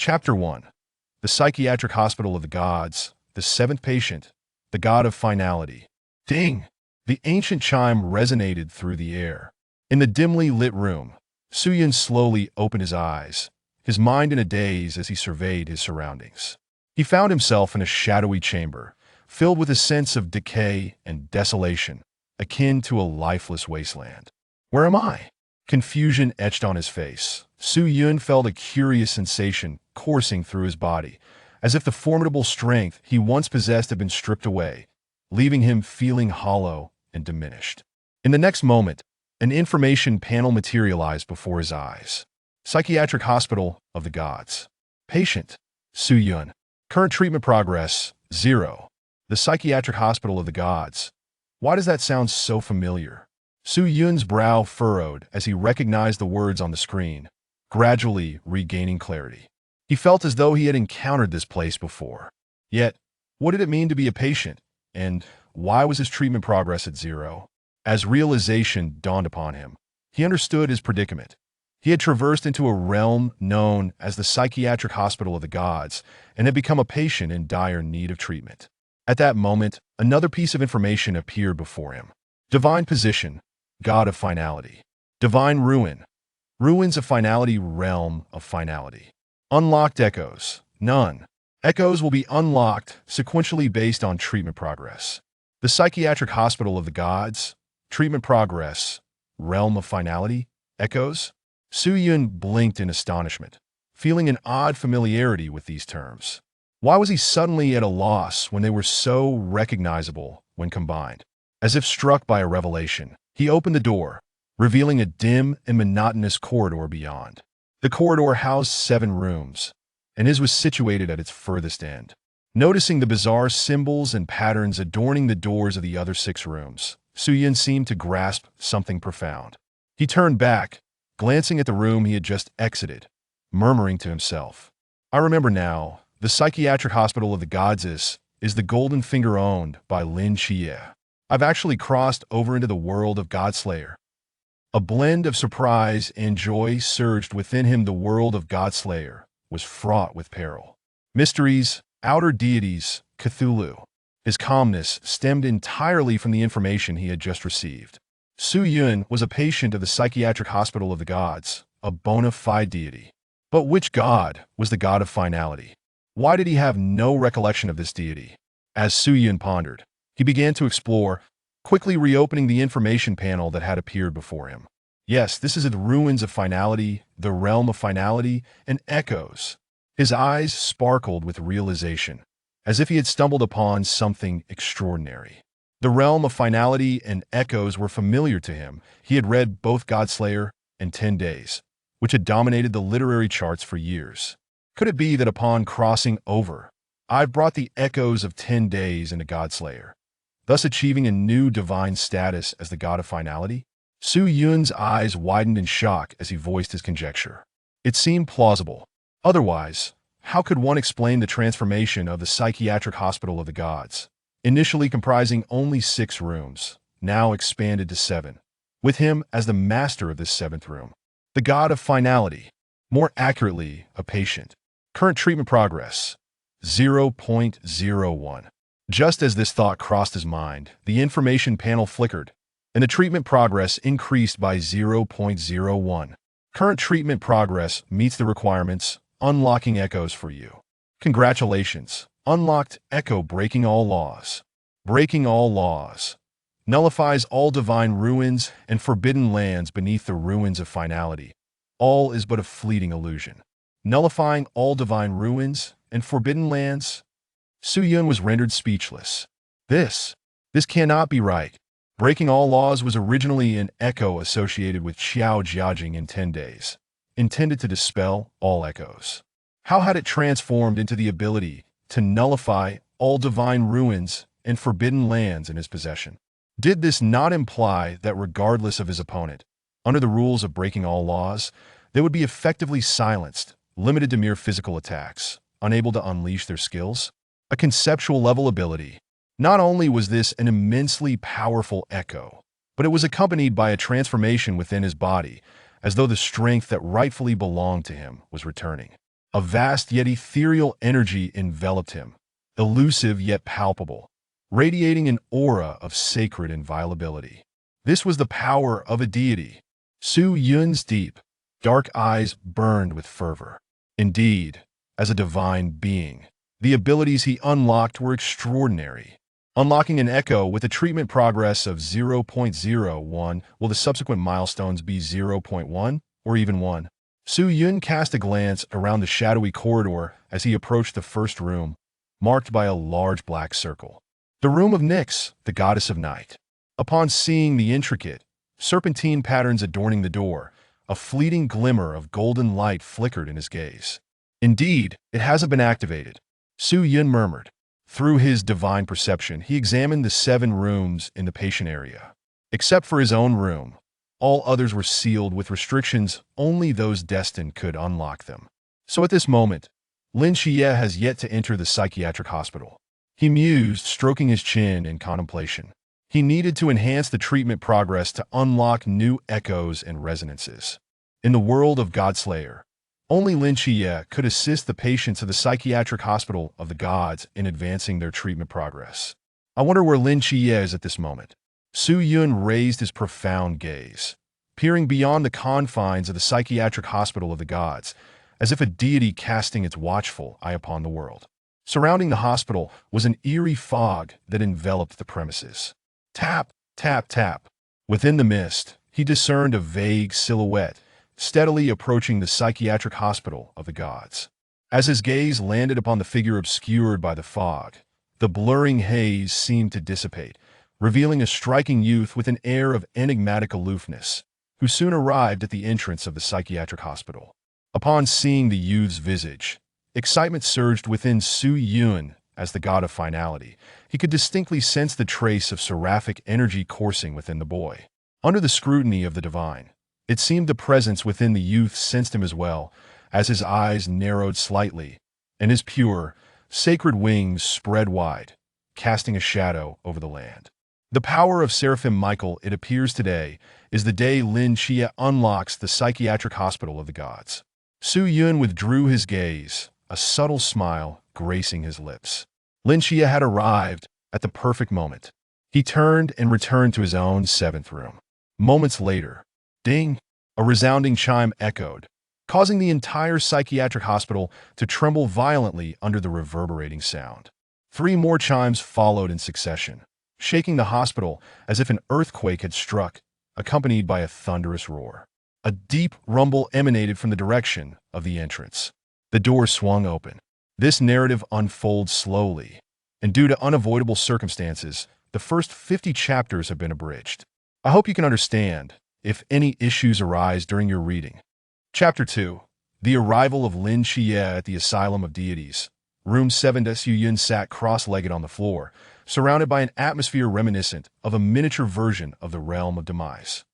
Chapter 1. The Psychiatric Hospital of the Gods, the seventh patient, the god of finality. Ding! The ancient chime resonated through the air. In the dimly lit room, Suyun slowly opened his eyes, his mind in a daze as he surveyed his surroundings. He found himself in a shadowy chamber, filled with a sense of decay and desolation, akin to a lifeless wasteland. Where am I? Confusion etched on his face. Suyun felt a curious sensation coursing through his body, as if the formidable strength he once possessed had been stripped away, leaving him feeling hollow and diminished. In the next moment, an information panel materialized before his eyes. Psychiatric Hospital of the Gods. Patient, Suyun. Current treatment progress, 0. The Psychiatric Hospital of the Gods. Why does that sound so familiar? Suyun's brow furrowed as he recognized the words on the screen, gradually regaining clarity. He felt as though he had encountered this place before. Yet, what did it mean to be a patient, and why was his treatment progress at 0? As realization dawned upon him, he understood his predicament. He had traversed into a realm known as the Psychiatric Hospital of the Gods and had become a patient in dire need of treatment. At that moment, another piece of information appeared before him. Divine Position, God of Finality. Divine Ruin, Ruins of Finality, Realm of Finality. Unlocked Echoes, none. Echoes will be unlocked sequentially based on treatment progress. The Psychiatric Hospital of the Gods, Treatment Progress, Realm of Finality, Echoes? Suyun blinked in astonishment, feeling an odd familiarity with these terms. Why was he suddenly at a loss when they were so recognizable when combined? As if struck by a revelation, he opened the door, revealing a dim and monotonous corridor beyond. The corridor housed 7 rooms, and his was situated at its furthest end. Noticing the bizarre symbols and patterns adorning the doors of the other 6 rooms, Suyun seemed to grasp something profound. He turned back, glancing at the room he had just exited, murmuring to himself, I remember now, the Psychiatric Hospital of the Gods is the Golden Finger owned by Lin Xie. I've actually crossed over into the world of Godslayer. A blend of surprise and joy surged within him. The world of Godslayer was fraught with peril. Mysteries, outer deities, Cthulhu. His calmness stemmed entirely from the information he had just received. Suyun was a patient of the Psychiatric Hospital of the Gods, a bona fide deity. But which god was the god of finality? Why did he have no recollection of this deity? As Suyun pondered, he began to explore, quickly reopening the information panel that had appeared before him. Yes, this is the ruins of finality, the realm of finality, and echoes. His eyes sparkled with realization, as if he had stumbled upon something extraordinary. The realm of finality and echoes were familiar to him. He had read both Godslayer and 10 Days, which had dominated the literary charts for years. Could it be that upon crossing over, I've brought the echoes of 10 Days into Godslayer, thus achieving a new divine status as the god of finality? Suyun's eyes widened in shock as he voiced his conjecture. It seemed plausible. Otherwise, how could one explain the transformation of the Psychiatric Hospital of the Gods, initially comprising only 6 rooms, now expanded to 7, with him as the master of this 7th room? The god of finality, more accurately, a patient. Current treatment progress, 0.01. Just as this thought crossed his mind, the information panel flickered, and the treatment progress increased by 0.01. Current treatment progress meets the requirements, unlocking echoes for you. Congratulations, unlocked Echo Breaking All Laws. Breaking all laws. Nullifies all divine ruins and forbidden lands beneath the ruins of finality. All is but a fleeting illusion. Nullifying all divine ruins and forbidden lands? Suyun was rendered speechless. This cannot be right. Breaking all laws was originally an echo associated with Qiao Jiajing in 10 Days, intended to dispel all echoes. How had it transformed into the ability to nullify all divine ruins and forbidden lands in his possession? Did this not imply that regardless of his opponent, under the rules of breaking all laws, they would be effectively silenced, limited to mere physical attacks, unable to unleash their skills? A conceptual level ability. Not only was this an immensely powerful echo, but it was accompanied by a transformation within his body, as though the strength that rightfully belonged to him was returning. A vast yet ethereal energy enveloped him, elusive yet palpable, radiating an aura of sacred inviolability. This was the power of a deity. Su Yun's deep, dark eyes burned with fervor. Indeed, as a divine being, the abilities he unlocked were extraordinary. Unlocking an echo with a treatment progress of 0.01, will the subsequent milestones be 0.1 or even 1? Su Yun cast a glance around the shadowy corridor as he approached the first room, marked by a large black circle. The room of Nyx, the goddess of night. Upon seeing the intricate, serpentine patterns adorning the door, a fleeting glimmer of golden light flickered in his gaze. Indeed, it hasn't been activated, Su Yun murmured. Through his divine perception, he examined the 7 rooms in the patient area. Except for his own room, all others were sealed with restrictions. Only those destined could unlock them. So at this moment, Lin Xie has yet to enter the psychiatric hospital. He mused, stroking his chin in contemplation. He needed to enhance the treatment progress to unlock new echoes and resonances. In the world of Godslayer, only Lin Xie could assist the patients of the psychiatric hospital of the gods in advancing their treatment progress. I wonder where Lin Xie is at this moment. Su Yun raised his profound gaze, peering beyond the confines of the psychiatric hospital of the gods, as if a deity casting its watchful eye upon the world. Surrounding the hospital was an eerie fog that enveloped the premises. Tap, tap, tap. Within the mist, he discerned a vague silhouette, steadily approaching the psychiatric hospital of the gods. As his gaze landed upon the figure obscured by the fog, the blurring haze seemed to dissipate, revealing a striking youth with an air of enigmatic aloofness, who soon arrived at the entrance of the psychiatric hospital. Upon seeing the youth's visage, excitement surged within Su Yun. As the god of finality, he could distinctly sense the trace of seraphic energy coursing within the boy. Under the scrutiny of the divine, it seemed the presence within the youth sensed him as well, as his eyes narrowed slightly, and his pure, sacred wings spread wide, casting a shadow over the land. The power of Seraphim Michael, it appears today, is the day Lin Xie unlocks the psychiatric hospital of the gods. Su Yun withdrew his gaze, a subtle smile gracing his lips. Lin Xie had arrived at the perfect moment. He turned and returned to his own 7th room. Moments later, ding! A resounding chime echoed, causing the entire psychiatric hospital to tremble violently under the reverberating sound. 3 more chimes followed in succession, shaking the hospital as if an earthquake had struck, accompanied by a thunderous roar. A deep rumble emanated from the direction of the entrance. The door swung open. This narrative unfolds slowly, and due to unavoidable circumstances, the first 50 chapters have been abridged. I hope you can understand if any issues arise during your reading. Chapter 2. The Arrival of Lin Xie at the Asylum of Deities. Room 7. Su Yun sat cross-legged on the floor, surrounded by an atmosphere reminiscent of a miniature version of the realm of demise.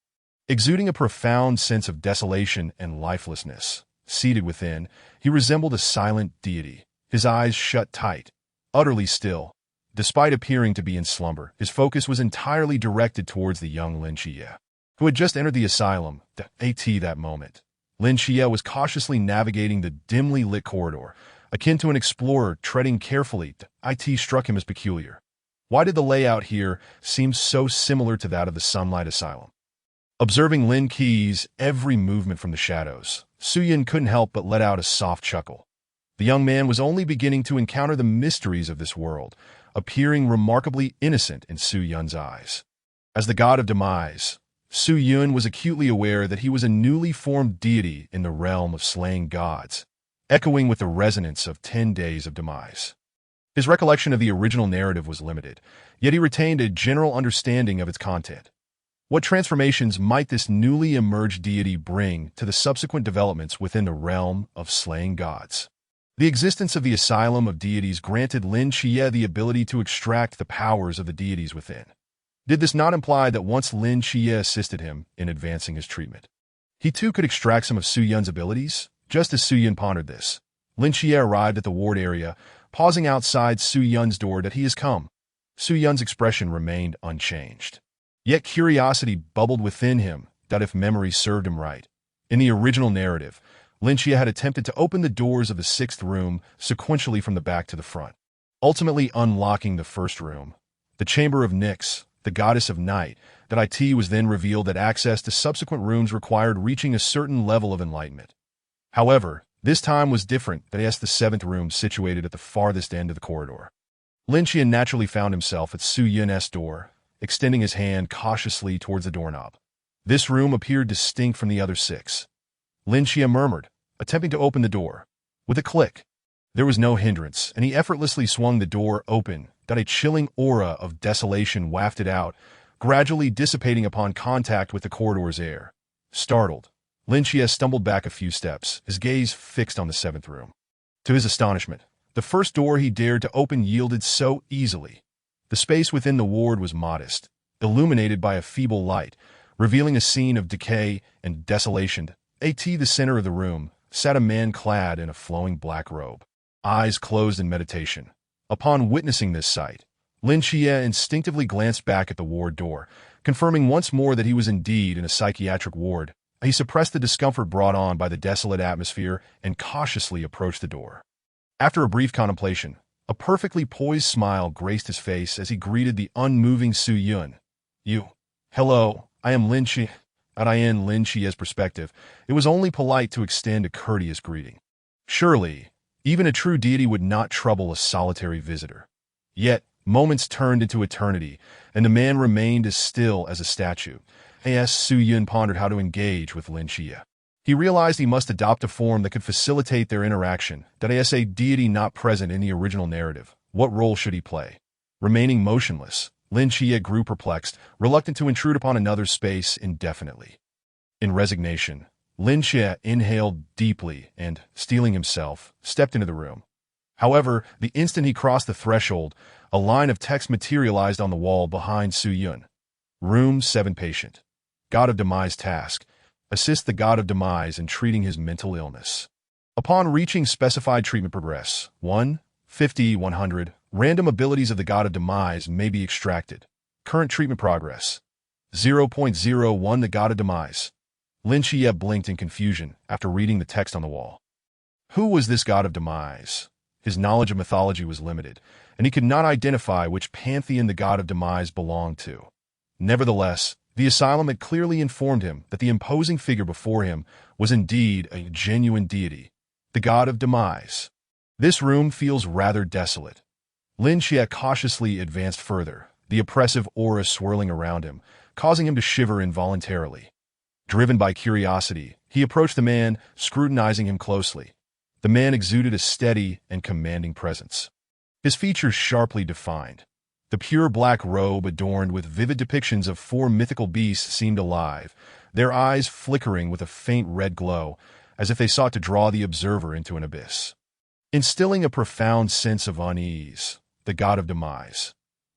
Exuding a profound sense of desolation and lifelessness, seated within, he resembled a silent deity, his eyes shut tight, utterly still. Despite appearing to be in slumber, his focus was entirely directed towards the young Lin Xie, who had just entered the asylum. That moment, Lin Xie was cautiously navigating the dimly lit corridor, akin to an explorer treading carefully. It struck him as peculiar. Why did the layout here seem so similar to that of the Sunlight Asylum? Observing Lin Qi's every movement from the shadows, Su Yun couldn't help but let out a soft chuckle. The young man was only beginning to encounter the mysteries of this world, appearing remarkably innocent in Su Yun's eyes. As the god of demise, Su Yun was acutely aware that he was a newly formed deity in the realm of slaying gods, echoing with the resonance of 10 days of demise. His recollection of the original narrative was limited, yet he retained a general understanding of its content. What transformations might this newly emerged deity bring to the subsequent developments within the realm of slaying gods? The existence of the Asylum of Deities granted Lin Xie the ability to extract the powers of the deities within. Did this not imply that once Lin Xie assisted him in advancing his treatment, he too could extract some of Su Yun's abilities? Just as Su Yun pondered this, Lin Xie arrived at the ward area, pausing outside Su Yun's door. That he has come. Su Yun's expression remained unchanged. Yet curiosity bubbled within him that if memory served him right, in the original narrative, Lin Xie had attempted to open the doors of the sixth room sequentially from the back to the front, ultimately unlocking the first room, the Chamber of Nyx, the goddess of night. That it was then revealed that access to subsequent rooms required reaching a certain level of enlightenment. However, this time was different. That is the seventh room situated at the farthest end of the corridor. Lin Xie naturally found himself at Su Yun's door, extending his hand cautiously towards the doorknob. This room appeared distinct from the other six. Lin Xie murmured, attempting to open the door. With a click, there was no hindrance, and he effortlessly swung the door open. That a chilling aura of desolation wafted out, gradually dissipating upon contact with the corridor's air. Startled, Lin Xie stumbled back a few steps, his gaze fixed on the seventh room. To his astonishment, the first door he dared to open yielded so easily. The space within the ward was modest, illuminated by a feeble light, revealing a scene of decay and desolation. At the center of the room sat a man clad in a flowing black robe, eyes closed in meditation. Upon witnessing this sight, Lin Xie instinctively glanced back at the ward door, confirming once more that he was indeed in a psychiatric ward. He suppressed the discomfort brought on by the desolate atmosphere and cautiously approached the door. After a brief contemplation, a perfectly poised smile graced his face as he greeted the unmoving Su Yun. Hello, I am Lin Xie. In Lin Xie's perspective, it was only polite to extend a courteous greeting. Surely, even a true deity would not trouble a solitary visitor. Yet, moments turned into eternity, and the man remained as still as a statue. As Su Yun pondered how to engage with Lin Xie. He realized he must adopt a form that could facilitate their interaction. That as a deity not present in the original narrative, what role should he play? Remaining motionless, Lin Xie grew perplexed, reluctant to intrude upon another's space indefinitely. In resignation, Lin Xie inhaled deeply and, steeling himself, stepped into the room. However, the instant he crossed the threshold, a line of text materialized on the wall behind Su Yun. Room 7 patient. God of Demise task. Assist the God of Demise in treating his mental illness. Upon reaching specified treatment progress, 1, 50, 100, random abilities of the God of Demise may be extracted. Current treatment progress. 0.01 The God of Demise. Lin Xie blinked in confusion after reading the text on the wall. Who was this God of Demise? His knowledge of mythology was limited, and he could not identify which pantheon the God of Demise belonged to. Nevertheless, the asylum had clearly informed him that the imposing figure before him was indeed a genuine deity, the God of Demise. This room feels rather desolate. Lin Xie cautiously advanced further, the oppressive aura swirling around him, causing him to shiver involuntarily. Driven by curiosity, he approached the man, scrutinizing him closely. The man exuded a steady and commanding presence. His features sharply defined. The pure black robe adorned with vivid depictions of 4 mythical beasts seemed alive, their eyes flickering with a faint red glow, as if they sought to draw the observer into an abyss. Instilling a profound sense of unease, the God of Demise.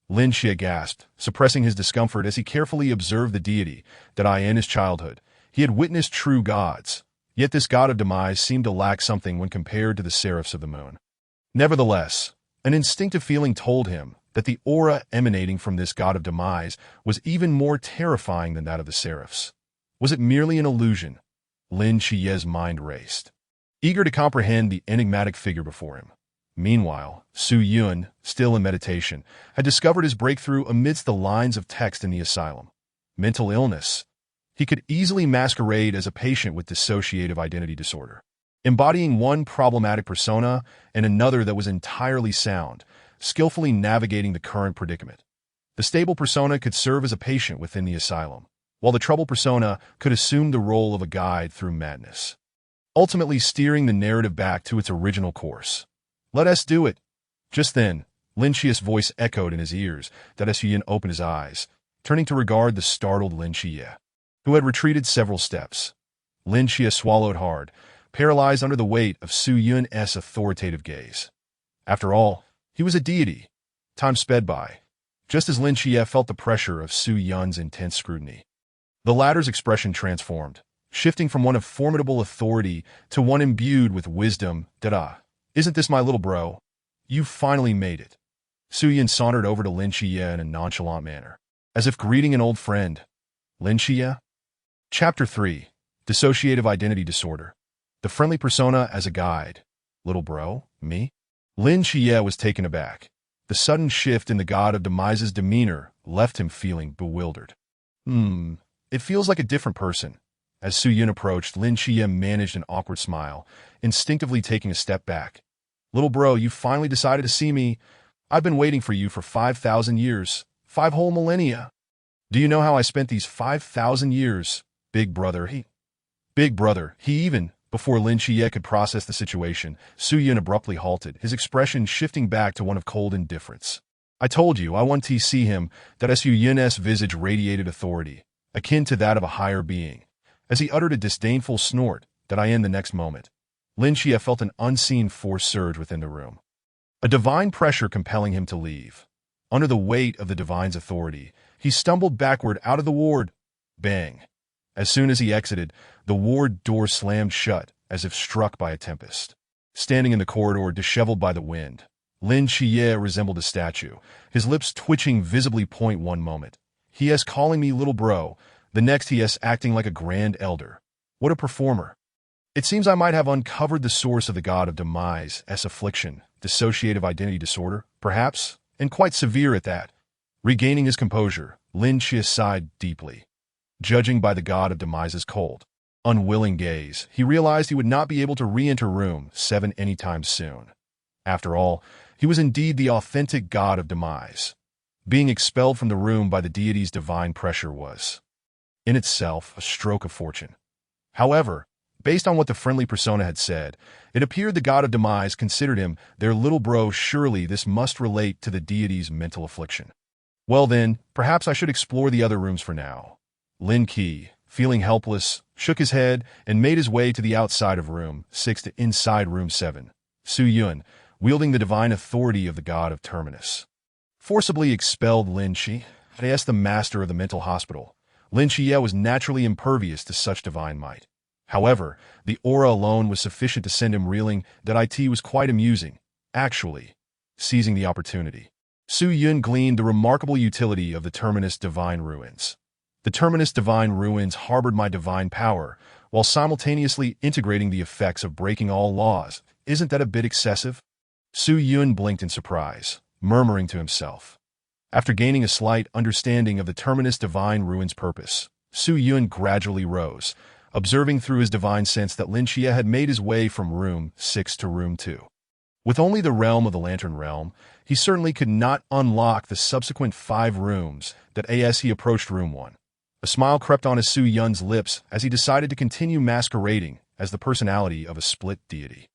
Lin Xie gasped, suppressing his discomfort as he carefully observed the deity that in his childhood he had witnessed true gods, yet this God of Demise seemed to lack something when compared to the seraphs of the moon. Nevertheless, an instinctive feeling told him that the aura emanating from this God of Demise was even more terrifying than that of the seraphs. Was it merely an illusion? Lin Xie's mind raced, eager to comprehend the enigmatic figure before him. Meanwhile, Su Yun, still in meditation, had discovered his breakthrough amidst the lines of text in the asylum. Mental illness. He could easily masquerade as a patient with dissociative identity disorder, embodying one problematic persona and another that was entirely sound, skillfully navigating the current predicament. The stable persona could serve as a patient within the asylum, while the troubled persona could assume the role of a guide through madness, ultimately steering the narrative back to its original course. Let us do it. Just then, Lin Xie's voice echoed in his ears. That Su Yun opened his eyes, turning to regard the startled Lin Xie, who had retreated several steps. Lin Xie swallowed hard, paralyzed under the weight of Su Yun's authoritative gaze. After all, he was a deity. Time sped by, just as Lin Xie felt the pressure of Su Yun's intense scrutiny. The latter's expression transformed, shifting from one of formidable authority to one imbued with wisdom. Isn't this my little bro? You finally made it. Su Yun sauntered over to Lin Xie in a nonchalant manner, as if greeting an old friend. Lin Xie? Chapter 3. Dissociative Identity Disorder. The friendly persona as a guide. Little bro? Me? Lin Xie was taken aback. The sudden shift in the god of demise's demeanor left him feeling bewildered. It feels like a different person. As Su Yun approached, Lin Xie managed an awkward smile, instinctively taking a step back. Little bro, you finally decided to see me. I've been waiting for you for 5,000 years. 5 whole millennia. Do you know how I spent these 5,000 years? Big brother, Before Lin Xie could process the situation, Su Yun abruptly halted, his expression shifting back to one of cold indifference. I told you, I want to see him, that Su Yun's visage radiated authority, akin to that of a higher being. As he uttered a disdainful snort, that I end the next moment. Lin Xie felt an unseen force surge within the room. A divine pressure compelling him to leave. Under the weight of the divine's authority, he stumbled backward out of the ward. Bang. As soon as he exited, the ward door slammed shut, as if struck by a tempest. Standing in the corridor, disheveled by the wind, Lin Xie resembled a statue, his lips twitching visibly. One moment, he is calling me little bro, the next he is acting like a grand elder. What a performer. It seems I might have uncovered the source of the god of demise's affliction, dissociative identity disorder, perhaps, and quite severe at that. Regaining his composure, Lin Xie sighed deeply. Judging by the god of demise's cold, unwilling gaze, he realized he would not be able to re-enter room 7 anytime soon. After all, he was indeed the authentic god of demise. Being expelled from the room by the deity's divine pressure was, in itself, a stroke of fortune. However, based on what the friendly persona had said, it appeared the god of demise considered him their little bro. Surely this must relate to the deity's mental affliction. Well then, perhaps I should explore the other rooms for now. Lin Qi, feeling helpless, shook his head and made his way to the outside of room 6 to inside room 7. Su Yun, wielding the divine authority of the god of Terminus, forcibly expelled Lin Qi. As the master of the mental hospital, Lin Xie was naturally impervious to such divine might. However, the aura alone was sufficient to send him reeling. That it was quite amusing, actually. Seizing the opportunity, Su Yun gleaned the remarkable utility of the Terminus divine ruins. The Terminus divine ruins harbored my divine power, while simultaneously integrating the effects of breaking all laws. Isn't that a bit excessive? Su Yun blinked in surprise, murmuring to himself. After gaining a slight understanding of the Terminus divine ruins' purpose, Su Yun gradually rose, observing through his divine sense that Lin Xie had made his way from room 6 to room 2. With only the realm of the Lantern Realm, he certainly could not unlock the subsequent 5 rooms. As he approached room 1, a smile crept on Su Yun's lips as he decided to continue masquerading as the personality of a split deity.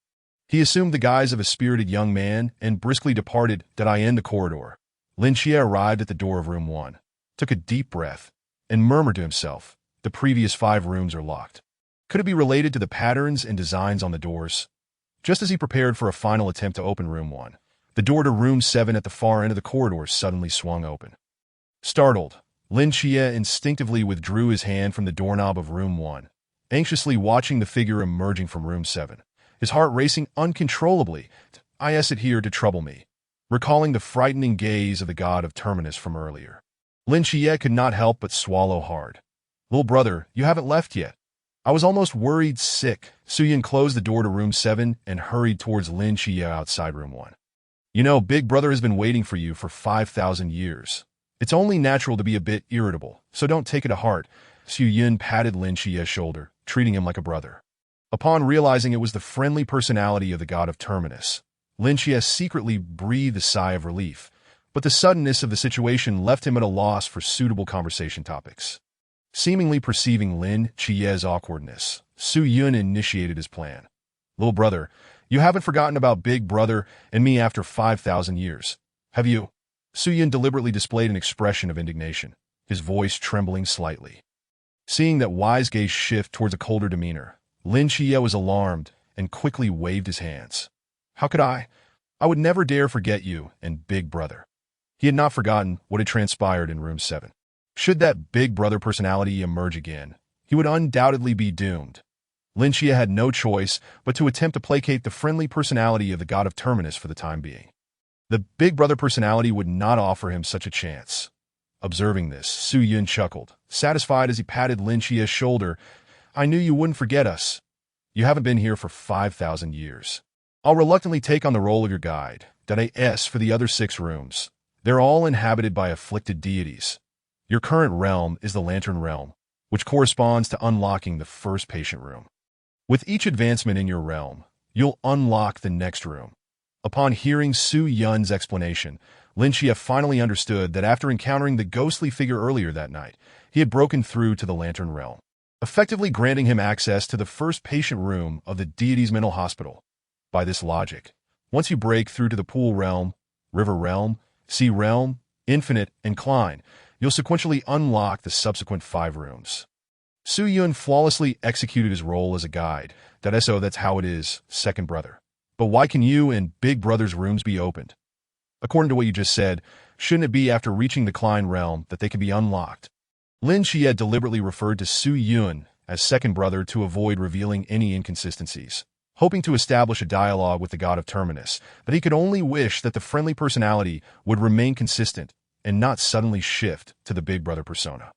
He assumed the guise of a spirited young man and briskly departed. In the corridor, Lin Xie arrived at the door of room 1, took a deep breath, and murmured to himself, the previous 5 rooms are locked. Could it be related to the patterns and designs on the doors? Just as he prepared for a final attempt to open room 1, the door to room 7 at the far end of the corridor suddenly swung open. Startled, Lin Xie instinctively withdrew his hand from the doorknob of room 1, anxiously watching the figure emerging from room 7, his heart racing uncontrollably. Is it here to trouble me? Recalling the frightening gaze of the god of Terminus from earlier, Lin Xie could not help but swallow hard. Little brother, you haven't left yet. I was almost worried sick. Su Yun closed the door to room 7 and hurried towards Lin Xie outside room 1. You know, big brother has been waiting for you for 5,000 years. It's only natural to be a bit irritable, so don't take it to heart. Su Yun patted Lin Xie's shoulder, treating him like a brother. Upon realizing it was the friendly personality of the god of Terminus, Lin Xie secretly breathed a sigh of relief, but the suddenness of the situation left him at a loss for suitable conversation topics. Seemingly perceiving Lin Xie's awkwardness, Su Yun initiated his plan. Little brother, you haven't forgotten about big brother and me after 5,000 years, have you? Su Yun deliberately displayed an expression of indignation, his voice trembling slightly. Seeing that wise gaze shift towards a colder demeanor, Lin Xie was alarmed and quickly waved his hands. How could I? I would never dare forget you and big brother. He had not forgotten what had transpired in room 7. Should that big brother personality emerge again, he would undoubtedly be doomed. Lin Xie had no choice but to attempt to placate the friendly personality of the god of Terminus for the time being. The big brother personality would not offer him such a chance. Observing this, Su Yun chuckled, satisfied as he patted Lin Xie's shoulder. I knew you wouldn't forget us. You haven't been here for 5,000 years. I'll reluctantly take on the role of your guide. .as for the other 6 rooms. They're all inhabited by afflicted deities. Your current realm is the Lantern Realm, which corresponds to unlocking the first patient room. With each advancement in your realm, you'll unlock the next room. Upon hearing Su Yun's explanation, Lin Xie finally understood that after encountering the ghostly figure earlier that night, he had broken through to the Lantern Realm, effectively granting him access to the first patient room of the deity's mental hospital. By this logic, once you break through to the Pool Realm, River Realm, Sea Realm, Infinite, and Klein, you'll sequentially unlock the subsequent 5 rooms. Su Yun flawlessly executed his role as a guide. That's how it is, second brother. But why can you and Big Brother's rooms be opened? According to what you just said, shouldn't it be after reaching the Klein realm that they can be unlocked? Lin Xie deliberately referred to Su Yun as second brother to avoid revealing any inconsistencies, hoping to establish a dialogue with the god of Terminus, but he could only wish that the friendly personality would remain consistent and not suddenly shift to the Big Brother persona.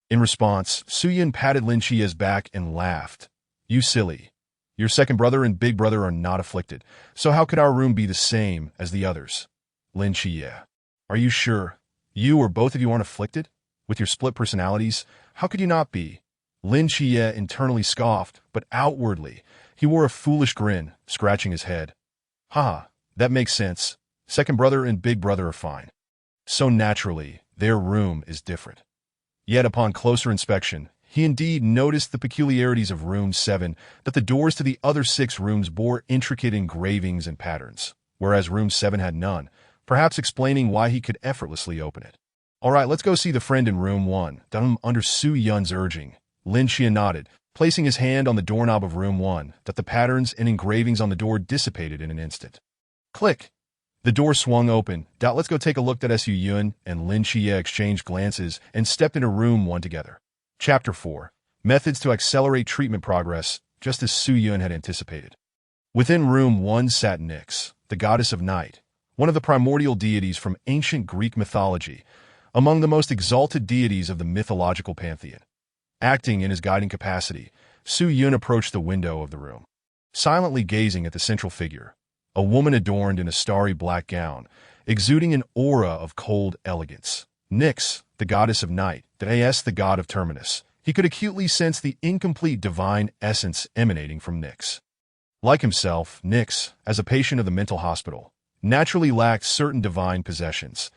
In response, Su Yun patted Lin Xie's back and laughed. You silly. Your second brother and Big Brother are not afflicted, so how could our room be the same as the others? Lin Xie. Are you sure? You or both of you aren't afflicted? With your split personalities, how could you not be? Lin Xie internally scoffed, but outwardly, he wore a foolish grin, scratching his head. Ha, that makes sense. Second brother and Big Brother are fine. So naturally, their room is different. Yet upon closer inspection, he indeed noticed the peculiarities of Room 7, that the doors to the other 6 rooms bore intricate engravings and patterns, whereas Room 7 had none, perhaps explaining why he could effortlessly open it. All right, let's go see the friend in Room 1. Under Su Yun's urging, Lin Xie nodded, placing his hand on the doorknob of Room 1, that the patterns and engravings on the door dissipated in an instant. Click! The door swung open. Let's go take a look at Su Yun and Lin Xie exchanged glances and stepped into Room 1 together. Chapter 4. Methods to accelerate treatment progress, just as Su Yun had anticipated. Within Room 1 sat Nyx, the goddess of night, one of the primordial deities from ancient Greek mythology, among the most exalted deities of the mythological pantheon. Acting in his guiding capacity, Su Yun approached the window of the room, silently gazing at the central figure, a woman adorned in a starry black gown, exuding an aura of cold elegance. Nyx, the goddess of night, the god of Terminus. He could acutely sense the incomplete divine essence emanating from Nyx. Like himself, Nyx, as a patient of the mental hospital, naturally lacked certain divine possessions.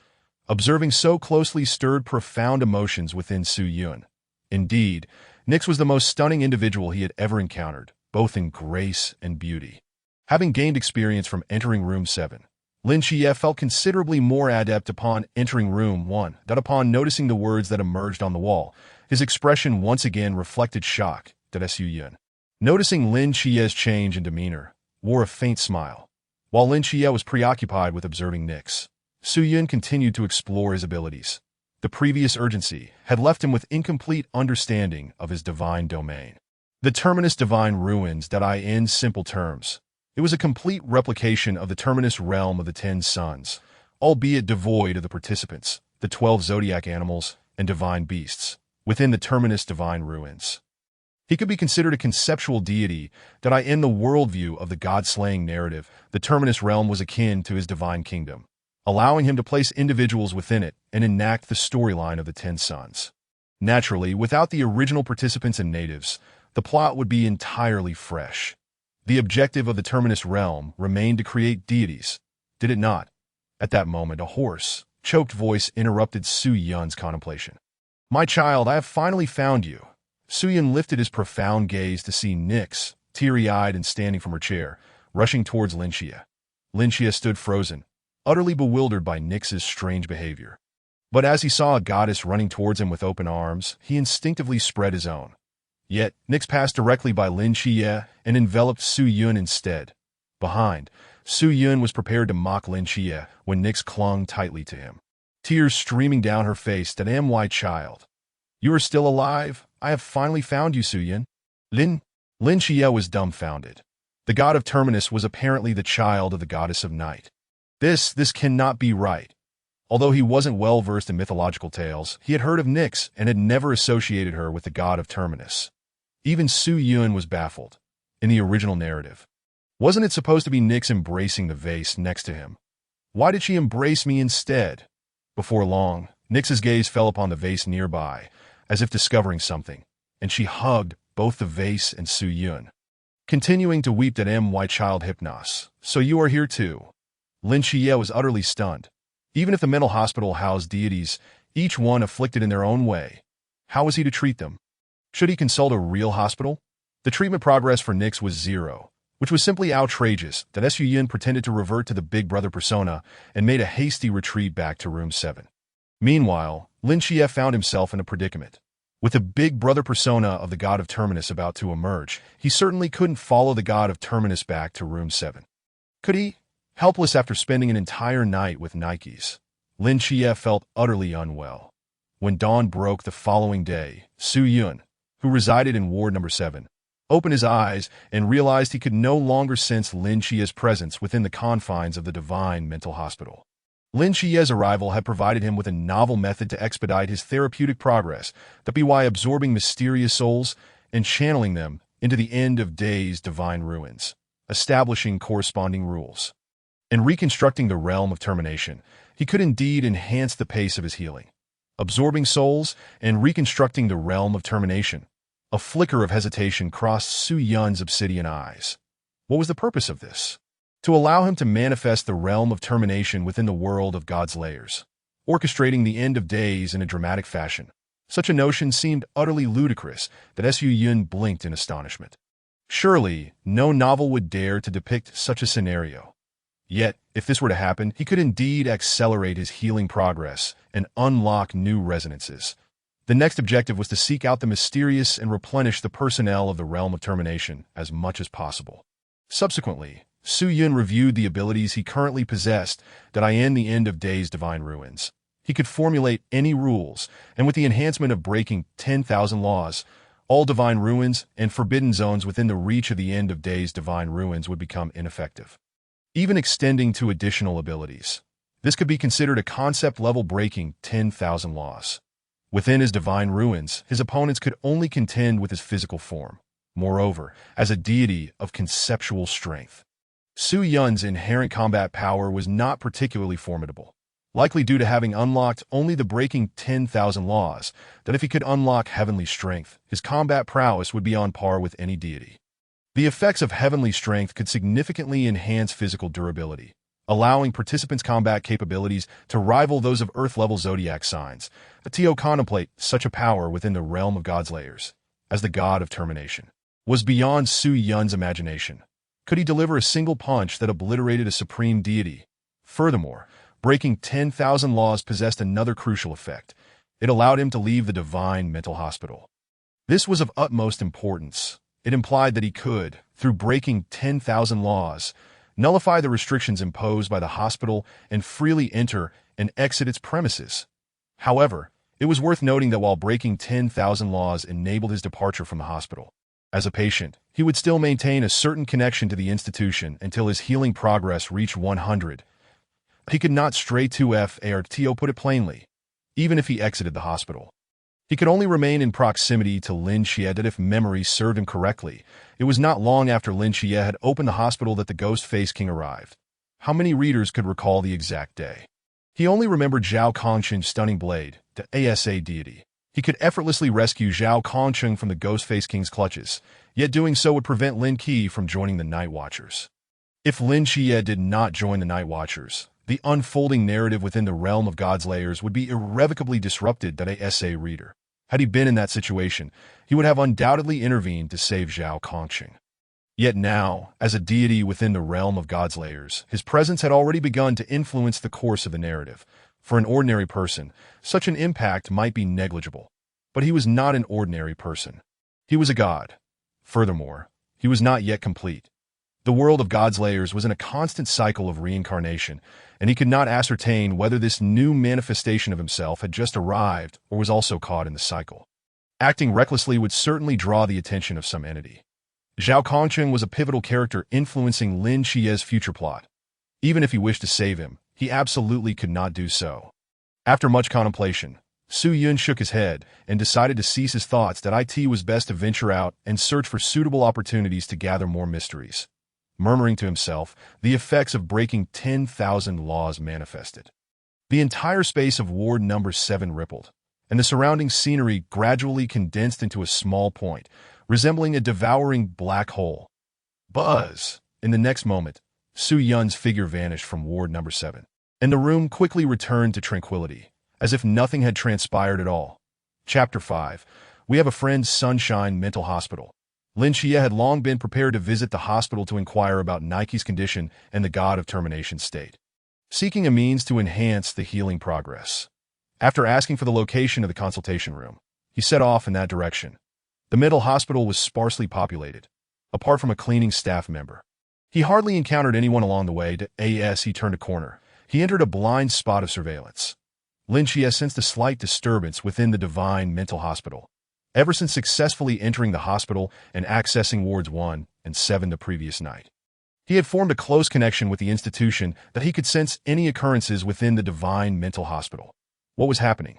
Observing so closely stirred profound emotions within Su Yun. Indeed, Nyx was the most stunning individual he had ever encountered, both in grace and beauty. Having gained experience from entering Room 7, Lin Xie felt considerably more adept upon entering Room 1, upon noticing the words that emerged on the wall. His expression once again reflected shock. Su Yun, noticing Lin Xie's change in demeanor, wore a faint smile. While Lin Xie was preoccupied with observing Nyx, Su Yun continued to explore his abilities. The previous urgency had left him with incomplete understanding of his divine domain. The Terminus Divine Ruins. In simple terms, it was a complete replication of the Terminus realm of the 10 suns, albeit devoid of the participants, the 12 zodiac animals, and divine beasts, within the Terminus Divine Ruins. He could be considered a conceptual deity. In the worldview of the god-slaying narrative, the Terminus realm was akin to his divine kingdom, allowing him to place individuals within it and enact the storyline of the 10 suns. Naturally, without the original participants and natives, the plot would be entirely fresh. The objective of the Terminus realm remained to create deities, did it not? At that moment, a hoarse, choked voice interrupted Su Yun's contemplation. My child, I have finally found you. Su Yun lifted his profound gaze to see Nyx, teary-eyed and standing from her chair, rushing towards Lin Xie. Lin Xie stood frozen, utterly bewildered by Nyx's strange behavior. But as he saw a goddess running towards him with open arms, he instinctively spread his own. Yet, Nyx passed directly by Lin Xie and enveloped Su Yun instead. Behind, Su Yun was prepared to mock Lin Xie when Nyx clung tightly to him, tears streaming down her face. My child. You are still alive? I have finally found you, Su Yun. Lin Xie was dumbfounded. The god of Terminus was apparently the child of the goddess of night. This cannot be right. Although he wasn't well versed in mythological tales, he had heard of Nyx and had never associated her with the god of Terminus. Even Su Yun was baffled. in the original narrative. Wasn't it supposed to be Nyx embracing the vase next to him? Why did she embrace me instead? Before long, Nyx's gaze fell upon the vase nearby, as if discovering something, and she hugged both the vase and Su Yun. Continuing to weep at my child Hypnos. So you are here too. Lin Xie was utterly stunned. Even if the mental hospital housed deities, each one afflicted in their own way, how was he to treat them? Should he consult a real hospital? The treatment progress for Nyx was 0, which was simply outrageous that Su Yun pretended to revert to the Big Brother persona and made a hasty retreat back to room 7. Meanwhile, Lin Xie found himself in a predicament. With the Big Brother persona of the God of Terminus about to emerge, he certainly couldn't follow the God of Terminus back to room 7. Could he? Helpless after spending an entire night with Nikes, Lin Xie felt utterly unwell. When dawn broke the following day, Su Yun, who resided in Ward Number 7, opened his eyes and realized he could no longer sense Lin Xie's presence within the confines of the Divine Mental Hospital. Lin Xie's arrival had provided him with a novel method to expedite his therapeutic progress, that be by absorbing mysterious souls and channeling them into the end of days divine ruins, establishing corresponding rules. In reconstructing the realm of termination, he could indeed enhance the pace of his healing. Absorbing souls and reconstructing the realm of termination. A flicker of hesitation crossed Su Yun's obsidian eyes. What was the purpose of this? To allow him to manifest the realm of termination within the world of God's layers, orchestrating the end of days in a dramatic fashion. Such a notion seemed utterly ludicrous that Su Yun blinked in astonishment. Surely, no novel would dare to depict such a scenario. Yet, if this were to happen, he could indeed accelerate his healing progress and unlock new resonances. The next objective was to seek out the mysterious and replenish the personnel of the realm of termination as much as possible. Subsequently, Su Yun reviewed the abilities he currently possessed that in the end of days divine ruins. He could formulate any rules, and with the enhancement of breaking 10,000 laws, all divine ruins and forbidden zones within the reach of the end of days divine ruins would become ineffective. Even extending to additional abilities. This could be considered a concept-level breaking 10,000 laws. Within his divine ruins, his opponents could only contend with his physical form. Moreover, as a deity of conceptual strength, Su Yun's inherent combat power was not particularly formidable, likely due to having unlocked only the breaking 10,000 laws, that if he could unlock heavenly strength, his combat prowess would be on par with any deity. The effects of heavenly strength could significantly enhance physical durability, allowing participants' combat capabilities to rival those of Earth-level zodiac signs. Tio contemplate such a power within the realm of God's layers, as the God of termination, was beyond Su Yun's imagination. Could he deliver a single punch that obliterated a supreme deity? Furthermore, breaking 10,000 laws possessed another crucial effect. It allowed him to leave the Divine Mental Hospital. This was of utmost importance. It implied that he could, through breaking 10,000 laws, nullify the restrictions imposed by the hospital and freely enter and exit its premises. However, it was worth noting that while breaking 10,000 laws enabled his departure from the hospital, as a patient, he would still maintain a certain connection to the institution until his healing progress reached 100. He could not stray too far. Tio put it plainly, even if he exited the hospital. He could only remain in proximity to Lin Xie that if memory served him correctly, it was not long after Lin Xie had opened the hospital that the Ghost-Face King arrived. How many readers could recall the exact day? He only remembered Zhao Kongqing's stunning blade, the ASA deity. He could effortlessly rescue Zhao Kongqing from the Ghost-Face King's clutches, yet doing so would prevent Lin Qi from joining the Night Watchers. If Lin Xie did not join the Night Watchers, the unfolding narrative within the realm of God's layers would be irrevocably disrupted. That SA reader. Had he been in that situation, he would have undoubtedly intervened to save Zhao Kongqing. Yet now, as a deity within the realm of God's layers, his presence had already begun to influence the course of the narrative. For an ordinary person, such an impact might be negligible. But he was not an ordinary person. He was a god. Furthermore, he was not yet complete. The world of God's layers was in a constant cycle of reincarnation, and he could not ascertain whether this new manifestation of himself had just arrived or was also caught in the cycle. Acting recklessly would certainly draw the attention of some entity. Zhao Kongqing was a pivotal character influencing Lin Xie's future plot. Even if he wished to save him, he absolutely could not do so. After much contemplation, Su Yun shook his head and decided to cease his thoughts that it was best to venture out and search for suitable opportunities to gather more mysteries. Murmuring to himself, the effects of breaking 10,000 laws manifested. The entire space of Ward Number 7 rippled, and the surrounding scenery gradually condensed into a small point, resembling a devouring black hole. Buzz! In the next moment, Su Yun's figure vanished from Ward Number 7, and the room quickly returned to tranquility, as if nothing had transpired at all. Chapter 5. We have a friend's Sunshine Mental Hospital. Lin Xie had long been prepared to visit the hospital to inquire about Nike's condition and the God of Termination state, seeking a means to enhance the healing progress. After asking for the location of the consultation room, he set off in that direction. The mental hospital was sparsely populated, apart from a cleaning staff member. He hardly encountered anyone along the way. As he turned a corner, he entered a blind spot of surveillance. Lin Xie sensed a slight disturbance within the Divine Mental Hospital. Ever since successfully entering the hospital and accessing wards 1 and 7 the previous night, he had formed a close connection with the institution that he could sense any occurrences within the Divine Mental Hospital. What was happening?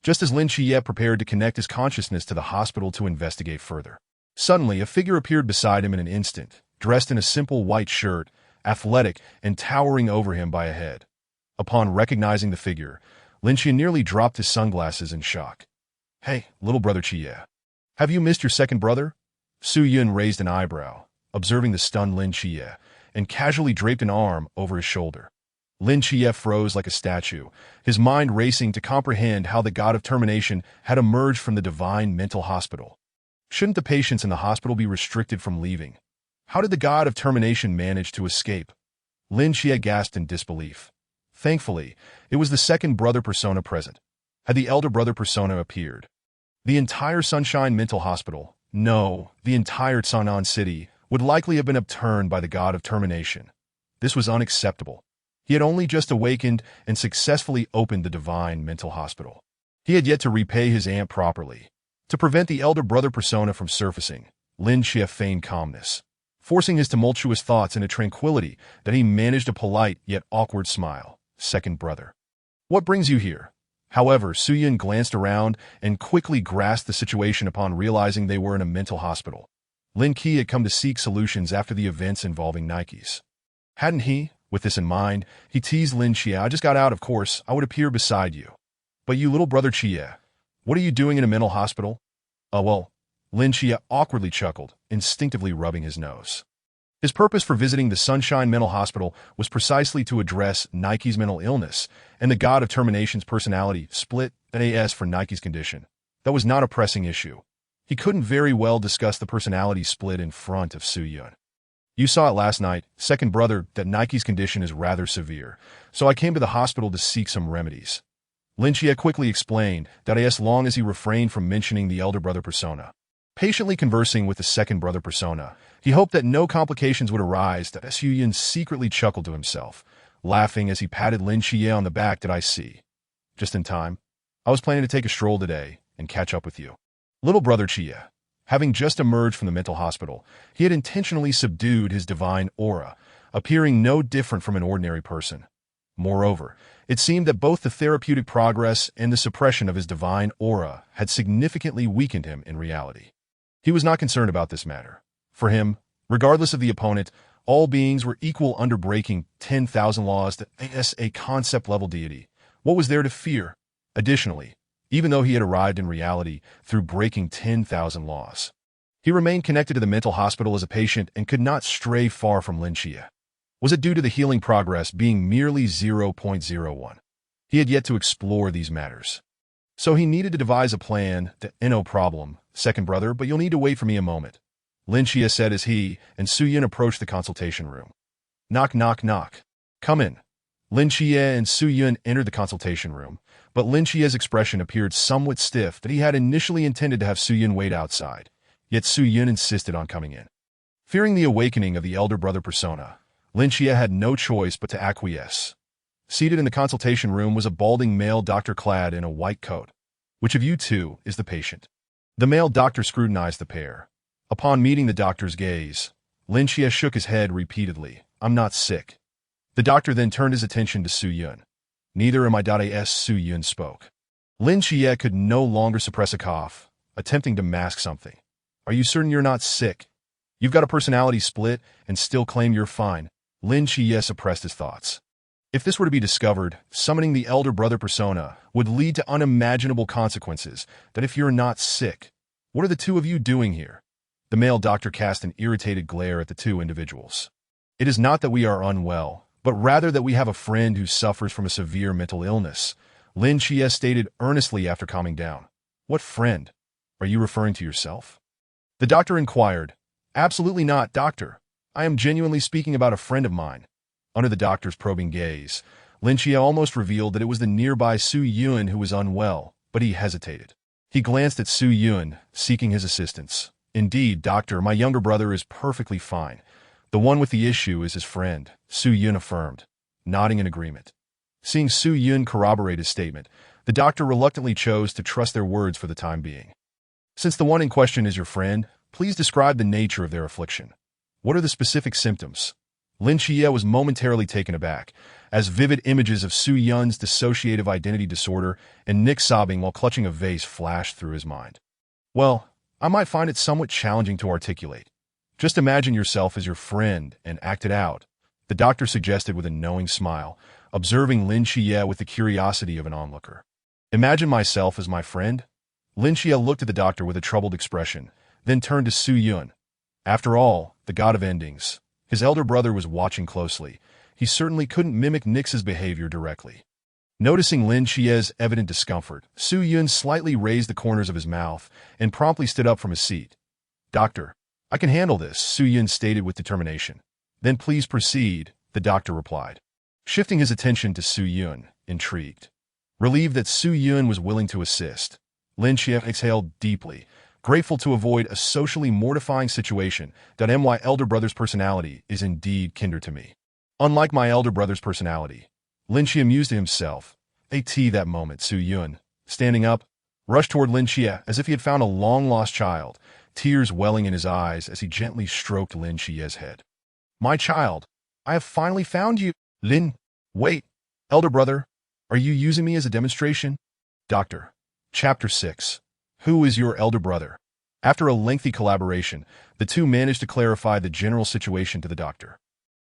Just as Lin Xie prepared to connect his consciousness to the hospital to investigate further, suddenly a figure appeared beside him in an instant, dressed in a simple white shirt, athletic and towering over him by a head. Upon recognizing the figure, Lin Xie nearly dropped his sunglasses in shock. "Hey, little brother Xie. Have you missed your second brother?" Su Yun raised an eyebrow, observing the stunned Lin Xie, and casually draped an arm over his shoulder. Lin Xie froze like a statue, his mind racing to comprehend how the God of Termination had emerged from the Divine Mental Hospital. Shouldn't the patients in the hospital be restricted from leaving? How did the God of Termination manage to escape? Lin Xie gasped in disbelief. Thankfully, it was the second brother persona present. Had the elder brother persona appeared, the entire Sunshine Mental Hospital, no, the entire Sanan City, would likely have been upturned by the God of Termination. This was unacceptable. He had only just awakened and successfully opened the Divine Mental Hospital. He had yet to repay his aunt properly. To prevent the elder brother persona from surfacing, Lin Xie feigned calmness, forcing his tumultuous thoughts into tranquility that he managed a polite yet awkward smile. "Second brother. What brings you here?" However, Su Yun glanced around and quickly grasped the situation upon realizing they were in a mental hospital. Lin Qi had come to seek solutions after the events involving Nikes. Hadn't he? With this in mind, he teased Lin Xie. "I just got out, of course. I would appear beside you. But you little brother Xie, what are you doing in a mental hospital?" Well, Lin Xie awkwardly chuckled, instinctively rubbing his nose. His purpose for visiting the Sunshine Mental Hospital was precisely to address Nike's mental illness and the God of Termination's personality split as for Nike's condition. That was not a pressing issue. He couldn't very well discuss the personality split in front of Su Yun. "You saw it last night, second brother, that Nike's condition is rather severe, so I came to the hospital to seek some remedies." Lin Xie quickly explained that as long as he refrained from mentioning the elder brother persona, patiently conversing with the second brother persona, he hoped that no complications would arise. That Su Yun secretly chuckled to himself, laughing as he patted Lin Xie on the back. "Did I see? Just in time. I was planning to take a stroll today and catch up with you." Little brother Xie, having just emerged from the mental hospital, he had intentionally subdued his divine aura, appearing no different from an ordinary person. Moreover, it seemed that both the therapeutic progress and the suppression of his divine aura had significantly weakened him in reality. He was not concerned about this matter. For him, regardless of the opponent, all beings were equal under breaking 10,000 laws. That as a concept-level deity, what was there to fear? Additionally, even though he had arrived in reality through breaking 10,000 laws, he remained connected to the mental hospital as a patient and could not stray far from Lin Xie. Was it due to the healing progress being merely 0.01? He had yet to explore these matters. So he needed to devise a plan. "No problem, second brother, but you'll need to wait for me a moment," Lin Xie said as he and Su Yun approached the consultation room. Knock, knock, knock. "Come in." Lin Xie and Su Yun entered the consultation room, but Lin Xie's expression appeared somewhat stiff. That he had initially intended to have Su Yun wait outside, yet Su Yun insisted on coming in. Fearing the awakening of the elder brother persona, Lin Xie had no choice but to acquiesce. Seated in the consultation room was a balding male doctor clad in a white coat. "Which of you two is the patient?" The male doctor scrutinized the pair. Upon meeting the doctor's gaze, Lin Xie shook his head repeatedly. "I'm not sick." The doctor then turned his attention to Su Yun. "Neither am I." As Su Yun spoke, Lin Xie could no longer suppress a cough, attempting to mask something. Are you certain you're not sick? You've got a personality split and still claim you're fine. Lin Xie suppressed his thoughts. If this were to be discovered, summoning the elder brother persona would lead to unimaginable consequences. That if you're not sick, what are the two of you doing here? The male doctor cast an irritated glare at the two individuals. It is not that we are unwell, but rather that we have a friend who suffers from a severe mental illness, Lin Xie stated earnestly after calming down. What friend? Are you referring to yourself? The doctor inquired. Absolutely not, doctor. I am genuinely speaking about a friend of mine. Under the doctor's probing gaze, Lin Xie almost revealed that it was the nearby Su Yun who was unwell, but he hesitated. He glanced at Su Yun, seeking his assistance. Indeed, doctor, my younger brother is perfectly fine. The one with the issue is his friend, Su Yun affirmed, nodding in agreement. Seeing Su Yun corroborate his statement, the doctor reluctantly chose to trust their words for the time being. Since the one in question is your friend, please describe the nature of their affliction. What are the specific symptoms? Lin Xie was momentarily taken aback, as vivid images of Su Yun's dissociative identity disorder and Nick sobbing while clutching a vase flashed through his mind. Well, I might find it somewhat challenging to articulate. Just imagine yourself as your friend and act it out, the doctor suggested with a knowing smile, observing Lin Xie with the curiosity of an onlooker. Imagine myself as my friend? Lin Xie looked at the doctor with a troubled expression, then turned to Su Yun. After all, the god of endings. His elder brother was watching closely. He certainly couldn't mimic Nix's behavior directly. Noticing Lin Xie's evident discomfort, Su Yun slightly raised the corners of his mouth and promptly stood up from his seat. Doctor, I can handle this, Su Yun stated with determination. Then please proceed, the doctor replied, shifting his attention to Su Yun, intrigued. Relieved that Su Yun was willing to assist, Lin Xie exhaled deeply, grateful to avoid a socially mortifying situation. My elder brother's personality is indeed kindred to me. Unlike my elder brother's personality, Lin Xie mused to himself. That moment, Su Yun, standing up, rushed toward Lin Xie as if he had found a long-lost child, tears welling in his eyes as he gently stroked Lin Xie's head. My child, I have finally found you. Lin, wait, elder brother, are you using me as a demonstration? Doctor. Chapter 6. Who is your elder brother? After a lengthy collaboration, the two managed to clarify the general situation to the doctor.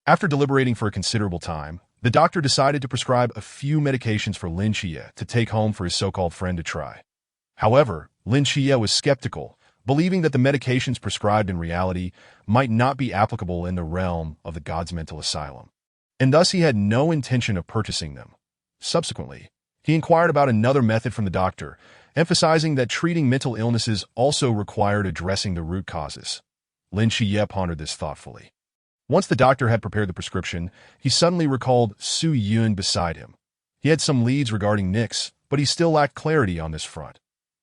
After deliberating for a considerable time, the doctor decided to prescribe a few medications for Lin Xie to take home for his so-called friend to try. However, Lin Xie was skeptical, believing that the medications prescribed in reality might not be applicable in the realm of the god's mental asylum, and thus he had no intention of purchasing them. Subsequently, he inquired about another method from the doctor, emphasizing that treating mental illnesses also required addressing the root causes. Lin Xie pondered this thoughtfully. Once the doctor had prepared the prescription, he suddenly recalled Su Yun beside him. He had some leads regarding Nix, but he still lacked clarity on this front.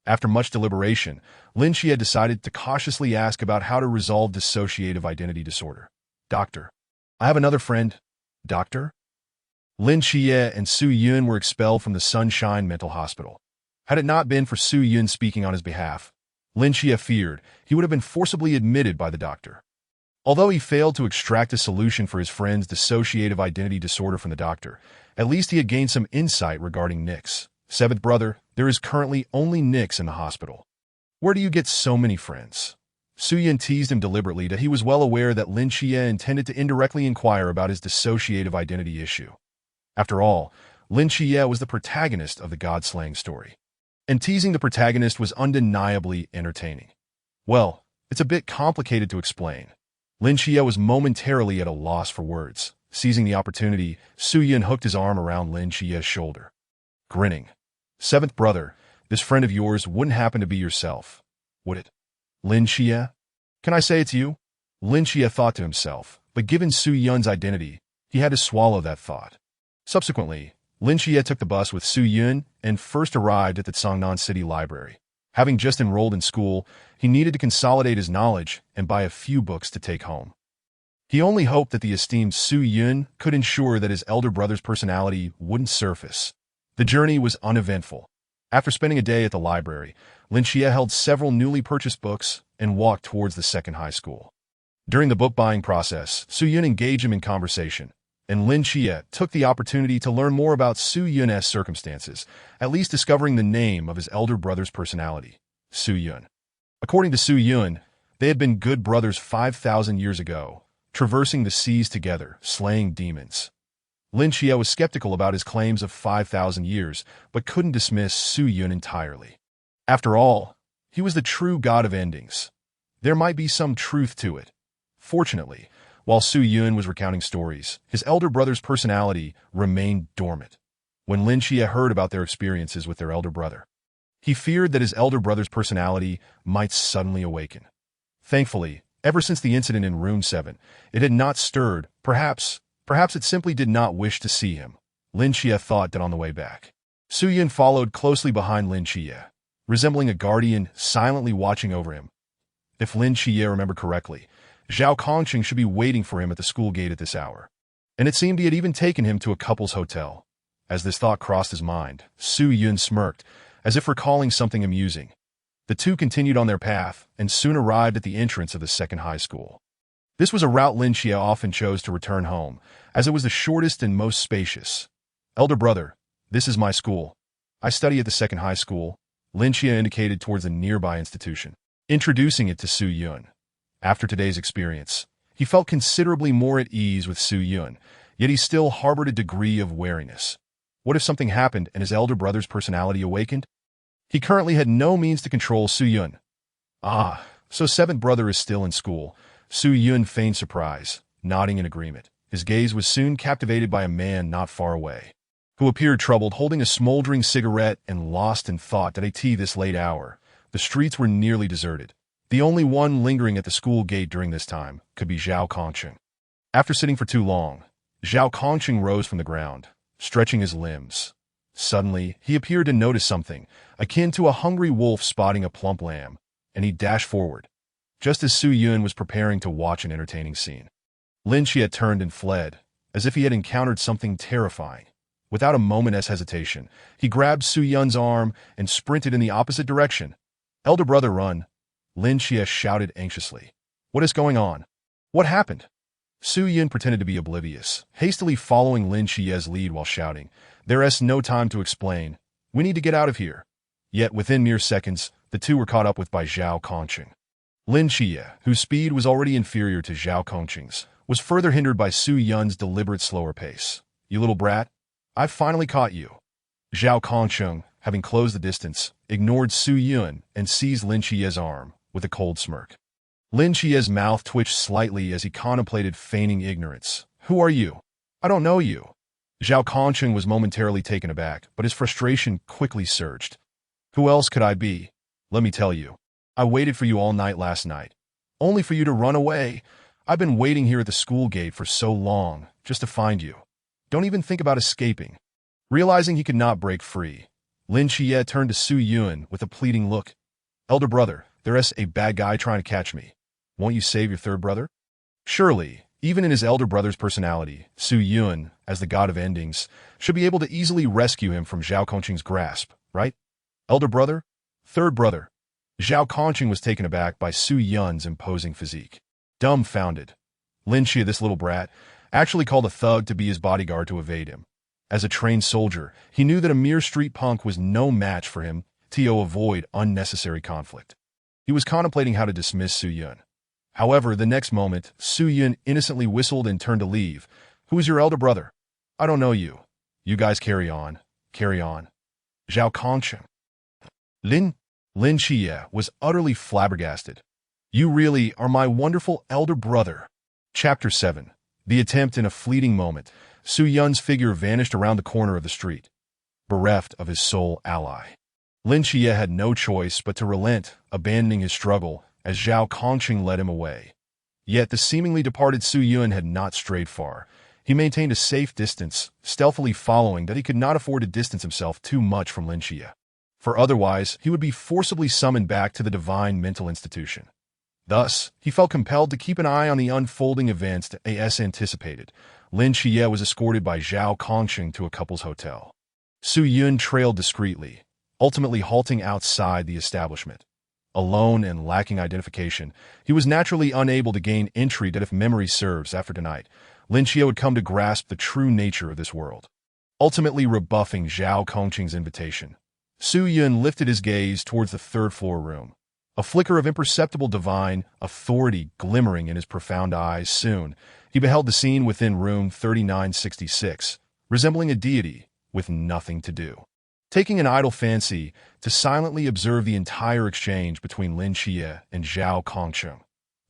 After much deliberation, Lin Xie decided to cautiously ask about how to resolve dissociative identity disorder. Doctor, I have another friend. Doctor? Lin Xie and Su Yun were expelled from the Sunshine Mental Hospital. Had it not been for Su Yun speaking on his behalf, Lin Xie feared he would have been forcibly admitted by the doctor. Although he failed to extract a solution for his friend's dissociative identity disorder from the doctor, at least he had gained some insight regarding Nix. Seventh brother, there is currently only Nix in the hospital. Where do you get so many friends? Su Yun teased him deliberately that he was well aware that Lin Xie intended to indirectly inquire about his dissociative identity issue. After all, Lin Xie was the protagonist of the god-slaying story, and teasing the protagonist was undeniably entertaining. Well, it's a bit complicated to explain. Lin Xie was momentarily at a loss for words. Seizing the opportunity, Su Yun hooked his arm around Lin Xie's shoulder. Grinning. Seventh brother, this friend of yours wouldn't happen to be yourself, would it? Lin Xie? Can I say it's you? Lin Xie thought to himself, but given Su Yun's identity, he had to swallow that thought. Subsequently, Lin Xie took the bus with Su Yun and first arrived at the Cangnan City Library. Having just enrolled in school, he needed to consolidate his knowledge and buy a few books to take home. He only hoped that the esteemed Su Yun could ensure that his elder brother's personality wouldn't surface. The journey was uneventful. After spending a day at the library, Lin Xie held several newly purchased books and walked towards the second high school. During the book-buying process, Su Yun engaged him in conversation, and Lin Chia took the opportunity to learn more about Su Yun's circumstances, at least discovering the name of his elder brother's personality, Su Yun. According to Su Yun, they had been good brothers 5,000 years ago, traversing the seas together, slaying demons. Lin Chia was skeptical about his claims of 5,000 years, but couldn't dismiss Su Yun entirely. After all, he was the true god of endings. There might be some truth to it. Fortunately, while Su Yun was recounting stories, his elder brother's personality remained dormant. When Lin Chia heard about their experiences with their elder brother, he feared that his elder brother's personality might suddenly awaken. Thankfully, ever since the incident in Room 7, it had not stirred. Perhaps it simply did not wish to see him. Lin Chia thought that on the way back. Su Yun followed closely behind Lin Chia, resembling a guardian silently watching over him. If Lin Chia remembered correctly, Zhao Kongqing should be waiting for him at the school gate at this hour. And it seemed he had even taken him to a couple's hotel. As this thought crossed his mind, Su Yun smirked, as if recalling something amusing. The two continued on their path and soon arrived at the entrance of the second high school. This was a route Lin Chia often chose to return home, as it was the shortest and most spacious. Elder brother, this is my school. I study at the second high school, Lin Chia indicated towards a nearby institution, introducing it to Su Yun. After today's experience, he felt considerably more at ease with Su Yun, yet he still harbored a degree of wariness. What if something happened and his elder brother's personality awakened? He currently had no means to control Su Yun. Ah, so seventh brother is still in school. Su Yun feigned surprise, nodding in agreement. His gaze was soon captivated by a man not far away, who appeared troubled, holding a smoldering cigarette and lost in thought at this late hour. The streets were nearly deserted. The only one lingering at the school gate during this time could be Zhao Kongqing. After sitting for too long, Zhao Kongqing rose from the ground, stretching his limbs. Suddenly, he appeared to notice something, akin to a hungry wolf spotting a plump lamb, and he dashed forward, just as Su Yun was preparing to watch an entertaining scene. Lin Chia turned and fled, as if he had encountered something terrifying. Without a moment's hesitation, he grabbed Su Yun's arm and sprinted in the opposite direction. "Elder brother, run!" Lin Chia shouted anxiously. "What is going on? What happened?" Su Yun pretended to be oblivious, hastily following Lin Chia's lead while shouting, "There's no time to explain. We need to get out of here." Yet within mere seconds, the two were caught up with by Zhao Kongqing. Lin Chia, whose speed was already inferior to Zhao Kongqing's, was further hindered by Su Yun's deliberate slower pace. "You little brat, I've finally caught you." Zhao Kongqing, having closed the distance, ignored Su Yun and seized Lin Chia's arm with a cold smirk. Lin Chia's mouth twitched slightly as he contemplated feigning ignorance. "Who are you? I don't know you." Zhao Kongqing was momentarily taken aback, but his frustration quickly surged. "Who else could I be? Let me tell you. I waited for you all night last night, only for you to run away. I've been waiting here at the school gate for so long, just to find you. Don't even think about escaping." Realizing he could not break free, Lin Chia turned to Su Yun with a pleading look. "Elder brother, there's a bad guy trying to catch me. Won't you save your third brother?" Surely, even in his elder brother's personality, Su Yun, as the god of endings, should be able to easily rescue him from Zhao Kongqing's grasp, right? Elder brother? Third brother? Zhao Kongqing was taken aback by Su Yun's imposing physique. Dumbfounded, Lin Chia, this little brat, actually called a thug to be his bodyguard to evade him. As a trained soldier, he knew that a mere street punk was no match for him to avoid unnecessary conflict. He was contemplating how to dismiss Su Yun. However, the next moment, Su Yun innocently whistled and turned to leave. "Who is your elder brother?" "I don't know you." "You guys carry on. Carry on." Zhao Kongqing. Lin Chia was utterly flabbergasted. "You really are my wonderful elder brother." Chapter 7. The attempt. In a fleeting moment, Su Yun's figure vanished around the corner of the street, bereft of his sole ally. Lin Chia had no choice but to relent, abandoning his struggle as Zhao Kongqing led him away. Yet the seemingly departed Su Yun had not strayed far. He maintained a safe distance, stealthily following that he could not afford to distance himself too much from Lin Chia, for otherwise he would be forcibly summoned back to the divine mental institution. Thus, he felt compelled to keep an eye on the unfolding events as anticipated. Lin Chia was escorted by Zhao Kongqing to a couple's hotel. Su Yun trailed discreetly, ultimately halting outside the establishment. Alone and lacking identification, he was naturally unable to gain entry that, if memory serves after tonight, Lin Xie had come to grasp the true nature of this world. Ultimately rebuffing Zhao Kongqing's invitation, Su Yun lifted his gaze towards the third-floor room, a flicker of imperceptible divine authority glimmering in his profound eyes. Soon, he beheld the scene within room 3966, resembling a deity with nothing to do, taking an idle fancy to silently observe the entire exchange between Lin Xie and Zhao Kongqing.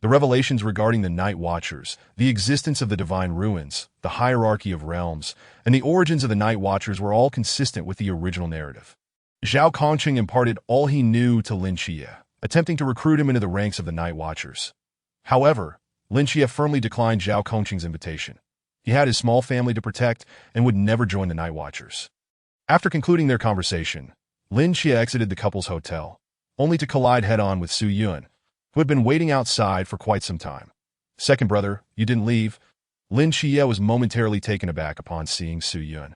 The revelations regarding the Night Watchers, the existence of the divine ruins, the hierarchy of realms, and the origins of the Night Watchers were all consistent with the original narrative. Zhao Kongqing imparted all he knew to Lin Xie, attempting to recruit him into the ranks of the Night Watchers. However, Lin Xie firmly declined Zhao Kongqing's invitation. He had his small family to protect and would never join the Night Watchers. After concluding their conversation, Lin Xie exited the couple's hotel, only to collide head-on with Su Yun, who had been waiting outside for quite some time. "Second brother, you didn't leave?" Lin Xie was momentarily taken aback upon seeing Su Yun.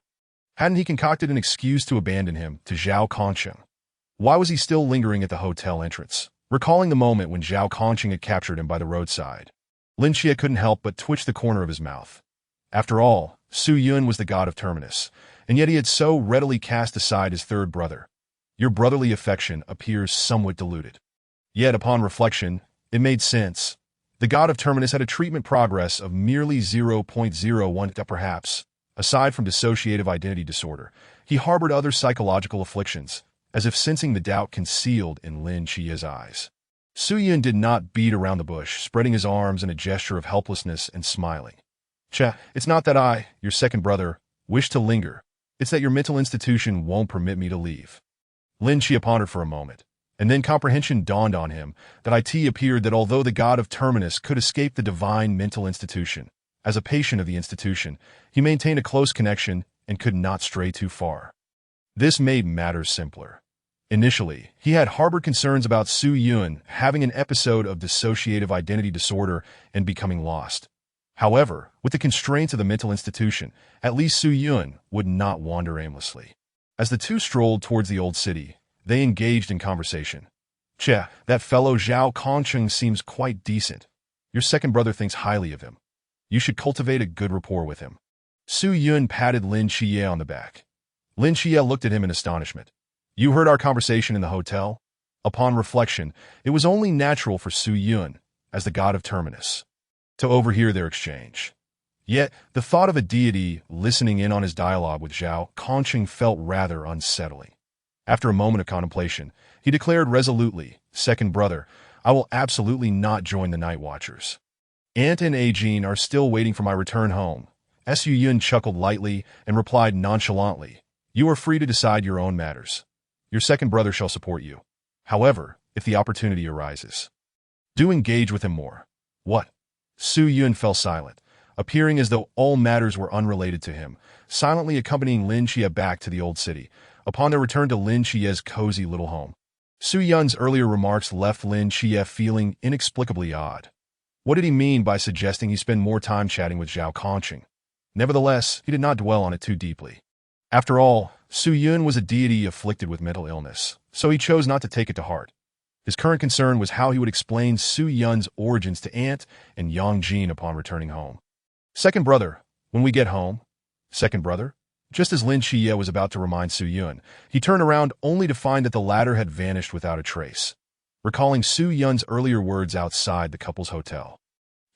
Hadn't he concocted an excuse to abandon him to Zhao Kongqing? Why was he still lingering at the hotel entrance, recalling the moment when Zhao Kongqing had captured him by the roadside? Lin Xie couldn't help but twitch the corner of his mouth. After all, Su Yun was the god of Terminus, and yet he had so readily cast aside his third brother. Your brotherly affection appears somewhat diluted. Yet, upon reflection, it made sense. The god of Terminus had a treatment progress of merely 0.01. Perhaps, aside from dissociative identity disorder, he harbored other psychological afflictions, as if sensing the doubt concealed in Lin Xie's eyes. Su Yun did not beat around the bush, spreading his arms in a gesture of helplessness and smiling. It's not that I, your second brother, wish to linger. It's that your mental institution won't permit me to leave." Lin Xie pondered for a moment, and then comprehension dawned on him that it appeared that although the god of Terminus could escape the divine mental institution, as a patient of the institution, he maintained a close connection and could not stray too far. This made matters simpler. Initially, he had harbored concerns about Su Yun having an episode of dissociative identity disorder and becoming lost. However, with the constraints of the mental institution, at least Su Yun would not wander aimlessly. As the two strolled towards the old city, they engaged in conversation. That fellow Zhao Kongqing seems quite decent. Your second brother thinks highly of him. You should cultivate a good rapport with him." Su Yun patted Lin Xie on the back. Lin Xie looked at him in astonishment. "You heard our conversation in the hotel?" Upon reflection, it was only natural for Su Yun, as the god of Terminus, to overhear their exchange. Yet, the thought of a deity listening in on his dialogue with Zhao Kongqing felt rather unsettling. After a moment of contemplation, he declared resolutely, "Second brother, I will absolutely not join the Night Watchers. Aunt and Ajin are still waiting for my return home." Su Yun chuckled lightly and replied nonchalantly, "You are free to decide your own matters. Your second brother shall support you. However, if the opportunity arises, do engage with him more." "What?" Su Yun fell silent, appearing as though all matters were unrelated to him, silently accompanying Lin Xie back to the old city. Upon their return to Lin Xie's cozy little home, Su Yun's earlier remarks left Lin Xie feeling inexplicably odd. What did he mean by suggesting he spend more time chatting with Zhao Kongqing? Nevertheless, he did not dwell on it too deeply. After all, Su Yun was a deity afflicted with mental illness, so he chose not to take it to heart. His current concern was how he would explain Su Yun's origins to Aunt and Yang Jin upon returning home. "Second brother, when we get home." "Second brother?" Just as Lin Xie was about to remind Su Yun, he turned around only to find that the latter had vanished without a trace. Recalling Su Yun's earlier words outside the couple's hotel,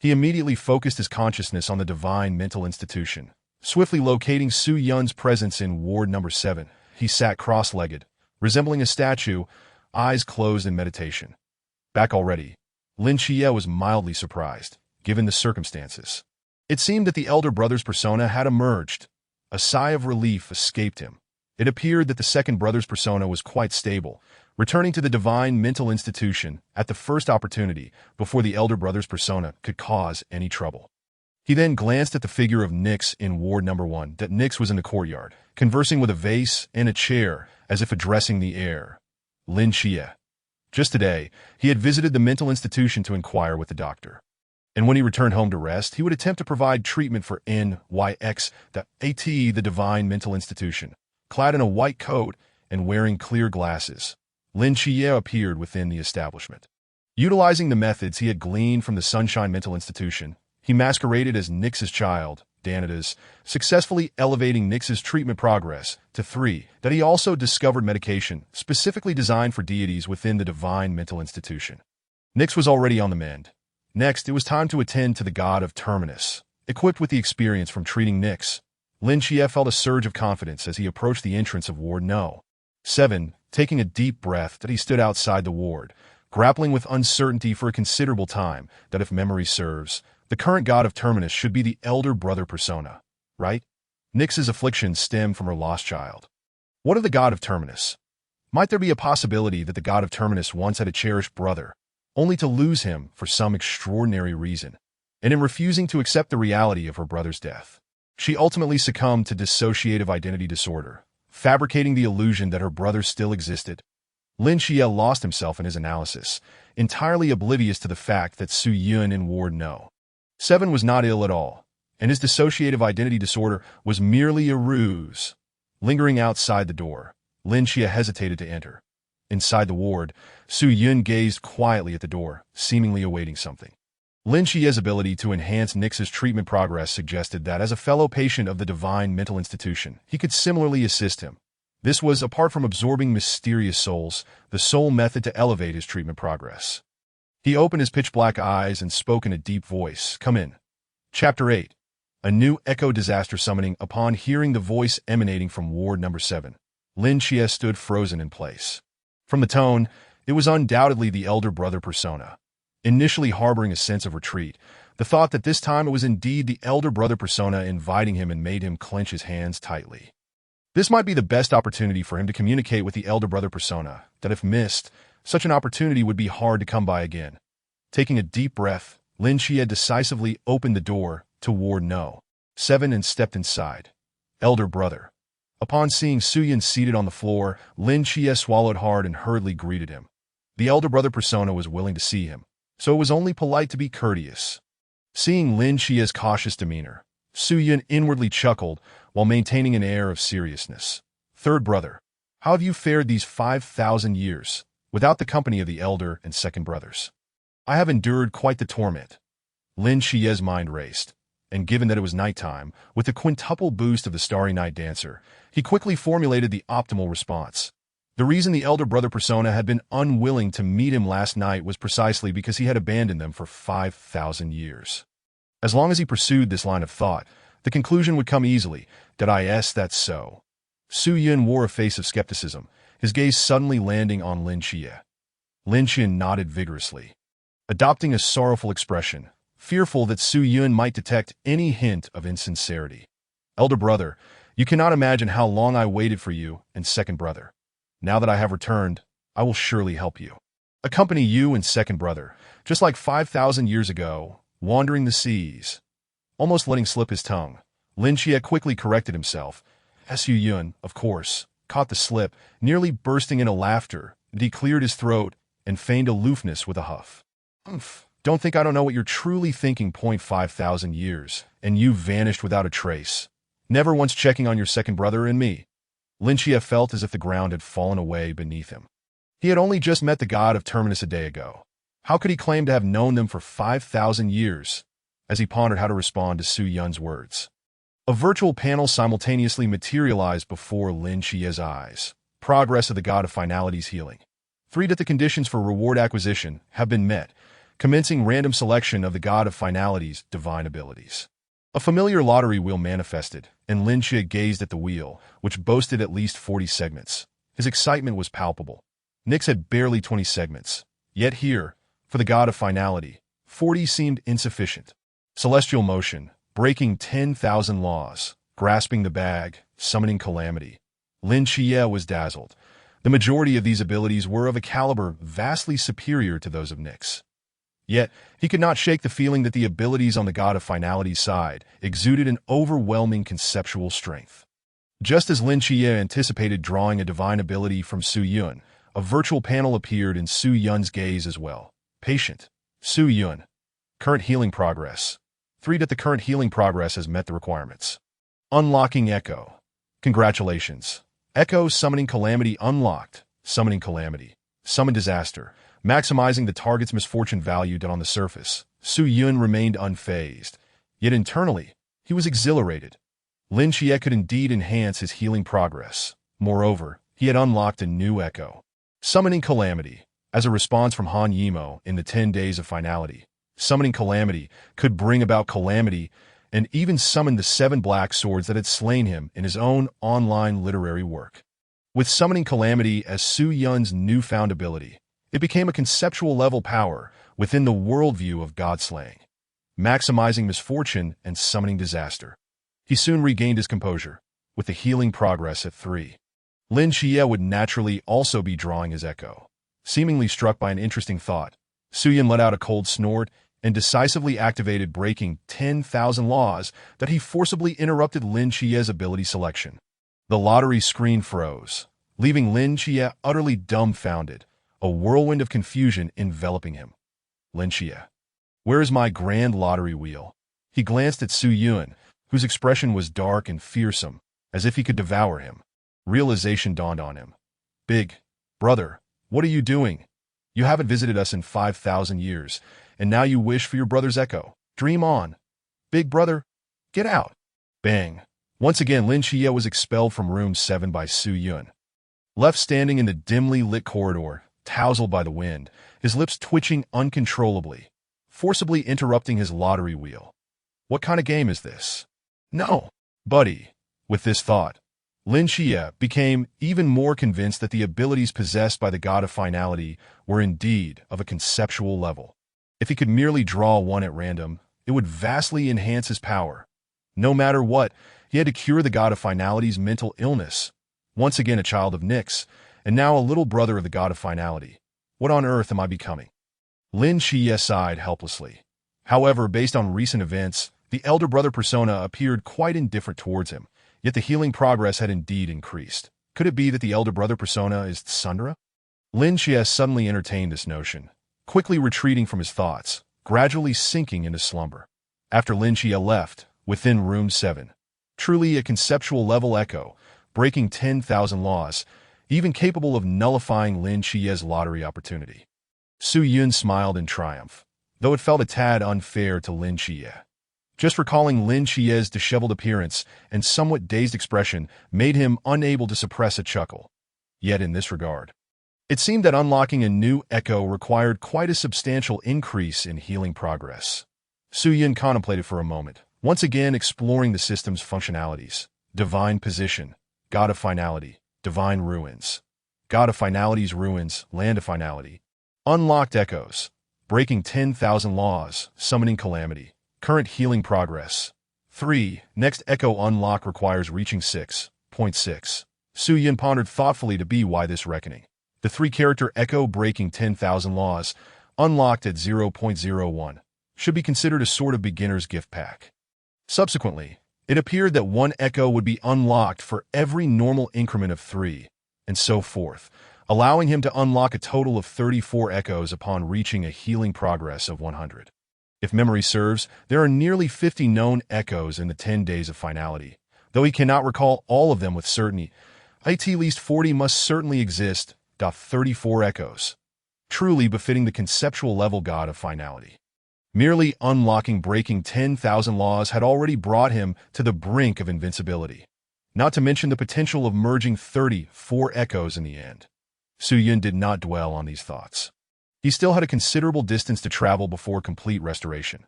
he immediately focused his consciousness on the divine mental institution. Swiftly locating Su Yun's presence in Ward Number 7, he sat cross-legged, resembling a statue, eyes closed in meditation. Back already, Lin Xie was mildly surprised, given the circumstances. It seemed that the elder brother's persona had emerged. A sigh of relief escaped him. It appeared that the second brother's persona was quite stable, returning to the divine mental institution at the first opportunity before the elder brother's persona could cause any trouble. He then glanced at the figure of Nix in Ward Number 1. That Nix was in the courtyard, conversing with a vase and a chair, as if addressing the air. Lin Xie. Just today, he had visited the mental institution to inquire with the doctor. And when he returned home to rest, he would attempt to provide treatment for NYX, the divine mental institution. Clad in a white coat and wearing clear glasses, Lin Xie appeared within the establishment. Utilizing the methods he had gleaned from the Sunshine Mental Institution, He masqueraded as Nyx's child, Danadas, successfully elevating Nyx's treatment progress to 3, that he also discovered medication specifically designed for deities within the divine mental institution. Nyx was already on the mend. Next, it was time to attend to the god of Terminus. Equipped with the experience from treating Nyx, Lin Xie felt a surge of confidence as he approached the entrance of Ward No. 7, taking a deep breath that he stood outside the ward, grappling with uncertainty for a considerable time that if memory serves, the current god of Terminus should be the elder brother persona, right? Nyx's afflictions stem from her lost child. What of the god of Terminus? Might there be a possibility that the god of Terminus once had a cherished brother, only to lose him for some extraordinary reason, and in refusing to accept the reality of her brother's death, she ultimately succumbed to dissociative identity disorder, fabricating the illusion that her brother still existed? Lin Xie lost himself in his analysis, entirely oblivious to the fact that Su Yun in Ward No. 7 was not ill at all, and his dissociative identity disorder was merely a ruse. Lingering outside the door, Lin Xie hesitated to enter. Inside the ward, Su Yun gazed quietly at the door, seemingly awaiting something. Lin Xie's ability to enhance Nyx's treatment progress suggested that as a fellow patient of the divine mental institution, he could similarly assist him. This was, apart from absorbing mysterious souls, the sole method to elevate his treatment progress. He opened his pitch-black eyes and spoke in a deep voice. Come in. Chapter 8. A new echo disaster summoning. Upon hearing the voice emanating from Ward No. 7, Lin Xie stood frozen in place. From the tone, it was undoubtedly the elder brother persona. Initially harboring a sense of retreat, the thought that this time it was indeed the elder brother persona inviting him and made him clench his hands tightly. This might be the best opportunity for him to communicate with the elder brother persona, that if missed, such an opportunity would be hard to come by again. Taking a deep breath, Lin Xie decisively opened the door to Ward No. 7 and stepped inside. Elder brother. Upon seeing Su Yun seated on the floor, Lin Xie swallowed hard and hurriedly greeted him. The elder brother persona was willing to see him, so it was only polite to be courteous. Seeing Lin Xie's cautious demeanor, Su Yun inwardly chuckled while maintaining an air of seriousness. Third brother, how have you fared these 5,000 years, without the company of the elder and second brothers? I have endured quite the torment. Lin Xie's mind raced, and given that it was nighttime, with the quintuple boost of the Starry Night Dancer, he quickly formulated the optimal response. The reason the elder brother persona had been unwilling to meet him last night was precisely because he had abandoned them for 5,000 years. As long as he pursued this line of thought, the conclusion would come easily. That's so. Su Yun wore a face of skepticism, his gaze suddenly landing on Lin Xie. Lin Xie nodded vigorously, adopting a sorrowful expression, fearful that Su Yun might detect any hint of insincerity. Elder brother, you cannot imagine how long I waited for you and second brother. Now that I have returned, I will surely help you. Accompany you and second brother, just like 5,000 years ago, wandering the seas. Almost letting slip his tongue, Lin Xie quickly corrected himself. Su Yun, of course, caught the slip, nearly bursting into laughter, but he cleared his throat and feigned aloofness with a huff. Don't think I don't know what you're truly thinking. 5,000 years, and you vanished without a trace, never once checking on your second brother and me. Lin Xie felt as if the ground had fallen away beneath him. He had only just met the god of Terminus a day ago. How could he claim to have known them for 5,000 years? As he pondered how to respond to Su Yun's words, a virtual panel simultaneously materialized before Lin Xie's eyes. Progress of the god of finality's healing. 3. That the conditions for reward acquisition have been met, commencing random selection of the god of finality's divine abilities. A familiar lottery wheel manifested, and Lin Xie gazed at the wheel, which boasted at least 40 segments. His excitement was palpable. Nyx had barely 20 segments. Yet here, for the god of finality, 40 seemed insufficient. Celestial motion, breaking 10,000 laws, grasping the bag, summoning calamity. Lin Xie was dazzled. The majority of these abilities were of a caliber vastly superior to those of Nyx. Yet, he could not shake the feeling that the abilities on the god of finality's side exuded an overwhelming conceptual strength. Just as Lin Xie anticipated drawing a divine ability from Su Yun, a virtual panel appeared in Su Yun's gaze as well. Patient. Su Yun. Current healing progress. 3. That the current healing progress has met the requirements. Unlocking Echo. Congratulations. Echo summoning calamity unlocked. Summoning calamity. Summon disaster. Maximizing the target's misfortune value on the surface. Su Yun remained unfazed, yet internally, he was exhilarated. Lin Xie could indeed enhance his healing progress. Moreover, he had unlocked a new echo. Summoning Calamity. As a response from Han Yimou in the 10 Days of Finality, summoning Calamity could bring about calamity and even summon the 7 black swords that had slain him in his own online literary work. With summoning Calamity as Su Yun's newfound ability, it became a conceptual level power within the worldview of god-slaying, maximizing misfortune and summoning disaster. He soon regained his composure, with the healing progress at 3. Lin Xie would naturally also be drawing his echo. Seemingly struck by an interesting thought, Su Yun let out a cold snort and decisively activated breaking 10,000 laws that he forcibly interrupted Lin Xie's ability selection. The lottery screen froze, leaving Lin Xie utterly dumbfounded, a whirlwind of confusion enveloping him. Lin Xie, where is my grand lottery wheel? He glanced at Su Yun, whose expression was dark and fearsome, as if he could devour him. Realization dawned on him. Big brother, what are you doing? You haven't visited us in 5,000 years, and now you wish for your brother's echo. Dream on. Big brother, get out. Bang. Once again, Lin Xie was expelled from room 7 by Su Yun. Left standing in the dimly lit corridor, tousled by the wind, his lips twitching uncontrollably, forcibly interrupting his lottery wheel. What kind of game is this? No, buddy. With this thought, Lin Xie became even more convinced that the abilities possessed by the god of finality were indeed of a conceptual level. If he could merely draw one at random, it would vastly enhance his power. No matter what, he had to cure the god of finality's mental illness. Once again a child of Nyx, and now a little brother of the god of finality. What on earth am I becoming? Lin Xie sighed helplessly. However, based on recent events, the elder brother persona appeared quite indifferent towards him, yet the healing progress had indeed increased. Could it be that the elder brother persona is Tsundere? Lin Xie suddenly entertained this notion, quickly retreating from his thoughts, gradually sinking into slumber. After Lin Xie left, within room 7, truly a conceptual level echo, breaking 10,000 laws, even capable of nullifying Lin Xie's lottery opportunity. Su Yun smiled in triumph, though it felt a tad unfair to Lin Xie. Just recalling Lin Xie's disheveled appearance and somewhat dazed expression made him unable to suppress a chuckle. Yet in this regard, it seemed that unlocking a new echo required quite a substantial increase in healing progress. Su Yun contemplated for a moment, once again exploring the system's functionalities. Divine Position, God of Finality, Divine Ruins, God of Finality's Ruins, Land of Finality, Unlocked Echoes, Breaking 10,000 Laws, Summoning Calamity, Current Healing Progress. 3. Next echo unlock requires reaching 6.6. Su Yun pondered thoughtfully to be why this reckoning. The 3-character echo breaking 10,000 laws, unlocked at 0.01, should be considered a sort of beginner's gift pack. Subsequently, it appeared that 1 echo would be unlocked for every normal increment of 3, and so forth, allowing him to unlock a total of 34 echoes upon reaching a healing progress of 100. If memory serves, there are nearly 50 known echoes in the 10 Days of Finality. Though he cannot recall all of them with certainty, at least 40 must certainly exist. 34 echoes, truly befitting the conceptual level god of finality. Merely unlocking breaking 10,000 laws had already brought him to the brink of invincibility, not to mention the potential of merging 34 echoes in the end. Su Yun did not dwell on these thoughts. He still had a considerable distance to travel before complete restoration.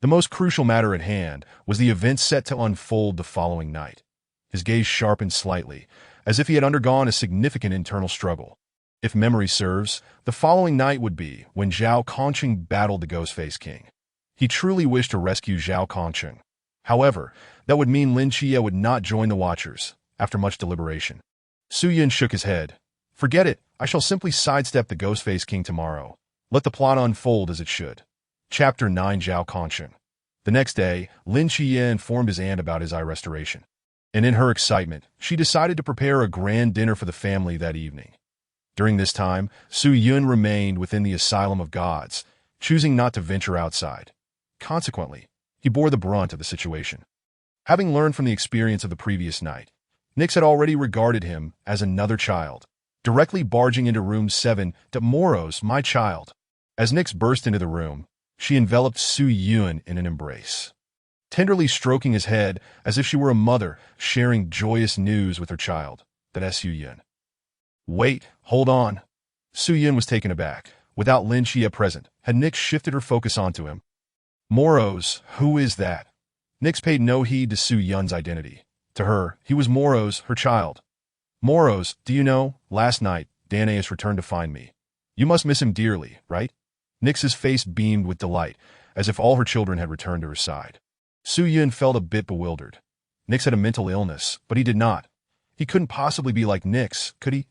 The most crucial matter at hand was the event set to unfold the following night. His gaze sharpened slightly, as if he had undergone a significant internal struggle. If memory serves, the following night would be when Zhao Kongqing battled the Ghostface King. He truly wished to rescue Zhao Kongqing. However, that would mean Lin Xie would not join the Watchers, after much deliberation. Su Yun shook his head. Forget it, I shall simply sidestep the Ghostface King tomorrow. Let the plot unfold as it should. Chapter 9 Zhao Kongqing. The next day, Lin Xie informed his aunt about his eye restoration. And in her excitement, she decided to prepare a grand dinner for the family that evening. During this time, Su Yun remained within the Asylum of Gods, choosing not to venture outside. Consequently, he bore the brunt of the situation. Having learned from the experience of the previous night, Nyx had already regarded him as another child, directly barging into room 7 to Moros, my child. As Nyx burst into the room, She enveloped Su Yun in an embrace, tenderly stroking his head as if she were a mother sharing joyous news with her child. That Su Yun. Wait, hold on. Su Yun was taken aback. Without Lin Xie present, had Nix shifted her focus onto him? Moros, who is that? Nix paid no heed to Su Yun's identity. To her, he was Moros, her child. Moros, do you know, last night, Danaeus returned to find me. You must miss him dearly, right? Nix's face beamed with delight, as if all her children had returned to her side. Su Yun felt a bit bewildered. Nix had a mental illness, but he did not. He couldn't possibly be like Nix, could he?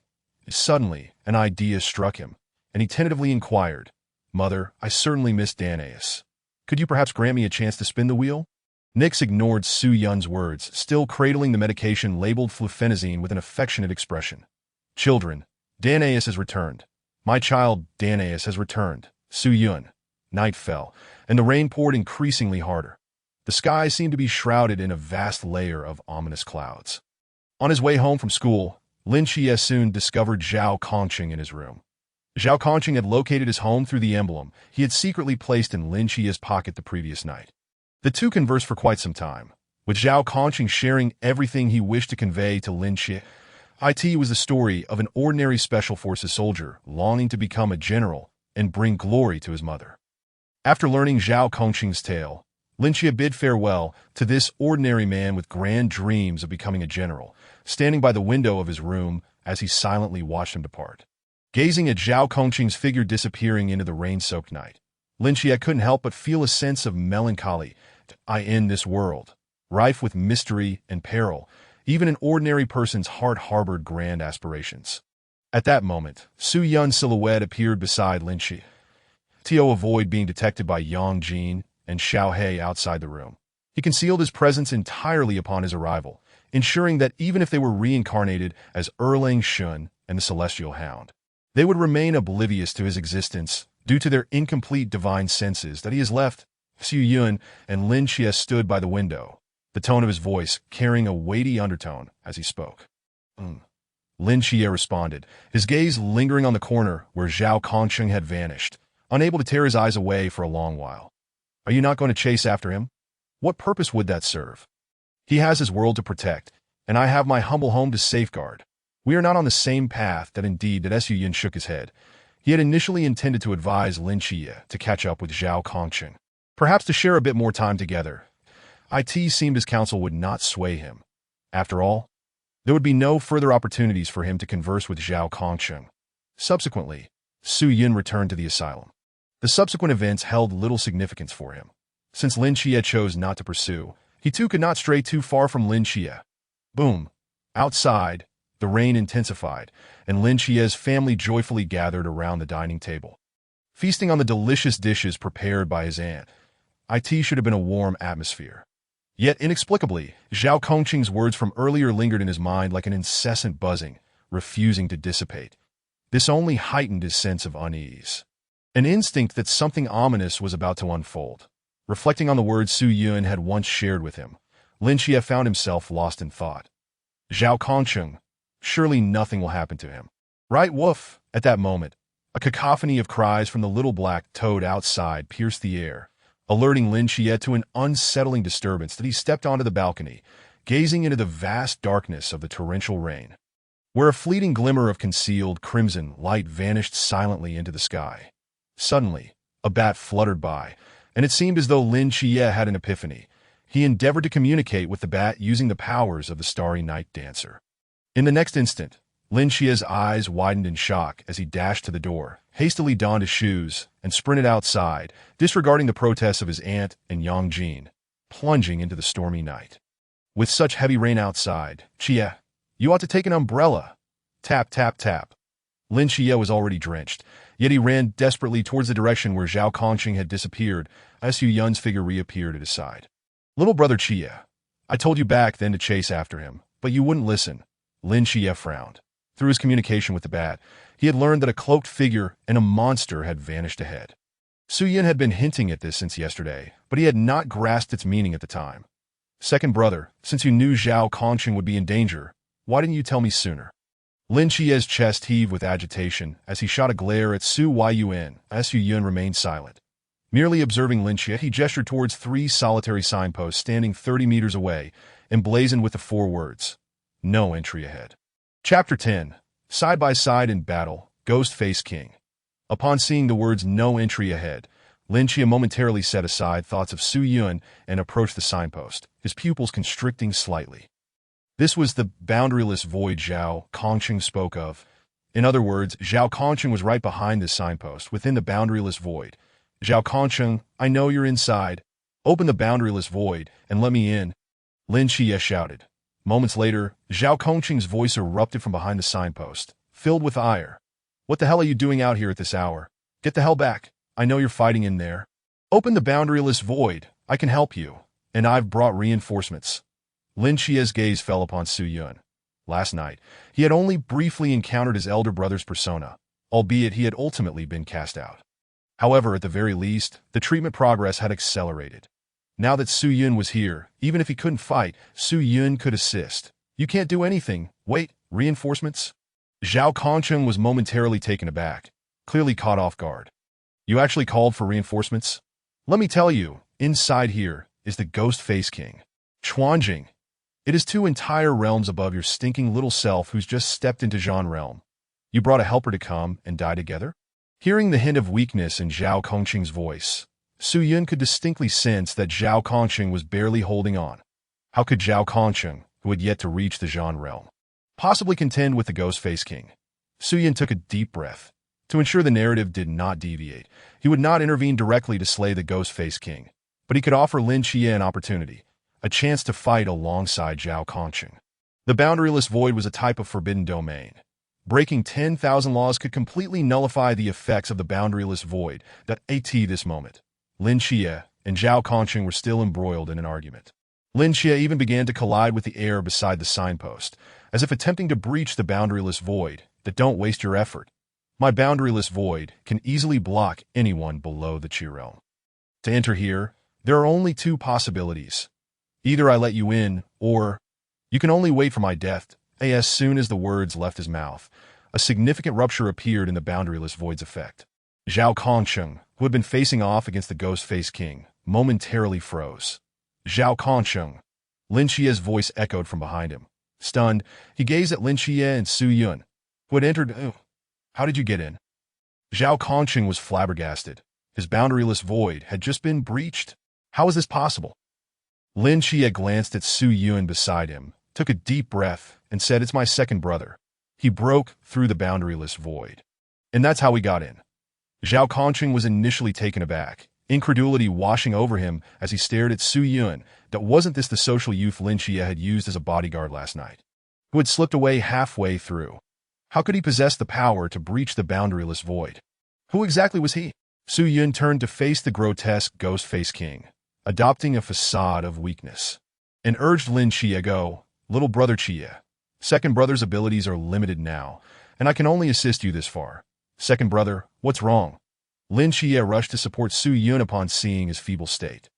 Suddenly, an idea struck him, and he tentatively inquired, Mother, I certainly miss Danaeus. Could you perhaps grant me a chance to spin the wheel? Nix ignored Su Yun's words, still cradling the medication labeled flufenazine with an affectionate expression. Children, Danaeus has returned. My child, Danaeus, has returned. Su Yun. Night fell, and the rain poured increasingly harder. The sky seemed to be shrouded in a vast layer of ominous clouds. On his way home from school, Lin Xie soon discovered Zhao Kongqing in his room. Zhao Kongqing had located his home through the emblem he had secretly placed in Lin Xie's pocket the previous night. The two conversed for quite some time, with Zhao Kongqing sharing everything he wished to convey to Lin Xie. It was the story of an ordinary special forces soldier longing to become a general and bring glory to his mother. After learning Zhao Kongqing's tale, Lin Xie bid farewell to this ordinary man with grand dreams of becoming a general, standing by the window of his room as he silently watched him depart. Gazing at Zhao Kongqing's figure disappearing into the rain-soaked night, Lin Xie couldn't help but feel a sense of melancholy in this world, rife with mystery and peril. Even an ordinary person's heart harbored grand aspirations. At that moment, Su Yun's silhouette appeared beside Lin Xie. To avoid being detected by Yang Jin and Xiao He outside the room, he concealed his presence entirely upon his arrival, ensuring that even if they were reincarnated as Erlang Shun and the Celestial Hound, they would remain oblivious to his existence due to their incomplete divine senses that he has left. Su Yun and Lin Xie stood by the window, the tone of his voice carrying a weighty undertone as he spoke. Lin Xie responded, his gaze lingering on the corner where Zhao Kongqing had vanished, unable to tear his eyes away for a long while. Are you not going to chase after him? What purpose would that serve? He has his world to protect, and I have my humble home to safeguard. We are not on the same path. That Su Yun shook his head. He had initially intended to advise Lin Xie to catch up with Zhao Kongqing, perhaps to share a bit more time together. It seemed his counsel would not sway him. After all, there would be no further opportunities for him to converse with Zhao Kongqing. Subsequently, Su Yun returned to the asylum. The subsequent events held little significance for him. Since Lin Xie chose not to pursue, he too could not stray too far from Lin Xie. Boom. Outside, the rain intensified, and Lin Xie's family joyfully gathered around the dining table, feasting on the delicious dishes prepared by his aunt. It should have been a warm atmosphere. Yet inexplicably, Zhao Kongqing's words from earlier lingered in his mind like an incessant buzzing, refusing to dissipate. This only heightened his sense of unease. An instinct that something ominous was about to unfold. Reflecting on the words Su Yun had once shared with him, Lin Xie found himself lost in thought. Zhao Kongqing, surely nothing will happen to him. Right, woof? At that moment, a cacophony of cries from the little black toad outside pierced the air, alerting Lin Xie to an unsettling disturbance that he stepped onto the balcony, gazing into the vast darkness of the torrential rain, where a fleeting glimmer of concealed crimson light vanished silently into the sky. Suddenly, a bat fluttered by, and it seemed as though Lin Xie had an epiphany. He endeavored to communicate with the bat using the powers of the Starry Night Dancer. In the next instant, Lin Xie's eyes widened in shock as he dashed to the door, hastily donned his shoes, and sprinted outside, disregarding the protests of his aunt and Yang Jin, plunging into the stormy night. With such heavy rain outside, Xie, you ought to take an umbrella. Tap, tap, tap. Lin Xie was already drenched, yet he ran desperately towards the direction where Zhao Kongqing had disappeared as Su Yun's figure reappeared at his side. Little brother Xie, I told you back then to chase after him, but you wouldn't listen. Lin Xie frowned. Through his communication with the bat, he had learned that a cloaked figure and a monster had vanished ahead. Su Yun had been hinting at this since yesterday, but he had not grasped its meaning at the time. Second brother, since you knew Zhao Kongqing would be in danger, why didn't you tell me sooner? Lin Xie's chest heaved with agitation as he shot a glare at Su Yun as Su Yun remained silent. Merely observing Lin Xie, he gestured towards 3 solitary signposts standing 30 meters away, emblazoned with the 4 words, "No entry ahead." Chapter 10. Side by side in battle, Ghost-Face King. Upon seeing the words "No entry ahead," Lin Xie momentarily set aside thoughts of Su Yun and approached the signpost, his pupils constricting slightly. This was the boundaryless void Zhao Kongqing spoke of. In other words, Zhao Kongqing was right behind this signpost, within the boundaryless void. "Zhao Kongqing, I know you're inside. Open the boundaryless void and let me in," Lin Xie shouted. Moments later, Zhao Kongqing's voice erupted from behind the signpost, filled with ire. "What the hell are you doing out here at this hour? Get the hell back. I know you're fighting in there. Open the boundaryless void. I can help you. And I've brought reinforcements." Lin Xie's gaze fell upon Su Yun. Last night, he had only briefly encountered his elder brother's persona, albeit he had ultimately been cast out. However, at the very least, the treatment progress had accelerated. Now that Su Yun was here, even if he couldn't fight, Su Yun could assist. "You can't do anything. Wait, reinforcements?" Zhao Kongqing was momentarily taken aback, clearly caught off guard. "You actually called for reinforcements? Let me tell you, inside here is the Ghost-Face King, Chuanjing. It is 2 entire realms above your stinking little self who's just stepped into Zhan realm. You brought a helper to come and die together?" Hearing the hint of weakness in Zhao Kongqing's voice, Su Yun could distinctly sense that Zhao Kongqing was barely holding on. How could Zhao Kongqing, who had yet to reach the Zhan realm, possibly contend with the Ghost-Face King? Su Yun took a deep breath. To ensure the narrative did not deviate, he would not intervene directly to slay the Ghost-Face King, but he could offer Lin Xie an opportunity, a chance to fight alongside Zhao Kongqing. The boundaryless void was a type of forbidden domain. Breaking 10,000 laws could completely nullify the effects of the boundaryless void that at this moment, Lin Xie and Zhao Kongqing were still embroiled in an argument. Lin Xie even began to collide with the air beside the signpost, as if attempting to breach the boundaryless void. "That don't waste your effort. My boundaryless void can easily block anyone below the Qi realm. To enter here, there are only 2 possibilities. Either I let you in, or you can only wait for my death." As soon as the words left his mouth, a significant rupture appeared in the boundaryless void's effect. Zhao Kongqing, who had been facing off against the Ghost-Face King, momentarily froze. "Zhao Kongqing." Lin Xie's voice echoed from behind him. Stunned, he gazed at Lin Xie and Su Yun, who had entered. "How did you get in?" Zhao Kongqing was flabbergasted. His boundaryless void had just been breached. How was this possible? Lin Xie glanced at Su Yun beside him, took a deep breath, and said, "It's my second brother. He broke through the boundaryless void. And that's how we got in." Zhao Kongqing was initially taken aback, incredulity washing over him as he stared at Su Yun. That wasn't this the social youth Lin Xie had used as a bodyguard last night, who had slipped away halfway through? How could he possess the power to breach the boundaryless void? Who exactly was he? Su Yun turned to face the grotesque Ghost-Face King, adopting a facade of weakness, and urged Lin Xie, "Go, little brother Xie. Second brother's abilities are limited now, and I can only assist you this far. Second brother, what's wrong?" Lin Xie rushed to support Su Yun upon seeing his feeble state.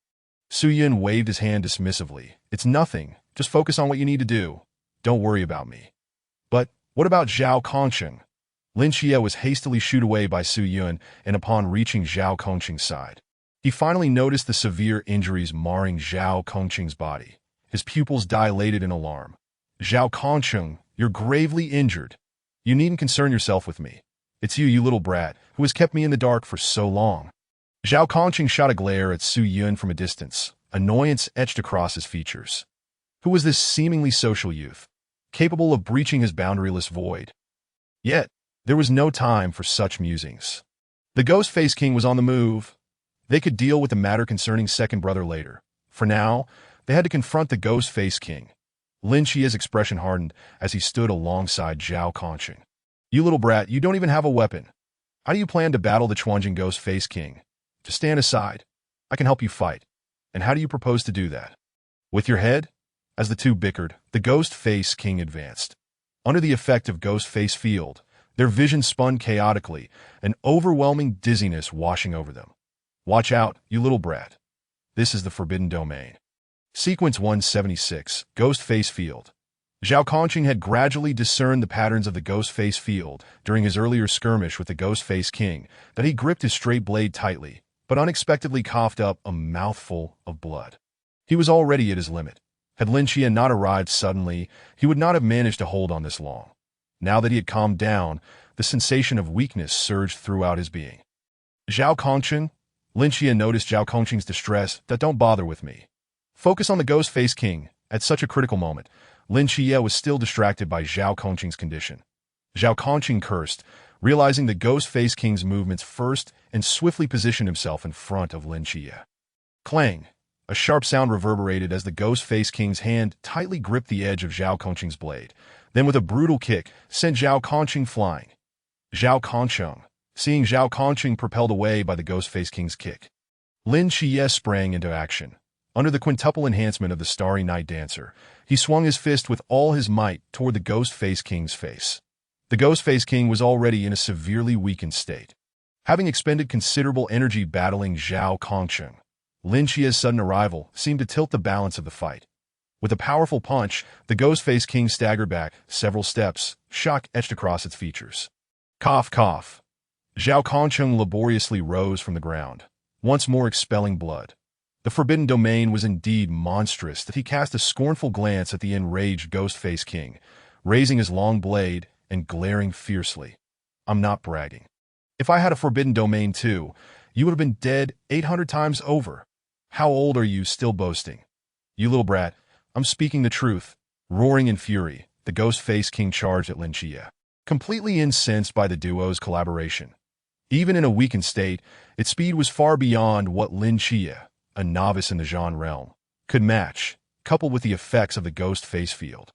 Su Yun waved his hand dismissively. "It's nothing. Just focus on what you need to do. Don't worry about me." "But what about Zhao Kongqing?" Lin Xie was hastily shooed away by Su Yun, and upon reaching Zhao Kongqing's side, he finally noticed the severe injuries marring Zhao Kongqing's body. His pupils dilated in alarm. "Zhao Kongqing, you're gravely injured. You needn't concern yourself with me. It's you little brat, who has kept me in the dark for so long." Zhao Kongqing shot a glare at Su Yun from a distance, annoyance etched across his features. Who was this seemingly social youth, capable of breaching his boundaryless void? Yet, there was no time for such musings. The Ghost-Face King was on the move. They could deal with the matter concerning second brother later. For now, they had to confront the Ghost-Face King. Lin Xie's expression hardened as he stood alongside Zhao Kongqing. "You little brat, you don't even have a weapon. How do you plan to battle the Chuanjing Ghost-Face King? Just stand aside. I can help you fight. And how do you propose to do that? With your head?" As the two bickered, the Ghost-Face King advanced. Under the effect of Ghost-Face Field, their vision spun chaotically, an overwhelming dizziness washing over them. "Watch out, you little brat. This is the Forbidden Domain." Sequence 176, Ghost-Face Field. Zhao Kongqing had gradually discerned the patterns of the Ghost-Face Field during his earlier skirmish with the Ghost-Face King, that he gripped his straight blade tightly, but unexpectedly coughed up a mouthful of blood. He was already at his limit. Had Lin Xie not arrived suddenly, he would not have managed to hold on this long. Now that he had calmed down, the sensation of weakness surged throughout his being. Zhao Kongqing? Lin Xie noticed Zhao Kongqing's distress. Don't bother with me. Focus on the Ghost Face King. At such a critical moment, Lin Xie was still distracted by Zhao Kongqing's condition. Zhao Kongqing cursed, realizing the Ghost Face King's movements first, and swiftly positioned himself in front of Lin Xie. Clang! A sharp sound reverberated as the Ghost Face King's hand tightly gripped the edge of Zhao Kongqing's blade, then with a brutal kick, sent Zhao Kongqing flying. Zhao Kongqing, seeing Zhao Kongqing propelled away by the Ghost Face King's kick, Lin Xie sprang into action. Under the quintuple enhancement of the Starry Night Dancer, he swung his fist with all his might toward the Ghost Face King's face. The Ghost Face King was already in a severely weakened state. Having expended considerable energy battling Zhao Kongqing, Lin Xie's sudden arrival seemed to tilt the balance of the fight. With a powerful punch, the Ghost Face King staggered back several steps, shock etched across its features. Cough, cough. Zhao Kongqing laboriously rose from the ground, once more expelling blood. The forbidden domain was indeed monstrous that he cast a scornful glance at the enraged Ghost Face King, raising his long blade and glaring fiercely. I'm not bragging. If I had a forbidden domain too, you would have been dead 800 times over. How old are you still boasting? You little brat, I'm speaking the truth. Roaring in fury, the Ghost Face King charged at Lin Xie, completely incensed by the duo's collaboration. Even in a weakened state, its speed was far beyond what Lin Xie, a novice in the Zhan realm, could match, coupled with the effects of the Ghost Face field.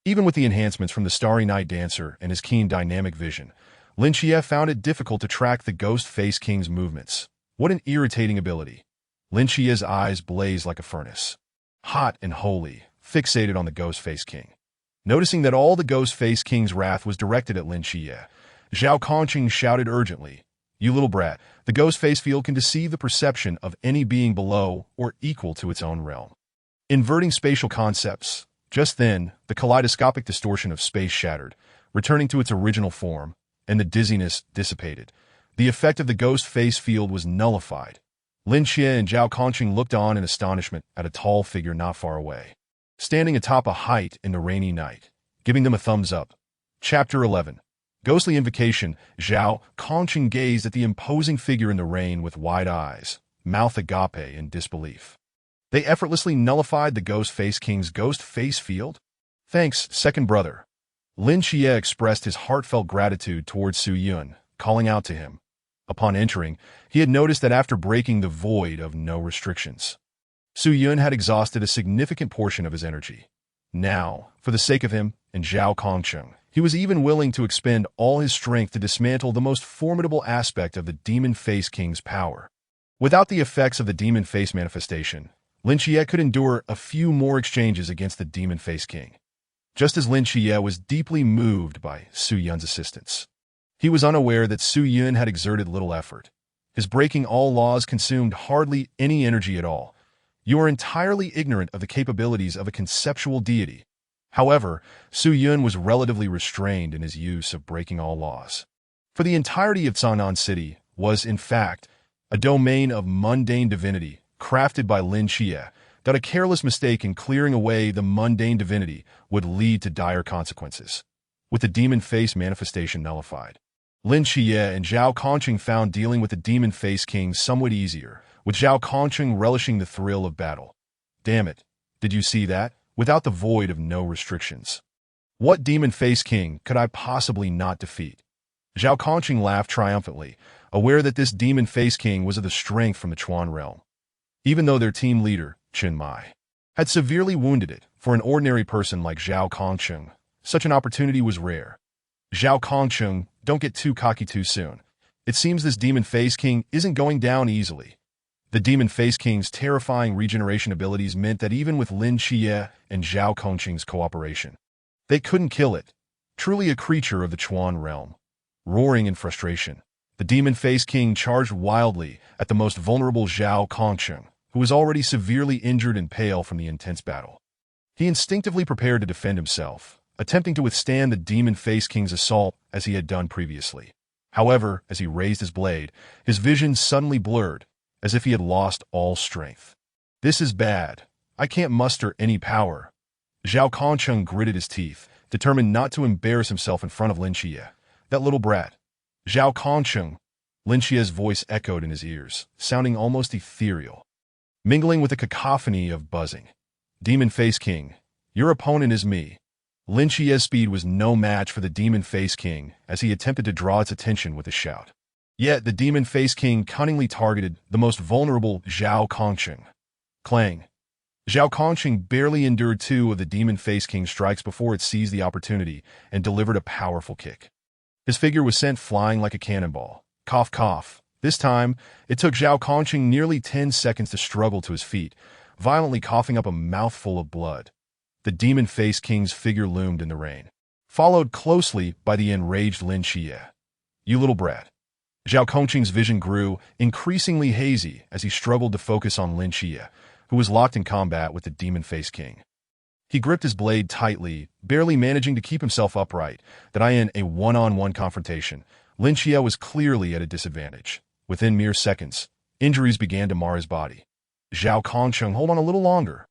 Even with the enhancements from the Starry Night Dancer and his keen dynamic vision, Lin Xie found it difficult to track the Ghost Face King's movements. What an irritating ability. Lin Xie's eyes blazed like a furnace, hot and holy, fixated on the Ghost Face King. Noticing that all the Ghost Face King's wrath was directed at Lin Xie, Zhao Kongqing shouted urgently, You little brat, the Ghost Face field can deceive the perception of any being below or equal to its own realm. Inverting spatial concepts. Just then, the kaleidoscopic distortion of space shattered, returning to its original form, and the dizziness dissipated. The effect of the Ghost Face field was nullified. Lin Xie and Zhao Kongqing looked on in astonishment at a tall figure not far away, standing atop a height in the rainy night, giving them a thumbs up. Chapter 11. Ghostly Invocation. Zhao Kongqing gazed at the imposing figure in the rain with wide eyes, mouth agape in disbelief. They effortlessly nullified the Ghost Face King's Ghost Face field? Thanks, second brother. Lin Xie expressed his heartfelt gratitude towards Su Yun, calling out to him. Upon entering, he had noticed that after breaking the void of no restrictions, Su Yun had exhausted a significant portion of his energy. Now, for the sake of him and Zhao Kongqing, he was even willing to expend all his strength to dismantle the most formidable aspect of the Demon Face King's power. Without the effects of the Demon Face manifestation, Lin Xie could endure a few more exchanges against the Demon Face King. Just as Lin Xie was deeply moved by Su Yun's assistance, he was unaware that Su Yun had exerted little effort. His breaking all laws consumed hardly any energy at all. You are entirely ignorant of the capabilities of a conceptual deity. However, Su Yun was relatively restrained in his use of breaking all laws. For the entirety of Chang'an City was, in fact, a domain of mundane divinity crafted by Lin Xie, that a careless mistake in clearing away the mundane divinity would lead to dire consequences. With the Demon Face manifestation nullified, Lin Xie and Zhao Kongqing found dealing with the Demon Face King somewhat easier, with Zhao Kongqing relishing the thrill of battle. Damn it, did you see that? Without the void of no restrictions, what Demon Face King could I possibly not defeat? Zhao Kongqing laughed triumphantly, aware that this Demon Face King was of the strength from the Chuan realm. Even though their team leader, Chen Mai, had severely wounded it, for an ordinary person like Zhao Kongqing, such an opportunity was rare. Zhao Kongqing, don't get too cocky too soon. It seems this Demon Face King isn't going down easily. The Demon Face King's terrifying regeneration abilities meant that even with Lin Xie and Zhao Kongqing's cooperation, they couldn't kill it. Truly a creature of the Chuan realm. Roaring in frustration, the Demon Face King charged wildly at the most vulnerable Zhao Kongqing, who was already severely injured and pale from the intense battle. He instinctively prepared to defend himself, attempting to withstand the Demon Face King's assault as he had done previously. However, as he raised his blade, his vision suddenly blurred, as if he had lost all strength. This is bad. I can't muster any power. Zhao Kongcheng gritted his teeth, determined not to embarrass himself in front of Lin Xie. That little brat. Zhao Kongcheng. Lin Xie's voice echoed in his ears, sounding almost ethereal, mingling with a cacophony of buzzing. Demon Face King, your opponent is me. Lin Xie's speed was no match for the Demon Face King as he attempted to draw its attention with a shout. Yet the Demon Face King cunningly targeted the most vulnerable Zhao Kongcheng. Clang. Zhao Kongcheng barely endured 2 of the Demon Face King's strikes before it seized the opportunity and delivered a powerful kick. His figure was sent flying like a cannonball. Cough, cough. This time, it took Zhao Kongcheng nearly 10 seconds to struggle to his feet, violently coughing up a mouthful of blood. The Demon Face King's figure loomed in the rain, followed closely by the enraged Lin Xie. You little brat. Zhao Kongcheng's vision grew increasingly hazy as he struggled to focus on Lin Xie, who was locked in combat with the Demon Face King. He gripped his blade tightly, barely managing to keep himself upright, that in a one-on-one confrontation, Lin Xie was clearly at a disadvantage. Within mere seconds, injuries began to mar his body. Zhao Kongcheng, hold on a little longer.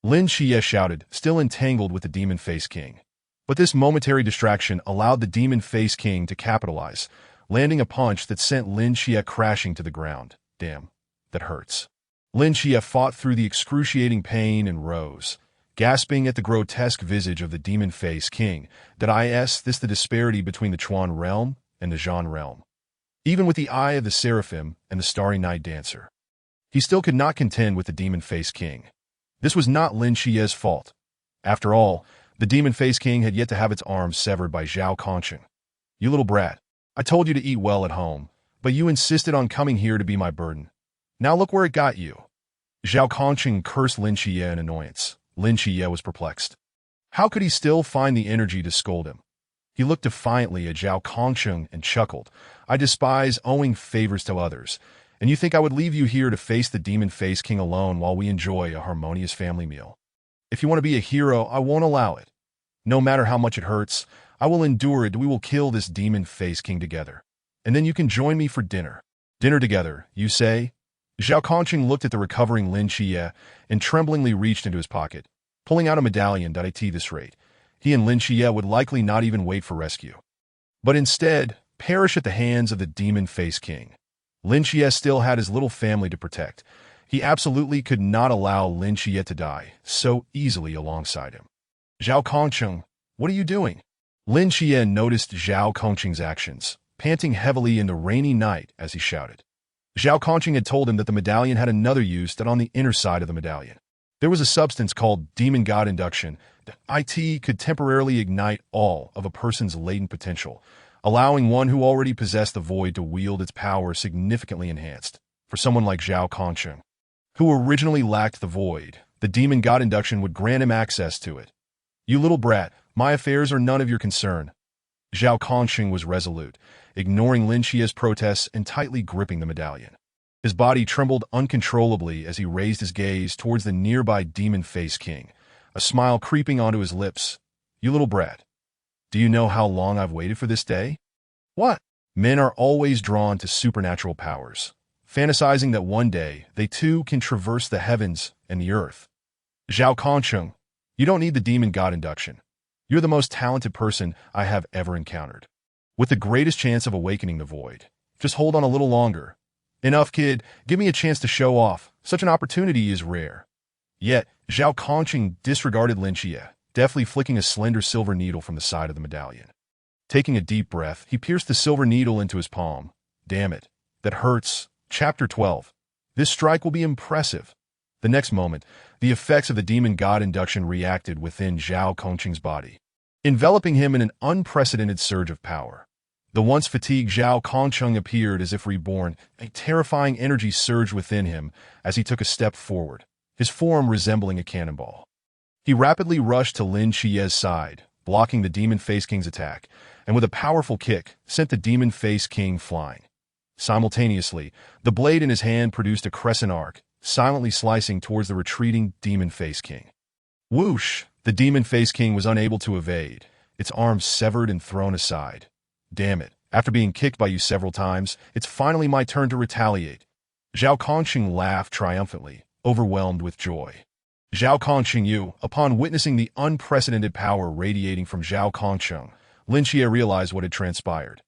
Lin Xie shouted, still entangled with the Demon Face King. But this momentary distraction allowed the Demon Face King to capitalize, landing a punch that sent Lin Xie crashing to the ground. Damn, that hurts. Lin Xie fought through the excruciating pain and rose, gasping at the grotesque visage of the Demon Face King. Is this the disparity between the Chuan realm and the Zhan realm? Even with the Eye of the Seraphim and the Starry Night Dancer, he still could not contend with the Demon Face King. This was not Lin Xie's fault. After all, the Demon Face King had yet to have its arms severed by Zhao Kongcheng. You little brat. I told you to eat well at home, but you insisted on coming here to be my burden. Now look where it got you. Zhao Kongcheng cursed Lin Xie in annoyance. Lin Xie was perplexed. How could he still find the energy to scold him? He looked defiantly at Zhao Kongcheng and chuckled. I despise owing favors to others, and you think I would leave you here to face the Demon Face King alone while we enjoy a harmonious family meal? If you want to be a hero, I won't allow it. No matter how much it hurts, I will endure it. We will kill this Demon Face King together. And then you can join me for dinner. Dinner together, you say? Zhao Kongcheng looked at the recovering Lin Xie and tremblingly reached into his pocket, pulling out a medallion. At this rate, he and Lin Xie would likely not even wait for rescue, but instead perish at the hands of the Demon Face King. Lin Xie still had his little family to protect. He absolutely could not allow Lin Xie to die so easily alongside him. Zhao Kongcheng, what are you doing? Lin Xie noticed Zhao Kongcheng's actions, panting heavily in the rainy night as he shouted. Zhao Kongcheng had told him that the medallion had another use, that on the inner side of the medallion there was a substance called Demon God Induction that could temporarily ignite all of a person's latent potential, allowing one who already possessed the void to wield its power significantly enhanced. For someone like Zhao Kongcheng, who originally lacked the void, the Demon God Induction would grant him access to it. You little brat, my affairs are none of your concern. Zhao Kongcheng was resolute, ignoring Lin Xie's protests and tightly gripping the medallion. His body trembled uncontrollably as he raised his gaze towards the nearby Demon Face King, a smile creeping onto his lips. You little brat. Do you know how long I've waited for this day? What? Men are always drawn to supernatural powers, fantasizing that one day they too can traverse the heavens and the earth. Zhao Kongcheng, you don't need the Demon God Induction. You're the most talented person I have ever encountered, with the greatest chance of awakening the void. Just hold on a little longer. Enough, kid. Give me a chance to show off. Such an opportunity is rare. Yet, Zhao Kongcheng disregarded Lin Xie, deftly flicking a slender silver needle from the side of the medallion. Taking a deep breath, he pierced the silver needle into his palm. Damn it. That hurts. Chapter 12. This strike will be impressive. The next moment, the effects of the Demon God Induction reacted within Zhao Kongcheng's body, enveloping him in an unprecedented surge of power. The once fatigued Zhao Kongcheng appeared as if reborn. A terrifying energy surged within him as he took a step forward, his form resembling a cannonball. He rapidly rushed to Lin Xie's side, blocking the Demon Face King's attack, and with a powerful kick, sent the Demon Face King flying. Simultaneously, the blade in his hand produced a crescent arc, silently slicing towards the retreating Demon Face King. Whoosh! The Demon Face King was unable to evade, its arms severed and thrown aside. Damn it. After being kicked by you several times, it's finally my turn to retaliate. Zhao Kongqing laughed triumphantly, overwhelmed with joy. Zhao Kongqing Yu, upon witnessing the unprecedented power radiating from Zhao Kongqing, Lin Xie realized what had transpired.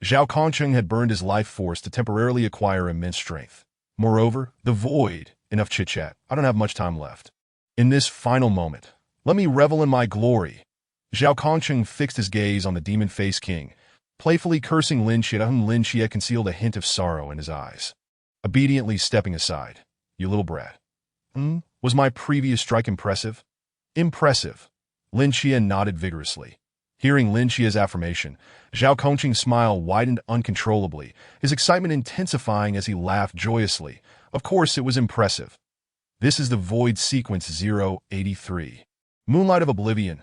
Zhao Kongqing had burned his life force to temporarily acquire immense strength. Moreover, the void. Enough chit-chat. I don't have much time left. In this final moment, let me revel in my glory. Zhao Kongqing fixed his gaze on the demon-faced king, playfully cursing Lin Xie, to whom Lin Xie concealed a hint of sorrow in his eyes. Obediently stepping aside. You little brat. Was my previous strike impressive? Impressive. Lin Xie nodded vigorously. Hearing Lin Xie's affirmation, Zhao Kongqing's smile widened uncontrollably, his excitement intensifying as he laughed joyously. Of course it was impressive. This is the Void Sequence 083. Moonlight of Oblivion.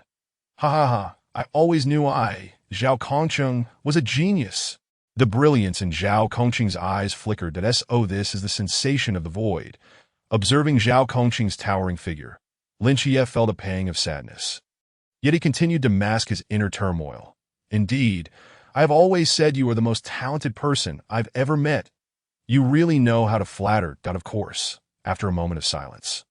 Ha ha ha, I always knew Zhao Kongqing, was a genius. The brilliance in Zhao Kongqing's eyes flickered that this is the sensation of the void. Observing Zhao Kongqing's towering figure, Lin Xie felt a pang of sadness. Yet he continued to mask his inner turmoil. Indeed, I have always said you are the most talented person I've ever met. You really know how to flatter, of course, after a moment of silence.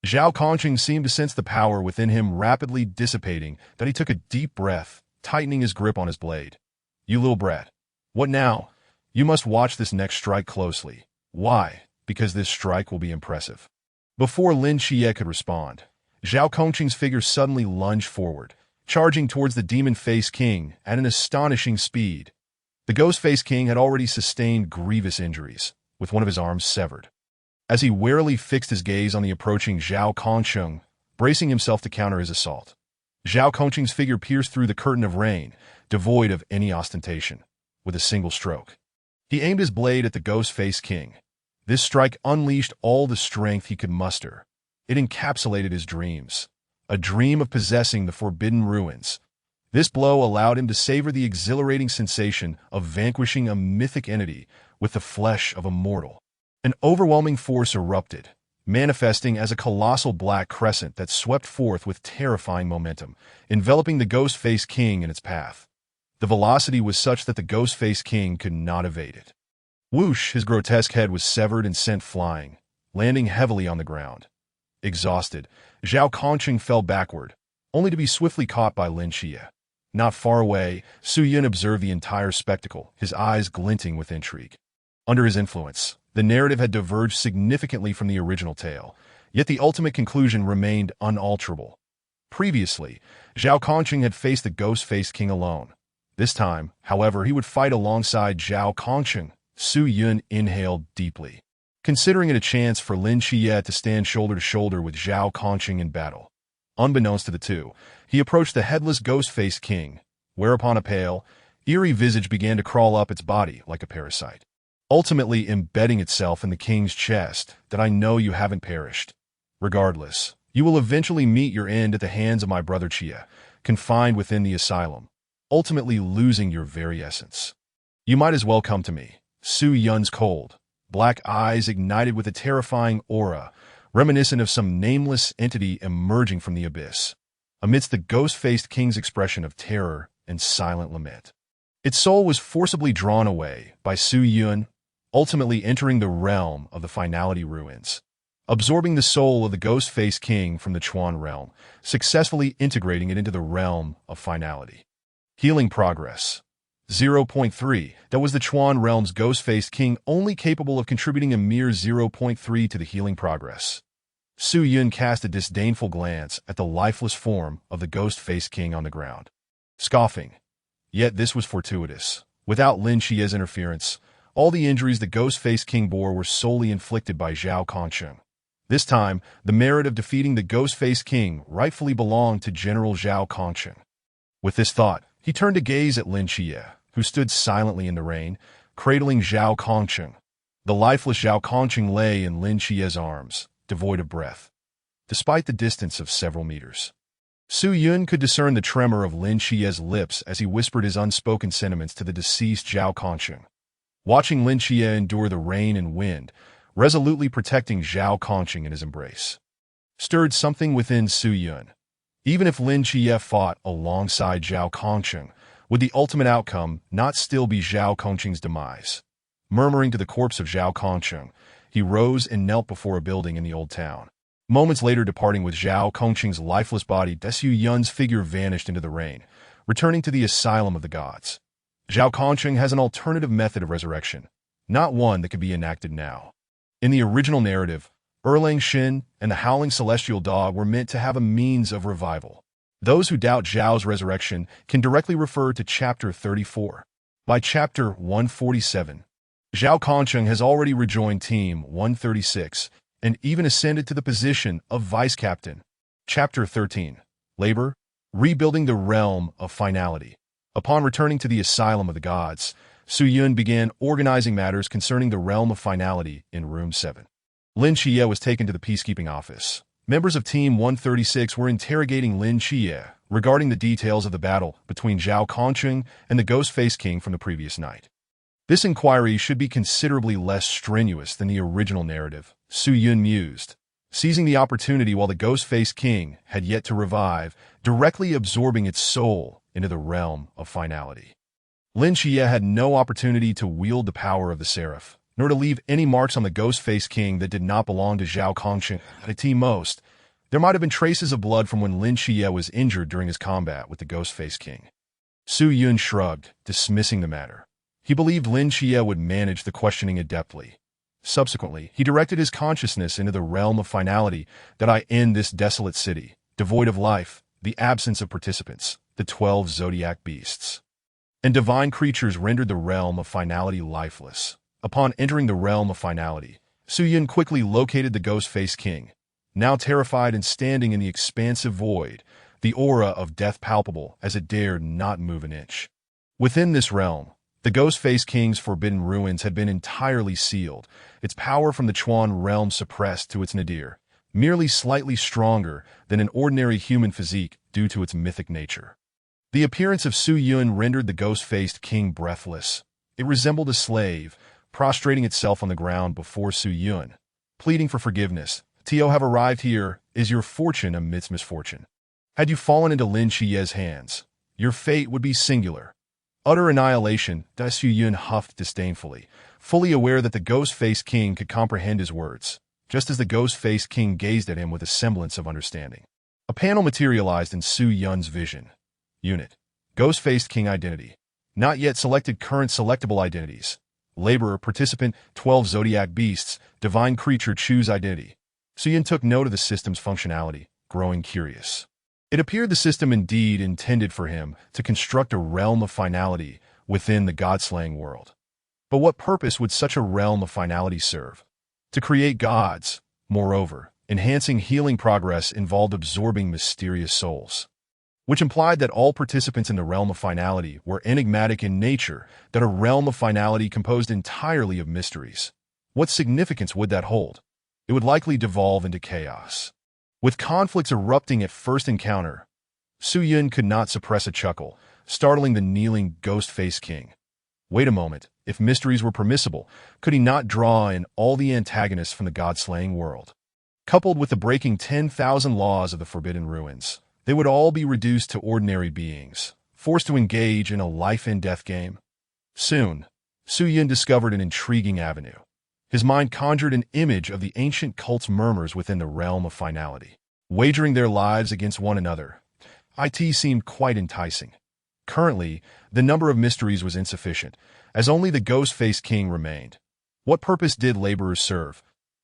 Zhao Kongqing seemed to sense the power within him rapidly dissipating, that he took a deep breath, tightening his grip on his blade. You little brat. What now? You must watch this next strike closely. Why? Because this strike will be impressive. Before Lin Xie could respond, Zhao Kongqing's figure suddenly lunged forward, charging towards the demon-faced king at an astonishing speed. The ghost-faced king had already sustained grievous injuries, with one of his arms severed. As he warily fixed his gaze on the approaching Zhao Kongqing, bracing himself to counter his assault, Zhao Kongqing's figure pierced through the curtain of rain, devoid of any ostentation, with a single stroke. He aimed his blade at the ghost-faced king. This strike unleashed all the strength he could muster. It encapsulated his dreams, a dream of possessing the forbidden ruins. This blow allowed him to savor the exhilarating sensation of vanquishing a mythic entity with the flesh of a mortal. An overwhelming force erupted, manifesting as a colossal black crescent that swept forth with terrifying momentum, enveloping the ghost-faced king in its path. The velocity was such that the ghost-faced king could not evade it. Whoosh! His grotesque head was severed and sent flying, landing heavily on the ground. Exhausted, Zhao Kongqing fell backward, only to be swiftly caught by Lin Xie. Not far away, Su Yun observed the entire spectacle, his eyes glinting with intrigue. Under his influence, the narrative had diverged significantly from the original tale, yet the ultimate conclusion remained unalterable. Previously, Zhao Kongqing had faced the ghost-faced king alone. This time, however, he would fight alongside Zhao Kongqing. Su Yun inhaled deeply, considering it a chance for Lin Xie to stand shoulder to shoulder with Zhao Kongqing in battle. Unbeknownst to the two, he approached the headless ghost-faced king, whereupon a pale, eerie visage began to crawl up its body like a parasite, ultimately embedding itself in the king's chest. That I know you haven't perished. Regardless, you will eventually meet your end at the hands of my brother Xie, confined within the asylum, ultimately losing your very essence. You might as well come to me. Su Yun's cold, black eyes ignited with a terrifying aura, reminiscent of some nameless entity emerging from the abyss, amidst the ghost-faced king's expression of terror and silent lament. Its soul was forcibly drawn away by Su Yun, ultimately entering the realm of the Finality Ruins, absorbing the soul of the ghost-faced king from the Chuan realm, successfully integrating it into the realm of Finality. Healing progress. 0.3. That was the Chuan realm's ghost-faced king, only capable of contributing a mere 0.3 to the healing progress. Su Yun cast a disdainful glance at the lifeless form of the ghost-faced king on the ground, scoffing. Yet this was fortuitous. Without Lin Xie's interference, all the injuries the ghost-faced king bore were solely inflicted by Zhao Kongqing. This time, the merit of defeating the ghost-faced king rightfully belonged to General Zhao Kongqing. With this thought, he turned to gaze at Lin Xie, who stood silently in the rain, cradling Zhao Kongqing. The lifeless Zhao Kongqing lay in Lin Xie's arms, devoid of breath, despite the distance of several meters. Su Yun could discern the tremor of Lin Xie's lips as he whispered his unspoken sentiments to the deceased Zhao Kongqing. Watching Lin Xie endure the rain and wind, resolutely protecting Zhao Kongqing in his embrace, stirred something within Su Yun. Even if Lin Xie fought alongside Zhao Kongqing, would the ultimate outcome not still be Zhao Kongqing's demise? Murmuring to the corpse of Zhao Kongqing, He rose and knelt before a building in the old town. Moments later, departing with Zhao Kongqing's lifeless body, Desu Yun's figure vanished into the rain, returning to the asylum of the gods. Zhao Kongqing has an alternative method of resurrection, not one that could be enacted now. In the original narrative, Erlang Shin and the Howling Celestial Dog were meant to have a means of revival. Those who doubt Zhao's resurrection can directly refer to Chapter 34. By Chapter 147, Zhao Kongqing has already rejoined Team 136 and even ascended to the position of Vice Captain. Chapter 13. Labor, Rebuilding the Realm of Finality. Upon returning to the Asylum of the Gods, Su Yun began organizing matters concerning the Realm of Finality in Room 7. Lin Xie was taken to the peacekeeping office. Members of Team 136 were interrogating Lin Xie regarding the details of the battle between Zhao Kongqing and the Ghost-Faced King from the previous night. This inquiry should be considerably less strenuous than the original narrative, Su Yun mused, seizing the opportunity while the Ghost-Faced King had yet to revive, directly absorbing its soul into the realm of finality. Lin Xie had no opportunity to wield the power of the Seraph, nor to leave any marks on the Ghost-Faced King that did not belong to Zhao Kongqing. At most, there might have been traces of blood from when Lin Xie was injured during his combat with the Ghost-Faced King. Su Yun shrugged, dismissing the matter. He believed Lin Xie would manage the questioning adeptly. Subsequently, he directed his consciousness into the realm of finality that I end this desolate city, devoid of life, the absence of participants, the 12 zodiac beasts. And divine creatures rendered the realm of finality lifeless. Upon entering the realm of finality, Su Yun quickly located the Ghost-Faced King. Now terrified and standing in the expansive void, the aura of death palpable as it dared not move an inch. Within this realm, the Ghost-Faced King's forbidden ruins had been entirely sealed, its power from the Chuan realm suppressed to its nadir, merely slightly stronger than an ordinary human physique due to its mythic nature. The appearance of Su Yun rendered the Ghost-Faced King breathless. It resembled a slave, prostrating itself on the ground before Su Yun, pleading for forgiveness. Tio have arrived here, is your fortune amidst misfortune. Had you fallen into Lin Xie's hands, your fate would be singular. Utter annihilation, Su Yun huffed disdainfully, fully aware that the Ghost-Faced King could comprehend his words, just as the Ghost-Faced King gazed at him with a semblance of understanding. A panel materialized in Su Yun's vision. Unit. Ghost-Faced King Identity. Not yet selected current selectable identities. Laborer, participant, 12 zodiac beasts, divine creature choose identity. Su Yun took note of the system's functionality, growing curious. It appeared the system indeed intended for him to construct a realm of finality within the god-slaying world. But what purpose would such a realm of finality serve? To create gods. Moreover, enhancing healing progress involved absorbing mysterious souls, which implied that all participants in the realm of finality were enigmatic in nature, that a realm of finality composed entirely of mysteries. What significance would that hold? It would likely devolve into chaos. With conflicts erupting at first encounter, Su Yun could not suppress a chuckle, startling the kneeling Ghost-Faced King. Wait a moment, if mysteries were permissible, could he not draw in all the antagonists from the god-slaying world? Coupled with the breaking 10,000 laws of the Forbidden Ruins, they would all be reduced to ordinary beings, forced to engage in a life-and-death game. Soon, Su Yun discovered an intriguing avenue. His mind conjured an image of the ancient cult's murmurs within the realm of finality, wagering their lives against one another. It seemed quite enticing. Currently, the number of mysteries was insufficient, as only the Ghost-Faced King remained. What purpose did laborers serve?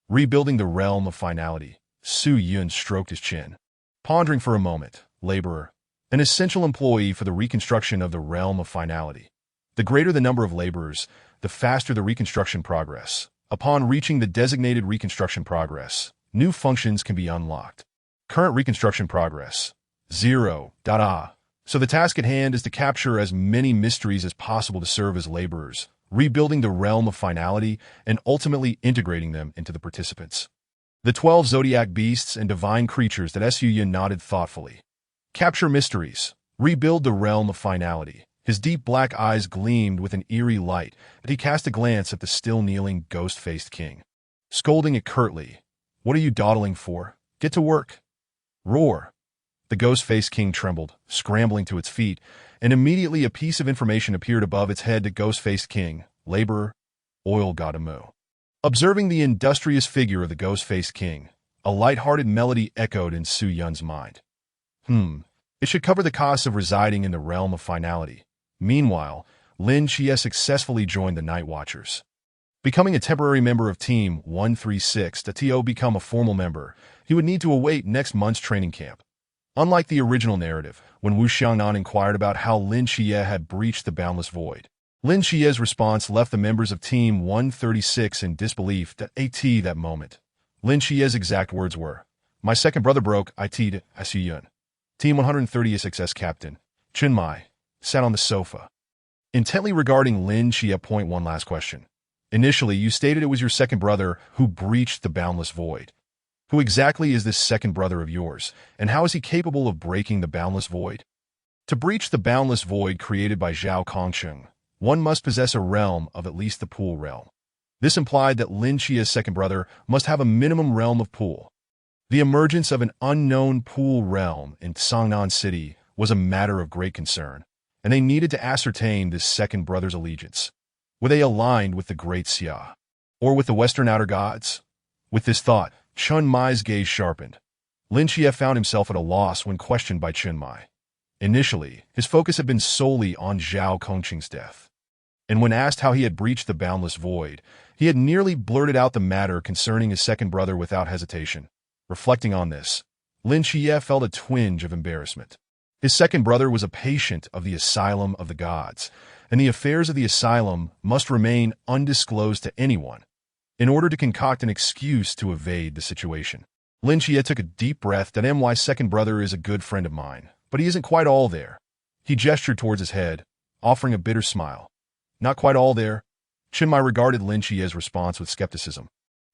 Rebuilding the realm of finality. Su Yun stroked his chin. Pondering for a moment, laborer, an essential employee for the reconstruction of the realm of finality. The greater the number of laborers, the faster the reconstruction progress. Upon reaching the designated reconstruction progress, new functions can be unlocked. Current reconstruction progress. 0. So the task at hand is to capture as many mysteries as possible to serve as laborers, rebuilding the realm of finality and ultimately integrating them into the participants. The 12 zodiac beasts and divine creatures that Su Yun nodded thoughtfully. Capture mysteries. Rebuild the realm of finality. His deep black eyes gleamed with an eerie light, and he cast a glance at the still-kneeling Ghost-Faced King, scolding it curtly. What are you dawdling for? Get to work. Roar. The Ghost-Faced King trembled, scrambling to its feet, and immediately a piece of information appeared above its head to Ghost-Faced King, laborer, oil god Amu. Observing the industrious figure of the ghost-faced king, a light-hearted melody echoed in Su Yun's mind. It should cover the costs of residing in the realm of finality. Meanwhile, Lin Xie successfully joined the Night Watchers. Becoming a temporary member of Team 136 to become a formal member, he would need to await next month's training camp. Unlike the original narrative, when Wu Xiangnan inquired about how Lin Xie had breached the Boundless Void, Lin Xie's response left the members of Team 136 in disbelief that moment. Lin Xie's exact words were, "My second brother broke it at Su Yun." Team 136's captain, Chen Mai, sat on the sofa, intently regarding Lin Xie. One last question. Initially, you stated it was your second brother who breached the Boundless Void. Who exactly is this second brother of yours, and how is he capable of breaking the Boundless Void? To breach the Boundless Void created by Zhao Kongsheng, one must possess a realm of at least the Pool realm. This implied that Lin Xie's second brother must have a minimum realm of Pool. The emergence of an unknown Pool realm in Songnan City was a matter of great concern, and they needed to ascertain this second brother's allegiance. Were they aligned with the Great Xia, or with the Western Outer Gods? With this thought, Chen Mai's gaze sharpened. Lin Xie found himself at a loss when questioned by Chen Mai. Initially, his focus had been solely on Zhao Kongqing's death. And when asked how he had breached the Boundless Void, he had nearly blurted out the matter concerning his second brother without hesitation. Reflecting on this, Lin Xie felt a twinge of embarrassment. His second brother was a patient of the Asylum of the Gods, and the affairs of the asylum must remain undisclosed to anyone in order to concoct an excuse to evade the situation. Lin Xie took a deep breath. "My second brother is a good friend of mine, but he isn't quite all there." He gestured towards his head, offering a bitter smile. "Not quite all there?" Chen Mai regarded Lin Xie's response with skepticism.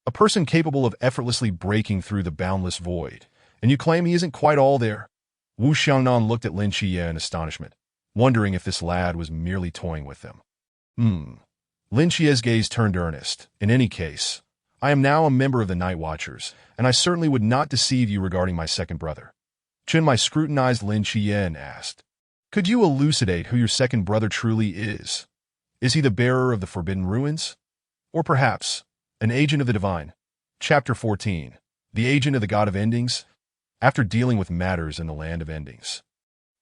"A person capable of effortlessly breaking through the Boundless Void, and you claim he isn't quite all there?" Wu Xiangnan looked at Lin Xie in astonishment, wondering if this lad was merely toying with them. Lin Xie's gaze turned earnest. "In any case, I am now a member of the Night Watchers, and I certainly would not deceive you regarding my second brother." Chen Mai scrutinized Lin Xie and asked, "Could you elucidate who your second brother truly is? Is he the bearer of the Forbidden Ruins? Or perhaps, an agent of the Divine?" Chapter 14. The Agent of the God of Endings. After dealing with matters in the Land of Endings,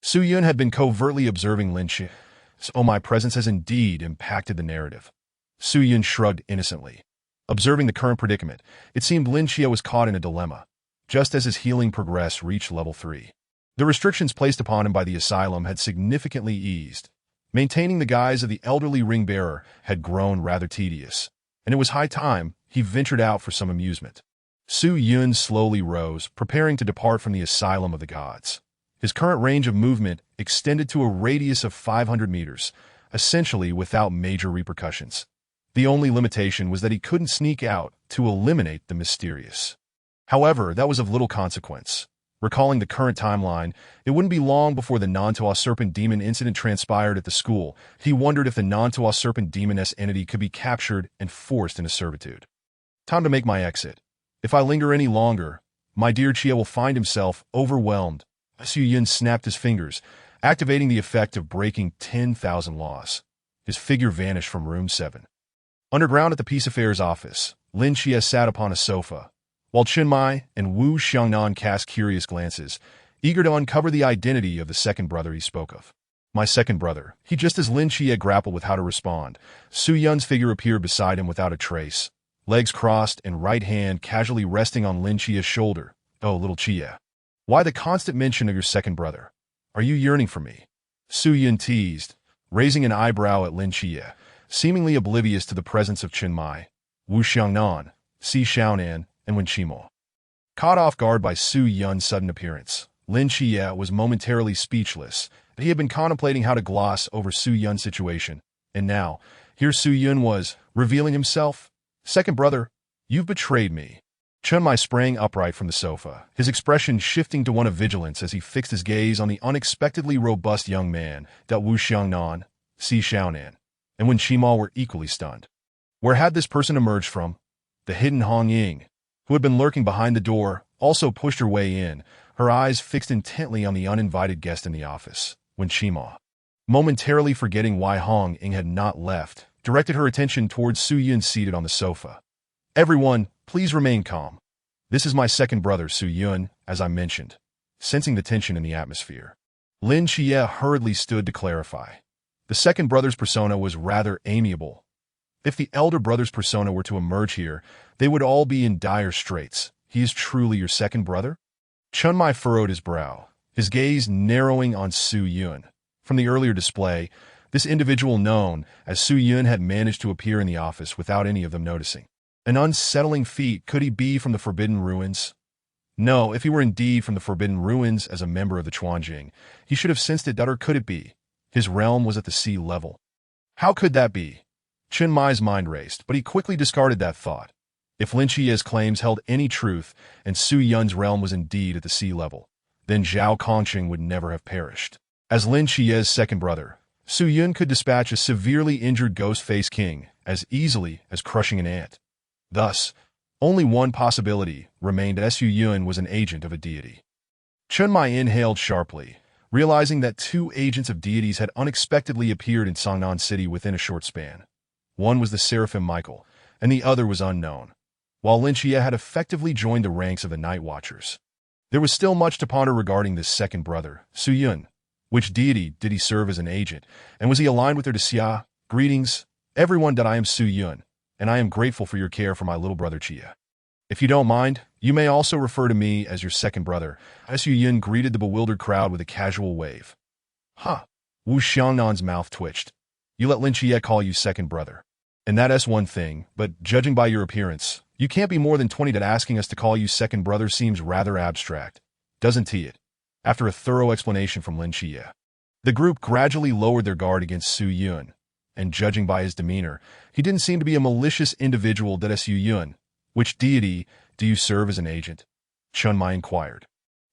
Su Yun had been covertly observing Lin Xie. "So my presence has indeed impacted the narrative." Su Yun shrugged innocently. Observing the current predicament, it seemed Lin Xie was caught in a dilemma, just as his healing progress reached level 3. The restrictions placed upon him by the asylum had significantly eased. Maintaining the guise of the elderly ring-bearer had grown rather tedious, and it was high time he ventured out for some amusement. Su Yun slowly rose, preparing to depart from the Asylum of the Gods. His current range of movement extended to a radius of 500 meters, essentially without major repercussions. The only limitation was that he couldn't sneak out to eliminate the mysterious. However, that was of little consequence. Recalling the current timeline, it wouldn't be long before the Nantua Serpent Demon incident transpired at the school. He wondered if the Nantua Serpent Demon-S entity could be captured and forced into servitude. Time to make my exit. If I linger any longer, my dear Chia will find himself overwhelmed. Su Yun snapped his fingers, activating the effect of breaking 10,000 laws. His figure vanished from room 7. Underground at the Peace Affairs office, Lin Xie sat upon a sofa, while Chen Mai and Wu Xiangnan cast curious glances, eager to uncover the identity of the second brother he spoke of. "My second brother." Just as Lin Xie grappled with how to respond, Su Yun's figure appeared beside him without a trace, legs crossed and right hand casually resting on Lin Xie's shoulder. "Oh, little Xie. Why the constant mention of your second brother? Are you yearning for me?" Su Yun teased, raising an eyebrow at Lin Xie, seemingly oblivious to the presence of Chen Mai, Wu Xiangnan, Si Xiaonan, and Wen Qimo. Caught off guard by Su Yun's sudden appearance, Lin Xie was momentarily speechless. He had been contemplating how to gloss over Su Yun's situation, and now, here Su Yun was, revealing himself. "Second brother, you've betrayed me." Chen Mai sprang upright from the sofa, his expression shifting to one of vigilance as he fixed his gaze on the unexpectedly robust young man. Wu Xiangnan, Si Xiaonan, and Wen Qimo were equally stunned. Where had this person emerged from? The hidden Hong Ying, who had been lurking behind the door, also pushed her way in, her eyes fixed intently on the uninvited guest in the office. Wen Qimo, momentarily forgetting why Hong Ying had not left, directed her attention towards Su Yun seated on the sofa. Everyone, please remain calm. This is my second brother, Su Yun, as I mentioned, sensing the tension in the atmosphere. Lin Xie hurriedly stood to clarify. The second brother's persona was rather amiable. If the elder brother's persona were to emerge here, they would all be in dire straits. He is truly your second brother? Chun Mai furrowed his brow, his gaze narrowing on Su Yun. From the earlier display, this individual known as Su Yun had managed to appear in the office without any of them noticing. An unsettling feat. Could he be from the Forbidden Ruins? No, if he were indeed from the Forbidden Ruins as a member of the Chuanjing, he should have sensed it. Or could it be? His realm was at the sea level. How could that be? Chen Mai's mind raced, but he quickly discarded that thought. If Lin Xie's claims held any truth, and Su Yun's realm was indeed at the sea level, then Zhao Kongqing would never have perished. As Lin Xie's second brother, Su Yun could dispatch a severely injured Ghost-Face King as easily as crushing an ant. Thus, only one possibility remained that Su Yun was an agent of a deity. Chun Mai inhaled sharply, realizing that two agents of deities had unexpectedly appeared in Songnan City within a short span. One was the Seraphim Michael, and the other was unknown, while Lin Xie had effectively joined the ranks of the Night Watchers. There was still much to ponder regarding this second brother, Su Yun. Which deity did he serve as an agent, and was he aligned with their Xia? Greetings, everyone. I am Su Yun, and I am grateful for your care for my little brother Chia. If you don't mind, you may also refer to me as your second brother. Su Yun greeted the bewildered crowd with a casual wave. Huh. Wu Xiangnan's mouth twitched. You let Lin Xie call you second brother. And that's one thing, but judging by your appearance, you can't be more than 20. That asking us to call you second brother seems rather abstract, doesn't it? After a thorough explanation from Lin Xie, the group gradually lowered their guard against Su Yun, and judging by his demeanor, he didn't seem to be a malicious individual. Su Yun, which deity do you serve as an agent? Chun Mai inquired.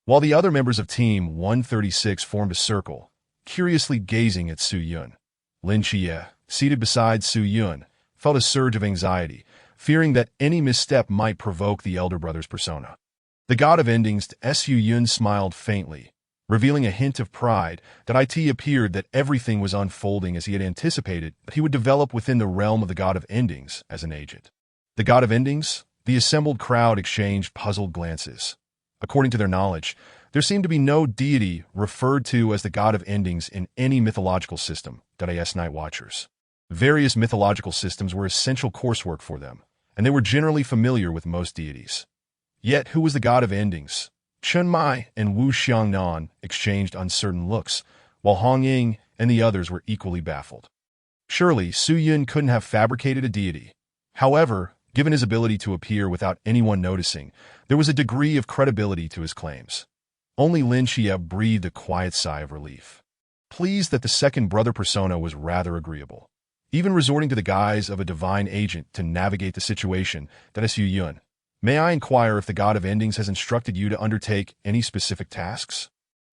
While the other members of Team 136 formed a circle, curiously gazing at Su Yun, Lin Xie, seated beside Su Yun, felt a surge of anxiety, fearing that any misstep might provoke the elder brother's persona. The god of endings, Su Yun, smiled faintly, revealing a hint of pride that it appeared that everything was unfolding as he had anticipated, but he would develop within the realm of the god of endings as an agent. The god of endings? The assembled crowd exchanged puzzled glances. According to their knowledge, there seemed to be no deity referred to as the god of endings in any mythological system, as Night Watchers. Various mythological systems were essential coursework for them, and they were generally familiar with most deities. Yet, who was the god of endings? Chun Mai and Wu Xiangnan exchanged uncertain looks, while Hong Ying and the others were equally baffled. Surely, Su Yun couldn't have fabricated a deity. However, given his ability to appear without anyone noticing, there was a degree of credibility to his claims. Only Lin Xie breathed a quiet sigh of relief, pleased that the second brother persona was rather agreeable, even resorting to the guise of a divine agent to navigate the situation. Su Yun, may I inquire if the god of endings has instructed you to undertake any specific tasks?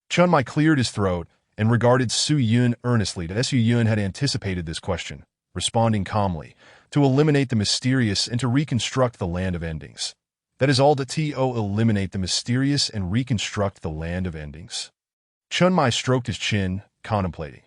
Chun Mai cleared his throat and regarded Su Yun earnestly. Su Yun had anticipated this question, responding calmly, to eliminate the mysterious and to reconstruct the land of endings. That is all. Eliminate the mysterious and reconstruct the land of endings. Chun Mai stroked his chin, contemplating.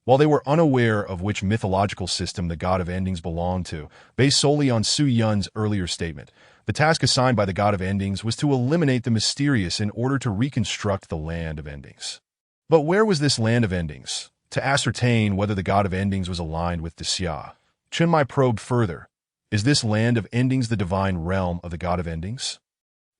While they were unaware of which mythological system the god of endings belonged to, based solely on Su Yun's earlier statement, the task assigned by the god of endings was to eliminate the mysterious in order to reconstruct the land of endings. But where was this land of endings? To ascertain whether the god of endings was aligned with the Xia, Chun Mai probed further. Is this land of endings the divine realm of the god of endings?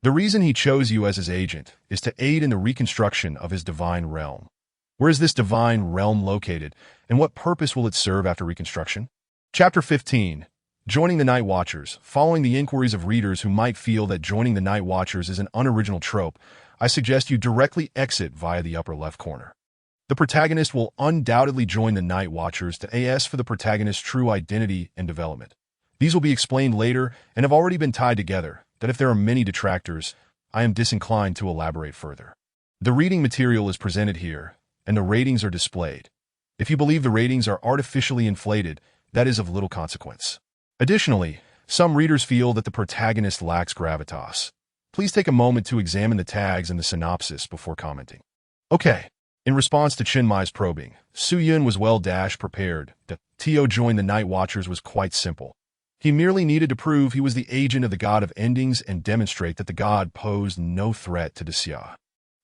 The reason he chose you as his agent is to aid in the reconstruction of his divine realm. Where is this divine realm located, and what purpose will it serve after reconstruction? Chapter 15. Joining the Night Watchers. Following the inquiries of readers who might feel that joining the Night Watchers is an unoriginal trope, I suggest you directly exit via the upper left corner. The protagonist will undoubtedly join the Night Watchers to AS for the protagonist's true identity and development. These will be explained later and have already been tied together, that if there are many detractors, I am disinclined to elaborate further. The reading material is presented here, and the ratings are displayed. If you believe the ratings are artificially inflated, that is of little consequence. Additionally, some readers feel that the protagonist lacks gravitas. Please take a moment to examine the tags and the synopsis before commenting. Okay. In response to Chen Mai's probing, Su Yun was well prepared. The To join the Night Watchers was quite simple. He merely needed to prove he was the agent of the god of endings and demonstrate that the god posed no threat to Daxia.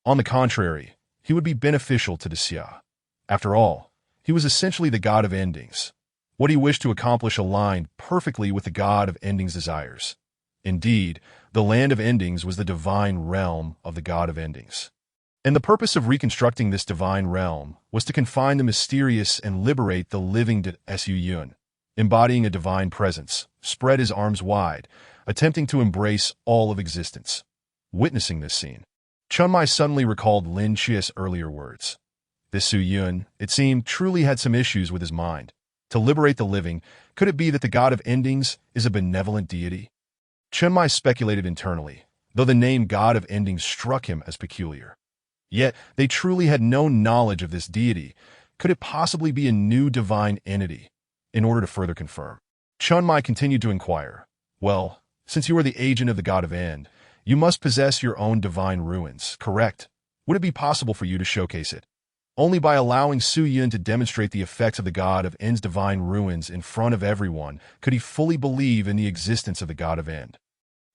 On the contrary, he would be beneficial to Daxia. After all, he was essentially the god of endings. What he wished to accomplish aligned perfectly with the god of endings' desires. Indeed, the land of endings was the divine realm of the god of endings. And the purpose of reconstructing this divine realm was to confine the mysterious and liberate the living Su Yun, embodying a divine presence, spread his arms wide, attempting to embrace all of existence. Witnessing this scene, Chunmai suddenly recalled Lin Chia's earlier words. This Su Yun, it seemed, truly had some issues with his mind. To liberate the living, could it be that the god of endings is a benevolent deity? Chunmai speculated internally, though the name god of endings struck him as peculiar. Yet, they truly had no knowledge of this deity. Could it possibly be a new divine entity? In order to further confirm, Chunmai continued to inquire, well, since you are the agent of the god of end, you must possess your own divine ruins, correct? Would it be possible for you to showcase it? Only by allowing Su Yun to demonstrate the effects of the god of end's divine ruins in front of everyone could he fully believe in the existence of the god of end.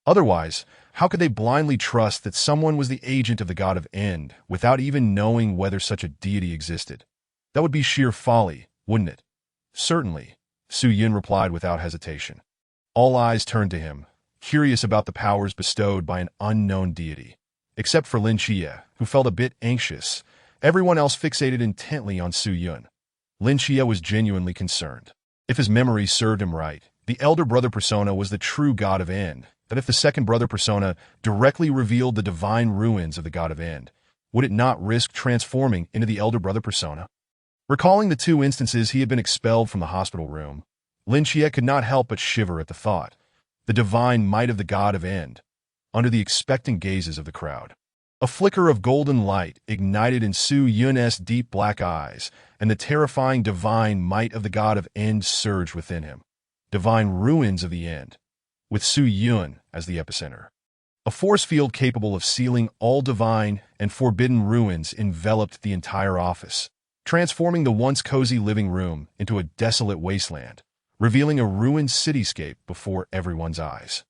Otherwise, how could they blindly trust that someone was the agent of the god of end without even knowing whether such a deity existed? That would be sheer folly, wouldn't it? Certainly, Su Yun replied without hesitation. All eyes turned to him, curious about the powers bestowed by an unknown deity. Except for Lin Chia, who felt a bit anxious, everyone else fixated intently on Su Yun. Lin Chia was genuinely concerned. If his memory served him right, the elder brother persona was the true god of end, that if the second brother persona directly revealed the divine ruins of the god of end, would it not risk transforming into the elder brother persona? Recalling the 2 instances he had been expelled from the hospital room, Lin Chia could not help but shiver at the thought. The divine might of the god of end, under the expectant gazes of the crowd. A flicker of golden light ignited in Su Yun's deep black eyes, and the terrifying divine might of the god of end surged within him. Divine ruins of the end, with Su Yun as the epicenter. A force field capable of sealing all divine and forbidden ruins enveloped the entire office, transforming the once cozy living room into a desolate wasteland, revealing a ruined cityscape before everyone's eyes.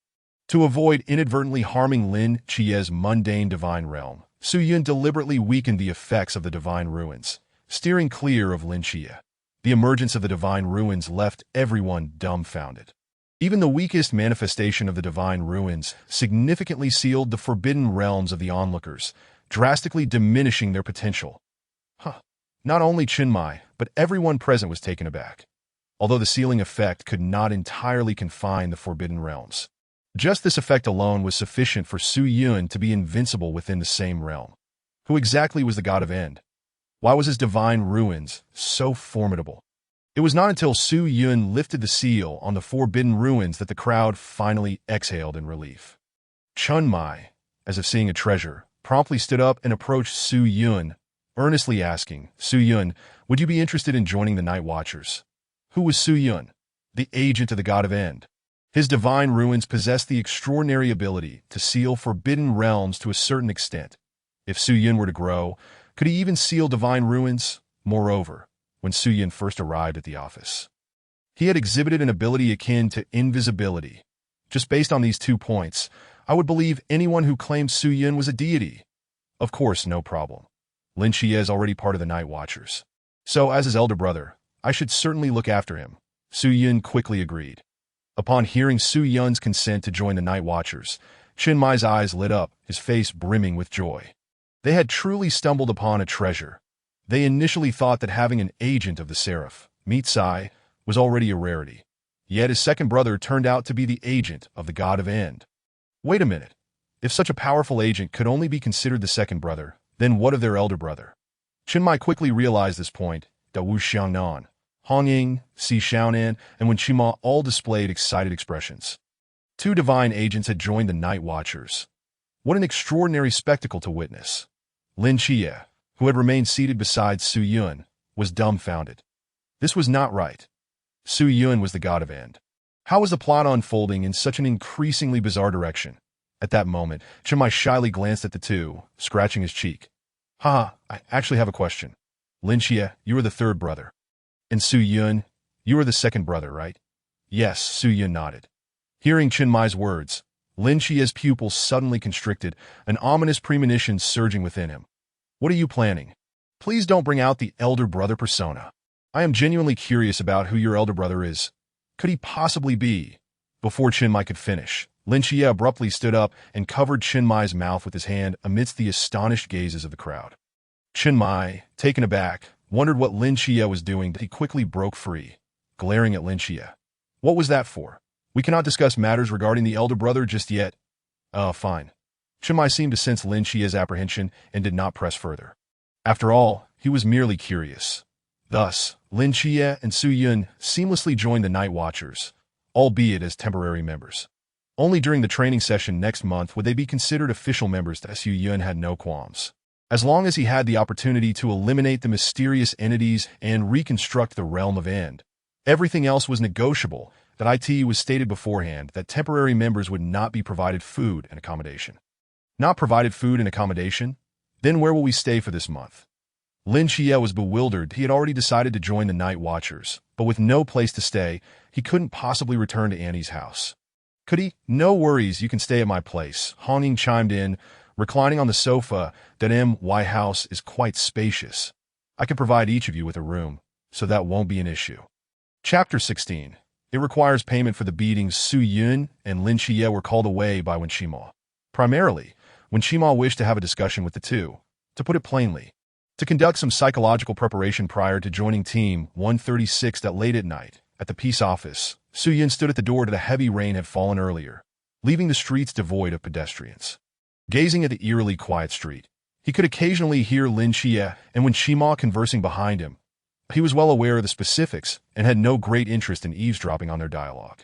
To avoid inadvertently harming Lin Chia's mundane divine realm, Su Yun deliberately weakened the effects of the divine ruins, steering clear of Lin Chia. The emergence of the divine ruins left everyone dumbfounded. Even the weakest manifestation of the divine ruins significantly sealed the forbidden realms of the onlookers, drastically diminishing their potential. Not only Chunmai, but everyone present was taken aback. Although the sealing effect could not entirely confine the forbidden realms, just this effect alone was sufficient for Su Yun to be invincible within the same realm. Who exactly was the god of end? Why was his divine ruins so formidable? It was not until Su Yun lifted the seal on the forbidden ruins that the crowd finally exhaled in relief. Chunmai, as if seeing a treasure, promptly stood up and approached Su Yun, earnestly asking, Su Yun, would you be interested in joining the Night Watchers? Who was Su Yun? The agent of the god of end. His divine ruins possessed the extraordinary ability to seal forbidden realms to a certain extent. If Su Yun were to grow, could he even seal divine ruins? Moreover, when Su Yun first arrived at the office, he had exhibited an ability akin to invisibility. Just based on these 2 points, I would believe anyone who claimed Su Yun was a deity. Of course, no problem. Lin Chia is already part of the Night Watchers. So, as his elder brother, I should certainly look after him. Su Yun quickly agreed. Upon hearing Su Yun's consent to join the Night Watchers, Chunmai's eyes lit up, his face brimming with joy. They had truly stumbled upon a treasure. They initially thought that having an agent of the Seraph, Meet Sai, was already a rarity. Yet his second brother turned out to be the agent of the god of end. Wait a minute. If such a powerful agent could only be considered the second brother, then what of their elder brother? Chunmai quickly realized this point. Da Wu Xiangnan, Hong Ying, Si Xiaonan, and Wen Qima all displayed excited expressions. 2 divine agents had joined the Night Watchers. What an extraordinary spectacle to witness. Lin Chia, who had remained seated beside Su Yun, was dumbfounded. This was not right. Su Yun was the god of end. How was the plot unfolding in such an increasingly bizarre direction? At that moment, Chunmai shyly glanced at the 2, scratching his cheek. I actually have a question. Lin Chia, you are the third brother. And Su Yun, you are the second brother, right? Yes, Su Yun nodded. Hearing Chen Mai's words, Lin Qia's pupils suddenly constricted, an ominous premonition surging within him. What are you planning? Please don't bring out the elder brother persona. I am genuinely curious about who your elder brother is. Could he possibly be? Before Chen Mai could finish, Lin Xie abruptly stood up and covered Chen Mai's mouth with his hand amidst the astonished gazes of the crowd. Chen Mai, taken aback, wondered what Lin Xie was doing, but he quickly broke free, glaring at Lin Xie. What was that for? We cannot discuss matters regarding the elder brother just yet. Fine. Chen Mai seemed to sense Lin Xie's apprehension and did not press further. After all, he was merely curious. Thus, Lin Xie and Su Yun seamlessly joined the Night Watchers, albeit as temporary members. Only during the training session next month would they be considered official members. Su Yun had no qualms. As long as he had the opportunity to eliminate the mysterious entities and reconstruct the realm of End, everything else was negotiable. That it was stated beforehand that temporary members would not be provided food and accommodation. Not provided food and accommodation? Then where will we stay for this month? Lin Xie was bewildered. He had already decided to join the Night Watchers, but with no place to stay, he couldn't possibly return to Annie's house. Could he? No worries, you can stay at my place, Hong Ying chimed in, reclining on the sofa. That my house is quite spacious. I can provide each of you with a room, so that won't be an issue. Chapter 16. It requires payment for the beatings. Su Yun and Lin Xie were called away by Wen Qima. Primarily, Wen Qima wished to have a discussion with the two, to put it plainly, to conduct some psychological preparation prior to joining Team 136. That late at night, at the peace office, Su Yun stood at the door. The heavy rain had fallen earlier, leaving the streets devoid of pedestrians. Gazing at the eerily quiet street, he could occasionally hear Lin Xie and Wen Qima conversing behind him. He was well aware of the specifics and had no great interest in eavesdropping on their dialogue,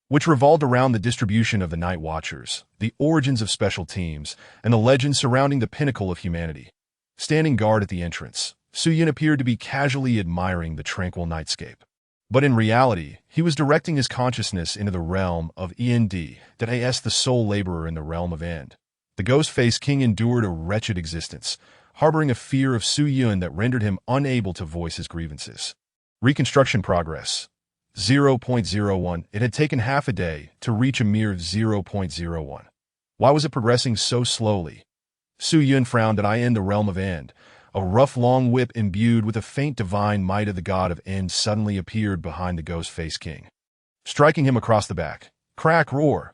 which revolved around the distribution of the Night Watchers, the origins of special teams, and the legends surrounding the pinnacle of humanity. Standing guard at the entrance, Su Yun appeared to be casually admiring the tranquil nightscape. But in reality, he was directing his consciousness into the realm of End. That the sole laborer in the realm of End. The Ghost-Faced King endured a wretched existence, harboring a fear of Su Yun that rendered him unable to voice his grievances. Reconstruction progress. 0.01. It had taken half a day to reach a mere 0.01. Why was it progressing so slowly? Su Yun frowned. In the realm of End, a rough long whip imbued with a faint divine might of the god of End suddenly appeared behind the Ghost-Faced King, striking him across the back. Crack, roar.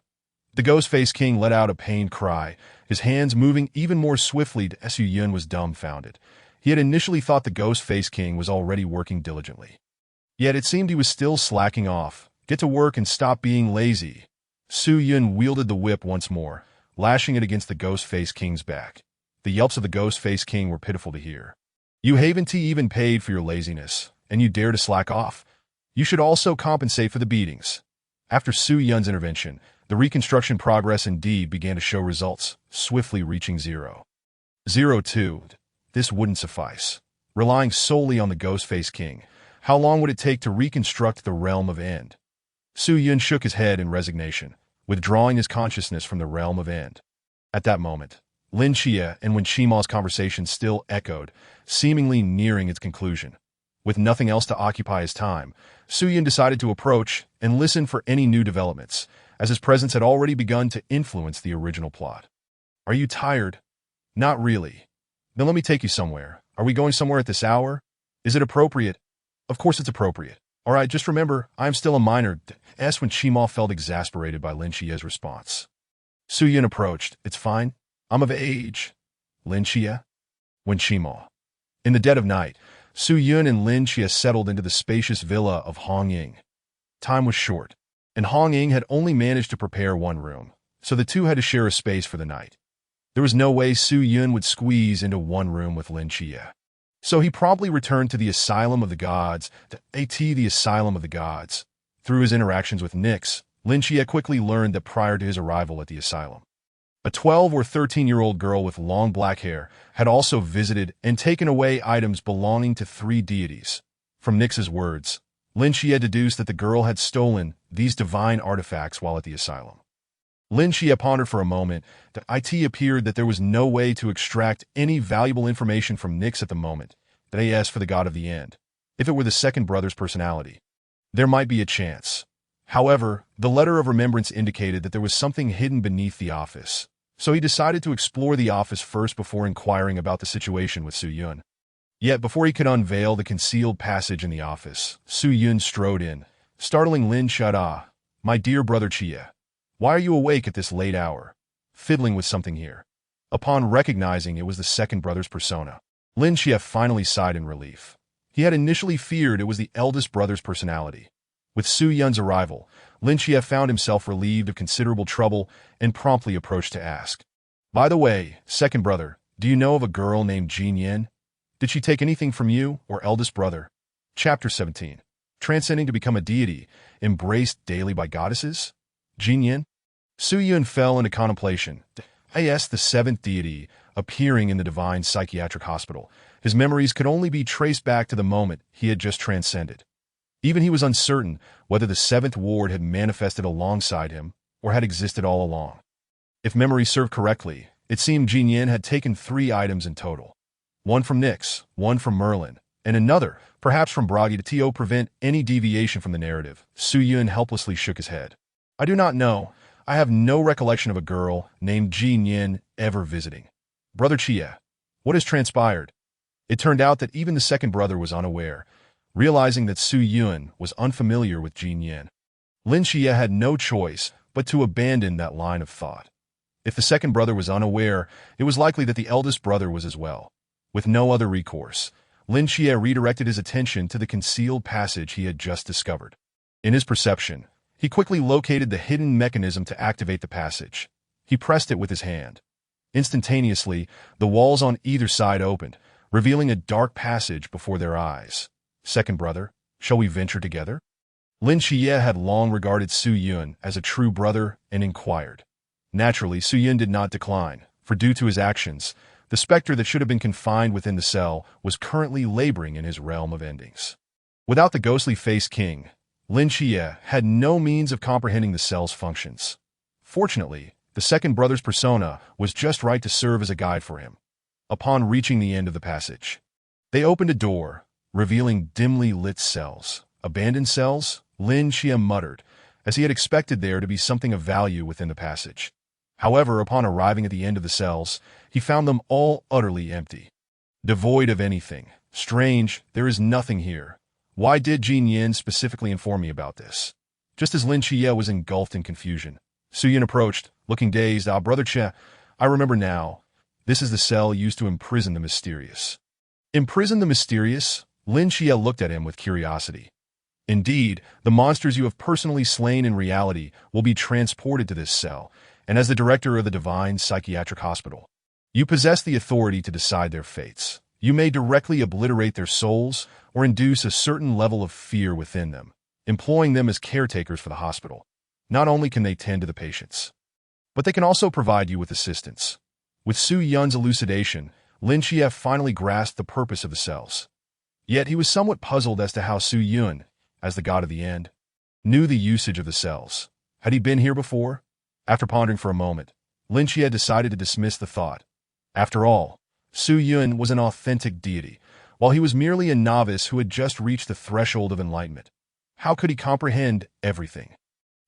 The Ghost-Faced King let out a pained cry, his hands moving even more swiftly. Su Yun was dumbfounded. He had initially thought the Ghost-Faced King was already working diligently. Yet it seemed he was still slacking off. Get to work and stop being lazy. Su Yun wielded the whip once more, lashing it against the Ghost-Faced King's back. The yelps of the Ghost-Faced King were pitiful to hear. You haven't even paid for your laziness, and you dare to slack off? You should also compensate for the beatings. After Su Yun's intervention, the reconstruction progress indeed began to show results, swiftly reaching 0.02. This wouldn't suffice. Relying solely on the Ghost-Faced King, how long would it take to reconstruct the realm of End? Su Yun shook his head in resignation, withdrawing his consciousness from the realm of End. At that moment, Lin Xie and Wen Qima's conversation still echoed, seemingly nearing its conclusion. With nothing else to occupy his time, Su Yun decided to approach and listen for any new developments, as his presence had already begun to influence the original plot. Are you tired? Not really. Then let me take you somewhere. Are we going somewhere at this hour? Is it appropriate? Of course it's appropriate. All right, just remember, I am still a minor. Wen Qima felt exasperated by Lin Xie's response. Su Yun approached. It's fine. I'm of age. Lin Xie? Wen Qima. In the dead of night, Su Yun and Lin Xie settled into the spacious villa of Hong Ying. Time was short, and Hong Ying had only managed to prepare one room, so the two had to share a space for the night. There was no way Su Yun would squeeze into one room with Lin Xie. So he promptly returned to the Asylum of the Gods, the Asylum of the Gods. Through his interactions with Nyx, Lin Xie quickly learned that prior to his arrival at the asylum, a 12 or 13-year-old girl with long black hair had also visited and taken away items belonging to 3 deities. From Nyx's words, Lin Xie deduced that the girl had stolen these divine artifacts while at the asylum. Lin Xie pondered for a moment. It appeared that there was no way to extract any valuable information from Nyx at the moment. As for the god of the End, if it were the second brother's personality, there might be a chance. However, the letter of remembrance indicated that there was something hidden beneath the office, so he decided to explore the office first before inquiring about the situation with Su Yun. Yet before he could unveil the concealed passage in the office, Su Yun strode in, startling Lin Shada. "My dear brother Chia, why are you awake at this late hour, fiddling with something here?" Upon recognizing it was the second brother's persona, Lin Chia finally sighed in relief. He had initially feared it was the eldest brother's personality. With Su Yun's arrival, Lin Chia found himself relieved of considerable trouble and promptly approached to ask, "By the way, second brother, do you know of a girl named Jin Yin? Did she take anything from you or eldest brother?" Chapter 17. Transcending to become a deity, embraced daily by goddesses? Jin Yin? Su Yun fell into contemplation. As the seventh deity appearing in the divine psychiatric hospital, his memories could only be traced back to the moment he had just transcended. Even he was uncertain whether the seventh ward had manifested alongside him or had existed all along. If memory served correctly, it seemed Jin Yin had taken 3 items in total. One from Nyx, one from Merlin, and another, perhaps from Bragi, to prevent any deviation from the narrative. Su Yun helplessly shook his head. "I do not know. I have no recollection of a girl named Jin Yin ever visiting." "Brother Chia, what has transpired?" It turned out that even the second brother was unaware, realizing that Su Yun was unfamiliar with Jin Yin. Lin Chia had no choice but to abandon that line of thought. If the second brother was unaware, it was likely that the eldest brother was as well. With no other recourse, Lin Chia redirected his attention to the concealed passage he had just discovered. In his perception, he quickly located the hidden mechanism to activate the passage. He pressed it with his hand. Instantaneously, the walls on either side opened, revealing a dark passage before their eyes. "Second brother, shall we venture together?" Lin Chia had long regarded Su Yun as a true brother and inquired. Naturally, Su Yun did not decline, for due to his actions, the specter that should have been confined within the cell was currently laboring in his realm of endings. Without the ghostly-faced king, Lin Chia had no means of comprehending the cell's functions. Fortunately, the second brother's persona was just right to serve as a guide for him. Upon reaching the end of the passage, they opened a door, revealing dimly lit cells. "Abandoned cells?" Lin Chia muttered, as he had expected there to be something of value within the passage. However, upon arriving at the end of the cells, he found them all utterly empty. Devoid of anything. "Strange, there is nothing here. Why did Jin Yin specifically inform me about this?" Just as Lin Chia was engulfed in confusion, Su Yun approached, looking dazed. "Brother Chia, I remember now. This is the cell used to imprison the mysterious." "Imprison the mysterious?" Lin Chia looked at him with curiosity. "Indeed, the monsters you have personally slain in reality will be transported to this cell, and as the director of the Divine Psychiatric Hospital, you possess the authority to decide their fates. You may directly obliterate their souls or induce a certain level of fear within them, employing them as caretakers for the hospital. Not only can they tend to the patients, but they can also provide you with assistance." With Su Yun's elucidation, Lin Chia finally grasped the purpose of the cells. Yet he was somewhat puzzled as to how Su Yun, as the god of the end, knew the usage of the cells. Had he been here before? After pondering for a moment, Lin Chia decided to dismiss the thought. After all, Su Yun was an authentic deity, while he was merely a novice who had just reached the threshold of enlightenment. How could he comprehend everything?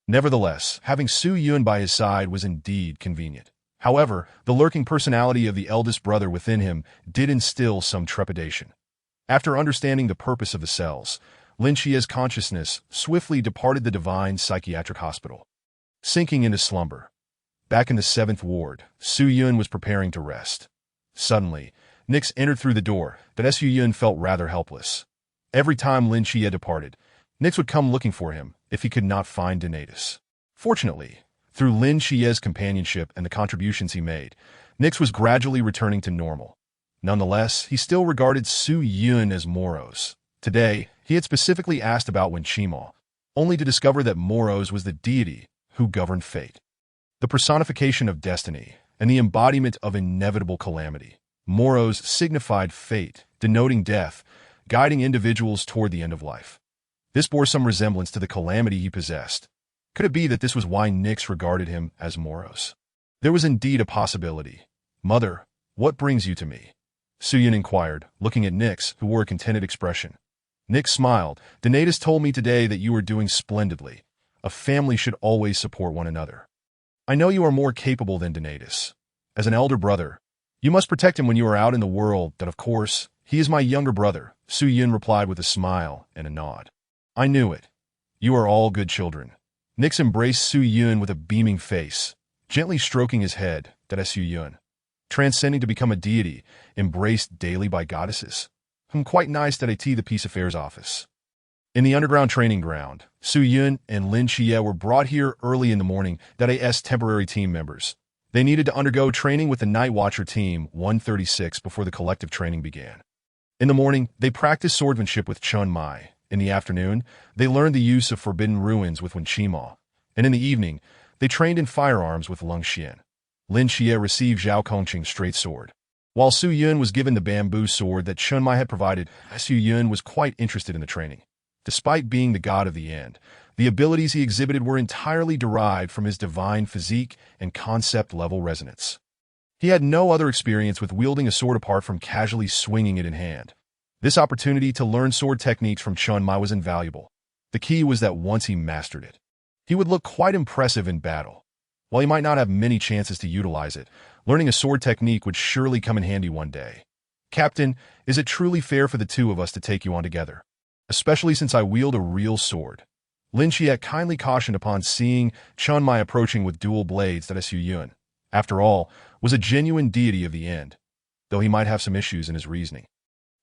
Nevertheless, having Su Yun by his side was indeed convenient. However, the lurking personality of the eldest brother within him did instill some trepidation. After understanding the purpose of the cells, Lin Chia's consciousness swiftly departed the Divine Psychiatric Hospital. Sinking into slumber. Back in the 7th ward, Su Yun was preparing to rest. Suddenly, Nyx entered through the door, but Su Yun felt rather helpless. Every time Lin Chia departed, Nyx would come looking for him if he could not find Donatus. Fortunately, through Lin Chia's companionship and the contributions he made, Nyx was gradually returning to normal. Nonetheless, he still regarded Su Yun as Moros. Today, he had specifically asked about Wenchimo, only to discover that Moros was the deity who governed fate, the personification of destiny, and the embodiment of inevitable calamity. Moros signified fate, denoting death, guiding individuals toward the end of life. This bore some resemblance to the calamity he possessed. Could it be that this was why Nyx regarded him as Moros? There was indeed a possibility. "Mother, what brings you to me?" Su Yun inquired, looking at Nyx, who wore a contented expression. Nyx smiled. "Donatus told me today that you were doing splendidly. A family should always support one another. I know you are more capable than Donatus. As an elder brother, you must protect him when you are out in the world, that of course, he is my younger brother, Su Yun replied with a smile and a nod. I knew it. You are all good children. Nix embraced Su Yun with a beaming face, gently stroking his head, that as Su Yun, transcending to become a deity, embraced daily by goddesses. Quite nice that I tea the peace affairs office. In the underground training ground, Su Yun and Lin Xie were brought here early in the morning as temporary team members. They needed to undergo training with the Night Watcher Team 136 before the collective training began. In the morning, they practiced swordsmanship with Chun Mai. In the afternoon, they learned the use of forbidden ruins with Wen Qimo. And in the evening, they trained in firearms with Lung Xian. Lin Xie received Zhao Kongqing's straight sword, while Su Yun was given the bamboo sword that Chun Mai had provided. Su Yun was quite interested in the training. Despite being the god of the end, the abilities he exhibited were entirely derived from his divine physique and concept-level resonance. He had no other experience with wielding a sword apart from casually swinging it in hand. This opportunity to learn sword techniques from Chun Mai was invaluable. The key was that once he mastered it, he would look quite impressive in battle. While he might not have many chances to utilize it, learning a sword technique would surely come in handy one day. Captain, is it truly fair for the two of us to take you on together? Especially since I wield a real sword. Lin Xie kindly cautioned upon seeing Chun Mai approaching with dual blades that Su Yun, after all, was a genuine deity of the end, though he might have some issues in his reasoning.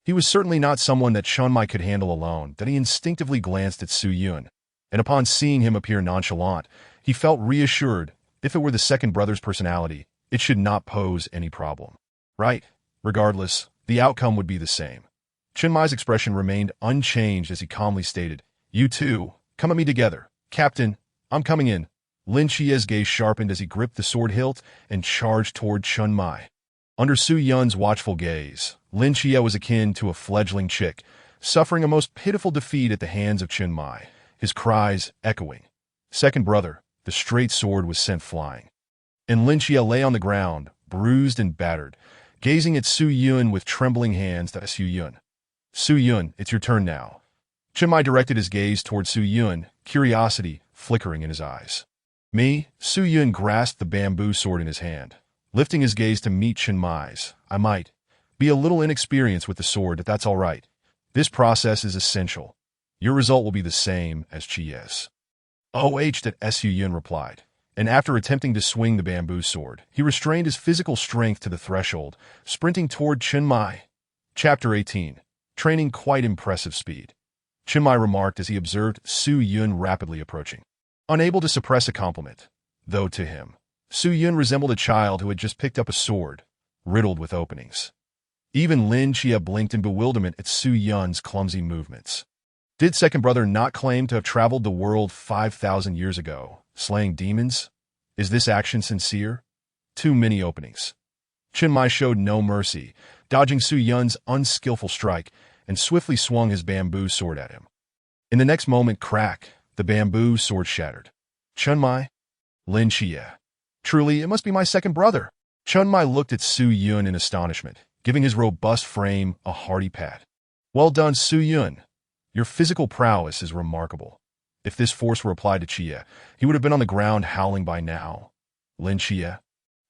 He was certainly not someone that Chun Mai could handle alone, that he instinctively glanced at Su Yun, and upon seeing him appear nonchalant, he felt reassured. If it were the second brother's personality, it should not pose any problem. Right? Regardless, the outcome would be the same. Chun Mai's expression remained unchanged as he calmly stated, You two, come at me together. Captain, I'm coming in. Lin Xie's gaze sharpened as he gripped the sword hilt and charged toward Chun Mai. Under Su Yun's watchful gaze, Lin Xie was akin to a fledgling chick, suffering a most pitiful defeat at the hands of Chun Mai, his cries echoing. Second brother, the straight sword was sent flying. And Lin Xie lay on the ground, bruised and battered, gazing at Su Yun with trembling hands. That Su Yun. Su Yun, it's your turn now. Chun Mai directed his gaze toward Su Yun, curiosity flickering in his eyes. Me? Su Yun grasped the bamboo sword in his hand, lifting his gaze to meet Chun Mai's. I might be a little inexperienced with the sword, but that's all right. This process is essential. Your result will be the same as Chie's. That Su Yun replied, and after attempting to swing the bamboo sword, he restrained his physical strength to the threshold, sprinting toward Chun Mai. Chapter 18. Training quite impressive speed. Chun Mai remarked as he observed Su Yun rapidly approaching, unable to suppress a compliment, though to him, Su Yun resembled a child who had just picked up a sword, riddled with openings. Even Lin Xie blinked in bewilderment at Su Yun's clumsy movements. Did second brother not claim to have traveled the world 5,000 years ago, slaying demons? Is this action sincere? Too many openings. Chun Mai showed no mercy, dodging Su Yun's unskillful strike, and swiftly swung his bamboo sword at him. In the next moment, crack, the bamboo sword shattered. Chun Mai? Lin Xie. Truly, it must be my second brother. Chun Mai looked at Su Yun in astonishment, giving his robust frame a hearty pat. Well done, Su Yun. Your physical prowess is remarkable. If this force were applied to Xie, he would have been on the ground howling by now. Lin Xie?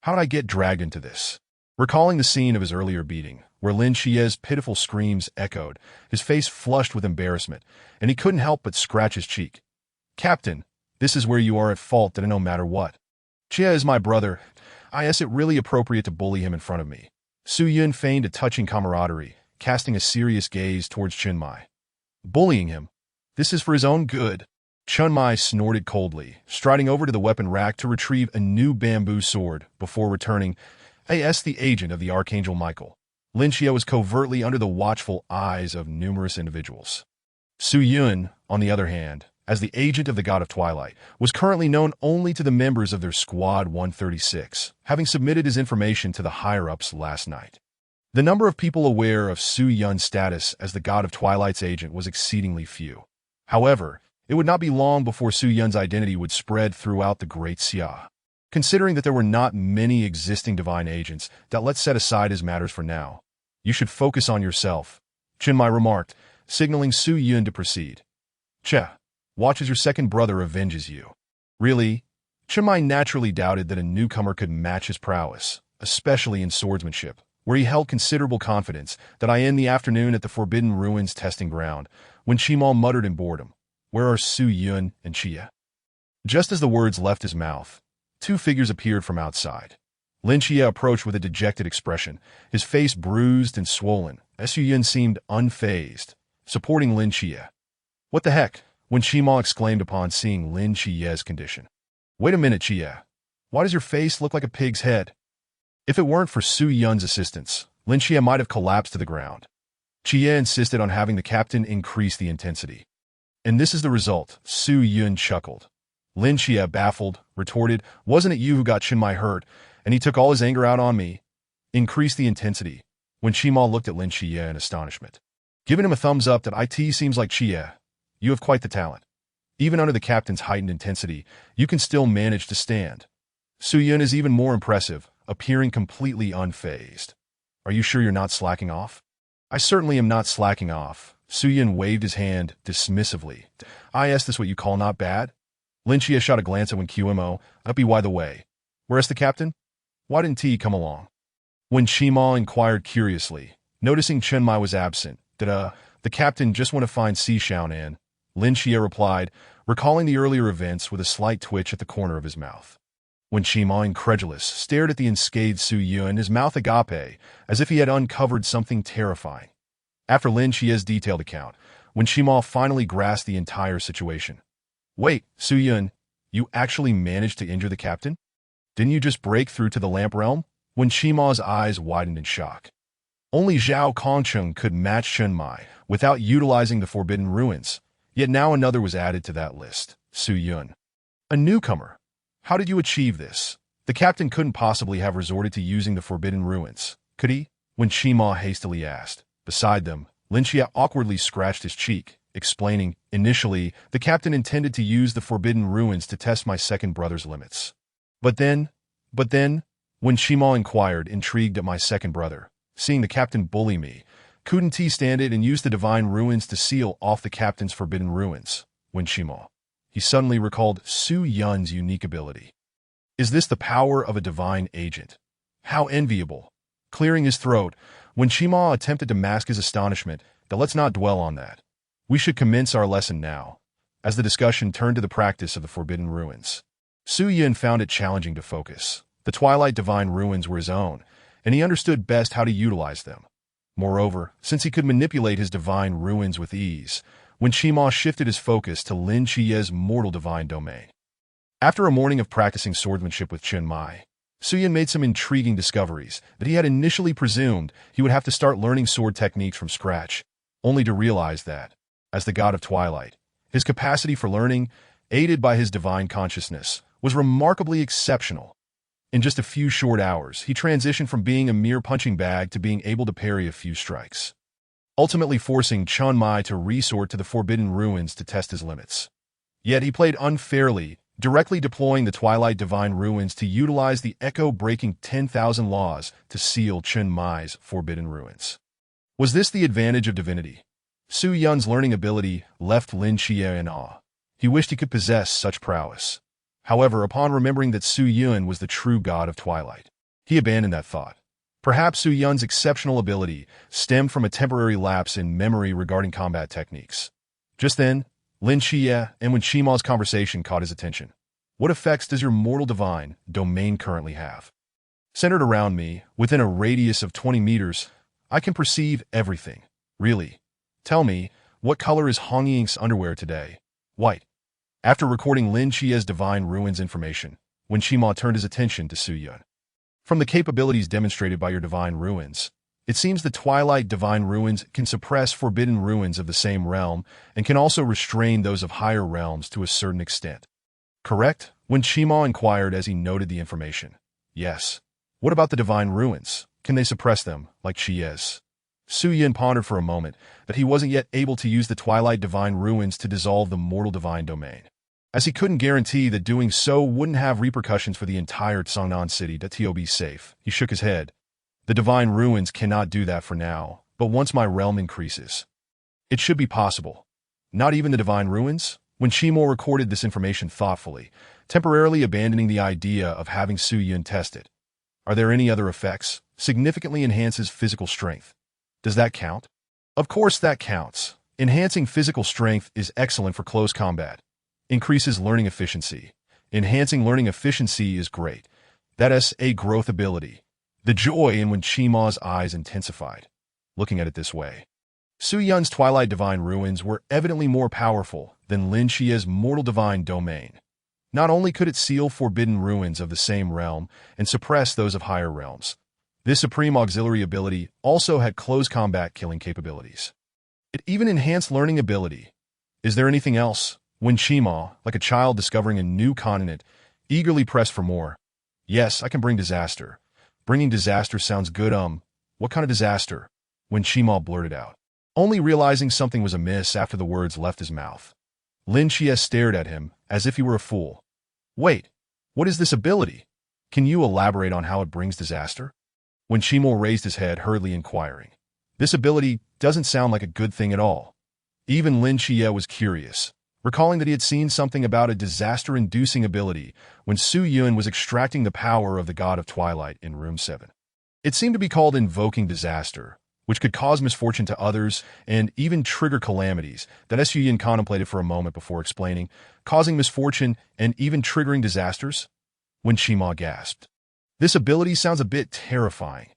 How'd I get dragged into this? Recalling the scene of his earlier beating, where Lin Xie's pitiful screams echoed, his face flushed with embarrassment, and he couldn't help but scratch his cheek. Captain, this is where you are at fault, that no matter what. Xie is my brother. Is it really appropriate to bully him in front of me? Su Yun feigned a touching camaraderie, casting a serious gaze towards Chun Mai. Bullying him? This is for his own good. Chun Mai snorted coldly, striding over to the weapon rack to retrieve a new bamboo sword before returning as the agent of the Archangel Michael. Lin Xie was covertly under the watchful eyes of numerous individuals. Su Yun, on the other hand, as the agent of the God of Twilight, was currently known only to the members of their Squad 136, having submitted his information to the higher-ups last night. The number of people aware of Su Yun's status as the God of Twilight's agent was exceedingly few. However, it would not be long before Su Yun's identity would spread throughout the Great Xia. Considering that there were not many existing divine agents, let's set aside his matters for now. You should focus on yourself, Chun Mai remarked, signaling Su Yun to proceed. Che, Watch as your second brother avenges you. Really? Chen Mai naturally doubted that a newcomer could match his prowess, especially in swordsmanship, where he held considerable confidence that I end the afternoon at the Forbidden Ruins testing ground, when Chimal muttered in boredom, "Where are Su Yun and Chia?" Just as the words left his mouth, two figures appeared from outside. Lin Chia approached with a dejected expression, his face bruised and swollen. Su Yun seemed unfazed, supporting Lin Chia. "What the heck?" When Chimal exclaimed upon seeing Lin Chia's condition. "Wait a minute, Chia. Why does your face look like a pig's head?" If it weren't for Su Yun's assistance, Lin Chia might have collapsed to the ground. Chia insisted on having the captain increase the intensity. "And this is the result," Su Yun chuckled. Lin Chia, baffled, retorted, "Wasn't it you who got Chen Mai hurt, and he took all his anger out on me?" "Increase the intensity," when Chimal looked at Lin Chia in astonishment. Giving him a thumbs up that it seems like Chia, you have quite the talent. Even under the captain's heightened intensity, you can still manage to stand. Su Yun is even more impressive, appearing completely unfazed. "Are you sure you're not slacking off?" "I certainly am not slacking off." Su Yun waved his hand dismissively. "Is this what you call not bad?" Lin Chia shot a glance at Wen Qmo, "Uppy, by the way. Where's the captain? Why didn't he come along?" When Chimal inquired curiously, noticing Chen Mai was absent, "Did, the captain just want to find Si Xiaonan?" Lin Chia replied, recalling the earlier events with a slight twitch at the corner of his mouth. When Chimal, incredulous, stared at the unscathed Su Yun, his mouth agape, as if he had uncovered something terrifying. After Lin Chia's detailed account, when Chimal finally grasped the entire situation. "Wait, Su Yun, you actually managed to injure the captain? Didn't you just break through to the Lamp Realm?" When Chimal's eyes widened in shock. Only Zhao Kongcheng could match Chen Mai without utilizing the Forbidden Ruins, yet now another was added to that list, Su Yun. A newcomer. How did you achieve this? The captain couldn't possibly have resorted to using the Forbidden Ruins, could he? When Chimal hastily asked. Beside them, Lin Chia awkwardly scratched his cheek, explaining, "Initially, the captain intended to use the Forbidden Ruins to test my second brother's limits. But then, when Chimal inquired, intrigued at my second brother, seeing the captain bully me, couldn't he stand it and use the Divine Ruins to seal off the captain's Forbidden Ruins?" When Chimal. He suddenly recalled Su Yun's unique ability. Is this the power of a divine agent? How enviable. Clearing his throat, when Chimal attempted to mask his astonishment, but let's not dwell on that. We should commence our lesson now, as the discussion turned to the practice of the Forbidden Ruins. Su Yun found it challenging to focus. The Twilight Divine Ruins were his own, and he understood best how to utilize them. Moreover, since he could manipulate his Divine Ruins with ease, when Chimal shifted his focus to Lin Chia's mortal divine domain. After a morning of practicing swordsmanship with Chen Mai, Su Yun made some intriguing discoveries that he had initially presumed he would have to start learning sword techniques from scratch, only to realize that, as the god of Twilight, his capacity for learning, aided by his divine consciousness, was remarkably exceptional. In just a few short hours, he transitioned from being a mere punching bag to being able to parry a few strikes, ultimately forcing Chen Mai to resort to the Forbidden Ruins to test his limits. Yet he played unfairly, directly deploying the Twilight Divine Ruins to utilize the echo-breaking 10,000 laws to seal Chen Mai's Forbidden Ruins. Was this the advantage of divinity? Su Yun's learning ability left Lin Chia in awe. He wished he could possess such prowess. However, upon remembering that Su Yun was the true god of Twilight, he abandoned that thought. Perhaps Su Yun's exceptional ability stemmed from a temporary lapse in memory regarding combat techniques. Just then, Lin Chia and Wen Chimal's conversation caught his attention. What effects does your mortal divine domain currently have? Centered around me, within a radius of 20 meters, I can perceive everything. Really? Tell me, what color is Hong Ying's underwear today? White. After recording Lin Chia's Divine Ruins information, Wen Chimal turned his attention to Su Yun. From the capabilities demonstrated by your Divine Ruins, it seems the Twilight Divine Ruins can suppress Forbidden Ruins of the same realm and can also restrain those of higher realms to a certain extent. Correct? Wen Chimal inquired as he noted the information. Yes. What about the Divine Ruins? Can they suppress them, like Chia's? Su Yun pondered for a moment that he wasn't yet able to use the Twilight Divine Ruins to dissolve the mortal divine domain, as he couldn't guarantee that doing so wouldn't have repercussions for the entire Tsangnan city to be safe. He shook his head. The Divine Ruins cannot do that for now, but once my realm increases, it should be possible. Not even the Divine Ruins? When Shimo recorded this information thoughtfully, temporarily abandoning the idea of having Su Yun test it. Are there any other effects? Significantly enhances physical strength. Does that count? Of course that counts. Enhancing physical strength is excellent for close combat. Increases learning efficiency. Enhancing learning efficiency is great. That is a growth ability. The joy in when Shimo's eyes intensified. Looking at it this way. Su Yun's Twilight Divine Ruins were evidently more powerful than Lin Xie's Mortal Divine Domain. Not only could it seal forbidden ruins of the same realm and suppress those of higher realms, this supreme auxiliary ability also had close combat killing capabilities. It even enhanced learning ability. Is there anything else? When Shimo, like a child discovering a new continent, eagerly pressed for more. Yes, I can bring disaster. Bringing disaster sounds good. What kind of disaster? When Shimo blurted out, only realizing something was amiss after the words left his mouth. Lin Xie stared at him as if he were a fool. Wait, what is this ability? Can you elaborate on how it brings disaster? When Shimo raised his head, hurriedly inquiring. This ability doesn't sound like a good thing at all. Even Lin Xie was curious, recalling that he had seen something about a disaster-inducing ability when Su Yun was extracting the power of the God of Twilight in Room 7. It seemed to be called Invoking Disaster, which could cause misfortune to others and even trigger calamities that Su Yun contemplated for a moment before explaining, causing misfortune and even triggering disasters. When Shimo gasped. This ability sounds a bit terrifying.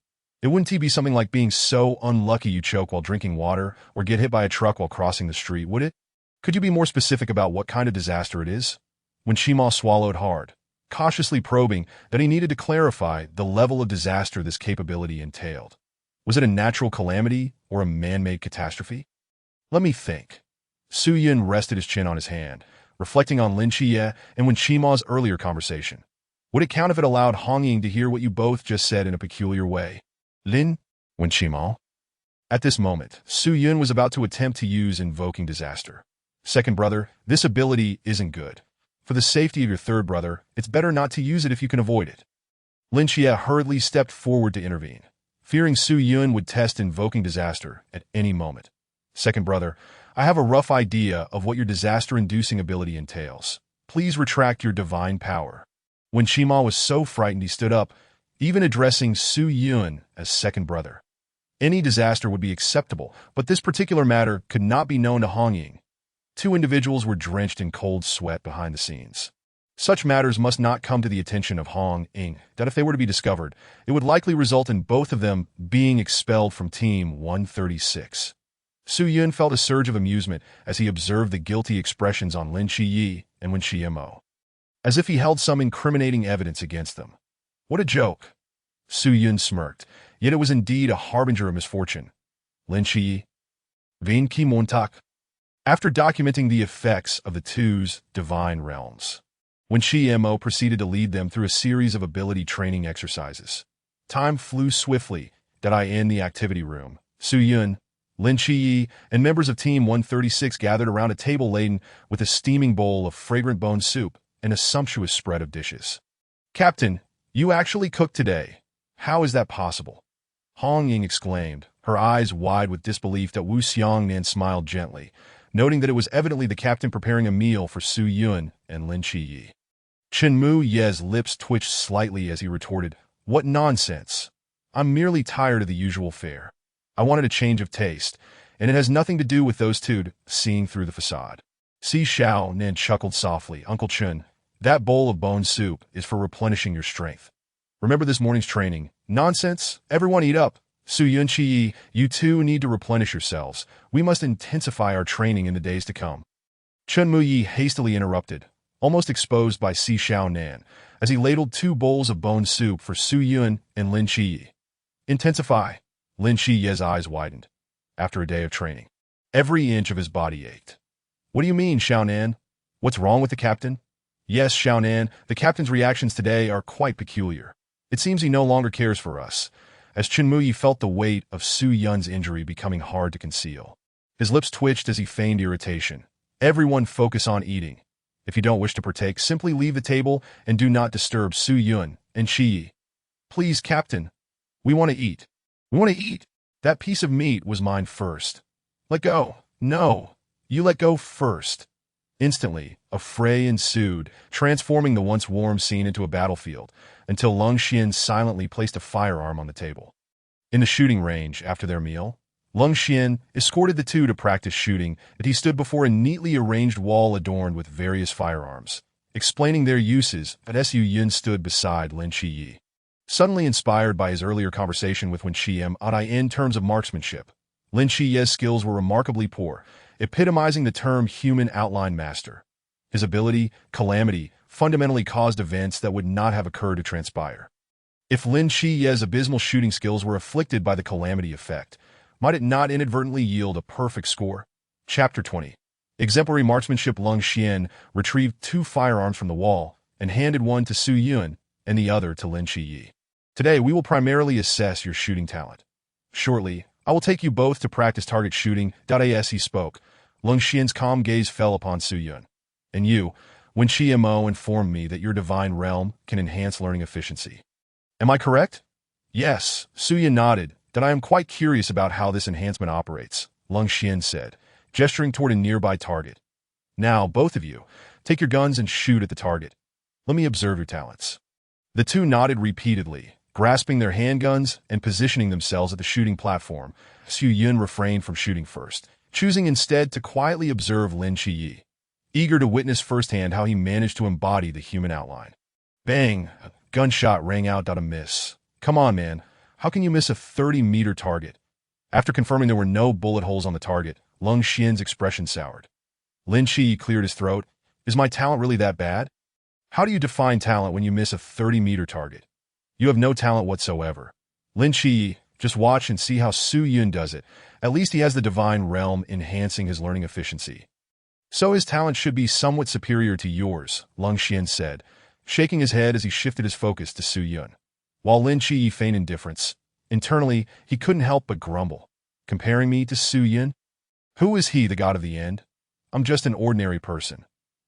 It wouldn't be something like being so unlucky you choke while drinking water or get hit by a truck while crossing the street, would it? Could you be more specific about what kind of disaster it is? When Shimo swallowed hard, cautiously probing that he needed to clarify the level of disaster this capability entailed. Was it a natural calamity or a man-made catastrophe? Let me think. Su Yun rested his chin on his hand, reflecting on Lin Xie and when Shimo's earlier conversation. Would it count if it allowed Hong Ying to hear what you both just said in a peculiar way? Lin? When Shimo? At this moment, Su Yun was about to attempt to use Invoking Disaster. Second brother, this ability isn't good. For the safety of your third brother, it's better not to use it if you can avoid it. Lin Xie hurriedly stepped forward to intervene, fearing Su Yun would test Invoking Disaster at any moment. Second brother, I have a rough idea of what your disaster-inducing ability entails. Please retract your divine power. When Shimo was so frightened he stood up, even addressing Su Yun as second brother. Any disaster would be acceptable, but this particular matter could not be known to Hong Ying. Two individuals were drenched in cold sweat behind the scenes. Such matters must not come to the attention of Hong Ying, that if they were to be discovered, it would likely result in both of them being expelled from Team 136. Su Yun felt a surge of amusement as he observed the guilty expressions on Lin Xie and Wen Xiemo, as if he held some incriminating evidence against them. What a joke! Su Yun smirked, yet it was indeed a harbinger of misfortune. Lin Xie. Vien Ki Montak. After documenting the effects of the two's divine realms, Wen Xiemo proceeded to lead them through a series of ability training exercises. Time flew swiftly that I in the activity room. Su Yun, Lin Xie, and members of Team 136 gathered around a table laden with a steaming bowl of fragrant bone soup and a sumptuous spread of dishes. Captain, you actually cooked today. How is that possible? Hong Ying exclaimed, her eyes wide with disbelief that Wu Xiongnan smiled gently, noting that it was evidently the captain preparing a meal for Su Yun and Lin Xie. Chen Mu Ye's lips twitched slightly as he retorted, What nonsense! I'm merely tired of the usual fare. I wanted a change of taste, and it has nothing to do with those two seeing through the facade. Si Xiaonan chuckled softly, Uncle Chen, that bowl of bone soup is for replenishing your strength. Remember this morning's training. Nonsense! Everyone eat up! Su Yun Qi, you two need to replenish yourselves. We must intensify our training in the days to come. Chen Muyi hastily interrupted, almost exposed by Si Xiaonan, as he ladled 2 bowls of bone soup for Su Yun and Lin Qi. Intensify. Lin Qi's eyes widened. After a day of training, every inch of his body ached. What do you mean, Xiaonan? What's wrong with the captain? Yes, Xiaonan, the captain's reactions today are quite peculiar. It seems he no longer cares for us, as Chen Muyi felt the weight of Su Yun's injury becoming hard to conceal. His lips twitched as he feigned irritation. Everyone focus on eating. If you don't wish to partake, simply leave the table and do not disturb Su Yun and Qi. Please, Captain. We want to eat. We want to eat. That piece of meat was mine first. Let go. No. You let go first. Instantly, a fray ensued, transforming the once warm scene into a battlefield, until Lung Xian silently placed a firearm on the table. In the shooting range, after their meal, Lung Xian escorted the two to practice shooting, and he stood before a neatly arranged wall adorned with various firearms. Explaining their uses, Su Yun stood beside Lin Shiyi. Suddenly inspired by his earlier conversation with Wen Qian in terms of marksmanship, Lin Shiyi's skills were remarkably poor, epitomizing the term human outline master. His ability, Calamity, fundamentally caused events that would not have occurred to transpire. If Lin Shiyi's abysmal shooting skills were afflicted by the Calamity effect, might it not inadvertently yield a perfect score? Chapter 20. Exemplary marksmanship. Lung Xian retrieved 2 firearms from the wall and handed one to Su Yun and the other to Lin Shiyi. Today, we will primarily assess your shooting talent. Shortly, I will take you both to practice target shooting. As he spoke, Lung Xian's calm gaze fell upon Su Yun. And you, Wen Qian informed me that your divine realm can enhance learning efficiency. Am I correct? Yes, Su Yun nodded. That I am quite curious about how this enhancement operates, Lung Xian said, gesturing toward a nearby target. Now, both of you, take your guns and shoot at the target. Let me observe your talents. The two nodded repeatedly, grasping their handguns and positioning themselves at the shooting platform. Su Yun refrained from shooting first, choosing instead to quietly observe Lin Shiyi, eager to witness firsthand how he managed to embody the human outline. Bang! A gunshot rang out. A miss. Come on, man. How can you miss a 30-meter target? After confirming there were no bullet holes on the target, Lung Xian's expression soured. Lin Shiyi cleared his throat. Is my talent really that bad? How do you define talent when you miss a 30-meter target? You have no talent whatsoever. Lin Shiyi, just watch and see how Su Yun does it. At least he has the divine realm enhancing his learning efficiency. So his talent should be somewhat superior to yours, Lung Xian said, shaking his head as he shifted his focus to Su Yun. While Lin Shiyi feigned indifference, internally he couldn't help but grumble. Comparing me to Su Yun? Who is he, the god of the end? I'm just an ordinary person.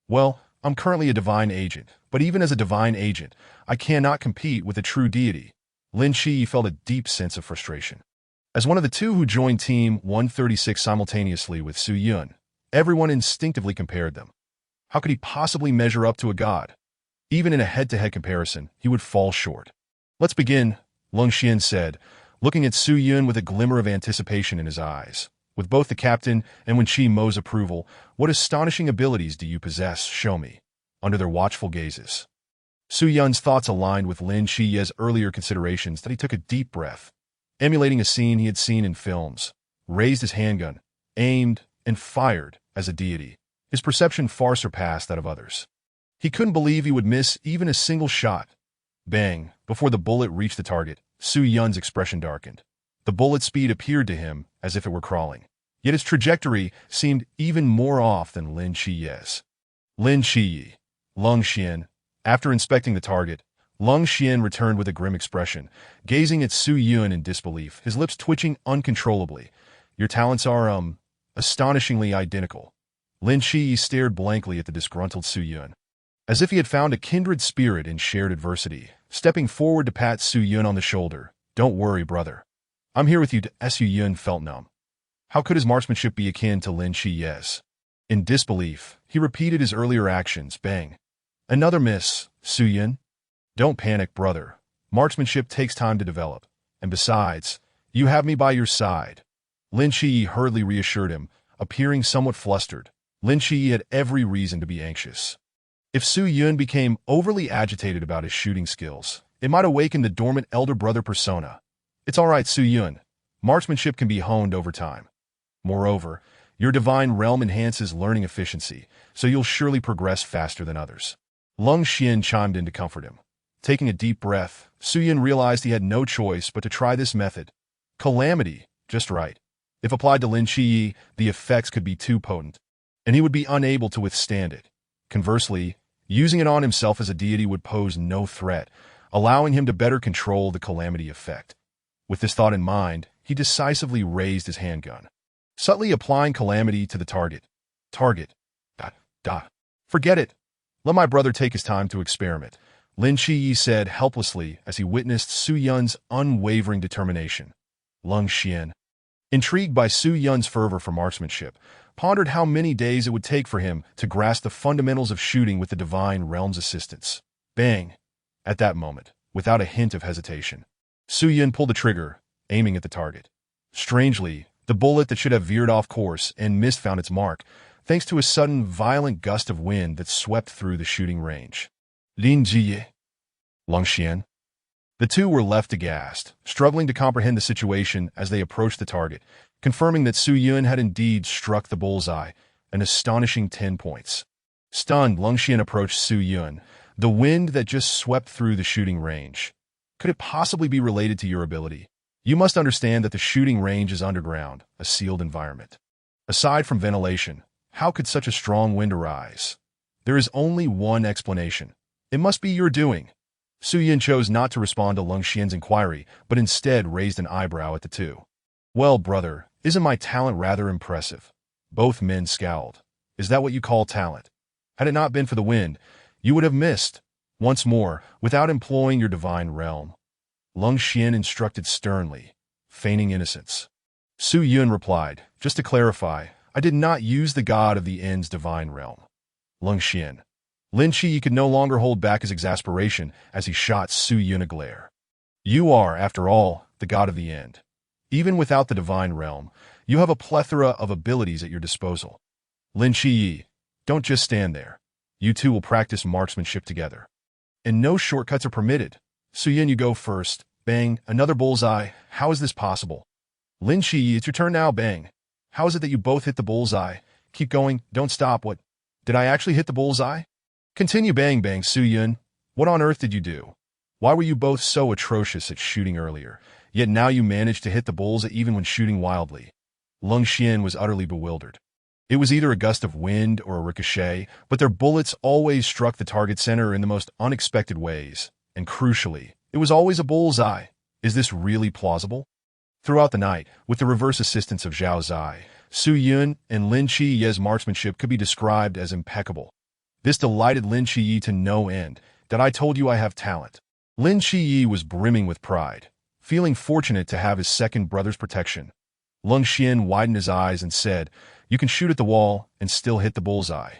Well, I'm currently a divine agent, but even as a divine agent, I cannot compete with a true deity. Lin Shiyi felt a deep sense of frustration. As one of the two who joined Team 136 simultaneously with Su Yun, everyone instinctively compared them. How could he possibly measure up to a god? Even in a head-to-head comparison, he would fall short. Let's begin, Lung Xian said, looking at Su Yun with a glimmer of anticipation in his eyes. With both the captain and Wen Qimo's approval, what astonishing abilities do you possess? Show me. Under their watchful gazes, Su Yun's thoughts aligned with Lin Shiyi's earlier considerations that he took a deep breath. Emulating a scene he had seen in films, raised his handgun, aimed, and fired as a deity. His perception far surpassed that of others. He couldn't believe he would miss even a single shot. Bang! Before the bullet reached the target, Su Yun's expression darkened. The bullet's speed appeared to him as if it were crawling. Yet its trajectory seemed even more off than Lin Shiyi's. Lin Shiyi, Lung Xian. After inspecting the target, Lung Xian returned with a grim expression, gazing at Su Yun in disbelief, his lips twitching uncontrollably. Your talents are, astonishingly identical. Lin Shiyi stared blankly at the disgruntled Su Yun, as if he had found a kindred spirit in shared adversity. Stepping forward to pat Su Yun on the shoulder, "Don't worry, brother. I'm here with you." Su Yun felt numb. How could his marksmanship be akin to Lin Shiyi's? In disbelief, he repeated his earlier actions. Bang! Another miss, Su Yun. Don't panic, brother. Marksmanship takes time to develop. And besides, you have me by your side. Lin Shiyi hurriedly reassured him, appearing somewhat flustered. Lin Shiyi had every reason to be anxious. If Su Yun became overly agitated about his shooting skills, it might awaken the dormant elder brother persona. It's all right, Su Yun. Marksmanship can be honed over time. Moreover, your divine realm enhances learning efficiency, so you'll surely progress faster than others. Lung Xian chimed in to comfort him. Taking a deep breath, Su Yun realized he had no choice but to try this method. Calamity, just right. If applied to Lin Shiyi, the effects could be too potent, and he would be unable to withstand it. Conversely, using it on himself as a deity would pose no threat, allowing him to better control the Calamity effect. With this thought in mind, he decisively raised his handgun, subtly applying Calamity to the target. Target. Forget it. Let my brother take his time to experiment, Lin Shiyi said helplessly as he witnessed Su Yun's unwavering determination. Lung Xian. Intrigued by Su Yun's fervor for marksmanship, pondered how many days it would take for him to grasp the fundamentals of shooting with the Divine Realm's assistance. Bang! At that moment, without a hint of hesitation, Su Yun pulled the trigger, aiming at the target. Strangely, the bullet that should have veered off course and missed found its mark, thanks to a sudden, violent gust of wind that swept through the shooting range. Lin Jiye. Lung Xian. The two were left aghast, struggling to comprehend the situation as they approached the target, confirming that Su Yun had indeed struck the bullseye, an astonishing 10 points. Stunned, Lung Xian approached Su Yun, the wind that just swept through the shooting range. Could it possibly be related to your ability? You must understand that the shooting range is underground, a sealed environment. Aside from ventilation, how could such a strong wind arise? There is only one explanation. It must be your doing. Su Yun chose not to respond to Lung Xian's inquiry, but instead raised an eyebrow at the two. Well, brother, isn't my talent rather impressive? Both men scowled. Is that what you call talent? Had it not been for the wind, you would have missed. Once more, without employing your divine realm. Lung Xian instructed sternly, feigning innocence. Su Yun replied, just to clarify, I did not use the god of the end's divine realm. Lung Xian. Lin Qi could no longer hold back his exasperation as he shot Su Yun a glare. You are, after all, the god of the end. Even without the divine realm, you have a plethora of abilities at your disposal. Lin Qi, don't just stand there. You two will practice marksmanship together. And no shortcuts are permitted. Su Yun, you go first. Bang, another bullseye. How is this possible? Lin Qi, it's your turn now. Bang. How is it that you both hit the bullseye? Keep going, don't stop. What? Did I actually hit the bullseye? Continue. Bang, bang. Su Yun, what on earth did you do? Why were you both so atrocious at shooting earlier, yet now you managed to hit the bullseye even when shooting wildly? Lung Xian was utterly bewildered. It was either a gust of wind or a ricochet, but their bullets always struck the target center in the most unexpected ways, and crucially, it was always a bullseye. Is this really plausible? Throughout the night, with the reverse assistance of Zhao Zai, Su Yun and Lin Qi's marksmanship could be described as impeccable. This delighted Lin Qi to no end. That I told you I have talent. Lin Qi was brimming with pride, feeling fortunate to have his second brother's protection. Lung Xian widened his eyes and said, you can shoot at the wall and still hit the bullseye.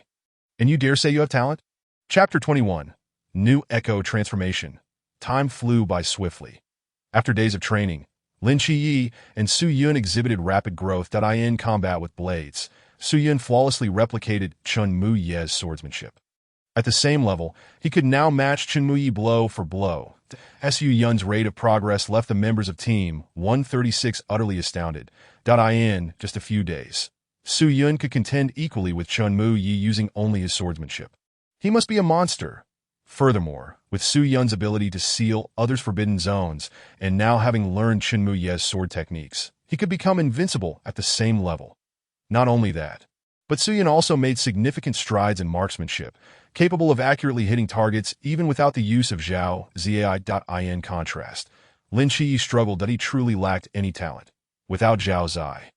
And you dare say you have talent? Chapter 21. New Echo Transformation. Time flew by swiftly. After days of training, Lin Qi and Su Yun exhibited rapid growth in combat with blades. Su Yun flawlessly replicated Chen Muye's swordsmanship. At the same level, he could now match Chen Muyi blow for blow. Su Yun's rate of progress left the members of Team 136 utterly astounded. In just a few days, Su Yun could contend equally with Chen Muyi using only his swordsmanship. He must be a monster. Furthermore, with Su Yun's ability to seal others' forbidden zones, and now having learned Chen Muye's sword techniques, he could become invincible at the same level. Not only that, but Su Yun also made significant strides in marksmanship, capable of accurately hitting targets even without the use of Zhao Zai. Contrast, Lin Qi struggled that he truly lacked any talent. Without Zhao Zai,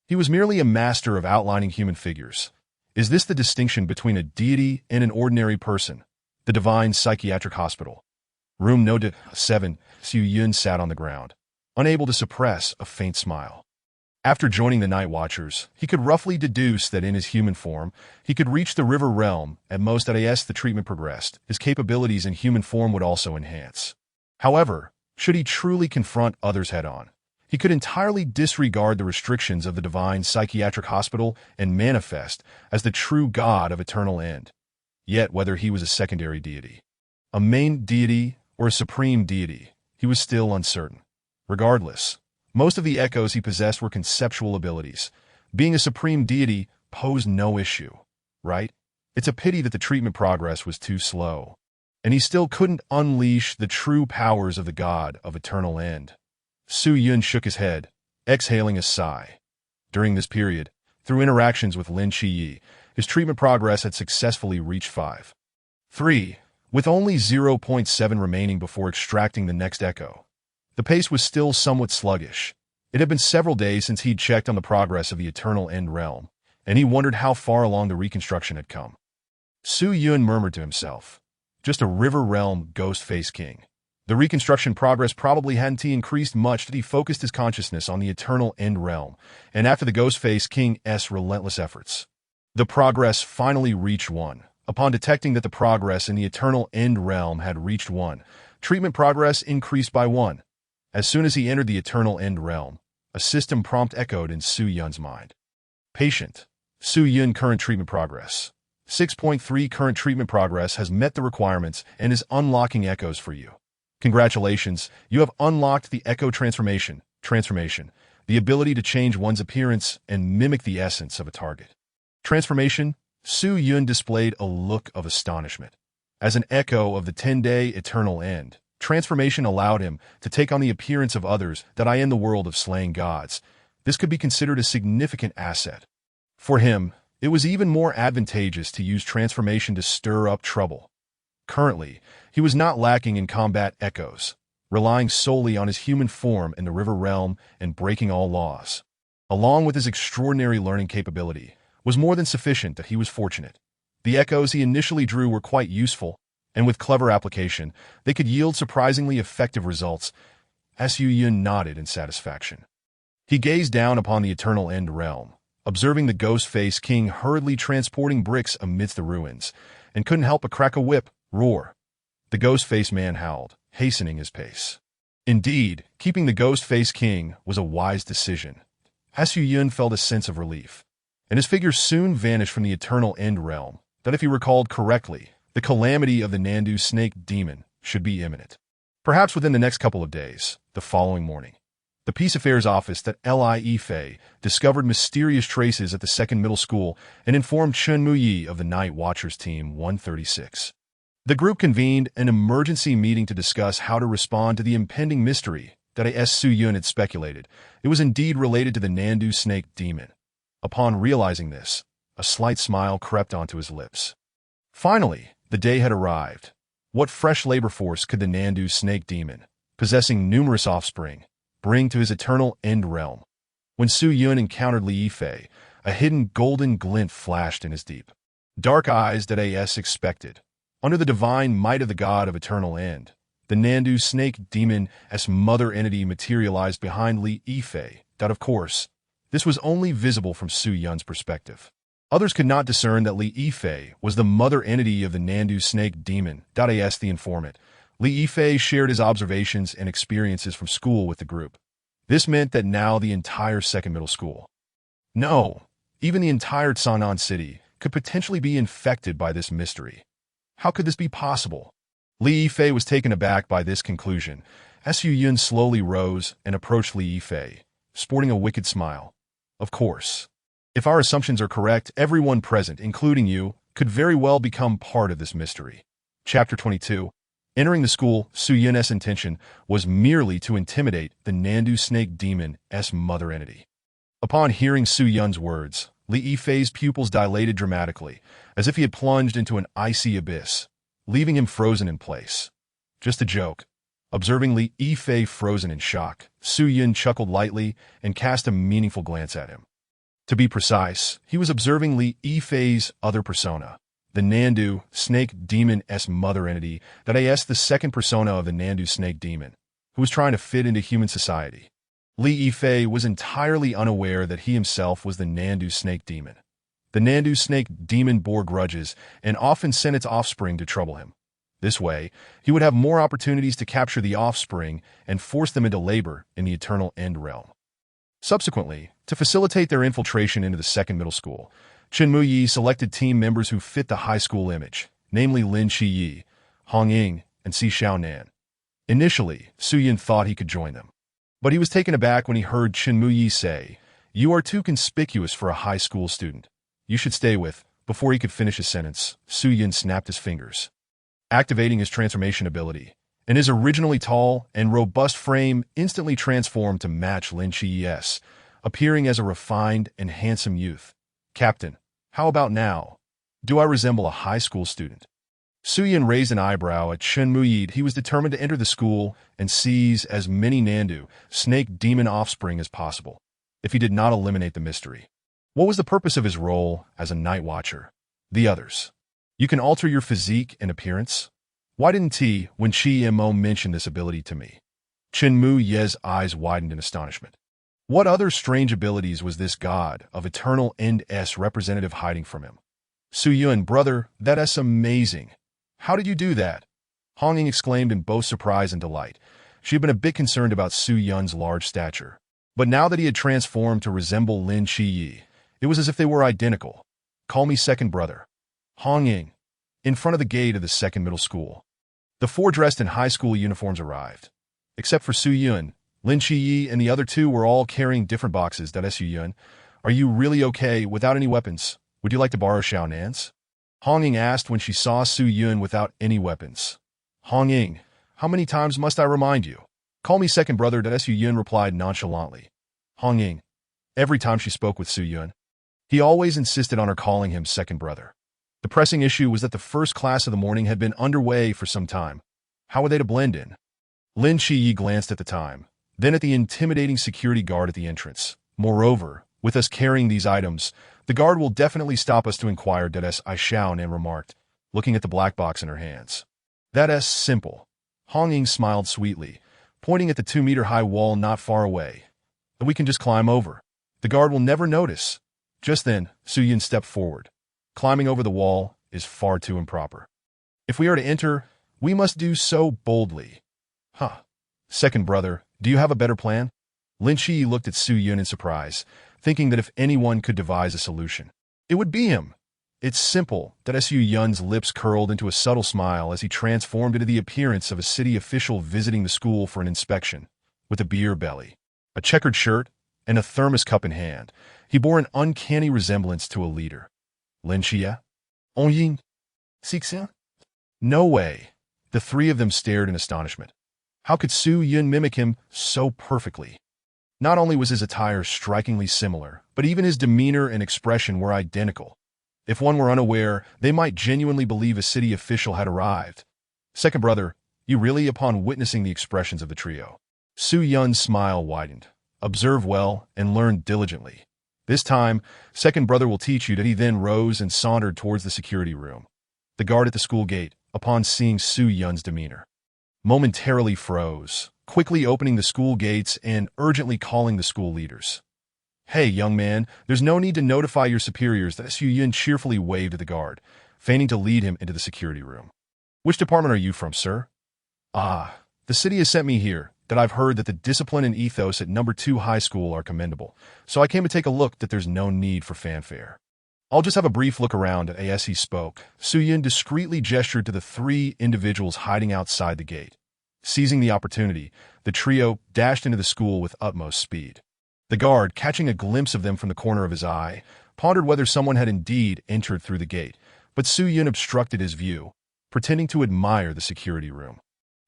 he was merely a master of outlining human figures. Is this the distinction between a deity and an ordinary person? The Divine Psychiatric Hospital. Room No. 7, Su Yun sat on the ground, unable to suppress a faint smile. After joining the Night Watchers, he could roughly deduce that in his human form, he could reach the River Realm. At most, as the treatment progressed, his capabilities in human form would also enhance. However, should he truly confront others head-on, he could entirely disregard the restrictions of the Divine Psychiatric Hospital and manifest as the true god of eternal end. Yet, whether he was a secondary deity, a main deity, or a supreme deity, he was still uncertain. Regardless, most of the echoes he possessed were conceptual abilities. Being a supreme deity posed no issue, right? It's a pity that the treatment progress was too slow, and he still couldn't unleash the true powers of the god of eternal end. Su Yun shook his head, exhaling a sigh. During this period, through interactions with Lin Qi, his treatment progress had successfully reached 5.3, with only 0.7 remaining before extracting the next echo. The pace was still somewhat sluggish. It had been several days since he'd checked on the progress of the Eternal End Realm, and he wondered how far along the reconstruction had come. Su Yun murmured to himself, just a River Realm ghost-face king. The reconstruction progress probably hadn't increased much that he focused his consciousness on the eternal end realm, and after the Ghostface King's relentless efforts, the progress finally reached 1. Upon detecting that the progress in the eternal end realm had reached 1, treatment progress increased by 1. As soon as he entered the eternal end realm, a system prompt echoed in Su Yun's mind. Patient. Su Yun current treatment progress. 6.3 current treatment progress has met the requirements and is unlocking echoes for you. Congratulations, you have unlocked the Echo Transformation, the ability to change one's appearance and mimic the essence of a target. Transformation. Su Yun displayed a look of astonishment. As an echo of the 10-day eternal end, transformation allowed him to take on the appearance of others that in the world of slaying gods. This could be considered a significant asset. For him, it was even more advantageous to use transformation to stir up trouble. Currently, he was not lacking in combat echoes, relying solely on his human form in the River Realm and breaking all laws. Along with his extraordinary learning capability, was more than sufficient that he was fortunate. The echoes he initially drew were quite useful, and with clever application, they could yield surprisingly effective results. Su Yun nodded in satisfaction. He gazed down upon the eternal end realm, observing the Ghostface King hurriedly transporting bricks amidst the ruins, and couldn't help but crack a whip, roar. The Ghostface man howled, hastening his pace. Indeed, keeping the Ghostface King was a wise decision. Su Yun felt a sense of relief, and his figure soon vanished from the eternal end realm, that if he recalled correctly, the calamity of the Nandu snake demon should be imminent. Perhaps within the next couple of days, the following morning, the Peace Affairs Office at Life discovered mysterious traces at the second middle school and informed Chen Muyi of the Night Watchers Team 136. The group convened an emergency meeting to discuss how to respond to the impending mystery that Su Yun had speculated. It was indeed related to the Nandu snake demon. Upon realizing this, a slight smile crept onto his lips. Finally, the day had arrived. What fresh labor force could the Nandu snake demon, possessing numerous offspring, bring to his eternal end realm? When Su Yun encountered Li Yifei, a hidden golden glint flashed in his deep, dark eyes that expected. Under the divine might of the god of eternal end, the Nandu snake demon's mother entity materialized behind Li Yifei. That, of course, this was only visible from Su Yun's perspective. Others could not discern that Li Yifei was the mother entity of the Nandu snake demon. The informant. Li Yifei shared his observations and experiences from school with the group. This meant that now the entire second middle school, no, even the entire Sanan city, could potentially be infected by this mystery. How could this be possible? Li Yifei was taken aback by this conclusion. Su Yun slowly rose and approached Li Yifei, sporting a wicked smile. Of course. If our assumptions are correct, everyone present, including you, could very well become part of this mystery. Chapter 22. Entering the school, Su Yun's intention was merely to intimidate the Nandu snake demon's mother entity. Upon hearing Su Yun's words, Li Yifei's pupils dilated dramatically, as if he had plunged into an icy abyss, leaving him frozen in place. Just a joke. Observing Li Yifei frozen in shock, Su Yun chuckled lightly and cast a meaningful glance at him. To be precise, he was observing Li Yifei's other persona, the Nandu snake demon's mother entity, that the second persona of the Nandu snake demon, who was trying to fit into human society. Li Yifei was entirely unaware that he himself was the Nandu snake demon. The Nandu snake demon bore grudges and often sent its offspring to trouble him. This way, he would have more opportunities to capture the offspring and force them into labor in the eternal end realm. Subsequently, to facilitate their infiltration into the second middle school, Chen Muyi selected team members who fit the high school image, namely Lin Shiyi, Hong Ying, and Si Xiaonan. Initially, Su Yun thought he could join them, but he was taken aback when he heard Chen Muyi say, "You are too conspicuous for a high school student. You should stay with." Before he could finish his sentence, Su Yun snapped his fingers, activating his transformation ability, and his originally tall and robust frame instantly transformed to match Lin Shiyi's, appearing as a refined and handsome youth. "Captain, how about now? Do I resemble a high school student?" Su Yun raised an eyebrow at Chen Muyi. He was determined to enter the school and seize as many Nandu snake demon offspring as possible, if he did not eliminate the mystery. What was the purpose of his role as a night watcher? The others. You can alter your physique and appearance. Why didn't he, when Chi Mo mentioned this ability to me? Chen Mu Ye's eyes widened in astonishment. What other strange abilities was this god of eternal end-s representative hiding from him? Su Yun, brother, that's amazing. How did you do that? Hong Ying exclaimed in both surprise and delight. She had been a bit concerned about Su Yun's large stature. But now that he had transformed to resemble Lin Chi, it was as if they were identical. Call me second brother. Hong Ying. In front of the gate of the second middle school. The four dressed in high school uniforms arrived. Except for Su Yun, Lin Chi and the other two were all carrying different boxes. Su Yun, are you really okay without any weapons? Would you like to borrow Xiao Nan's? Hong Ying asked when she saw Su Yun without any weapons. Hong Ying, how many times must I remind you? Call me second brother. Su Yun replied nonchalantly. Hong Ying. Every time she spoke with Su Yun, he always insisted on her calling him second brother. The pressing issue was that the first class of the morning had been underway for some time. How were they to blend in? Lin Chi glanced at the time, then at the intimidating security guard at the entrance. Moreover, with us carrying these items, the guard will definitely stop us to inquire. I Xiaonan remarked, looking at the black box in her hands. That's simple. Hong Ying smiled sweetly, pointing at the 2-meter-high wall not far away. We can just climb over. The guard will never notice. Just then, Su Yun stepped forward. Climbing over the wall is far too improper. If we are to enter, we must do so boldly. Second brother, do you have a better plan? Lin Chi looked at Su Yun in surprise, thinking that if anyone could devise a solution, it would be him. It's simple. Su Yun's lips curled into a subtle smile as he transformed into the appearance of a city official visiting the school for an inspection. With a beer belly, a checkered shirt, and a thermos cup in hand, he bore an uncanny resemblance to a leader. Lin Chia? Hong Ying? Sixia? No way. The three of them stared in astonishment. How could Su Yun mimic him so perfectly? Not only was his attire strikingly similar, but even his demeanor and expression were identical. If one were unaware, they might genuinely believe a city official had arrived. Second brother, you really, upon witnessing the expressions of the trio. Su Yun's smile widened. Observe well and learn diligently. This time, second brother will teach you. He then rose and sauntered towards the security room. The guard at the school gate, upon seeing Su Yun's demeanor, momentarily froze, quickly opening the school gates and urgently calling the school leaders. Hey, young man, there's no need to notify your superiors. Su Yun cheerfully waved at the guard, feigning to lead him into the security room. Which department are you from, sir? The city has sent me here. That I've heard that the discipline and ethos at number 2 high school are commendable, so I came to take a look. That there's no need for fanfare. I'll just have a brief look around. As he spoke, Su Yun discreetly gestured to the 3 individuals hiding outside the gate. Seizing the opportunity, the trio dashed into the school with utmost speed. The guard, catching a glimpse of them from the corner of his eye, pondered whether someone had indeed entered through the gate, but Su Yun obstructed his view, pretending to admire the security room.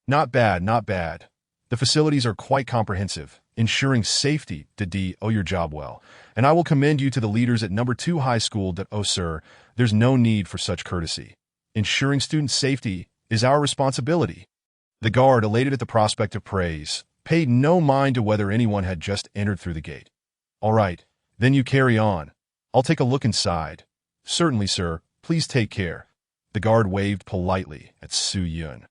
Not bad, not bad. The facilities are quite comprehensive, ensuring safety. Your job well, and I will commend you to the leaders at number 2 high school. Oh, sir, there's no need for such courtesy. Ensuring student safety is our responsibility. The guard, elated at the prospect of praise, paid no mind to whether anyone had just entered through the gate. All right, then you carry on. I'll take a look inside. Certainly, sir. Please take care. The guard waved politely at Su Yun,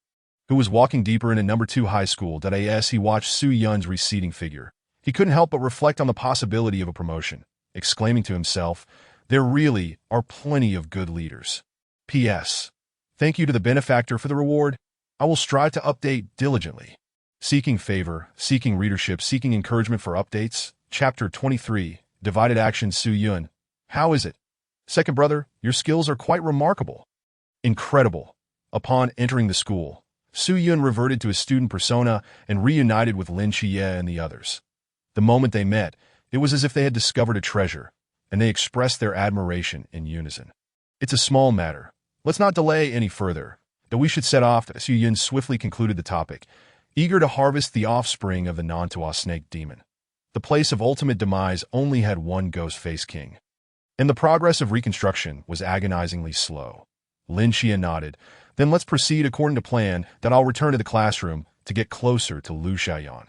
who was walking deeper into number 2 high school. As he watched Su Yun's receding figure, he couldn't help but reflect on the possibility of a promotion, exclaiming to himself, there really are plenty of good leaders. P.S. Thank you to the benefactor for the reward. I will strive to update diligently. Seeking favor, seeking readership, seeking encouragement for updates. Chapter 23, Divided Action. Su Yun. How is it? Second brother, your skills are quite remarkable. Incredible. Upon entering the school, Su Yun reverted to his student persona and reunited with Lin Chi and the others. The moment they met, it was as if they had discovered a treasure, and they expressed their admiration in unison. It's a small matter. Let's not delay any further. That we should set off. Su Yun swiftly concluded the topic, eager to harvest the offspring of the Nantua snake demon. The place of ultimate demise only had one ghost-faced king, and the progress of reconstruction was agonizingly slow. Lin Xia nodded. Then let's proceed according to plan. That I'll return to the classroom to get closer to Lu Xiaoyan.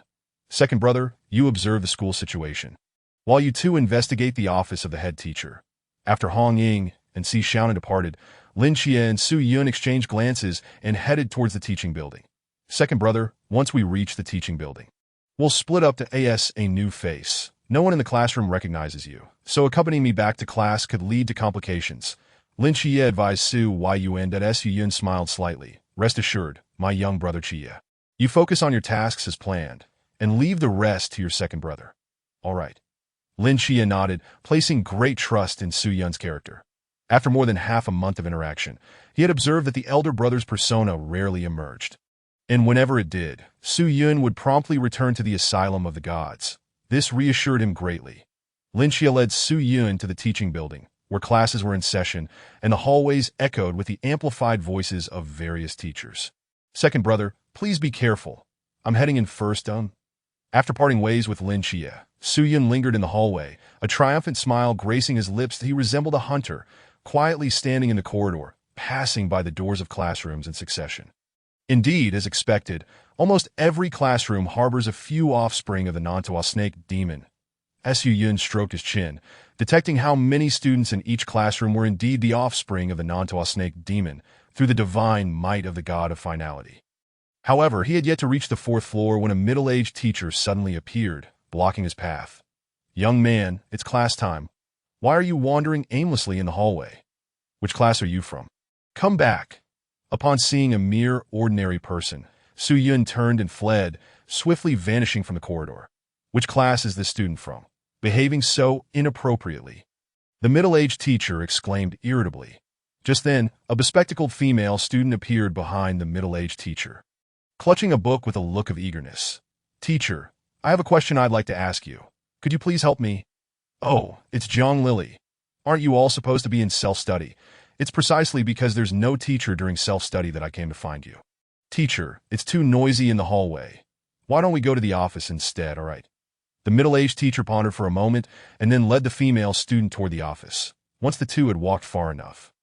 Second brother, you observe the school situation, while you two investigate the office of the head teacher. After Hong Ying and Si Xiaonan departed, Lin Xie and Su Yun exchanged glances and headed towards the teaching building. Second brother, once we reach the teaching building, we'll split up to AS a new face. No one in the classroom recognizes you, so accompanying me back to class could lead to complications. Lin Xie advised Su Yun. Su Yun smiled slightly. Rest assured, my young brother Xie. You focus on your tasks as planned, and leave the rest to your second brother. All right. Lin Xie nodded, placing great trust in Su Yun's character. After more than half a month of interaction, he had observed that the elder brother's persona rarely emerged. And whenever it did, Su Yun would promptly return to the asylum of the gods. This reassured him greatly. Lin Xie led Su Yun to the teaching building, where classes were in session, and the hallways echoed with the amplified voices of various teachers. Second brother, please be careful. I'm heading in first. After parting ways with Lin Xie, Su Yun lingered in the hallway, a triumphant smile gracing his lips. He resembled a hunter, quietly standing in the corridor, passing by the doors of classrooms in succession. Indeed, as expected, almost every classroom harbors a few offspring of the Nantua snake demon. Su Yun stroked his chin, detecting how many students in each classroom were indeed the offspring of the Nantua snake demon through the divine might of the god of finality. However, he had yet to reach the fourth floor when a middle-aged teacher suddenly appeared, blocking his path. Young man, it's class time. Why are you wandering aimlessly in the hallway? Which class are you from? Come back. Upon seeing a mere ordinary person, Su Yun turned and fled, swiftly vanishing from the corridor. Which class is this student from? Behaving so inappropriately. The middle-aged teacher exclaimed irritably. Just then, a bespectacled female student appeared behind the middle-aged teacher, clutching a book with a look of eagerness. Teacher, I have a question I'd like to ask you. Could you please help me? Oh, it's Zhang Lily. Aren't you all supposed to be in self-study? It's precisely because there's no teacher during self-study that I came to find you. Teacher, it's too noisy in the hallway. Why don't we go to the office instead, all right? The middle-aged teacher pondered for a moment and then led the female student toward the office, once the two had walked far enough.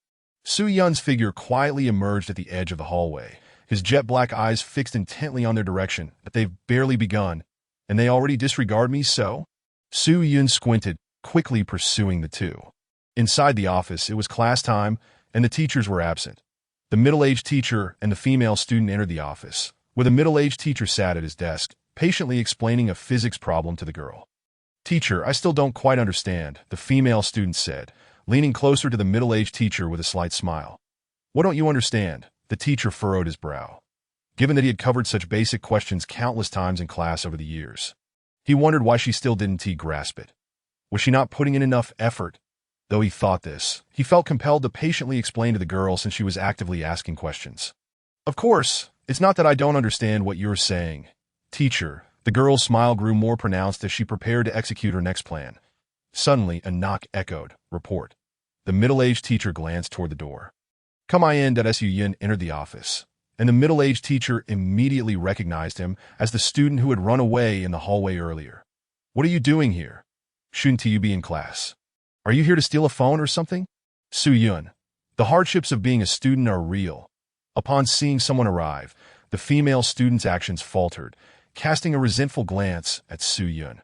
Su Yun's figure quietly emerged at the edge of the hallway, his jet-black eyes fixed intently on their direction. But they've barely begun, and they already disregard me, so? Su Yun squinted, quickly pursuing the two. Inside the office, it was class time, and the teachers were absent. The middle-aged teacher and the female student entered the office, where the middle-aged teacher sat at his desk, patiently explaining a physics problem to the girl. Teacher, I still don't quite understand, the female student said, leaning closer to the middle-aged teacher with a slight smile. What don't you understand? The teacher furrowed his brow. Given that he had covered such basic questions countless times in class over the years, he wondered why she still didn't grasp it. Was she not putting in enough effort? Though he thought this, he felt compelled to patiently explain to the girl since she was actively asking questions. Of course, it's not that I don't understand what you're saying. Teacher, the girl's smile grew more pronounced as she prepared to execute her next plan. Suddenly, a knock echoed. Report. The middle-aged teacher glanced toward the door. Come in. Su Yun entered the office, and the middle-aged teacher immediately recognized him as the student who had run away in the hallway earlier. What are you doing here? Shouldn't you be in class? Are you here to steal a phone or something? Su Yun, the hardships of being a student are real. Upon seeing someone arrive, the female student's actions faltered, casting a resentful glance at Su Yun.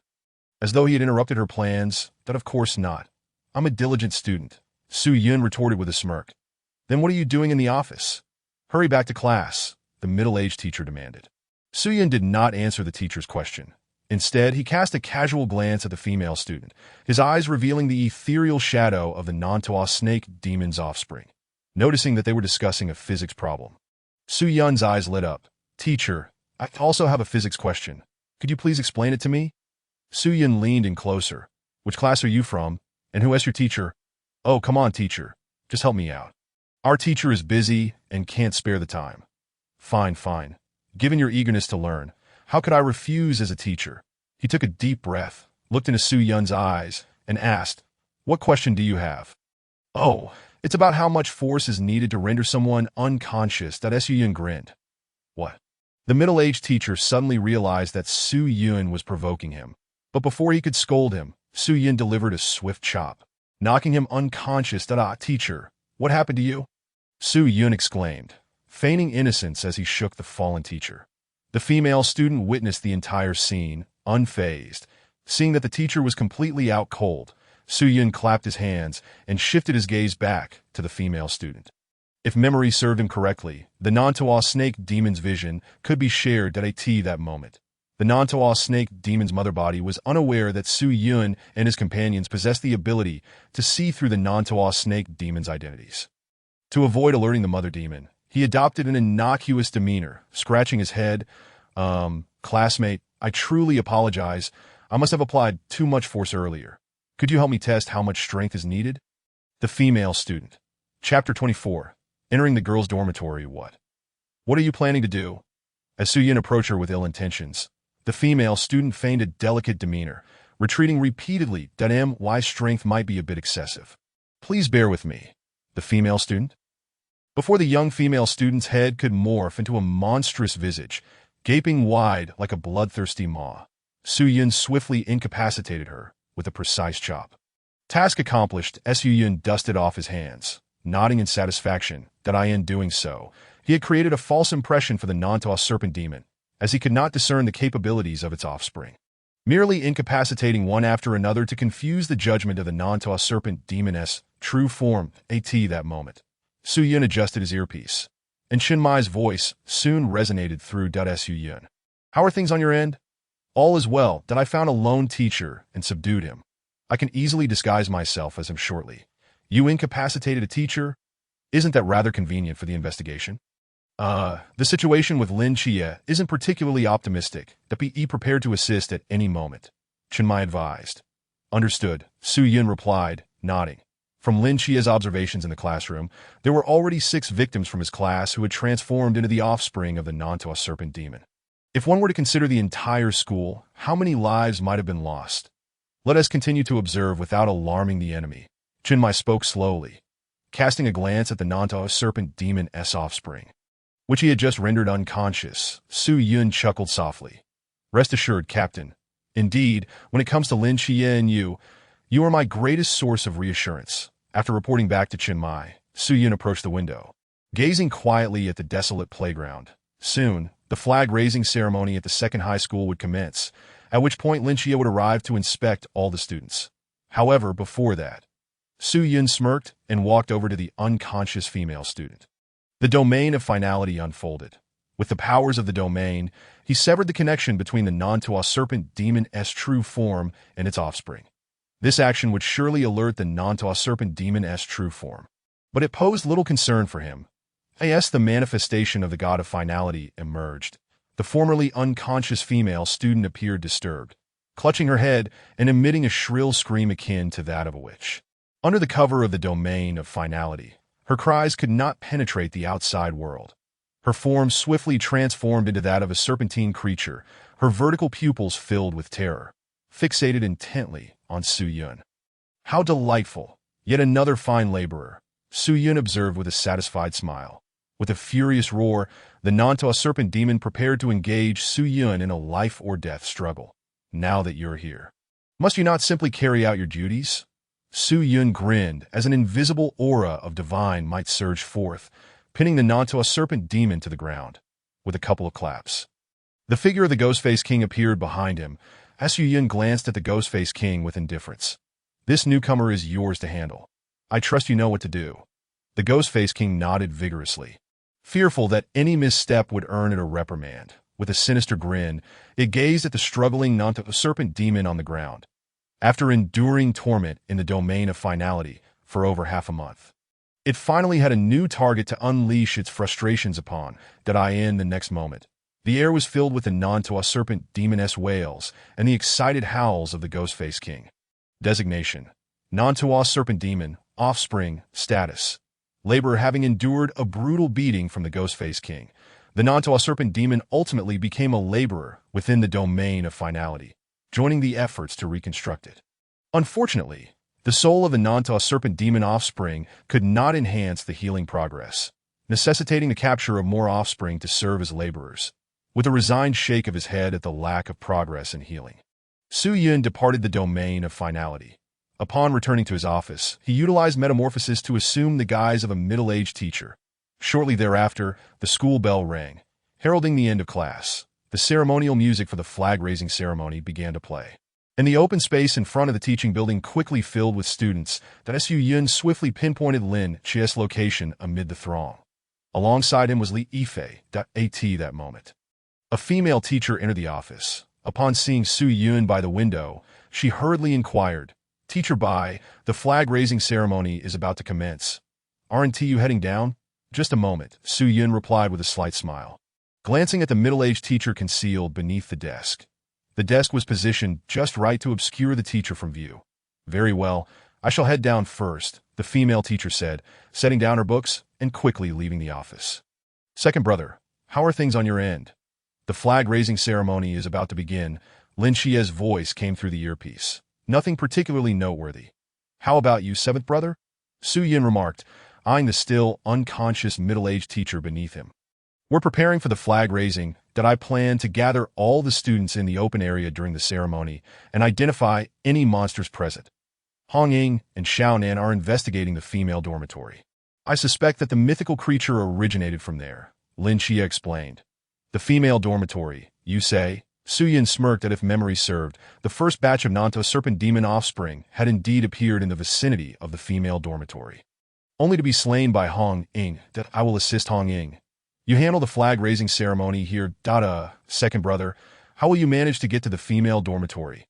As though he had interrupted her plans, that of course not. I'm a diligent student, Su Yun retorted with a smirk. Then what are you doing in the office? Hurry back to class, the middle-aged teacher demanded. Su Yun did not answer the teacher's question. Instead, he cast a casual glance at the female student, his eyes revealing the ethereal shadow of the Nantua snake demon's offspring. Noticing that they were discussing a physics problem, Su Yun's eyes lit up. Teacher, I also have a physics question. Could you please explain it to me? Su Yun leaned in closer. Which class are you from? And who is your teacher? Oh, come on, teacher. Just help me out. Our teacher is busy and can't spare the time. Fine. Given your eagerness to learn, how could I refuse as a teacher? He took a deep breath, looked into Su Yun's eyes, and asked, What question do you have? Oh, it's about how much force is needed to render someone unconscious. Su Yun grinned. What? The middle-aged teacher suddenly realized that Su Yun was provoking him. But before he could scold him, Su Yun delivered a swift chop, knocking him unconscious. Teacher, what happened to you? Su Yun exclaimed, feigning innocence as he shook the fallen teacher. The female student witnessed the entire scene, unfazed. Seeing that the teacher was completely out cold, Su Yun clapped his hands and shifted his gaze back to the female student. If memory served him correctly, the Nantoa snake demon's vision could be shared at that moment. The Nantoa snake demon's mother body was unaware that Su Yun and his companions possessed the ability to see through the Nantoa snake demon's identities. To avoid alerting the mother demon, he adopted an innocuous demeanor, scratching his head. Classmate, I truly apologize. I must have applied too much force earlier. Could you help me test how much strength is needed? The female student. Chapter 24. Entering the girls' dormitory. What are you planning to do? As Su Yun approached her with ill intentions, the female student feigned a delicate demeanor, retreating repeatedly that my strength might be a bit excessive. Please bear with me. The female student? Before the young female student's head could morph into a monstrous visage, gaping wide like a bloodthirsty maw, Su Yun swiftly incapacitated her with a precise chop. Task accomplished, Su Yun dusted off his hands, nodding in satisfaction that in doing so, he had created a false impression for the Nantoa serpent demon, as he could not discern the capabilities of its offspring. Merely incapacitating one after another to confuse the judgment of the Nantoa serpent demoness true form that moment. Su Yun adjusted his earpiece, and Chinmai's voice soon resonated through Su Yun. How are things on your end? All is well. I found a lone teacher and subdued him. I can easily disguise myself as him shortly. You incapacitated a teacher? Isn't that rather convenient for the investigation? The situation with Lin Chia isn't particularly optimistic. Be prepared to assist at any moment, Chinmai advised. Understood, Su Yun replied, nodding. From Lin Chia's observations in the classroom, there were already 6 victims from his class who had transformed into the offspring of the Nantoa serpent demon. If one were to consider the entire school, how many lives might have been lost? Let us continue to observe without alarming the enemy. Chinmai spoke slowly, casting a glance at the Nantoa serpent demon's offspring, which he had just rendered unconscious. Su Yun chuckled softly. Rest assured, Captain. Indeed, when it comes to Lin Chia and you are my greatest source of reassurance. After reporting back to Chinmai, Su Yun approached the window, gazing quietly at the desolate playground. Soon, the flag-raising ceremony at the second high school would commence, at which point Lin Chia would arrive to inspect all the students. However, before that, Su Yun smirked and walked over to the unconscious female student. The domain of finality unfolded. With the powers of the domain, he severed the connection between the Nantoa serpent demon's true form and its offspring. This action would surely alert the Nantoa serpent demon's true form. But it posed little concern for him. As the manifestation of the god of finality emerged, the formerly unconscious female student appeared disturbed, clutching her head and emitting a shrill scream akin to that of a witch. Under the cover of the domain of finality, her cries could not penetrate the outside world. Her form swiftly transformed into that of a serpentine creature, her vertical pupils filled with terror, fixated intently on Su Yun. How delightful! Yet another fine laborer, Su Yun observed with a satisfied smile. With a furious roar, the Nantoa serpent demon prepared to engage Su Yun in a life-or-death struggle. Now that you're here, must you not simply carry out your duties? Su Yun grinned as an invisible aura of divine might surge forth, pinning the Nantoa serpent demon to the ground, with a couple of claps. The figure of the Ghostface King appeared behind him. Su Yun glanced at the Ghostface King with indifference. This newcomer is yours to handle. I trust you know what to do. The Ghostface King nodded vigorously. Fearful that any misstep would earn it a reprimand, with a sinister grin, it gazed at the struggling Nantoa serpent demon on the ground. After enduring torment in the domain of finality for over half a month, it finally had a new target to unleash its frustrations upon. In the next moment, the air was filled with the Nantoa serpent demoness wails and the excited howls of the Ghostface King. Designation: Nantoa serpent demon, offspring, status. Laborer having endured a brutal beating from the Ghostface King, the Nantoa serpent demon ultimately became a laborer within the domain of finality, joining the efforts to reconstruct it. Unfortunately, the soul of the Nantoa serpent demon offspring could not enhance the healing progress, necessitating the capture of more offspring to serve as laborers. With a resigned shake of his head at the lack of progress in healing, Su Yun departed the domain of finality. Upon returning to his office, he utilized metamorphosis to assume the guise of a middle-aged teacher. Shortly thereafter, the school bell rang, heralding the end of class. The ceremonial music for the flag-raising ceremony began to play. And the open space in front of the teaching building quickly filled with students that Su Yun swiftly pinpointed Lin Chia's location amid the throng. Alongside him was Li Yifei, that moment. A female teacher entered the office. Upon seeing Su Yun by the window, she hurriedly inquired, "Teacher Bai, the flag-raising ceremony is about to commence. Aren't you heading down?" "Just a moment," Su Yun replied with a slight smile, glancing at the middle-aged teacher concealed beneath the desk. The desk was positioned just right to obscure the teacher from view. "Very well, I shall head down first," the female teacher said, setting down her books and quickly leaving the office. "Second brother, how are things on your end? The flag-raising ceremony is about to begin." Lin Chia's voice came through the earpiece. "Nothing particularly noteworthy." "How about you, seventh brother?" Su Yun remarked, eyeing the still unconscious middle-aged teacher beneath him. "We're preparing for the flag-raising. That I plan to gather all the students in the open area during the ceremony and identify any monsters present. Hong Ying and Xiaonan are investigating the female dormitory. I suspect that the mythical creature originated from there," Lin Chia explained. "The female dormitory, you say?" Su Yun smirked that if memory served, the first batch of Nanto serpent demon offspring had indeed appeared in the vicinity of the female dormitory. "Only to be slain by Hong Ying. That I will assist Hong Ying. You handle the flag-raising ceremony here, second brother. How will you manage to get to the female dormitory?"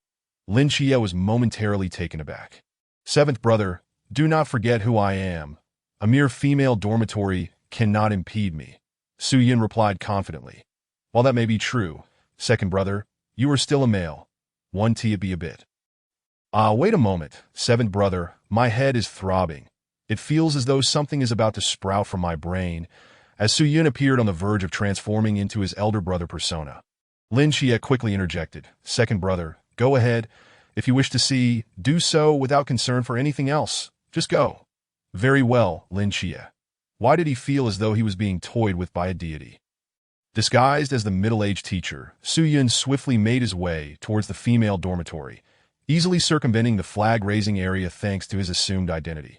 Lin Chia was momentarily taken aback. "Seventh brother, do not forget who I am. A mere female dormitory cannot impede me," Su Yun replied confidently. "While that may be true, second brother, you are still a male. Won't it be a bit?" Wait a moment, seventh brother, my head is throbbing. It feels as though something is about to sprout from my brain," as Su Yun appeared on the verge of transforming into his elder brother persona. Lin Chia quickly interjected, "Second brother, go ahead. If you wish to see, do so without concern for anything else. Just go." "Very well, Lin Chia." Why did he feel as though he was being toyed with by a deity? Disguised as the middle-aged teacher, Su Yun swiftly made his way towards the female dormitory, easily circumventing the flag-raising area thanks to his assumed identity.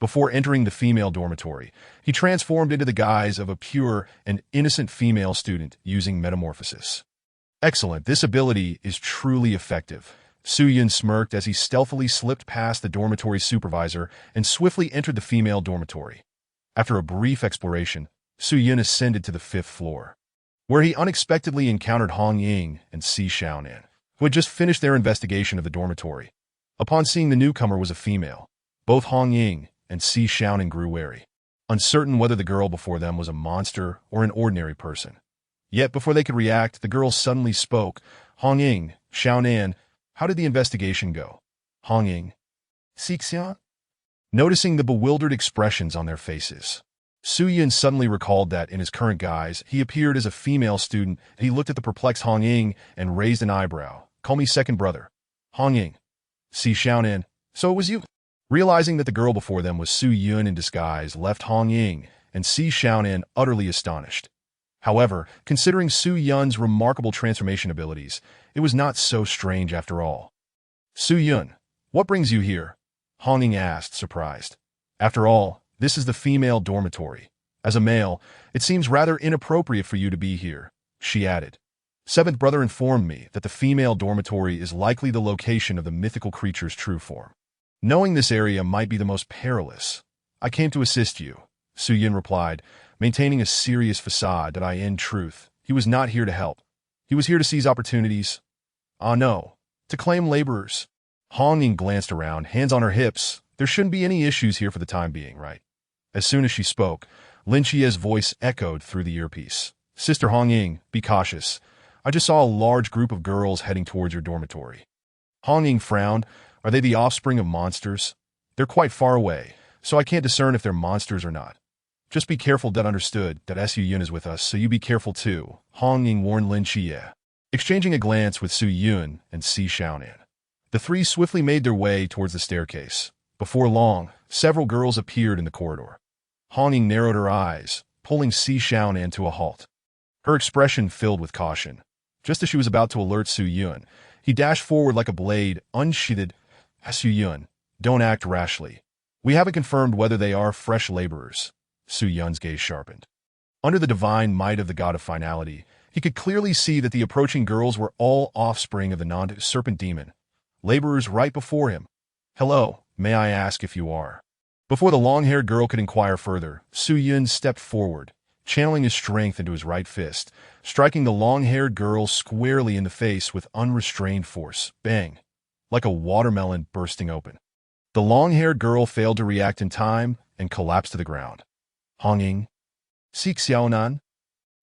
Before entering the female dormitory, he transformed into the guise of a pure and innocent female student using metamorphosis. "Excellent, this ability is truly effective." Su Yun smirked as he stealthily slipped past the dormitory supervisor and swiftly entered the female dormitory. After a brief exploration, Su Yun ascended to the 5th floor, where he unexpectedly encountered Hong Ying and Si Xiaonan, who had just finished their investigation of the dormitory. Upon seeing the newcomer was a female, both Hong Ying and Si Xiaonan grew wary, uncertain whether the girl before them was a monster or an ordinary person. Yet before they could react, the girl suddenly spoke. "Hong Ying, Xiaonan, how did the investigation go?" "Hong Ying, Si Xian?" Noticing the bewildered expressions on their faces, Su Yun suddenly recalled that, in his current guise, he appeared as a female student. He looked at the perplexed Hong Ying and raised an eyebrow. "Call me second brother." "Hong Ying, Si Xiaonan, so it was you?" Realizing that the girl before them was Su Yun in disguise left Hong Ying and Si Xiaonan utterly astonished. However, considering Su Yun's remarkable transformation abilities, it was not so strange after all. "Su Yun, what brings you here?" Hong Ying asked, surprised. "After all, this is the female dormitory. As a male, it seems rather inappropriate for you to be here," she added. "Seventh brother informed me that the female dormitory is likely the location of the mythical creature's true form. Knowing this area might be the most perilous, I came to assist you," Su Yun replied, maintaining a serious facade that in truth, he was not here to help. He was here to seize opportunities. No, to claim laborers. Hong Ying glanced around, hands on her hips. There shouldn't be any issues here for the time being, right? As soon as she spoke, Lin Chia's voice echoed through the earpiece. "Sister Hong Ying, be cautious. I just saw a large group of girls heading towards your dormitory." Hong Ying frowned. "Are they the offspring of monsters?" "They're quite far away, so I can't discern if they're monsters or not." "Just be careful." That understood. That Su Yun is with us, so you be careful too," Hong Ying warned Lin Chia, exchanging a glance with Su Yun and Si Xiaonan. The three swiftly made their way towards the staircase. Before long, several girls appeared in the corridor. Hong Ying narrowed her eyes, pulling Si Xiaonan to a halt. Her expression filled with caution. Just as she was about to alert Su Yun, he dashed forward like a blade, unsheathed. "Su Yun, don't act rashly. We haven't confirmed whether they are fresh laborers." Su Yun's gaze sharpened. Under the divine might of the god of finality, he could clearly see that the approaching girls were all offspring of the non-serpent demon. Laborers right before him. "Hello, may I ask if you are?" Before the long-haired girl could inquire further, Su Yun stepped forward, channeling his strength into his right fist, striking the long-haired girl squarely in the face with unrestrained force. Bang! Like a watermelon bursting open. The long-haired girl failed to react in time and collapsed to the ground. Hong Ying? Si Xiaonan?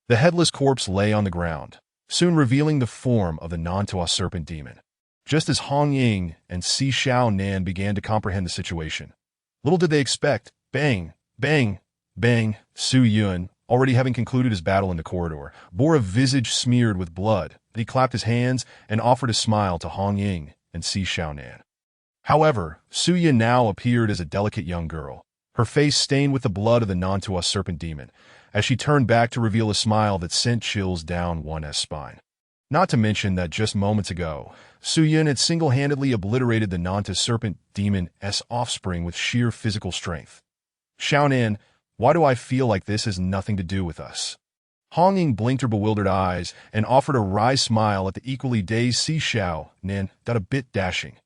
The headless corpse lay on the ground, soon revealing the form of the Nantua serpent demon. Just as Hong Ying and Si Xiaonan began to comprehend the situation, little did they expect, bang, bang, bang, Su Yun, already having concluded his battle in the corridor, bore a visage smeared with blood. He clapped his hands and offered a smile to Hong Ying and Si Xiaonan. However, Su Yun now appeared as a delicate young girl, her face stained with the blood of the Nantua serpent demon, as she turned back to reveal a smile that sent chills down one's spine. Not to mention that just moments ago, Su Yun had single-handedly obliterated the Nantua serpent demon's offspring with sheer physical strength. Xiaonan, why do I feel like this has nothing to do with us? Hong Ying blinked her bewildered eyes and offered a wry smile at the equally dazed Si Xiaonan, a bit dashing.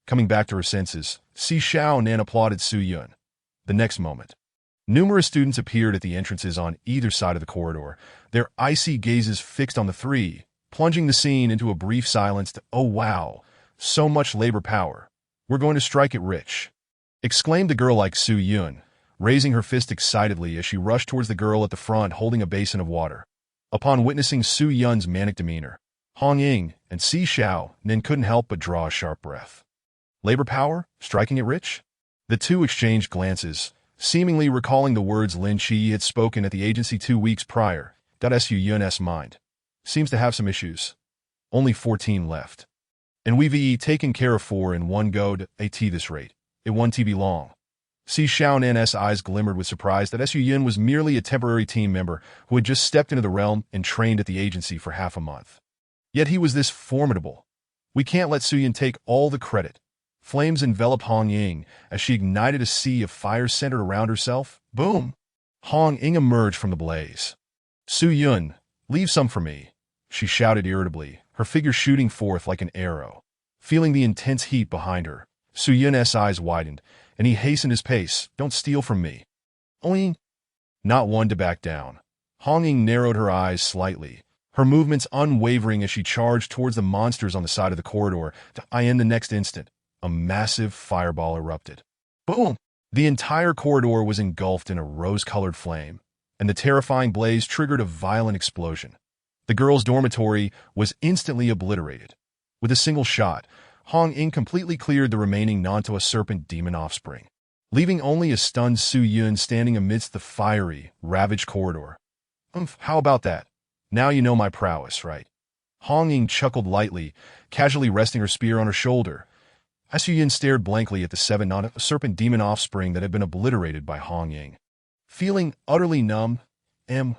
Coming back to her senses, Si Xiaonan applauded Su Yun. The next moment, numerous students appeared at the entrances on either side of the corridor, their icy gazes fixed on the three, plunging the scene into a brief silence to, "Oh wow, so much labor power. We're going to strike it rich," exclaimed the girl like Su Yun, raising her fist excitedly as she rushed towards the girl at the front holding a basin of water. Upon witnessing Su Yun's manic demeanor, Hong Ying and Si Xiaonan couldn't help but draw a sharp breath. Labor power? Striking it rich? The two exchanged glances, seemingly recalling the words Lin Chi had spoken at the agency 2 weeks prior. Su Yun's mind seems to have some issues. Only 14 left. And we've taken care of 4 in one go at this rate. It won't be long. Si Xiaonan's eyes glimmered with surprise that Su Yun was merely a temporary team member who had just stepped into the realm and trained at the agency for half a month. Yet he was this formidable. We can't let Su Yun take all the credit. Flames enveloped Hong Ying as she ignited a sea of fire centered around herself. Boom! Hong Ying emerged from the blaze. "Su Yun, leave some for me," she shouted irritably, her figure shooting forth like an arrow. Feeling the intense heat behind her, Su Yun's eyes widened, and he hastened his pace. "Don't steal from me." Oing! Not one to back down. Hong Ying narrowed her eyes slightly, her movements unwavering as she charged towards the monsters on the side of the corridor. In the next instant, a massive fireball erupted. Boom! The entire corridor was engulfed in a rose-colored flame, and the terrifying blaze triggered a violent explosion. The girls' dormitory was instantly obliterated. With a single shot, Hong Ying completely cleared the remaining Nantua serpent demon offspring, leaving only a stunned Su Yun standing amidst the fiery, ravaged corridor. How about that? Now you know my prowess, right? Hong Ying chuckled lightly, casually resting her spear on her shoulder. Su Yun stared blankly at the 7 Nantua serpent demon offspring that had been obliterated by Hong Ying. Feeling utterly numb,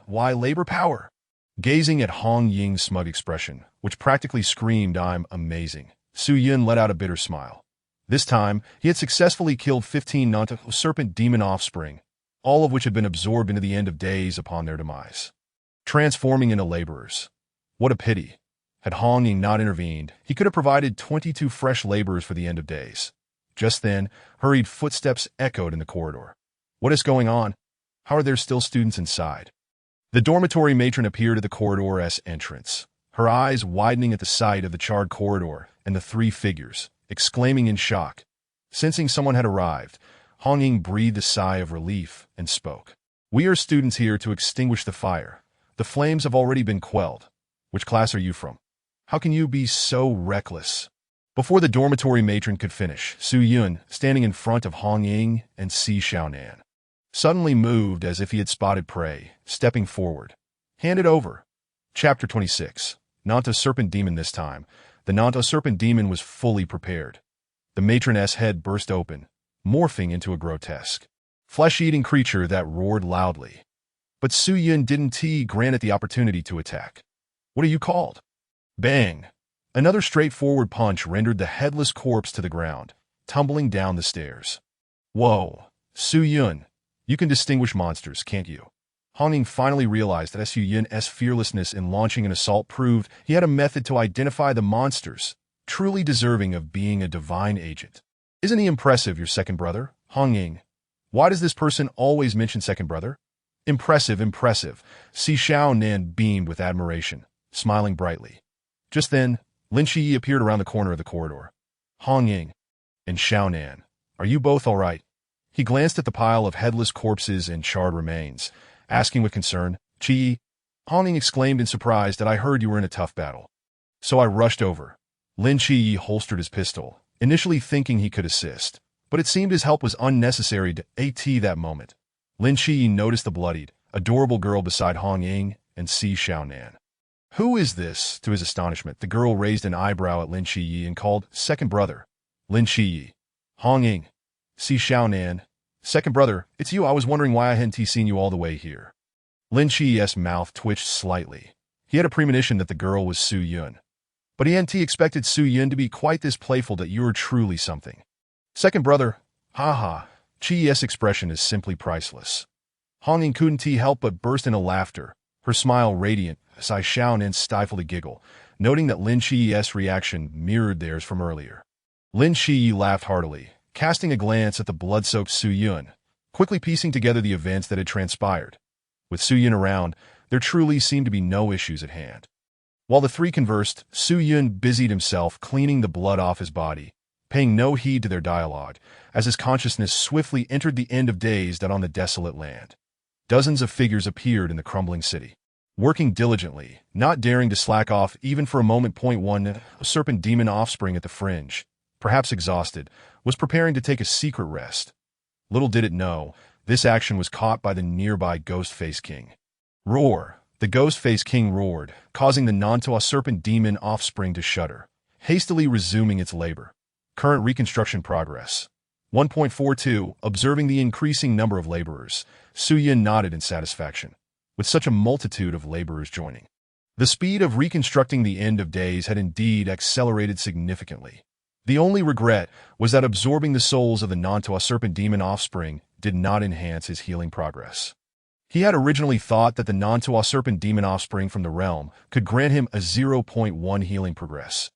why labor power? Gazing at Hong Ying's smug expression, which practically screamed, "I'm amazing," Su Yun let out a bitter smile. This time, he had successfully killed 15 Nantua serpent demon offspring, all of which had been absorbed into the end of days upon their demise, transforming into laborers. What a pity. Had Hong Ying not intervened, he could have provided 22 fresh laborers for the end of days. Just then, hurried footsteps echoed in the corridor. What is going on? How are there still students inside? The dormitory matron appeared at the corridor's entrance, her eyes widening at the sight of the charred corridor and the 3 figures, exclaiming in shock. Sensing someone had arrived, Hong Ying breathed a sigh of relief and spoke. "We are students here to extinguish the fire. The flames have already been quelled. Which class are you from? How can you be so reckless?" Before the dormitory matron could finish, Su Yun, standing in front of Hong Ying and Si Xiaonan, suddenly moved as if he had spotted prey, stepping forward. "Hand it over." Chapter 26. Nantua Serpent Demon. This time, the Nantua Serpent Demon was fully prepared. The matron's head burst open, morphing into a grotesque, flesh-eating creature that roared loudly. But Su Yun didn't grant it the opportunity to attack. "What are you called?" Bang! Another straightforward punch rendered the headless corpse to the ground, tumbling down the stairs. "Whoa, Su Yun, you can distinguish monsters, can't you?" Hong Ying finally realized that Su Yun's fearlessness in launching an assault proved he had a method to identify the monsters truly deserving of being a divine agent. Isn't he impressive, your second brother? Hong Ying. Why does this person always mention second brother? Impressive, impressive. Si Xiao Nan beamed with admiration, smiling brightly. Just then, Lin Shiyi appeared around the corner of the corridor. Hong Ying and Xiao Nan, are you both all right? He glanced at the pile of headless corpses and charred remains, asking with concern, Qi. Hong Ying exclaimed in surprise that I heard you were in a tough battle. So I rushed over. Lin Shiyi holstered his pistol, initially thinking he could assist, but it seemed his help was unnecessary to at that moment. Lin Shiyi noticed the bloodied, adorable girl beside Hong Ying and Si Xiaonan. Who is this? To his astonishment, the girl raised an eyebrow at Lin Shiyi and called, second brother. Lin Shiyi. Hong Ying. Si Xiaonan. Second brother, it's you. I was wondering why I hadn't seen you all the way here. Lin Shiyi's mouth twitched slightly. He had a premonition that the girl was Su Yun. But he hadn't expected Su Yun to be quite this playful that you are truly something. Second brother, haha, Qi's expression is simply priceless. Hong Ying couldn't help but burst into laughter, her smile radiant, as I Xiaonan stifled a giggle, noting that Lin Shiyi's reaction mirrored theirs from earlier. Lin Shiyi laughed heartily, casting a glance at the blood-soaked Su Yun, quickly piecing together the events that had transpired. With Su Yun around, there truly seemed to be no issues at hand. While the three conversed, Su Yun busied himself cleaning the blood off his body, paying no heed to their dialogue, as his consciousness swiftly entered the end of days that on the desolate land. Dozens of figures appeared in the crumbling city, working diligently, not daring to slack off even for a moment. One, a serpent demon offspring at the fringe, perhaps exhausted, was preparing to take a secret rest. Little did it know, this action was caught by the nearby Ghostface King. Roar! The Ghostface King roared, causing the Nantua serpent demon offspring to shudder, hastily resuming its labor. Current reconstruction progress. 1.42. Observing the increasing number of laborers, Su Yun nodded in satisfaction. With such a multitude of laborers joining, the speed of reconstructing the end of days had indeed accelerated significantly. The only regret was that absorbing the souls of the Nantua serpent demon offspring did not enhance his healing progress. He had originally thought that the Nantua serpent demon offspring from the realm could grant him a 0.1 healing progress.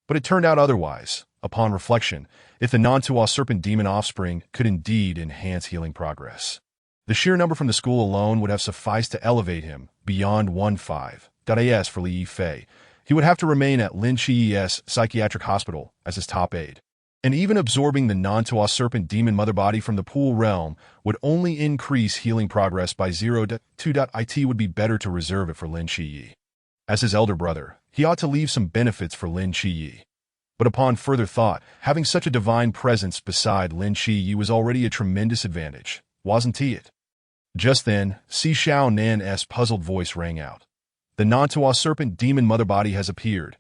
But it turned out otherwise. Upon reflection, if the Nantua serpent demon offspring could indeed enhance healing progress, the sheer number from the school alone would have sufficed to elevate him beyond 1.5. For Li Yifei. He would have to remain at Lin Shiyi's psychiatric hospital as his top aide. And even absorbing the Nantua serpent demon mother body from the pool realm would only increase healing progress by 0.2. It would be better to reserve it for Lin Shiyi. As his elder brother, he ought to leave some benefits for Lin Shiyi. But upon further thought, having such a divine presence beside Lin Shiyi was already a tremendous advantage, wasn't it? Just then, Si Xiaonan's puzzled voice rang out. The Nantua serpent demon mother body has appeared.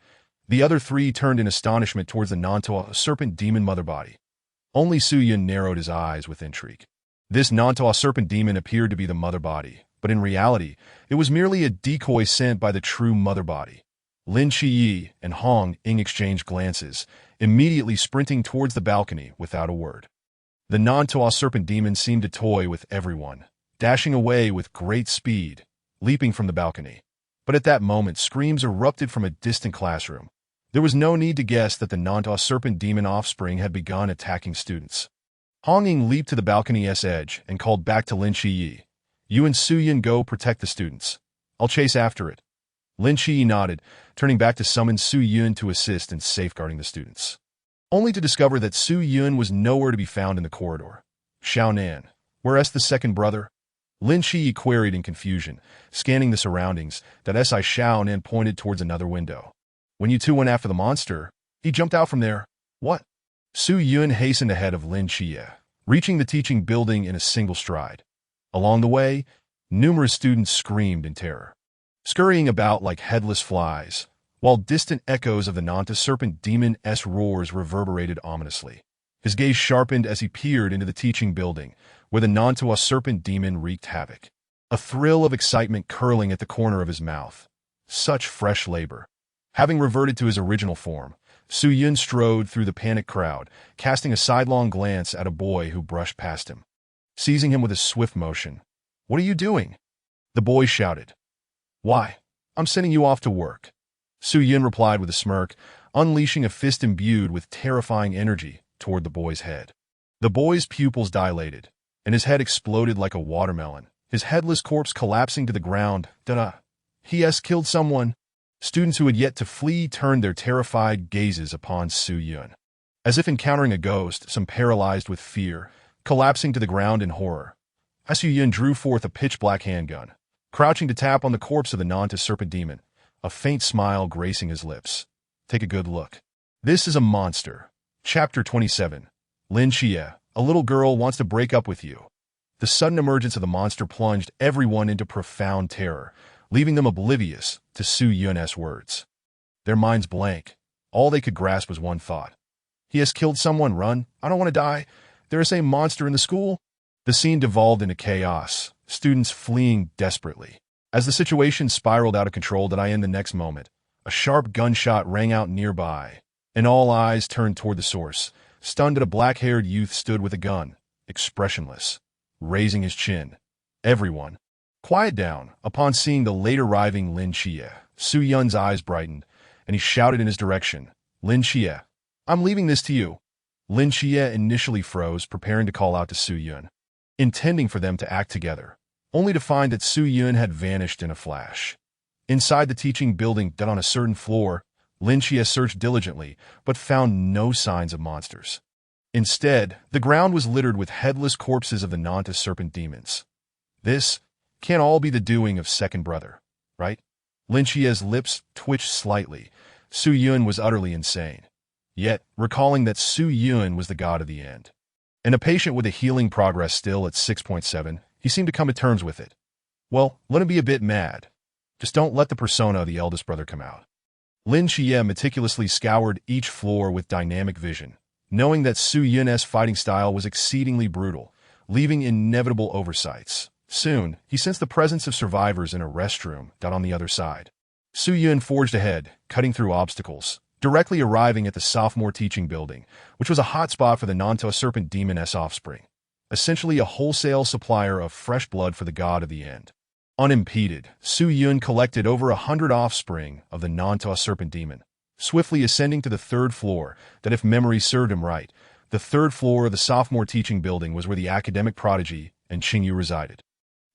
The other three turned in astonishment towards the Nantua serpent demon mother body. Only Su Yun narrowed his eyes with intrigue. This Nantua serpent demon appeared to be the mother body, but in reality, it was merely a decoy sent by the true mother body. Lin Shiyi and Hong Ying exchanged glances, immediately sprinting towards the balcony without a word. The Nantua serpent demon seemed to toy with everyone, dashing away with great speed, leaping from the balcony. But at that moment, screams erupted from a distant classroom. There was no need to guess that the Nantua serpent demon offspring had begun attacking students. Hong Ying leaped to the balcony's edge and called back to Lin Shiyi. You and Su Yun go protect the students. I'll chase after it. Lin Shiyi nodded, turning back to summon Su Yun to assist in safeguarding the students. Only to discover that Su Yun was nowhere to be found in the corridor. Xiaonan, where's the second brother? Lin Shiyi queried in confusion, scanning the surroundings, that Si Xiaonan pointed towards another window. When you two went after the monster, he jumped out from there. What? Su Yun hastened ahead of Lin Shiyi, reaching the teaching building in a single stride. Along the way, numerous students screamed in terror, scurrying about like headless flies, while distant echoes of the Nantua serpent demon's roars reverberated ominously. His gaze sharpened as he peered into the teaching building, where the Nantua serpent demon wreaked havoc. A thrill of excitement curling at the corner of his mouth. Such fresh labor. Having reverted to his original form, Su Yun strode through the panicked crowd, casting a sidelong glance at a boy who brushed past him. Seizing him with a swift motion. What are you doing? The boy shouted. Why, I'm sending you off to work. Su Yun replied with a smirk, unleashing a fist imbued with terrifying energy toward the boy's head. The boy's pupils dilated, and his head exploded like a watermelon, his headless corpse collapsing to the ground. He has killed someone. Students who had yet to flee turned their terrified gazes upon Su Yun. As if encountering a ghost, some paralyzed with fear, collapsing to the ground in horror. Su Yun drew forth a pitch-black handgun, crouching to tap on the corpse of the Nanta serpent demon, a faint smile gracing his lips. Take a good look. This is a monster. Chapter 27. Lin Xie, a little girl wants to break up with you. The sudden emergence of the monster plunged everyone into profound terror, leaving them oblivious to Su Yun's words. Their minds blank. All they could grasp was one thought. He has killed someone. Run. I don't want to die. There is a monster in the school. The scene devolved into chaos, students fleeing desperately. As the situation spiraled out of control, in the next moment, a sharp gunshot rang out nearby, and all eyes turned toward the source. Stunned, a black-haired youth stood with a gun, expressionless, raising his chin. Everyone, quiet down. Upon seeing the late-arriving Lin Xie, Su Yun's eyes brightened, and he shouted in his direction, Lin Xie, I'm leaving this to you. Lin Xie initially froze, preparing to call out to Su Yun, intending for them to act together, only to find that Su Yun had vanished in a flash. Inside the teaching building, on a certain floor, Lin Xie searched diligently, but found no signs of monsters. Instead, the ground was littered with headless corpses of the Nanta serpent demons. This can't all be the doing of second brother, right? Lin Xie's lips twitched slightly. Su Yun was utterly insane. Yet, recalling that Su Yun was the god of the end, and a patient with a healing progress still at 6.7, he seemed to come to terms with it. Well, let him be a bit mad. Just don't let the persona of the eldest brother come out. Lin Xie meticulously scoured each floor with dynamic vision, knowing that Su Yun's fighting style was exceedingly brutal, leaving inevitable oversights. Soon, he sensed the presence of survivors in a restroom on the other side. Su Yun forged ahead, cutting through obstacles, directly arriving at the sophomore teaching building, which was a hotspot for the Nanta serpent demon's offspring, essentially a wholesale supplier of fresh blood for the god of the end. Unimpeded, Su Yun collected over 100 offspring of the Nanta serpent demon, swiftly ascending to the third floor. That, if memory served him right, the third floor of the sophomore teaching building was where the academic prodigy and Qingyu resided.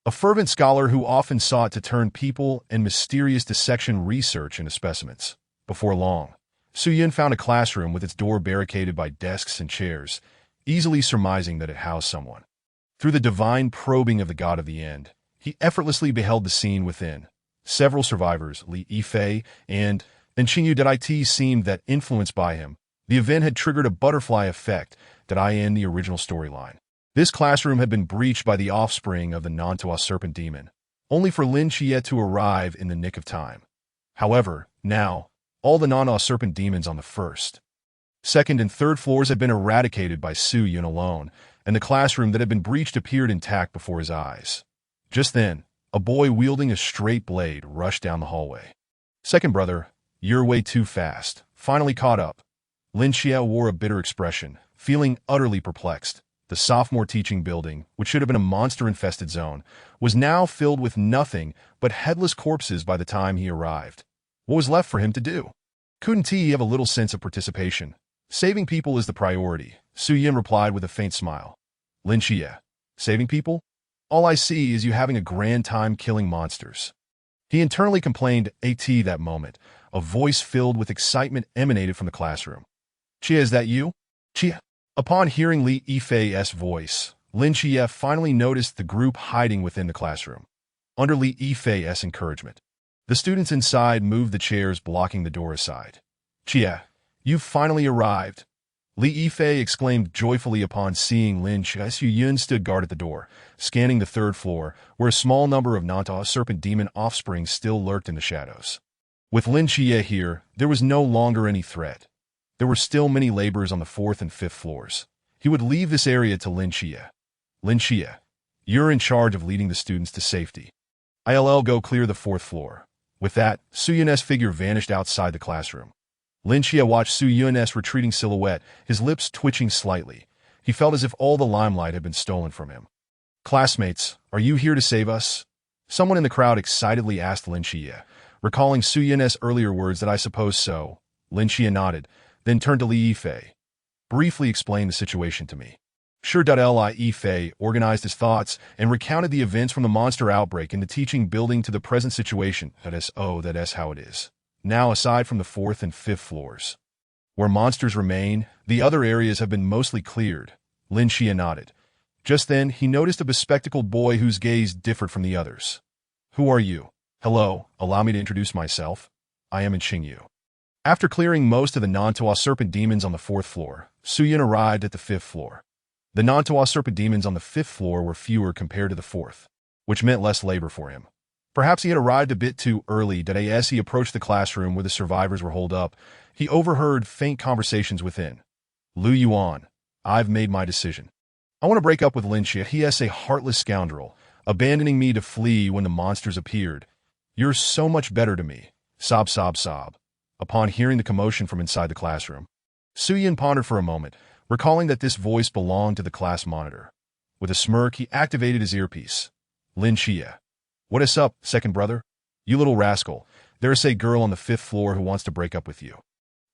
A fervent scholar who often sought to turn people and mysterious dissection research into specimens. Before long, Su Yun found a classroom with its door barricaded by desks and chairs, easily surmising that it housed someone. Through the divine probing of the god of the end, he effortlessly beheld the scene within. Several survivors, Li Yifei and Qingyu It, seemed that influenced by him, the event had triggered a butterfly effect in the original storyline. This classroom had been breached by the offspring of the Nanta serpent demon, only for Lin Xie to arrive in the nick of time. However, now, all the Nanta serpent demons on the first, second, and third floors had been eradicated by Su Yun alone, and the classroom that had been breached appeared intact before his eyes. Just then, a boy wielding a straight blade rushed down the hallway. Second brother, you're way too fast. Finally caught up. Lin Xie wore a bitter expression, feeling utterly perplexed. The sophomore teaching building, which should have been a monster-infested zone, was now filled with nothing but headless corpses by the time he arrived. What was left for him to do? Couldn't he have a little sense of participation? Saving people is the priority, Su Yun replied with a faint smile. Lin Xie, saving people? All I see is you having a grand time killing monsters. He internally complained. That moment, a voice filled with excitement emanated from the classroom. Xie, is that you? Xie. Upon hearing Li Yifei's voice, Lin Xie finally noticed the group hiding within the classroom. Under Li Yifei's encouragement, the students inside moved the chairs blocking the door aside. Xie, you've finally arrived. Li Yifei exclaimed joyfully upon seeing Lin Xie. Su Yun stood guard at the door, scanning the third floor, where a small number of Nanta serpent demon offspring still lurked in the shadows. With Lin Xie here, there was no longer any threat. There were still many laborers on the fourth and fifth floors. He would leave this area to Lin Xie. Lin Xie, you're in charge of leading the students to safety. I'll go clear the fourth floor. With that, Su Yun's figure vanished outside the classroom. Lin Xie watched Su Yun's retreating silhouette, his lips twitching slightly. He felt as if all the limelight had been stolen from him. Classmates, are you here to save us? Someone in the crowd excitedly asked Lin Xie, recalling Su Yun's earlier words. I suppose so. Lin Xie nodded, then turned to Li Yifei. Briefly explain the situation to me. Sure. Li Yifei organized his thoughts and recounted the events from the monster outbreak and the teaching building to the present situation. That's how it is. Now, aside from the 4th and 5th floors, where monsters remain, the other areas have been mostly cleared. Lin Xie nodded. Just then, he noticed a bespectacled boy whose gaze differed from the others. Who are you? Hello, allow me to introduce myself. I am Xingyu. After clearing most of the Nantua serpent demons on the 4th floor, Su Yun arrived at the 5th floor. The Nantua serpent demons on the 5th floor were fewer compared to the 4th, which meant less labor for him. Perhaps he had arrived a bit too early. As he approached the classroom where the survivors were holed up, he overheard faint conversations within. Lu Yuan, I've made my decision. I want to break up with Lin Xie. He is a heartless scoundrel, abandoning me to flee when the monsters appeared. You're so much better to me. Sob, sob, sob. Upon hearing the commotion from inside the classroom, Su Yun pondered for a moment, recalling that this voice belonged to the class monitor. With a smirk, he activated his earpiece. Lin Xie. What is up, second brother? You little rascal. There is a girl on the 5th floor who wants to break up with you.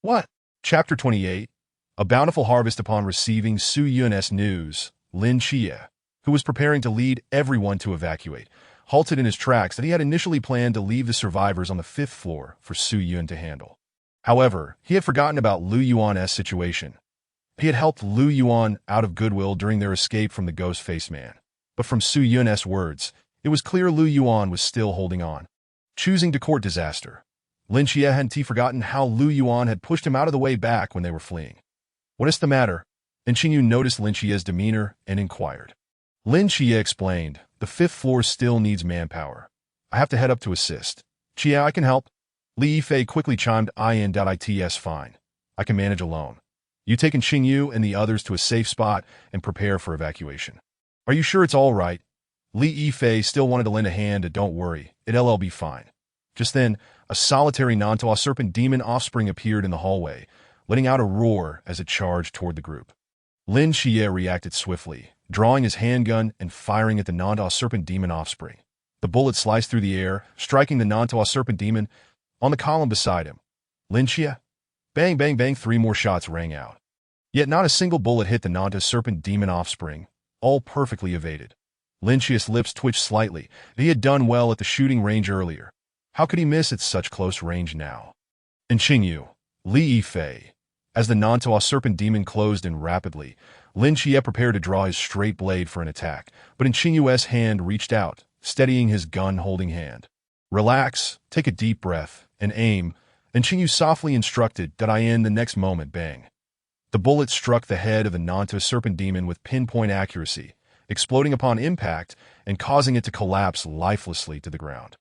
What? Chapter 28. A bountiful harvest. Upon receiving Su Yun's news, Lin Xie, who was preparing to lead everyone to evacuate, halted in his tracks that he had initially planned to leave the survivors on the 5th floor for Su Yun to handle. However, he had forgotten about Lu Yuan's situation. He had helped Lu Yuan out of goodwill during their escape from the ghost-faced man. But from Su Yun's words, it was clear Lu Yuan was still holding on, choosing to court disaster. Lin Xie hadn't forgotten how Lu Yuan had pushed him out of the way back when they were fleeing. What is the matter? And Xingyu noticed Lin Xie's demeanor and inquired. Lin Xie explained, the 5th floor still needs manpower. I have to head up to assist. Xie, I can help. Li Yifei quickly chimed in. It's fine. I can manage alone. You taken Xingyu and the others to a safe spot and prepare for evacuation. Are you sure it's all right? Li Yifei still wanted to lend a hand. Don't worry, it'll be fine. Just then, a solitary Nantua serpent demon offspring appeared in the hallway, letting out a roar as it charged toward the group. Lin Xie reacted swiftly, drawing his handgun and firing at the Nantua serpent demon offspring. The bullet sliced through the air, striking the Nantua serpent demon on the column beside him. Lin Xie? Bang, bang, bang, 3 more shots rang out. Yet not a single bullet hit the Nantua serpent demon offspring, all perfectly evaded. Lin Xie's lips twitched slightly. He had done well at the shooting range earlier. How could he miss at such close range now? And Xingyu, Li Yifei. As the Nantua serpent demon closed in rapidly, Lin Xie prepared to draw his straight blade for an attack, but Xingyu's hand reached out, steadying his gun-holding hand. Relax, take a deep breath, and aim, and Xingyu softly instructed. The next moment, bang. The bullet struck the head of the Nantua serpent demon with pinpoint accuracy, exploding upon impact and causing it to collapse lifelessly to the ground.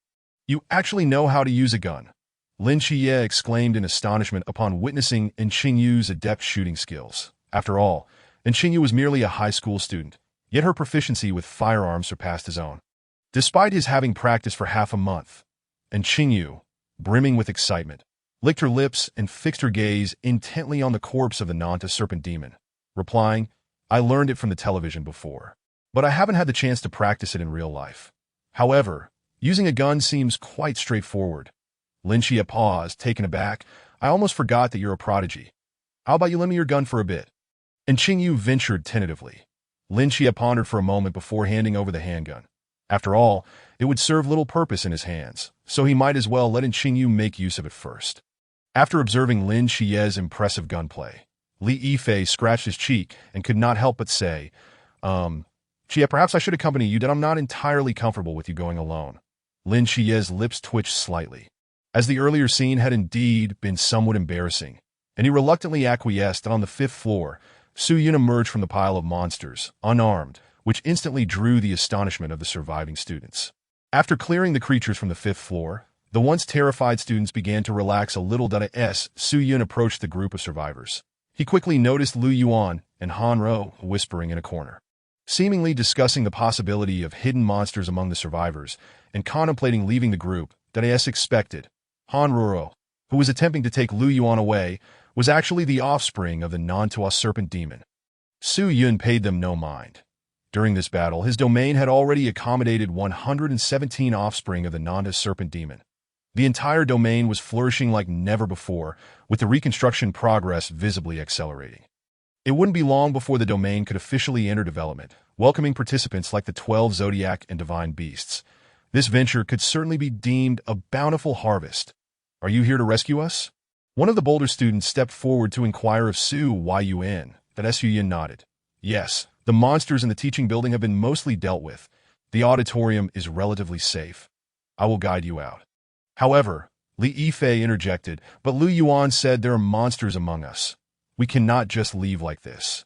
You actually know how to use a gun, Lin Xie exclaimed in astonishment upon witnessing Xingyu's adept shooting skills. After all, Xingyu was merely a high school student, yet her proficiency with firearms surpassed his own. Despite his having practiced for half a month, Xingyu, brimming with excitement, licked her lips and fixed her gaze intently on the corpse of the Nantua serpent demon, replying, I learned it from the television before, but I haven't had the chance to practice it in real life. However, using a gun seems quite straightforward. Lin Xie paused, taken aback. I almost forgot that you're a prodigy. How about you lend me your gun for a bit? And Xingyu ventured tentatively. Lin Xie pondered for a moment before handing over the handgun. After all, it would serve little purpose in his hands, so he might as well let Xingyu make use of it first. After observing Lin Xie's impressive gunplay, Li Yifei scratched his cheek and could not help but say, Xie, perhaps I should accompany you, that I'm not entirely comfortable with you going alone. Lin Xie's lips twitched slightly, as the earlier scene had indeed been somewhat embarrassing, and he reluctantly acquiesced that on the 5th floor, Su Yun emerged from the pile of monsters, unarmed, which instantly drew the astonishment of the surviving students. After clearing the creatures from the 5th floor, the once terrified students began to relax a little. As Su Yun approached the group of survivors, he quickly noticed Lu Yuan and Han Ro whispering in a corner, seemingly discussing the possibility of hidden monsters among the survivors and contemplating leaving the group. As expected, Han Ro, who was attempting to take Lu Yuan away, was actually the offspring of the Nantua serpent demon. Su Yun paid them no mind. During this battle, his domain had already accommodated 117 offspring of the Nantua serpent demon. The entire domain was flourishing like never before, with the reconstruction progress visibly accelerating. It wouldn't be long before the domain could officially enter development, welcoming participants like the 12 Zodiac and Divine Beasts. This venture could certainly be deemed a bountiful harvest. Are you here to rescue us? One of the Boulder students stepped forward to inquire of Su Yun. That Su Yun nodded. Yes, the monsters in the teaching building have been mostly dealt with. The auditorium is relatively safe. I will guide you out. However, Li Yifei interjected, but Lu Yuan said there are monsters among us. We cannot just leave like this.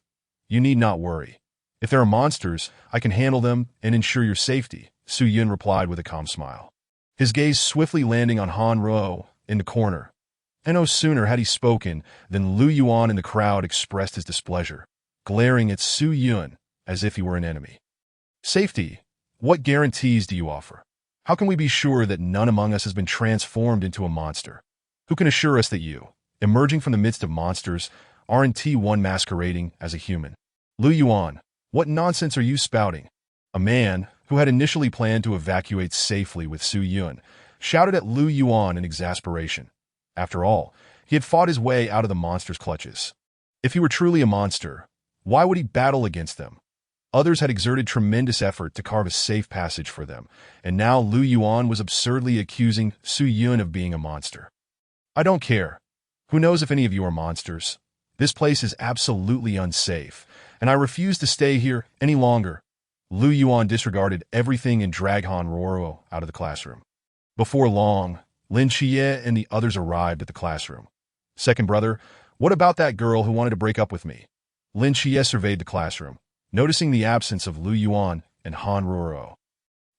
You need not worry. If there are monsters, I can handle them and ensure your safety, Su Yun replied with a calm smile. His gaze swiftly landing on Han Ruo in the corner. And no sooner had he spoken than Lu Yuan in the crowd expressed his displeasure, glaring at Su Yun as if he were an enemy. Safety? What guarantees do you offer? How can we be sure that none among us has been transformed into a monster? Who can assure us that you, emerging from the midst of monsters, aren't one masquerading as a human? Lu Yuan, what nonsense are you spouting? A man, who had initially planned to evacuate safely with Su Yun, shouted at Lu Yuan in exasperation. After all, he had fought his way out of the monster's clutches. If he were truly a monster, why would he battle against them? Others had exerted tremendous effort to carve a safe passage for them, and now Lu Yuan was absurdly accusing Su Yun of being a monster. I don't care. Who knows if any of you are monsters? This place is absolutely unsafe, and I refuse to stay here any longer. Lu Yuan disregarded everything and dragged Han Ruo out of the classroom. Before long, Lin Xie and the others arrived at the classroom. Second brother, what about that girl who wanted to break up with me? Lin Xie surveyed the classroom, noticing the absence of Lu Yuan and Han Ruo.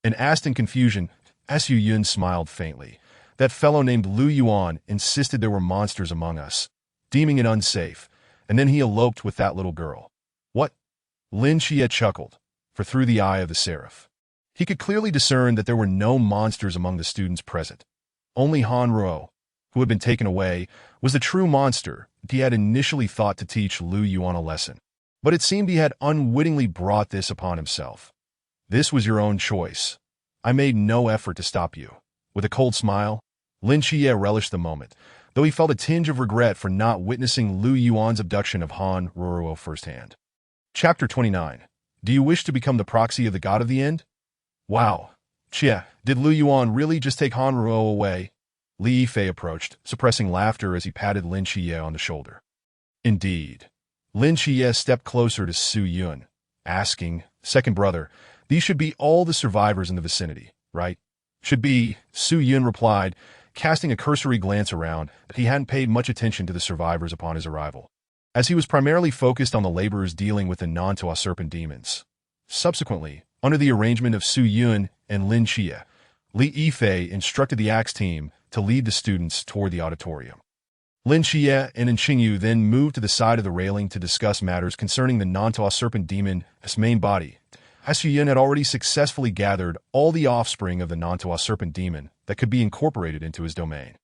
And asked in confusion, Su Yun smiled faintly. That fellow named Lu Yuan insisted there were monsters among us, deeming it unsafe, and then he eloped with that little girl. What? Lin Xie chuckled, for through the eye of the seraph, he could clearly discern that there were no monsters among the students present. Only Han Ruo, who had been taken away, was the true monster he had initially thought to teach Lu Yuan a lesson. But it seemed he had unwittingly brought this upon himself. This was your own choice. I made no effort to stop you. With a cold smile, Lin Xie relished the moment, though he felt a tinge of regret for not witnessing Lu Yuan's abduction of Han Ruo firsthand. Chapter 29. Do you wish to become the proxy of the God of the End? Wow. Chia, did Lu Yuan really just take Han Ruo away? Li Yifei approached, suppressing laughter as he patted Lin Xie on the shoulder. Indeed. Lin Xie stepped closer to Su Yun, asking, Second brother, these should be all the survivors in the vicinity, right? Should be, Su Yun replied, casting a cursory glance around that he hadn't paid much attention to the survivors upon his arrival, as he was primarily focused on the laborers dealing with the Nantua serpent demons. Subsequently, under the arrangement of Su Yun and Lin Xie, Li Yifei instructed the Axe team to lead the students toward the auditorium. Lin Xie and Qingyu then moved to the side of the railing to discuss matters concerning the Nantua serpent demon's main body. Su Yun had already successfully gathered all the offspring of the Nantua serpent demon that could be incorporated into his domain,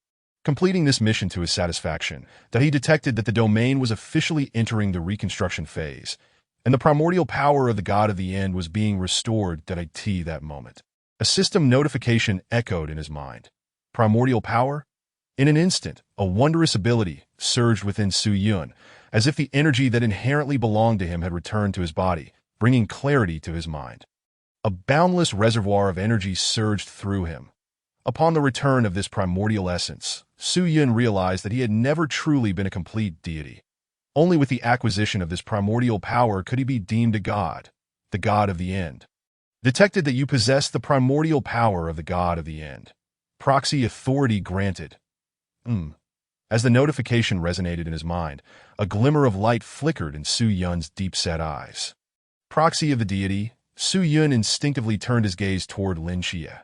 completing this mission to his satisfaction, that he detected that the domain was officially entering the reconstruction phase, and the primordial power of the God of the End was being restored at that moment. A system notification echoed in his mind. Primordial power? In an instant, a wondrous ability surged within Su Yun, as if the energy that inherently belonged to him had returned to his body, bringing clarity to his mind. A boundless reservoir of energy surged through him. Upon the return of this primordial essence, Su Yun realized that he had never truly been a complete deity. Only with the acquisition of this primordial power could he be deemed a god, the God of the End. Detected that you possess the primordial power of the God of the End. Proxy authority granted. As the notification resonated in his mind, a glimmer of light flickered in Su Yun's deep-set eyes. Proxy of the deity, Su Yun instinctively turned his gaze toward Lin Xie.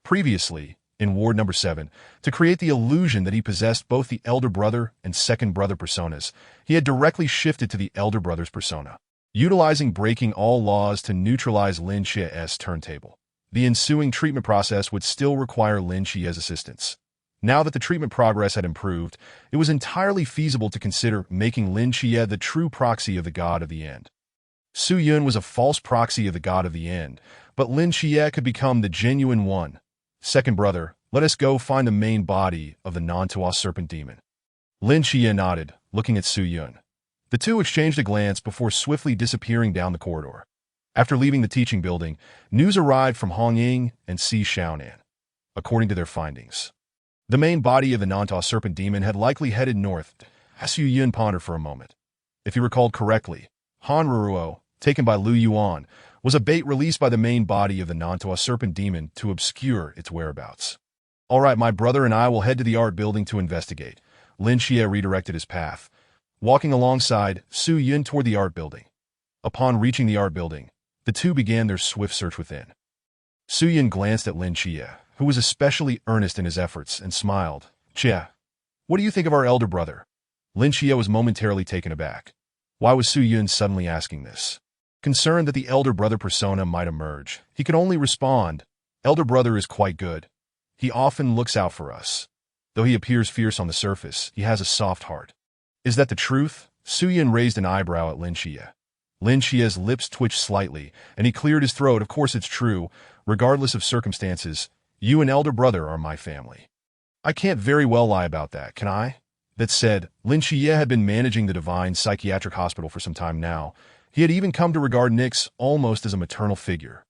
Previously, in Ward Number 7, to create the illusion that he possessed both the Elder Brother and Second Brother personas, he had directly shifted to the Elder Brother's persona, utilizing breaking all laws to neutralize Lin Xie's turntable. The ensuing treatment process would still require Lin Xie's assistance. Now that the treatment progress had improved, it was entirely feasible to consider making Lin Xie the true proxy of the God of the End. Su Yun was a false proxy of the God of the End, but Lin Xie could become the genuine one. Second brother, Let us go find the main body of the Nantua serpent demon. Lin Xie nodded, looking at Su Yun. The two exchanged a glance before swiftly disappearing down the corridor. After leaving the teaching building, news arrived from Hong Ying and Si Xiaonan. According to their findings, the main body of the Nantua serpent demon had likely headed north. Su Yun pondered for a moment. If he recalled correctly, Han Ruruo, taken by Lu Yuan, was a bait released by the main body of the Nantua serpent demon to obscure its whereabouts. All right, my brother and I will head to the art building to investigate. Lin Xie redirected his path, walking alongside Su Yun toward the art building. Upon reaching the art building, the two began their swift search within. Su Yun glanced at Lin Xie, who was especially earnest in his efforts, and smiled. Xie, what do you think of our elder brother? Lin Xie was momentarily taken aback. Why was Su Yun suddenly asking this? Concerned that the elder brother persona might emerge, he could only respond, Elder brother is quite good. He often looks out for us. Though he appears fierce on the surface, he has a soft heart. Is that the truth? Su Yun raised an eyebrow at Lin Xie. Lin Xie's lips twitched slightly, and he cleared his throat. Of course it's true. Regardless of circumstances, you and elder brother are my family. I can't very well lie about that, can I? That said, Lin Xie had been managing the Divine Psychiatric Hospital for some time now. He had even come to regard Nix almost as a maternal figure.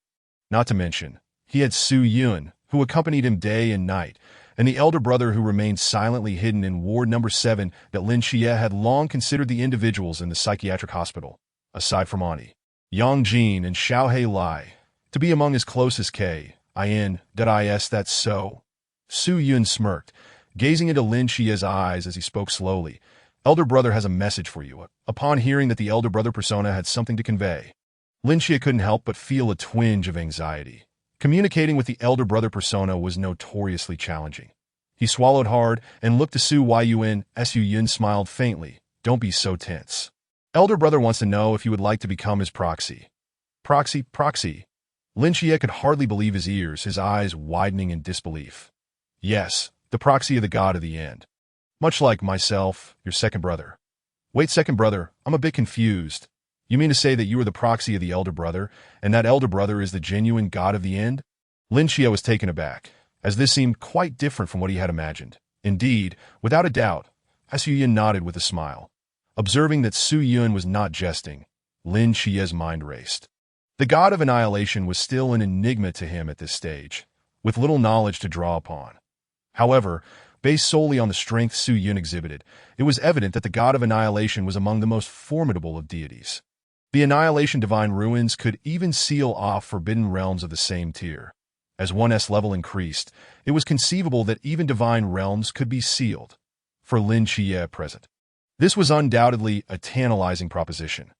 Not to mention, he had Su Yun, who accompanied him day and night, and the elder brother who remained silently hidden in Ward Number 7 that Lin Xie had long considered the individuals in the psychiatric hospital, aside from Ani, Yang Jin, and Xiaohei Lai, to be among his closest Is that so? Su Yun smirked, gazing into Lin Xie's eyes as he spoke slowly. Elder brother has a message for you. Upon hearing that the elder brother persona had something to convey, Lin Xie couldn't help but feel a twinge of anxiety. Communicating with the elder brother persona was notoriously challenging. He swallowed hard and looked to Su Yun. Su Yun smiled faintly. Don't be so tense. Elder brother wants to know if you would like to become his proxy. Proxy. Lin Xie could hardly believe his ears, his eyes widening in disbelief. Yes, the proxy of the god of the end. Much like myself, your second brother. Wait, second brother, I'm a bit confused. You mean to say that you are the proxy of the elder brother, and that elder brother is the genuine god of the end? Lin Xie was taken aback, as this seemed quite different from what he had imagined. Indeed, without a doubt, Su Yun nodded with a smile. Observing that Su Yun was not jesting, Lin Xie's mind raced. The god of annihilation was still an enigma to him at this stage, with little knowledge to draw upon. However, based solely on the strength Su Yun exhibited, it was evident that the god of annihilation was among the most formidable of deities. The Annihilation Divine Ruins could even seal off forbidden realms of the same tier. As 1's level increased, it was conceivable that even divine realms could be sealed. For Lin Xie at present, this was undoubtedly a tantalizing proposition.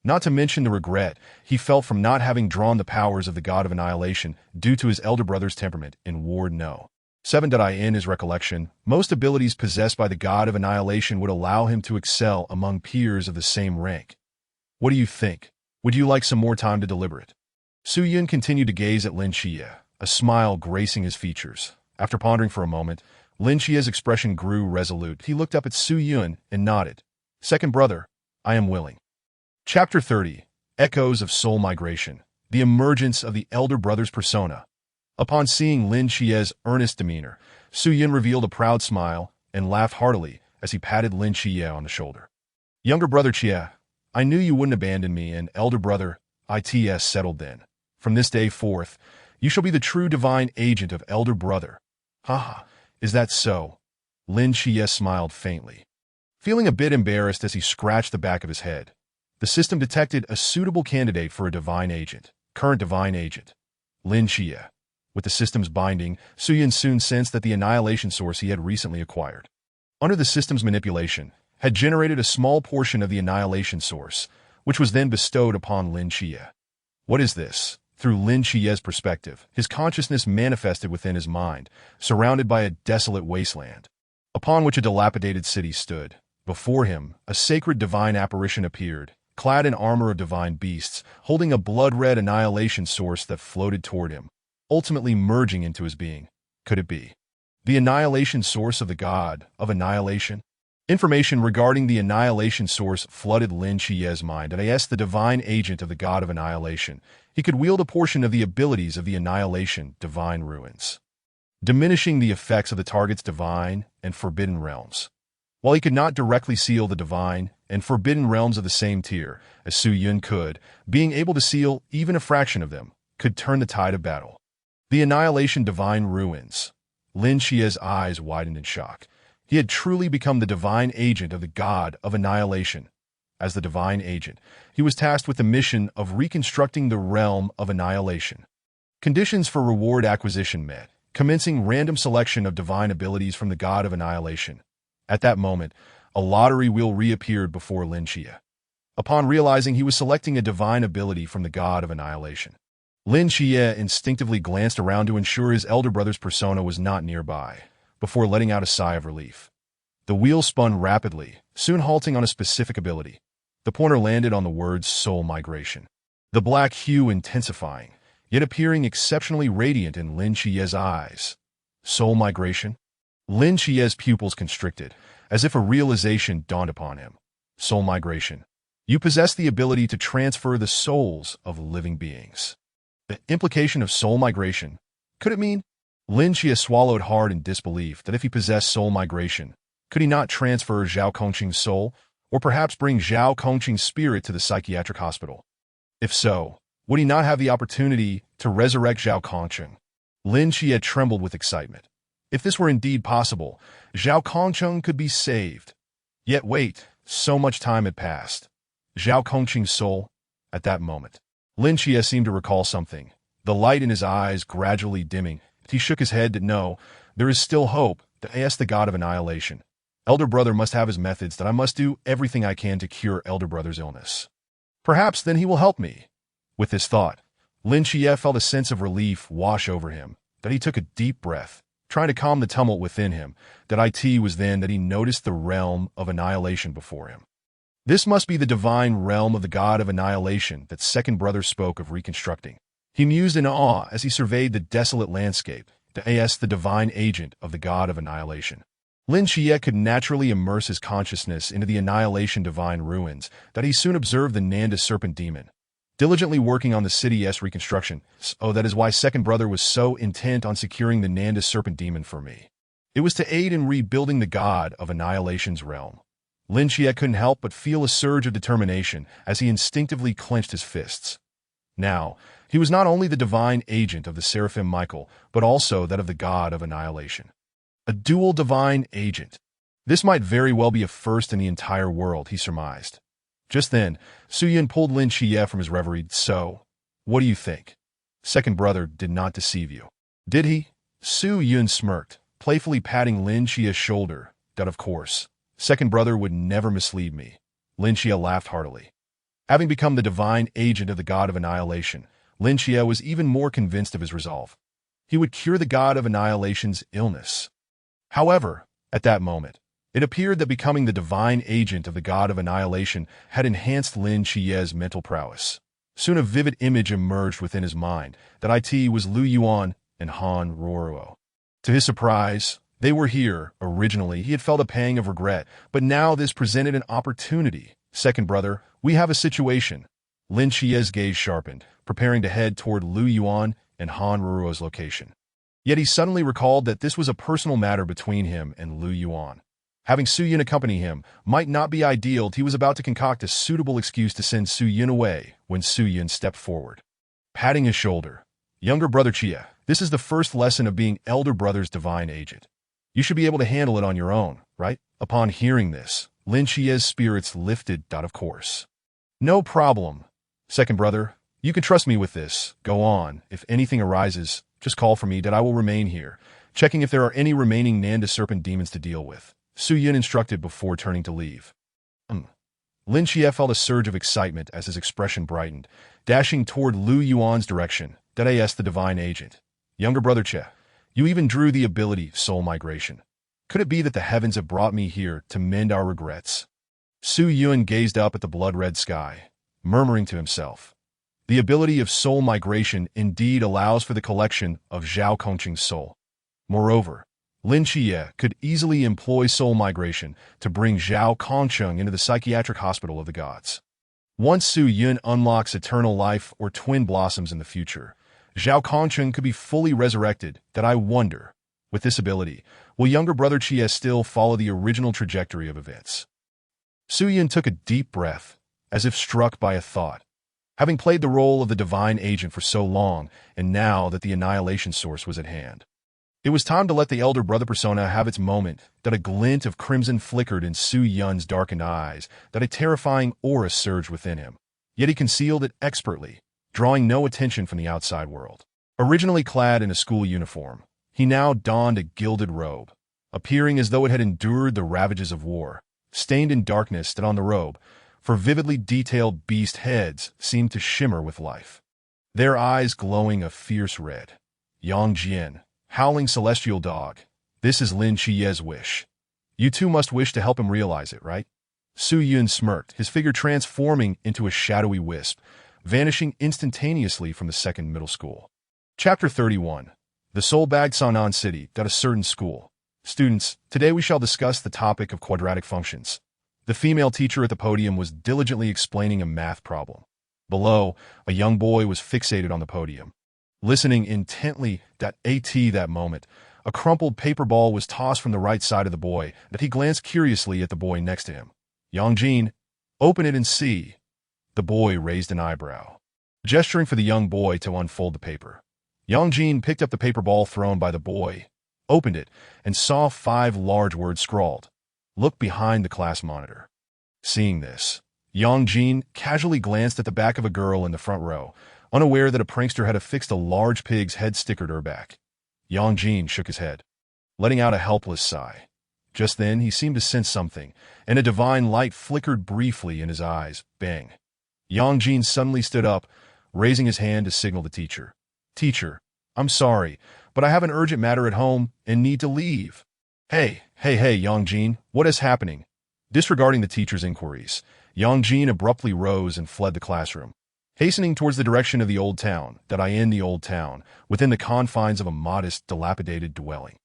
Not to mention the regret he felt from not having drawn the powers of the god of annihilation due to his elder brother's temperament in Ward No. 7. In his recollection, most abilities possessed by the god of annihilation would allow him to excel among peers of the same rank. What do you think? Would you like some more time to deliberate? Su Yun continued to gaze at Lin Xie, a smile gracing his features. After pondering for a moment, Lin Xie's expression grew resolute. He looked up at Su Yun and nodded. Second brother, I am willing. Chapter 30. Echoes of Soul Migration. The Emergence of the Elder Brother's Persona. Upon seeing Lin Xie's earnest demeanor, Su Yun revealed a proud smile and laughed heartily as he patted Lin Xie on the shoulder. Younger brother Xie, I knew you wouldn't abandon me, and elder brother, ITS settled then. From this day forth, you shall be the true divine agent of elder brother. Haha, is that so? Lin Xie smiled faintly, feeling a bit embarrassed as he scratched the back of his head. The system detected a suitable candidate for a divine agent, current divine agent, Lin Xie. With the system's binding, Su Yun soon sensed that the annihilation source he had recently acquired, under the system's manipulation, had generated a small portion of the annihilation source, which was then bestowed upon Lin Xie. What is this? Through Lin Xie's perspective, his consciousness manifested within his mind, surrounded by a desolate wasteland, upon which a dilapidated city stood. Before him, a sacred divine apparition appeared, clad in armor of divine beasts, holding a blood-red annihilation source that floated toward him, ultimately merging into his being. Could it be the annihilation source of the god of annihilation? Information regarding the annihilation source flooded Lin Xie's mind, and the divine agent of the god of annihilation. He could wield a portion of the abilities of the annihilation divine ruins. diminishing the effects of the target's divine and forbidden realms. While he could not directly seal the divine and forbidden realms of the same tier as Su Yun could, being able to seal even a fraction of them could turn the tide of battle. The Annihilation Divine Ruins. Lin Xie's eyes widened in shock. He had truly become the divine agent of the god of annihilation. As the divine agent, he was tasked with the mission of reconstructing the realm of annihilation. Conditions for reward acquisition met, commencing random selection of divine abilities from the god of annihilation. At that moment, a lottery wheel reappeared before Lin Xie. Upon realizing he was selecting a divine ability from the god of annihilation, Lin Xie instinctively glanced around to ensure his elder brother's persona was not nearby, before letting out a sigh of relief. The wheel spun rapidly, soon halting on a specific ability. The pointer landed on the words Soul Migration, the black hue intensifying, yet appearing exceptionally radiant in Lin Xie's eyes. Soul Migration? Lin Xie's pupils constricted, as if a realization dawned upon him. Soul Migration. You possess the ability to transfer the souls of living beings. The implication of soul migration, could it mean? Lin Xie swallowed hard in disbelief that if he possessed soul migration, could he not transfer Zhao Kongqing's soul, or perhaps bring Zhao Kongqing's spirit to the psychiatric hospital? If so, would he not have the opportunity to resurrect Zhao Kongqing? Lin Xie had trembled with excitement. If this were indeed possible, Zhao Kongqing could be saved. Yet wait, so much time had passed. Zhao Kongqing's soul, at that moment. Lin Xie seemed to recall something, the light in his eyes gradually dimming. He shook his head that no, there is still hope. To ask the god of annihilation. Elder brother must have his methods, that I must do everything I can to cure elder brother's illness. Perhaps then he will help me. With this thought, Lin Xie felt a sense of relief wash over him, that he took a deep breath, trying to calm the tumult within him. That it was then that he noticed the realm of annihilation before him. This must be the divine realm of the god of annihilation that second brother spoke of reconstructing. He mused in awe as he surveyed the desolate landscape, the divine agent of the god of annihilation. Lin Xie could naturally immerse his consciousness into the annihilation divine ruins, that he soon observed the Nanda serpent demon, diligently working on the city's reconstruction. Oh, that is why second brother was so intent on securing the Nanda serpent demon for me. It was to aid in rebuilding the god of annihilation's realm. Lin Xie couldn't help but feel a surge of determination as he instinctively clenched his fists. Now, he was not only the divine agent of the Seraphim Michael, but also that of the god of annihilation. A dual divine agent. This might very well be a first in the entire world, he surmised. Just then, Su Yun pulled Lin Xie from his reverie. So, what do you think? Second brother did not deceive you. Did he? Su Yun smirked, playfully patting Lin Xie's shoulder. That of course. Second brother would never mislead me. Lin Xie laughed heartily. Having become the divine agent of the god of annihilation, Lin Xie was even more convinced of his resolve. He would cure the god of annihilation's illness. However, at that moment, it appeared that becoming the divine agent of the god of annihilation had enhanced Lin Xie's mental prowess. Soon a vivid image emerged within his mind, that it was Lu Yuan and Han Ruoruo. To his surprise, they were here. Originally, he had felt a pang of regret, but now this presented an opportunity. Second brother, we have a situation. Lin Xie's gaze sharpened, preparing to head toward Lu Yuan and Han Ruoruo's location. Yet he suddenly recalled that this was a personal matter between him and Lu Yuan. Having Su Yun accompany him might not be ideal. He was about to concoct a suitable excuse to send Su Yun away when Su Yun stepped forward. Patting his shoulder, younger brother Xie, this is the first lesson of being elder brother's divine agent. You should be able to handle it on your own, right? Upon hearing this, Lin Xie's spirits lifted. Of course. No problem. Second brother, you can trust me with this. Go on. If anything arises, just call for me. That I will remain here, checking if there are any remaining Nanda serpent demons to deal with. Su Yun instructed before turning to leave. Lin Xie felt a surge of excitement as his expression brightened, dashing toward Lu Yuan's direction. That the divine agent. Younger brother Xie, you even drew the ability soul migration. Could it be that the heavens have brought me here to mend our regrets? Su Yun gazed up at the blood-red sky, murmuring to himself. The ability of soul migration indeed allows for the collection of Zhao Kongqing's soul. Moreover, Lin Xie could easily employ soul migration to bring Zhao Kongqing into the psychiatric hospital of the gods. Once Su Yun unlocks eternal life or twin blossoms in the future, Zhao Kongqing could be fully resurrected. That I wonder, With this ability, will younger brother Chie still follow the original trajectory of events? Su Yun took a deep breath, as if struck by a thought. Having played the role of the divine agent for so long, and now that the annihilation source was at hand, it was time to let the elder brother persona have its moment, that a glint of crimson flickered in Su Yun's darkened eyes, that a terrifying aura surged within him. Yet he concealed it expertly, drawing no attention from the outside world. Originally clad in a school uniform, he now donned a gilded robe, appearing as though it had endured the ravages of war. Stained in darkness that on the robe, for vividly detailed beast heads seemed to shimmer with life, their eyes glowing a fierce red. Yang Jian, howling celestial dog, this is Lin Chie's wish. You too must wish to help him realize it, right? Su Yun smirked, his figure transforming into a shadowy wisp, vanishing instantaneously from the second middle school. Chapter 31. The soul-bagged Sanan City, at a certain school. Students, today we shall discuss the topic of quadratic functions. The female teacher at the podium was diligently explaining a math problem. Below, a young boy was fixated on the podium, listening intently. At that moment, a crumpled paper ball was tossed from the right side of the boy, and he glanced curiously at the boy next to him. Yang Jin, open it and see. The boy raised an eyebrow, gesturing for the young boy to unfold the paper. Yang Jin picked up the paper ball thrown by the boy, opened it, and saw 5 large words scrawled. Look behind the class monitor. Seeing this, Yang Jin casually glanced at the back of a girl in the front row, unaware that a prankster had affixed a large pig's head sticker to her back. Yang Jin shook his head, letting out a helpless sigh. Just then, he seemed to sense something, and a divine light flickered briefly in his eyes. Bang! Yang Jin suddenly stood up, raising his hand to signal the teacher. Teacher, I'm sorry, but I have an urgent matter at home and need to leave. Hey, Yang Jin, what is happening? Disregarding the teacher's inquiries, Yang Jin abruptly rose and fled the classroom, hastening towards the direction of the old town, the old town, within the confines of a modest, dilapidated dwelling.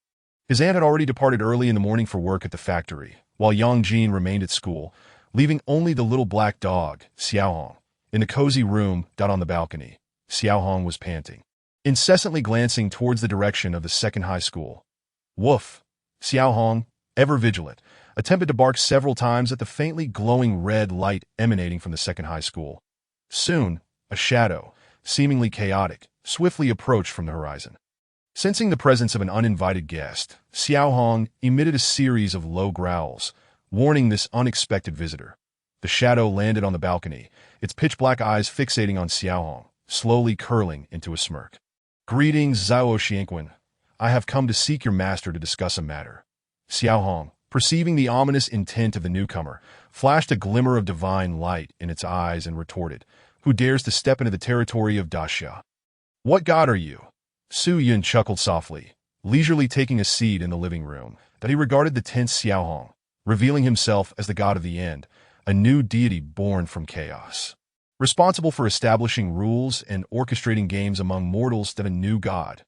His aunt had already departed early in the morning for work at the factory, while Yang Jin remained at school, leaving only the little black dog, Xiaohong, in the cozy room on the balcony. Xiaohong was panting, incessantly glancing towards the direction of the second high school. Woof! Xiaohong, ever vigilant, attempted to bark several times at the faintly glowing red light emanating from the second high school. Soon, a shadow, seemingly chaotic, swiftly approached from the horizon. Sensing the presence of an uninvited guest, Xiaohong emitted a series of low growls, warning this unexpected visitor. The shadow landed on the balcony, its pitch-black eyes fixating on Xiaohong, slowly curling into a smirk. Greetings, Zhao Xianquan. I have come to seek your master to discuss a matter. Xiaohong, perceiving the ominous intent of the newcomer, flashed a glimmer of divine light in its eyes and retorted, Who dares to step into the territory of Daxia? What god are you? Su Yun chuckled softly, leisurely taking a seat in the living room, that he regarded the tense Xiaohong, revealing himself as the god of the end, a new deity born from chaos, responsible for establishing rules and orchestrating games among mortals. That a new god.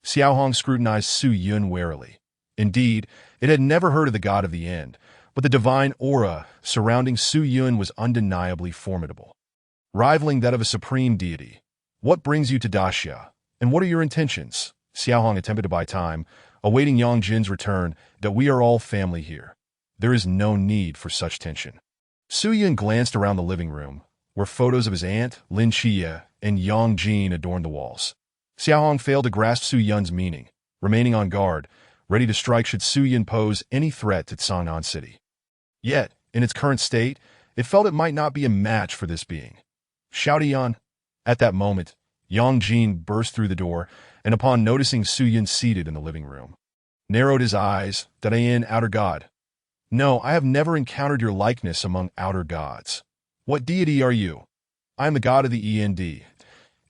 Xiaohong scrutinized Su Yun warily. Indeed, it had never heard of the god of the end, but the divine aura surrounding Su Yun was undeniably formidable, rivaling that of a supreme deity. What brings you to Daxia, and what are your intentions? Xiaohong attempted to buy time, awaiting Yang Jin's return, that we are all family here. There is no need for such tension. Su Yun glanced around the living room, where photos of his aunt, Lin Xie, and Yang Jin adorned the walls. Xiaohong failed to grasp Su Yun's meaning, remaining on guard, ready to strike should Su Yun pose any threat to Sanan City. Yet, in its current state, it felt it might not be a match for this being. Xiaotian. At that moment, Yang Jin burst through the door, and upon noticing Su Yun seated in the living room, narrowed his eyes. Dadayan, outer god. No, I have never encountered your likeness among outer gods. What deity are you? I am the god of the End,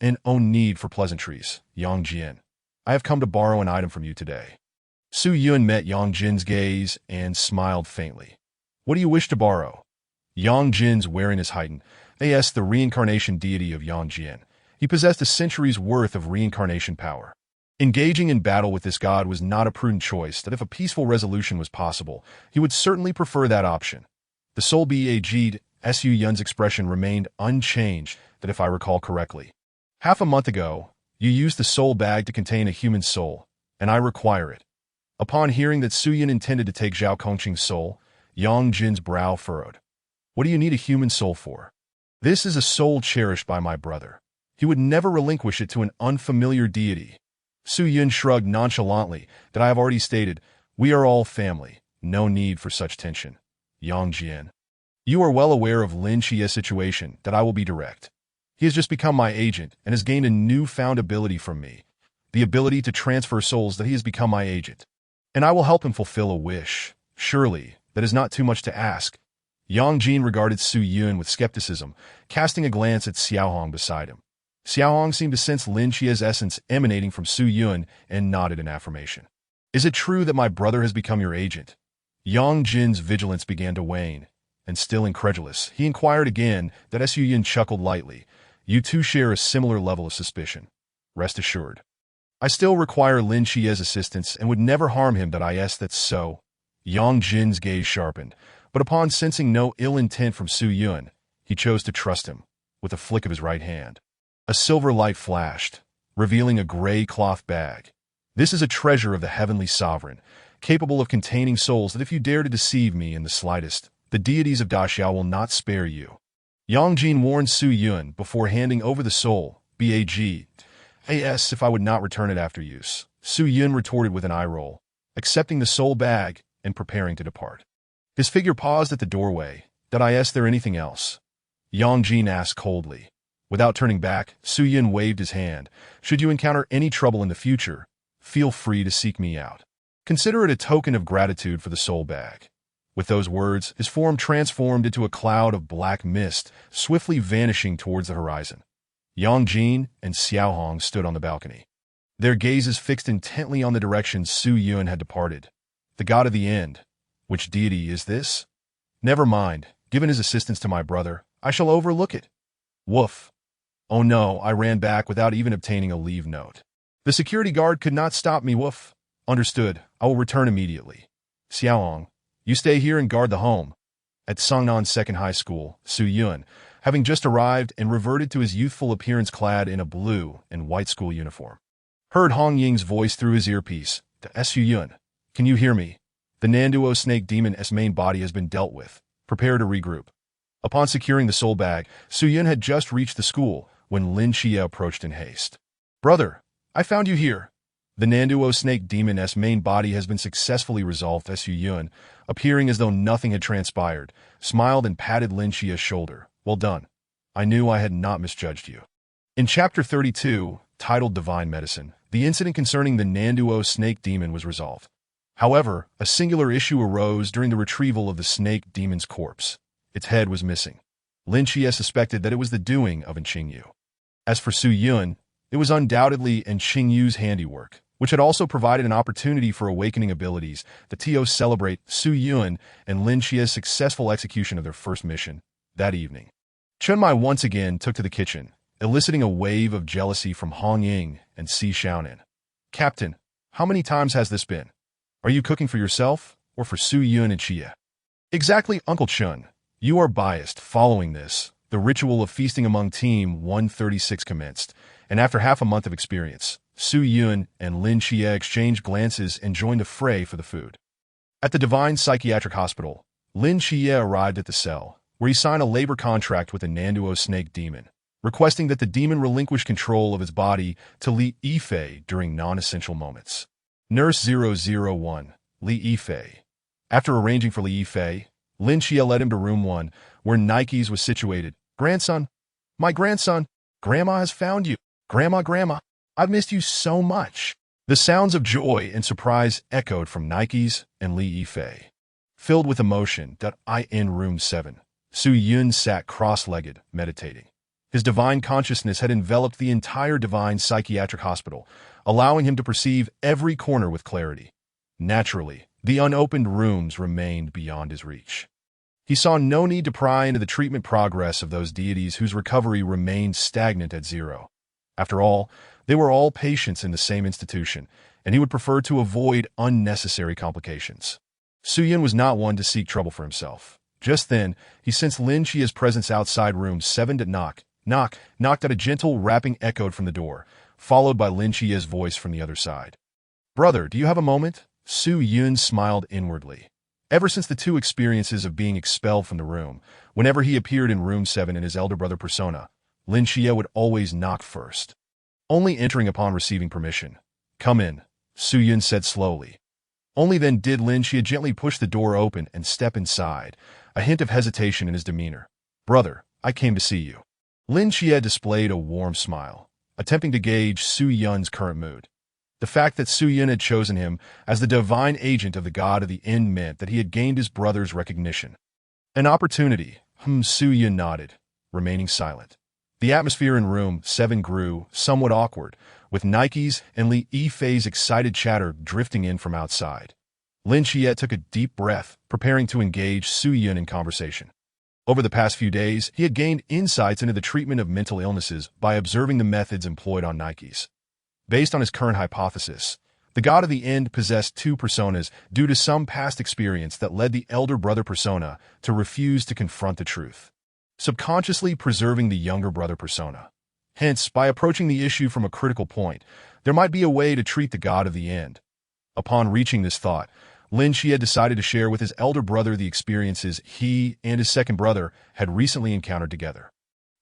and no need for pleasantries, Yang Jin. I have come to borrow an item from you today. Su Yun met Yang Jin's gaze and smiled faintly. What do you wish to borrow? Yang Jin's wariness heightened. As the reincarnation deity of Yang Jin, he possessed a century's worth of reincarnation power. Engaging in battle with this god was not a prudent choice, that if a peaceful resolution was possible, he would certainly prefer that option. The soul Bag'd Su Yun's expression remained unchanged, that if I recall correctly. Half a month ago, you used the soul bag to contain a human soul, and I require it. Upon hearing that Su Yun intended to take Zhao Kongqing's soul, Yang Jin's brow furrowed. What do you need a human soul for? This is a soul cherished by my brother. He would never relinquish it to an unfamiliar deity. Su Yun shrugged nonchalantly that I have already stated, we are all family, no need for such tension. Yang Jin. You are well aware of Lin Xie's situation, that I will be direct. He has just become my agent and has gained a newfound ability from me, the ability to transfer souls that he has become my agent. And I will help him fulfill a wish. Surely, that is not too much to ask. Yang Jin regarded Su Yun with skepticism, casting a glance at Xiao Hong beside him. Xiao Hong seemed to sense Lin Xie's essence emanating from Su Yun and nodded in affirmation. Is it true that my brother has become your agent? Yang Jin's vigilance began to wane, and still incredulous, he inquired again that Su Yun chuckled lightly. You two share a similar level of suspicion. Rest assured. I still require Lin Xie's assistance and would never harm him. That's so. Yang Jin's gaze sharpened, but upon sensing no ill intent from Su Yun, he chose to trust him. With a flick of his right hand, a silver light flashed, revealing a gray cloth bag. This is a treasure of the heavenly sovereign, capable of containing souls that if you dare to deceive me in the slightest, the deities of Daxiao will not spare you. Yang Jin warned Su Yun before handing over the soul, BAG. If I would not return it after use. Su Yun retorted with an eye roll, accepting the soul bag and preparing to depart. His figure paused at the doorway. There anything else? Yang Jin asked coldly. Without turning back, Su Yun waved his hand. Should you encounter any trouble in the future, feel free to seek me out. Consider it a token of gratitude for the soul bag. With those words, his form transformed into a cloud of black mist, swiftly vanishing towards the horizon. Yang Jin and Xiao Hong stood on the balcony, their gazes fixed intently on the direction Su Yun had departed. The god of the end. Which deity is this? Never mind. Given his assistance to my brother, I shall overlook it. Woof. Oh no, I ran back without even obtaining a leave note. The security guard could not stop me. Woof. Understood. I will return immediately. Xiao Hong, you stay here and guard the home. At Songnan Second High School, Su Yun, having just arrived and reverted to his youthful appearance clad in a blue and white school uniform, heard Hong Ying's voice through his earpiece. Su Yun, can you hear me? The Nanduo Snake Demon's main body has been dealt with. Prepare to regroup. Upon securing the soul bag, Su Yun had just reached the school when Lin Xie approached in haste. Brother, I found you here. The Nanduo Snake Demon's main body has been successfully resolved. Su Yun, appearing as though nothing had transpired, smiled and patted Lin Xie's shoulder. Well done. I knew I had not misjudged you. In Chapter 32, titled Divine Medicine, the incident concerning the Nanduo Snake Demon was resolved. However, a singular issue arose during the retrieval of the Snake Demon's corpse. Its head was missing. Lin Xie suspected that it was the doing of Qingyu. As for Su Yun, it was undoubtedly Qingyu's handiwork, which had also provided an opportunity for awakening abilities. The TOs celebrate Su Yun and Lin Xie's successful execution of their first mission that evening. Chen Mai once again took to the kitchen, eliciting a wave of jealousy from Hong Ying and Si Xiaonan. Captain, how many times has this been? Are you cooking for yourself or for Su Yun and Xie? Exactly, Uncle Chen. You are biased. Following this, the ritual of feasting among Team 136 commenced, and after half a month of experience, Su Yun and Lin Xie exchanged glances and joined the fray for the food. At the Divine Psychiatric Hospital, Lin Xie arrived at the cell, where he signed a labor contract with the Nanduo Snake Demon, requesting that the demon relinquish control of its body to Li Yifei during non-essential moments. Nurse 001, Li Yifei. After arranging for Li Yifei, Lin Xie led him to room 1, where Nike's was situated. Grandson, my grandson, Grandma has found you. Grandma, I've missed you so much. The sounds of joy and surprise echoed from Nike's and Li Yifei. Filled with emotion, in room 7, Su Yun sat cross-legged, meditating. His divine consciousness had enveloped the entire Divine Psychiatric Hospital, allowing him to perceive every corner with clarity. Naturally, the unopened rooms remained beyond his reach. He saw no need to pry into the treatment progress of those deities whose recovery remained stagnant at 0. After all, they were all patients in the same institution, and he would prefer to avoid unnecessary complications. Su Yun was not one to seek trouble for himself. Just then, he sensed Lin Xie's presence outside room 7. Knocked at a gentle rapping echoed from the door, followed by Lin Xie's voice from the other side. Brother, do you have a moment? Su Yun smiled inwardly. Ever since the two experiences of being expelled from the room, whenever he appeared in room 7 in his elder brother persona, Lin Xie would always knock first, only entering upon receiving permission. "Come in," Su Yun said slowly. Only then did Lin Xie gently push the door open and step inside, a hint of hesitation in his demeanor. "Brother, I came to see you." Lin Xie displayed a warm smile, attempting to gauge Su Yun's current mood. The fact that Su Yun had chosen him as the divine agent of the God of the End meant that he had gained his brother's recognition. An opportunity. Su Yun nodded, remaining silent. The atmosphere in room 7 grew somewhat awkward, with Nike's and Li Yifei's excited chatter drifting in from outside. Lin Xie took a deep breath, preparing to engage Su Yun in conversation. Over the past few days, he had gained insights into the treatment of mental illnesses by observing the methods employed on Nike's. Based on his current hypothesis, the God of the End possessed two personas due to some past experience that led the elder brother persona to refuse to confront the truth, subconsciously preserving the younger brother persona. Hence, by approaching the issue from a critical point, there might be a way to treat the God of the End. Upon reaching this thought, Lin Xie had decided to share with his elder brother the experiences he and his second brother had recently encountered together.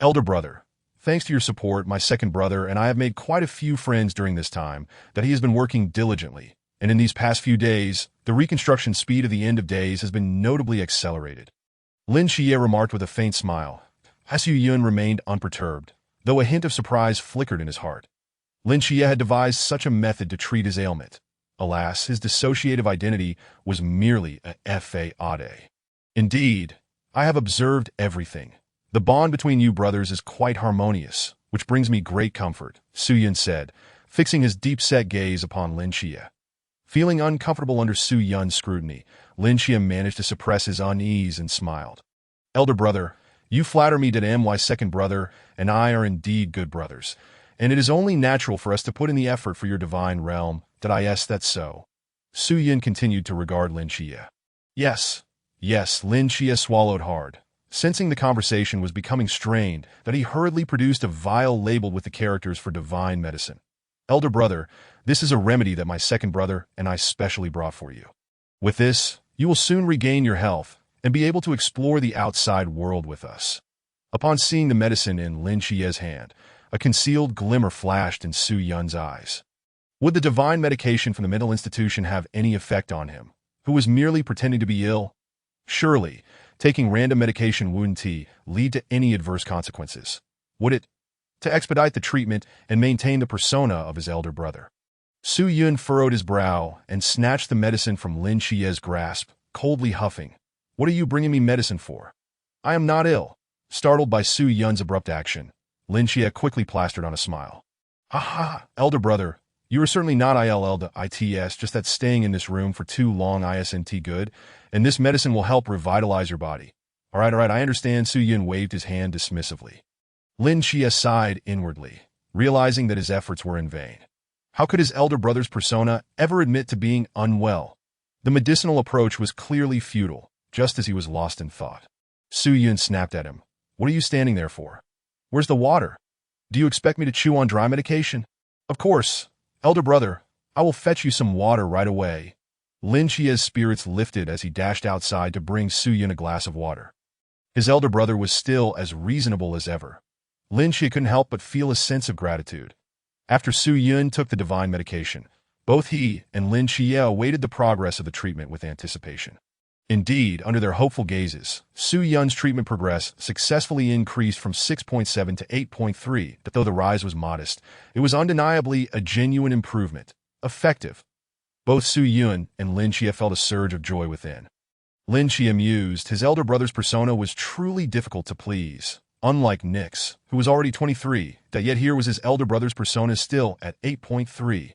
"Elder brother, thanks to your support, my second brother and I have made quite a few friends during this time that he has been working diligently, and in these past few days, the reconstruction speed of the End of Days has been notably accelerated." Lin Xie remarked with a faint smile. Su Yun remained unperturbed, though a hint of surprise flickered in his heart. Lin Xie had devised such a method to treat his ailment. Alas, his dissociative identity was merely a fade. "Indeed, I have observed everything. The bond between you brothers is quite harmonious, which brings me great comfort," Su Yun said, fixing his deep-set gaze upon Lin Xie. Feeling uncomfortable under Su Yun's scrutiny, Lin Xie managed to suppress his unease and smiled. "Elder brother, you flatter me that my second brother and I are indeed good brothers, and it is only natural for us to put in the effort for your divine realm. That's so." Su Yun continued to regard Lin Xie. Yes, Lin Xie swallowed hard, sensing the conversation was becoming strained, that he hurriedly produced a vial labeled with the characters for divine medicine. "Elder brother, this is a remedy that my second brother and I specially brought for you. With this, you will soon regain your health and be able to explore the outside world with us." Upon seeing the medicine in Lin Xie's hand, a concealed glimmer flashed in Su Yun's eyes. Would the divine medication from the mental institution have any effect on him, who was merely pretending to be ill? Surely, taking random medication wouldn't lead to any adverse consequences, would it? To expedite the treatment and maintain the persona of his elder brother. Su Yun furrowed his brow and snatched the medicine from Lin Xie's grasp, coldly huffing. "What are you bringing me medicine for? I am not ill." Startled by Su Yun's abrupt action, Lin Xie quickly plastered on a smile. "Aha, elder brother, you are certainly not ILL-ITS, just that staying in this room for too long isn't good, and this medicine will help revitalize your body." All right, I understand." Su Yun waved his hand dismissively. Lin Xie sighed inwardly, realizing that his efforts were in vain. How could his elder brother's persona ever admit to being unwell? The medicinal approach was clearly futile, just as he was lost in thought. Su Yun snapped at him. "What are you standing there for? Where's the water? Do you expect me to chew on dry medication?" "Of course. Elder brother, I will fetch you some water right away." Lin Xie's spirits lifted as he dashed outside to bring Su Yun a glass of water. His elder brother was still as reasonable as ever. Lin Xie couldn't help but feel a sense of gratitude. After Su Yun took the divine medication, both he and Lin Xie awaited the progress of the treatment with anticipation. Indeed, under their hopeful gazes, Su Yun's treatment progress successfully increased from 6.7 to 8.3, but though the rise was modest, it was undeniably a genuine improvement. Effective. Both Su Yun and Lin Xie felt a surge of joy within. Lin Xie mused, his elder brother's persona was truly difficult to please. Unlike Nix, who was already 23, that yet here was his elder brother's persona still at 8.3.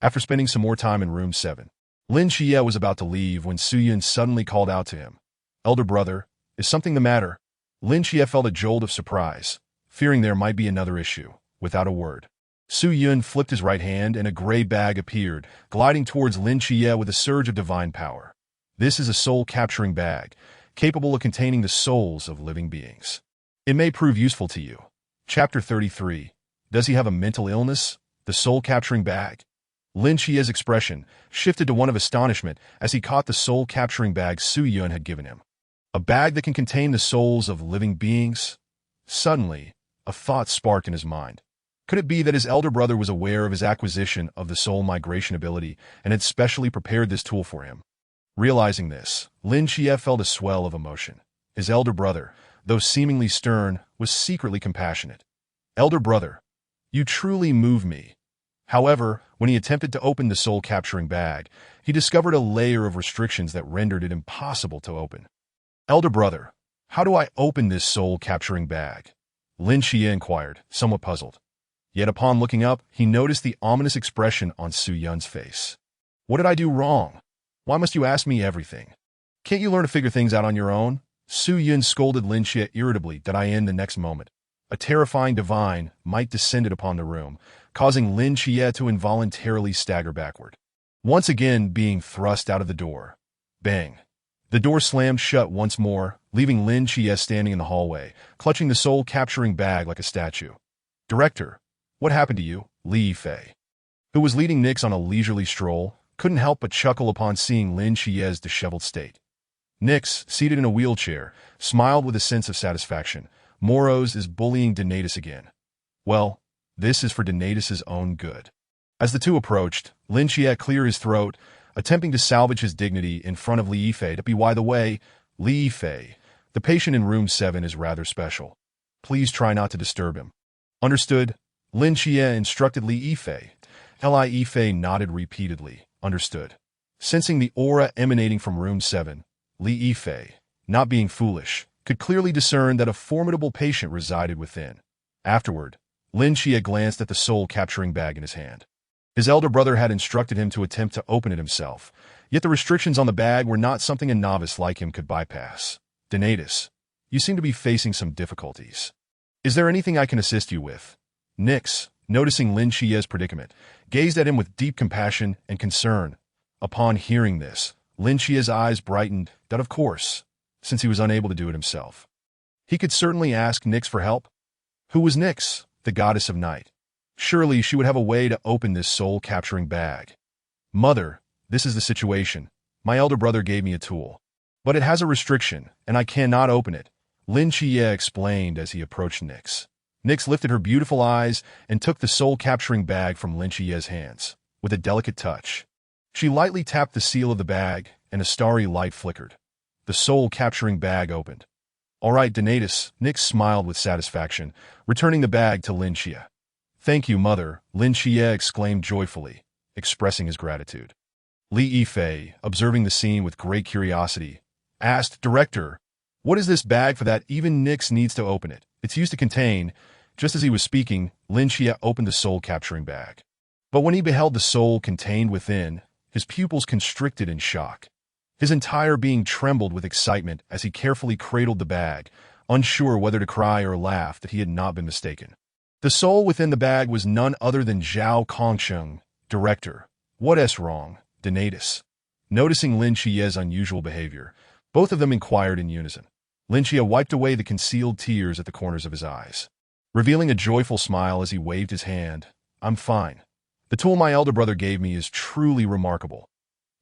After spending some more time in room 7, Lin Xie was about to leave when Su Yun suddenly called out to him. "Elder brother, is something the matter?" Lin Xie felt a jolt of surprise, fearing there might be another issue. Without a word, Su Yun flipped his right hand and a gray bag appeared, gliding towards Lin Xie with a surge of divine power. This is a soul-capturing bag, capable of containing the souls of living beings. It may prove useful to you. Chapter 33. Does he have a mental illness? The soul-capturing bag? Lin Xie's expression shifted to one of astonishment as he caught the soul-capturing bag Su Yun had given him. A bag that can contain the souls of living beings? Suddenly, a thought sparked in his mind. Could it be that his elder brother was aware of his acquisition of the soul migration ability and had specially prepared this tool for him? Realizing this, Lin Xie felt a swell of emotion. His elder brother, though seemingly stern, was secretly compassionate. Elder brother, you truly move me. However, when he attempted to open the soul-capturing bag, he discovered a layer of restrictions that rendered it impossible to open. Elder brother, how do I open this soul-capturing bag? Lin Xie inquired, somewhat puzzled. Yet upon looking up, he noticed the ominous expression on Su Yun's face. What did I do wrong? Why must you ask me everything? Can't you learn to figure things out on your own? Su Yun scolded Lin Xie irritably the next moment. A terrifying divine might descended upon the room, causing Lin Xie to involuntarily stagger backward. Once again being thrust out of the door. Bang. The door slammed shut once more, leaving Lin Xie standing in the hallway, clutching the soul-capturing bag like a statue. Director, what happened to you? Li Yifei, who was leading Nix on a leisurely stroll, couldn't help but chuckle upon seeing Lin Xie's disheveled state. Nix, seated in a wheelchair, smiled with a sense of satisfaction. Moros is bullying Donatus again. Well, this is for Donatus's own good. As the two approached, Lin Xie cleared his throat, attempting to salvage his dignity in front of Li Yifei. By the way, Li Yifei, the patient in room 7 is rather special. Please try not to disturb him. Understood? Lin Xie instructed Li Yifei. Li Yifei nodded repeatedly. Understood. Sensing the aura emanating from room 7, Li Yifei, not being foolish, could clearly discern that a formidable patient resided within. Afterward, Lin Xie glanced at the soul-capturing bag in his hand. His elder brother had instructed him to attempt to open it himself, yet the restrictions on the bag were not something a novice like him could bypass. Donatus, you seem to be facing some difficulties. Is there anything I can assist you with? Nix, noticing Lin Xie's predicament, gazed at him with deep compassion and concern. Upon hearing this, Lin Xie's eyes brightened that, of course, since he was unable to do it himself, he could certainly ask Nix for help. Who was Nix, the goddess of night? Surely she would have a way to open this soul-capturing bag. Mother, this is the situation. My elder brother gave me a tool, but it has a restriction, and I cannot open it, Lin Xie explained as he approached Nix. Nix lifted her beautiful eyes and took the soul-capturing bag from Lin Xie's hands. With a delicate touch, she lightly tapped the seal of the bag, and a starry light flickered. The soul-capturing bag opened. All right, Donatus, Nix smiled with satisfaction, returning the bag to Lin Xie. Thank you, Mother, Lin Xie exclaimed joyfully, expressing his gratitude. Li Yifei, observing the scene with great curiosity, asked, Director, what is this bag for that even Nix needs to open it? It's used to contain. Just as he was speaking, Lin Xie opened the soul-capturing bag. But when he beheld the soul contained within, his pupils constricted in shock. His entire being trembled with excitement as he carefully cradled the bag, unsure whether to cry or laugh that he had not been mistaken. The soul within the bag was none other than Zhao Kongsheng. Director, what's wrong, Donatus? Noticing Lin Xie's unusual behavior, both of them inquired in unison. Lin Xie wiped away the concealed tears at the corners of his eyes, revealing a joyful smile as he waved his hand. I'm fine. The tool my elder brother gave me is truly remarkable.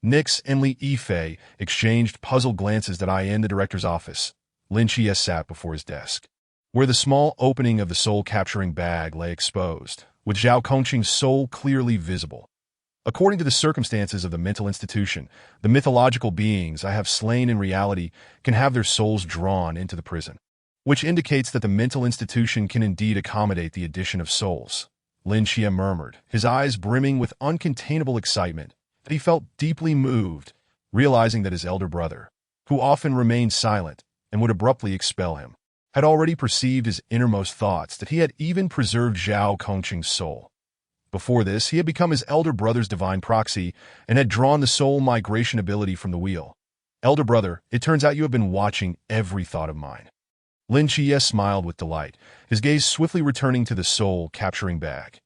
Nix and Li Yifei exchanged puzzled glances that in the director's office. Lin Xie sat before his desk, where the small opening of the soul-capturing bag lay exposed, with Zhao Kongqing's soul clearly visible. According to the circumstances of the mental institution, the mythological beings I have slain in reality can have their souls drawn into the prison, which indicates that the mental institution can indeed accommodate the addition of souls. Lin Xie murmured, his eyes brimming with uncontainable excitement, that he felt deeply moved, realizing that his elder brother, who often remained silent and would abruptly expel him, had already perceived his innermost thoughts, that he had even preserved Zhao Kongqing's soul. Before this, he had become his elder brother's divine proxy and had drawn the soul migration ability from the wheel. Elder brother, it turns out you have been watching every thought of mine. Lin Xie smiled with delight, his gaze swiftly returning to the soul-capturing bag.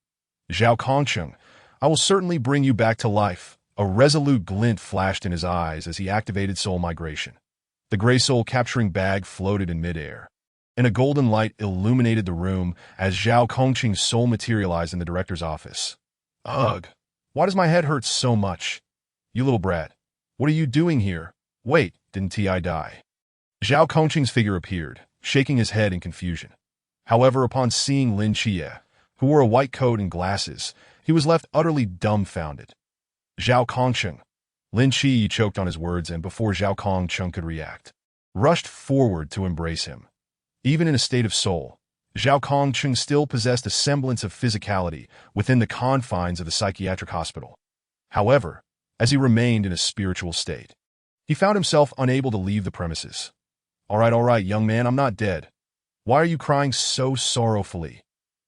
Zhao Kongqing, I will certainly bring you back to life. A resolute glint flashed in his eyes as he activated soul migration. The gray soul-capturing bag floated in midair, and a golden light illuminated the room as Zhao Kongqing's soul materialized in the director's office. Ugh! Why does my head hurt so much? You little brat. What are you doing here? Wait, didn't Ti die? Zhao Kongqing's figure appeared, shaking his head in confusion. However, upon seeing Lin Xie, who wore a white coat and glasses, he was left utterly dumbfounded. Zhao Kongqing. Lin Xie choked on his words and before Zhao Kongqing could react, rushed forward to embrace him. Even in a state of soul, Zhao Kongqing still possessed a semblance of physicality within the confines of the psychiatric hospital. However, as he remained in a spiritual state, he found himself unable to leave the premises. All right, young man, I'm not dead. Why are you crying so sorrowfully?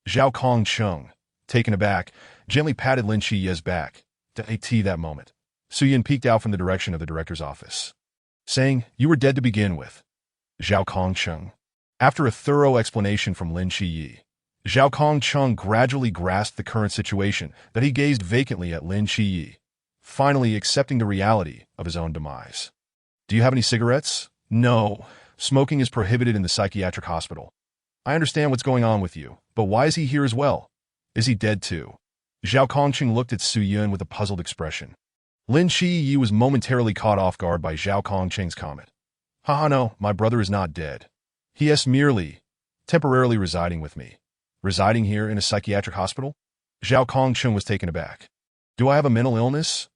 Zhao Kongqing, taken aback, gently patted Lin Xie's back. At that moment, Su Yan peeked out from the direction of the director's office, saying, "You were dead to begin with." Zhao Kongqing. After a thorough explanation from Lin Xie, Zhao Kongqing gradually grasped the current situation that he gazed vacantly at Lin Xie, finally accepting the reality of his own demise. Do you have any cigarettes? No. Smoking is prohibited in the psychiatric hospital. I understand what's going on with you, but why is he here as well? Is he dead too? Zhao Kongqing looked at Su Yan with a puzzled expression. Lin Xie was momentarily caught off guard by Zhao Kongqing's comment. Haha, no, my brother is not dead. He is merely temporarily residing with me. Residing here in a psychiatric hospital? Zhao Kongqing was taken aback. Do I have a mental illness?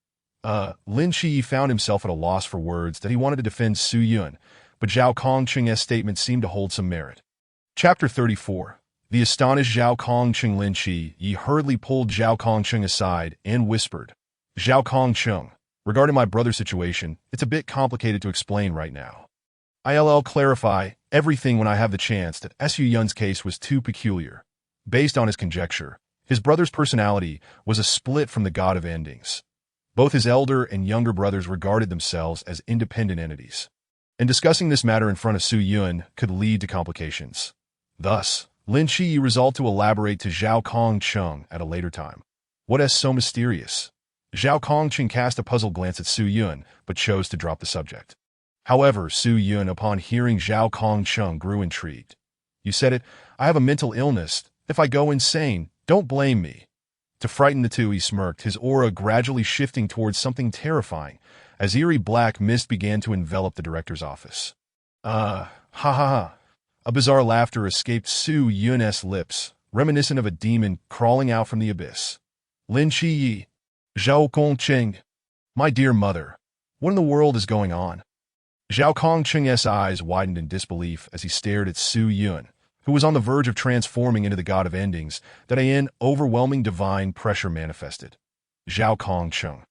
Lin Xie found himself at a loss for words that he wanted to defend Su Yan, but Zhao Kongqing's statement seemed to hold some merit. Chapter 34. The astonished Zhao Kongqing. Lin Xie hurriedly pulled Zhao Kongqing aside and whispered, Zhao Kongqing, regarding my brother's situation, it's a bit complicated to explain right now. I'll clarify everything when I have the chance that Su Yan's case was too peculiar. Based on his conjecture, his brother's personality was a split from the God of Endings. Both his elder and younger brothers regarded themselves as independent entities, and discussing this matter in front of Su Yan could lead to complications. Thus, Lin Xie resolved to elaborate to Zhao Kongqing at a later time. What is so mysterious? Zhao Kongqing cast a puzzled glance at Su Yan, but chose to drop the subject. However, Su Yan, upon hearing Zhao Kongqing, grew intrigued. You said it, I have a mental illness. If I go insane, don't blame me. To frighten the two, he smirked, his aura gradually shifting towards something terrifying, as eerie black mist began to envelop the director's office. Ha ha ha. A bizarre laughter escaped Su Yan's lips, reminiscent of a demon crawling out from the abyss. Lin Xie. Zhao Kongqing. My dear mother. What in the world is going on? Zhao Kongqing's eyes widened in disbelief as he stared at Su Yan, who was on the verge of transforming into the God of Endings that an overwhelming divine pressure manifested. Zhao Kongqing.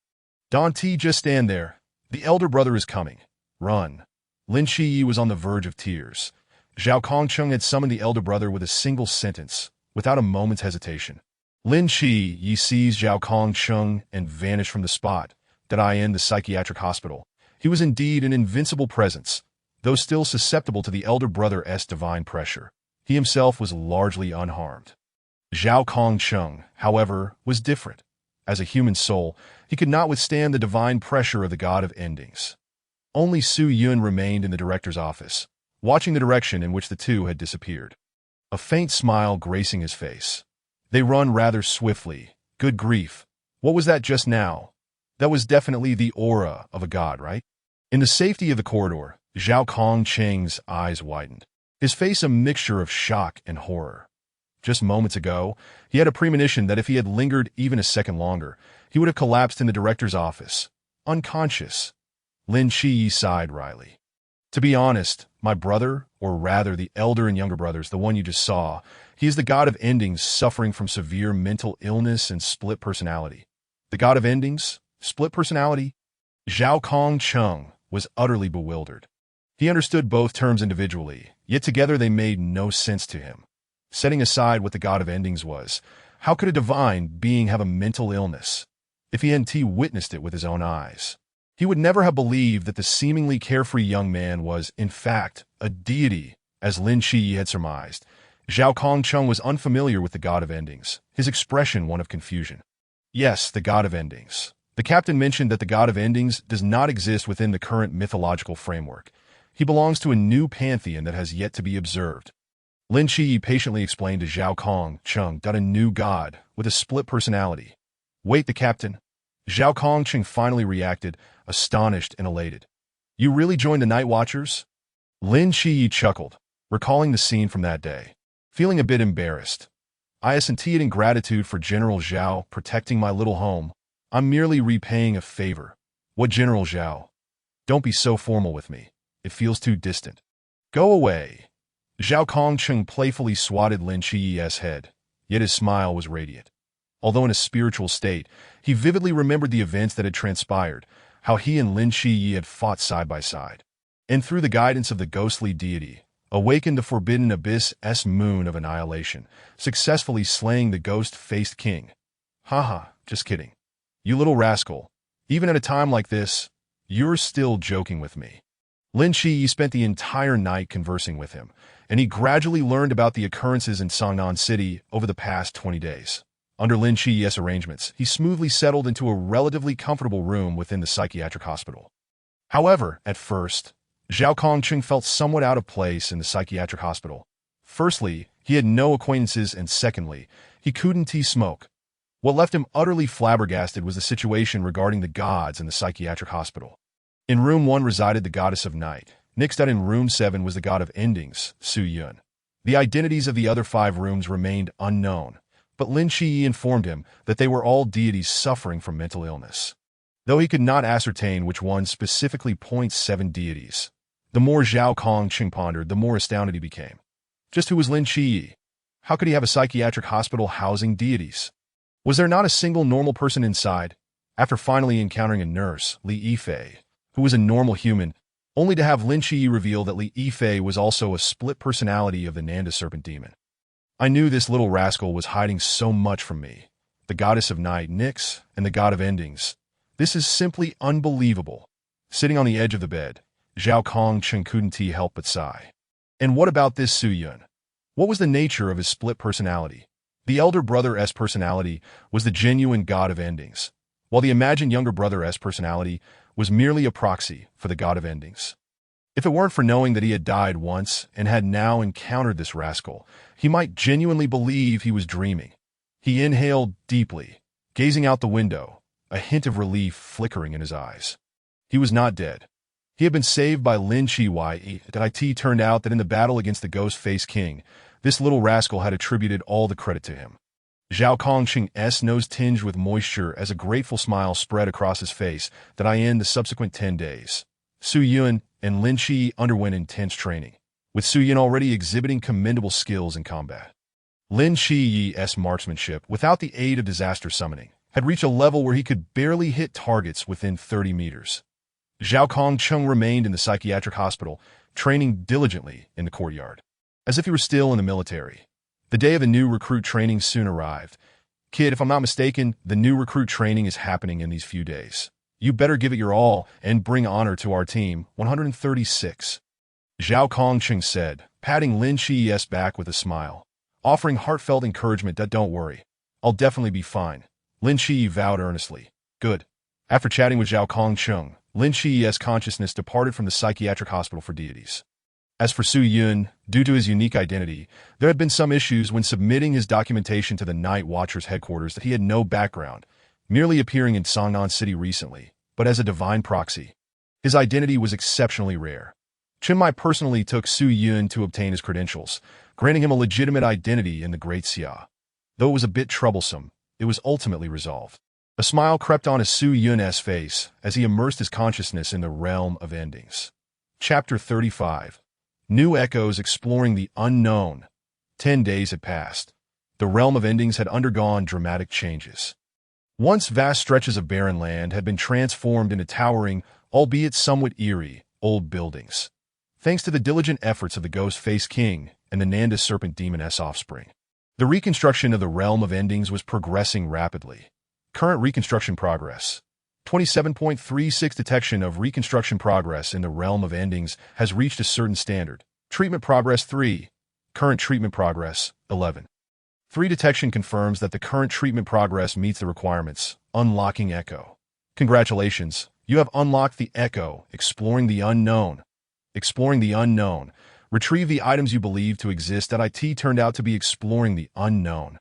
Don T, just stand there. The elder brother is coming. Run. Lin Xie was on the verge of tears. Zhao Kongqing had summoned the elder brother with a single sentence, without a moment's hesitation. Lin Xie seized Zhao Kongqing and vanished from the spot, the psychiatric hospital. He was indeed an invincible presence, though still susceptible to the elder brother's divine pressure. He himself was largely unharmed. Zhao Kongqing, however, was different. As a human soul, he could not withstand the divine pressure of the God of Endings. Only Su Yan remained in the director's office, watching the direction in which the two had disappeared. A faint smile gracing his face. They run rather swiftly. Good grief. What was that just now? That was definitely the aura of a god, right? In the safety of the corridor, Zhao Kongqing's eyes widened, his face a mixture of shock and horror. Just moments ago, he had a premonition that if he had lingered even a second longer, he would have collapsed in the director's office, unconscious. Lin Xie sighed wryly. To be honest, my brother, or rather the elder and younger brothers, the one you just saw, he is the God of Endings suffering from severe mental illness and split personality. The God of Endings? Split personality? Zhao Kongqing was utterly bewildered. He understood both terms individually, yet together they made no sense to him. Setting aside what the God of Endings was, how could a divine being have a mental illness? If he hadn't witnessed it with his own eyes, he would never have believed that the seemingly carefree young man was, in fact, a deity, as Lin Xie had surmised. Zhao Kongqing was unfamiliar with the God of Endings, his expression one of confusion. Yes, the God of Endings. The captain mentioned that the God of Endings does not exist within the current mythological framework. He belongs to a new pantheon that has yet to be observed. Lin Xie patiently explained to Zhao Kongqing that a new god with a split personality. Wait, the captain. Zhao Kongqing finally reacted, astonished and elated. You really joined the Night Watchers? Lin Shiyi chuckled, recalling the scene from that day. Feeling a bit embarrassed. I assented in gratitude for General Zhao protecting my little home. I'm merely repaying a favor. What General Zhao? Don't be so formal with me. It feels too distant. Go away. Zhao Kongqing playfully swatted Lin Shiyi's head, yet his smile was radiant. Although in a spiritual state, he vividly remembered the events that had transpired, how he and Lin Shiyi had fought side by side. And through the guidance of the ghostly deity, awakened the forbidden abyss' moon of annihilation, successfully slaying the ghost-faced king. Haha, just kidding. You little rascal. Even at a time like this, you're still joking with me. Lin Shiyi spent the entire night conversing with him, and he gradually learned about the occurrences in Songnan City over the past 20 days. Under Lin Shiyi's arrangements, he smoothly settled into a relatively comfortable room within the psychiatric hospital. However, at first, Zhao Kongqing felt somewhat out of place in the psychiatric hospital. Firstly, he had no acquaintances, and secondly, he couldn't smoke. What left him utterly flabbergasted was the situation regarding the gods in the psychiatric hospital. In room 1 resided the goddess of night. Next out in room 7 was the god of endings, Su Yun. The identities of the other 5 rooms remained unknown, but Lin Shiyi informed him that they were all deities suffering from mental illness. Though he could not ascertain which one specifically points 7 deities, the more Zhao Kongqing pondered, the more astounded he became. Just who was Lin Shiyi? How could he have a psychiatric hospital housing deities? Was there not a single normal person inside? After finally encountering a nurse, Li Yifei, who was a normal human, only to have Lin Shiyi reveal that Li Yifei was also a split personality of the Nanda Serpent Demon. I knew this little rascal was hiding so much from me. The goddess of night, Nyx, and the god of endings. This is simply unbelievable. Sitting on the edge of the bed, Zhao Kongqing couldn't help but sigh. And what about this Su Yun? What was the nature of his split personality? The elder brother's personality was the genuine god of endings, while the imagined younger brother's personality was merely a proxy for the god of endings. If it weren't for knowing that he had died once and had now encountered this rascal, he might genuinely believe he was dreaming. He inhaled deeply, gazing out the window, a hint of relief flickering in his eyes. He was not dead. He had been saved by Lin Shiyi. It turned out that in the battle against the Ghost-Faced King, this little rascal had attributed all the credit to him. Zhao Kongqing's nose tinged with moisture as a grateful smile spread across his face. In the subsequent 10 days, Su Yun and Lin Shiyi underwent intense training, with Su Yun already exhibiting commendable skills in combat. Lin Shiyi's marksmanship, without the aid of disaster summoning, had reached a level where he could barely hit targets within 30 meters. Zhao Kongqing remained in the psychiatric hospital, training diligently in the courtyard, as if he were still in the military. The day of the new recruit training soon arrived. Kid, if I'm not mistaken, the new recruit training is happening in these few days. You better give it your all and bring honor to our team. 136. Zhao Kongqing said, patting Lin Shiyi's back with a smile, offering heartfelt encouragement that don't worry. I'll definitely be fine. Lin Shiyi vowed earnestly. Good. After chatting with Zhao Kongqing, Lin Shiyi's consciousness departed from the psychiatric hospital for deities. As for Su Yun, due to his unique identity, there had been some issues when submitting his documentation to the Night Watchers headquarters that he had no background, merely appearing in Songnan City recently, but as a divine proxy. His identity was exceptionally rare. Chen Mai personally took Su Yun to obtain his credentials, granting him a legitimate identity in the Great Xia. Though it was a bit troublesome, it was ultimately resolved. A smile crept on Su Yun's face as he immersed his consciousness in the realm of endings. Chapter 35. New Echoes Exploring the Unknown. 10 days had passed. The realm of endings had undergone dramatic changes. Once vast stretches of barren land had been transformed into towering, albeit somewhat eerie, old buildings, thanks to the diligent efforts of the Ghost-Faced King and the Nanda Serpent Demon's offspring. The reconstruction of the realm of endings was progressing rapidly. Current reconstruction progress. 27.36 Detection of reconstruction progress in the realm of endings has reached a certain standard. Treatment progress 3. Current treatment progress 11. 3 Detection confirms that the current treatment progress meets the requirements. Unlocking Echo. Congratulations, you have unlocked the Echo, Exploring the Unknown. Exploring the Unknown. Retrieve the items you believe to exist. It turned out to be exploring the unknown.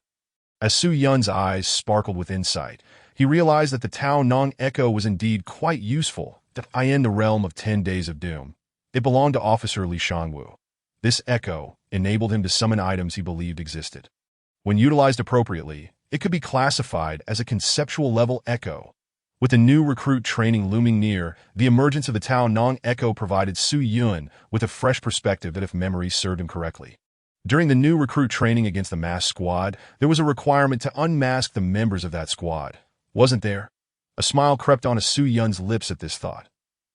As Su Yun's eyes sparkled with insight, He realized that the Tao Nong Echo was indeed quite useful in the realm of 10 Days of Doom. It belonged to Officer Li Shangwu. This echo enabled him to summon items he believed existed. When utilized appropriately, it could be classified as a conceptual-level echo. With the new recruit training looming near, the emergence of the Tao Nong Echo provided Su Yun with a fresh perspective that if memory served him correctly. During the new recruit training against the masked squad, there was a requirement to unmask the members of that squad. Wasn't there? A smile crept onto Su Yun's lips at this thought.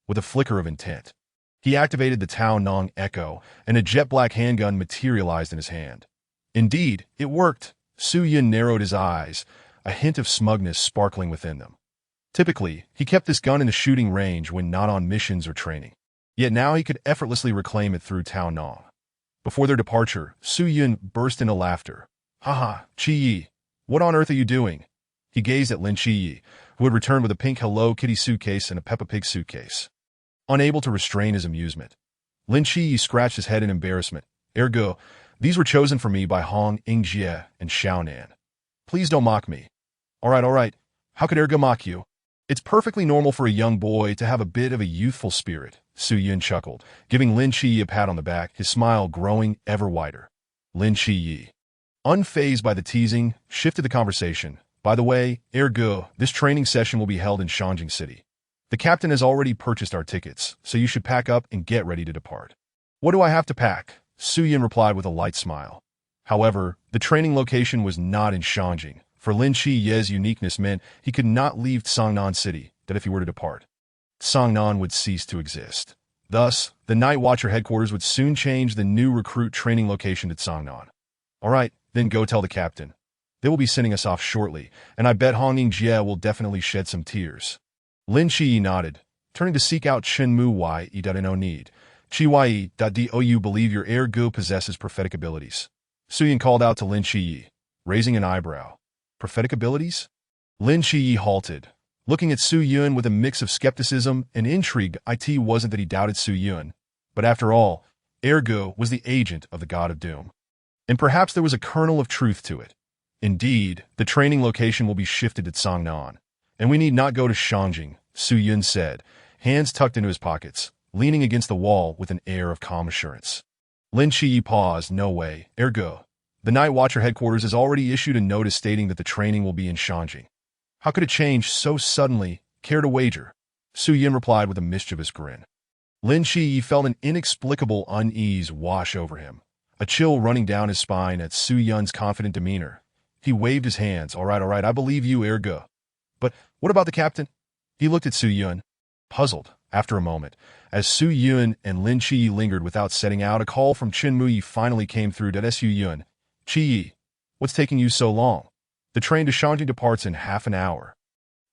With a flicker of intent, he activated the Tao Nong Echo, and a jet-black handgun materialized in his hand. Indeed, it worked. Su Yun narrowed his eyes, a hint of smugness sparkling within them. Typically, he kept this gun in the shooting range when not on missions or training. Yet now he could effortlessly reclaim it through Tao Nong. Before their departure, Su Yun burst into laughter. "Haha, Chi-Yi, what on earth are you doing?" He gazed at Lin Chi-Yi, who had returned with a pink Hello Kitty suitcase and a Peppa Pig suitcase. Unable to restrain his amusement, Lin Chi-Yi scratched his head in embarrassment. "Ergo, these were chosen for me by Hong Ingjie and Xiaonan. Please don't mock me." All right. How could Ergo mock you? It's perfectly normal for a young boy to have a bit of a youthful spirit, Su Yun chuckled, giving Lin Chi-Yi a pat on the back, his smile growing ever wider. Lin Chi-Yi, unfazed by the teasing, shifted the conversation. "By the way, Ergo, this training session will be held in Shangjing City. The captain has already purchased our tickets, so you should pack up and get ready to depart." "What do I have to pack?" Su Yun replied with a light smile. However, the training location was not in Shangjing. For Lin Chi-Ye's uniqueness meant he could not leave Songnan City, that if he were to depart, Songnan would cease to exist. Thus, the Night Watcher headquarters would soon change the new recruit training location to Songnan. "All right, then go tell the captain. They will be sending us off shortly, and I bet Hong Yingjie will definitely shed some tears." Lin Chi-Yi nodded, turning to seek out Chen Mu Yi. No need. Chi-Yi. Do you believe your Ergo possesses prophetic abilities? Su Yun called out to Lin Chi-Yi, raising an eyebrow. Prophetic abilities? Lin Chi-Yi halted, looking at Su Yun with a mix of skepticism and intrigue. It wasn't that he doubted Su Yun, but after all, Ergo was the agent of the God of Doom. And perhaps there was a kernel of truth to it. Indeed, the training location will be shifted at Songnan, and we need not go to Shangjing, Su Yun said, hands tucked into his pockets, leaning against the wall with an air of calm assurance. Lin Chi-Yi paused. "No way, Ergo. The Night Watcher headquarters has already issued a notice stating that the training will be in Shangjing. How could it change so suddenly? Care to wager?" Su Yun replied with a mischievous grin. Lin Chi-Yi felt an inexplicable unease wash over him, a chill running down his spine at Su Yun's confident demeanor. He waved his hands. All right, I believe you, Ergo. But what about the captain?" He looked at Su Yun, puzzled. After a moment, as Su Yun and Lin Chi-Yi lingered without setting out, a call from Chen Mu finally came through. Su Yun, "Chi-Yi, what's taking you so long? The train to Shangjing departs in half an hour.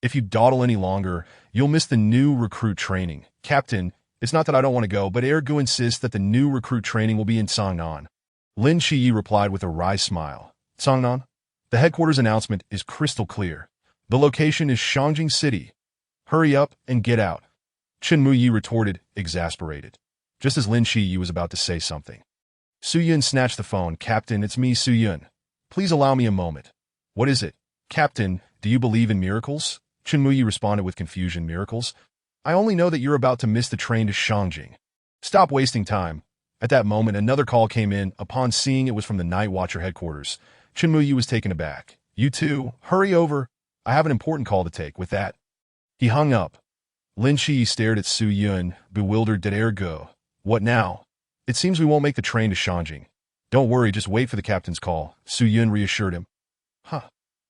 If you dawdle any longer, you'll miss the new recruit training." "Captain, it's not that I don't want to go, but Ergo insists that the new recruit training will be in Songnan." Lin Chi-Yi replied with a wry smile. "Songnan? The headquarters announcement is crystal clear. The location is Shangjing City. Hurry up and get out." Chen Mu retorted, exasperated, just as Lin Chi-Yi was about to say something. Su Yun snatched the phone. "Captain, it's me, Su Yun. Please allow me a moment." "What is it?" "Captain, do you believe in miracles?" Chen Mu responded with confusion. "Miracles? I only know that you're about to miss the train to Shangjing. Stop wasting time." At that moment, another call came in. Upon seeing it was from the Night Watcher headquarters, Chen Mu was taken aback. "You two, hurry over. I have an important call to take." With that, he hung up. Lin Chi stared at Su Yun, bewildered. "Did Ergo? What now?" "It seems we won't make the train to Shangjing." "Don't worry, just wait for the captain's call," Su Yun reassured him.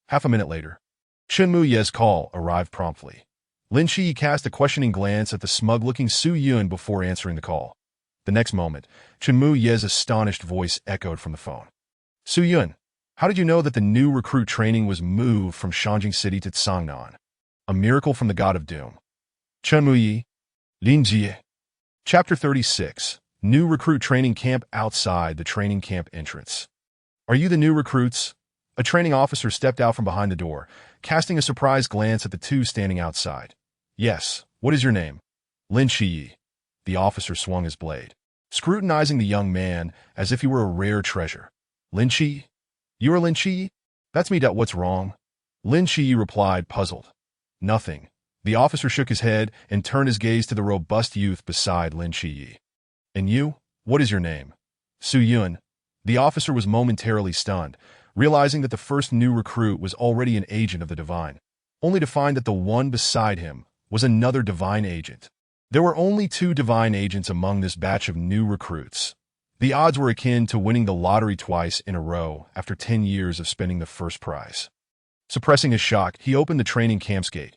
Half a minute later, Chen Mu's call arrived promptly. Lin Chi cast a questioning glance at the smug-looking Su Yun before answering the call. The next moment, Chen Mu's astonished voice echoed from the phone. "Su Yun, how did you know that the new recruit training was moved from Shangjing City to Songnan? A miracle from the God of Doom." Chen Mu, Lin Jie. Chapter 36. New recruit training camp. Outside the training camp entrance. "Are you the new recruits?" A training officer stepped out from behind the door, casting a surprised glance at the two standing outside. "Yes. What is your name?" "Lin Chi." The officer swung his blade, scrutinizing the young man as if he were a rare treasure. "Lin Chi? You are Lin Chi? That's me. What's wrong?" Lin Shi replied, puzzled. Nothing. The officer shook his head and turned his gaze to the robust youth beside Lin Shi. And you? What is your name? Su Yun. The officer was momentarily stunned, realizing that the first new recruit was already an agent of the Divine, only to find that the one beside him was another Divine agent. There were only 2 Divine agents among this batch of new recruits. The odds were akin to winning the lottery twice in a row after 10 years of spending the first prize. Suppressing his shock, he opened the training camp's gate.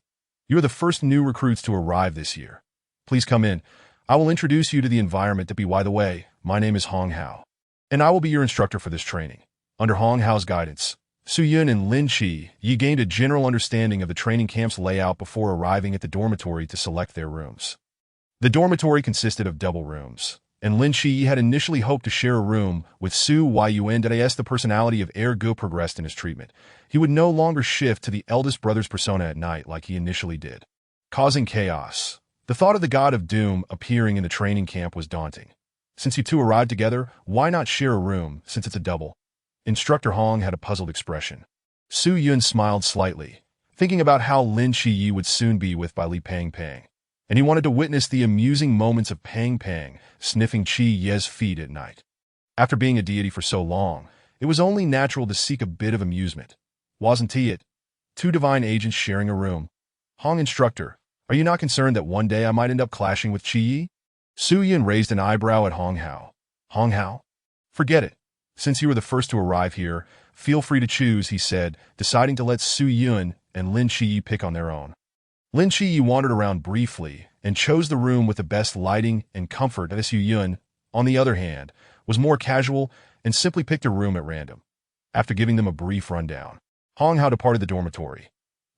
You are the first new recruits to arrive this year. Please come in. I will introduce you to the environment. By the way, my name is Hong Hao, and I will be your instructor for this training. Under Hong Hao's guidance, Su Yun and Lin Shi gained a general understanding of the training camp's layout before arriving at the dormitory to select their rooms. The dormitory consisted of double rooms, and Lin Shi had initially hoped to share a room with Su Yun. As the personality of Gu progressed in his treatment, he would no longer shift to the eldest brother's persona at night like he initially did, causing chaos. The thought of the God of Doom appearing in the training camp was daunting. Since you two arrived together, why not share a room since it's a double? Instructor Hong had a puzzled expression. Su Yun smiled slightly, thinking about how Lin Shi would soon be with by Li Pang Pang, and he wanted to witness the amusing moments of Pang Pang sniffing Chi Ye's feet at night. After being a deity for so long, it was only natural to seek a bit of amusement. Wasn't it? 2 Divine agents sharing a room. Hong instructor, are you not concerned that one day I might end up clashing with Chi Yi? Su Yun raised an eyebrow at Hong Hao. Hong Hao? Forget it. Since you were the first to arrive here, feel free to choose, he said, deciding to let Su Yun and Lin Shi pick on their own. Lin Shi wandered around briefly and chose the room with the best lighting and comfort. Su Yun, on the other hand, was more casual and simply picked a room at random. After giving them a brief rundown, Hong Hao departed the dormitory.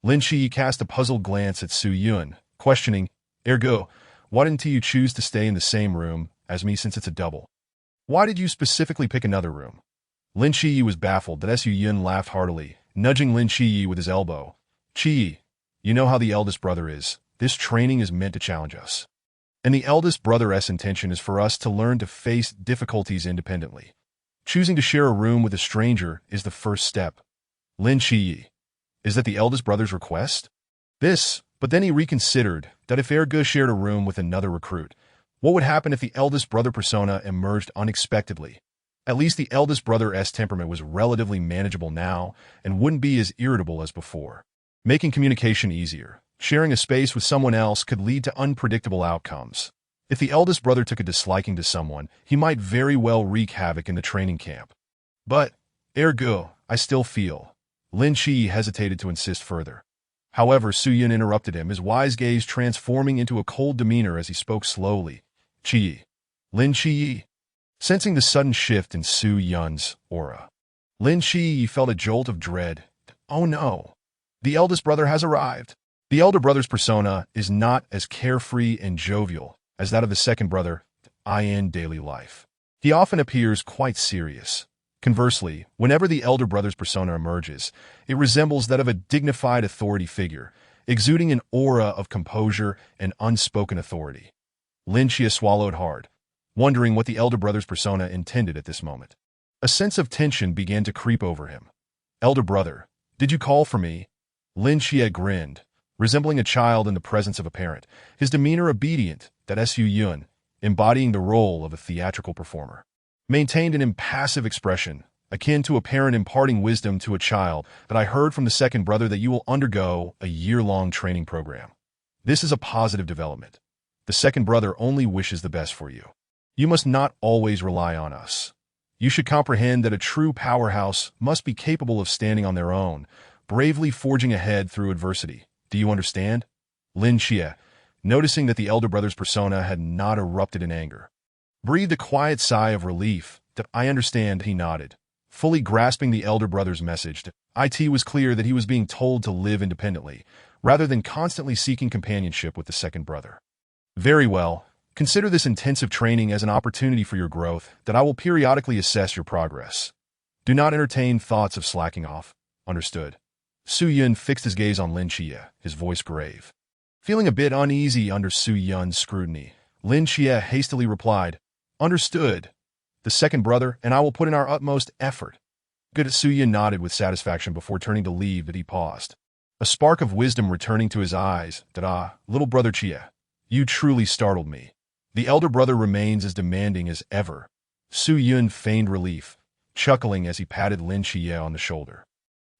Lin Shi cast a puzzled glance at Su Yun, questioning, Ergo, why didn't you choose to stay in the same room as me since it's a double? Why did you specifically pick another room? Lin Shi was baffled that Su Yun laughed heartily, nudging Lin Shi with his elbow. Chi, you know how the eldest brother is. This training is meant to challenge us. And the eldest brother's intention is for us to learn to face difficulties independently. Choosing to share a room with a stranger is the first step. Lin Shi, is that the eldest brother's request? But then he reconsidered that if Ergo shared a room with another recruit, what would happen if the eldest brother persona emerged unexpectedly? At least the eldest brother's temperament was relatively manageable now and wouldn't be as irritable as before. Making communication easier, sharing a space with someone else could lead to unpredictable outcomes. If the eldest brother took a disliking to someone, he might very well wreak havoc in the training camp. But, Ergo, I still feel. Lin Shi hesitated to insist further. However, Su Yun interrupted him, his wise gaze transforming into a cold demeanor as he spoke slowly. Chi. Lin Shi. Sensing the sudden shift in Su Yun's aura, Lin Shi felt a jolt of dread. Oh no. The eldest brother has arrived. The elder brother's persona is not as carefree and jovial as that of the second brother in daily life. He often appears quite serious. Conversely, whenever the elder brother's persona emerges, it resembles that of a dignified authority figure, exuding an aura of composure and unspoken authority. Lin Shi swallowed hard, wondering what the elder brother's persona intended at this moment. A sense of tension began to creep over him. Elder brother, did you call for me? Lin Shi grinned, resembling a child in the presence of a parent, his demeanor obedient that Su Yun, embodying the role of a theatrical performer, maintained an impassive expression, akin to a parent imparting wisdom to a child. That I heard from the second brother that you will undergo a year-long training program. This is a positive development. The second brother only wishes the best for you. You must not always rely on us. You should comprehend that a true powerhouse must be capable of standing on their own, bravely forging ahead through adversity. Do you understand? Lin Xie, noticing that the elder brother's persona had not erupted in anger, breathed a quiet sigh of relief. That I understand, he nodded, fully grasping the elder brother's message. It was clear that he was being told to live independently, rather than constantly seeking companionship with the second brother. Very well. Consider this intensive training as an opportunity for your growth, that I will periodically assess your progress. Do not entertain thoughts of slacking off. Understood. Su Yun fixed his gaze on Lin Xie, his voice grave. Feeling a bit uneasy under Su Yun's scrutiny, Lin Xie hastily replied, Understood. The second brother and I will put in our utmost effort. Good. Su Yun nodded with satisfaction before turning to leave, but he paused. A spark of wisdom returning to his eyes. "Da, little brother Chia, you truly startled me." The elder brother remains as demanding as ever. Su Yun feigned relief, chuckling as he patted Lin Chia on the shoulder.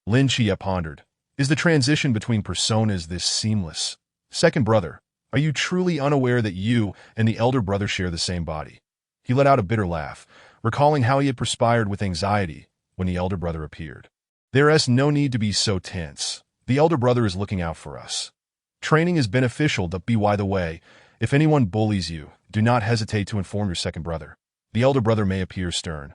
Lin Chia pondered. Is the transition between personas this seamless? Second brother, are you truly unaware that you and the elder brother share the same body? He let out a bitter laugh, recalling how he had perspired with anxiety when the elder brother appeared. There's no need to be so tense. The elder brother is looking out for us. Training is beneficial, but by the way, if anyone bullies you, do not hesitate to inform your second brother. The elder brother may appear stern,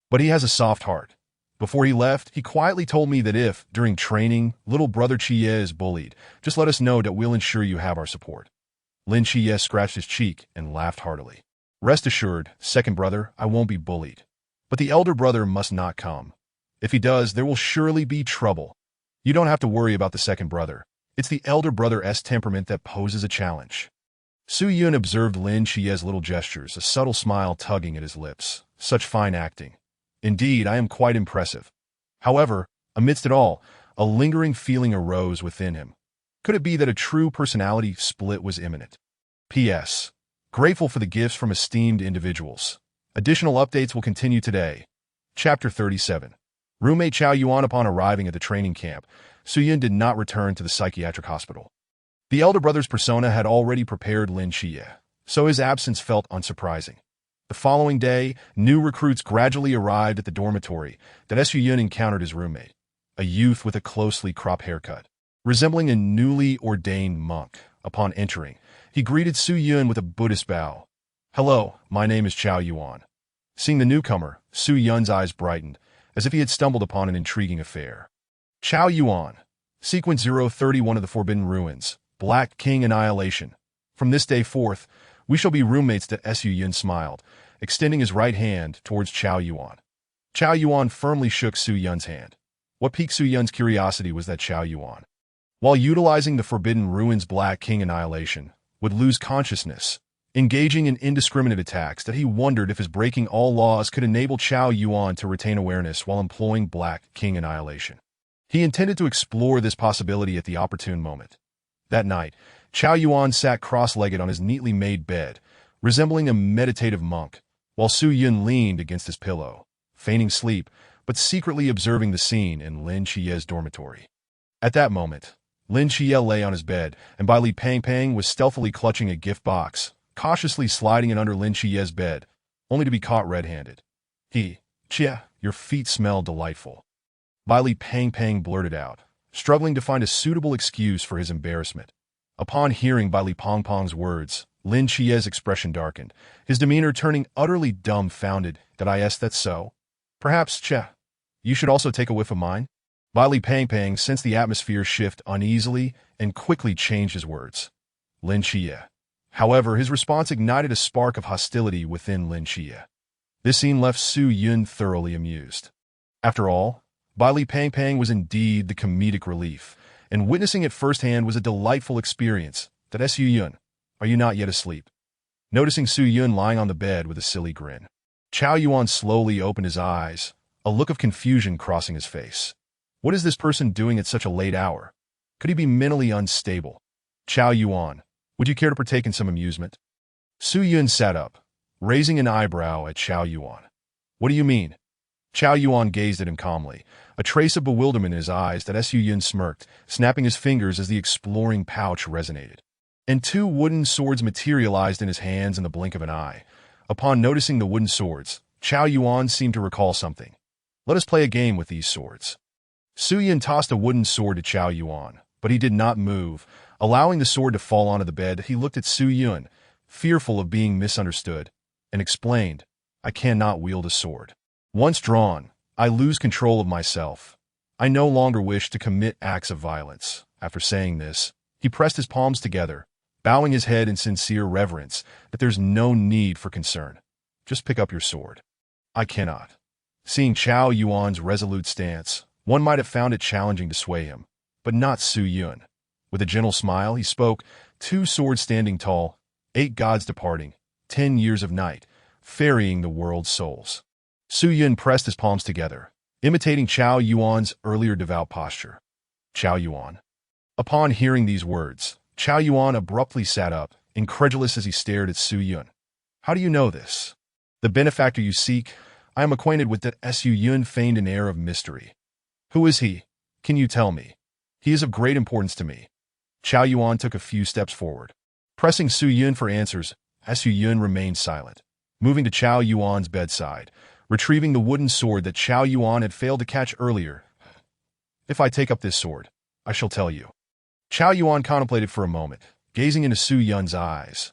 but he has a soft heart. Before he left, he quietly told me that if, during training, little brother Chia is bullied, just let us know that we'll ensure you have our support. Lin Chia scratched his cheek and laughed heartily. Rest assured, second brother, I won't be bullied. But the elder brother must not come. If he does, there will surely be trouble. You don't have to worry about the second brother. It's the elder brother's temperament that poses a challenge. Su Yun observed Lin Chia's little gestures, a subtle smile tugging at his lips. Such fine acting. Indeed, I am quite impressive. However, amidst it all, a lingering feeling arose within him. Could it be that a true personality split was imminent? P.S. Grateful for the gifts from esteemed individuals. Additional updates will continue today. Chapter 37. Roommate Chao Yuan. Upon arriving at the training camp, Su Yun did not return to the psychiatric hospital. The elder brother's persona had already prepared Lin Chia, so his absence felt unsurprising. The following day, new recruits gradually arrived at the dormitory that Su Yun encountered his roommate, a youth with a closely cropped haircut. Resembling a newly ordained monk, upon entering, he greeted Su Yun with a Buddhist bow. "Hello, my name is Chao Yuan." Seeing the newcomer, Su Yun's eyes brightened, as if he had stumbled upon an intriguing affair. Chao Yuan, Sequence 031 of the Forbidden Ruins, Black King Annihilation. From this day forth, we shall be roommates. Su Yun smiled, extending his right hand towards Chao Yuan. Chao Yuan firmly shook Su Yun's hand. What piqued Su Yun's curiosity was that Chao Yuan, while utilizing the Forbidden Ruins Black King Annihilation, would lose consciousness, engaging in indiscriminate attacks that he wondered if his breaking all laws could enable Chao Yuan to retain awareness while employing Black King Annihilation. He intended to explore this possibility at the opportune moment. That night, Chao Yuan sat cross-legged on his neatly made bed, resembling a meditative monk, while Su Yun leaned against his pillow, feigning sleep, but secretly observing the scene in Lin Chia's dormitory. At that moment, Lin Chia lay on his bed, and Bai Li Pang was stealthily clutching a gift box, cautiously sliding it under Lin Chia's bed, only to be caught red-handed. "Chia, your feet smell delightful." Bai Li Pang blurted out, struggling to find a suitable excuse for his embarrassment. Upon hearing Bai Li Pang's words, Lin Chia's expression darkened, his demeanor turning utterly dumbfounded. That's so? Perhaps, Chia, you should also take a whiff of mine? Bai Li Pang sensed the atmosphere shift uneasily and quickly changed his words. Lin Chia. However, his response ignited a spark of hostility within Lin Chia. This scene left Su Yun thoroughly amused. After all, Bai Li Pang was indeed the comedic relief, and witnessing it firsthand was a delightful experience. Su Yun, are you not yet asleep? Noticing Su Yun lying on the bed with a silly grin, Chao Yuan slowly opened his eyes, a look of confusion crossing his face. What is this person doing at such a late hour? Could he be mentally unstable? Chao Yuan, would you care to partake in some amusement? Su Yun sat up, raising an eyebrow at Chao Yuan. What do you mean? Chao Yuan gazed at him calmly, a trace of bewilderment in his eyes. Su Yun smirked, snapping his fingers as the exploring pouch resonated. And two wooden swords materialized in his hands in the blink of an eye. Upon noticing the wooden swords, Chao Yuan seemed to recall something. Let us play a game with these swords. Su Yun tossed a wooden sword to Chao Yuan, but he did not move. Allowing the sword to fall onto the bed, he looked at Su Yun, fearful of being misunderstood, and explained, I cannot wield a sword. Once drawn, I lose control of myself. I no longer wish to commit acts of violence. After saying this, he pressed his palms together, bowing his head in sincere reverence that there's no need for concern. Just pick up your sword. I cannot. Seeing Chao Yuan's resolute stance, one might have found it challenging to sway him, but not Su Yun. With a gentle smile, he spoke, 2 swords standing tall, 8 gods departing, 10 years of night, ferrying the world's souls. Su Yun pressed his palms together, imitating Chao Yuan's earlier devout posture. Chao Yuan. Upon hearing these words, Chao Yuan abruptly sat up, incredulous as he stared at Su Yun. How do you know this? The benefactor you seek? I am acquainted with that. Su Yun feigned an air of mystery. Who is he? Can you tell me? He is of great importance to me. Chao Yuan took a few steps forward. Pressing Su Yun for answers, Su Yun remained silent, moving to Chao Yuan's bedside, retrieving the wooden sword that Chao Yuan had failed to catch earlier. If I take up this sword, I shall tell you. Chao Yuan contemplated for a moment, gazing into Su Yun's eyes.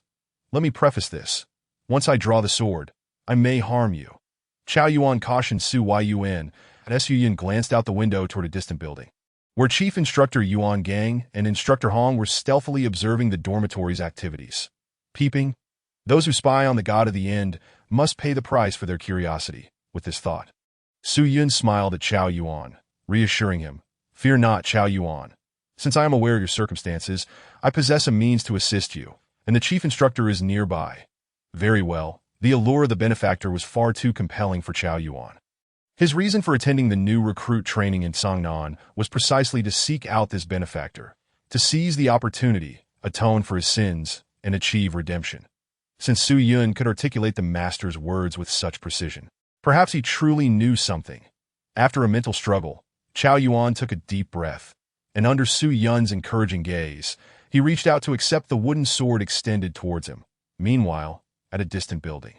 Let me preface this. Once I draw the sword, I may harm you. Chao Yuan cautioned Su Yun, and Su Yun glanced out the window toward a distant building, where Chief Instructor Yuan Gang and Instructor Hong were stealthily observing the dormitory's activities. Peeping, those who spy on the God of the End must pay the price for their curiosity, with this thought. Su Yun smiled at Chao Yuan, reassuring him, Fear not, Chao Yuan. Since I am aware of your circumstances, I possess a means to assist you, and the Chief Instructor is nearby. Very well. The allure of the benefactor was far too compelling for Chao Yuan. His reason for attending the new recruit training in Songnan was precisely to seek out this benefactor, to seize the opportunity, atone for his sins, and achieve redemption. Since Su Yun could articulate the master's words with such precision, perhaps he truly knew something. After a mental struggle, Chao Yuan took a deep breath, and under Su Yun's encouraging gaze, he reached out to accept the wooden sword extended towards him. Meanwhile, at a distant building,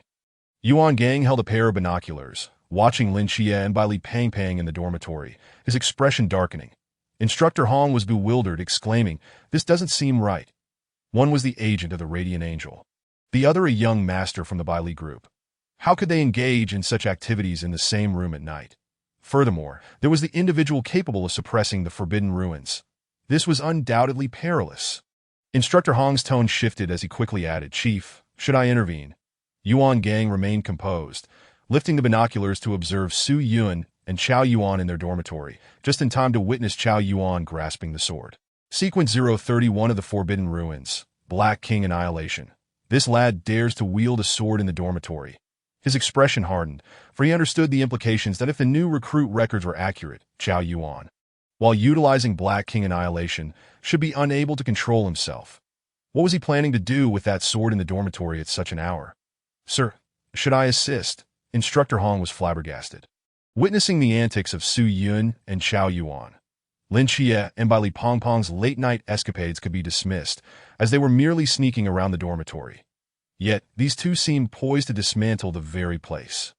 Yuan Gang held a pair of binoculars, watching Lin Xie and Bai Li Pang Pang in the dormitory, his expression darkening. Instructor Hong was bewildered, exclaiming, This doesn't seem right. One was the agent of the Radiant Angel, the other a young master from the Bai Li group. How could they engage in such activities in the same room at night? Furthermore, there was the individual capable of suppressing the forbidden ruins. This was undoubtedly perilous. Instructor Hong's tone shifted as he quickly added, Chief, should I intervene? Yuan Gang remained composed, lifting the binoculars to observe Su Yun and Chao Yuan in their dormitory, just in time to witness Chao Yuan grasping the sword. Sequence 031 of the Forbidden Ruins, Black King Annihilation. This lad dares to wield a sword in the dormitory. His expression hardened, for he understood the implications that if the new recruit records were accurate, Chao Yuan, while utilizing Black King Annihilation, should be unable to control himself. What was he planning to do with that sword in the dormitory at such an hour? Sir, should I assist? Instructor Hong was flabbergasted. Witnessing the antics of Su Yun and Chao Yuan, Lin Xie and Bai Li Pang Pang's late-night escapades could be dismissed, as they were merely sneaking around the dormitory. Yet, these two seemed poised to dismantle the very place.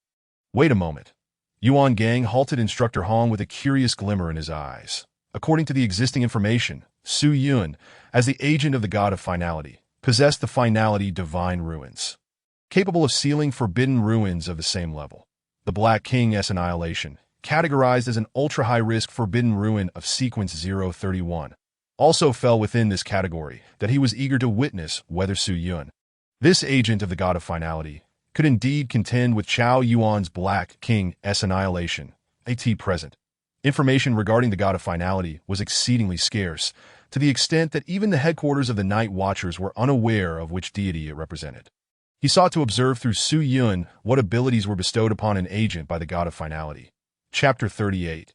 Wait a moment. Yuan Gang halted Instructor Hong with a curious glimmer in his eyes. According to the existing information, Su Yun, as the agent of the God of Finality, possessed the Finality Divine Ruins, capable of sealing forbidden ruins of the same level. The Black King's Annihilation, categorized as an ultra-high-risk forbidden ruin of Sequence 031, also fell within this category that he was eager to witness whether Su Yun, this agent of the God of Finality, could indeed contend with Chao Yuan's Black King's Annihilation, at present. Information regarding the God of Finality was exceedingly scarce, to the extent that even the headquarters of the Night Watchers were unaware of which deity it represented. He sought to observe through Su Yun what abilities were bestowed upon an agent by the God of Finality. Chapter 38.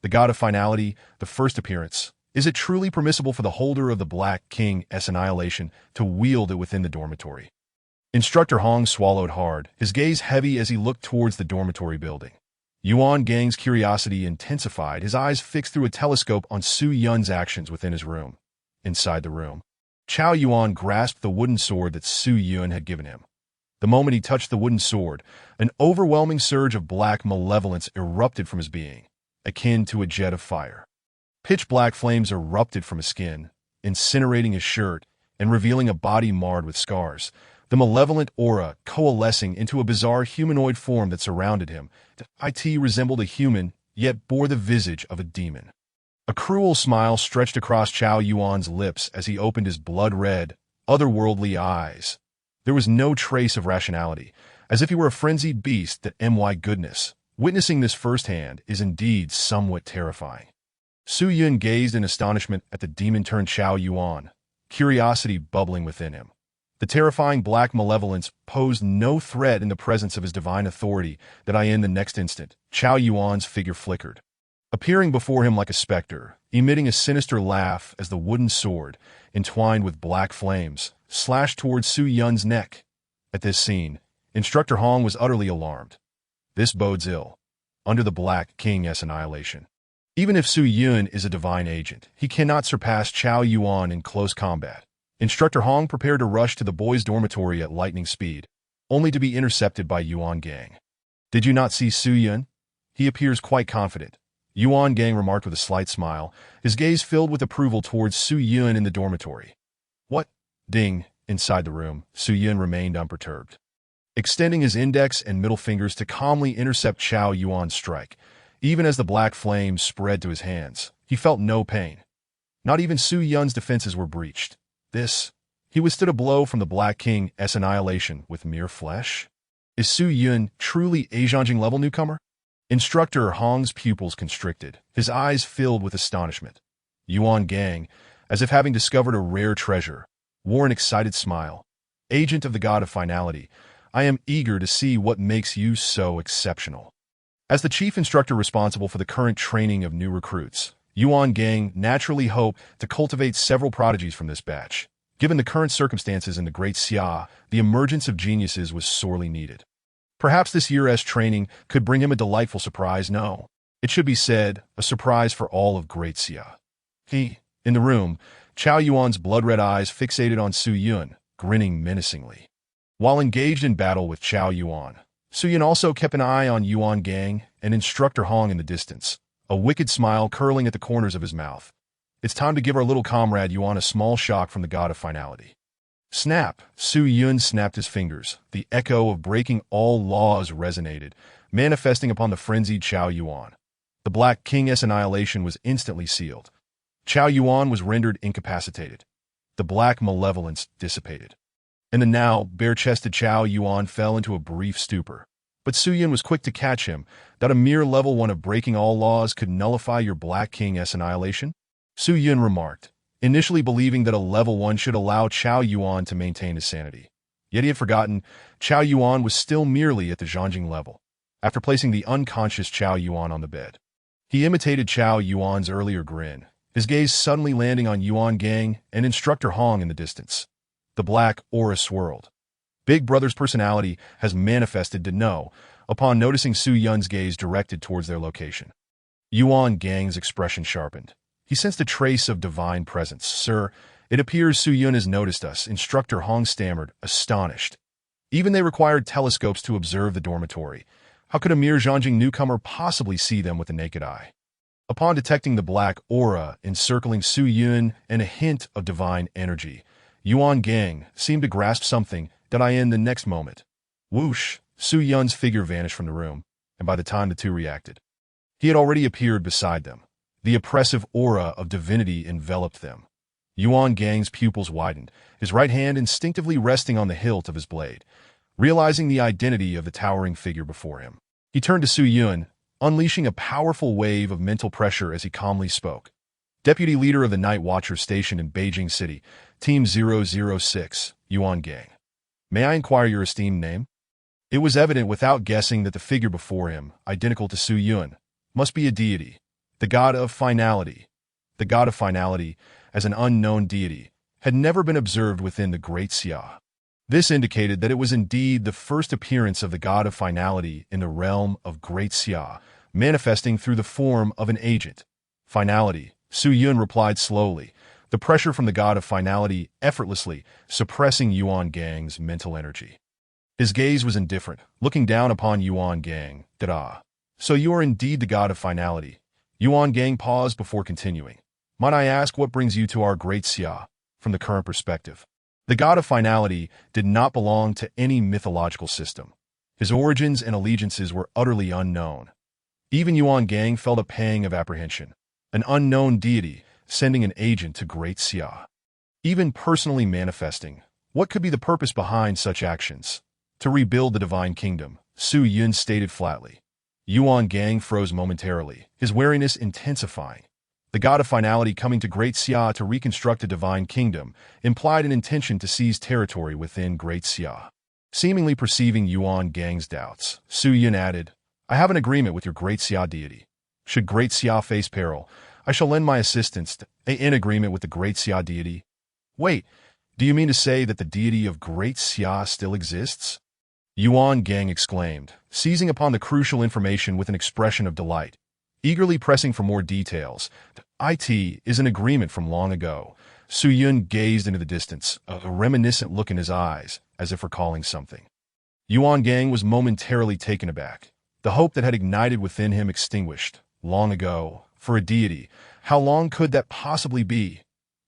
The God of Finality, the first appearance. Is it truly permissible for the holder of the Black King's Annihilation to wield it within the dormitory? Instructor Hong swallowed hard, his gaze heavy as he looked towards the dormitory building. Yuan Gang's curiosity intensified, his eyes fixed through a telescope on Su Yun's actions within his room. Inside the room, Chao Yuan grasped the wooden sword that Su Yun had given him. The moment he touched the wooden sword, an overwhelming surge of black malevolence erupted from his being, akin to a jet of fire. Pitch-black flames erupted from his skin, incinerating his shirt and revealing a body marred with scars, the malevolent aura coalescing into a bizarre humanoid form that surrounded him. It resembled a human, yet bore the visage of a demon. A cruel smile stretched across Chao Yuan's lips as he opened his blood-red, otherworldly eyes. There was no trace of rationality, as if he were a frenzied beast that my goodness, witnessing this firsthand is indeed somewhat terrifying. Su Yun gazed in astonishment at the demon-turned Chao Yuan, curiosity bubbling within him. The terrifying black malevolence posed no threat in the presence of his divine authority that in the next instant, Chao Yuan's figure flickered, appearing before him like a specter, emitting a sinister laugh as the wooden sword, entwined with black flames, slashed towards Su Yun's neck. At this scene, Instructor Hong was utterly alarmed. This bodes ill. Under the Black King's annihilation. Even if Su Yun is a divine agent, he cannot surpass Chao Yuan in close combat. Instructor Hong prepared to rush to the boys' dormitory at lightning speed, only to be intercepted by Yuan Gang. "Did you not see Su Yun? He appears quite confident," Yuan Gang remarked with a slight smile, his gaze filled with approval towards Su Yun in the dormitory. "What?" Ding. Inside the room, Su Yun remained unperturbed, extending his index and middle fingers to calmly intercept Chao Yuan's strike. Even as the black flames spread to his hands, he felt no pain. Not even Su Yun's defenses were breached. He withstood a blow from the Black King's annihilation with mere flesh? Is Su Yun truly a Zhanjing-level newcomer? Instructor Hong's pupils constricted, his eyes filled with astonishment. Yuan Gang, as if having discovered a rare treasure, wore an excited smile. "Agent of the God of Finality, I am eager to see what makes you so exceptional." As the chief instructor responsible for the current training of new recruits, Yuan Gang naturally hoped to cultivate several prodigies from this batch. Given the current circumstances in the Great Xia, the emergence of geniuses was sorely needed. Perhaps this year's training could bring him a delightful surprise. No, it should be said, a surprise for all of Great Xia. In the room, Chao Yuan's blood-red eyes fixated on Su Yun, grinning menacingly. While engaged in battle with Chao Yuan, Su Yun also kept an eye on Yuan Gang and Instructor Hong in the distance, a wicked smile curling at the corners of his mouth. "It's time to give our little comrade Yuan a small shock from the God of Finality." Snap! Su Yun snapped his fingers. The echo of breaking all laws resonated, manifesting upon the frenzied Chao Yuan. The Black King's annihilation was instantly sealed. Chao Yuan was rendered incapacitated. The black malevolence dissipated. And the now bare-chested Chao Yuan fell into a brief stupor. But Su Yun was quick to catch him, that a mere level 1 of breaking all laws could nullify your Black King's annihilation? Su Yun remarked, initially believing that a level 1 should allow Chao Yuan to maintain his sanity. Yet he had forgotten Chao Yuan was still merely at the Zhanjing level. After placing the unconscious Chao Yuan on the bed, he imitated Chao Yuan's earlier grin, his gaze suddenly landing on Yuan Gang and Instructor Hong in the distance. The black aura swirled. Big Brother's personality has manifested to know, upon noticing Su Yun's gaze directed towards their location. Yuan Gang's expression sharpened. He sensed a trace of divine presence. "Sir, it appears Su Yun has noticed us," Instructor Hong stammered, astonished. Even they required telescopes to observe the dormitory. How could a mere Zhanjing newcomer possibly see them with the naked eye? Upon detecting the black aura encircling Su Yun and a hint of divine energy, Yuan Gang seemed to grasp something that in the next moment. Whoosh! Su Yun's figure vanished from the room, and by the time the two reacted, he had already appeared beside them. The oppressive aura of divinity enveloped them. Yuan Gang's pupils widened, his right hand instinctively resting on the hilt of his blade. Realizing the identity of the towering figure before him, he turned to Su Yun, unleashing a powerful wave of mental pressure as he calmly spoke. "Deputy leader of the Night Watchers stationed in Beijing City, Team 006, Yuan Gang. May I inquire your esteemed name?" It was evident without guessing that the figure before him, identical to Su Yun, must be a deity, the God of Finality. The God of Finality, as an unknown deity, had never been observed within the Great Xia. This indicated that it was indeed the first appearance of the God of Finality in the realm of Great Xia, manifesting through the form of an agent. "Finality," Su Yun replied slowly, the pressure from the God of Finality effortlessly suppressing Yuan Gang's mental energy. His gaze was indifferent, looking down upon Yuan Gang. "So you are indeed the God of Finality." Yuan Gang paused before continuing. "Might I ask what brings you to our Great Xia, from the current perspective?" The God of Finality did not belong to any mythological system. His origins and allegiances were utterly unknown. Even Yuan Gang felt a pang of apprehension. An unknown deity sending an agent to Great Xia. Even personally manifesting, what could be the purpose behind such actions? To rebuild the divine kingdom, Su Yun stated flatly. Yuan Gang froze momentarily, his wariness intensifying. The god of finality coming to Great Xia to reconstruct a divine kingdom implied an intention to seize territory within Great Xia. Seemingly perceiving Yuan Gang's doubts, Su Yun added, I have an agreement with your Great Xia deity. Should Great Xia face peril, I shall lend my assistance in agreement with the Great Xia deity. Wait, do you mean to say that the deity of Great Xia still exists? Yuan Gang exclaimed, seizing upon the crucial information with an expression of delight. Eagerly pressing for more details, it is an agreement from long ago. Su Yun gazed into the distance, a reminiscent look in his eyes, as if recalling something. Yuan Gang was momentarily taken aback. The hope that had ignited within him extinguished. Long ago, for a deity, how long could that possibly be?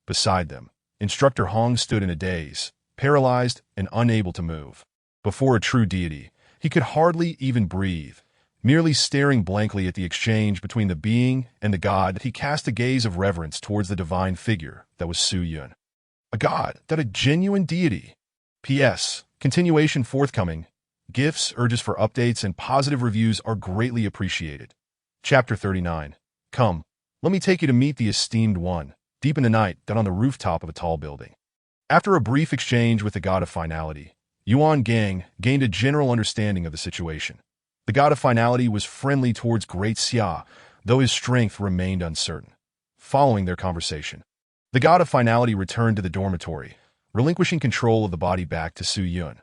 Beside them, Instructor Hong stood in a daze, paralyzed and unable to move. Before a true deity, he could hardly even breathe. Merely staring blankly at the exchange between the being and the god, he cast a gaze of reverence towards the divine figure that was Su Yun. A god, that a genuine deity. P.S. Continuation forthcoming. Gifts, urges for updates, and positive reviews are greatly appreciated. Chapter 39. Come, let me take you to meet the esteemed one, deep in the night, down on the rooftop of a tall building. After a brief exchange with the god of finality, Yuan Gang gained a general understanding of the situation. The god of finality was friendly towards Great Xia, though his strength remained uncertain. Following their conversation, the god of finality returned to the dormitory, relinquishing control of the body back to Su Yun.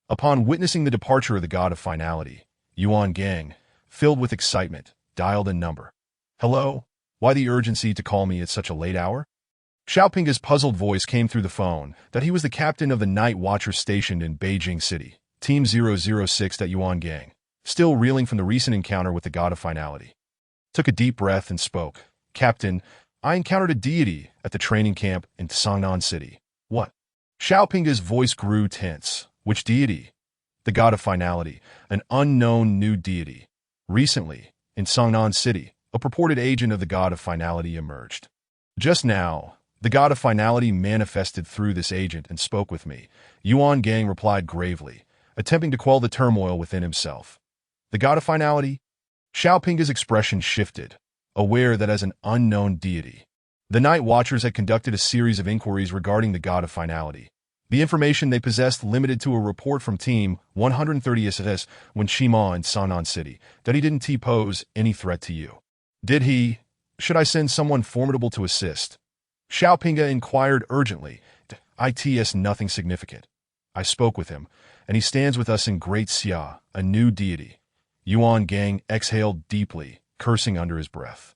Upon witnessing the departure of the god of finality, Yuan Gang, filled with excitement, dialed a number. Hello? Why the urgency to call me at such a late hour? Xiaoping's puzzled voice came through the phone that he was the captain of the night watchers stationed in Beijing City, Team 006 at Yuan Gang, still reeling from the recent encounter with the god of finality. Took a deep breath and spoke. Captain, I encountered a deity at the training camp in Songnan City. What? Xiaoping's voice grew tense. Which deity? The god of finality, an unknown new deity. Recently, in Songnan City, a purported agent of the god of finality emerged. Just now, the god of finality manifested through this agent and spoke with me, Yuan Gang replied gravely, attempting to quell the turmoil within himself. The god of finality? Xiaoping's expression shifted, aware that as an unknown deity, the Night Watchers had conducted a series of inquiries regarding the god of finality. The information they possessed limited to a report from Team 130 SS when Shima in Songnan City that he didn't pose any threat to you. Did he? Should I send someone formidable to assist? Xiaoping inquired urgently. It's nothing significant. I spoke with him, and he stands with us in Great Xia, a new deity. Yuan Gang exhaled deeply, cursing under his breath.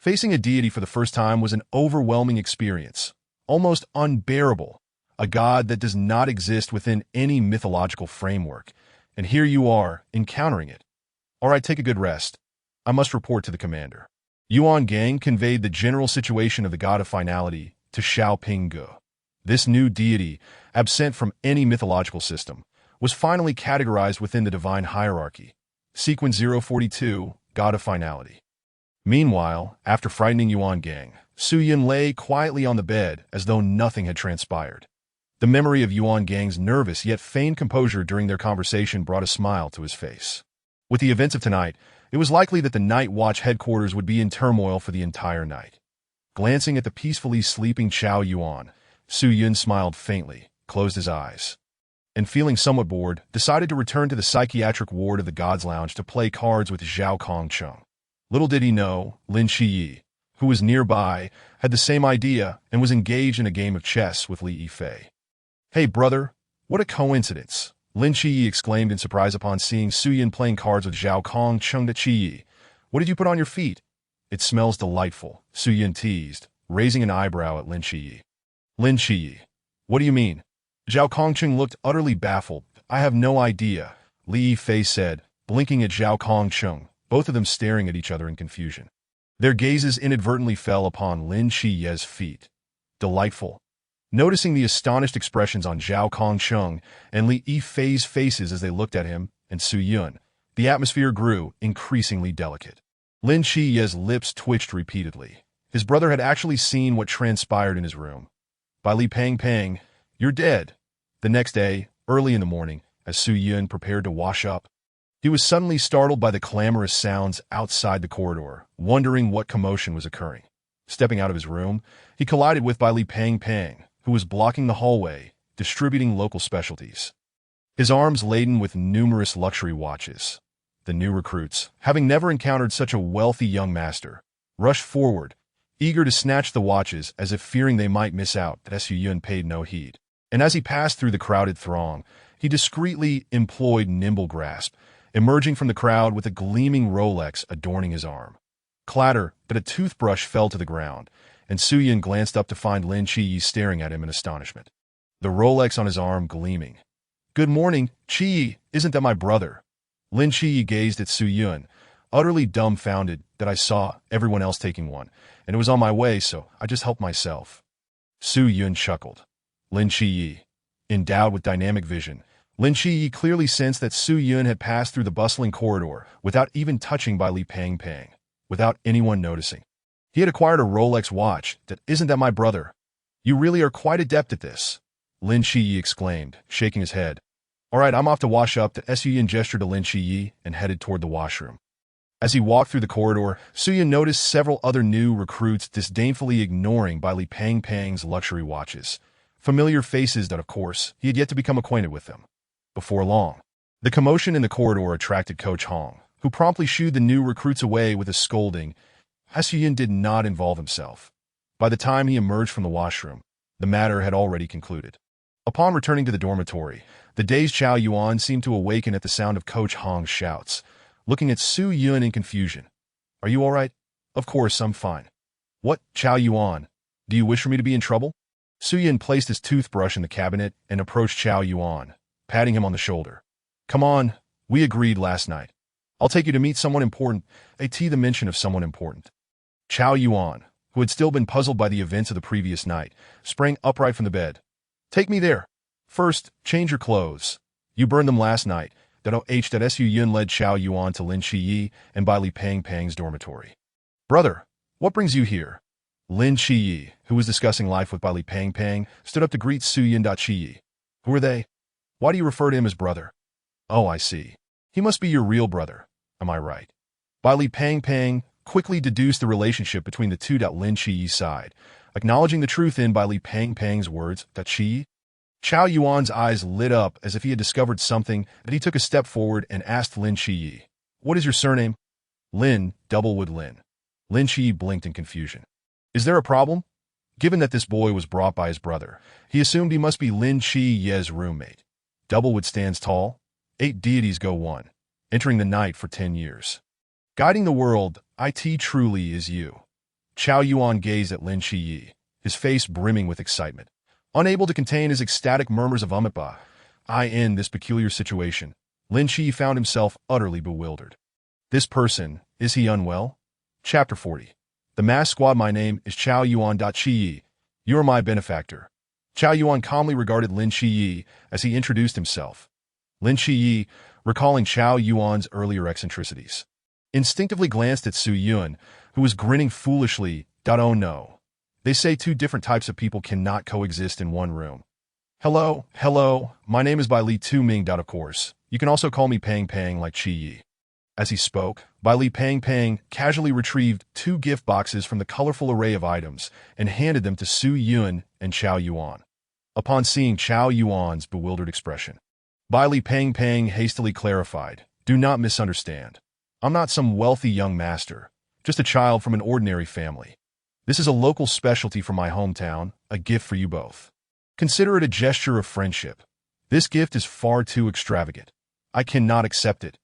Facing a deity for the first time was an overwhelming experience, almost unbearable, a god that does not exist within any mythological framework, and here you are, encountering it. All right, take a good rest. I must report to the commander. Yuan Gang conveyed the general situation of the god of finality to Xiaoping. This new deity, absent from any mythological system, was finally categorized within the divine hierarchy. Sequence 042, God of Finality. Meanwhile, after frightening Yuan Gang, Su Yun lay quietly on the bed as though nothing had transpired. The memory of Yuan Gang's nervous yet feigned composure during their conversation brought a smile to his face. With the events of tonight, it was likely that the Night Watch headquarters would be in turmoil for the entire night. Glancing at the peacefully sleeping Chao Yuan, Su Yun smiled faintly, closed his eyes, and feeling somewhat bored, decided to return to the psychiatric ward of the God's Lounge to play cards with Zhao Kongcheng. Little did he know, Lin Shiyi, who was nearby, had the same idea and was engaged in a game of chess with Li Yifei. Hey brother, what a coincidence, Lin Shiyi exclaimed in surprise upon seeing Su Yun playing cards with Zhao Kongcheng. Shiyi, what did you put on your feet? It smells delightful, Su Yun teased, raising an eyebrow at Lin Shiyi. Lin Shiyi, what do you mean? Zhao Kongcheng looked utterly baffled. I have no idea, Li Yifei said, blinking at Zhao Kongcheng, both of them staring at each other in confusion. Their gazes inadvertently fell upon Lin Shiyi's feet. Delightful. Noticing the astonished expressions on Zhao Kongcheng and Li Yifei's faces as they looked at him and Su Yun, the atmosphere grew increasingly delicate. Lin Shiyi's lips twitched repeatedly. His brother had actually seen what transpired in his room. By Li Pang, you're dead. The next day, early in the morning, as Su Yun prepared to wash up, he was suddenly startled by the clamorous sounds outside the corridor, wondering what commotion was occurring. Stepping out of his room, he collided with Bai Li Peng Peng, who was blocking the hallway, distributing local specialties. His arms laden with numerous luxury watches. The new recruits, having never encountered such a wealthy young master, rushed forward, eager to snatch the watches as if fearing they might miss out, that Su Yun paid no heed. And as he passed through the crowded throng, he discreetly employed nimble grasp, emerging from the crowd with a gleaming Rolex adorning his arm. Clatter, but a toothbrush fell to the ground, and Su Yun glanced up to find Lin Chiyi staring at him in astonishment. The Rolex on his arm gleaming. "Good morning, Chiyi, isn't that my brother?" Lin Chiyi gazed at Su Yun, utterly dumbfounded that I saw everyone else taking one, and it was on my way, so I just helped myself. Su Yun chuckled. Lin Chiyi. Endowed with dynamic vision, Lin Chiyi clearly sensed that Su Yun had passed through the bustling corridor without even touching Bai Li Peng Peng, without anyone noticing. He had acquired a Rolex watch. "That isn't that my brother? You really are quite adept at this," Lin Chiyi exclaimed, shaking his head. "All right, I'm off to wash up." The Su Yun gestured to Lin Chiyi and headed toward the washroom. As he walked through the corridor, Su Yun noticed several other new recruits disdainfully ignoring Bai Li Peng Peng's luxury watches. Familiar faces that, of course, he had yet to become acquainted with them. Before long, the commotion in the corridor attracted Coach Hong, who promptly shooed the new recruits away with a scolding. Su Yun did not involve himself. By the time he emerged from the washroom, the matter had already concluded. Upon returning to the dormitory, the dazed Chao Yuan seemed to awaken at the sound of Coach Hong's shouts, looking at Su Yun in confusion. "Are you all right?" "Of course, I'm fine." "What, Chao Yuan? Do you wish for me to be in trouble?" Su Yun placed his toothbrush in the cabinet and approached Chao Yuan, patting him on the shoulder. "Come on, we agreed last night. I'll take you to meet someone important." The mention of someone important. Chao Yuan, who had still been puzzled by the events of the previous night, sprang upright from the bed. "Take me there. First, change your clothes. You burned them last night." Su Yun led Chao Yuan to Lin Chiyi and Bai Li Peng Peng's dormitory. "Brother, what brings you here?" Lin Chiyi, who was discussing life with Bai Li Peng Peng, stood up to greet Su Yun. Chiyi. "Who are they? Why do you refer to him as brother?" "Oh, I see. He must be your real brother. Am I right?" Bai Li Peng Peng quickly deduced the relationship between the two. Lin Chiyi sighed, acknowledging the truth in Bai Li Peng Peng's words. "Chiyi?" Chao Yuan's eyes lit up as if he had discovered something, that he took a step forward and asked Lin Chiyi, "What is your surname?" "Lin, Doublewood Lin." Lin Chiyi blinked in confusion. "Is there a problem?" Given that this boy was brought by his brother, he assumed he must be Lin Chiyi's roommate. Doublewood stands tall. 8 deities go one, entering the night for 10 years. Guiding the world, it truly is you. Chao Yuan gazed at Lin Chiyi, his face brimming with excitement. Unable to contain his ecstatic murmurs of Umitba, in this peculiar situation, Lin Chiyi found himself utterly bewildered. This person, is he unwell? Chapter 40. The Mass Squad. "My name is Chao Yuan. Chiyi. You are my benefactor." Chao Yuan calmly regarded Lin Chiyi as he introduced himself. Lin Chiyi, recalling Chao Yuan's earlier eccentricities, instinctively glanced at Su Yun, who was grinning foolishly. "Oh no. They say 2 different types of people cannot coexist in one room." Hello, my name is Bai Li Tu Ming. Of course, you can also call me Peng Peng like Chiyi." As he spoke, Bai Li Peng Peng casually retrieved 2 gift boxes from the colorful array of items and handed them to Su Yun and Chao Yuan. Upon seeing Chao Yuan's bewildered expression, Bai Li Peng Peng hastily clarified, "Do not misunderstand. I'm not some wealthy young master, just a child from an ordinary family. This is a local specialty from my hometown, a gift for you both. Consider it a gesture of friendship. This gift is far too extravagant. I cannot accept it."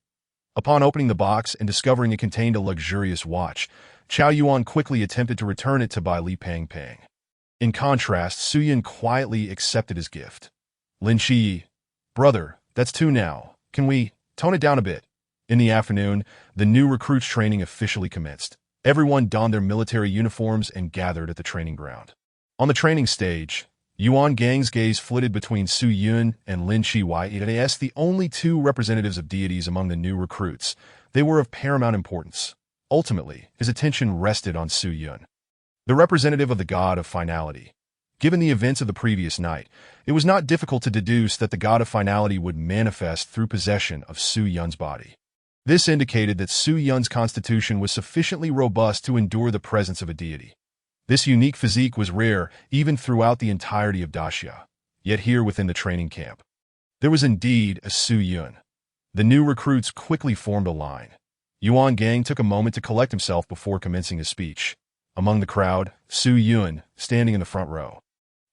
Upon opening the box and discovering it contained a luxurious watch, Chao Yuan quickly attempted to return it to Bai Li Peng Peng. In contrast, Su Yun quietly accepted his gift. Lin Chiyi, "Brother, that's 2 now. Can we tone it down a bit?" In the afternoon, the new recruits training officially commenced. Everyone donned their military uniforms and gathered at the training ground. On the training stage, Yuan Gang's gaze flitted between Su Yun and Lin Chiyi, the only 2 representatives of deities among the new recruits. They were of paramount importance. Ultimately, his attention rested on Su Yun, the representative of the god of finality. Given the events of the previous night, it was not difficult to deduce that the god of finality would manifest through possession of Su Yun's body. This indicated that Su Yun's constitution was sufficiently robust to endure the presence of a deity. This unique physique was rare even throughout the entirety of Daxia, yet here within the training camp, there was indeed a Su Yun. The new recruits quickly formed a line. Yuan Gang took a moment to collect himself before commencing his speech. Among the crowd, Su Yun, standing in the front row,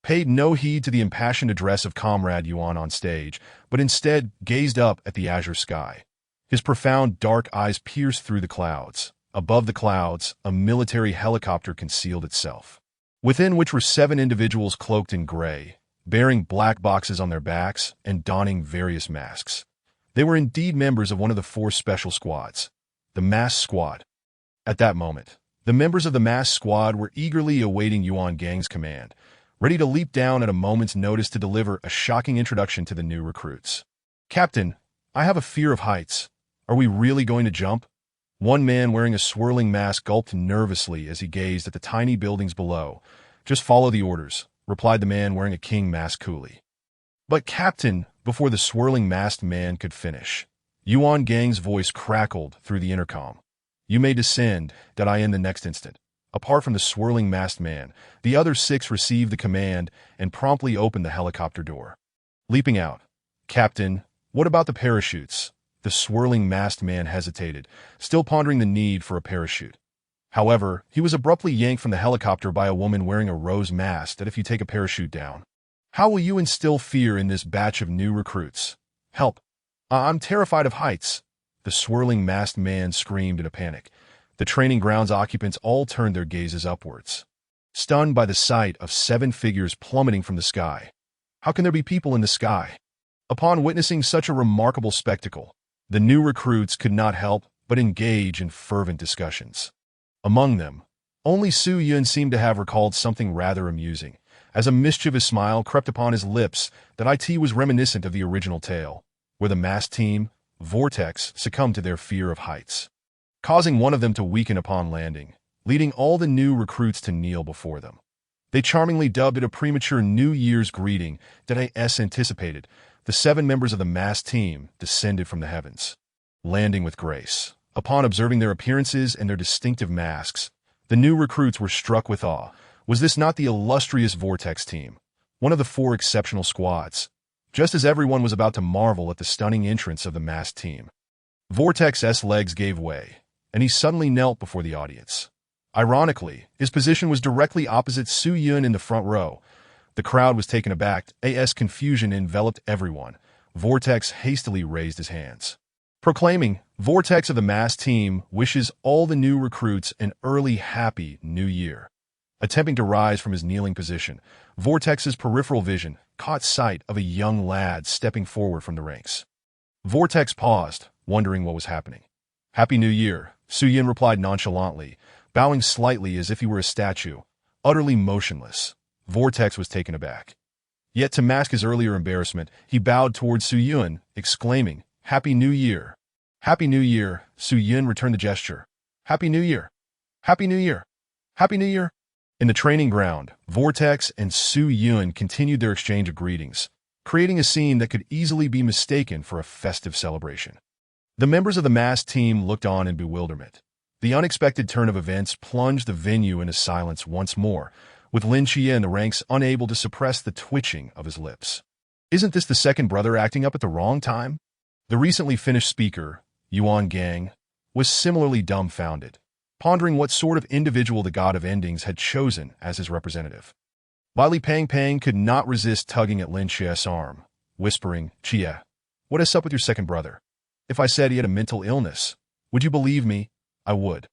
paid no heed to the impassioned address of Comrade Yuan on stage, but instead gazed up at the azure sky. His profound dark eyes pierced through the clouds. Above the clouds, a military helicopter concealed itself, within which were 7 individuals cloaked in gray, bearing black boxes on their backs and donning various masks. They were indeed members of one of the 4 special squads, the Mass Squad. At that moment, the members of the Mass Squad were eagerly awaiting Yuan Gang's command, ready to leap down at a moment's notice to deliver a shocking introduction to the new recruits. "Captain, I have a fear of heights. Are we really going to jump?" One man wearing a swirling mask gulped nervously as he gazed at the tiny buildings below. "Just follow the orders," replied the man wearing a king mask coolly. "But Captain," before the swirling masked man could finish, Yuan Gang's voice crackled through the intercom. "You may descend, that I in the next instant." Apart from the swirling masked man, the other 6 received the command and promptly opened the helicopter door. Leaping out, "Captain, what about the parachutes?" The swirling masked man hesitated, still pondering the need for a parachute. However, he was abruptly yanked from the helicopter by a woman wearing a rose mask that if you take a parachute down, "How will you instill fear in this batch of new recruits? Help! I'm terrified of heights." The swirling masked man screamed in a panic. The training grounds occupants all turned their gazes upwards, stunned by the sight of 7 figures plummeting from the sky. How can there be people in the sky? Upon witnessing such a remarkable spectacle, the new recruits could not help but engage in fervent discussions. Among them, only Su Yun seemed to have recalled something rather amusing, as a mischievous smile crept upon his lips that it was reminiscent of the original tale, where the masked team, Vortex, succumbed to their fear of heights, causing one of them to weaken upon landing, leading all the new recruits to kneel before them. They charmingly dubbed it a premature New Year's greeting that as anticipated. The 7 members of the masked team descended from the heavens, landing with grace. Upon observing their appearances and their distinctive masks, the new recruits were struck with awe. Was this not the illustrious Vortex team, one of the 4 exceptional squads? Just as everyone was about to marvel at the stunning entrance of the masked team, Vortex's legs gave way, and he suddenly knelt before the audience. Ironically, his position was directly opposite Su Yun in the front row. The crowd was taken aback as confusion enveloped everyone. Vortex hastily raised his hands, proclaiming, "Vortex of the masked team wishes all the new recruits an early happy new year." Attempting to rise from his kneeling position, Vortex's peripheral vision caught sight of a young lad stepping forward from the ranks. Vortex paused, wondering what was happening. "Happy New Year," Su Yun replied nonchalantly, bowing slightly as if he were a statue, utterly motionless. Vortex was taken aback. Yet to mask his earlier embarrassment, he bowed towards Su Yun, exclaiming, "Happy New Year." "Happy New Year," Su Yun returned the gesture. "Happy New Year. Happy New Year. Happy New Year." In the training ground, Vortex and Su Yun continued their exchange of greetings, creating a scene that could easily be mistaken for a festive celebration. The members of the masked team looked on in bewilderment. The unexpected turn of events plunged the venue into silence once more, with Lin Chia in the ranks unable to suppress the twitching of his lips. "Isn't this the second brother acting up at the wrong time?" The recently finished speaker, Yuan Gang, was similarly dumbfounded, pondering what sort of individual the god of endings had chosen as his representative. Li Pang could not resist tugging at Lin Chia's arm, whispering, "Chia, what is up with your second brother? If I said he had a mental illness, would you believe me?" "I would."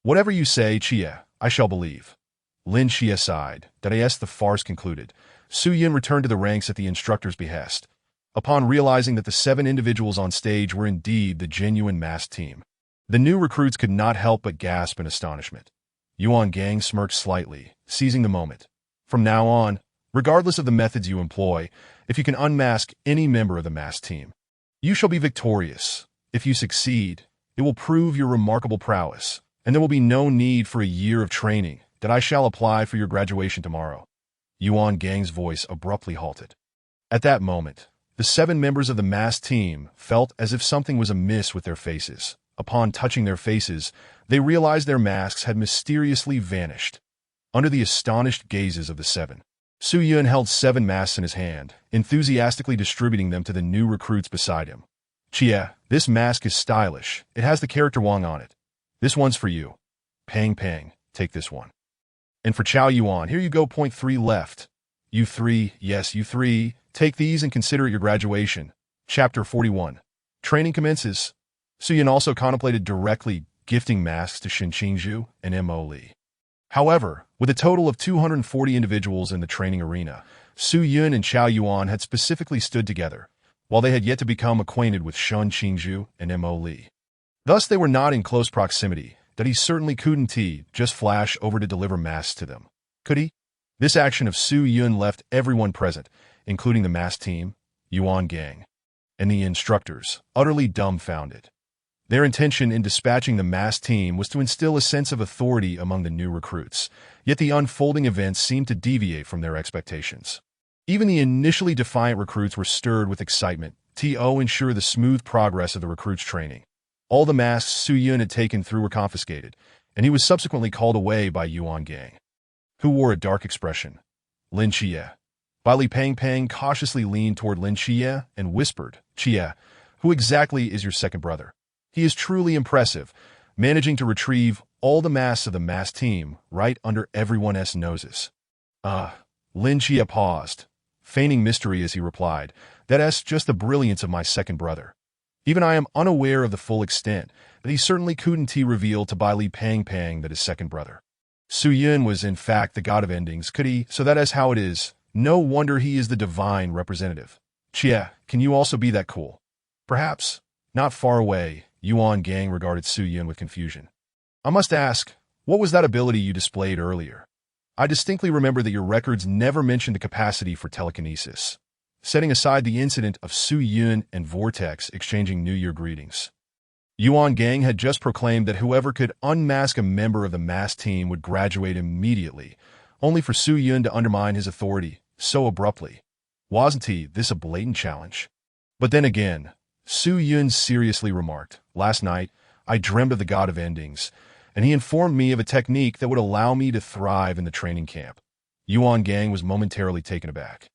"Whatever you say, Chia, I shall believe." Lin Chia sighed. As the farce concluded, Su Yun returned to the ranks at the instructor's behest. Upon realizing that the 7 individuals on stage were indeed the genuine masked team, the new recruits could not help but gasp in astonishment. Yuan Gang smirked slightly, seizing the moment. "From now on, regardless of the methods you employ, if you can unmask any member of the masked team, you shall be victorious. If you succeed, it will prove your remarkable prowess, and there will be no need for a year of training that I shall apply for your graduation tomorrow." Yuan Gang's voice abruptly halted. At that moment, the 7 members of the masked team felt as if something was amiss with their faces. Upon touching their faces, they realized their masks had mysteriously vanished. under the astonished gazes of the seven. Su Yun held 7 masks in his hand, enthusiastically distributing them to the new recruits beside him. Chia, this mask is stylish. It has the character Wang on it. This one's for you. Pang Pang, take this one. And for Chao Yuan, here you go. Point 3 left. You 3, yes, you 3, take these and consider it your graduation. Chapter 41. Training commences. Su Yun also contemplated directly gifting masks to Shin Qingzhu and Mo Li. However, with a total of 240 individuals in the training arena, Su Yun and Chao Yuan had specifically stood together, while they had yet to become acquainted with Shin Qingzhu and Mo Li. Thus, they were not in close proximity, that he certainly couldn't just flash over to deliver masks to them. Could he? This action of Su Yun left everyone present, including the mask team, Yuan Gang, and the instructors, utterly dumbfounded. Their intention in dispatching the mask team was to instill a sense of authority among the new recruits, yet the unfolding events seemed to deviate from their expectations. Even the initially defiant recruits were stirred with excitement to ensure the smooth progress of the recruits' training. All the masks Su Yun had taken through were confiscated, and he was subsequently called away by Yuan Gang, who wore a dark expression. Lin Chia. Li Pang Pang cautiously leaned toward Lin Chia and whispered, Chia, who exactly is your second brother? He is truly impressive, managing to retrieve all the masks of the mask team right under everyone's noses. Lin Chia paused, feigning mystery as he replied, that's just the brilliance of my second brother. Even I am unaware of the full extent, but he certainly couldn't reveal to Li Pang Pang that his second brother, Su Yun, was in fact the god of endings, could he? So that is how it is. No wonder he is the divine representative. Chia, can you also be that cool? Perhaps. Not far away, Yuan Gang regarded Su Yun with confusion. I must ask, what was that ability you displayed earlier? I distinctly remember that your records never mentioned the capacity for telekinesis. Setting aside the incident of Su Yun and Vortex exchanging New Year greetings, Yuan Gang had just proclaimed that whoever could unmask a member of the mask team would graduate immediately, only for Su Yun to undermine his authority so abruptly. Wasn't this a blatant challenge? But then again, Su Yun seriously remarked, last night, I dreamed of the god of endings, and he informed me of a technique that would allow me to thrive in the training camp. Yuan Gang was momentarily taken aback,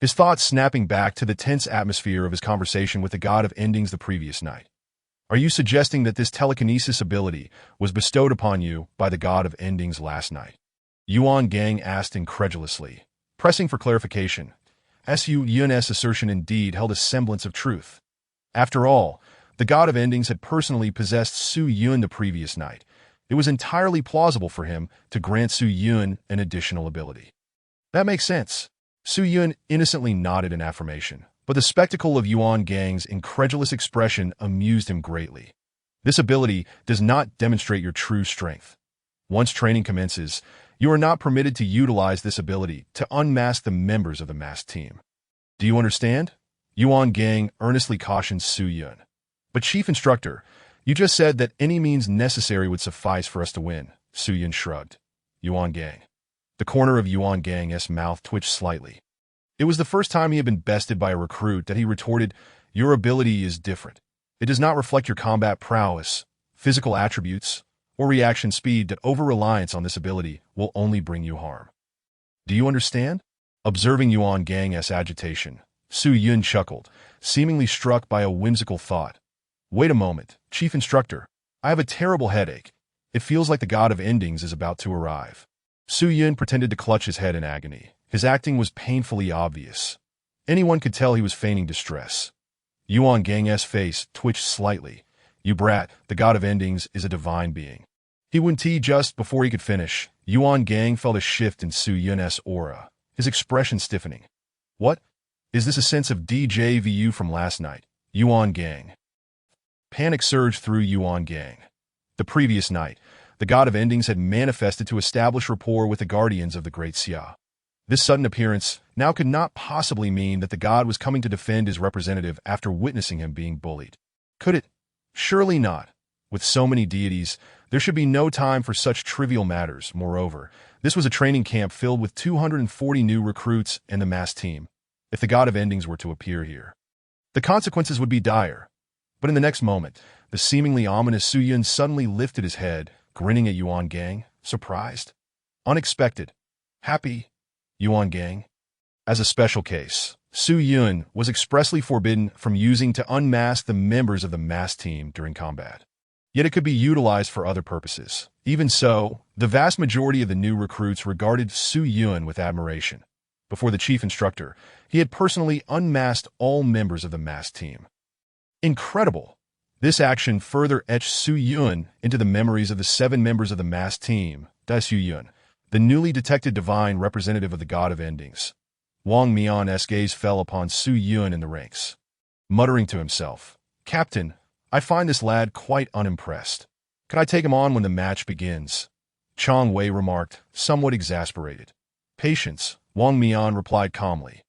his thoughts snapping back to the tense atmosphere of his conversation with the god of endings the previous night. Are you suggesting that this telekinesis ability was bestowed upon you by the god of endings last night? Yuan Gang asked incredulously, pressing for clarification. Su Yun's assertion indeed held a semblance of truth. After all, the god of endings had personally possessed Su Yun the previous night. It was entirely plausible for him to grant Su Yun an additional ability. That makes sense. Su Yun innocently nodded in affirmation, but the spectacle of Yuan Gang's incredulous expression amused him greatly. This ability does not demonstrate your true strength. Once training commences, you are not permitted to utilize this ability to unmask the members of the masked team. Do you understand? Yuan Gang earnestly cautioned Su Yun. But Chief Instructor, you just said that any means necessary would suffice for us to win. Su Yun shrugged. Yuan Gang. The corner of Yuan Gang's mouth twitched slightly. It was the first time he had been bested by a recruit that he retorted, your ability is different. It does not reflect your combat prowess, physical attributes, or reaction speed. That over-reliance on this ability will only bring you harm. Do you understand? Observing Yuan Gang's agitation, Su Yun chuckled, seemingly struck by a whimsical thought. Wait a moment, Chief Instructor. I have a terrible headache. It feels like the god of endings is about to arrive. Su Yun pretended to clutch his head in agony. His acting was painfully obvious. Anyone could tell he was feigning distress. Yuan Gang's face twitched slightly. You brat, the god of endings is a divine being. He wouldn't just before he could finish. Yuan Gang felt a shift in Su Yun's aura, his expression stiffening. What? Is this a sense of deja vu from last night? Yuan Gang. Panic surged through Yuan Gang. The previous night, the god of endings had manifested to establish rapport with the guardians of the Great Xia. This sudden appearance now could not possibly mean that the god was coming to defend his representative after witnessing him being bullied. Could it? Surely not. With so many deities, there should be no time for such trivial matters. Moreover, this was a training camp filled with 240 new recruits and the mass team. If the god of endings were to appear here, the consequences would be dire. But in the next moment, the seemingly ominous Su Yun suddenly lifted his head, grinning at Yuan Gang, surprised. Unexpected. Happy. Yuan Gang. As a special case, Su Yun was expressly forbidden from using to unmask the members of the masked team during combat. Yet it could be utilized for other purposes. Even so, the vast majority of the new recruits regarded Su Yun with admiration. Before the chief instructor, he had personally unmasked all members of the masked team. Incredible! This action further etched Su Yun into the memories of the 7 members of the masked team, Su Yun, the newly detected divine representative of the god of endings. Wang Mian's gaze fell upon Su Yun in the ranks. Muttering to himself, "Captain, I find this lad quite unimpressed. Could I take him on when the match begins?" Chang Wei remarked, somewhat exasperated. "Patience," Wang Mian replied calmly.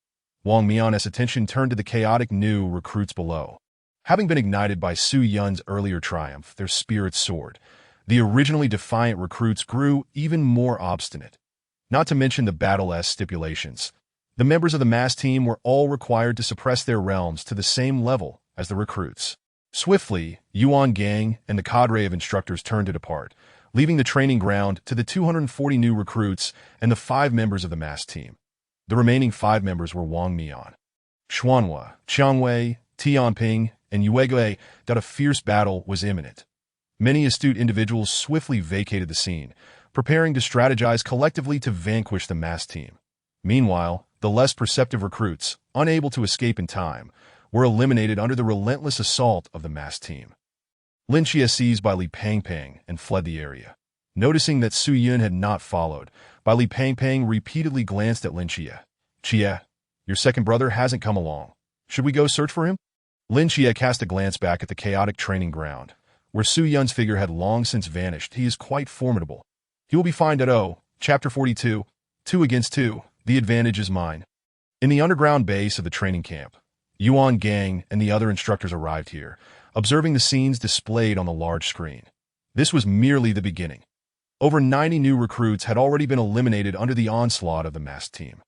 Wang Mian's attention turned to the chaotic new recruits below. Having been ignited by Su Yun's earlier triumph, their spirits soared. The originally defiant recruits grew even more obstinate. Not to mention the battle-esque stipulations. The members of the mass team were all required to suppress their realms to the same level as the recruits. Swiftly, Yuan Gang and the cadre of instructors turned to depart, leaving the training ground to the 240 new recruits and the 5 members of the mass team. The remaining 5 members were Wang Mian, Xuanhua, Qiangwei, Tianping, and Yuegui that a fierce battle was imminent. Many astute individuals swiftly vacated the scene, preparing to strategize collectively to vanquish the mass team. Meanwhile, the less perceptive recruits, unable to escape in time, were eliminated under the relentless assault of the mass team. Lin Xie seized by Li Pangpang and fled the area. Noticing that Su Yun had not followed, Li Pangpang repeatedly glanced at Lin Xie. "Xie, your second brother hasn't come along. Should we go search for him?" Lin Xie cast a glance back at the chaotic training ground. Where Su Yun's figure had long since vanished, he is quite formidable. He will be fine. Chapter 42, 2 against 2, the advantage is mine. In the underground base of the training camp, Yuan Gang and the other instructors arrived here, observing the scenes displayed on the large screen. This was merely the beginning. Over 90 new recruits had already been eliminated under the onslaught of the masked team.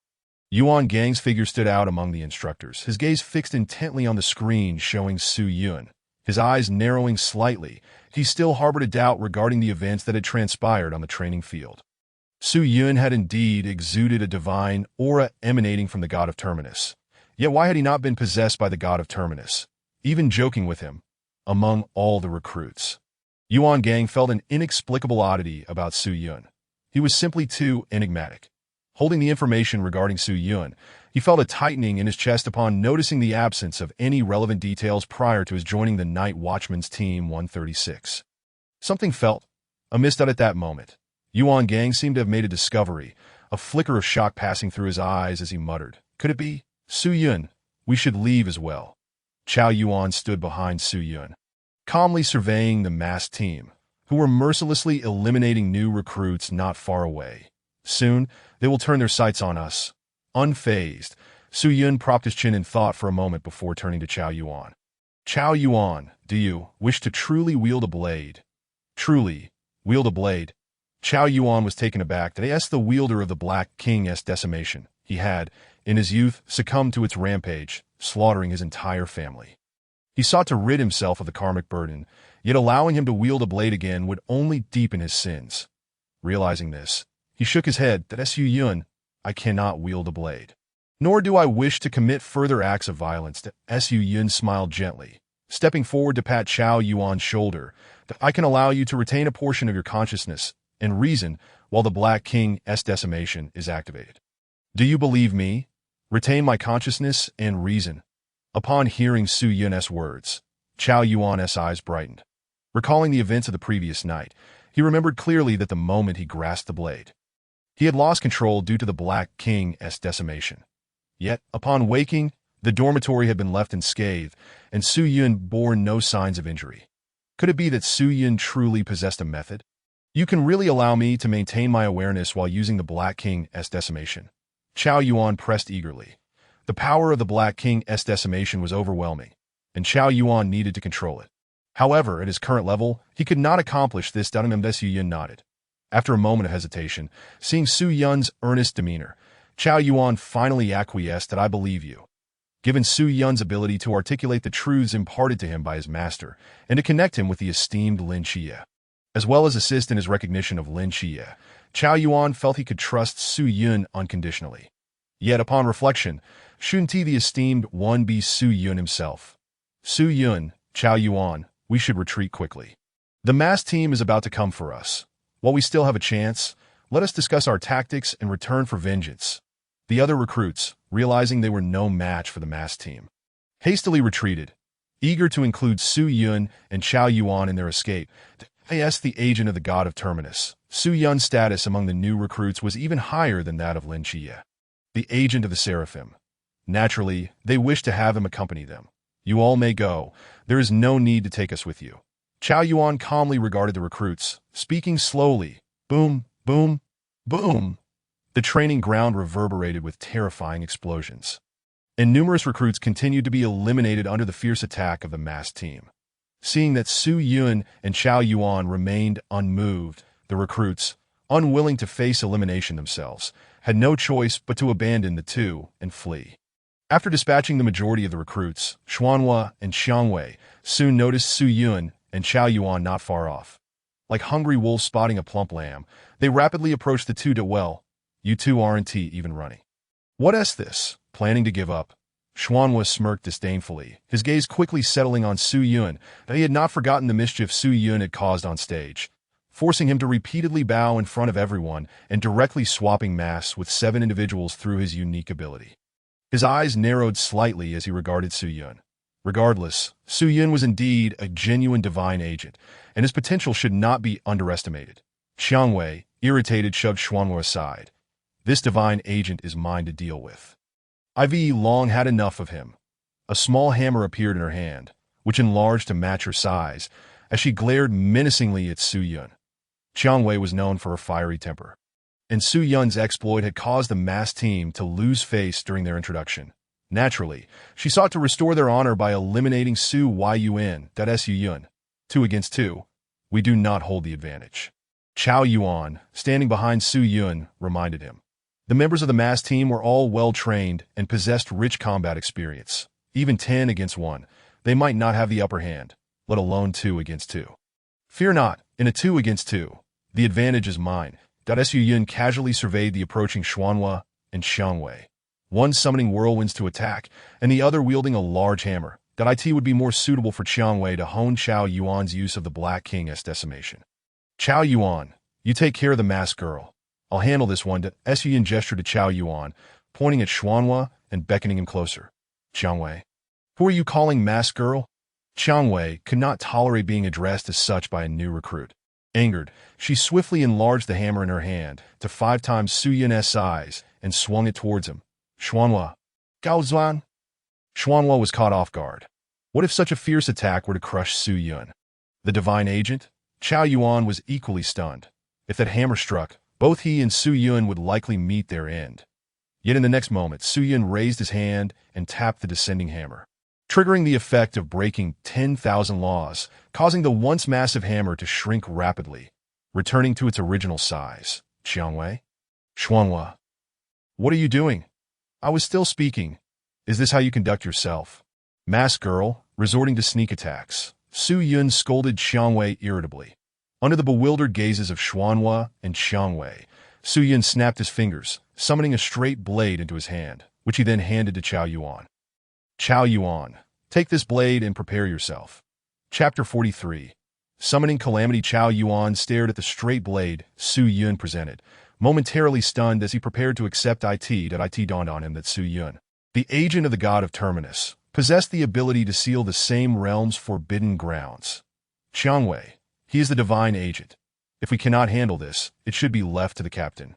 Yuan Gang's figure stood out among the instructors, his gaze fixed intently on the screen showing Su Yun. His eyes narrowing slightly, he still harbored a doubt regarding the events that had transpired on the training field. Su Yun had indeed exuded a divine aura emanating from the god of Terminus. Yet why had he not been possessed by the god of Terminus, even joking with him, among all the recruits? Yuan Gang felt an inexplicable oddity about Su Yun. He was simply too enigmatic. Holding the information regarding Su Yun, he felt a tightening in his chest upon noticing the absence of any relevant details prior to his joining the Night Watchman's Team 136. Something felt amiss at that moment. Yuan Gang seemed to have made a discovery, a flicker of shock passing through his eyes as he muttered, "Could it be? Su Yun, we should leave as well." Chao Yuan stood behind Su Yun, calmly surveying the masked team, who were mercilessly eliminating new recruits not far away. "Soon, they will turn their sights on us." Unfazed, Su Yun propped his chin in thought for a moment before turning to Chao Yuan. "Chao Yuan, do you wish to truly wield a blade?" "Truly wield a blade?" Chao Yuan was taken aback that the wielder of the Black King's decimation. He had, in his youth, succumbed to its rampage, slaughtering his entire family. He sought to rid himself of the karmic burden, yet allowing him to wield a blade again would only deepen his sins. Realizing this, he shook his head that Su Yun, I cannot wield a blade. Nor do I wish to commit further acts of violence. Su Yun smiled gently, stepping forward to pat Chao Yuan's shoulder, that I can allow you to retain a portion of your consciousness and reason while the Black King's decimation is activated. Do you believe me? Retain my consciousness and reason. Upon hearing Su Yun's words, Chao Yuan's eyes brightened. Recalling the events of the previous night, he remembered clearly that the moment he grasped the blade, he had lost control due to the Black King's decimation. Yet, upon waking, the dormitory had been left unscathed, and Su Yun bore no signs of injury. Could it be that Su Yun truly possessed a method? You can really allow me to maintain my awareness while using the Black King's decimation. Chao Yuan pressed eagerly. The power of the Black King's decimation was overwhelming, and Chao Yuan needed to control it. However, at his current level, he could not accomplish this. Su Yun nodded. After a moment of hesitation, seeing Su Yun's earnest demeanor, Chao Yuan finally acquiesced that I believe you. Given Su Yun's ability to articulate the truths imparted to him by his master, and to connect him with the esteemed Lin Xie, as well as assist in his recognition of Lin Xie, Chao Yuan felt he could trust Su Yun unconditionally. Yet upon reflection, shouldn't the esteemed one be Su Yun himself? Su Yun, Chao Yuan, we should retreat quickly. The mass team is about to come for us. While we still have a chance, let us discuss our tactics and return for vengeance. The other recruits, realizing they were no match for the mass team, hastily retreated, eager to include Su Yun and Chao Yuan in their escape. They asked the agent of the god of Terminus. Su Yun's status among the new recruits was even higher than that of Lin Chia, the agent of the Seraphim. Naturally, they wished to have him accompany them. You all may go. There is no need to take us with you. Chao Yuan calmly regarded the recruits, speaking slowly. Boom, boom, boom. The training ground reverberated with terrifying explosions, and numerous recruits continued to be eliminated under the fierce attack of the massed team. Seeing that Su Yun and Chao Yuan remained unmoved, the recruits, unwilling to face elimination themselves, had no choice but to abandon the two and flee. After dispatching the majority of the recruits, Xuanhua and Xiangwei soon noticed Su Yun and Chao Yuan not far off. Like hungry wolves spotting a plump lamb, they rapidly approached the two. Well, you two aren't even running. What is this? Planning to give up? Xuanhua smirked disdainfully, his gaze quickly settling on Su Yun. He had not forgotten the mischief Su Yun had caused on stage, forcing him to repeatedly bow in front of everyone and directly swapping mass with 7 individuals through his unique ability. His eyes narrowed slightly as he regarded Su Yun. Regardless, Su Yun was indeed a genuine divine agent, and his potential should not be underestimated. Xiangwei, irritated, shoved Xuanhua aside. This divine agent is mine to deal with. I've long had enough of him. A small hammer appeared in her hand, which enlarged to match her size, as she glared menacingly at Su Yun. Xiangwei was known for her fiery temper, and Su Yun's exploit had caused the mass team to lose face during their introduction. Naturally, she sought to restore their honor by eliminating Su Yun. 2 against 2. We do not hold the advantage. Chao Yuan, standing behind Su Yun, reminded him. The members of the mass team were all well-trained and possessed rich combat experience. Even 10 against 1, they might not have the upper hand, let alone 2 against 2. Fear not, in a 2 against 2, the advantage is mine. Su Yun casually surveyed the approaching Xuanhua and Xiangwei, one summoning whirlwinds to attack, and the other wielding a large hammer. It would be more suitable for Xiangwei to hone Chao Yuan's use of the Black King's decimation. Chao Yuan, you take care of the masked girl. I'll handle this one. Su Yun gestured to Chao Yuan, pointing at Xuanhua and beckoning him closer. Xiangwei. Who are you calling masked girl? Xiangwei could not tolerate being addressed as such by a new recruit. Angered, she swiftly enlarged the hammer in her hand to 5 times Su Yun's size and swung it towards him. Xuanhua. Gao Zuan. Xuanhua was caught off guard. What if such a fierce attack were to crush Su Yun? The divine agent? Chao Yuan was equally stunned. If that hammer struck, both he and Su Yun would likely meet their end. Yet in the next moment, Su Yun raised his hand and tapped the descending hammer, triggering the effect of breaking 10,000 laws, causing the once massive hammer to shrink rapidly, returning to its original size. Xiangwei? Xuanhua. What are you doing? I was still speaking. Is this how you conduct yourself? Masked girl, resorting to sneak attacks. Su Yun scolded Xiangwei irritably. Under the bewildered gazes of Xuanhua and Xiangwei, Su Yun snapped his fingers, summoning a straight blade into his hand, which he then handed to Chao Yuan. Chao Yuan, take this blade and prepare yourself. Chapter 43. Summoning Calamity. Chao Yuan stared at the straight blade Su Yun presented, momentarily stunned as he prepared to accept it. It dawned on him that Su Yun, the agent of the god of Terminus, possessed the ability to seal the same realm's forbidden grounds. Xiangwei, he is the divine agent. If we cannot handle this, it should be left to the captain.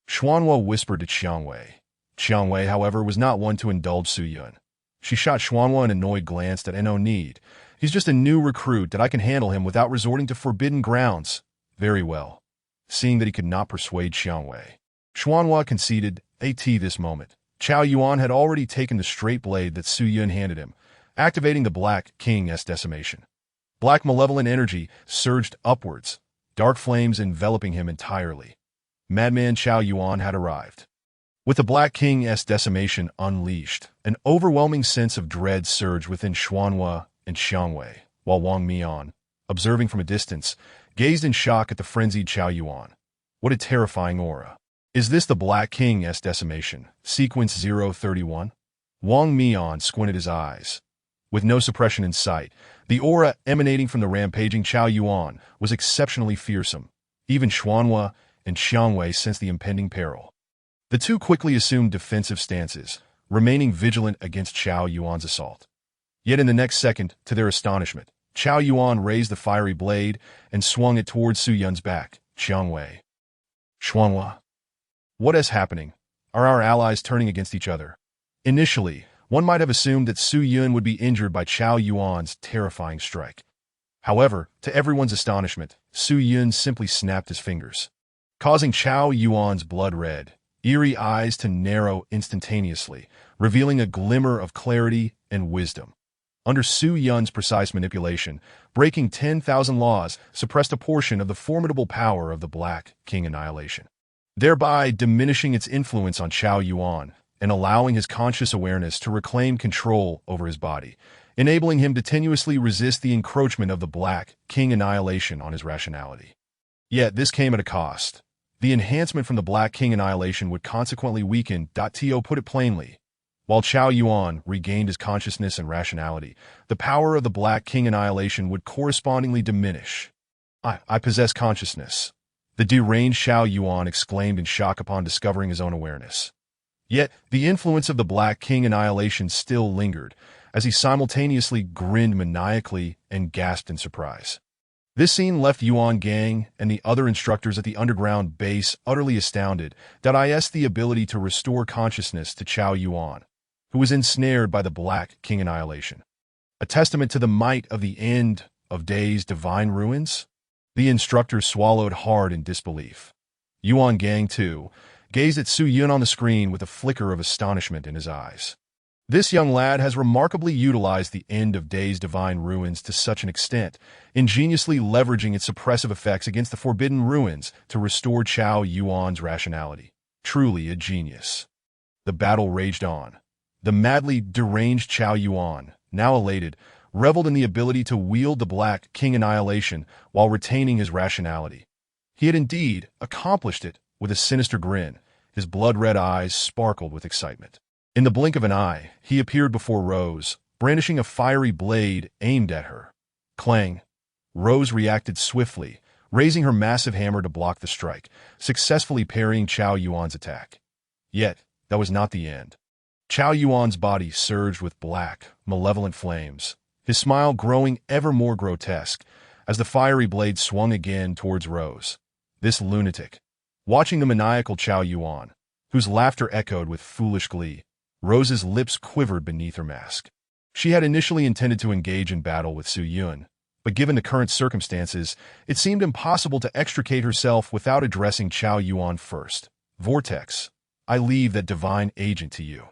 Xuanhua whispered to Xiangwei. Xiangwei, however, was not one to indulge Su Yun. She shot Xuanhua an annoyed glance that no need. He's just a new recruit that I can handle him without resorting to forbidden grounds. Very well. Seeing that he could not persuade Xiangwei, Xuanhua conceded. At this moment, Chao Yuan had already taken the straight blade that Su Yun handed him, activating the Black King's decimation. Black malevolent energy surged upwards, dark flames enveloping him entirely. Madman Chao Yuan had arrived. With the Black King's decimation unleashed, an overwhelming sense of dread surged within Xuanhua and Xiangwei, while Wang Mian, observing from a distance, gazed in shock at the frenzied Chao Yuan. What a terrifying aura. Is this the Black King's decimation? Sequence 031? Wang Mian squinted his eyes. With no suppression in sight, the aura emanating from the rampaging Chao Yuan was exceptionally fearsome. Even Xuanhua and Xiangwei sensed the impending peril. The two quickly assumed defensive stances, remaining vigilant against Chao Yuan's assault. Yet in the next second, to their astonishment, Chao Yuan raised the fiery blade and swung it towards Su Yun's back. Xiangwei. Xuanhua. What is happening? Are our allies turning against each other? Initially, one might have assumed that Su Yun would be injured by Chao Yuan's terrifying strike. However, to everyone's astonishment, Su Yun simply snapped his fingers, causing Chao Yuan's blood-red, eerie eyes to narrow instantaneously, revealing a glimmer of clarity and wisdom. Under Su Yun's precise manipulation, breaking 10,000 laws suppressed a portion of the formidable power of the Black King Annihilation, thereby diminishing its influence on Chao Yuan and allowing his conscious awareness to reclaim control over his body, enabling him to tenuously resist the encroachment of the Black King Annihilation on his rationality. Yet this came at a cost. The enhancement from the Black King Annihilation would consequently weaken. To put it plainly, while Chao Yuan regained his consciousness and rationality, the power of the Black King Annihilation would correspondingly diminish. I possess consciousness. The deranged Chao Yuan exclaimed in shock upon discovering his own awareness. Yet, the influence of the Black King Annihilation still lingered, as he simultaneously grinned maniacally and gasped in surprise. This scene left Yuan Gang and the other instructors at the underground base utterly astounded. The ability to restore consciousness to Chao Yuan, who was ensnared by the Black King Annihilation. A testament to the might of the end of days divine ruins? The instructors swallowed hard in disbelief. Yuan Gang, too, gazed at Su Yun on the screen with a flicker of astonishment in his eyes. This young lad has remarkably utilized the end of days divine ruins to such an extent, ingeniously leveraging its suppressive effects against the forbidden ruins to restore Chao Yuan's rationality. Truly a genius. The battle raged on. The madly deranged Chao Yuan, now elated, reveled in the ability to wield the Black King Annihilation while retaining his rationality. He had indeed accomplished it with a sinister grin. His blood-red eyes sparkled with excitement. In the blink of an eye, he appeared before Rose, brandishing a fiery blade aimed at her. Clang! Rose reacted swiftly, raising her massive hammer to block the strike, successfully parrying Chao Yuan's attack. Yet, that was not the end. Chao Yuan's body surged with black, malevolent flames, his smile growing ever more grotesque as the fiery blade swung again towards Rose. This lunatic. Watching the maniacal Chao Yuan, whose laughter echoed with foolish glee, Rose's lips quivered beneath her mask. She had initially intended to engage in battle with Su Yun, but given the current circumstances, it seemed impossible to extricate herself without addressing Chao Yuan first. Vortex, I leave that divine agent to you.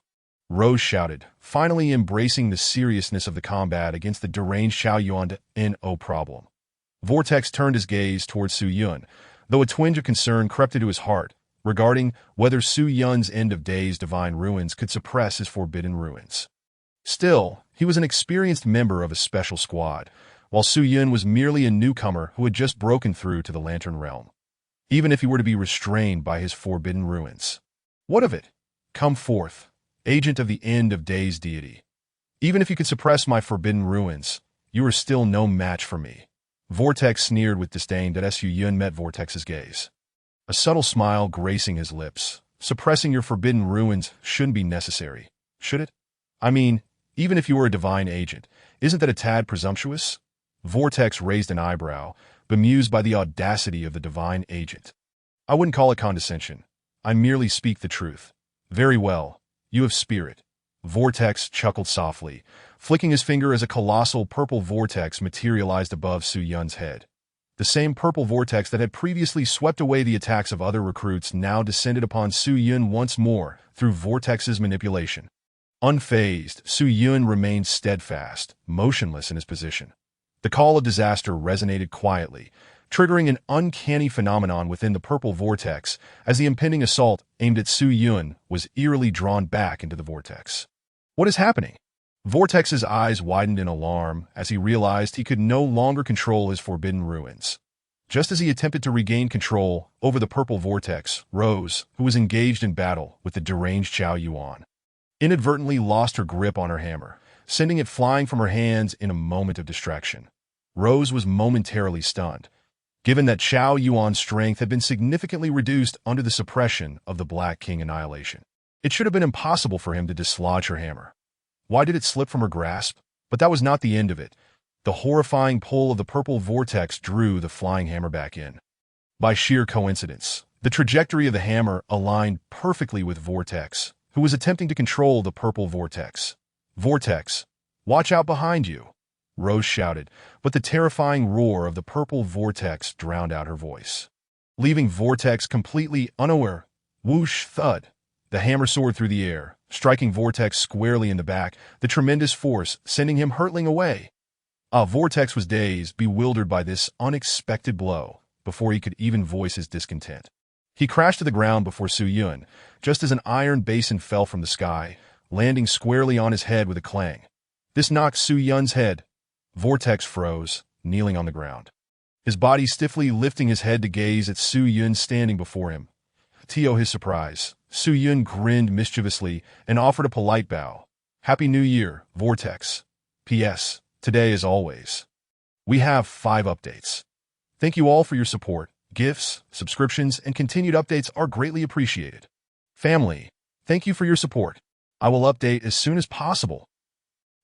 Rose shouted, finally embracing the seriousness of the combat against the deranged Chao Yuan. No problem. Vortex turned his gaze towards Su Yun, though a twinge of concern crept into his heart regarding whether Su Yun's end of days divine ruins could suppress his forbidden ruins. Still, he was an experienced member of a special squad, while Su Yun was merely a newcomer who had just broken through to the Lantern Realm. Even if he were to be restrained by his forbidden ruins. What of it? Come forth, agent of the end of days deity. Even if you could suppress my forbidden ruins, you are still no match for me. Vortex sneered with disdain. Su Yun met Vortex's gaze. A subtle smile gracing his lips. Suppressing your forbidden ruins shouldn't be necessary, should it? I mean, even if you were a divine agent, isn't that a tad presumptuous? Vortex raised an eyebrow, bemused by the audacity of the divine agent. I wouldn't call it condescension. I merely speak the truth. Very well, you have spirit. Vortex chuckled softly, flicking his finger as a colossal purple vortex materialized above Su Yun's head. The same purple vortex that had previously swept away the attacks of other recruits now descended upon Su Yun once more through Vortex's manipulation. Unfazed, Su Yun remained steadfast, motionless in his position. The call of disaster resonated quietly, triggering an uncanny phenomenon within the purple vortex as the impending assault aimed at Su Yun was eerily drawn back into the vortex. What is happening? Vortex's eyes widened in alarm as he realized he could no longer control his forbidden ruins. Just as he attempted to regain control over the purple vortex, Rose, who was engaged in battle with the deranged Chao Yuan, inadvertently lost her grip on her hammer, sending it flying from her hands in a moment of distraction. Rose was momentarily stunned, given that Chao Yuan's strength had been significantly reduced under the suppression of the Black King annihilation. It should have been impossible for him to dislodge her hammer. Why did it slip from her grasp? But that was not the end of it. The horrifying pull of the purple vortex drew the flying hammer back in. By sheer coincidence, the trajectory of the hammer aligned perfectly with Vortex, who was attempting to control the purple vortex. "Vortex, watch out behind you," Rose shouted, but the terrifying roar of the purple vortex drowned out her voice. Leaving Vortex completely unaware, whoosh, thud, the hammer soared through the air, striking Vortex squarely in the back, the tremendous force sending him hurtling away. Vortex was dazed, bewildered by this unexpected blow, before he could even voice his discontent. He crashed to the ground before Su Yun, just as an iron basin fell from the sky, landing squarely on his head with a clang. This knocked Su Yun's head. Vortex froze, kneeling on the ground, his body stiffly lifting his head to gaze at Su Yun standing before him. To his surprise, Su Yun grinned mischievously and offered a polite bow. "Happy New Year, Vortex. P.S. Today, as always, we have 5 updates. Thank you all for your support. Gifts, subscriptions, and continued updates are greatly appreciated. Family, thank you for your support. I will update as soon as possible."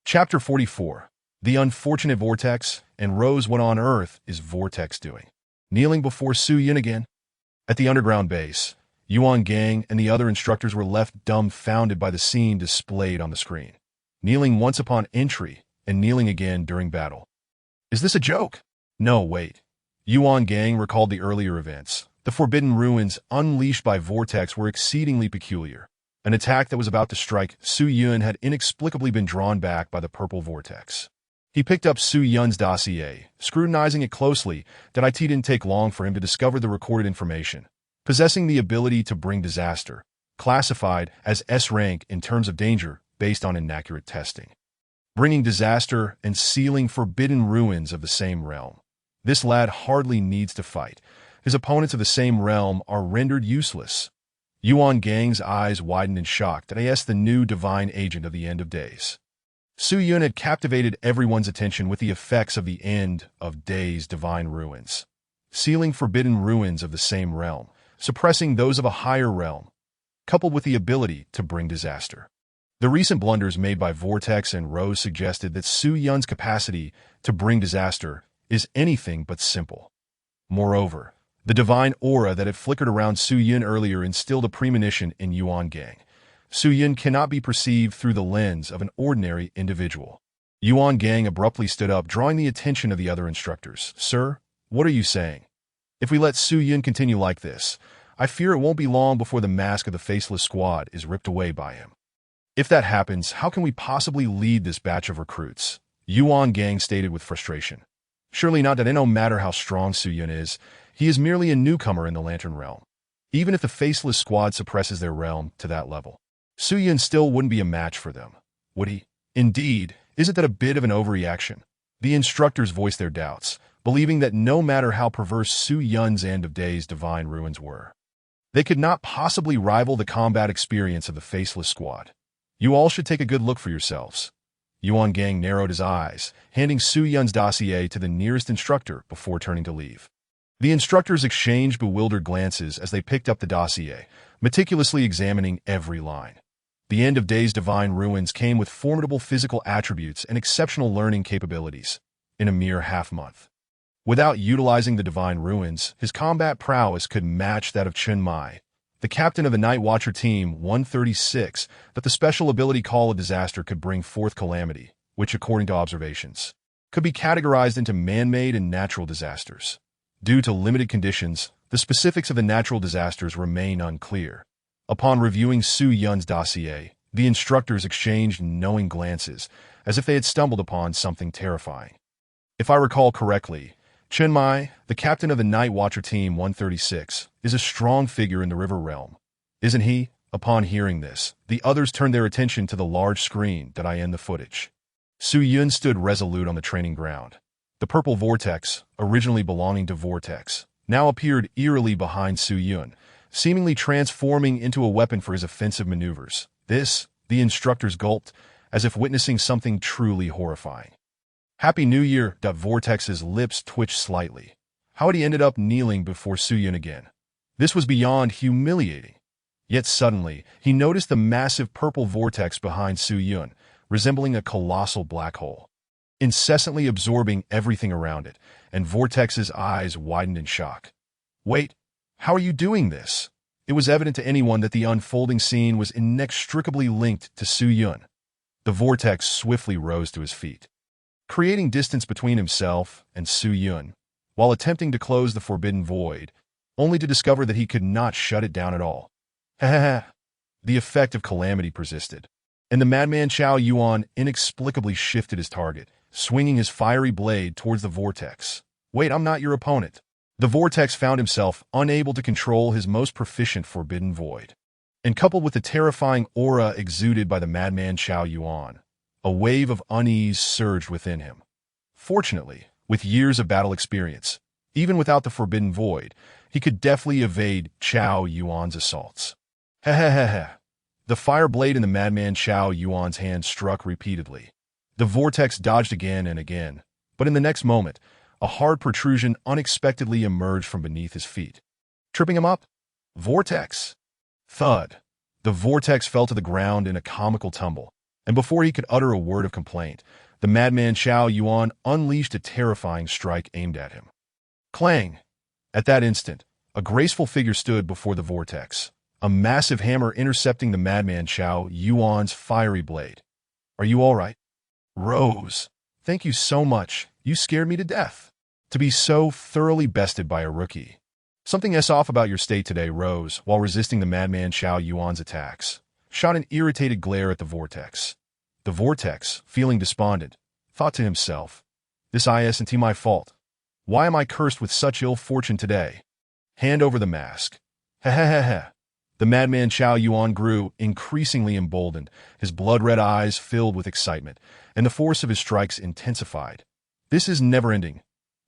Chapter 44. The Unfortunate Vortex, and Rose. What on earth is Vortex doing? Kneeling before Su Yun again? At the underground base, Yuan Gang and the other instructors were left dumbfounded by the scene displayed on the screen. Kneeling once upon entry, and kneeling again during battle. Is this a joke? No, wait. Yuan Gang recalled the earlier events. The forbidden ruins unleashed by Vortex were exceedingly peculiar. An attack that was about to strike Su Yun had inexplicably been drawn back by the purple vortex. He picked up Su Yun's dossier, scrutinizing it closely. That it didn't take long for him to discover the recorded information. Possessing the ability to bring disaster, classified as S rank in terms of danger based on inaccurate testing. Bringing disaster and sealing forbidden ruins of the same realm. This lad hardly needs to fight. His opponents of the same realm are rendered useless. Yuan Gang's eyes widened in shock that he asked the new divine agent of the end of days. Su Yun had captivated everyone's attention with the effects of the end of days divine ruins. Sealing forbidden ruins of the same realm, suppressing those of a higher realm, coupled with the ability to bring disaster. The recent blunders made by Vortex and Rose suggested that Su Yun's capacity to bring disaster is anything but simple. Moreover, the divine aura that had flickered around Su Yun earlier instilled a premonition in Yuan Gang. Su Yun cannot be perceived through the lens of an ordinary individual. Yuan Gang abruptly stood up, drawing the attention of the other instructors. "Sir, what are you saying? If we let Su Yun continue like this, I fear it won't be long before the mask of the Faceless Squad is ripped away by him. If that happens, how can we possibly lead this batch of recruits?" Yuan Gang stated with frustration. Surely not, that no matter how strong Su Yun is, he is merely a newcomer in the Lantern Realm. Even if the Faceless Squad suppresses their realm to that level, Su Yun still wouldn't be a match for them, would he? Indeed, isn't that a bit of an overreaction? The instructors voiced their doubts, believing that no matter how perverse Su Yun's end of days divine ruins were, they could not possibly rival the combat experience of the Faceless Squad. You all should take a good look for yourselves. Yuan Gang narrowed his eyes, handing Su Yun's dossier to the nearest instructor before turning to leave. The instructors exchanged bewildered glances as they picked up the dossier, meticulously examining every line. The end of days divine ruins came with formidable physical attributes and exceptional learning capabilities in a mere half-month. Without utilizing the divine ruins, his combat prowess could match that of Chen Mai, the captain of the Night Watcher Team 136, but the special ability Call of Disaster could bring forth calamity, which, according to observations, could be categorized into man-made and natural disasters. Due to limited conditions, the specifics of the natural disasters remain unclear. Upon reviewing Su Yun's dossier, the instructors exchanged knowing glances, as if they had stumbled upon something terrifying. If I recall correctly, Chen Mai, the captain of the Night Watcher Team 136, is a strong figure in the River Realm, isn't he? Upon hearing this, the others turned their attention to the large screen that in the footage. Su Yun stood resolute on the training ground. The purple vortex, originally belonging to Vortex, now appeared eerily behind Su Yun, seemingly transforming into a weapon for his offensive maneuvers. This, the instructors gulped, as if witnessing something truly horrifying. Happy New Year! Vortex's lips twitched slightly. How had he ended up kneeling before Su Yun again? This was beyond humiliating. Yet suddenly, he noticed the massive purple vortex behind Su Yun, resembling a colossal black hole, incessantly absorbing everything around it, and Vortex's eyes widened in shock. Wait, how are you doing this? It was evident to anyone that the unfolding scene was inextricably linked to Su Yun. The vortex swiftly rose to his feet, creating distance between himself and Su Yun, while attempting to close the forbidden void, only to discover that he could not shut it down at all. The effect of calamity persisted, and the madman Qiao Yuan inexplicably shifted his target, swinging his fiery blade towards the vortex. Wait, I'm not your opponent. The vortex found himself unable to control his most proficient forbidden void. And coupled with the terrifying aura exuded by the madman Qiao Yuan, a wave of unease surged within him. Fortunately, with years of battle experience, even without the forbidden void, he could deftly evade Qiao Yuan's assaults. The fire blade in the madman Qiao Yuan's hand struck repeatedly. The vortex dodged again and again, but in the next moment, a hard protrusion unexpectedly emerged from beneath his feet, tripping him up. Vortex! Thud! The vortex fell to the ground in a comical tumble, and before he could utter a word of complaint, the madman Qiao Yuan unleashed a terrifying strike aimed at him. Clang! At that instant, a graceful figure stood before the vortex, a massive hammer intercepting the madman Qiao Yuan's fiery blade. Are you all right? Rose, thank you so much. You scared me to death. To be so thoroughly bested by a rookie. Something's off about your state today, Rose, while resisting the madman Qiao Yuan's attacks, shot an irritated glare at the vortex. The vortex, feeling despondent, thought to himself, this isn't my fault. Why am I cursed with such ill fortune today? Hand over the mask. The madman Qiao Yuan grew increasingly emboldened, his blood-red eyes filled with excitement, and the force of his strikes intensified. This is never-ending.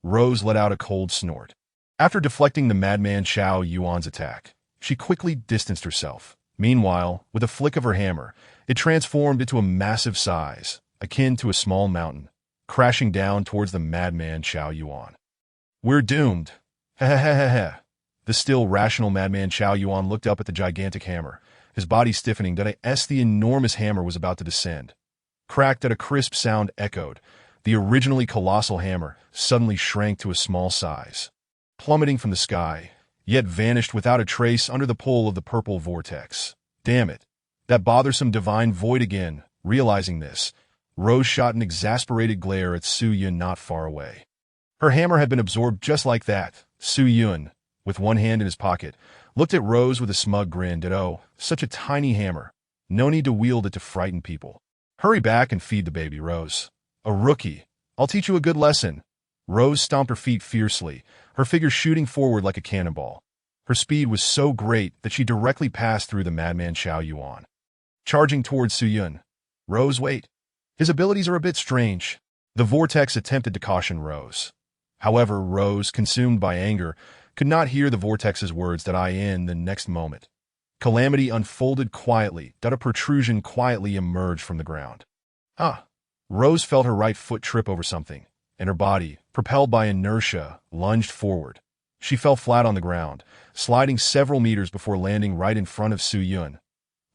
Rose let out a cold snort. After deflecting the madman Qiao Yuan's attack, she quickly distanced herself. Meanwhile, with a flick of her hammer, it transformed into a massive size, akin to a small mountain, crashing down towards the madman Qiao Yuan. We're doomed. The still rational madman Qiao Yuan looked up at the gigantic hammer, his body stiffening as the enormous hammer was about to descend. Cracked at a crisp sound echoed, the originally colossal hammer suddenly shrank to a small size, plummeting from the sky, yet vanished without a trace under the pull of the purple vortex. Damn it. That bothersome divine void again. Realizing this, Rose shot an exasperated glare at Su Yun not far away. Her hammer had been absorbed just like that. Su Yun, with one hand in his pocket, looked at Rose with a smug grin. Oh, such a tiny hammer. No need to wield it to frighten people. Hurry back and feed the baby, Rose. A rookie. I'll teach you a good lesson. Rose stomped her feet fiercely, her figure shooting forward like a cannonball. Her speed was so great that she directly passed through the madman Qiao Yuan. Charging towards Su Yun. Rose, wait. His abilities are a bit strange. The vortex attempted to caution Rose. However, Rose, consumed by anger, could not hear the vortex's words in the next moment. Calamity unfolded quietly, a protrusion quietly emerged from the ground. Rose felt her right foot trip over something, and her body, propelled by inertia, lunged forward. She fell flat on the ground, sliding several meters before landing right in front of Su Yun.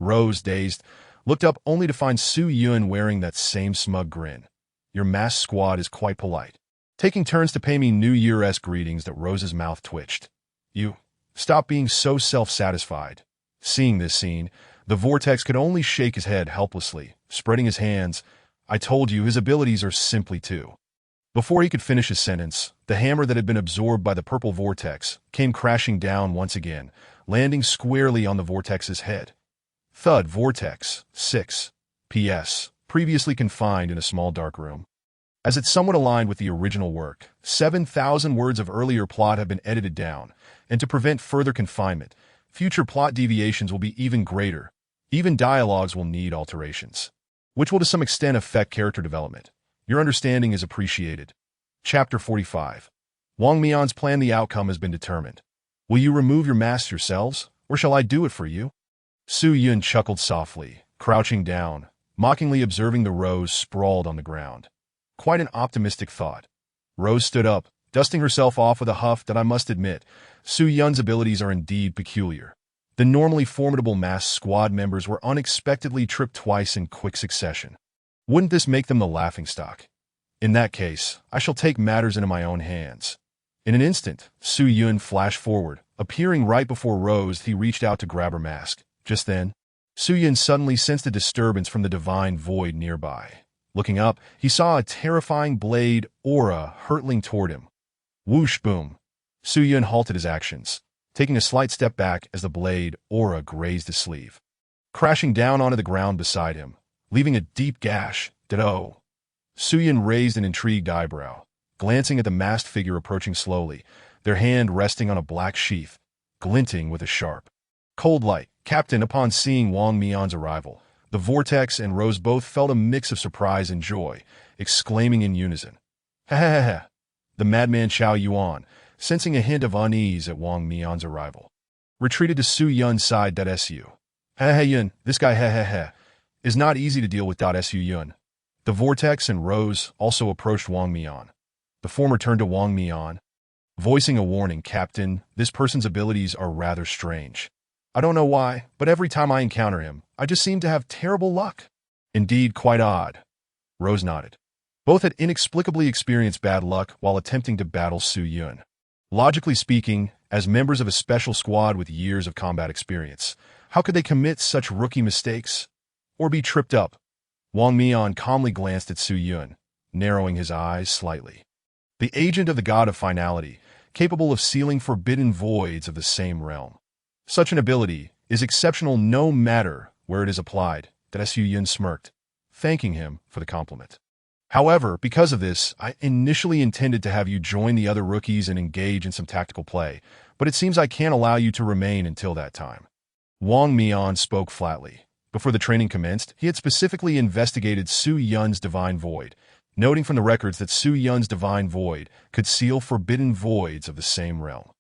Rose, dazed, looked up only to find Su Yun wearing that same smug grin. Your masked squad is quite polite, taking turns to pay me New Year-esque greetings. That Rose's mouth twitched. You, stop being so self-satisfied. Seeing this scene, the vortex could only shake his head helplessly, spreading his hands. I told you, his abilities are simply too. Before he could finish his sentence, the hammer that had been absorbed by the purple vortex came crashing down once again, landing squarely on the vortex's head. Thud. Vortex 6. P.S. Previously confined in a small dark room. As it somewhat aligned with the original work, 7,000 words of earlier plot have been edited down, and to prevent further confinement, future plot deviations will be even greater. Even dialogues will need alterations, which will to some extent affect character development. Your understanding is appreciated. Chapter 45. Wang Mian's plan. The outcome has been determined. Will you remove your masks yourselves, or shall I do it for you? Su Yun chuckled softly, crouching down, mockingly observing the Rose sprawled on the ground. Quite an optimistic thought. Rose stood up, dusting herself off with a huff that I must admit, Su Yun's abilities are indeed peculiar. The normally formidable masked squad members were unexpectedly tripped twice in quick succession. Wouldn't this make them the laughingstock? In that case, I shall take matters into my own hands. In an instant, Su Yun flashed forward, appearing right before Rose. He reached out to grab her mask. Just then, Su Yun suddenly sensed a disturbance from the divine void nearby. Looking up, he saw a terrifying blade aura hurtling toward him. Whoosh boom! Su Yun halted his actions, taking a slight step back as the blade aura grazed his sleeve, crashing down onto the ground beside him, leaving a deep gash. Ditto! Su Yun raised an intrigued eyebrow, glancing at the masked figure approaching slowly, their hand resting on a black sheath, glinting with a sharp, cold light. Captain, upon seeing Wang Mian's arrival, the Vortex and Rose both felt a mix of surprise and joy, exclaiming in unison. Ha ha ha ha! The madman Xiao Yuan, sensing a hint of unease at Wang Mian's arrival, retreated to Su Yun's side. Su. Ha ha Yun, this guy ha ha ha, is not easy to deal with. Su Yun. The Vortex and Rose also approached Wang Mian. The former turned to Wang Mian, voicing a warning. Captain, this person's abilities are rather strange. I don't know why, but every time I encounter him, I just seem to have terrible luck. Indeed, quite odd. Rose nodded. Both had inexplicably experienced bad luck while attempting to battle Su Yun. Logically speaking, as members of a special squad with years of combat experience, how could they commit such rookie mistakes? Or be tripped up? Wang Mian calmly glanced at Su Yun, narrowing his eyes slightly. The agent of the god of finality, capable of sealing forbidden voids of the same realm. Such an ability is exceptional no matter where it is applied. Su Yun smirked, thanking him for the compliment. However, because of this, I initially intended to have you join the other rookies and engage in some tactical play, but it seems I can't allow you to remain until that time. Wang Mian spoke flatly. Before the training commenced, he had specifically investigated Su Yun's divine void, noting from the records that Su Yun's divine void could seal forbidden voids of the same realm.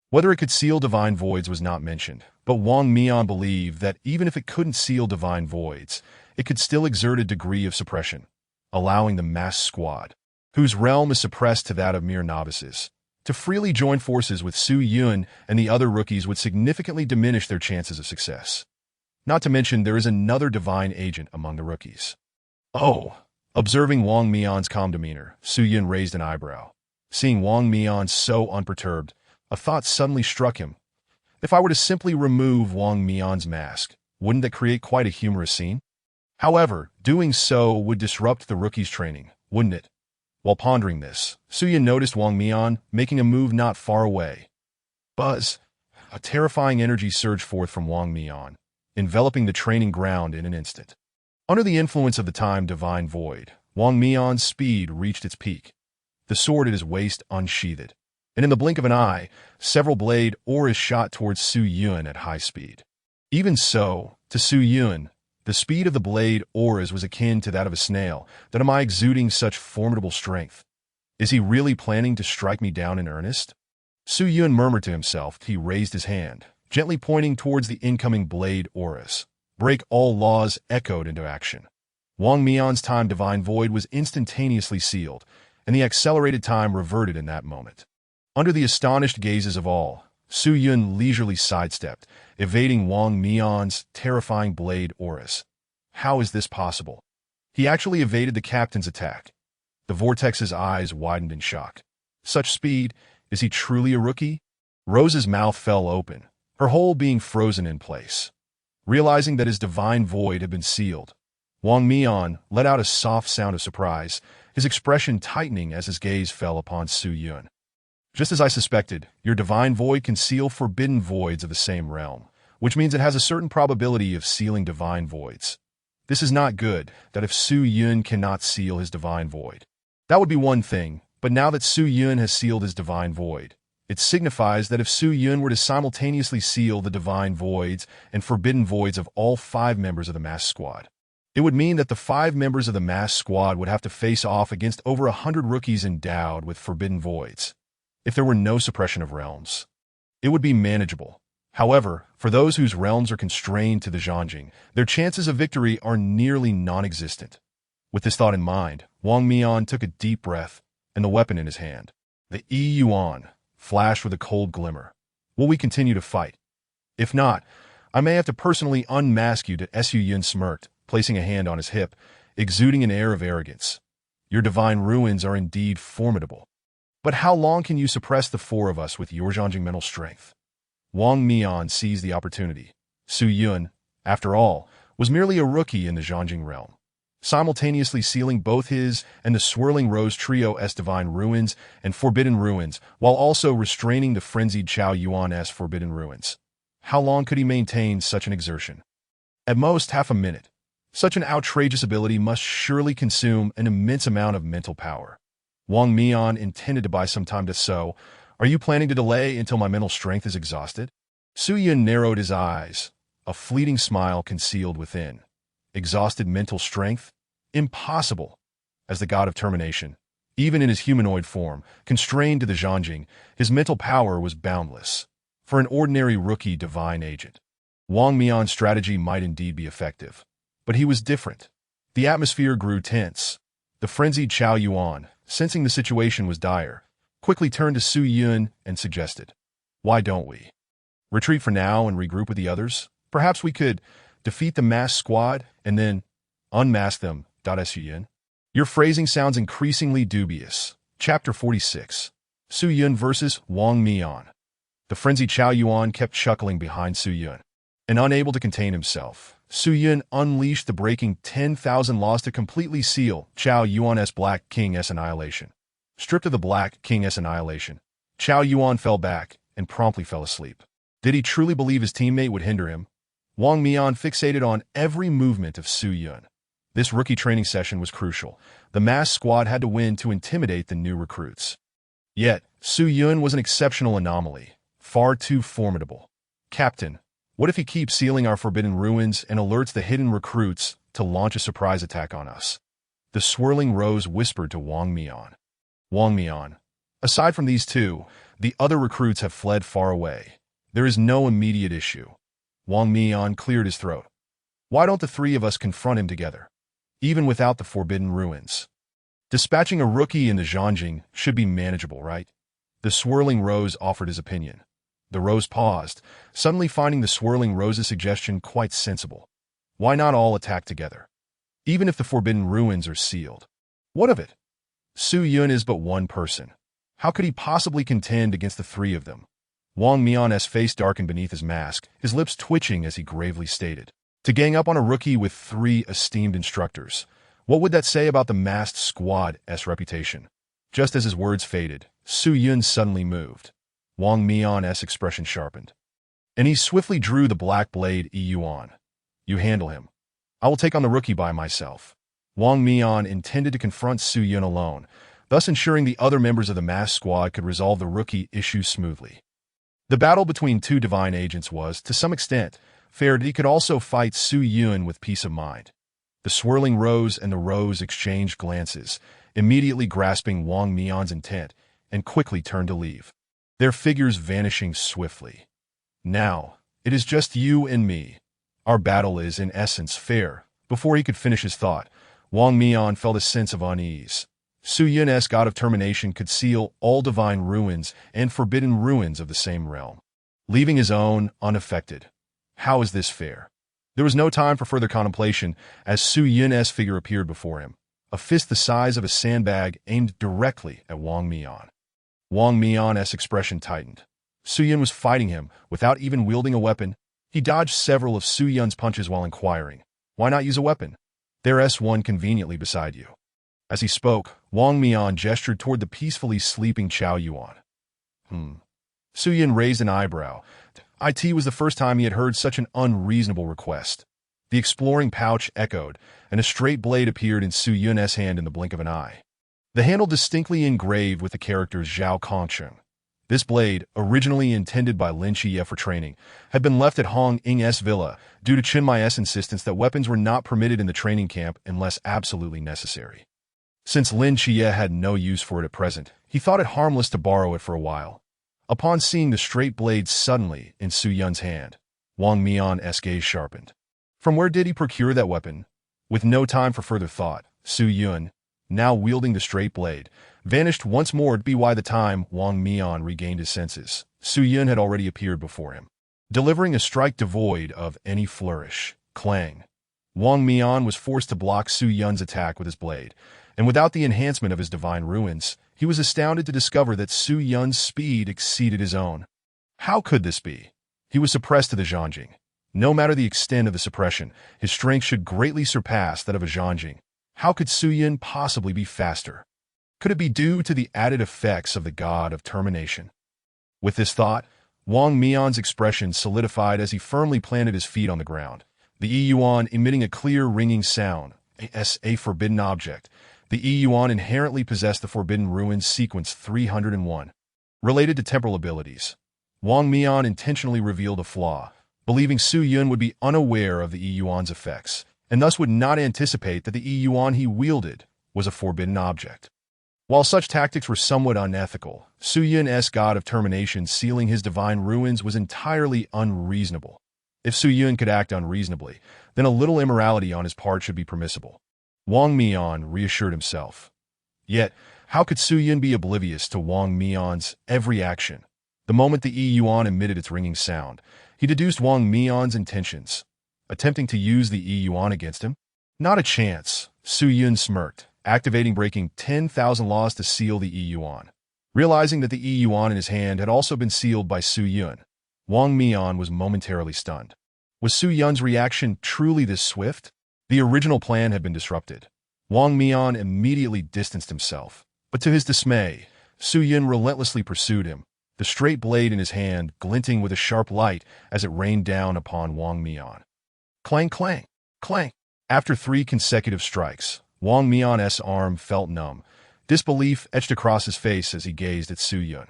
Whether it could seal divine voids was not mentioned, but Wang Mian believed that even if it couldn't seal divine voids, it could still exert a degree of suppression, allowing the masked squad, whose realm is suppressed to that of mere novices, to freely join forces with Su Yun, and the other rookies would significantly diminish their chances of success. Not to mention there is another divine agent among the rookies. Oh! Observing Wang Mian's calm demeanor, Su Yun raised an eyebrow. Seeing Wang Mian so unperturbed, a thought suddenly struck him. If I were to simply remove Wang Mian's mask, wouldn't that create quite a humorous scene? However, doing so would disrupt the rookie's training, wouldn't it? While pondering this, Su Yun noticed Wang Mian making a move not far away. Buzz! A terrifying energy surged forth from Wang Mian, enveloping the training ground in an instant. Under the influence of the time divine void, Wang Mian's speed reached its peak, the sword at his waist unsheathed, and in the blink of an eye, several blade auras shot towards Su Yun at high speed. Even so, to Su Yun, the speed of the blade auras was akin to that of a snail. That am I exuding such formidable strength? Is he really planning to strike me down in earnest? Su Yun murmured to himself. He raised his hand, gently pointing towards the incoming blade auras. Break all laws echoed into action. Wang Mian's time divine void was instantaneously sealed, and the accelerated time reverted in that moment. Under the astonished gazes of all, Su Yun leisurely sidestepped, evading Wang Mian's terrifying blade auras. How is this possible? He actually evaded the captain's attack. The Vortex's eyes widened in shock. Such speed? Is he truly a rookie? Rose's mouth fell open, her whole being frozen in place. Realizing that his divine void had been sealed, Wang Mian let out a soft sound of surprise, his expression tightening as his gaze fell upon Su Yun. Just as I suspected, your divine void can seal forbidden voids of the same realm, which means it has a certain probability of sealing divine voids. This is not good, that if Su Yun cannot seal his divine void. That would be one thing, but now that Su Yun has sealed his divine void, it signifies that if Su Yun were to simultaneously seal the divine voids and forbidden voids of all 5 members of the masked squad, It would mean that the 5 members of the masked squad would have to face off against over 100 rookies endowed with forbidden voids. If there were no suppression of realms, it would be manageable. However, for those whose realms are constrained to the Zhanjing, their chances of victory are nearly non-existent. With this thought in mind, Wang Mian took a deep breath, and the weapon in his hand, the Yi Yuan, flashed with a cold glimmer. Will we continue to fight? If not, I may have to personally unmask you, Su Yun smirked, placing a hand on his hip, exuding an air of arrogance. Your divine ruins are indeed formidable. But how long can you suppress the 4 of us with your Zhanjing mental strength? Wang Mian seized the opportunity. Su Yun, after all, was merely a rookie in the Zhanjing realm, simultaneously sealing both his and the Swirling Rose Trio's divine ruins and forbidden ruins, while also restraining the frenzied Chao Yuan's forbidden ruins. How long could he maintain such an exertion? At most half a minute. Such an outrageous ability must surely consume an immense amount of mental power. Wang Mian intended to buy some time to sow. Are you planning to delay until my mental strength is exhausted? Su Yun narrowed his eyes, a fleeting smile concealed within. Exhausted mental strength? Impossible. As the god of termination, even in his humanoid form, constrained to the Zhanjing, his mental power was boundless. For an ordinary rookie divine agent, Wang Mian's strategy might indeed be effective. But he was different. The atmosphere grew tense. The frenzied Chao Yuan, sensing the situation was dire, quickly turned to Su Yun and suggested, "Why don't we retreat for now and regroup with the others? Perhaps we could defeat the masked squad and then unmask them." Su Yun, your phrasing sounds increasingly dubious. Chapter 46. Su Yun versus Wang Mian. The frenzied Chao Yuan kept chuckling behind Su Yun, and unable to contain himself, Su Yun unleashed the breaking 10,000 laws to completely seal Chao Yuan's Black King's annihilation. Stripped of the Black King's annihilation, Chao Yuan fell back and promptly fell asleep. Did he truly believe his teammate would hinder him? Wang Mian fixated on every movement of Su Yun. This rookie training session was crucial. The masked squad had to win to intimidate the new recruits. Yet, Su Yun was an exceptional anomaly, far too formidable. Captain, what if he keeps sealing our forbidden ruins and alerts the hidden recruits to launch a surprise attack on us? The Swirling Rose whispered to Wang Mian. Wang Mian, aside from these 2, the other recruits have fled far away. There is no immediate issue. Wang Mian cleared his throat. Why don't the 3 of us confront him together? Even without the forbidden ruins. Dispatching a rookie in the Zhanjing should be manageable, right? The Swirling Rose offered his opinion. The Rose paused, suddenly finding the Swirling Rose's suggestion quite sensible. Why not all attack together? Even if the forbidden ruins are sealed. What of it? Su Yun is but one person. How could he possibly contend against the 3 of them? Wang Mian's face darkened beneath his mask, his lips twitching as he gravely stated. To gang up on a rookie with 3 esteemed instructors. What would that say about the masked squad's reputation? Just as his words faded, Su Yun suddenly moved. Wang Mian's expression sharpened, and he swiftly drew the black blade Yi Yuan. You handle him. I will take on the rookie by myself. Wang Mian intended to confront Su Yun alone, thus ensuring the other members of the masked squad could resolve the rookie issue smoothly. The battle between 2 divine agents was, to some extent, fair, but he could also fight Su Yun with peace of mind. The Swirling Rose and the Rose exchanged glances, immediately grasping Wang Mian's intent, and quickly turned to leave, their figures vanishing swiftly. Now, it is just you and me. Our battle is, in essence, fair. Before he could finish his thought, Wang Mian felt a sense of unease. Su Yun's god of termination could seal all divine ruins and forbidden ruins of the same realm, leaving his own unaffected. How is this fair? There was no time for further contemplation as Su Yun's figure appeared before him, a fist the size of a sandbag aimed directly at Wang Mian. Wang Mian's expression tightened. Su Yun was fighting him without even wielding a weapon. He dodged several of Su Yun's punches while inquiring, "Why not use a weapon? There's one conveniently beside you." As he spoke, Wang Mian gestured toward the peacefully sleeping Chao Yuan. Su Yun raised an eyebrow. It was the first time he had heard such an unreasonable request. The exploring pouch echoed, and a straight blade appeared in Su Yun's hand in the blink of an eye. The handle distinctly engraved with the characters Zhao Kongsheng. This blade, originally intended by Lin Qiye for training, had been left at Hong Ying's villa due to Chen Mai's insistence that weapons were not permitted in the training camp unless absolutely necessary. Since Lin Qiye had no use for it at present, he thought it harmless to borrow it for a while. Upon seeing the straight blade suddenly in Su Yun's hand, Wang Mian's gaze sharpened. From where did he procure that weapon? With no time for further thought, Su Yun, now wielding the straight blade, vanished once more. By the time Wang Mian regained his senses, Su Yun had already appeared before him, delivering a strike devoid of any flourish. Clang! Wang Mian was forced to block Su Yun's attack with his blade, and without the enhancement of his divine ruins, he was astounded to discover that Su Yun's speed exceeded his own. How could this be? He was suppressed to the Zhangjing. No matter the extent of the suppression, his strength should greatly surpass that of a Zhangjing. How could Su Yun possibly be faster? Could it be due to the added effects of the god of termination? With this thought, Wang Mian's expression solidified as he firmly planted his feet on the ground, the Yuan emitting a clear ringing sound, as a forbidden object. The Yuan inherently possessed the Forbidden Ruins Sequence 301. Related to temporal abilities, Wang Mian intentionally revealed a flaw, believing Su Yun would be unaware of the Yuan's effects, and thus would not anticipate that the Yuan he wielded was a forbidden object. While such tactics were somewhat unethical, Su Yun's god of termination sealing his divine ruins was entirely unreasonable. If Su Yun could act unreasonably, then a little immorality on his part should be permissible. Wang Mian reassured himself. Yet, how could Su Yun be oblivious to Wang Mian's every action? The moment the Yuan emitted its ringing sound, he deduced Wang Mian's intentions. Attempting to use the Yuan against him? Not a chance. Su Yun smirked, activating breaking 10,000 laws to seal the Yuan. Realizing that the Yuan in his hand had also been sealed by Su Yun, Wang Mian was momentarily stunned. Was Su Yun's reaction truly this swift? The original plan had been disrupted. Wang Mian immediately distanced himself, but to his dismay, Su Yun relentlessly pursued him, the straight blade in his hand glinting with a sharp light as it rained down upon Wang Mian. Clang, clang, clang. After 3 consecutive strikes, Wang Mian's arm felt numb. Disbelief etched across his face as he gazed at Su Yun.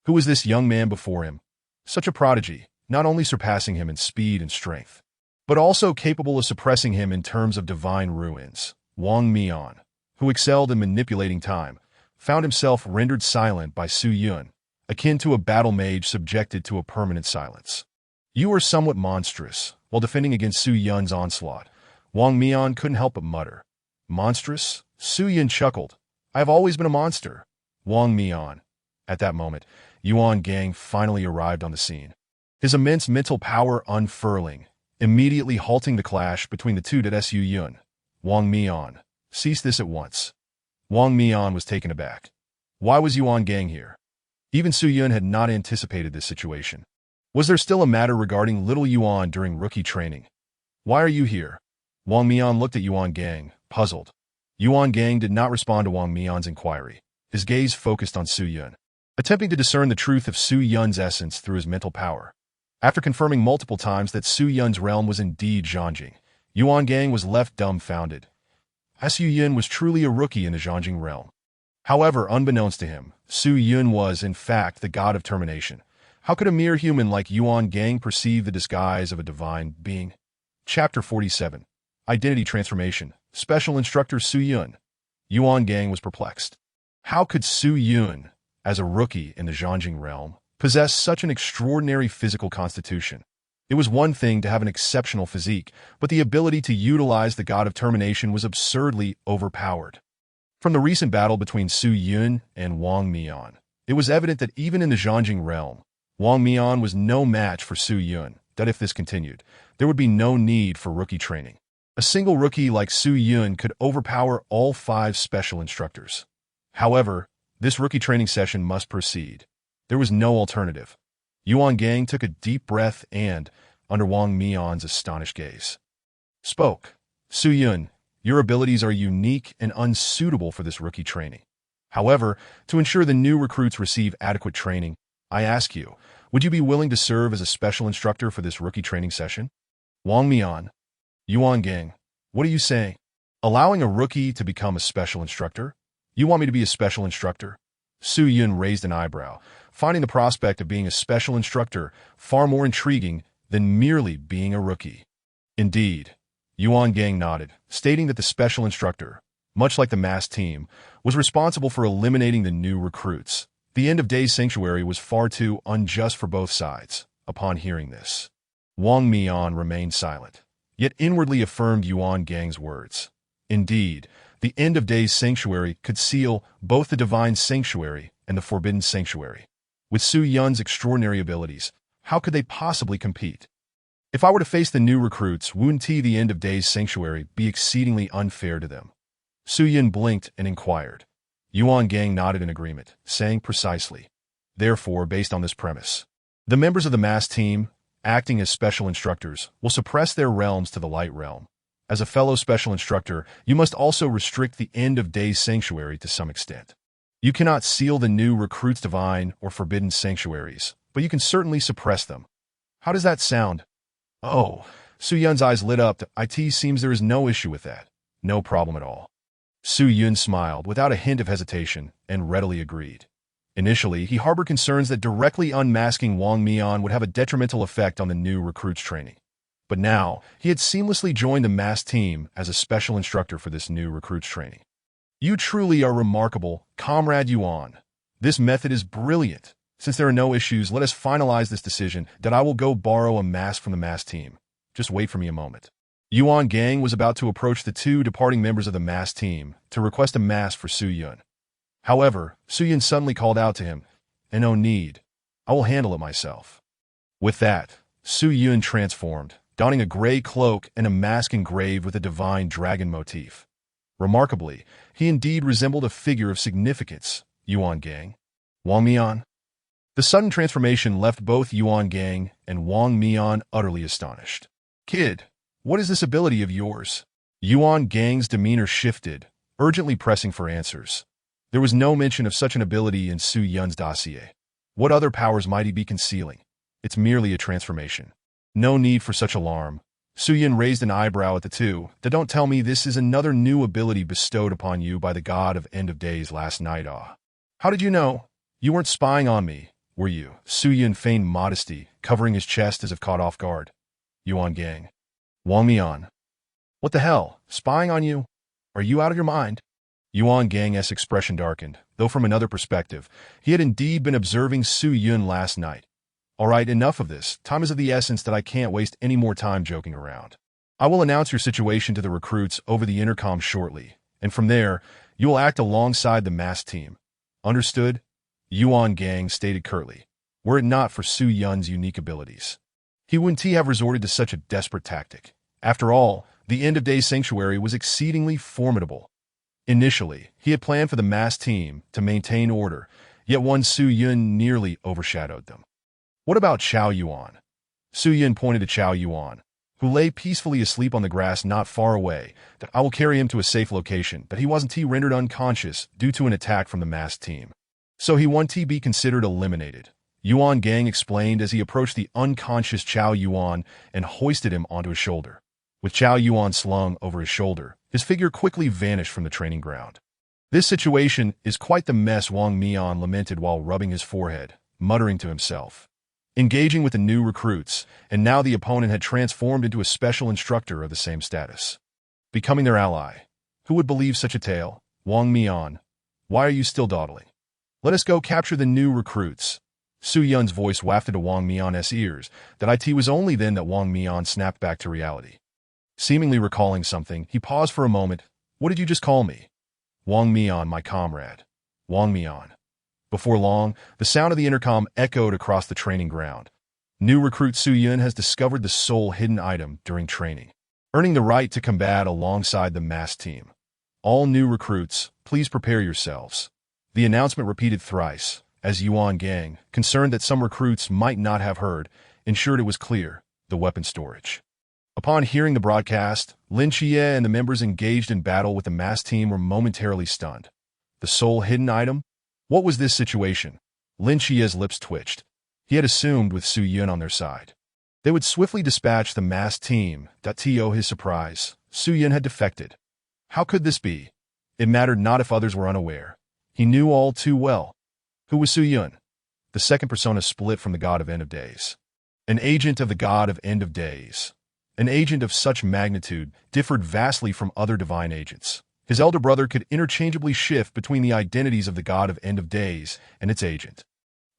Who was this young man before him? Such a prodigy, not only surpassing him in speed and strength, but also capable of suppressing him in terms of divine ruins. Wang Mian, who excelled in manipulating time, found himself rendered silent by Su Yun, akin to a battle mage subjected to a permanent silence. You are somewhat monstrous. While defending against Su Yun's onslaught, Wang Mian couldn't help but mutter. Monstrous? Su Yun chuckled. I have always been a monster. Wang Mian. At that moment, Yuan Gang finally arrived on the scene, his immense mental power unfurling, immediately halting the clash between the two. Su Yun. Wang Mian. Cease this at once. Wang Mian was taken aback. Why was Yuan Gang here? Even Su Yun had not anticipated this situation. Was there still a matter regarding little Yuan during rookie training? Why are you here? Wang Mian looked at Yuan Gang, puzzled. Yuan Gang did not respond to Wang Mian's inquiry. His gaze focused on Su Yun, attempting to discern the truth of Su Yun's essence through his mental power. After confirming multiple times that Su Yun's realm was indeed Zhangjing, Yuan Gang was left dumbfounded. Su Yun was truly a rookie in the Zhangjing realm. However, unbeknownst to him, Su Yun was, in fact, the god of termination. How could a mere human like Yuan Gang perceive the disguise of a divine being? Chapter 47. Identity Transformation. Special Instructor Su Yun. Yuan Gang was perplexed. How could Su Yun, as a rookie in the Zhangjing realm, possess such an extraordinary physical constitution? It was one thing to have an exceptional physique, but the ability to utilize the god of termination was absurdly overpowered. From the recent battle between Su Yun and Wang Mian, it was evident that even in the Zhangjing realm, Wang Mian was no match for Su Yun, that if this continued, there would be no need for rookie training. A single rookie like Su Yun could overpower all 5 special instructors. However, this rookie training session must proceed. There was no alternative. Yuan Gang took a deep breath and, under Wang Mian's astonished gaze, spoke. Su Yun, your abilities are unique and unsuitable for this rookie training. However, to ensure the new recruits receive adequate training, I ask you, would you be willing to serve as a special instructor for this rookie training session? Wang Mian. Yuan Gang, what are you saying? Allowing a rookie to become a special instructor? You want me to be a special instructor? Su Yun raised an eyebrow, finding the prospect of being a special instructor far more intriguing than merely being a rookie. Indeed, Yuan Gang nodded, stating that the special instructor, much like the mass team, was responsible for eliminating the new recruits. The end of Day's sanctuary was far too unjust for both sides. Upon hearing this, Wang Mian remained silent, yet inwardly affirmed Yuan Gang's words. Indeed, the end of Day's sanctuary could seal both the divine sanctuary and the forbidden sanctuary. With Su Yun's extraordinary abilities, how could they possibly compete? If I were to face the new recruits, wouldn't the end of Day's sanctuary be exceedingly unfair to them? Su Yun blinked and inquired. Yuan Gang nodded in agreement, saying precisely. Therefore, based on this premise, the members of the mass team, acting as special instructors, will suppress their realms to the light realm. As a fellow special instructor, you must also restrict the end of Day's sanctuary to some extent. You cannot seal the new recruits' divine or forbidden sanctuaries, but you can certainly suppress them. How does that sound? Oh, Su Yun's eyes lit up. It seems there is no issue with that. No problem at all. Su Yun smiled without a hint of hesitation and readily agreed. Initially, he harbored concerns that directly unmasking Wang Mian would have a detrimental effect on the new recruits' training. But now, he had seamlessly joined the mass team as a special instructor for this new recruits' training. You truly are remarkable, Comrade Yuan. This method is brilliant. Since there are no issues, let us finalize this decision that I will go borrow a mask from the mass team. Just wait for me a moment. Yuan Gang was about to approach the two departing members of the mass team to request a mask for Su Yun. However, Su Yun suddenly called out to him, "No need. I will handle it myself." With that, Su Yun transformed, donning a gray cloak and a mask engraved with a divine dragon motif. Remarkably, he indeed resembled a figure of significance. Yuan Gang. Wang Mian. The sudden transformation left both Yuan Gang and Wang Mian utterly astonished. "Kid, what is this ability of yours?" Yuan Gang's demeanor shifted, urgently pressing for answers. There was no mention of such an ability in Su Yun's dossier. What other powers might he be concealing? It's merely a transformation. No need for such alarm. Su Yun raised an eyebrow at the two. Don't tell me this is another new ability bestowed upon you by the god of end of days last night. How did you know? You weren't spying on me, were you? Su Yun feigned modesty, covering his chest as if caught off guard. Yuan Gang. Wang Mian. What the hell? Spying on you? Are you out of your mind? Yuan Gang's expression darkened, though from another perspective, he had indeed been observing Su Yun last night. All right, enough of this. Time is of the essence that I can't waste any more time joking around. I will announce your situation to the recruits over the intercom shortly, and from there, you will act alongside the mass team. Understood? Yuan Gang stated curtly, were it not for Su Yun's unique abilities. He wouldn't have resorted to such a desperate tactic. After all, the end of Day's sanctuary was exceedingly formidable. Initially, he had planned for the mass team to maintain order, yet one Su Yun nearly overshadowed them. What about Chao Yuan? Su Yun pointed to Chao Yuan, who lay peacefully asleep on the grass not far away. That I will carry him to a safe location, but he wasn't rendered unconscious due to an attack from the mass team. So he won't be considered eliminated. Yuan Gang explained as he approached the unconscious Chao Yuan and hoisted him onto his shoulder. With Chao Yuan slung over his shoulder, his figure quickly vanished from the training ground. This situation is quite the mess, Wang Mian lamented while rubbing his forehead, muttering to himself. Engaging with the new recruits, and now the opponent had transformed into a special instructor of the same status. Becoming their ally. Who would believe such a tale? Wang Mian, why are you still dawdling? Let us go capture the new recruits. Su Yun's voice wafted to Wang Mian's ears. It was only then that Wang Mian snapped back to reality. Seemingly recalling something, he paused for a moment. What did you just call me? Wang Mian, my comrade. Wang Mian. Before long, the sound of the intercom echoed across the training ground. New recruit Su Yun has discovered the sole hidden item during training, earning the right to combat alongside the mass team. All new recruits, please prepare yourselves. The announcement repeated thrice, as Yuan Gang, concerned that some recruits might not have heard, ensured it was clear, the weapon storage. Upon hearing the broadcast, Lin Chie and the members engaged in battle with the mass team were momentarily stunned. The sole hidden item? What was this situation? Lin Chie's lips twitched. He had assumed with Su Yun on their side, they would swiftly dispatch the mass team. To his surprise, Su Yun had defected. How could this be? It mattered not if others were unaware. He knew all too well. Who was Su Yun? the second persona split from the god of End of Days. An agent of the god of End of Days. An agent of such magnitude differed vastly from other divine agents. His elder brother could interchangeably shift between the identities of the god of End of Days and its agent.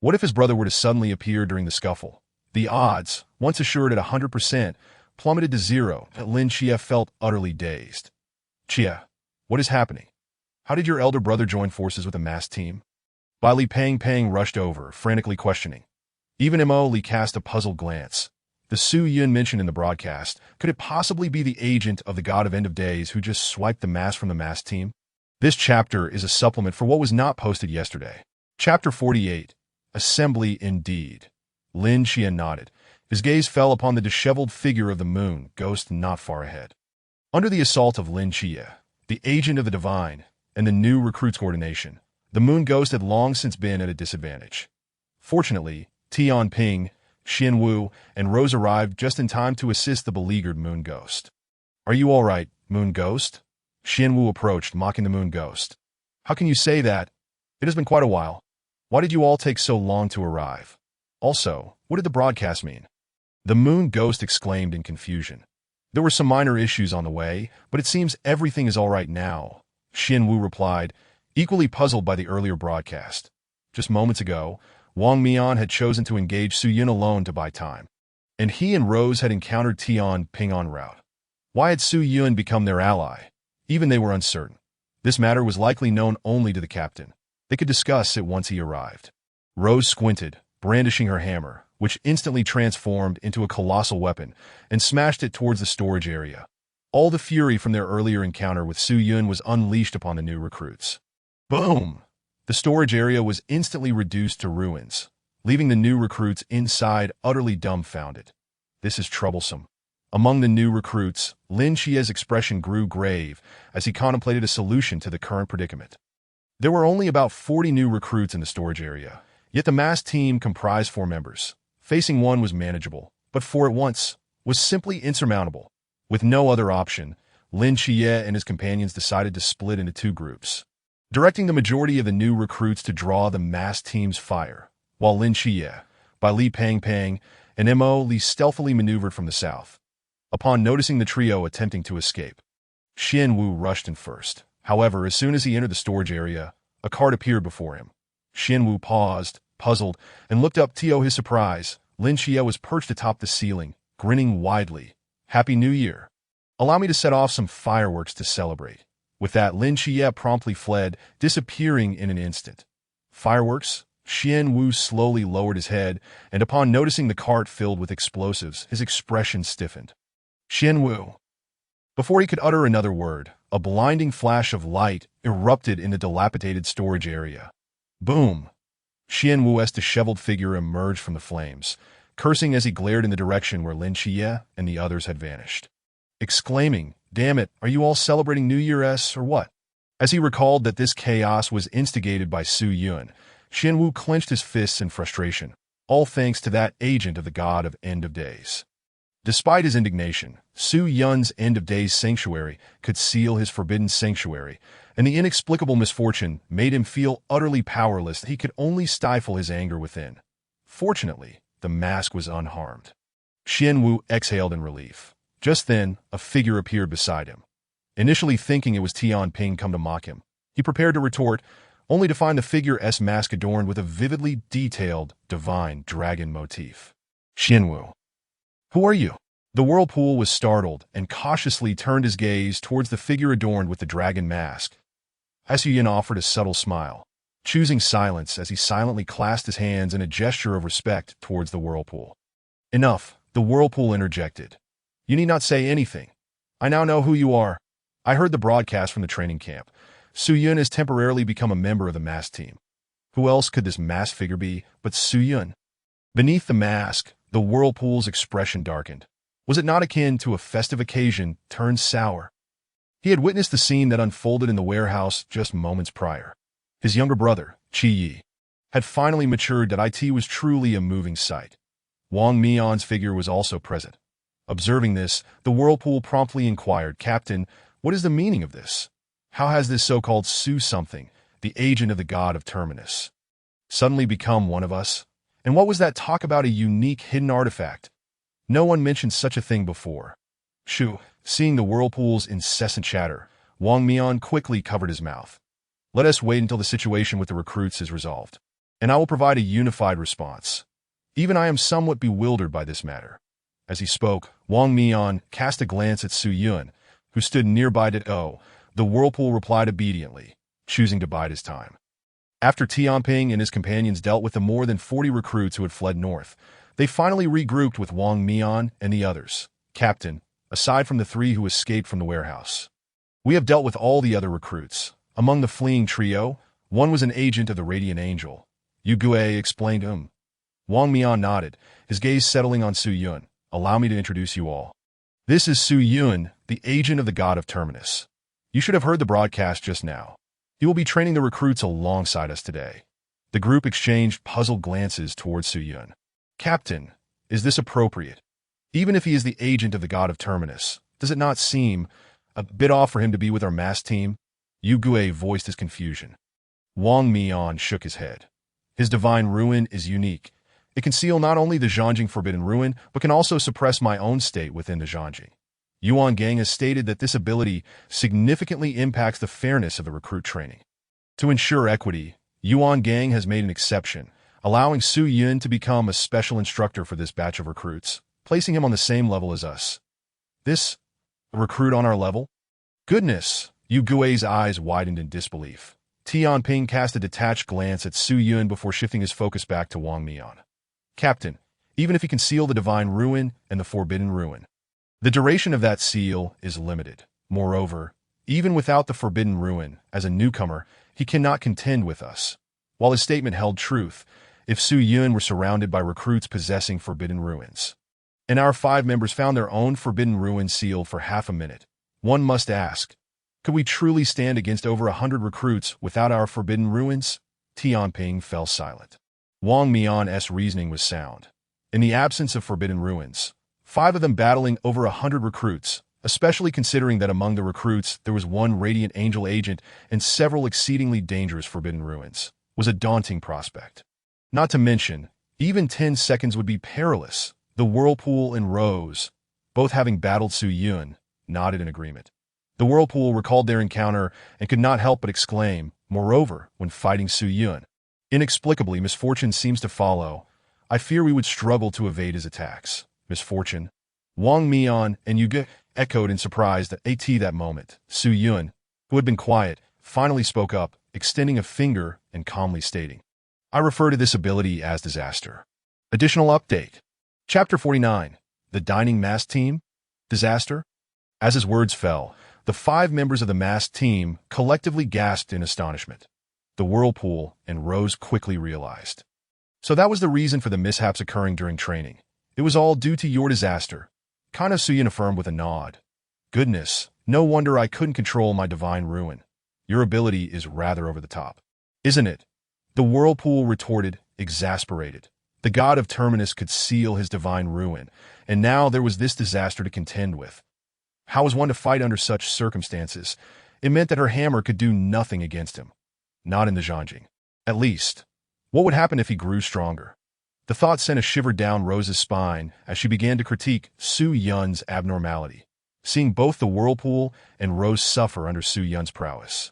What if his brother were to suddenly appear during the scuffle? The odds, once assured at 100%, plummeted to zero, and Lin Xie felt utterly dazed. Xie, what is happening? How did your elder brother join forces with a masked team? Bai Li Pang rushed over, frantically questioning. Even Mo Li cast a puzzled glance. The Su Yun mentioned in the broadcast, could it possibly be the agent of the god of End of Days who just swiped the mask from the masked team? This chapter is a supplement for what was not posted yesterday. Chapter 48. Assembly indeed. Lin Xie nodded. His gaze fell upon the disheveled figure of the moon ghost not far ahead. Under the assault of Lin Xie, the agent of the divine, and the new recruits coordination, the moon ghost had long since been at a disadvantage. Fortunately, Tian Ping, Xian Wu, and Rose arrived just in time to assist the beleaguered moon ghost. Are you all right, moon ghost? Xian Wu approached, mocking the moon ghost. How can you say that? It has been quite a while. Why did you all take so long to arrive? Also, what did the broadcast mean? The moon ghost exclaimed in confusion. There were some minor issues on the way, but it seems everything is all right now, Xian Wu replied, equally puzzled by the earlier broadcast. Just moments ago, Wang Mian had chosen to engage Su Yun alone to buy time, and he and Rose had encountered Tian Ping en route. Why had Su Yun become their ally? Even they were uncertain. This matter was likely known only to the captain. They could discuss it once he arrived. Rose squinted, brandishing her hammer, which instantly transformed into a colossal weapon, and smashed it towards the storage area. All the fury from their earlier encounter with Su Yun was unleashed upon the new recruits. Boom! The storage area was instantly reduced to ruins, leaving the new recruits inside utterly dumbfounded. This is troublesome. Among the new recruits, Lin Xie's expression grew grave as he contemplated a solution to the current predicament. There were only about 40 new recruits in the storage area, yet the masked team comprised 4 members. Facing one was manageable, but 4 at once was simply insurmountable. With no other option, Lin Xie and his companions decided to split into 2 groups, directing the majority of the new recruits to draw the masked team's fire, while Lin Xie, Bai Li Pang, and Mo Li stealthily maneuvered from the south. Upon noticing the trio attempting to escape, Xian Wu rushed in first. However, as soon as he entered the storage area, a cart appeared before him. Xian Wu paused, puzzled, and looked up. To his surprise, Lin Xie was perched atop the ceiling, grinning widely. Happy New Year. Allow me to set off some fireworks to celebrate. With that, Lin Xie promptly fled, disappearing in an instant. Fireworks? Xian Wu slowly lowered his head, and upon noticing the cart filled with explosives, his expression stiffened. Xian Wu. Before he could utter another word, a blinding flash of light erupted in the dilapidated storage area. Boom! Xian Wu's disheveled figure emerged from the flames, cursing as he glared in the direction where Lin Xie and the others had vanished. Exclaiming, "Damn it, are you all celebrating New Year's or what?" As he recalled that this chaos was instigated by Su Yun, Xian Wu clenched his fists in frustration, all thanks to that agent of the god of End of Days. Despite his indignation, Su Yun's End of Days sanctuary could seal his forbidden sanctuary, and the inexplicable misfortune made him feel utterly powerless. He could only stifle his anger within. Fortunately, the mask was unharmed. Xian Wu exhaled in relief. Just then, a figure appeared beside him. Initially thinking it was Tian Ping come to mock him, he prepared to retort, only to find the figure's mask adorned with a vividly detailed, divine dragon motif. Xian Wu. Who are you? The whirlpool was startled and cautiously turned his gaze towards the figure adorned with the dragon mask. Su Yun offered a subtle smile, choosing silence as he silently clasped his hands in a gesture of respect towards the whirlpool. Enough, the whirlpool interjected. You need not say anything. I now know who you are. I heard the broadcast from the training camp. Su Yun has temporarily become a member of the masked team. Who else could this masked figure be but Su Yun? Beneath the mask, the whirlpool's expression darkened. Was it not akin to a festive occasion turned sour? He had witnessed the scene that unfolded in the warehouse just moments prior. His younger brother, Qi Yi, had finally matured. That it was truly a moving sight. Wang Mian's figure was also present. Observing this, the whirlpool promptly inquired, "Captain, what is the meaning of this? How has this so-called Su something, the agent of the god of Terminus, suddenly become one of us?" And what was that talk about a unique hidden artifact? No one mentioned such a thing before. Shoo, seeing the whirlpool's incessant chatter, Wang Mian quickly covered his mouth. Let us wait until the situation with the recruits is resolved, and I will provide a unified response. Even I am somewhat bewildered by this matter. As he spoke, Wang Mian cast a glance at Su Yun, who stood nearby. The whirlpool replied obediently, choosing to bide his time. After Tianping and his companions dealt with the more than 40 recruits who had fled north, they finally regrouped with Wang Mian and the others. Captain, aside from the 3 who escaped from the warehouse, we have dealt with all the other recruits. Among the fleeing trio, one was an agent of the Radiant Angel. Yu Gue explained. Wang Mian nodded, his gaze settling on Su Yun. Allow me to introduce you all. This is Su Yun, the agent of the God of Terminus. You should have heard the broadcast just now. He will be training the recruits alongside us today. The group exchanged puzzled glances towards Su Yun. Captain, is this appropriate? Even if he is the agent of the God of Terminus, does it not seem a bit off for him to be with our mass team? Yu Gue voiced his confusion. Wang Mian shook his head. His divine ruin is unique. It can seal not only the Zhangjing Forbidden Ruin, but can also suppress my own state within the Zhangjing. Yuan Gang has stated that this ability significantly impacts the fairness of the recruit training. To ensure equity, Yuan Gang has made an exception, allowing Su Yun to become a special instructor for this batch of recruits, placing him on the same level as us. This recruit on our level? Goodness! Yu Gui's eyes widened in disbelief. Tianping cast a detached glance at Su Yun before shifting his focus back to Wang Mian. Captain, even if he can seal the Divine Ruin and the Forbidden Ruin, the duration of that seal is limited. Moreover, even without the Forbidden Ruin, as a newcomer, he cannot contend with us. While his statement held truth, if Su Yun were surrounded by recruits possessing Forbidden Ruins, and our 5 members found their own Forbidden Ruin seal for half a minute, one must ask, could we truly stand against over 100 recruits without our Forbidden Ruins? Tianping fell silent. Wang Mian's reasoning was sound. In the absence of Forbidden Ruins, 5 of them battling over 100 recruits, especially considering that among the recruits there was one Radiant Angel agent and several exceedingly dangerous Forbidden Ruins, was a daunting prospect. Not to mention, even 10 seconds would be perilous. The Whirlpool and Rose, both having battled Su Yun, nodded in agreement. The Whirlpool recalled their encounter and could not help but exclaim, moreover, when fighting Su Yun, inexplicably misfortune seems to follow. I fear we would struggle to evade his attacks. Misfortune? Wang Mian and Yu Gue echoed in surprise at that moment. Su Yun, who had been quiet, finally spoke up, extending a finger and calmly stating, I refer to this ability as disaster. Additional update. Chapter 49. The Dining Mass Team? Disaster? As his words fell, the 5 members of the masked team collectively gasped in astonishment. The Whirlpool and Rose quickly realized. So that was the reason for the mishaps occurring during training. It was all due to your disaster. Kana Su Yun affirmed with a nod. Goodness, no wonder I couldn't control my divine ruin. Your ability is rather over the top. Isn't it? The Whirlpool retorted, exasperated. The God of Terminus could seal his divine ruin, and now there was this disaster to contend with. How was one to fight under such circumstances? It meant that her hammer could do nothing against him. Not in the Zhangjing. At least. What would happen if he grew stronger? The thought sent a shiver down Rose's spine as she began to critique Su Yun's abnormality, seeing both the Whirlpool and Rose suffer under Su Yun's prowess.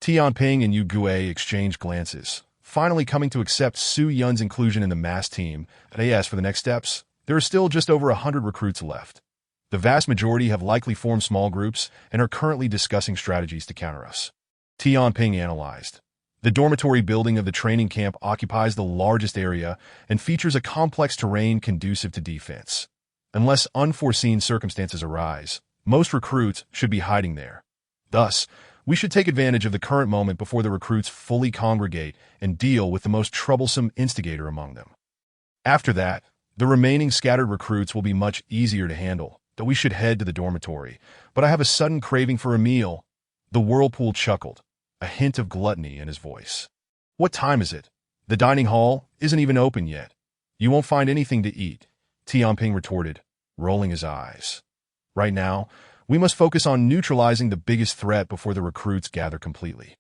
Tianping and Yu Gue exchanged glances, finally coming to accept Su Yun's inclusion in the mass team. As for the next steps, there are still just over 100 recruits left. The vast majority have likely formed small groups and are currently discussing strategies to counter us. Tianping analyzed. The dormitory building of the training camp occupies the largest area and features a complex terrain conducive to defense. Unless unforeseen circumstances arise, most recruits should be hiding there. Thus, we should take advantage of the current moment before the recruits fully congregate and deal with the most troublesome instigator among them. After that, the remaining scattered recruits will be much easier to handle. That we should head to the dormitory, but I have a sudden craving for a meal. The Whirlpool chuckled, a hint of gluttony in his voice. What time is it? The dining hall isn't even open yet. You won't find anything to eat, Tianping retorted, rolling his eyes. Right now, we must focus on neutralizing the biggest threat before the recruits gather completely.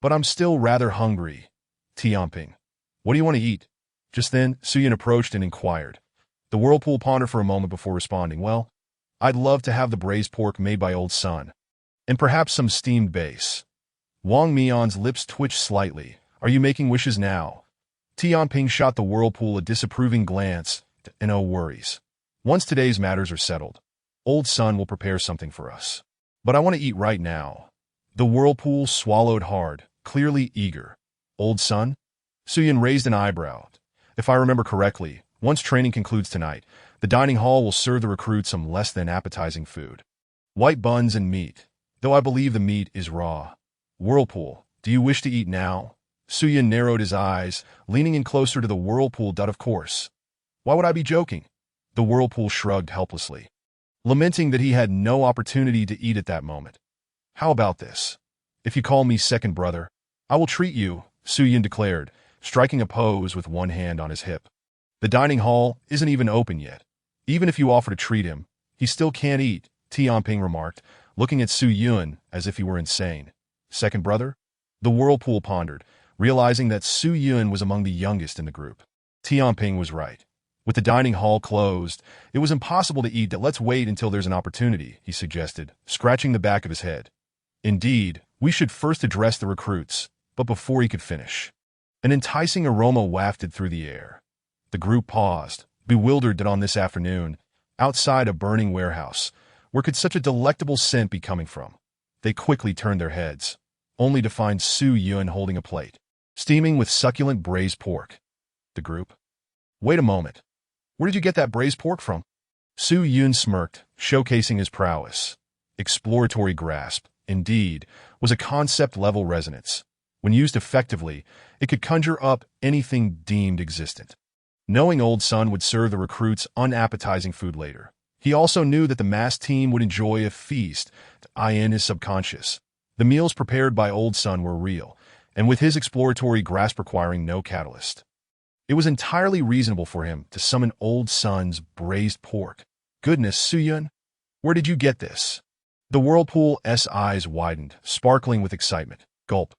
But I'm still rather hungry. Tianping, what do you want to eat? Just then, Suyun approached and inquired. The whirlpool pondered for a moment before responding, well, I'd love to have the braised pork made by Old Sun. And perhaps some steamed base. Wang Mian's lips twitched slightly. Are you making wishes now? Tianping shot the whirlpool a disapproving glance, and no worries. Once today's matters are settled, Old Sun will prepare something for us. But I want to eat right now. The whirlpool swallowed hard, clearly eager. Old Sun? Suyun raised an eyebrow. If I remember correctly, once training concludes tonight, the dining hall will serve the recruits some less than appetizing food. White buns and meat, though I believe the meat is raw. Whirlpool, do you wish to eat now? Suyun narrowed his eyes, leaning in closer to the whirlpool. Of course. Why would I be joking? The whirlpool shrugged helplessly, lamenting that he had no opportunity to eat at that moment. How about this? If you call me second brother, I will treat you, Suyun declared, striking a pose with one hand on his hip. The dining hall isn't even open yet. Even if you offer to treat him, he still can't eat, Tianping remarked, looking at Suyun as if he were insane. Second brother? The whirlpool pondered, realizing that Suyun was among the youngest in the group. Tianping was right. With the dining hall closed, it was impossible to eat. Let's wait until there's an opportunity, he suggested, scratching the back of his head. Indeed, we should first address the recruits, but before he could finish, an enticing aroma wafted through the air. The group paused, bewildered that on this afternoon, outside a burning warehouse, where could such a delectable scent be coming from? They quickly turned their heads, only to find Suyun holding a plate, steaming with succulent braised pork. The group? Wait a moment. Where did you get that braised pork from? Suyun smirked, showcasing his prowess. Exploratory grasp, indeed, was a concept-level resonance. When used effectively, it could conjure up anything deemed existent. Knowing Old Sun would serve the recruits unappetizing food later, he also knew that the mass team would enjoy a feast in his subconscious. The meals prepared by Old Sun were real, and with his exploratory grasp requiring no catalyst, it was entirely reasonable for him to summon Old Sun's braised pork. Goodness, Suyun, where did you get this? The whirlpool's eyes widened, sparkling with excitement. Gulp.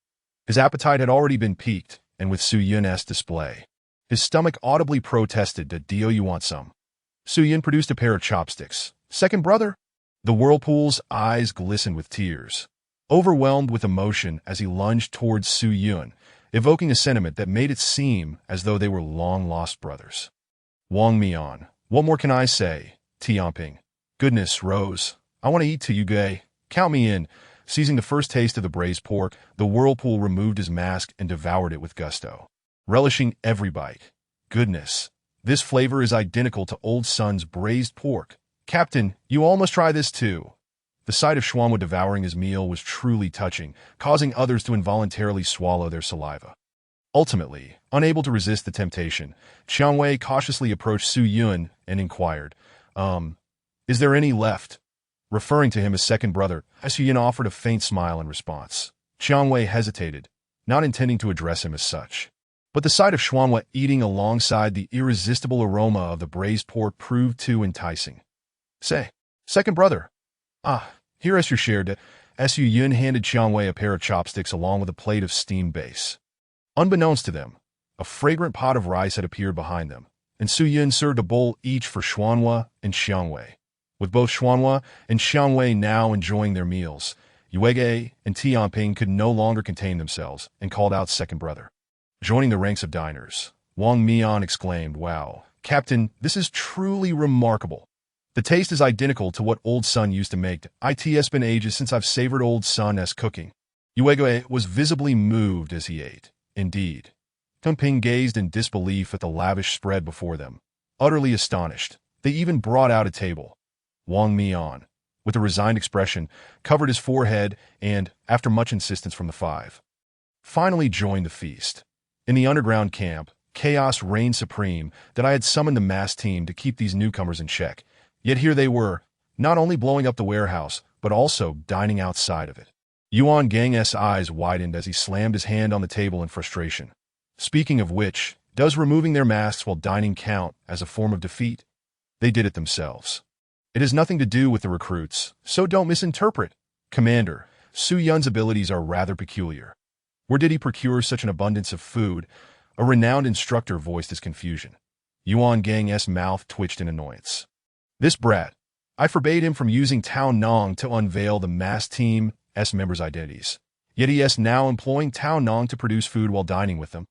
His appetite had already been piqued, and with Suyun's display, his stomach audibly protested that "Do you want some?" Suyun produced a pair of chopsticks. Second brother? The whirlpool's eyes glistened with tears, overwhelmed with emotion as he lunged towards Suyun, evoking a sentiment that made it seem as though they were long-lost brothers. Wang Mian, what more can I say? Tianping. Goodness, Rose, I want to eat till you gay. Count me in. Seizing the first taste of the braised pork, the whirlpool removed his mask and devoured it with gusto, relishing every bite. Goodness, this flavor is identical to Old Sun's braised pork. Captain, you all must try this too. The sight of Xuanhua devouring his meal was truly touching, causing others to involuntarily swallow their saliva. Ultimately, unable to resist the temptation, Qianwei cautiously approached Suyun and inquired, is there any left? Referring to him as second brother, Suyun offered a faint smile in response. Qianwei hesitated, not intending to address him as such. But the sight of Xuanhua eating alongside the irresistible aroma of the braised pork proved too enticing. Say, second brother. Here as you shared it, Suyun handed Qianwei a pair of chopsticks along with a plate of steamed base. Unbeknownst to them, a fragrant pot of rice had appeared behind them, and Suyun served a bowl each for Xuanhua and Qianwei. With both Xuanhua and Qianwei now enjoying their meals, Yuege and Tianping could no longer contain themselves and called out second brother. Joining the ranks of diners, Wang Mian exclaimed, Wow, Captain, this is truly remarkable. The taste is identical to what Old Sun used to make. It's been ages since I've savored Old Sun's cooking. Yuege was visibly moved as he ate. Indeed. Tianping gazed in disbelief at the lavish spread before them. Utterly astonished, they even brought out a table. Wang Mian, with a resigned expression, covered his forehead and, after much insistence from the five, finally joined the feast. In the underground camp, chaos reigned supreme that I had summoned the mass team to keep these newcomers in check. Yet here they were, not only blowing up the warehouse, but also dining outside of it. Yuan Gang's eyes widened as he slammed his hand on the table in frustration. Speaking of which, does removing their masks while dining count as a form of defeat? They did it themselves. It has nothing to do with the recruits, so don't misinterpret. Commander, Suyun's abilities are rather peculiar. Where did he procure such an abundance of food? A renowned instructor voiced his confusion. Yuan Gang's mouth twitched in annoyance. This brat. I forbade him from using Tao Nong to unveil the mass team's members' identities. Yet he is now employing Tao Nong to produce food while dining with them.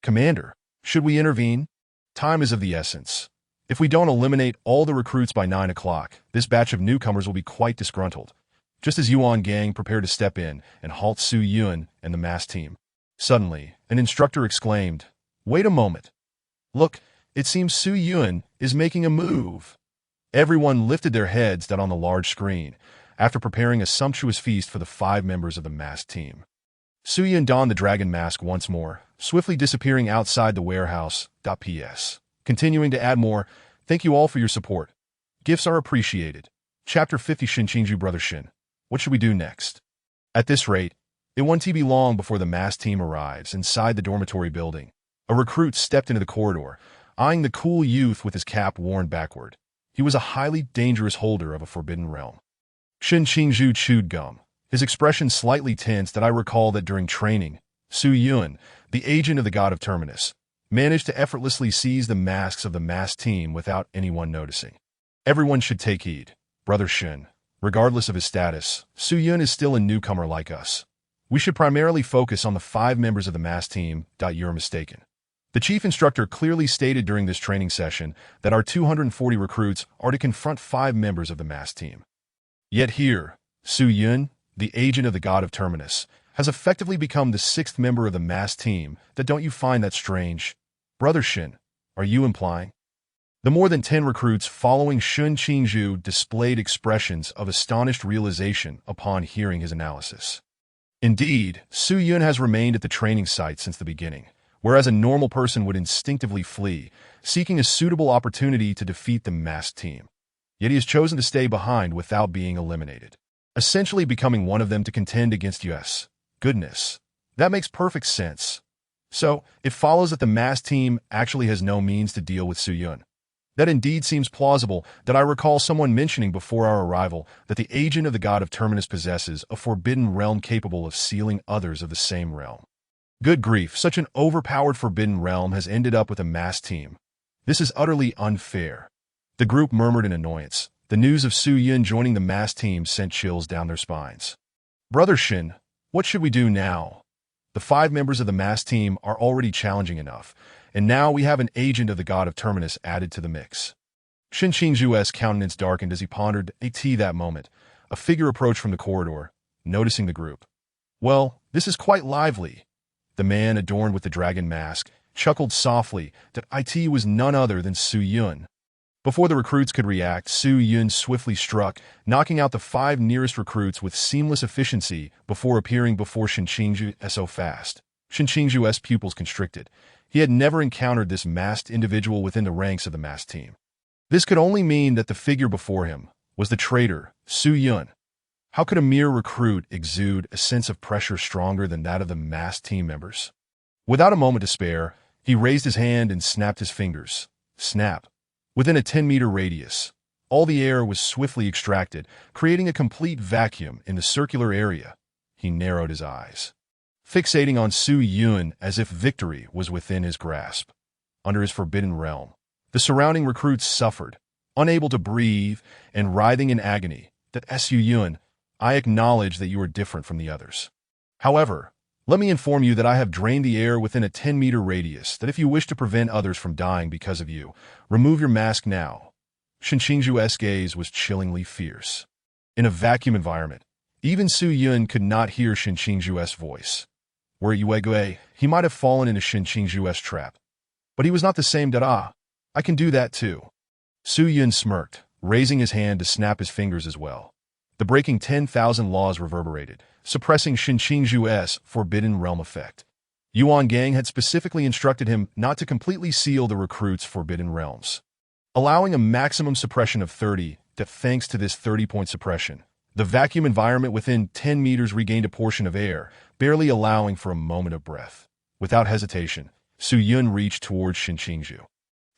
Commander, should we intervene? Time is of the essence. If we don't eliminate all the recruits by 9 o'clock, this batch of newcomers will be quite disgruntled. Just as Yuan Gang prepared to step in and halt Su Yun and the mass team. Suddenly, an instructor exclaimed, "Wait a moment. Look, it seems Su Yun is making a move." Everyone lifted their heads down on the large screen after preparing a sumptuous feast for the 5 members of the mass team. Su Yun donned the dragon mask once more, swiftly disappearing outside the warehouse. PS. Continuing to add more, "Thank you all for your support. Gifts are appreciated." Chapter 50 Shinchingju Brother Shin. What should we do next? At this rate, it won't be long before the mass team arrives inside the dormitory building. A recruit stepped into the corridor, eyeing the cool youth with his cap worn backward. He was a highly dangerous holder of a forbidden realm. Shinchingju chewed gum, his expression slightly tense. I recall that during training, Su Yun, the agent of the god of Terminus, managed to effortlessly seize the masks of the mass team without anyone noticing. Everyone should take heed. Brother Shin, regardless of his status, Su Yun is still a newcomer like us. We should primarily focus on the 5 members of the mass team. You're mistaken. The chief instructor clearly stated during this training session that our 240 recruits are to confront 5 members of the mass team. Yet here, Su Yun, the agent of the god of Terminus, has effectively become the 6th member of the mass team. Don't you find that strange? Brother Shin, are you implying? The more than 10 recruits following Shun Qingzhu displayed expressions of astonished realization upon hearing his analysis. Indeed, Su Yun has remained at the training site since the beginning, whereas a normal person would instinctively flee, seeking a suitable opportunity to defeat the masked team. Yet he has chosen to stay behind without being eliminated, essentially becoming one of them to contend against us. Goodness, that makes perfect sense. So, it follows that the masked team actually has no means to deal with Su Yun. That indeed seems plausible. I recall someone mentioning before our arrival that the agent of the god of Terminus possesses a forbidden realm capable of sealing others of the same realm. Good grief, such an overpowered forbidden realm has ended up with a mass team. This is utterly unfair. The group murmured in annoyance. The news of Su Yun joining the mass team sent chills down their spines. Brother Shin, what should we do now? The 5 members of the mass team are already challenging enough, and now we have an agent of the god of Terminus added to the mix. Shinchingju's countenance darkened as he pondered that moment. A figure approached from the corridor, noticing the group. Well, this is quite lively. The man adorned with the dragon mask chuckled softly that it was none other than Su Yun. Before the recruits could react, Su Yun swiftly struck, knocking out the 5 nearest recruits with seamless efficiency before appearing before Shinchingju so fast. Shinchingju's pupils constricted. He had never encountered this masked individual within the ranks of the masked team. This could only mean that the figure before him was the traitor, Su Yun. How could a mere recruit exude a sense of pressure stronger than that of the masked team members? Without a moment to spare, he raised his hand and snapped his fingers. Snap. Within a 10-meter radius, all the air was swiftly extracted, creating a complete vacuum in the circular area. He narrowed his eyes, fixating on Su Yun as if victory was within his grasp. Under his forbidden realm, the surrounding recruits suffered, unable to breathe and writhing in agony. Su Yun, I acknowledge that you are different from the others. However, let me inform you that I have drained the air within a 10-meter radius. If you wish to prevent others from dying because of you, remove your mask now. Shinchingju's gaze was chillingly fierce. In a vacuum environment, even Su Yun could not hear Shinchingju's voice. Were Yuegue, he might have fallen into Shinchingju's trap. But he was not the same. I can do that too. Su Yun smirked, raising his hand to snap his fingers as well. The breaking 10,000 laws reverberated, suppressing Shinchingju's forbidden realm effect. Yuan Gang had specifically instructed him not to completely seal the recruits' forbidden realms, allowing a maximum suppression of 30. Thanks to this 30-point suppression, the vacuum environment within 10 meters regained a portion of air, barely allowing for a moment of breath. Without hesitation, Su Yun reached towards Shinchingju.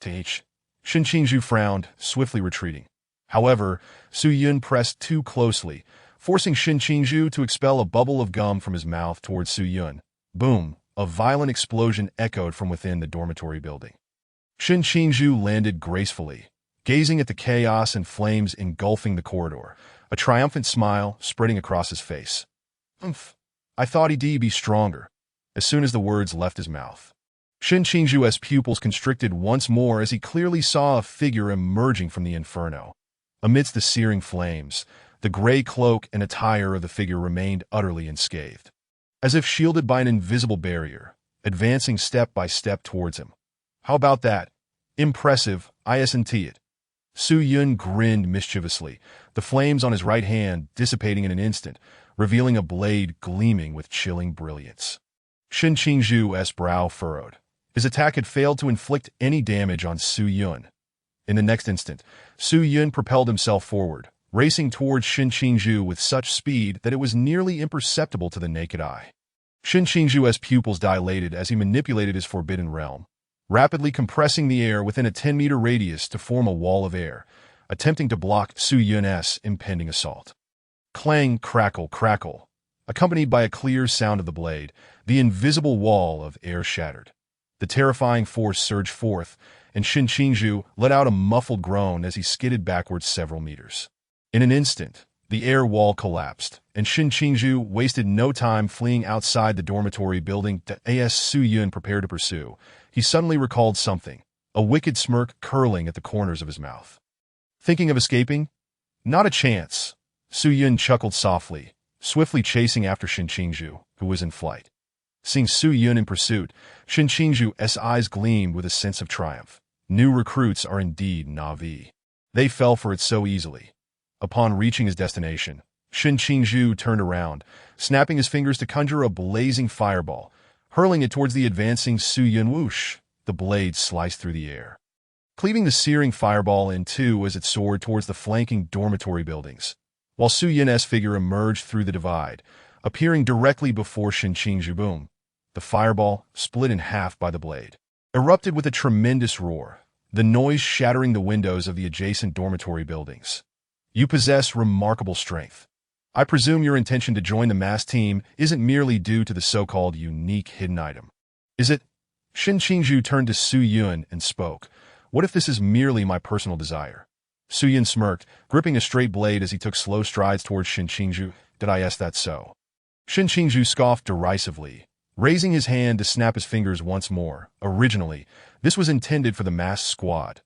Shinchingju frowned, swiftly retreating. However, Su Yun pressed too closely, forcing Shinchingju to expel a bubble of gum from his mouth towards Su Yun. Boom! a violent explosion echoed from within the dormitory building. Shin Qingzhu landed gracefully, gazing at the chaos and flames engulfing the corridor, a triumphant smile spreading across his face. "Umph, I thought he'd be stronger," as soon as the words left his mouth. Shin Qingzhu's pupils constricted once more as he clearly saw a figure emerging from the inferno. Amidst the searing flames, the gray cloak and attire of the figure remained utterly unscathed, as if shielded by an invisible barrier, advancing step by step towards him. "How about that? Impressive, isn't it?" Su Yun grinned mischievously, the flames on his right hand dissipating in an instant, revealing a blade gleaming with chilling brilliance. Shin Qingzhu's brow furrowed. His attack had failed to inflict any damage on Su Yun. In the next instant, Su Yun propelled himself forward, racing towards Shin Qingzhu with such speed that it was nearly imperceptible to the naked eye. Shin Qingzhu's pupils dilated as he manipulated his forbidden realm, rapidly compressing the air within a 10-meter radius to form a wall of air, attempting to block Su Yun's impending assault. Clang, crackle, crackle. Accompanied by a clear sound of the blade, the invisible wall of air shattered. The terrifying force surged forth, and Shin Qingzhu let out a muffled groan as he skidded backwards several meters. In an instant, the air wall collapsed, and Shin Qingzhu wasted no time fleeing outside the dormitory building. As Su Yun prepared to pursue, he suddenly recalled something, a wicked smirk curling at the corners of his mouth. Thinking of escaping? Not a chance. Su Yun chuckled softly, swiftly chasing after Shin Qingzhu, who was in flight. Seeing Su Yun in pursuit, Shin Qingzhu's eyes gleamed with a sense of triumph. New recruits are indeed Na'vi. They fell for it so easily. Upon reaching his destination, Shin Qingzhu turned around, snapping his fingers to conjure a blazing fireball, hurling it towards the advancing Su Yun. Whoosh! The blade sliced through the air, cleaving the searing fireball in two as it soared towards the flanking dormitory buildings, while Su Yun's figure emerged through the divide, appearing directly before Shin Qingzhu. Boom! The fireball, split in half by the blade, erupted with a tremendous roar, the noise shattering the windows of the adjacent dormitory buildings. You possess remarkable strength. I presume your intention to join the mass team isn't merely due to the so-called unique hidden item. Is it? Shin Qingzhu turned to Su Yun and spoke. What if this is merely my personal desire? Su Yun smirked, gripping a straight blade as he took slow strides towards Shin Qingzhu. Did I ask that so? Shin Qingzhu scoffed derisively, raising his hand to snap his fingers once more. Originally, this was intended for the masked squad.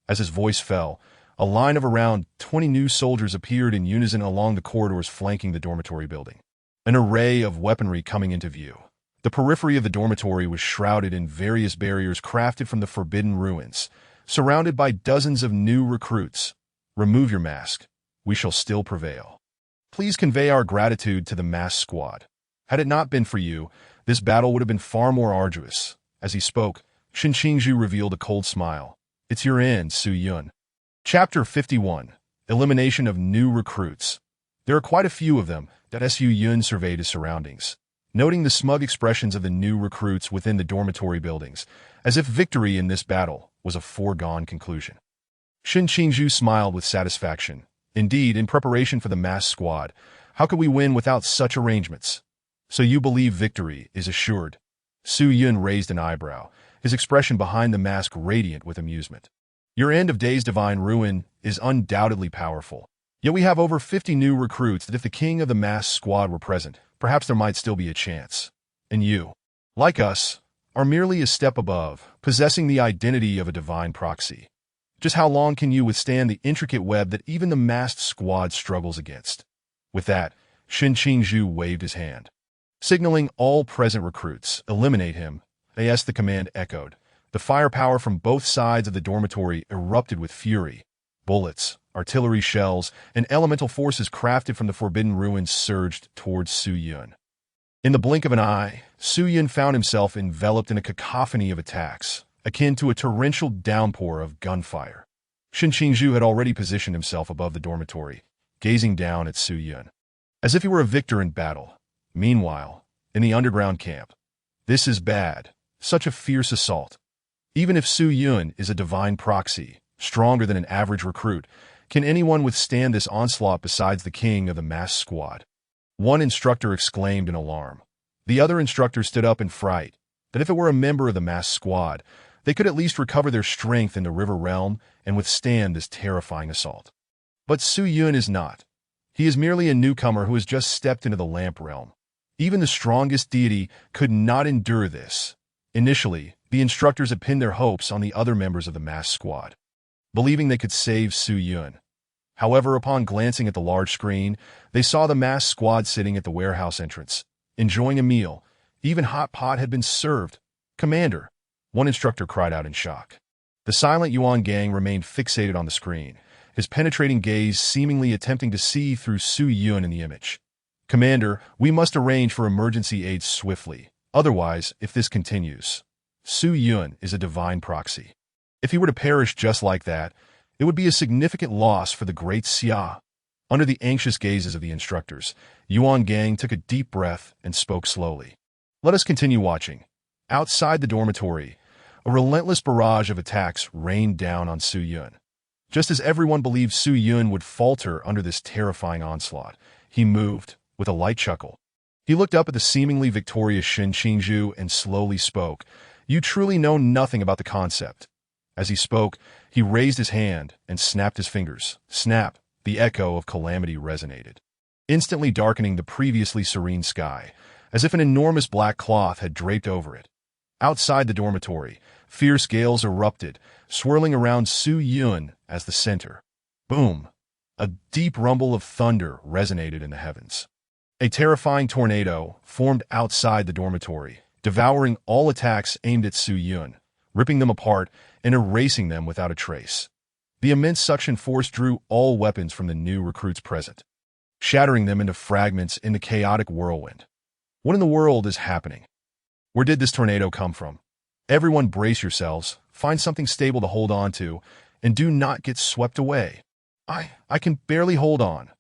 As his voice fell, a line of around 20 new soldiers appeared in unison along the corridors flanking the dormitory building. An array of weaponry coming into view. The periphery of the dormitory was shrouded in various barriers crafted from the forbidden ruins, surrounded by dozens of new recruits. Remove your mask. We shall still prevail. Please convey our gratitude to the masked squad. Had it not been for you, this battle would have been far more arduous. As he spoke, Shin Qingzhu revealed a cold smile. It's your end, Su Yun. Chapter 51. Elimination of New Recruits. There are quite a few of them. Su Yun surveyed his surroundings, noting the smug expressions of the new recruits within the dormitory buildings, as if victory in this battle was a foregone conclusion. Shin Qingzhu smiled with satisfaction. Indeed, in preparation for the masked squad, how could we win without such arrangements? So you believe victory is assured? Su Yun raised an eyebrow, his expression behind the mask radiant with amusement. Your end of days divine ruin is undoubtedly powerful. Yet we have over 50 new recruits that if the king of the masked squad were present, perhaps there might still be a chance. And you, like us, are merely a step above, possessing the identity of a divine proxy. Just how long can you withstand the intricate web that even the masked squad struggles against? With that, Shin Qingzhu waved his hand, signaling all present recruits, eliminate him. As the command echoed, the firepower from both sides of the dormitory erupted with fury. Bullets, artillery shells, and elemental forces crafted from the forbidden ruins surged towards Su Yun. In the blink of an eye, Su Yun found himself enveloped in a cacophony of attacks, akin to a torrential downpour of gunfire. Shin Qingzhu had already positioned himself above the dormitory, gazing down at Su Yun, as if he were a victor in battle. Meanwhile, in the underground camp, this is bad, such a fierce assault. Even if Su Yun is a divine proxy, stronger than an average recruit, can anyone withstand this onslaught besides the king of the masked squad? One instructor exclaimed in alarm. The other instructor stood up in fright, that if it were a member of the masked squad, they could at least recover their strength in the river realm and withstand this terrifying assault. But Su Yun is not. He is merely a newcomer who has just stepped into the lamp realm. Even the strongest deity could not endure this. Initially, the instructors had pinned their hopes on the other members of the masked squad, believing they could save Su Yun. However, upon glancing at the large screen, they saw the masked squad sitting at the warehouse entrance, enjoying a meal. Even hot pot had been served. "Commander," one instructor cried out in shock. The silent Yuan gang remained fixated on the screen, his penetrating gaze seemingly attempting to see through Su Yun in the image. "Commander, we must arrange for emergency aid swiftly. Otherwise, if this continues, Su Yun is a divine proxy. If he were to perish just like that, it would be a significant loss for the great Xia." Under the anxious gazes of the instructors, Yuan Gang took a deep breath and spoke slowly. "Let us continue watching." Outside the dormitory, a relentless barrage of attacks rained down on Su Yun. Just as everyone believed Su Yun would falter under this terrifying onslaught, he moved, with a light chuckle. He looked up at the seemingly victorious Shen Qingzhu and slowly spoke, "You truly know nothing about the concept." As he spoke, he raised his hand and snapped his fingers. Snap! The echo of calamity resonated, instantly darkening the previously serene sky, as if an enormous black cloth had draped over it. Outside the dormitory, fierce gales erupted, swirling around Su Yun as the center. Boom! A deep rumble of thunder resonated in the heavens. A terrifying tornado formed outside the dormitory, devouring all attacks aimed at Su Yun, ripping them apart and erasing them without a trace. The immense suction force drew all weapons from the new recruits present, shattering them into fragments in the chaotic whirlwind. What in the world is happening? Where did this tornado come from? Everyone brace yourselves, find something stable to hold on to, and do not get swept away. I can barely hold on.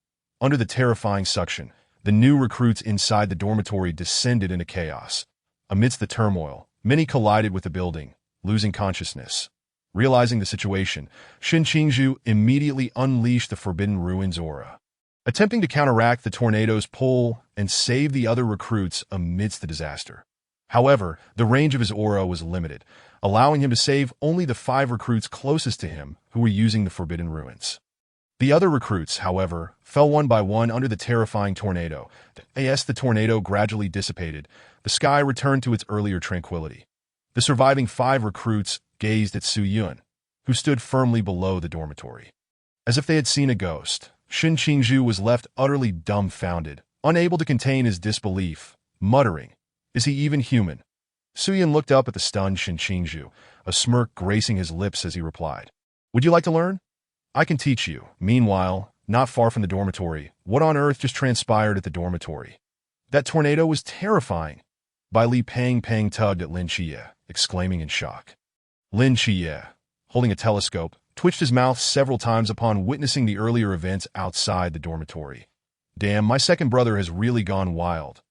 Under the terrifying suction, the new recruits inside the dormitory descended into chaos. Amidst the turmoil, many collided with the building, losing consciousness. Realizing the situation, Shen Qingzhu immediately unleashed the Forbidden Ruins aura, attempting to counteract the tornado's pull and save the other recruits amidst the disaster. However, the range of his aura was limited, allowing him to save only the 5 recruits closest to him who were using the Forbidden Ruins. The other recruits, however, fell one by one under the terrifying tornado. As the tornado gradually dissipated, the sky returned to its earlier tranquility. The surviving 5 recruits gazed at Su Yun, who stood firmly below the dormitory. As if they had seen a ghost, Shen Qingzhu was left utterly dumbfounded, unable to contain his disbelief, muttering, "Is he even human?" Su Yun looked up at the stunned Shen Qingzhu, a smirk gracing his lips as he replied, "Would you like to learn? I can teach you." Meanwhile, not far from the dormitory, what on earth just transpired at the dormitory? That tornado was terrifying. Bai Li Pang tugged at Lin Xie, exclaiming in shock. Lin Xie, holding a telescope, twitched his mouth several times upon witnessing the earlier events outside the dormitory. Damn, my second brother has really gone wild.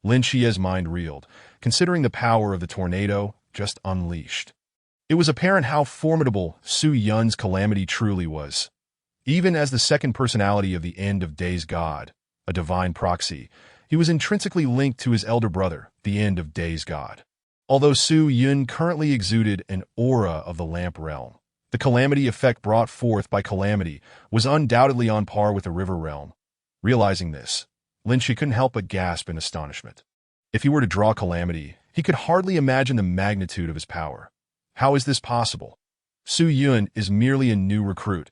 Lin Xie's mind reeled, considering the power of the tornado just unleashed. It was apparent how formidable Su Yun's calamity truly was. Even as the second personality of the End of Days God, a divine proxy, he was intrinsically linked to his elder brother, the End of Days God. Although Su Yun currently exuded an aura of the lamp realm, the calamity effect brought forth by calamity was undoubtedly on par with the river realm. Realizing this, Lin Xie couldn't help but gasp in astonishment. If he were to draw calamity, he could hardly imagine the magnitude of his power. How is this possible? Su Yun is merely a new recruit.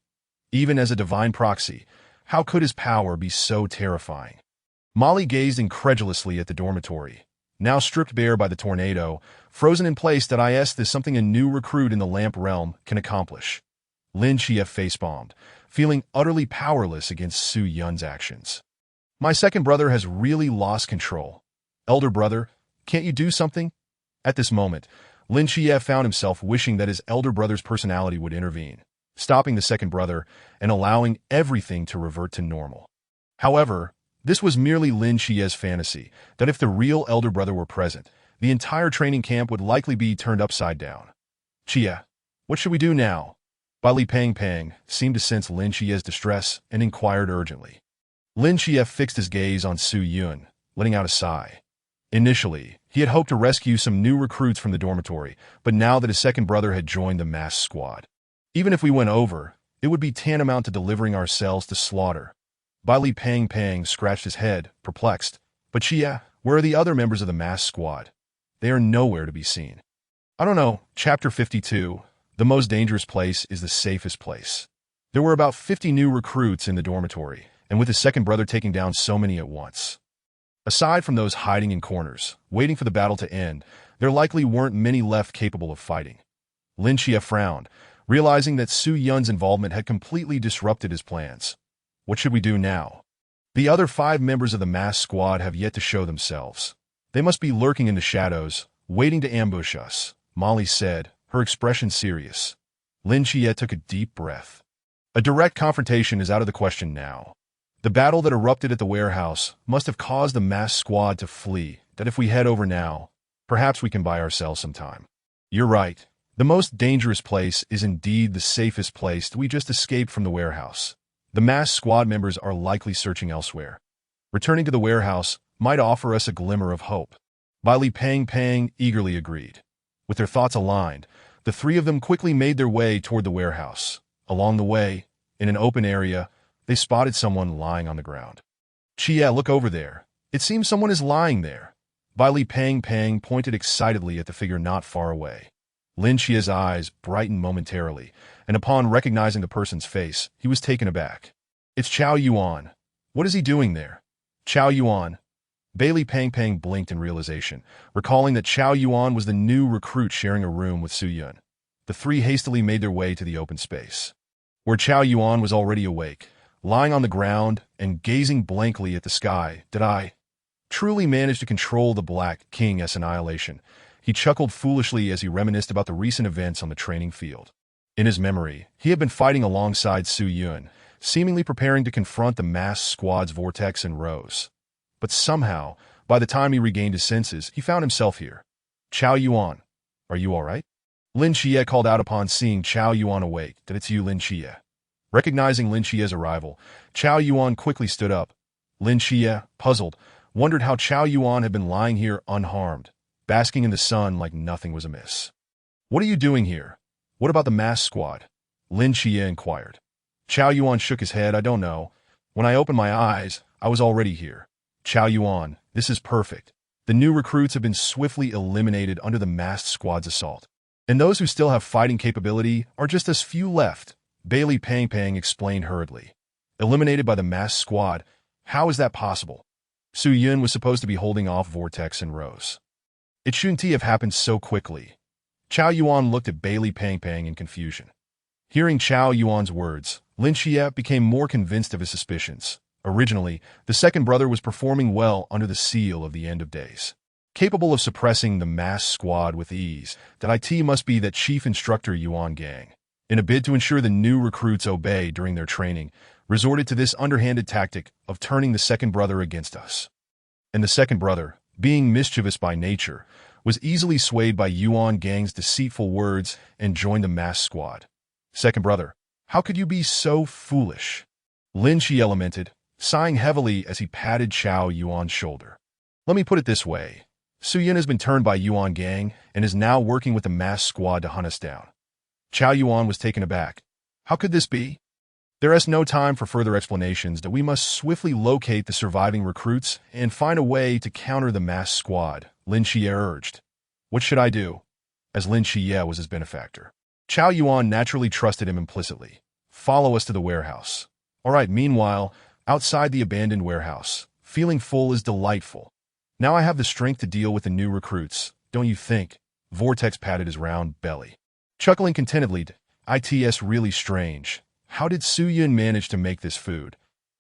Even as a divine proxy, how could his power be so terrifying? Molly gazed incredulously at the dormitory, now stripped bare by the tornado, frozen in place. That is something a new recruit in the lamp realm can accomplish. Lin Xie facepalmed, feeling utterly powerless against Su Yun's actions. My second brother has really lost control. Elder brother, can't you do something? At this moment, Lin Xie found himself wishing that his elder brother's personality would intervene, stopping the second brother and allowing everything to revert to normal. However, this was merely Lin Xie's fantasy, that if the real elder brother were present, the entire training camp would likely be turned upside down. "Xie, what should we do now?" Bai Li Pang seemed to sense Lin Xie's distress and inquired urgently. Lin Xie fixed his gaze on Su Yun, letting out a sigh. Initially, He had hoped to rescue some new recruits from the dormitory, but now that his second brother had joined the masked squad. Even if we went over, it would be tantamount to delivering ourselves to slaughter. Bai Li Pang scratched his head, perplexed. But Chia, where are the other members of the masked squad? They are nowhere to be seen. I don't know. Chapter 52. The most dangerous place is the safest place. There were about 50 new recruits in the dormitory, and with his second brother taking down so many at once. Aside from those hiding in corners, waiting for the battle to end, there likely weren't many left capable of fighting. Lin Chia frowned, realizing that Su Yun's involvement had completely disrupted his plans. What should we do now? The other 5 members of the masked squad have yet to show themselves. They must be lurking in the shadows, waiting to ambush us, Molly said, her expression serious. Lin Chia took a deep breath. A direct confrontation is out of the question now. The battle that erupted at the warehouse must have caused the masked squad to flee, that if we head over now, perhaps we can buy ourselves some time. You're right. The most dangerous place is indeed the safest place. We just escaped from the warehouse. The masked squad members are likely searching elsewhere. Returning to the warehouse might offer us a glimmer of hope. Bai Li Pang eagerly agreed. With their thoughts aligned, the 3 of them quickly made their way toward the warehouse. Along the way, in an open area, they spotted someone lying on the ground. Chia, look over there. It seems someone is lying there. Bai Li Pang pointed excitedly at the figure not far away. Lin Chia's eyes brightened momentarily, and upon recognizing the person's face, he was taken aback. It's Chao Yuan. What is he doing there? Chao Yuan. Bai Li Pang blinked in realization, recalling that Chao Yuan was the new recruit sharing a room with Su Yun. The 3 hastily made their way to the open space, where Chao Yuan was already awake, lying on the ground and gazing blankly at the sky. Did I truly manage to control the Black King's annihilation? He chuckled foolishly as he reminisced about the recent events on the training field. In his memory, he had been fighting alongside Su Yun, seemingly preparing to confront the masked squad's Vortex and Rose. But somehow, by the time he regained his senses, he found himself here. Chao Yuan, are you all right? Lin Chia called out upon seeing Chao Yuan awake. That it's you, Lin Chia. Recognizing Lin Chia's arrival, Chao Yuan quickly stood up. Lin Chia, puzzled, wondered how Chao Yuan had been lying here unharmed, basking in the sun like nothing was amiss. What are you doing here? What about the masked squad? Lin Chia inquired. Chao Yuan shook his head. I don't know. When I opened my eyes, I was already here. Chao Yuan, this is perfect. The new recruits have been swiftly eliminated under the masked squad's assault. And those who still have fighting capability are just as few left, Bai Li Pang explained hurriedly. Eliminated by the masked squad? How is that possible? Su Yun was supposed to be holding off Vortex and Rose. It shouldn't have happened so quickly. Chao Yuan looked at Bai Li Pang in confusion. Hearing Chao Yuan's words, Lin Chia became more convinced of his suspicions. Originally, the second brother was performing well under the seal of the End of Days. Capable of suppressing the masked squad with ease, that it must be that chief instructor Yuan Gang, in a bid to ensure the new recruits obey during their training, resorted to this underhanded tactic of turning the second brother against us. And the second brother, being mischievous by nature, was easily swayed by Yuan Gang's deceitful words and joined the masked squad. Second brother, how could you be so foolish? Lin Chia lamented, sighing heavily as he patted Chao Yuan's shoulder. Let me put it this way. Su Yun has been turned by Yuan Gang and is now working with the masked squad to hunt us down. Chao Yuan was taken aback. How could this be? There is no time for further explanations that we must swiftly locate the surviving recruits and find a way to counter the masked squad, Lin Chia urged. What should I do? As Lin Chia was his benefactor, Chao Yuan naturally trusted him implicitly. Follow us to the warehouse. All right, meanwhile, outside the abandoned warehouse, feeling full is delightful. Now I have the strength to deal with the new recruits, don't you think? Vortex patted his round belly. Chuckling contentedly, it's really strange. How did Su Yun manage to make this food?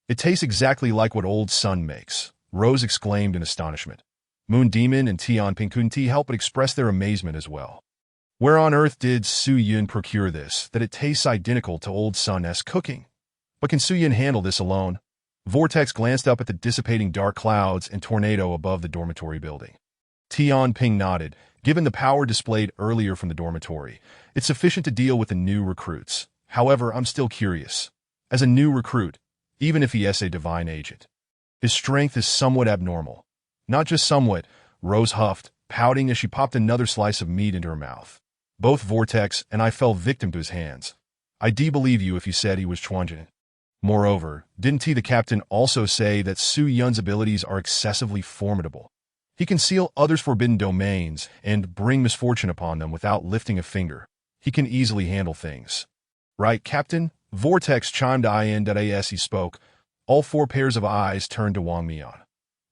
It tastes exactly like what Old Sun makes, Rose exclaimed in astonishment. Moon Demon and Tianping couldn't help but express their amazement as well. Where on earth did Su Yun procure this, that it tastes identical to Old Sun's cooking? But can Su Yun handle this alone? Vortex glanced up at the dissipating dark clouds and tornado above the dormitory building. Tianping nodded. Given the power displayed earlier from the dormitory, it's sufficient to deal with the new recruits. However, I'm still curious. As a new recruit, even if he is a divine agent, his strength is somewhat abnormal. Not just somewhat, Rose huffed, pouting as she popped another slice of meat into her mouth. Both Vortex and I fell victim to his hands. I believe you if you said he was Chuanjin. Moreover, didn't the captain also say that Su Yun's abilities are excessively formidable? He can seal others' forbidden domains and bring misfortune upon them without lifting a finger. He can easily handle things. Right, Captain? Vortex chimed in as he spoke. All four pairs of eyes turned to Wang Mian.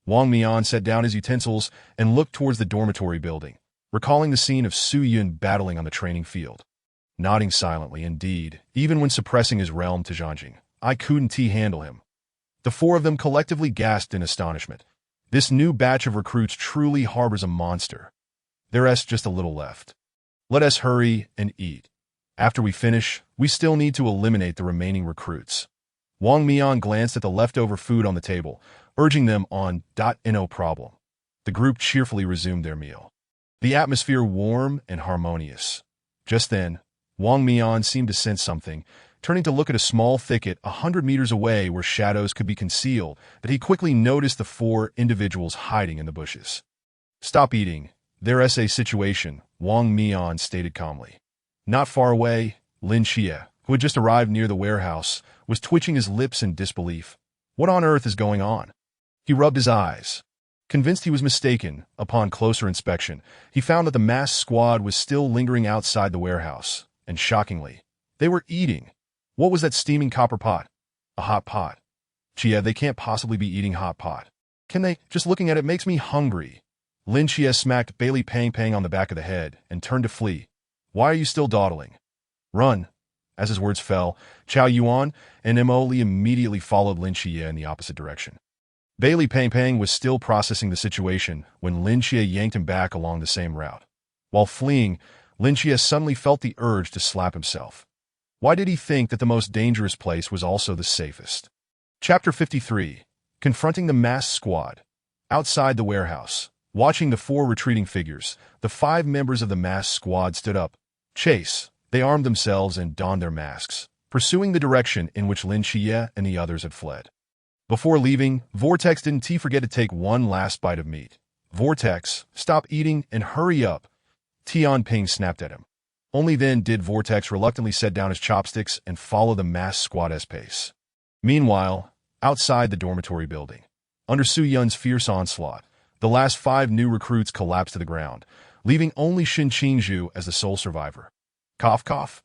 Wang Mian set down his utensils and looked towards the dormitory building, recalling the scene of Su Yun battling on the training field. Nodding silently, indeed, even when suppressing his realm to Zhangjing, I couldn't handle him. The four of them collectively gasped in astonishment. This new batch of recruits truly harbors a monster. There's just a little left. Let us hurry and eat. After we finish, we still need to eliminate the remaining recruits. Wang Mian glanced at the leftover food on the table, urging them on. No problem. The group cheerfully resumed their meal. The atmosphere warm and harmonious. Just then, Wang Mian seemed to sense something, turning to look at a small thicket 100 meters away where shadows could be concealed, but he quickly noticed the four individuals hiding in the bushes. Stop eating. There's a situation, Wang Mian stated calmly. Not far away, Lin Xie, who had just arrived near the warehouse, was twitching his lips in disbelief. What on earth is going on? He rubbed his eyes. Convinced he was mistaken, upon closer inspection, he found that the masked squad was still lingering outside the warehouse, and shockingly, they were eating. What was that steaming copper pot? A hot pot. Chia, they can't possibly be eating hot pot. Can they? Just looking at it makes me hungry. Lin Xie smacked Bailey Pang Pang on the back of the head and turned to flee. Why are you still dawdling? Run. As his words fell, Chao Yuan and Mo Li immediately followed Lin Xie in the opposite direction. Bailey Pang Pang was still processing the situation when Lin Xie yanked him back along the same route. While fleeing, Lin Xie suddenly felt the urge to slap himself. Why did he think that the most dangerous place was also the safest? Chapter 53. Confronting the masked squad. Outside the warehouse, watching the four retreating figures, the 5 members of the masked squad stood up. Chase. They armed themselves and donned their masks, pursuing the direction in which Lin Xie and the others had fled. Before leaving, Vortex didn't forget to take one last bite of meat. Vortex, stop eating and hurry up. Tian Ping snapped at him. Only then did Vortex reluctantly set down his chopsticks and follow the masked squad's pace. Meanwhile, outside the dormitory building, under Su Yun's fierce onslaught, the last 5 new recruits collapsed to the ground, leaving only Shin Qingzhu as the sole survivor. Cough, cough.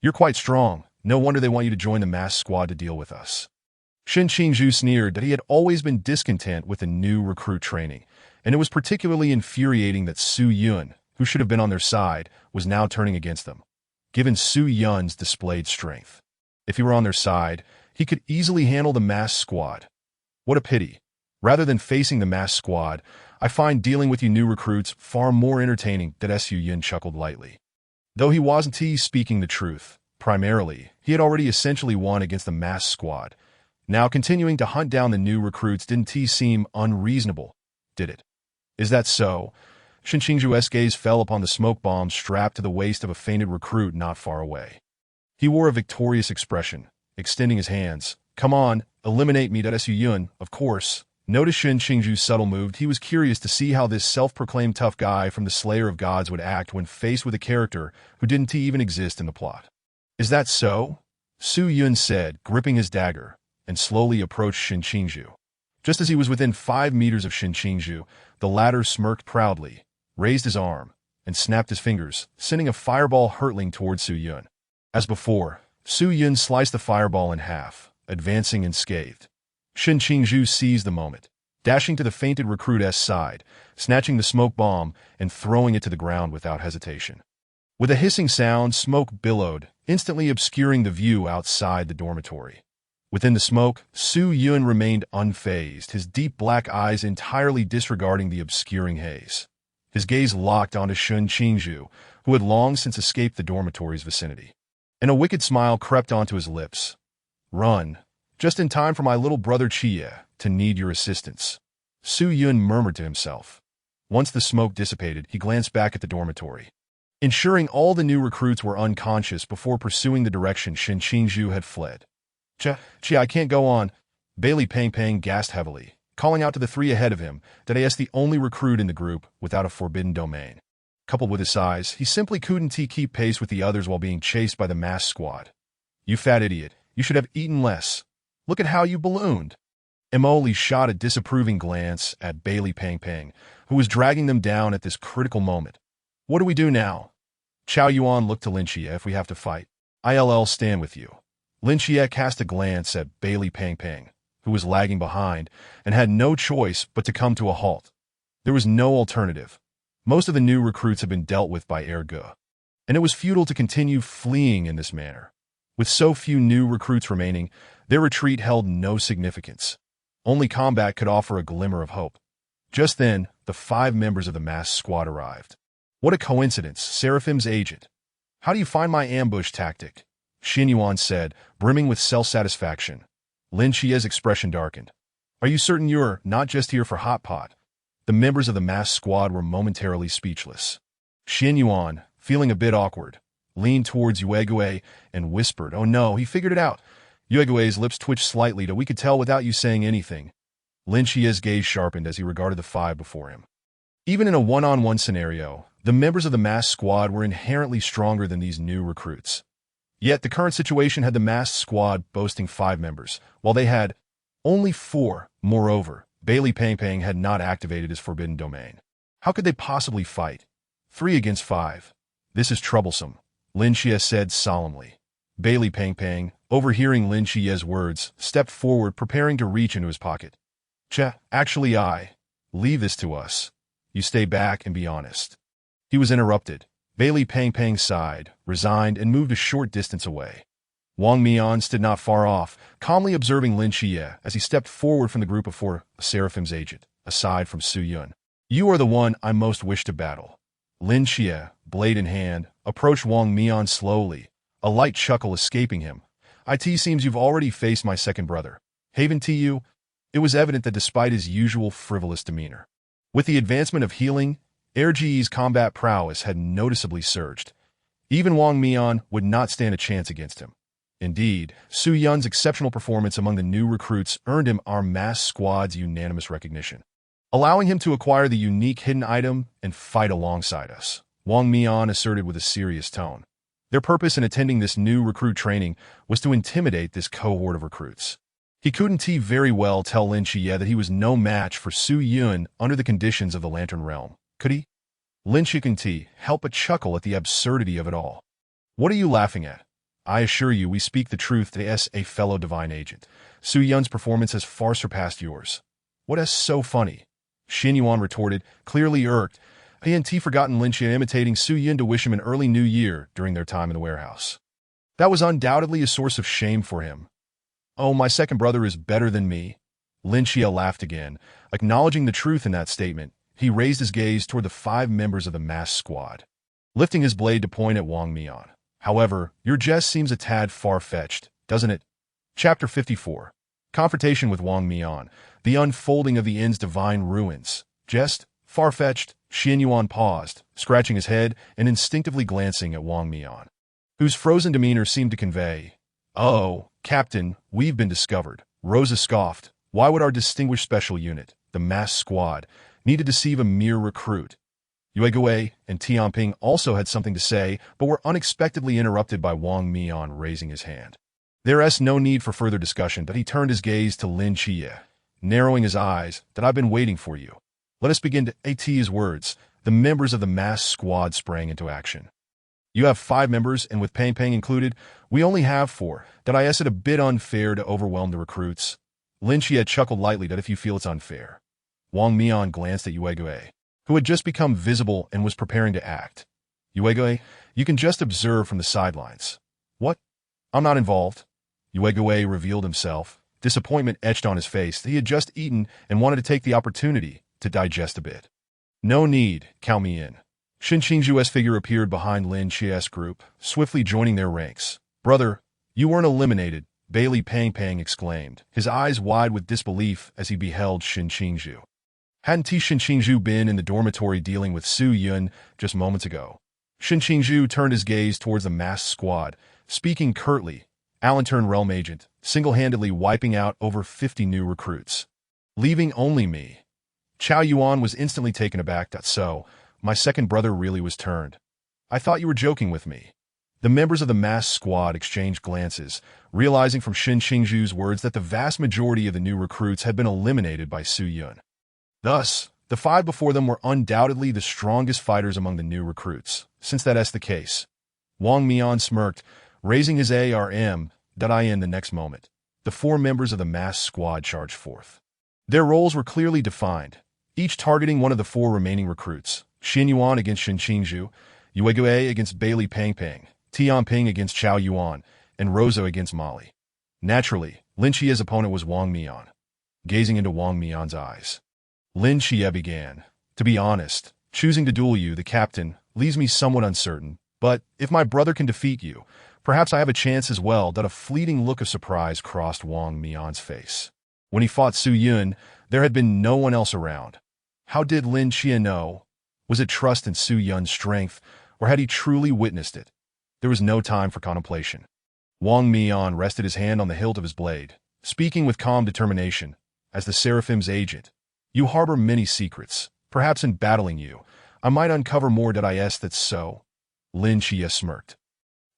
You're quite strong. No wonder they want you to join the masked squad to deal with us. Shin Qingzhu sneered that he had always been discontent with the new recruit training, and it was particularly infuriating that Su Yun, who should have been on their side, was now turning against them, given Su Yun's displayed strength. If he were on their side, he could easily handle the masked squad. What a pity. Rather than facing the masked squad, I find dealing with you new recruits far more entertaining, Su Yun chuckled lightly. Though he wasn't speaking the truth, primarily, he had already essentially won against the masked squad. Now continuing to hunt down the new recruits didn't seem unreasonable, did it? Is that so? Shin Qingzhu's gaze fell upon the smoke bomb strapped to the waist of a fainted recruit not far away. He wore a victorious expression, extending his hands. Come on, eliminate me, Su Yun, of course. Notice Shin Qingzhu's subtle move. He was curious to see how this self-proclaimed tough guy from the Slayer of Gods would act when faced with a character who didn't even exist in the plot. Is that so? Su Yun said, gripping his dagger, and slowly approached Shin Qingzhu. Just as he was within 5 meters of Shin Qingzhu, the latter smirked proudly, raised his arm, and snapped his fingers, sending a fireball hurtling towards Su Yun. As before, Su Yun sliced the fireball in half, advancing unscathed. Shin Qingzhu seized the moment, dashing to the fainted recruit's side, snatching the smoke bomb and throwing it to the ground without hesitation. With a hissing sound, smoke billowed, instantly obscuring the view outside the dormitory. Within the smoke, Su Yun remained unfazed, his deep black eyes entirely disregarding the obscuring haze. His gaze locked onto Shin Qingzhu, who had long since escaped the dormitory's vicinity. And a wicked smile crept onto his lips. Run. Just in time for my little brother Chia to need your assistance. Su Yun murmured to himself. Once the smoke dissipated, he glanced back at the dormitory. Ensuring all the new recruits were unconscious before pursuing the direction Shin Qingzhu had fled. Chia, I can't go on. Bailey Pang Pang gasped heavily, calling out to the three ahead of him that he is the only recruit in the group without a forbidden domain. Coupled with his size, he simply couldn't keep pace with the others while being chased by the masked squad. "You fat idiot, you should have eaten less. Look at how you ballooned." Emoli shot a disapproving glance at Bailey Peng Peng, who was dragging them down at this critical moment. "What do we do now?" Chow Yuan looked to Lin Xie. "If we have to fight, I'll stand with you." Lin Xie cast a glance at Bailey Peng Peng, who was lagging behind and had no choice but to come to a halt. There was no alternative. Most of the new recruits had been dealt with by Erge, and it was futile to continue fleeing in this manner. With so few new recruits remaining, their retreat held no significance. Only combat could offer a glimmer of hope. Just then, the 5 members of the masked squad arrived. "What a coincidence, Seraphim's agent. How do you find my ambush tactic?" Xin Yuan said, brimming with self-satisfaction. Lin Xie's expression darkened. "Are you certain you're not just here for hot pot?" The members of the masked squad were momentarily speechless. Xin Yuan, feeling a bit awkward, leaned towards Yuegue and whispered, "Oh no, he figured it out." Yuegue's lips twitched slightly to "We could tell without you saying anything." Lin Xie's gaze sharpened as he regarded the 5 before him. Even in a one-on-one scenario, the members of the masked squad were inherently stronger than these new recruits. Yet the current situation had the masked squad boasting 5 members, while they had only 4. Moreover, Bailey Peng Peng had not activated his forbidden domain. How could they possibly fight? 3 against 5. This is troublesome, Lin Xie said solemnly. Bailey Peng Peng, overhearing Lin Xie's words, stepped forward, preparing to reach into his pocket. Actually, leave this to us. You stay back and be honest." He was interrupted. Bailey Peng Peng sighed, resigned, and moved a short distance away. Wang Mian stood not far off, calmly observing Lin Xie as he stepped forward from the group of 4, Seraphim's agent, aside from Su Yun. "You are the one I most wish to battle." Lin Xie, blade in hand, approached Wang Mian slowly, a light chuckle escaping him. "It seems you've already faced my second brother, Haven Tu." It was evident that despite his usual frivolous demeanor, with the advancement of healing, Erge's combat prowess had noticeably surged. Even Wang Mian would not stand a chance against him. Indeed, Su Yun's exceptional performance among the new recruits earned him our masked squad's unanimous recognition, allowing him to acquire the unique hidden item and fight alongside us, Wang Mian asserted with a serious tone. Their purpose in attending this new recruit training was to intimidate this cohort of recruits. He couldn't very well tell Lin Xie that he was no match for Su Yun under the conditions of the Lantern Realm, could he? Lin Xie couldn't help but chuckle at the absurdity of it all. "What are you laughing at? I assure you we speak the truth to a fellow divine agent. Su Yun's performance has far surpassed yours." "What is so funny?" Xin Yuan retorted, clearly irked. He hadn't forgotten Lin Xie imitating Su Yun to wish him an early new year during their time in the warehouse. That was undoubtedly a source of shame for him. "Oh, my second brother is better than me." Lin Xie laughed again. Acknowledging the truth in that statement, he raised his gaze toward the 5 members of the masked squad, lifting his blade to point at Wang Mian. "However, your jest seems a tad far-fetched, doesn't it?" Chapter 54. Confrontation with Wang Mian. The unfolding of the inn's divine ruins. Jest? Far-fetched? Xin Yuan paused, scratching his head and instinctively glancing at Wang Mian, whose frozen demeanor seemed to convey, "Oh, Captain, we've been discovered." Rosa scoffed. Why would our distinguished special unit, the masked squad, need to deceive a mere recruit? Yuegue and Tianping also had something to say, but were unexpectedly interrupted by Wang Mian raising his hand. There is no need for further discussion, but he turned his gaze to Lin Xie, narrowing his eyes. "That I've been waiting for you. Let us begin to at his words." The members of the masked squad sprang into action. "You have 5 members, and with Peng Peng included, we only have 4. That is it a bit unfair to overwhelm the recruits?" Lin Xie chuckled lightly. "That if you feel it's unfair." Wang Mian glanced at Yuegue, who had just become visible and was preparing to act. "Yuegue, you can just observe from the sidelines." "What? I'm not involved." Yuegue revealed himself, disappointment etched on his face. He had just eaten and wanted to take the opportunity to digest a bit. "No need, count me in." Shin Qingzhu's figure appeared behind Lin Xie's group, swiftly joining their ranks. "Brother, you weren't eliminated," Bailey Peng Peng exclaimed, his eyes wide with disbelief as he beheld Shin Qingzhu. Hadn't Shin Qingzhu been in the dormitory dealing with Su Yun just moments ago? Shin Qingzhu turned his gaze towards the masked squad, speaking curtly. Lantern Realm agent, single-handedly wiping out over 50 new recruits. leaving only me. Chao Yuan was instantly taken aback. So, my second brother really was turned. I thought you were joking with me. The members of the masked squad exchanged glances, realizing from Shin Qingzhu's words that the vast majority of the new recruits had been eliminated by Su Yun. Thus, the five before them were undoubtedly the strongest fighters among the new recruits. Since that's the case, Wang Mian smirked, raising his ARM. In the next moment, the four members of the masked squad charged forth. Their roles were clearly defined, each targeting one of the four remaining recruits: Xin Yuan against Shin Qingzhu, Yue Gui against Bailey Pangpang, Tian Ping against Chao Yuan, and Rozo against Molly. Naturally, Lin Xie's opponent was Wang Mian. Gazing into Wang Mian's eyes, Lin Xie began. To be honest, choosing to duel you, the captain, leaves me somewhat uncertain, but if my brother can defeat you, perhaps I have a chance as well. A fleeting look of surprise crossed Wang Mian's face. When he fought Su Yun, there had been no one else around. How did Lin Xie know? Was it trust in Su Yun's strength, or had he truly witnessed it? There was no time for contemplation. Wang Mian rested his hand on the hilt of his blade, speaking with calm determination. As the Seraphim's agent, you harbor many secrets. Perhaps in battling you, I might uncover more. That's so. Lin Xie smirked,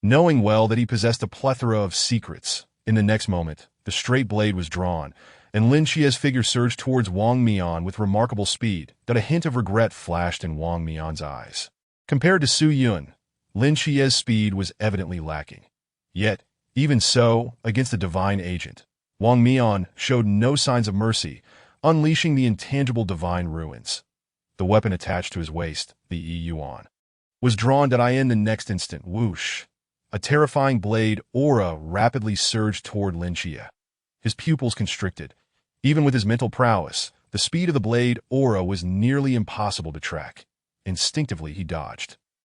knowing well that he possessed a plethora of secrets. In the next moment, the straight blade was drawn, and Lin Xie's figure surged towards Wang Mian with remarkable speed. A hint of regret flashed in Wang Mian's eyes. Compared to Su Yun, Lin Xie's speed was evidently lacking. Yet, even so, against the divine agent, Wang Mian showed no signs of mercy, unleashing the intangible divine ruins. The weapon attached to his waist, the Yuan, was drawn. In the next instant, whoosh! A terrifying blade aura rapidly surged toward Lin Xie. His pupils constricted. Even with his mental prowess, the speed of the blade aura was nearly impossible to track. Instinctively, he dodged,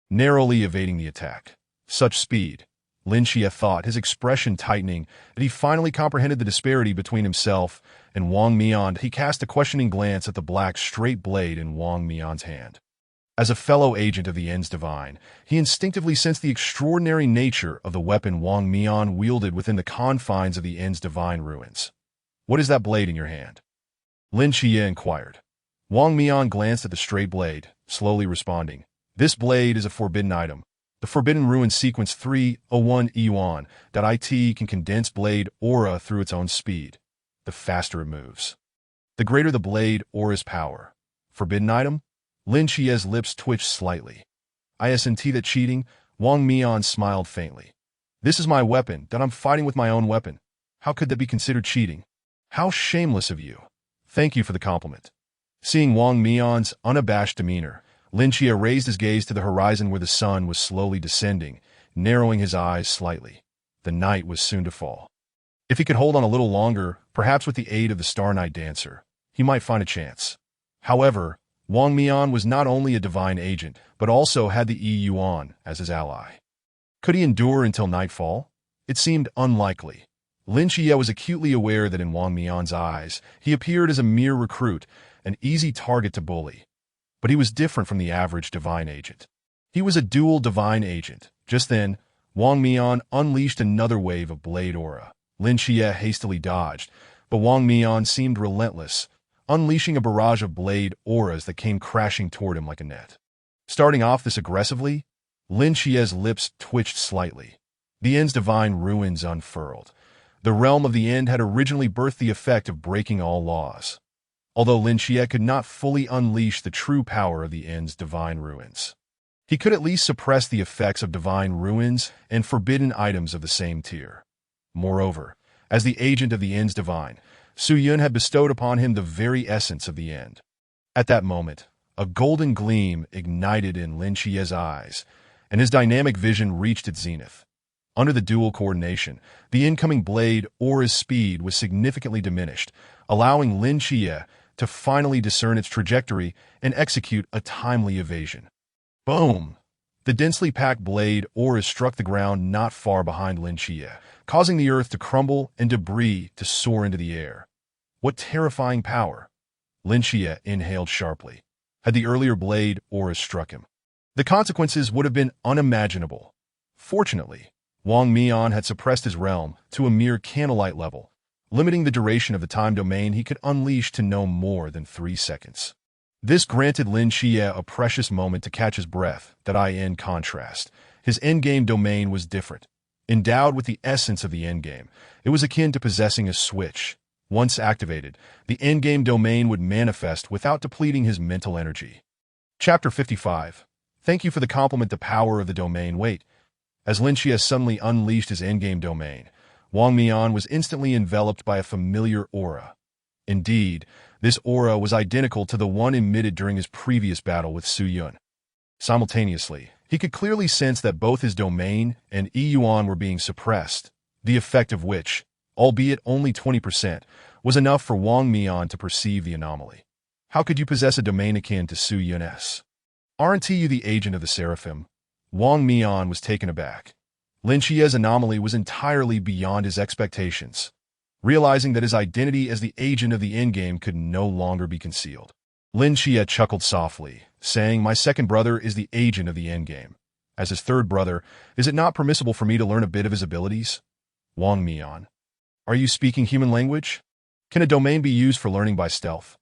narrowly evading the attack. Such speed, Lin Xie thought, his expression tightening, that he finally comprehended the disparity between himself and Wang Mian. He cast a questioning glance at the black straight blade in Wang Mian's hand. As a fellow agent of the Ends Divine, he instinctively sensed the extraordinary nature of the weapon Wang Mian wielded within the confines of the Ends Divine ruins. What is that blade in your hand? Lin Xie inquired. Wang Mian glanced at the straight blade, slowly responding. This blade is a forbidden item. The Forbidden Ruin Sequence 301 Yuan. It can condense blade aura through its own speed. The faster it moves, the greater the blade aura's power. Forbidden item? Lin Xie's lips twitched slightly. Isn't that cheating? Wang Mian smiled faintly. This is my weapon. I'm fighting with my own weapon. How could that be considered cheating? How shameless of you. Thank you for the compliment. Seeing Wang Mian's unabashed demeanor, Lin Xie raised his gaze to the horizon where the sun was slowly descending, narrowing his eyes slightly. The night was soon to fall. If he could hold on a little longer, perhaps with the aid of the Star Night Dancer, he might find a chance. However, Wang Mian was not only a divine agent, but also had the Yuan as his ally. Could he endure until nightfall? It seemed unlikely. Lin Xie was acutely aware that in Wang Mian's eyes, he appeared as a mere recruit, an easy target to bully. But he was different from the average divine agent. He was a dual divine agent. Just then, Wang Mian unleashed another wave of blade aura. Lin Xie hastily dodged, but Wang Mian seemed relentless, unleashing a barrage of blade auras that came crashing toward him like a net. Starting off this aggressively, Lin Xie's lips twitched slightly. The End's divine ruins unfurled. The realm of the End had originally birthed the effect of breaking all laws. Although Lin Xie could not fully unleash the true power of the End's divine ruins, he could at least suppress the effects of divine ruins and forbidden items of the same tier. Moreover, as the agent of the End's divine, Su Yun had bestowed upon him the very essence of the End. At that moment, a golden gleam ignited in Lin Xie's eyes, and his dynamic vision reached its zenith. Under the dual coordination, the incoming blade aura's speed was significantly diminished, allowing Lin Xie to finally discern its trajectory and execute a timely evasion. Boom! The densely packed blade aura struck the ground not far behind Lin Xie, causing the earth to crumble and debris to soar into the air. What terrifying power! Lin Xie inhaled sharply. Had the earlier blade aura struck him, the consequences would have been unimaginable. Fortunately, Wang Mian had suppressed his realm to a mere candlelight level, limiting the duration of the time domain he could unleash to no more than 3 seconds. This granted Lin Xie a precious moment to catch his breath. In contrast, his endgame domain was different. Endowed with the essence of the endgame, it was akin to possessing a switch. Once activated, the endgame domain would manifest without depleting his mental energy. Chapter 55. Thank you for the compliment. The power of the domain. Wait. As Lin Xie suddenly unleashed his endgame domain, Wang Mian was instantly enveloped by a familiar aura. Indeed, this aura was identical to the one emitted during his previous battle with Su Yun. Simultaneously, he could clearly sense that both his domain and Yi Yuan were being suppressed, the effect of which, albeit only 20%, was enough for Wang Mian to perceive the anomaly. How could you possess a domain akin to Su Yun's? Aren't you the agent of the Seraphim? Wang Mian was taken aback. Lin Xie's anomaly was entirely beyond his expectations. Realizing that his identity as the agent of the endgame could no longer be concealed, Lin Xie chuckled softly, saying, "My second brother is the agent of the endgame. As his third brother, is it not permissible for me to learn a bit of his abilities?" Wang Mian. Are you speaking human language? Can a domain be used for learning by stealth?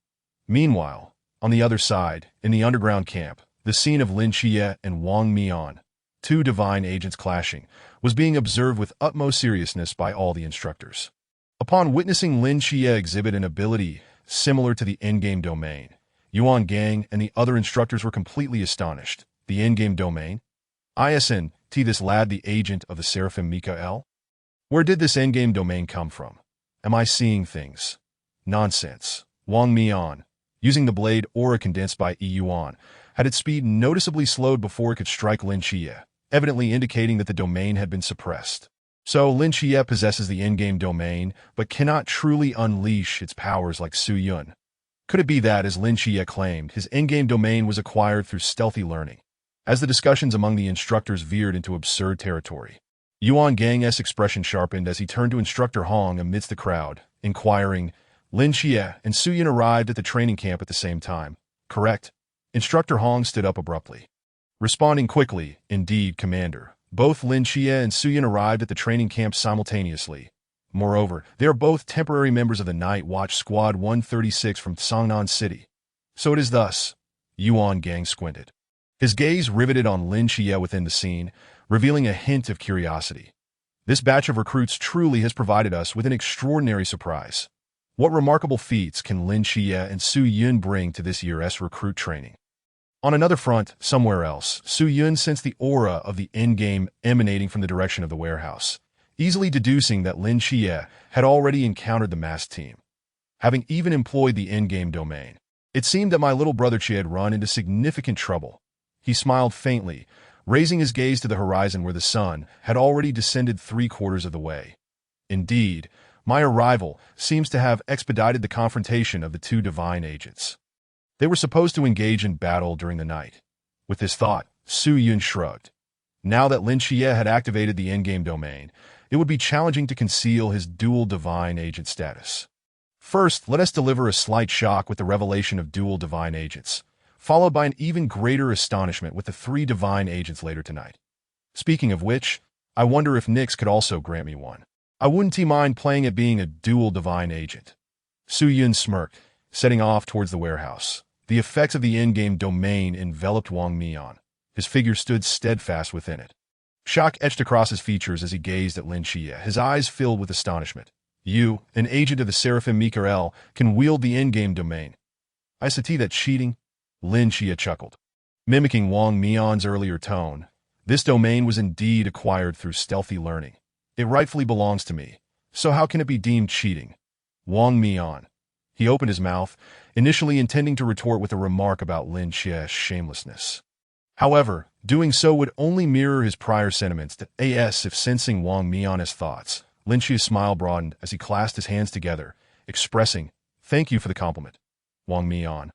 Meanwhile, on the other side, in the underground camp, the scene of Lin Xie and Wang Mian, two divine agents clashing, was being observed with utmost seriousness by all the instructors. Upon witnessing Lin Xie exhibit an ability similar to the endgame domain, Yuan Gang and the other instructors were completely astonished. The endgame domain? Isn't this lad the agent of the Seraphim Mikael? Where did this endgame domain come from? Am I seeing things? Nonsense. Wang Mian, using the blade aura condensed by Yi Yuan, had its speed noticeably slowed before it could strike Lin Xie, evidently indicating that the domain had been suppressed. So Lin Xie possesses the endgame domain, but cannot truly unleash its powers like Su Yun. Could it be that, as Lin Xie claimed, his endgame domain was acquired through stealthy learning? As the discussions among the instructors veered into absurd territory, Yuan Gang's expression sharpened as he turned to Instructor Hong amidst the crowd, inquiring, Lin Xie and Su Yun arrived at the training camp at the same time, correct? Instructor Hong stood up abruptly. Responding quickly, indeed, Commander. Both Lin Xie and Su Yun arrived at the training camp simultaneously. Moreover, they are both temporary members of the Night Watch Squad 136 from Songnan City. So it is thus. Yuan Gang squinted. His gaze riveted on Lin Xie within the scene, revealing a hint of curiosity. This batch of recruits truly has provided us with an extraordinary surprise. What remarkable feats can Lin Xie and Su Yun bring to this year's recruit training? On another front, somewhere else, Su Yun sensed the aura of the endgame emanating from the direction of the warehouse, easily deducing that Lin Xie had already encountered the masked team. Having even employed the endgame domain, it seemed that my little brother Xie had run into significant trouble. He smiled faintly, raising his gaze to the horizon where the sun had already descended 3/4 of the way. Indeed, my arrival seems to have expedited the confrontation of the two divine agents. They were supposed to engage in battle during the night. With this thought, Su Yun shrugged. Now that Lin Xie had activated the endgame domain, it would be challenging to conceal his dual divine agent status. First, let us deliver a slight shock with the revelation of dual divine agents, followed by an even greater astonishment with the 3 divine agents later tonight. Speaking of which, I wonder if Nyx could also grant me one. I wouldn't mind playing at being a dual divine agent. Su Yun smirked, setting off towards the warehouse. The effects of the endgame domain enveloped Wang Mian. His figure stood steadfast within it. Shock etched across his features as he gazed at Lin Xie, his eyes filled with astonishment. You, an agent of the Seraphim Mikael, can wield the endgame domain. I see that cheating? Lin Xie chuckled. Mimicking Wang Mian's earlier tone, this domain was indeed acquired through stealthy learning. It rightfully belongs to me, so how can it be deemed cheating? Wang Mian. He opened his mouth, initially intending to retort with a remark about Lin Xie's shamelessness. However, doing so would only mirror his prior sentiments that if sensing Wang Mian's thoughts. Lin Xie's smile broadened as he clasped his hands together, expressing, "Thank you for the compliment, Wang Mian."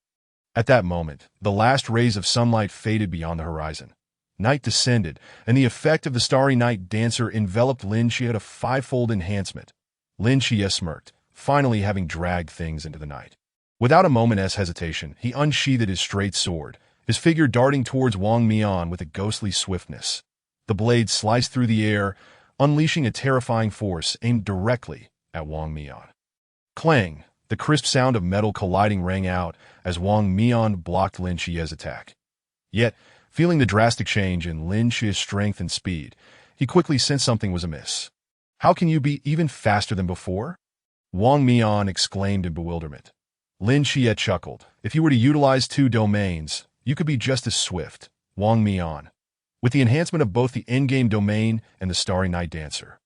At that moment, the last rays of sunlight faded beyond the horizon. Night descended, and the effect of the starry night dancer enveloped Lin Xie at a 5-fold enhancement. Lin Xie smirked, finally having dragged things into the night. Without a moment's hesitation, he unsheathed his straight sword, his figure darting towards Wang Mian with a ghostly swiftness. The blade sliced through the air, unleashing a terrifying force aimed directly at Wang Mian. Clang! The crisp sound of metal colliding rang out as Wang Mian blocked Lin Xie's attack. Yet, feeling the drastic change in Lin Xie's strength and speed, he quickly sensed something was amiss. How can you be even faster than before? Wang Mian exclaimed in bewilderment. Lin Xie chuckled. If you were to utilize 2 domains, you could be just as swift. Wang Mian. With the enhancement of both the endgame domain and the Starry Night Dancer,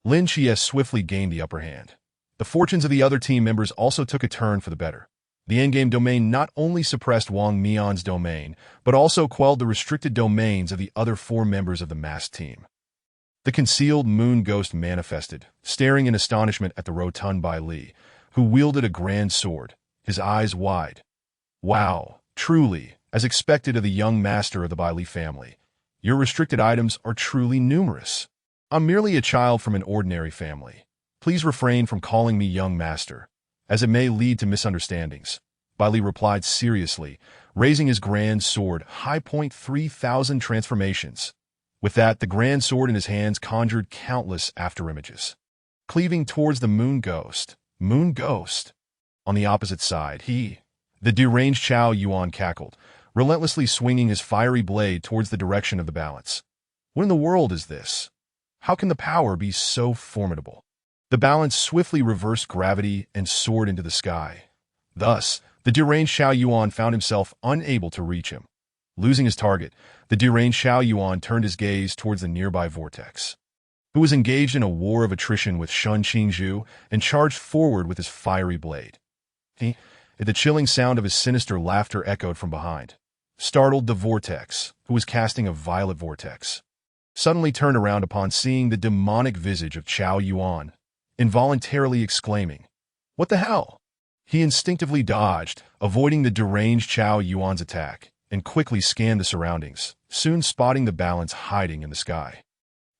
Lin Xie swiftly gained the upper hand. The fortunes of the other team members also took a turn for the better. The endgame domain not only suppressed Wang Mian's domain, but also quelled the restricted domains of the other 4 members of the masked team. The concealed moon ghost manifested, staring in astonishment at the rotund Bai Li, who wielded a grand sword, his eyes wide. Wow, truly, as expected of the young master of the Bai Li family, your restricted items are truly numerous. I'm merely a child from an ordinary family. Please refrain from calling me young master, as it may lead to misunderstandings. Bai Li replied seriously, raising his grand sword, high point 3,000 transformations. With that, the grand sword in his hands conjured countless afterimages. Cleaving towards the moon ghost. Moon ghost. On the opposite side, the deranged Chao Yuan cackled, relentlessly swinging his fiery blade towards the direction of the balance. What in the world is this? How can the power be so formidable? The balance swiftly reversed gravity and soared into the sky. Thus, the deranged Chao Yuan found himself unable to reach him. Losing his target, the deranged Chao Yuan turned his gaze towards the nearby vortex, who was engaged in a war of attrition with Shun Qingzhu and charged forward with his fiery blade. The chilling sound of his sinister laughter echoed from behind, startled the vortex, who was casting a violet vortex. Suddenly turned around upon seeing the demonic visage of Chao Yuan, involuntarily exclaiming, "What the hell?" He instinctively dodged, avoiding the deranged Chao Yuan's attack, and quickly scanned the surroundings, soon spotting the balance hiding in the sky.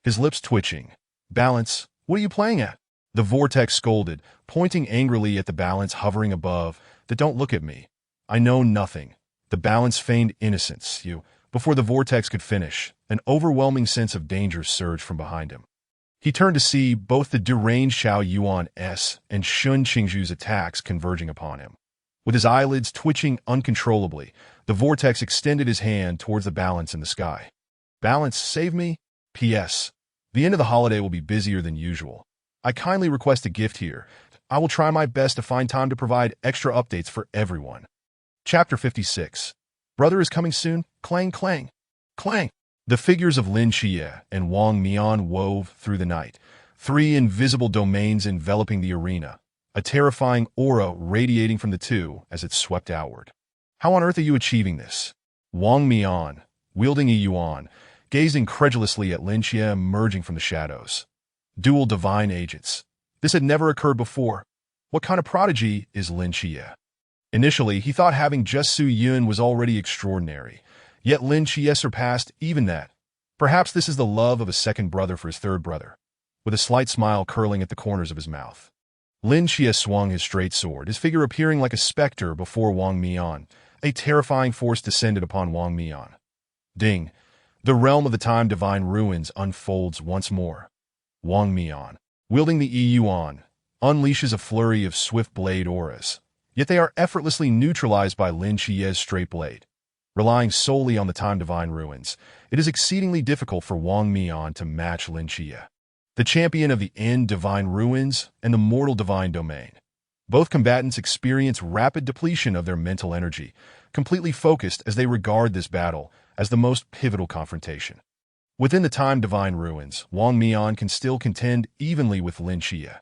His lips twitching. "Balance, what are you playing at?" The vortex scolded, pointing angrily at the balance hovering above. "Don't look at me. I know nothing." The balance feigned innocence. Before the vortex could finish, an overwhelming sense of danger surged from behind him. He turned to see both the deranged Chao Yuan's and Shun Qingzhu's attacks converging upon him. With his eyelids twitching uncontrollably, the vortex extended his hand towards the balance in the sky. "Balance, save me? P.S. The end of the holiday will be busier than usual. I kindly request a gift here. I will try my best to find time to provide extra updates for everyone." Chapter 56. Brother is coming soon. Clang, clang, clang. The figures of Lin Xie and Wang Mian wove through the night, 3 invisible domains enveloping the arena, a terrifying aura radiating from the two as it swept outward. "How on earth are you achieving this?" Wang Mian, wielding a yuan, gazed incredulously at Lin Xie emerging from the shadows. Dual divine agents. This had never occurred before. What kind of prodigy is Lin Xie? Initially, he thought having just Su Yun was already extraordinary, yet Lin Xie surpassed even that. Perhaps this is the love of a second brother for his third brother, with a slight smile curling at the corners of his mouth. Lin Xie swung his straight sword, his figure appearing like a specter before Wang Mian. A terrifying force descended upon Wang Mian. Ding! The realm of the Time Divine Ruins unfolds once more. Wang Mian, wielding the Yuan, unleashes a flurry of swift blade auras, yet they are effortlessly neutralized by Lin Xie's straight blade. Relying solely on the Time Divine Ruins, it is exceedingly difficult for Wang Mian to match Lin Xie, the champion of the End Divine Ruins and the Mortal Divine Domain. Both combatants experience rapid depletion of their mental energy, completely focused as they regard this battle as the most pivotal confrontation. Within the Time Divine Ruins, Wang Mian can still contend evenly with Lin Xie.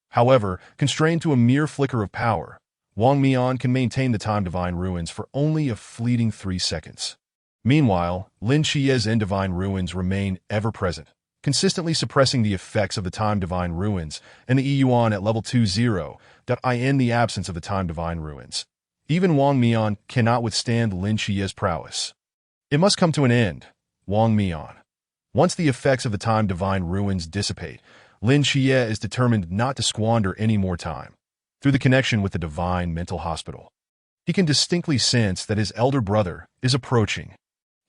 However, constrained to a mere flicker of power, Wang Mian can maintain the Time Divine Ruins for only a fleeting 3 seconds. Meanwhile, Lin Xie's End Divine Ruins remain ever-present, consistently suppressing the effects of the Time Divine Ruins and the Yuan at level 20. In the absence of the Time Divine Ruins, even Wang Mian cannot withstand Lin Xie's prowess. It must come to an end, Wang Mian. Once the effects of the Time Divine Ruins dissipate, Lin Xie is determined not to squander any more time. Through the connection with the Divine Mental Hospital, he can distinctly sense that his elder brother is approaching.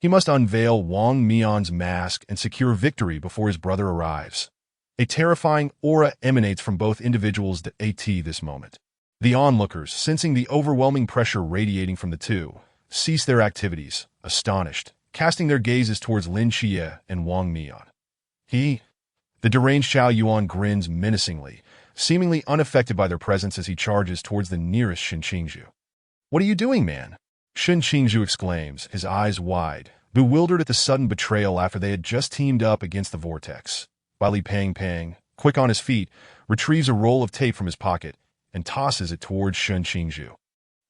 He must unveil Wang Mian's mask and secure victory before his brother arrives. A terrifying aura emanates from both individuals at this moment. The onlookers, sensing the overwhelming pressure radiating from the two, cease their activities, astonished, casting their gazes towards Lin Xie and Wang Mian. The deranged Xiao Yuan grins menacingly, seemingly unaffected by their presence as he charges towards the nearest Shen Qingzhu. "What are you doing, man?" Shen Qingzhu exclaims, his eyes wide, bewildered at the sudden betrayal after they had just teamed up against the vortex. Li Pang, quick on his feet, retrieves a roll of tape from his pocket and tosses it towards Shen Qingzhu.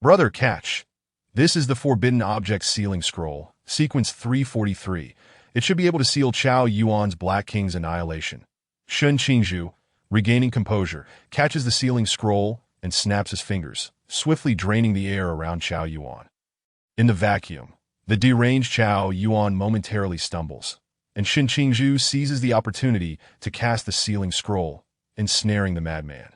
"Brother, catch! This is the Forbidden Object Sealing Scroll, Sequence 343. It should be able to seal Qiao Yuan's Black King's annihilation." Shen Qingzhu, regaining composure, catches the sealing scroll and snaps his fingers, swiftly draining the air around Qiao Yuan. In the vacuum, the deranged Qiao Yuan momentarily stumbles, and Shen Qingzhu seizes the opportunity to cast the sealing scroll, ensnaring the madman.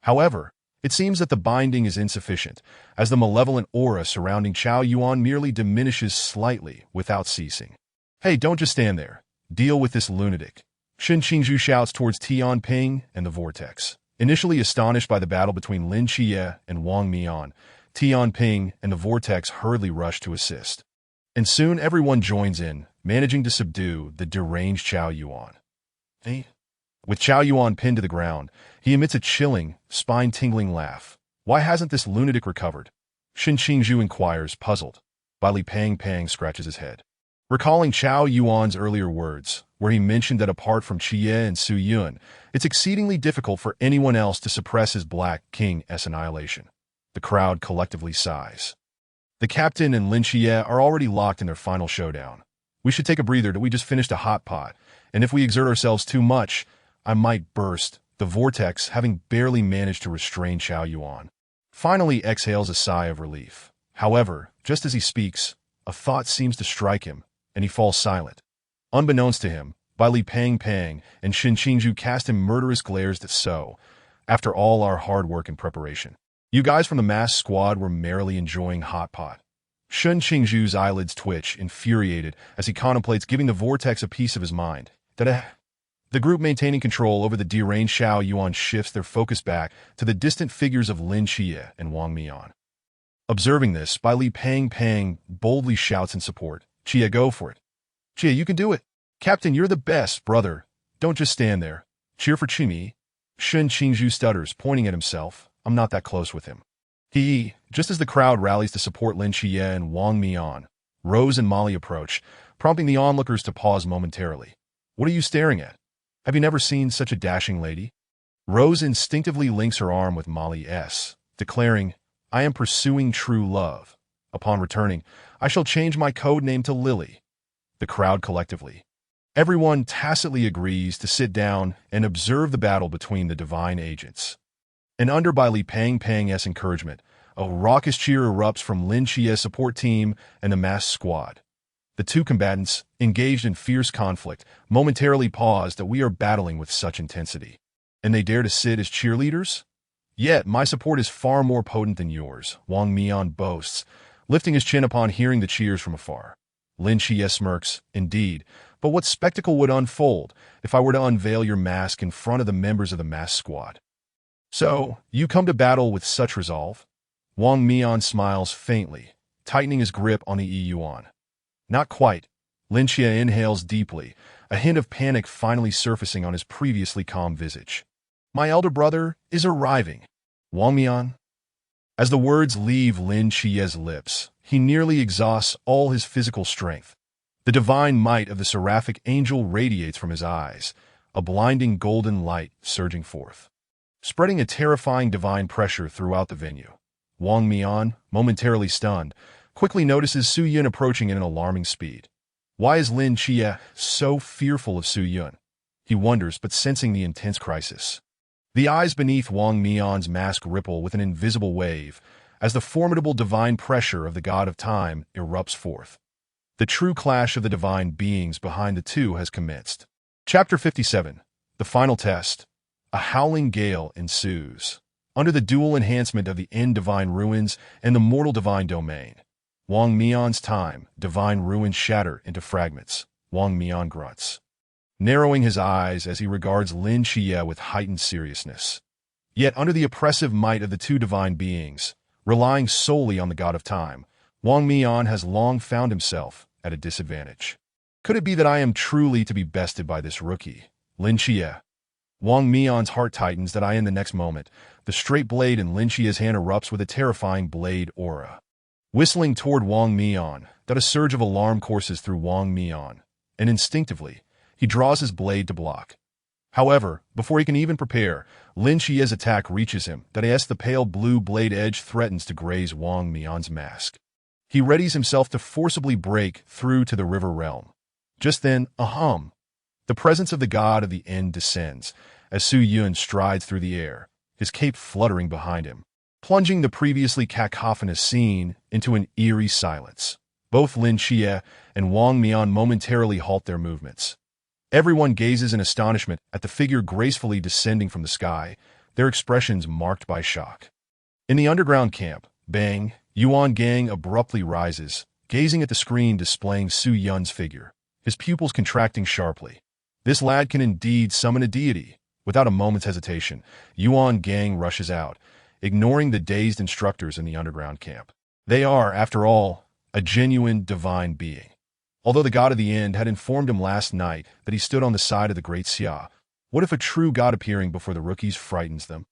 However, it seems that the binding is insufficient, as the malevolent aura surrounding Qiao Yuan merely diminishes slightly without ceasing. "Hey, don't just stand there. Deal with this lunatic." Shen Qingzhu shouts towards Tian Ping and the vortex. Initially astonished by the battle between Lin Xie and Wang Mian, Tian Ping and the vortex hurriedly rush to assist. And soon everyone joins in, managing to subdue the deranged Qiao Yuan. With Qiao Yuan pinned to the ground, he emits a chilling, spine-tingling laugh. "Why hasn't this lunatic recovered?" Shen Qingzhu inquires, puzzled. Li Pang scratches his head. Recalling Qiao Yuan's earlier words, where he mentioned that apart from Qie and Su Yun, it's exceedingly difficult for anyone else to suppress his Black King's annihilation. The crowd collectively sighs. The captain and Lin Xie are already locked in their final showdown. "We should take a breather. We just finished a hot pot, and if we exert ourselves too much, I might burst." The vortex, having barely managed to restrain Qiao Yuan, finally exhales a sigh of relief. However, just as he speaks, a thought seems to strike him, and he falls silent. Unbeknownst to him, Li Pang and Shen Qingzhu cast him murderous glares that so, after all our hard work and preparation, you guys from the mass squad were merrily enjoying hot pot. Shen Qingzhu's eyelids twitch, infuriated, as he contemplates giving the vortex a piece of his mind. The group maintaining control over the deranged Xiao Yuan shifts their focus back to the distant figures of Lin Xie and Wang Mian. Observing this, Li Pang boldly shouts in support. "Qie, go for it. Qie, you can do it. Captain, you're the best, brother. Don't just stand there. Cheer for Qimi." Shen Qingzhu stutters, pointing at himself. "I'm not that close with him." Just as the crowd rallies to support Lin Xie and Wang Mian, Rose and Molly approach, prompting the onlookers to pause momentarily. "What are you staring at? Have you never seen such a dashing lady?" Rose instinctively links her arm with Molly's, declaring, "I am pursuing true love. Upon returning, I shall change my code name to Lily." The crowd collectively. Everyone tacitly agrees to sit down and observe the battle between the divine agents. And under Li Pang's encouragement, a raucous cheer erupts from Lin Xie's support team and the mass squad. The two combatants, engaged in fierce conflict, momentarily pause that we are battling with such intensity. And they dare to sit as cheerleaders? "Yet, my support is far more potent than yours," Wang Mian boasts, lifting his chin upon hearing the cheers from afar. Lin Xie smirks, "Indeed, but what spectacle would unfold if I were to unveil your mask in front of the members of the mass squad?" "So, you come to battle with such resolve?" Wang Mian smiles faintly, tightening his grip on the Yuan. "Not quite." Lin Xie inhales deeply, a hint of panic finally surfacing on his previously calm visage. "My elder brother is arriving." Wang Mian. As the words leave Lin Xie's lips, he nearly exhausts all his physical strength. The divine might of the seraphic angel radiates from his eyes, a blinding golden light surging forth, spreading a terrifying divine pressure throughout the venue. Wang Mian, momentarily stunned, quickly notices Su Yun approaching at an alarming speed. Why is Lin Xie so fearful of Su Yun? He wonders, but sensing the intense crisis. The eyes beneath Wang Mian's mask ripple with an invisible wave, as the formidable divine pressure of the god of time erupts forth. The true clash of the divine beings behind the two has commenced. Chapter 57. The Final Test. A howling gale ensues. Under the dual enhancement of the end divine ruins and the mortal divine domain, Wang Mian's time, divine ruins shatter into fragments. Wang Mian grunts. narrowing his eyes as he regards Lin Xie with heightened seriousness. Yet under the oppressive might of the two divine beings, relying solely on the god of time, Wang Mian has long found himself at a disadvantage. Could it be that I am truly to be bested by this rookie, Lin Xie? Wang Mian's heart tightens that in the next moment, the straight blade in Lin Xie's hand erupts with a terrifying blade aura. Whistling toward Wang Mian, that a surge of alarm courses through Wang Mian, and instinctively, he draws his blade to block. However, before he can even prepare, Lin Xie's attack reaches him, that the pale blue blade edge threatens to graze Wang Mian's mask. He readies himself to forcibly break through to the river realm. Just then, the presence of the god of the end descends, as Su Yun strides through the air, his cape fluttering behind him, plunging the previously cacophonous scene into an eerie silence. Both Lin Xie and Wang Mian momentarily halt their movements. Everyone gazes in astonishment at the figure gracefully descending from the sky, their expressions marked by shock. In the underground camp, Bang, Yuan Gang abruptly rises, gazing at the screen displaying Su Yun's figure, his pupils contracting sharply. This lad can indeed summon a deity. Without a moment's hesitation, Yuan Gang rushes out, ignoring the dazed instructors in the underground camp. They are, after all, a genuine divine being. Although the god of the end had informed him last night that he stood on the side of the great Xia, what if a true god appearing before the rookies frightens them?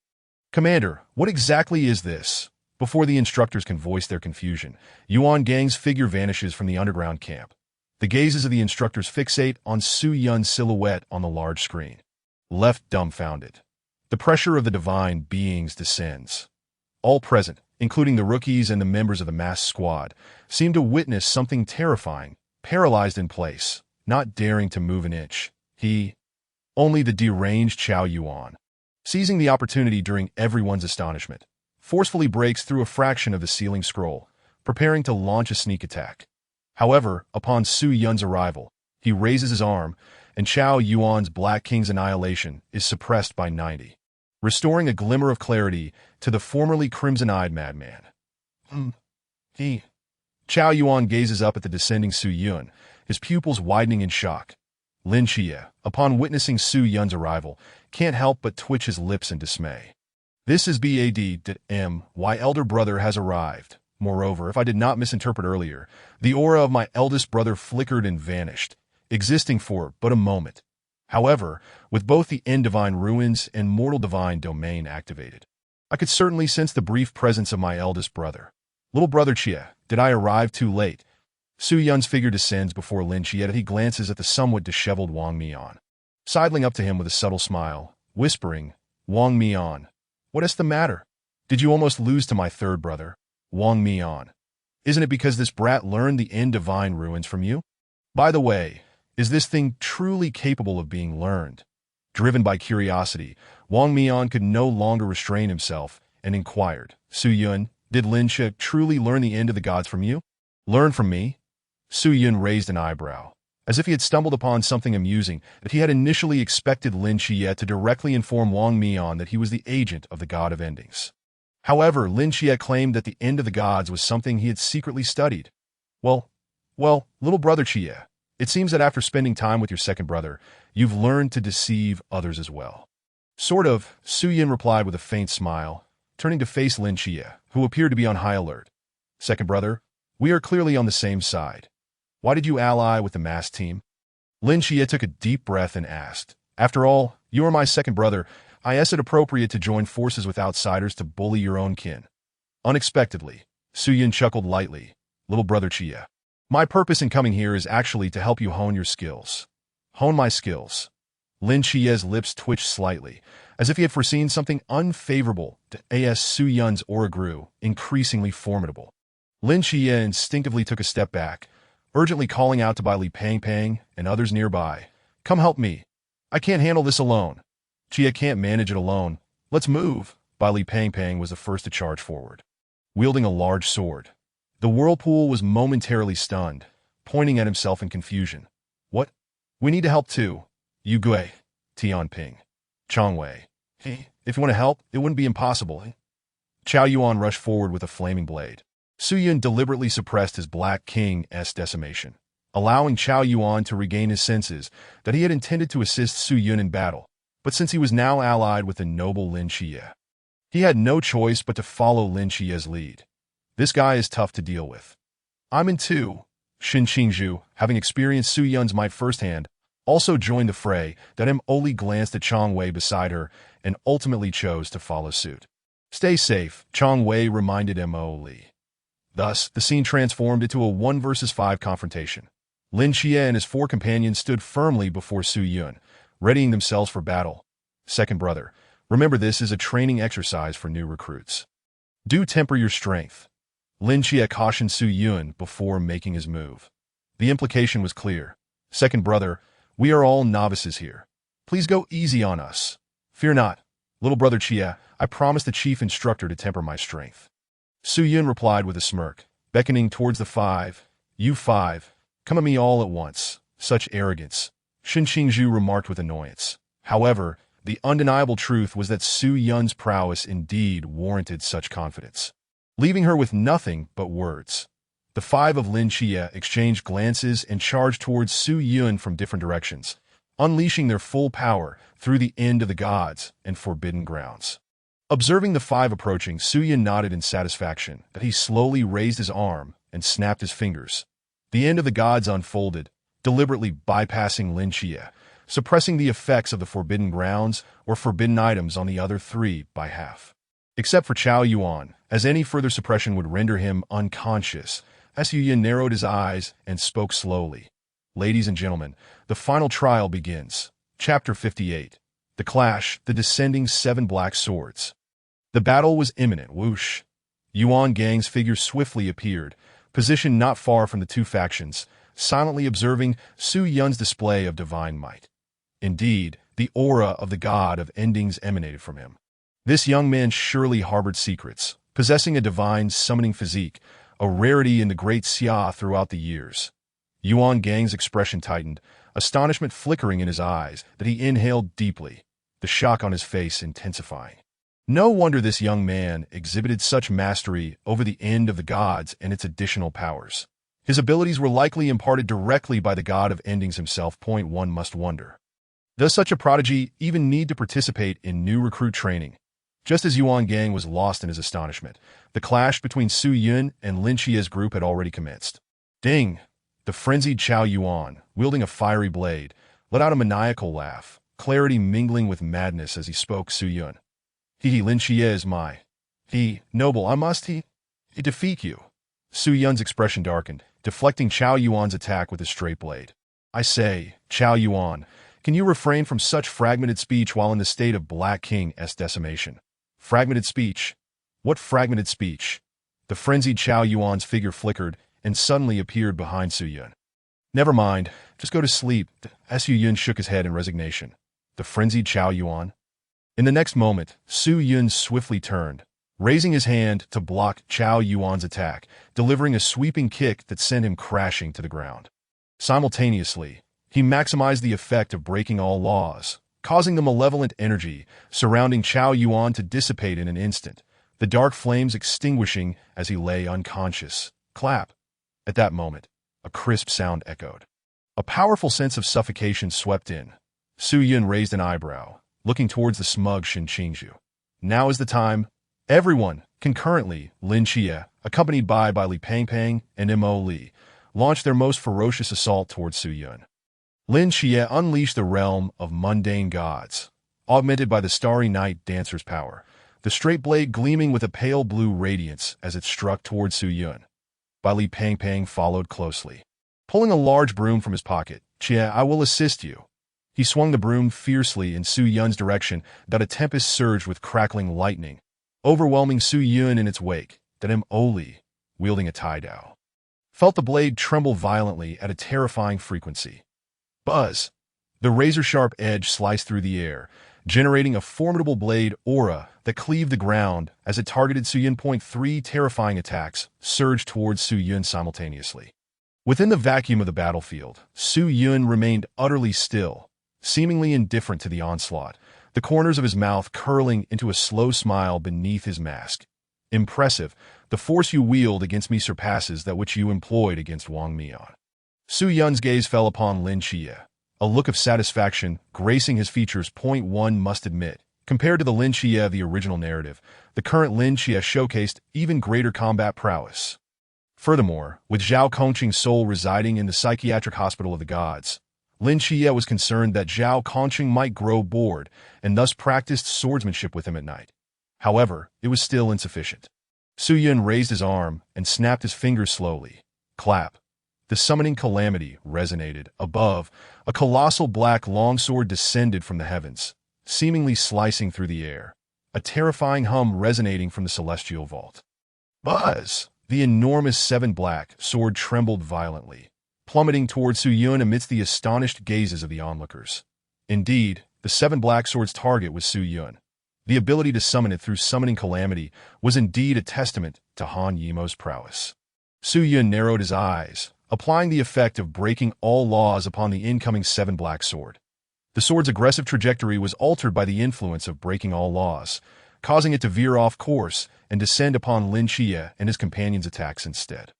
Commander, what exactly is this? Before the instructors can voice their confusion, Yuan Gang's figure vanishes from the underground camp. The gazes of the instructors fixate on Su Yun's silhouette on the large screen. Left dumbfounded, the pressure of the divine beings descends. All present, including the rookies and the members of the masked squad, seem to witness something terrifying, paralyzed in place, not daring to move an inch. Only the deranged Chao Yuan, seizing the opportunity during everyone's astonishment, forcefully breaks through a fraction of the ceiling scroll, preparing to launch a sneak attack. However, upon Su Yun's arrival, he raises his arm, and Chao Yuan's Black King's annihilation is suppressed by 90, restoring a glimmer of clarity to the formerly crimson-eyed madman. Chao Yuan gazes up at the descending Su Yun, his pupils widening in shock. Lin Xie, upon witnessing Su Yun's arrival, can't help but twitch his lips in dismay. This is my elder brother has arrived. Moreover, if I did not misinterpret earlier, the aura of my eldest brother flickered and vanished, existing for but a moment. However, with both the End Divine Ruins and Mortal Divine Domain activated, I could certainly sense the brief presence of my eldest brother. Little brother Xie, did I arrive too late? Su Yun's figure descends before Lin Xie as he glances at the somewhat disheveled Wang Mian, sidling up to him with a subtle smile, whispering, Wang Mian, what is the matter? Did you almost lose to my third brother, Wang Mian? Isn't it because this brat learned the End Divine Ruins from you? By the way, is this thing truly capable of being learned? Driven by curiosity, Wang Mian could no longer restrain himself and inquired, Su Yun, did Lin Xie truly learn the End of the Gods from you? Learn from me? Su Yun raised an eyebrow, as if he had stumbled upon something amusing, that he had initially expected Lin Xie to directly inform Wang Mian that he was the agent of the God of Endings. However, Lin Xie claimed that the End of the Gods was something he had secretly studied. Well, little brother Xie, it seems that after spending time with your second brother, you've learned to deceive others as well. Sort of, Su Yun replied with a faint smile, turning to face Lin Xie, who appeared to be on high alert. Second brother, we are clearly on the same side. Why did you ally with the masked team? Lin Xie took a deep breath and asked, after all, you are my second brother. Is it appropriate to join forces with outsiders to bully your own kin? Unexpectedly, Su Yun chuckled lightly. Little brother Xie, my purpose in coming here is actually to help you hone your skills. Hone my skills. Lin Xie's lips twitched slightly, as if he had foreseen something unfavorable to Su Yun's aura grew, increasingly formidable. Lin Xie instinctively took a step back, urgently calling out to Bai Li Pang Pang and others nearby. Come help me. I can't handle this alone. Xie can't manage it alone. Let's move. Bai Li Pang Pang was the first to charge forward, wielding a large sword. The whirlpool was momentarily stunned, pointing at himself in confusion. What? We need to help too. Yu Gui, Tian Ping, Chang Wei. If you want to help, it wouldn't be impossible. Chao Yuan rushed forward with a flaming blade. Su Yun deliberately suppressed his Black King's decimation, allowing Chao Yuan to regain his senses that he had intended to assist Su Yun in battle, but since he was now allied with the noble Lin Xie, he had no choice but to follow Lin Xie's lead. This guy is tough to deal with. I'm in too. Xin Qingzhu, having experienced Su Yun's might firsthand, also joined the fray. That Oli glanced at Chang Wei beside her and ultimately chose to follow suit. Stay safe, Chang Wei reminded Oli. Thus, the scene transformed into a 1 versus 5 confrontation. Lin Xie and his 4 companions stood firmly before Su Yun, readying themselves for battle. Second brother, remember this is a training exercise for new recruits. Do temper your strength. Lin Xie cautioned Su Yun before making his move. The implication was clear. Second brother, we are all novices here. Please go easy on us. Fear not. Little brother Xie, I promise the chief instructor to temper my strength. Su Yun replied with a smirk, beckoning towards the 5. You 5. Come at me all at once. Such arrogance. Xin Qingzhu remarked with annoyance. However, the undeniable truth was that Su Yun's prowess indeed warranted such confidence. Leaving her with nothing but words, the 5 of Lin Xie exchanged glances and charged towards Su Yun from different directions, unleashing their full power through the end of the gods and forbidden grounds. Observing the 5 approaching, Su Yun nodded in satisfaction that he slowly raised his arm and snapped his fingers. The end of the gods unfolded, deliberately bypassing Lin Xie, suppressing the effects of the forbidden grounds or forbidden items on the other 3 by half. Except for Chao Yuan, as any further suppression would render him unconscious, Su Yun narrowed his eyes and spoke slowly. Ladies and gentlemen, the final trial begins. Chapter 58. The Clash, the Descending 7 Black Swords. The battle was imminent. Whoosh. Yuan Gang's figure swiftly appeared, positioned not far from the 2 factions, silently observing Su Yun's display of divine might. Indeed, the aura of the god of endings emanated from him. This young man surely harbored secrets, possessing a divine summoning physique, a rarity in the great Xia throughout the years. Yuan Gang's expression tightened, astonishment flickering in his eyes that he inhaled deeply, the shock on his face intensifying. No wonder this young man exhibited such mastery over the end of the gods and its additional powers. His abilities were likely imparted directly by the god of endings himself. One must wonder. Does such a prodigy even need to participate in new recruit training? Just as Yuan Gang was lost in his astonishment, the clash between Su Yun and Lin Xie's group had already commenced. Ding! The frenzied Chao Yuan, wielding a fiery blade, let out a maniacal laugh, clarity mingling with madness as he spoke. Su Yun. Lin Xie is my. Noble, I must defeat you. Su Yun's expression darkened, deflecting Chao Yuan's attack with his straight blade. I say, Chao Yuan, can you refrain from such fragmented speech while in the state of Black King's decimation? Fragmented speech? What fragmented speech? The frenzied Chao Yuan's figure flickered and suddenly appeared behind Su Yun. Never mind, just go to sleep. Su Yun shook his head in resignation. The frenzied Chao Yuan? In the next moment, Su Yun swiftly turned, raising his hand to block Chao Yuan's attack, delivering a sweeping kick that sent him crashing to the ground. Simultaneously, he maximized the effect of breaking all laws, causing the malevolent energy surrounding Chao Yuan to dissipate in an instant, the dark flames extinguishing as he lay unconscious. Clap. At that moment, a crisp sound echoed. A powerful sense of suffocation swept in. Su Yun raised an eyebrow, looking towards the smug Xin Qingzhu. Now is the time. Everyone, concurrently, Lin Xie, accompanied by Li Pangpang and Mo Li, launched their most ferocious assault towards Su Yun. Lin Xie unleashed the realm of mundane gods, augmented by the starry night dancer's power, the straight blade gleaming with a pale blue radiance as it struck towards Su Yun. Li Pangpang followed closely. Pulling a large broom from his pocket, Xie, I will assist you. He swung the broom fiercely in Su Yun's direction that a tempest surged with crackling lightning, overwhelming Su Yun in its wake. Mo Li, wielding a taidao, felt the blade tremble violently at a terrifying frequency. Buzz! The razor-sharp edge sliced through the air, generating a formidable blade aura that cleaved the ground as it targeted Su Yun. 3 terrifying attacks surged towards Su Yun simultaneously. Within the vacuum of the battlefield, Su Yun remained utterly still, seemingly indifferent to the onslaught, the corners of his mouth curling into a slow smile beneath his mask. Impressive, the force you wield against me surpasses that which you employed against Wang Mian. Su Yun's gaze fell upon Lin Xie. A look of satisfaction gracing his features. One must admit, compared to the Lin Xie of the original narrative, the current Lin Xie showcased even greater combat prowess. Furthermore, with Zhao Kongqing's soul residing in the psychiatric hospital of the gods, Lin Xie was concerned that Zhao Kongqing might grow bored and thus practiced swordsmanship with him at night. However, it was still insufficient. Su Yun raised his arm and snapped his fingers slowly. Clap. The summoning calamity resonated. Above, a colossal black longsword descended from the heavens, seemingly slicing through the air, a terrifying hum resonating from the celestial vault. Buzz! The enormous seven black sword trembled violently, plummeting toward Su Yun amidst the astonished gazes of the onlookers. Indeed, the seven black sword's target was Su Yun. The ability to summon it through summoning calamity was indeed a testament to Han Yimou's prowess. Su Yun narrowed his eyes, applying the effect of breaking all laws upon the incoming seven black sword. The sword's aggressive trajectory was altered by the influence of breaking all laws, causing it to veer off course and descend upon Lin Xie and his companions' attacks instead.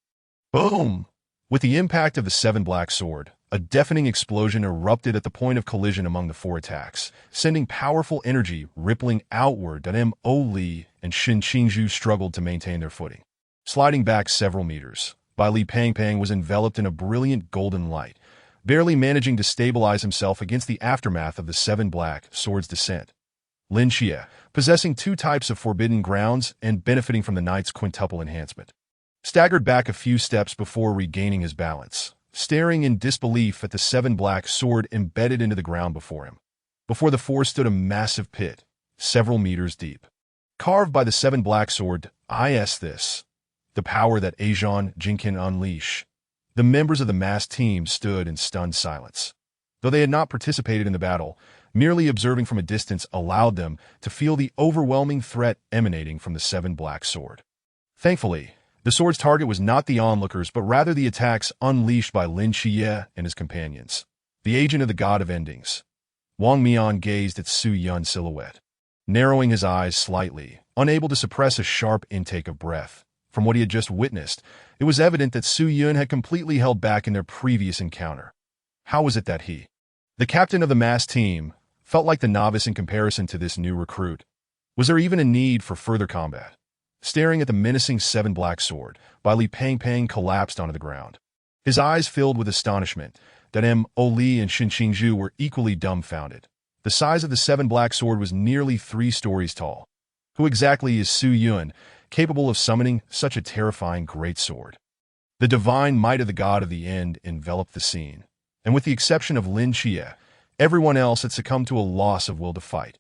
Boom! With the impact of the seven black sword, a deafening explosion erupted at the point of collision among the four attacks, sending powerful energy rippling outward. Mo Li and Xin Qingzhu struggled to maintain their footing. Sliding back several meters, Bai Li Pangpang was enveloped in a brilliant golden light, barely managing to stabilize himself against the aftermath of the seven black sword's descent. Lin Xie, possessing two types of forbidden grounds and benefiting from the knight's quintuple enhancement, staggered back a few steps before regaining his balance, staring in disbelief at the seven black sword embedded into the ground before him. Before the four stood a massive pit, several meters deep. Carved by the seven black sword, this, the power that Ajan Jin can unleash. The members of the masked team stood in stunned silence. Though they had not participated in the battle, merely observing from a distance allowed them to feel the overwhelming threat emanating from the seven black sword. Thankfully, the sword's target was not the onlookers but rather the attacks unleashed by Lin Xie and his companions, the agent of the God of Endings. Wang Mian gazed at Su Yun's silhouette, narrowing his eyes slightly, unable to suppress a sharp intake of breath. From what he had just witnessed, it was evident that Su Yun had completely held back in their previous encounter. How was it that he, the captain of the masked team, felt like the novice in comparison to this new recruit? Was there even a need for further combat? Staring at the menacing seven black sword, Bai Li Pangpang collapsed onto the ground. His eyes filled with astonishment. Mo Li and Xin Qingzhu were equally dumbfounded. The size of the seven black sword was nearly 3 stories tall. Who exactly is Su Yun, capable of summoning such a terrifying great sword? The divine might of the God of the End enveloped the scene, and with the exception of Lin Xie, everyone else had succumbed to a loss of will to fight.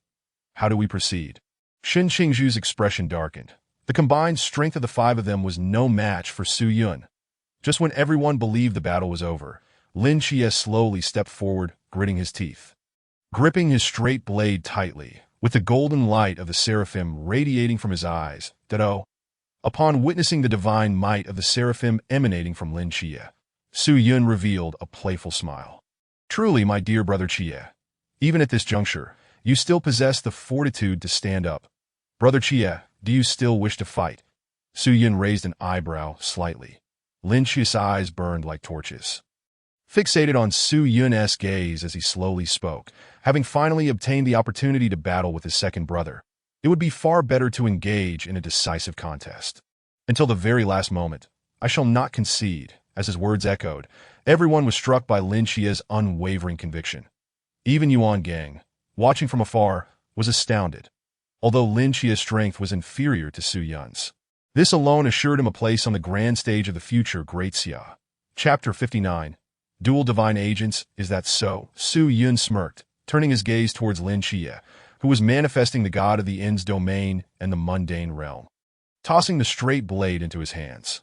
How do we proceed? Xin Qingzhu's expression darkened. The combined strength of the 5 of them was no match for Su Yun. Just when everyone believed the battle was over, Lin Xie slowly stepped forward, gritting his teeth. Gripping his straight blade tightly, with the golden light of the seraphim radiating from his eyes, upon witnessing the divine might of the seraphim emanating from Lin Xie, Su Yun revealed a playful smile. Truly, my dear brother Xie, even at this juncture, you still possess the fortitude to stand up. Brother Xie, do you still wish to fight? Su Yun raised an eyebrow slightly. Lin Xie's eyes burned like torches, fixated on Su Yun's gaze as he slowly spoke. Having finally obtained the opportunity to battle with his second brother, it would be far better to engage in a decisive contest. Until the very last moment, I shall not concede. As his words echoed, everyone was struck by Lin Xie's unwavering conviction. Even Yuan Gang, watching from afar, was astounded. Although Lin Xie's strength was inferior to Su Yun's, this alone assured him a place on the grand stage of the future Great Xia. Chapter 59. Dual Divine Agents, is that so? Su Yun smirked, turning his gaze towards Lin Xie, who was manifesting the God of the End's domain and the mundane realm, tossing the straight blade into his hands.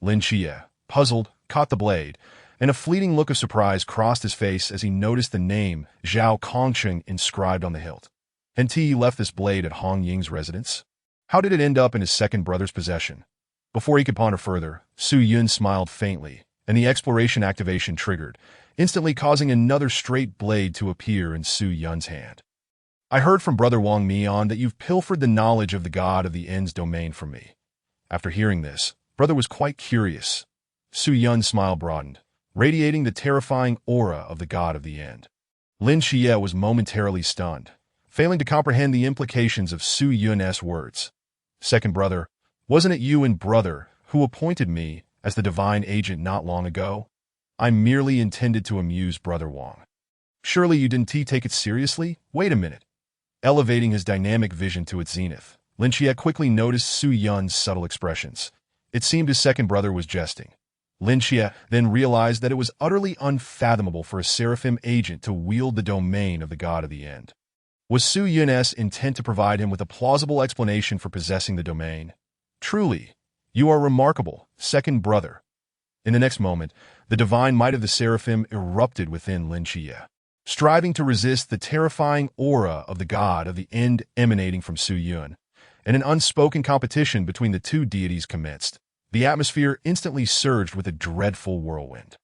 Lin Xie, puzzled, caught the blade, and a fleeting look of surprise crossed his face as he noticed the name Zhao Kongqing inscribed on the hilt. Had he left this blade at Hong Ying's residence? How did it end up in his second brother's possession? Before he could ponder further, Su Yun smiled faintly, and the exploration activation triggered, instantly causing another straight blade to appear in Su Yun's hand. I heard from Brother Wang Mian that you've pilfered the knowledge of the God of the End's domain from me. After hearing this, Brother was quite curious. Su Yun's smile broadened. radiating the terrifying aura of the god of the end. Lin Xie was momentarily stunned, failing to comprehend the implications of Su Yun's words. Second brother, wasn't it you and brother who appointed me as the divine agent not long ago? I merely intended to amuse Brother Wang. Surely you didn't take it seriously? Wait a minute. Elevating his dynamic vision to its zenith, Lin Xie quickly noticed Su Yun's subtle expressions. It seemed his second brother was jesting. Lin Xie then realized that it was utterly unfathomable for a Seraphim agent to wield the domain of the god of the end. Was Su Yun's intent to provide him with a plausible explanation for possessing the domain? Truly, you are remarkable, second brother. In the next moment, the divine might of the Seraphim erupted within Lin Xie, striving to resist the terrifying aura of the god of the end emanating from Su Yun, and an unspoken competition between the two deities commenced. The atmosphere instantly surged with a dreadful whirlwind.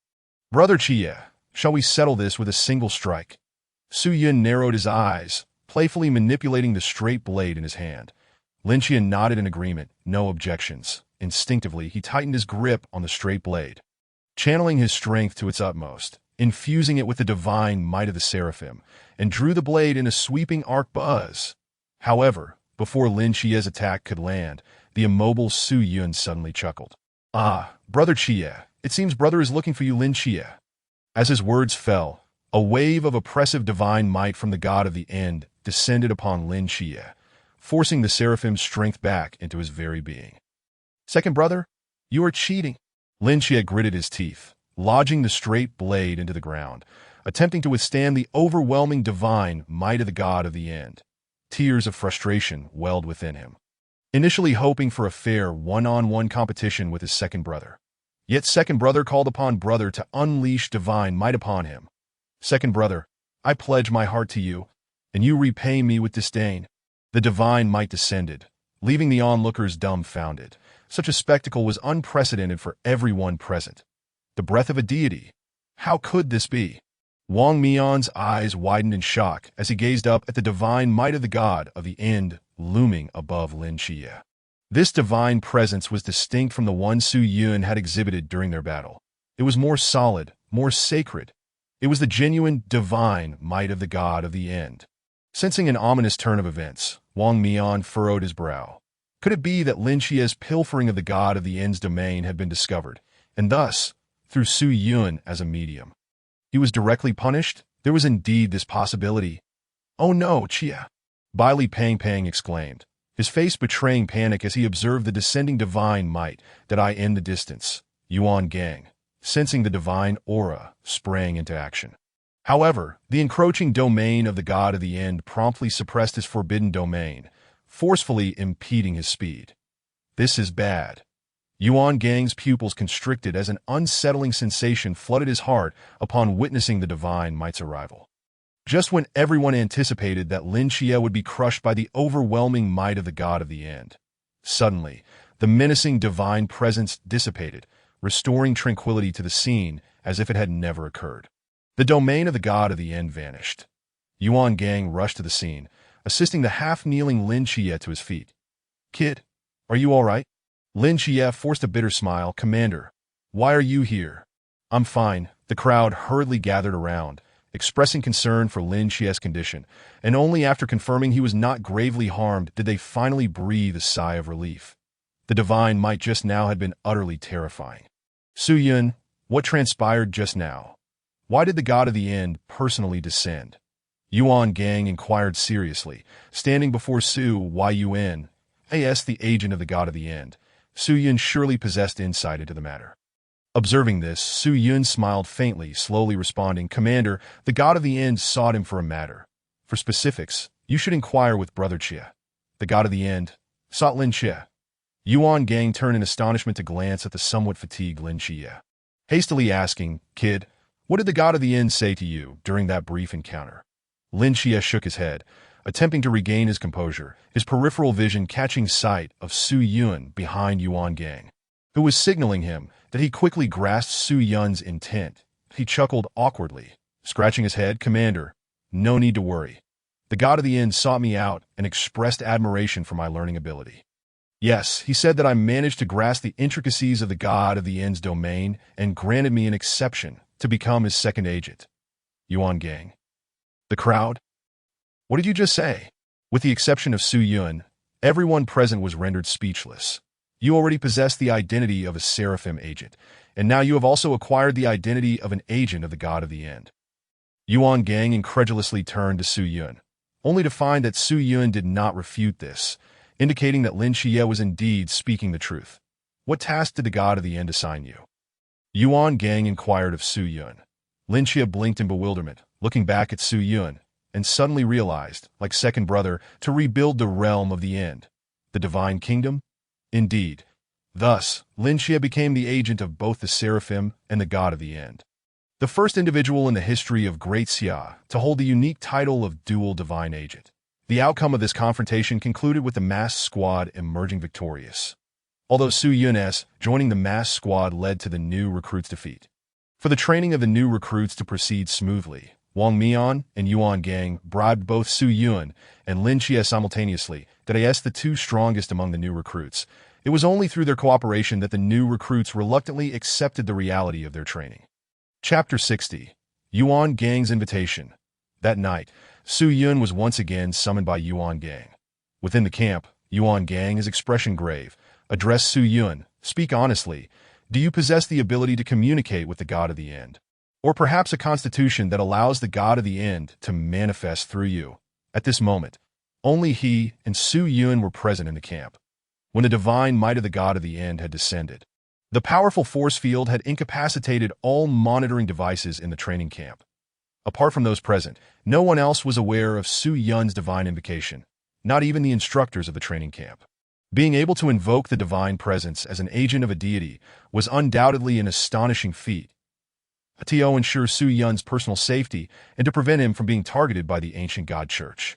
Brother Xie, shall we settle this with a single strike? Su Yun narrowed his eyes, playfully manipulating the straight blade in his hand. Lin Xie nodded in agreement, no objections. Instinctively, he tightened his grip on the straight blade, channeling his strength to its utmost, infusing it with the divine might of the Seraphim, and drew the blade in a sweeping arc buzz. However, before Lin Xie's attack could land, the immobile Su Yun suddenly chuckled. Ah, Brother Xie, it seems brother is looking for you, Lin Xie. As his words fell, a wave of oppressive divine might from the god of the end descended upon Lin Xie, forcing the Seraphim's strength back into his very being. Second brother, you are cheating. Lin Xie gritted his teeth, lodging the straight blade into the ground, attempting to withstand the overwhelming divine might of the god of the end. Tears of frustration welled within him, initially hoping for a fair one-on-one competition with his second brother. Yet second brother called upon brother to unleash divine might upon him. Second brother, I pledge my heart to you, and you repay me with disdain. The divine might descended, leaving the onlookers dumbfounded. Such a spectacle was unprecedented for everyone present. The breath of a deity. How could this be? Wang Mian's eyes widened in shock as he gazed up at the divine might of the god of the end looming above Lin Xie. This divine presence was distinct from the one Su Yun had exhibited during their battle. It was more solid, more sacred. It was the genuine divine might of the god of the end. Sensing an ominous turn of events, Wang Mian furrowed his brow. Could it be that Lin Xie's pilfering of the god of the end's domain had been discovered, and thus, through Su Yun as a medium, he was directly punished? There was indeed this possibility. Oh no, Xie! Bai Li Pang exclaimed, his face betraying panic as he observed the descending divine might that I in the distance. Yuan Gang, sensing the divine aura, sprang into action. However, the encroaching domain of the god of the end promptly suppressed his forbidden domain, forcefully impeding his speed. This is bad. Yuan Gang's pupils constricted as an unsettling sensation flooded his heart upon witnessing the divine might's arrival. Just when everyone anticipated that Lin Xie would be crushed by the overwhelming might of the god of the end, suddenly, the menacing divine presence dissipated, restoring tranquility to the scene as if it had never occurred. The domain of the god of the end vanished. Yuan Gang rushed to the scene, assisting the half-kneeling Lin Xie to his feet. Kid, are you all right? Lin Xie forced a bitter smile. Commander, why are you here? I'm fine. The crowd hurriedly gathered around, expressing concern for Lin Xie's condition, and only after confirming he was not gravely harmed did they finally breathe a sigh of relief. The divine might just now had been utterly terrifying. Su Yun, what transpired just now? Why did the god of the end personally descend? Yuan Gang inquired seriously, standing before Su Yun, as the agent of the god of the end. Su Yun surely possessed insight into the matter. Observing this, Su Yun smiled faintly, slowly responding, Commander, the god of the end sought him for a matter. For specifics, you should inquire with Brother Xie. The god of the end sought Lin Xie. Yuan Gang turned in astonishment to glance at the somewhat fatigued Lin Xie, hastily asking, Kid, what did the god of the end say to you during that brief encounter? Lin Xie shook his head, attempting to regain his composure, his peripheral vision catching sight of Su Yun behind Yuan Gang, who was signaling him that he quickly grasped Su Yun's intent. He chuckled awkwardly, scratching his head. Commander, no need to worry. The god of the end sought me out and expressed admiration for my learning ability. Yes, he said that I managed to grasp the intricacies of the God of the End's domain and granted me an exception to become his second agent. Yuan Gang. The crowd? What did you just say? With the exception of Su Yun, everyone present was rendered speechless. You already possess the identity of a Seraphim agent, and now you have also acquired the identity of an agent of the God of the End. Yuan Gang incredulously turned to Su Yun, only to find that Su Yun did not refute this, indicating that Lin Xie was indeed speaking the truth. What task did the God of the End assign you? Yuan Gang inquired of Su Yun. Lin Xie blinked in bewilderment, looking back at Su Yun, and suddenly realized, like second brother, to rebuild the realm of the End. The Divine Kingdom? Indeed. Thus, Lin Xie became the agent of both the Seraphim and the God of the End. The first individual in the history of Great Xia to hold the unique title of Dual Divine Agent. The outcome of this confrontation concluded with the masked squad emerging victorious. Although Su Yun's joining the masked squad led to the new recruits' defeat. For the training of the new recruits to proceed smoothly, Wang Mian and Yuan Gang bribed both Su Yun and Lin Xie simultaneously that as the two strongest among the new recruits. It was only through their cooperation that the new recruits reluctantly accepted the reality of their training. Chapter 60. Yuan Gang's Invitation. That night, Su Yun was once again summoned by Yuan Gang. Within the camp, Yuan Gang, his expression grave, addressed Su Yun, "Speak honestly. Do you possess the ability to communicate with the God of the End? Or perhaps a constitution that allows the God of the End to manifest through you?" At this moment, only he and Su Yun were present in the camp. When the divine might of the God of the End had descended, the powerful force field had incapacitated all monitoring devices in the training camp. Apart from those present, no one else was aware of Su Yun's divine invocation, not even the instructors of the training camp. Being able to invoke the divine presence as an agent of a deity was undoubtedly an astonishing feat. To ensure Su Yun's personal safety and to prevent him from being targeted by the ancient God Church.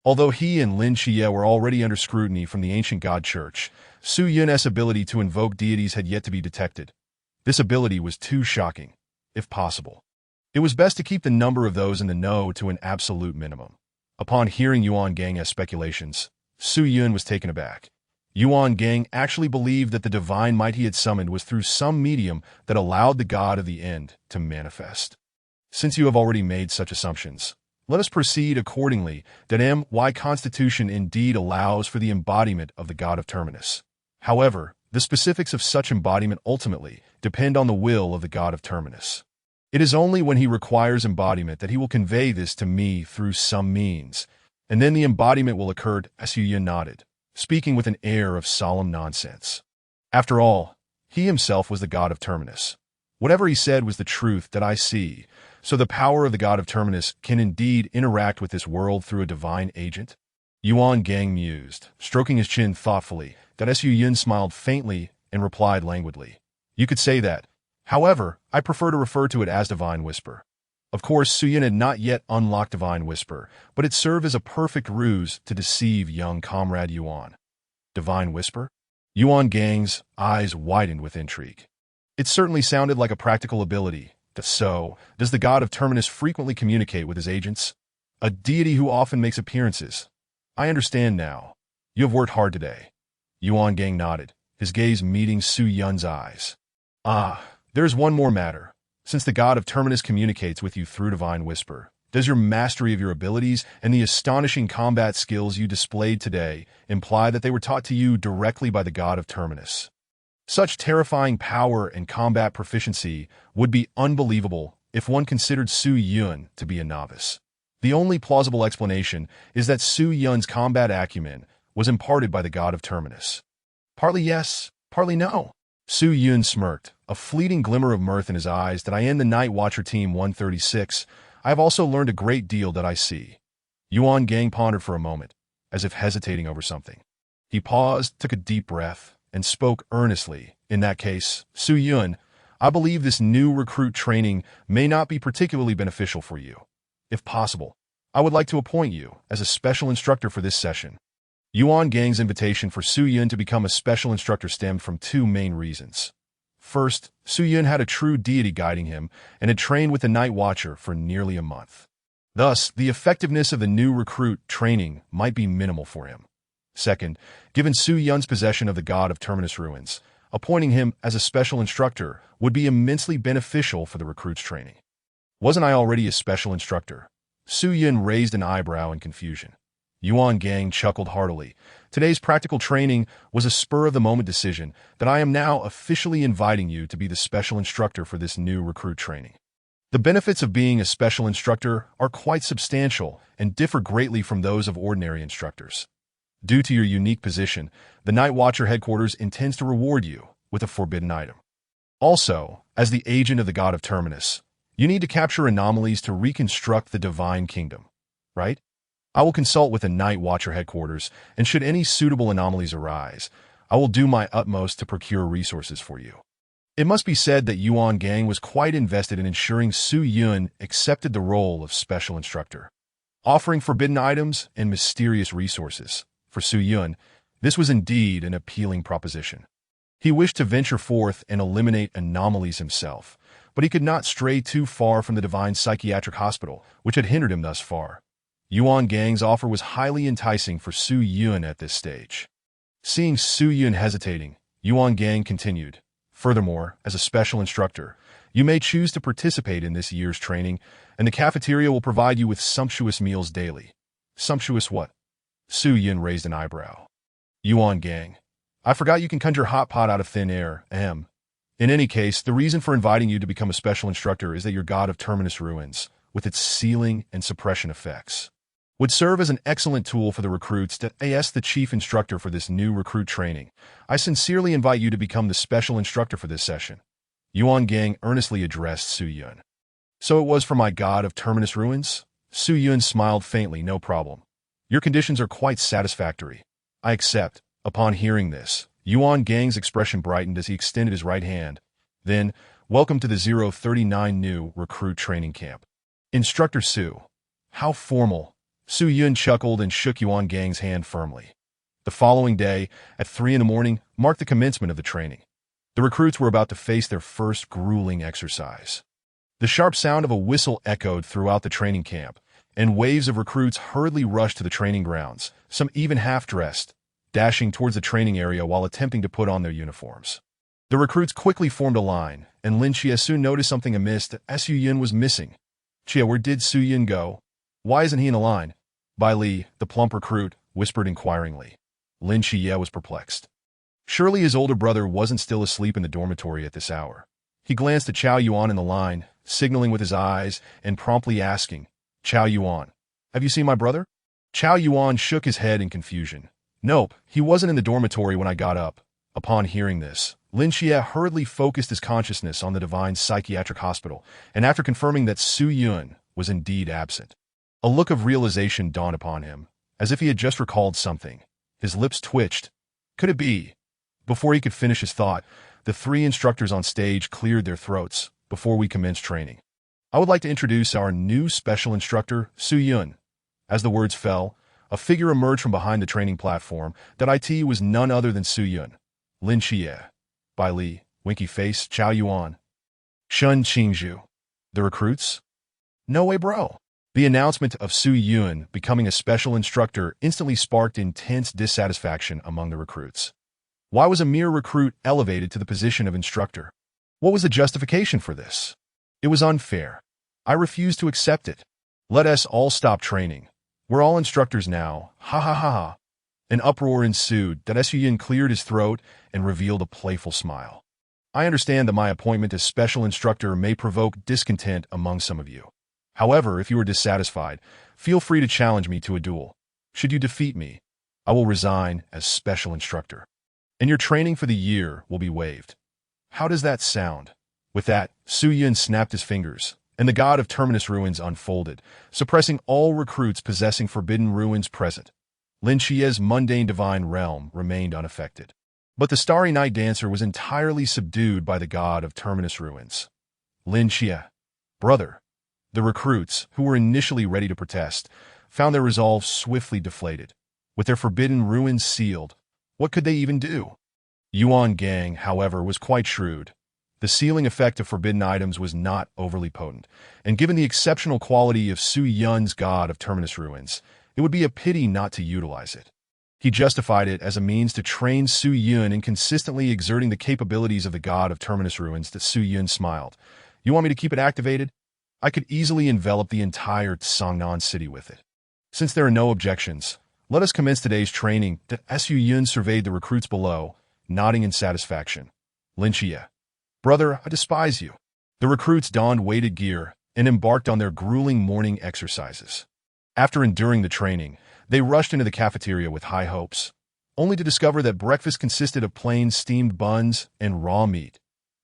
Although he and Lin Xie were already under scrutiny from the ancient God Church, Su Yun's ability to invoke deities had yet to be detected. This ability was too shocking, if possible. It was best to keep the number of those in the know to an absolute minimum. Upon hearing Yuan Gang's speculations, Su Yun was taken aback. Yuan Gang actually believed that the divine might he had summoned was through some medium that allowed the God of the End to manifest. Since you have already made such assumptions, let us proceed accordingly that my constitution indeed allows for the embodiment of the God of Terminus. However, the specifics of such embodiment ultimately depend on the will of the God of Terminus. It is only when he requires embodiment that he will convey this to me through some means, and then the embodiment will occur. Su Yun nodded, speaking with an air of solemn nonsense. After all, he himself was the God of Terminus. Whatever he said was the truth that I see. So the power of the God of Terminus can indeed interact with this world through a divine agent? Yuan Gang mused, stroking his chin thoughtfully, that Su Yun smiled faintly and replied languidly. You could say that. However, I prefer to refer to it as Divine Whisper. Of course, Su Yun had not yet unlocked Divine Whisper, but it served as a perfect ruse to deceive young comrade Yuan. Divine Whisper? Yuan Gang's eyes widened with intrigue. It certainly sounded like a practical ability. So, does the God of Terminus frequently communicate with his agents? A deity who often makes appearances. I understand now. You have worked hard today. Yuan Gang nodded, his gaze meeting Su Yun's eyes. There's one more matter. Since the God of Terminus communicates with you through Divine Whisper, does your mastery of your abilities and the astonishing combat skills you displayed today imply that they were taught to you directly by the God of Terminus? Such terrifying power and combat proficiency would be unbelievable if one considered Su Yun to be a novice. The only plausible explanation is that Su Yun's combat acumen was imparted by the God of Terminus. Partly yes, partly no. Su Yun smirked, a fleeting glimmer of mirth in his eyes. That I am the Night Watcher Team 136. I have also learned a great deal that I see. Yuan Gang pondered for a moment, as if hesitating over something. He paused, took a deep breath, and spoke earnestly. In that case, Su Yun, I believe this new recruit training may not be particularly beneficial for you. If possible, I would like to appoint you as a special instructor for this session. Yuan Gang's invitation for Su Yun to become a special instructor stemmed from two main reasons. First, Su Yun had a true deity guiding him and had trained with the Night Watcher for nearly a month. Thus, the effectiveness of the new recruit training might be minimal for him. Second, given Su Yun's possession of the god of Terminus Ruins, appointing him as a special instructor would be immensely beneficial for the recruit's training. Wasn't I already a special instructor? Su Yun raised an eyebrow in confusion. Yuan Gang chuckled heartily. Today's practical training was a spur-of-the-moment decision that I am now officially inviting you to be the special instructor for this new recruit training. The benefits of being a special instructor are quite substantial and differ greatly from those of ordinary instructors. Due to your unique position, the Night Watcher headquarters intends to reward you with a forbidden item. Also, as the agent of the God of Terminus, you need to capture anomalies to reconstruct the Divine Kingdom, right? I will consult with the Night Watcher headquarters, and should any suitable anomalies arise, I will do my utmost to procure resources for you. It must be said that Yuan Gang was quite invested in ensuring Su Yun accepted the role of special instructor. Offering forbidden items and mysterious resources, for Su Yun, this was indeed an appealing proposition. He wished to venture forth and eliminate anomalies himself, but he could not stray too far from the Divine Psychiatric Hospital, which had hindered him thus far. Yuan Gang's offer was highly enticing for Su Yun at this stage. Seeing Su Yun hesitating, Yuan Gang continued, "Furthermore, as a special instructor, you may choose to participate in this year's training, and the cafeteria will provide you with sumptuous meals daily." Sumptuous what? Su Yun raised an eyebrow. Yuan Gang, I forgot you can conjure hot pot out of thin air, ahem. In any case, the reason for inviting you to become a special instructor is that your God of Terminus Ruins, with its sealing and suppression effects, would serve as an excellent tool for the recruits to as the chief instructor for this new recruit training. I sincerely invite you to become the special instructor for this session. Yuan Gang earnestly addressed Su Yun. So it was for my God of Terminus Ruins? Su Yun smiled faintly. No problem. Your conditions are quite satisfactory. I accept. Upon hearing this, Yuan Gang's expression brightened as he extended his right hand. Then, welcome to the 039 new recruit training camp. Instructor Su. How formal. Su Yun chuckled and shook Yuan Gang's hand firmly. The following day, at 3 in the morning, marked the commencement of the training. The recruits were about to face their first grueling exercise. The sharp sound of a whistle echoed throughout the training camp, and waves of recruits hurriedly rushed to the training grounds, some even half-dressed, dashing towards the training area while attempting to put on their uniforms. The recruits quickly formed a line, and Lin Chia soon noticed something amiss that Su Yun was missing. Chia, where did Su Yun go? Why isn't he in a line? Bai Li, the plump recruit, whispered inquiringly. Lin Chia was perplexed. Surely his older brother wasn't still asleep in the dormitory at this hour. He glanced at Chao Yuan in the line, signaling with his eyes, and promptly asking, Chao Yuan, have you seen my brother? Chao Yuan shook his head in confusion. Nope, he wasn't in the dormitory when I got up. Upon hearing this, Lin Chia hurriedly focused his consciousness on the Divine Psychiatric Hospital, and after confirming that Su Yun was indeed absent, a look of realization dawned upon him, as if he had just recalled something. His lips twitched. Could it be? Before he could finish his thought, the 3 instructors on stage cleared their throats before we commenced training. I would like to introduce our new special instructor, Su Yun. As the words fell, a figure emerged from behind the training platform. That IT was none other than Su Yun. Lin Chia, Bai Li, Winky Face, Chao Yuan, Shun Qingzhu. The recruits? No way, bro. The announcement of Su Yun becoming a special instructor instantly sparked intense dissatisfaction among the recruits. Why was a mere recruit elevated to the position of instructor? What was the justification for this? It was unfair. I refuse to accept it. Let us all stop training. We're all instructors now. Ha ha ha ha. An uproar ensued that Su Yun cleared his throat and revealed a playful smile. I understand that my appointment as special instructor may provoke discontent among some of you. However, if you are dissatisfied, feel free to challenge me to a duel. Should you defeat me, I will resign as special instructor, and your training for the year will be waived. How does that sound? With that, Su Yun snapped his fingers, and the God of Terminus Ruins unfolded, suppressing all recruits possessing forbidden ruins present. Lin Chia's mundane divine realm remained unaffected. But the Starry Night Dancer was entirely subdued by the God of Terminus Ruins. Lin Chia, brother. The recruits, who were initially ready to protest, found their resolve swiftly deflated. With their forbidden ruins sealed, what could they even do? Yuan Gang, however, was quite shrewd. The sealing effect of forbidden items was not overly potent, and given the exceptional quality of Su Yun's God of Terminus Ruins, it would be a pity not to utilize it. He justified it as a means to train Su Yun in consistently exerting the capabilities of the god of Terminus Ruins. That Su Yun smiled. You want me to keep it activated? I could easily envelop the entire Songnan city with it. Since there are no objections, let us commence today's training. That Su Yun surveyed the recruits below, nodding in satisfaction. Lin Xie. Brother, I despise you. The recruits donned weighted gear and embarked on their grueling morning exercises. After enduring the training, they rushed into the cafeteria with high hopes, only to discover that breakfast consisted of plain steamed buns and raw meat.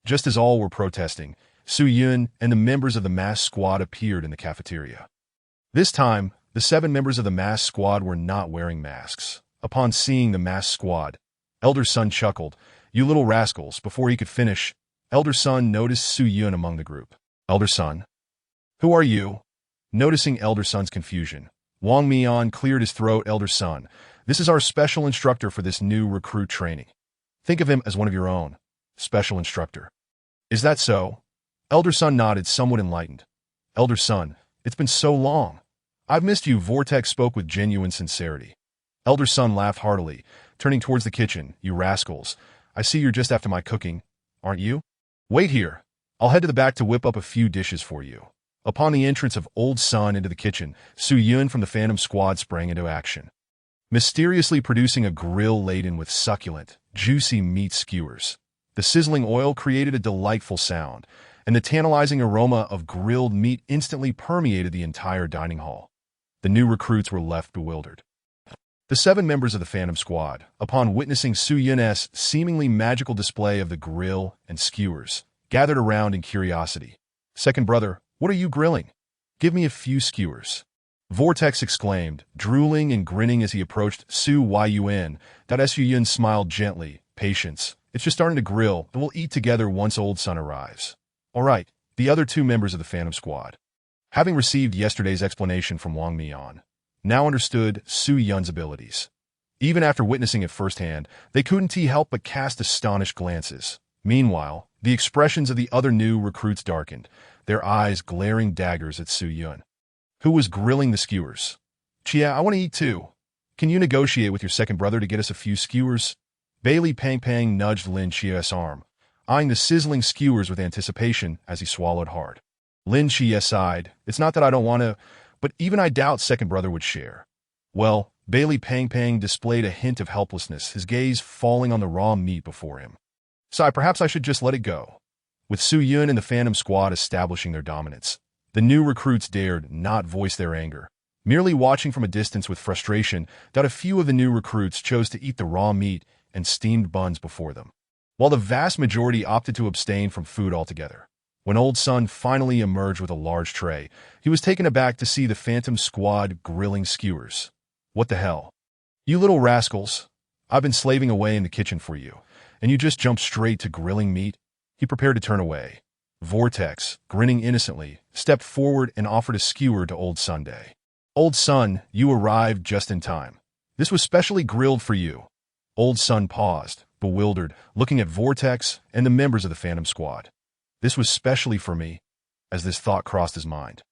Just as all were protesting, Su Yun and the members of the masked squad appeared in the cafeteria. This time, the 7 members of the masked squad were not wearing masks. Upon seeing the masked squad, Elder Sun chuckled. You little rascals. Before he could finish, Elder Sun noticed Su Yun among the group. Elder Sun? Who are you? Noticing Elder Sun's confusion, Wang Mian cleared his throat. Elder Sun, this is our special instructor for this new recruit training. Think of him as one of your own. Special instructor. Is that so? Elder Sun nodded, somewhat enlightened. Elder Sun, it's been so long. I've missed you. Vortex spoke with genuine sincerity. Elder Sun laughed heartily, turning towards the kitchen. You rascals, I see you're just after my cooking, aren't you? Wait here. I'll head to the back to whip up a few dishes for you. Upon the entrance of Old Sun into the kitchen, Su Yun from the Phantom Squad sprang into action, mysteriously producing a grill laden with succulent, juicy meat skewers. The sizzling oil created a delightful sound, and the tantalizing aroma of grilled meat instantly permeated the entire dining hall. The new recruits were left bewildered. The 7 members of the Phantom Squad, upon witnessing Su Yun's seemingly magical display of the grill and skewers, gathered around in curiosity. Second brother, what are you grilling? Give me a few skewers. Vortex exclaimed, drooling and grinning as he approached Su Yun. Su Yun smiled gently. Patience. It's just starting to grill, and we'll eat together once Old Sun arrives. All right, the other 2 members of the Phantom Squad, having received yesterday's explanation from Wang Mian, now understood Su Yun's abilities. Even after witnessing it firsthand, they couldn't help but cast astonished glances. Meanwhile, the expressions of the other new recruits darkened, their eyes glaring daggers at Su Yun, who was grilling the skewers. Chia, I want to eat too. Can you negotiate with your second brother to get us a few skewers? Bailey Pang Pang nudged Lin Chia's arm, eyeing the sizzling skewers with anticipation as he swallowed hard. Lin Chia sighed. It's not that I don't want to, but even I doubt second brother would share. Well, Bailey Pang Pang displayed a hint of helplessness, his gaze falling on the raw meat before him. Perhaps I should just let it go. With Su Yun and the Phantom Squad establishing their dominance, the new recruits dared not voice their anger, merely watching from a distance with frustration that a few of the new recruits chose to eat the raw meat and steamed buns before them, while the vast majority opted to abstain from food altogether. When Old Sun finally emerged with a large tray, he was taken aback to see the Phantom Squad grilling skewers. What the hell? You little rascals. I've been slaving away in the kitchen for you, and you just jumped straight to grilling meat? He prepared to turn away. Vortex, grinning innocently, stepped forward and offered a skewer to Old Sunday. Old Sun, you arrived just in time. This was specially grilled for you. Old Sun paused, bewildered, looking at Vortex and the members of the Phantom Squad. This was specially for me. As this thought crossed his mind,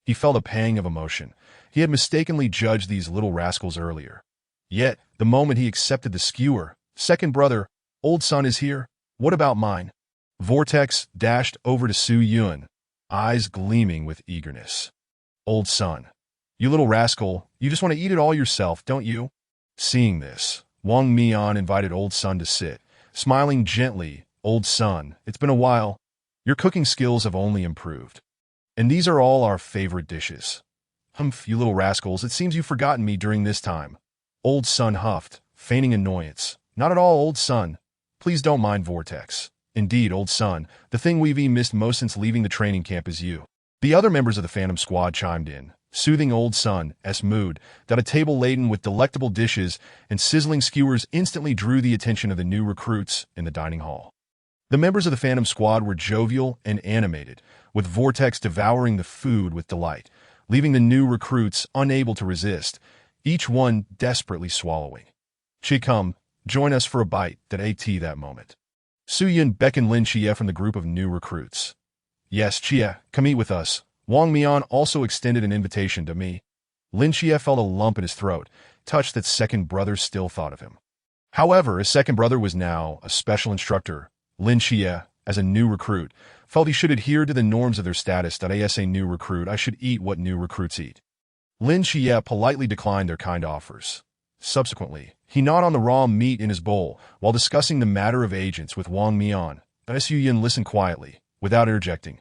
he felt a pang of emotion. He had mistakenly judged these little rascals earlier. Yet, the moment he accepted the skewer, second brother, Old Sun is here. What about mine? Vortex dashed over to Su Yun, eyes gleaming with eagerness. Old Sun, you little rascal, you just want to eat it all yourself, don't you? Seeing this, Wang Mian invited Old Sun to sit, smiling gently. Old Sun, it's been a while. Your cooking skills have only improved. And these are all our favorite dishes. Humph, you little rascals, it seems you've forgotten me during this time. Old Sun huffed, feigning annoyance. Not at all, Old Sun. Please don't mind Vortex. Indeed, Old Sun, the thing we've missed most since leaving the training camp is you. The other members of the Phantom Squad chimed in, soothing Old Sun's mood. That a table laden with delectable dishes and sizzling skewers instantly drew the attention of the new recruits in the dining hall. The members of the Phantom Squad were jovial and animated, with Vortex devouring the food with delight, leaving the new recruits unable to resist, each one desperately swallowing. Chi, come, join us for a bite. That moment, Su Yun beckoned Lin Chia from the group of new recruits. Yes, Chia, come eat with us. Wang Mian also extended an invitation to me. Lin Chia felt a lump in his throat. touched that second brother still thought of him. However, his second brother was now a special instructor. Lin Xie, as a new recruit, felt he should adhere to the norms of their status. As a new recruit, I should eat what new recruits eat. Lin Xie politely declined their kind offers. Subsequently, he gnawed on the raw meat in his bowl while discussing the matter of agents with Wang Mian. Su Yun listened quietly, without interjecting,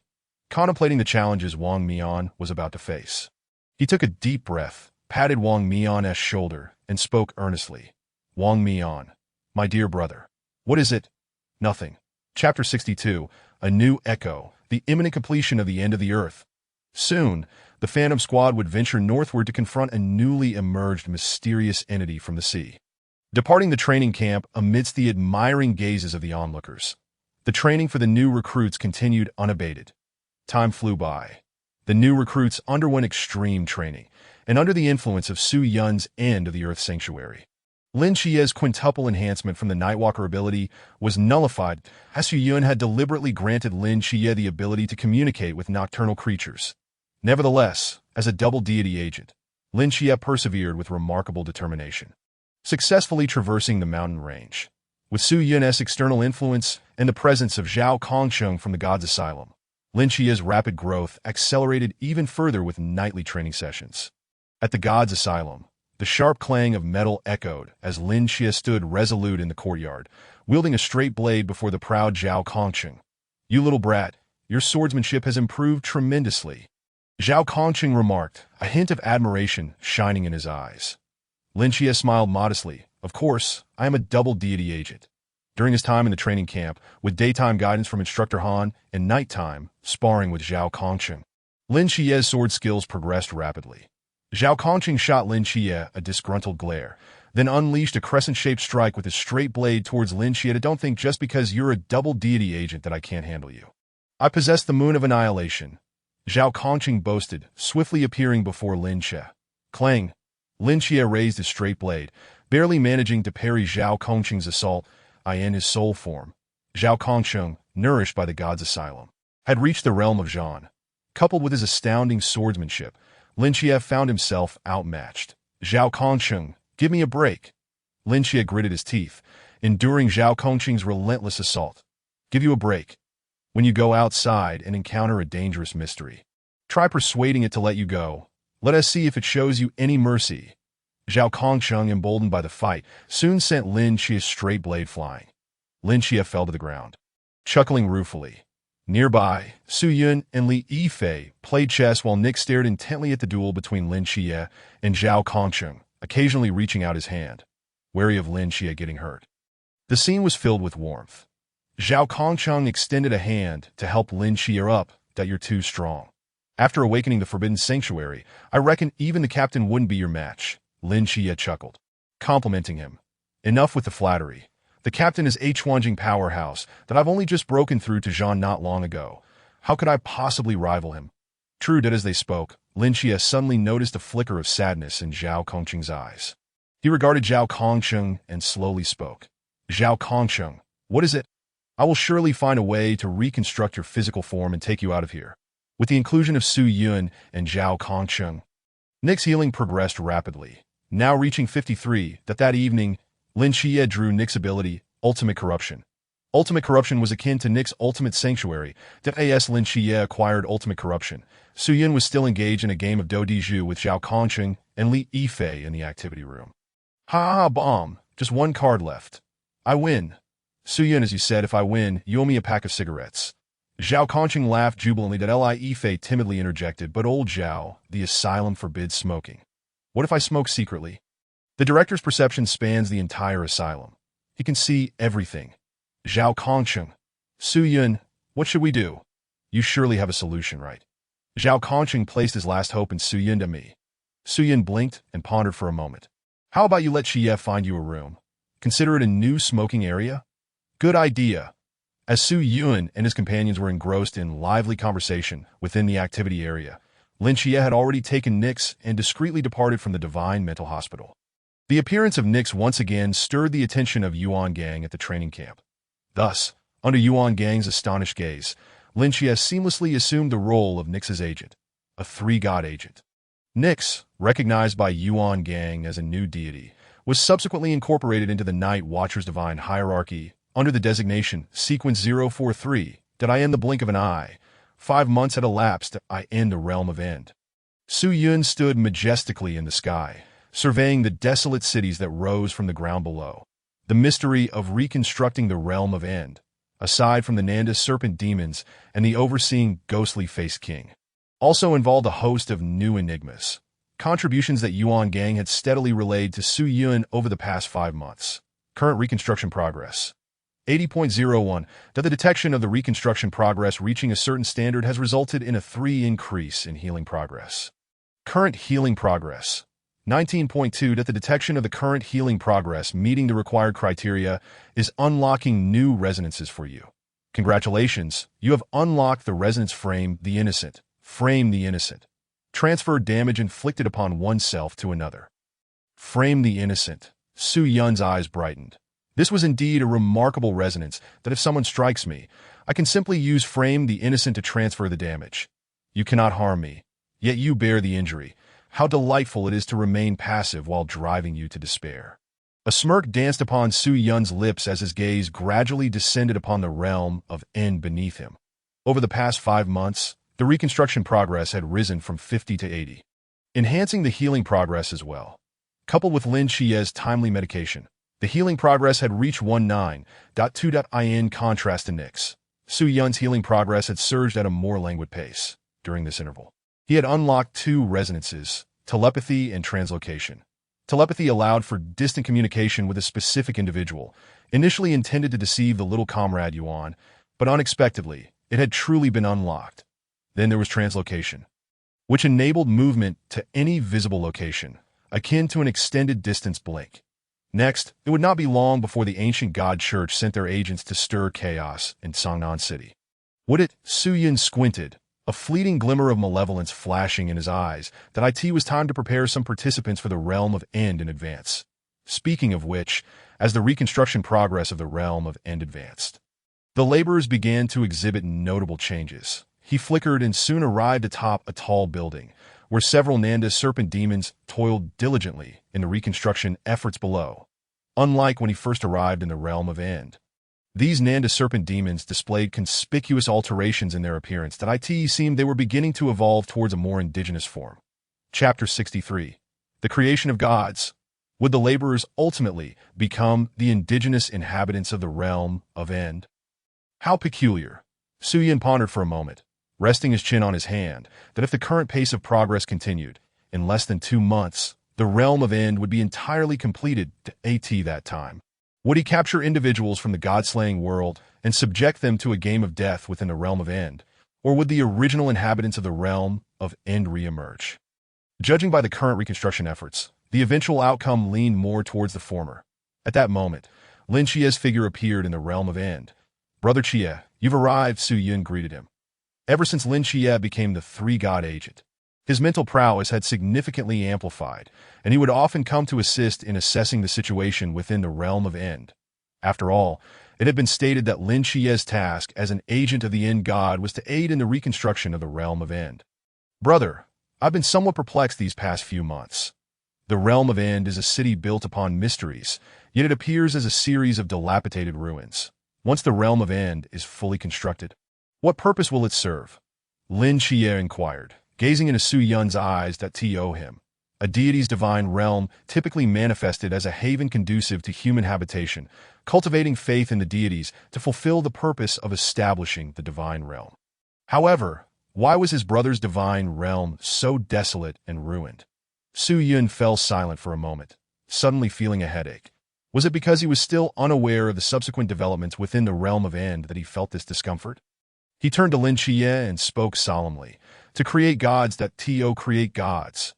contemplating the challenges Wang Mian was about to face. He took a deep breath, patted Wang Mian's shoulder, and spoke earnestly. Wang Mian, my dear brother. What is it? Nothing. Chapter 62, A New Echo, the imminent completion of the end of the Earth. Soon, the Phantom Squad would venture northward to confront a newly emerged mysterious entity from the sea. Departing the training camp amidst the admiring gazes of the onlookers, the training for the new recruits continued unabated. Time flew by. The new recruits underwent extreme training, and under the influence of Su Yun's end of the Earth Sanctuary, Lin Xie's quintuple enhancement from the Nightwalker ability was nullified, as Su Yun had deliberately granted Lin Xie the ability to communicate with nocturnal creatures. Nevertheless, as a double deity agent, Lin Xie persevered with remarkable determination, successfully traversing the mountain range. With Su Yun's external influence and the presence of Zhao Kongsheng from the God's Asylum, Lin Xie's rapid growth accelerated even further with nightly training sessions. At the God's Asylum, the sharp clang of metal echoed as Lin Xie stood resolute in the courtyard, wielding a straight blade before the proud Zhao Kongsheng. You little brat, your swordsmanship has improved tremendously, Zhao Kongsheng remarked, a hint of admiration shining in his eyes. Lin Xie smiled modestly. Of course, I am a double deity agent. During his time in the training camp, with daytime guidance from Instructor Han and nighttime, sparring with Zhao Kongsheng, Lin Xie's sword skills progressed rapidly. Zhao Kongsheng shot Lin Xie a disgruntled glare, then unleashed a crescent-shaped strike with his straight blade towards Lin Xie. Don't think just because you're a double deity agent that I can't handle you. I possess the Moon of Annihilation, Zhao Kongsheng boasted, swiftly appearing before Lin Xie. Clang! Lin Xie raised his straight blade, barely managing to parry Zhao Kongsheng's assault. In his soul form, Zhao Kongsheng, nourished by the God's Asylum, had reached the realm of Zhan. Coupled with his astounding swordsmanship, Lin Xie found himself outmatched. Zhao Kongsheng, give me a break. Lin Xie gritted his teeth, enduring Zhao Kongsheng's relentless assault. Give you a break. When you go outside and encounter a dangerous mystery, try persuading it to let you go. Let us see if it shows you any mercy. Zhao Kongsheng, emboldened by the fight, soon sent Lin Xie's straight blade flying. Lin Xie fell to the ground, chuckling ruefully. Nearby, Su Yun and Li Yifei played chess while Nick stared intently at the duel between Lin Xie and Zhao Kongsheng, occasionally reaching out his hand, wary of Lin Xie getting hurt. The scene was filled with warmth. Zhao Kongsheng extended a hand to help Lin Xie up. That you're too strong. After awakening the Forbidden Sanctuary, I reckon even the captain wouldn't be your match. Lin Xie chuckled, complimenting him. Enough with the flattery. The captain is a Chuanjing powerhouse that I've only just broken through to Zhan not long ago. How could I possibly rival him? True that as they spoke, Lin Xie suddenly noticed a flicker of sadness in Zhao Kongsheng's eyes. He regarded Zhao Kongsheng and slowly spoke. Zhao Kongsheng, what is it? I will surely find a way to reconstruct your physical form and take you out of here. With the inclusion of Su Yun and Zhao Kongsheng, Nick's healing progressed rapidly. Now reaching 53, that evening, Lin Xie drew Nick's ability, Ultimate Corruption. Ultimate Corruption was akin to Nick's Ultimate Sanctuary. As Lin Xie acquired Ultimate Corruption, Su Yun was still engaged in a game of Do Di Zhu with Zhao Kongsheng and Li Yifei in the activity room. Ha bomb, just one card left. I win. Su Yun, as you said, if I win, you owe me a pack of cigarettes. Zhao Kongsheng laughed jubilantly. Li Yifei timidly interjected, but old Zhao, the asylum forbids smoking. What if I smoke secretly? The director's perception spans the entire asylum. He can see everything. Zhao Kongsheng. Su Yun, what should we do? You surely have a solution, right? Zhao Kongsheng placed his last hope in Su Yun to me. Su Yun blinked and pondered for a moment. How about you let Xie find you a room? Consider it a new smoking area? Good idea. As Su Yun and his companions were engrossed in lively conversation within the activity area, Lin Xie had already taken Nix and discreetly departed from the Divine Mental Hospital. The appearance of Nix once again stirred the attention of Yuan Gang at the training camp. Thus, under Yuan Gang's astonished gaze, Lin Xie seamlessly assumed the role of Nix's agent, a three-god agent. Nyx, recognized by Yuan Gang as a new deity, was subsequently incorporated into the Night Watcher's divine hierarchy under the designation Sequence 043. Did I end the blink of an eye? 5 months had elapsed. I end the realm of End. Su Yun stood majestically in the sky, surveying the desolate cities that rose from the ground below. The mystery of reconstructing the realm of End, aside from the Nanda serpent demons and the overseeing ghostly-faced king, also involved a host of new enigmas, contributions that Yuan Gang had steadily relayed to Su Yun over the past 5 months. Current reconstruction progress. 80.01. The detection of the reconstruction progress reaching a certain standard has resulted in a 3 increase in healing progress. Current healing progress. 19.2. The detection of the current healing progress meeting the required criteria is unlocking new resonances for you. Congratulations, you have unlocked the resonance frame the innocent. Frame the innocent. Transfer damage inflicted upon oneself to another. Frame the innocent. Su Yun's eyes brightened. This was indeed a remarkable resonance that if someone strikes me, I can simply use frame the innocent to transfer the damage. You cannot harm me, yet you bear the injury. How delightful it is to remain passive while driving you to despair. A smirk danced upon Su Yun's lips as his gaze gradually descended upon the realm of End beneath him. Over the past 5 months, the reconstruction progress had risen from 50 to 80, enhancing the healing progress as well. Coupled with Lin Chie's timely medication, the healing progress had reached 19.2. In contrast to Nyx, Su Yun's healing progress had surged at a more languid pace during this interval. He had unlocked 2 resonances, telepathy and translocation. Telepathy allowed for distant communication with a specific individual, initially intended to deceive the little comrade Yuan, but unexpectedly, it had truly been unlocked. Then there was translocation, which enabled movement to any visible location, akin to an extended distance blink. Next, it would not be long before the ancient god church sent their agents to stir chaos in Songnan City. Would it? Su Yun squinted, a fleeting glimmer of malevolence flashing in his eyes, that it was time to prepare some participants for the realm of End in advance. Speaking of which, as the reconstruction progress of the realm of End advanced, the laborers began to exhibit notable changes. He flickered and soon arrived atop a tall building, where several Nanda serpent demons toiled diligently in the reconstruction efforts below. Unlike when he first arrived in the realm of End, these Nanda serpent demons displayed conspicuous alterations in their appearance that seemed they were beginning to evolve towards a more indigenous form. Chapter 63. The Creation of Gods. Would the laborers ultimately become the indigenous inhabitants of the realm of End? How peculiar. Su Yun pondered for a moment, resting his chin on his hand, that if the current pace of progress continued, in less than 2 months, the realm of End would be entirely completed to that time. Would he capture individuals from the god-slaying world and subject them to a game of death within the realm of End, or would the original inhabitants of the realm of End re-emerge? Judging by the current reconstruction efforts, the eventual outcome leaned more towards the former. At that moment, Lin Chie's figure appeared in the realm of End. "Brother Chie, you've arrived," Su Yun greeted him. Ever since Lin Chie became the 3-god agent, his mental prowess had significantly amplified, and he would often come to assist in assessing the situation within the realm of End. After all, it had been stated that Lin Chie's task as an agent of the End God was to aid in the reconstruction of the realm of End. "Brother, I've been somewhat perplexed these past few months. The realm of End is a city built upon mysteries, yet it appears as a series of dilapidated ruins. Once the realm of End is fully constructed, what purpose will it serve?" Lin Chie inquired, gazing into Su Yun's eyes that to him. A deity's divine realm typically manifested as a haven conducive to human habitation, cultivating faith in the deities to fulfill the purpose of establishing the divine realm. However, why was his brother's divine realm so desolate and ruined? Su Yun fell silent for a moment, suddenly feeling a headache. Was it because he was still unaware of the subsequent developments within the realm of End that he felt this discomfort? He turned to Lin Chie and spoke solemnly. "To create gods that create gods."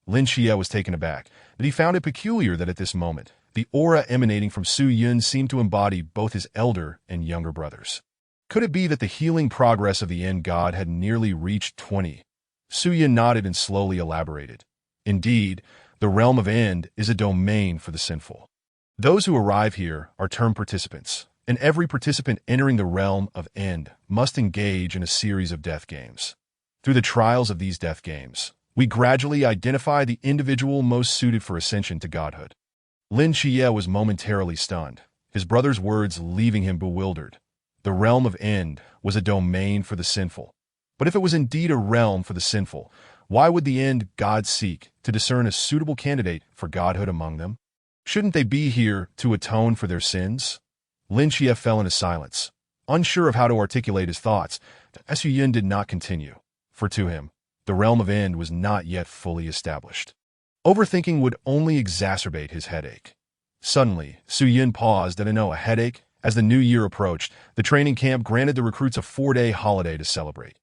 Lin Chie was taken aback, but he found it peculiar that at this moment, the aura emanating from Su Yun seemed to embody both his elder and younger brothers. Could it be that the healing progress of the End God had nearly reached 20? Su Yun nodded and slowly elaborated. "Indeed, the realm of End is a domain for the sinful. Those who arrive here are termed participants, and every participant entering the realm of End must engage in a series of death games. Through the trials of these death games, We gradually identify the individual most suited for ascension to godhood. Lin Xie was momentarily stunned, his brother's words leaving him bewildered. The realm of End was a domain for the sinful. But if it was indeed a realm for the sinful, why would the End gods seek to discern a suitable candidate for godhood among them? Shouldn't they be here to atone for their sins? Lin Xie fell into silence, unsure of how to articulate his thoughts. Su Yun did not continue, for to him, the realm of End was not yet fully established. Overthinking would only exacerbate his headache. Suddenly, Su Yun paused and a headache. As the new year approached, the training camp granted the recruits a 4-day holiday to celebrate.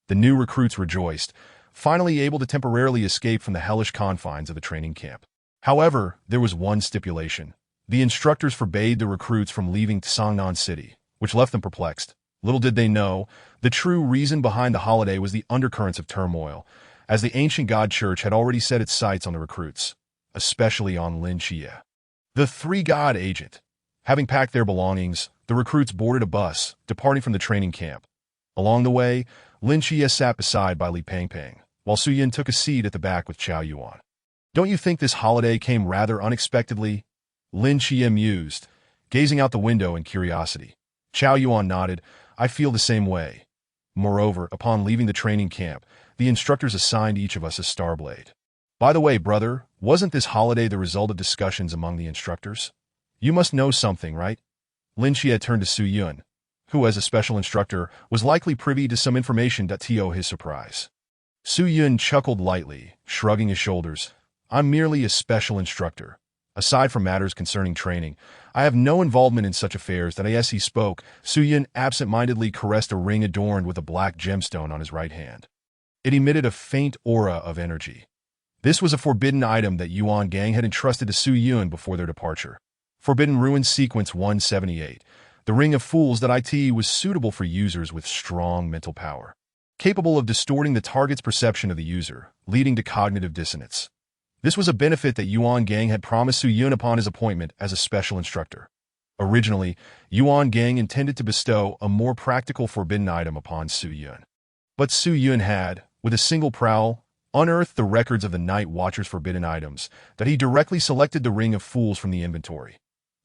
The new recruits rejoiced, finally able to temporarily escape from the hellish confines of the training camp. However, there was one stipulation. The instructors forbade the recruits from leaving Tsangnan City, which left them perplexed. Little did they know, the true reason behind the holiday was the undercurrents of turmoil, as the ancient god church had already set its sights on the recruits, especially on Lin Xie. The three-god agent. Having packed their belongings, the recruits boarded a bus, departing from the training camp. Along the way, Lin Xie sat beside by Li Pangpang, while Su Yun took a seat at the back with Chao Yuan. Don't you think this holiday came rather unexpectedly? Lin Xie mused, gazing out the window in curiosity. Chao Yuan nodded. I feel the same way. Moreover, upon leaving the training camp, the instructors assigned each of us a star blade. By the way, brother, wasn't this holiday the result of discussions among the instructors? You must know something, right? Lin Xie turned to Su Yun, who as a special instructor was likely privy to some information to his surprise. Su Yun chuckled lightly, shrugging his shoulders. I'm merely a special instructor. Aside from matters concerning training, I have no involvement in such affairs. As he spoke, Su Yun absent-mindedly caressed a ring adorned with a black gemstone on his right hand. It emitted a faint aura of energy. This was a forbidden item that Yuan Gang had entrusted to Su Yun before their departure. Forbidden Ruin Sequence 178. The Ring of Fools was suitable for users with strong mental power, capable of distorting the target's perception of the user, leading to cognitive dissonance. This was a benefit that Yuan Gang had promised Su Yun upon his appointment as a special instructor. Originally, Yuan Gang intended to bestow a more practical forbidden item upon Su Yun. But Su Yun had, with a single prowl, unearthed the records of the Night Watcher's forbidden items, that he directly selected the Ring of Fools from the inventory.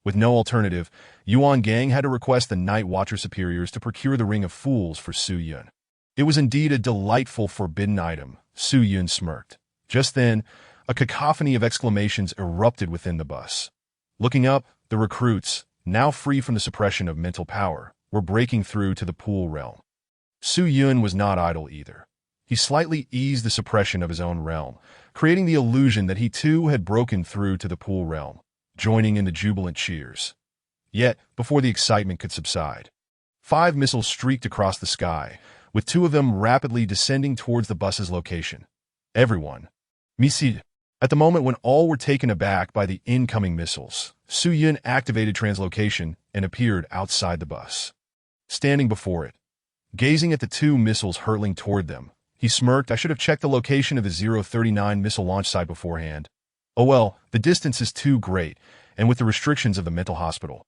With no alternative, Yuan Gang had to request the Night Watcher superiors to procure the Ring of Fools for Su Yun. It was indeed a delightful forbidden item, Su Yun smirked. Just then, a cacophony of exclamations erupted within the bus. Looking up, the recruits, now free from the suppression of mental power, were breaking through to the pool realm. Su Yun was not idle either. He slightly eased the suppression of his own realm, creating the illusion that he too had broken through to the pool realm, joining in the jubilant cheers. Yet, before the excitement could subside, 5 missiles streaked across the sky, with 2 of them rapidly descending towards the bus's location. Everyone, missile. At the moment when all were taken aback by the incoming missiles, Su Yun activated translocation and appeared outside the bus. Standing before it, gazing at the 2 missiles hurtling toward them, he smirked. I should have checked the location of the 039 missile launch site beforehand. Oh well, the distance is too great, and with the restrictions of the mental hospital,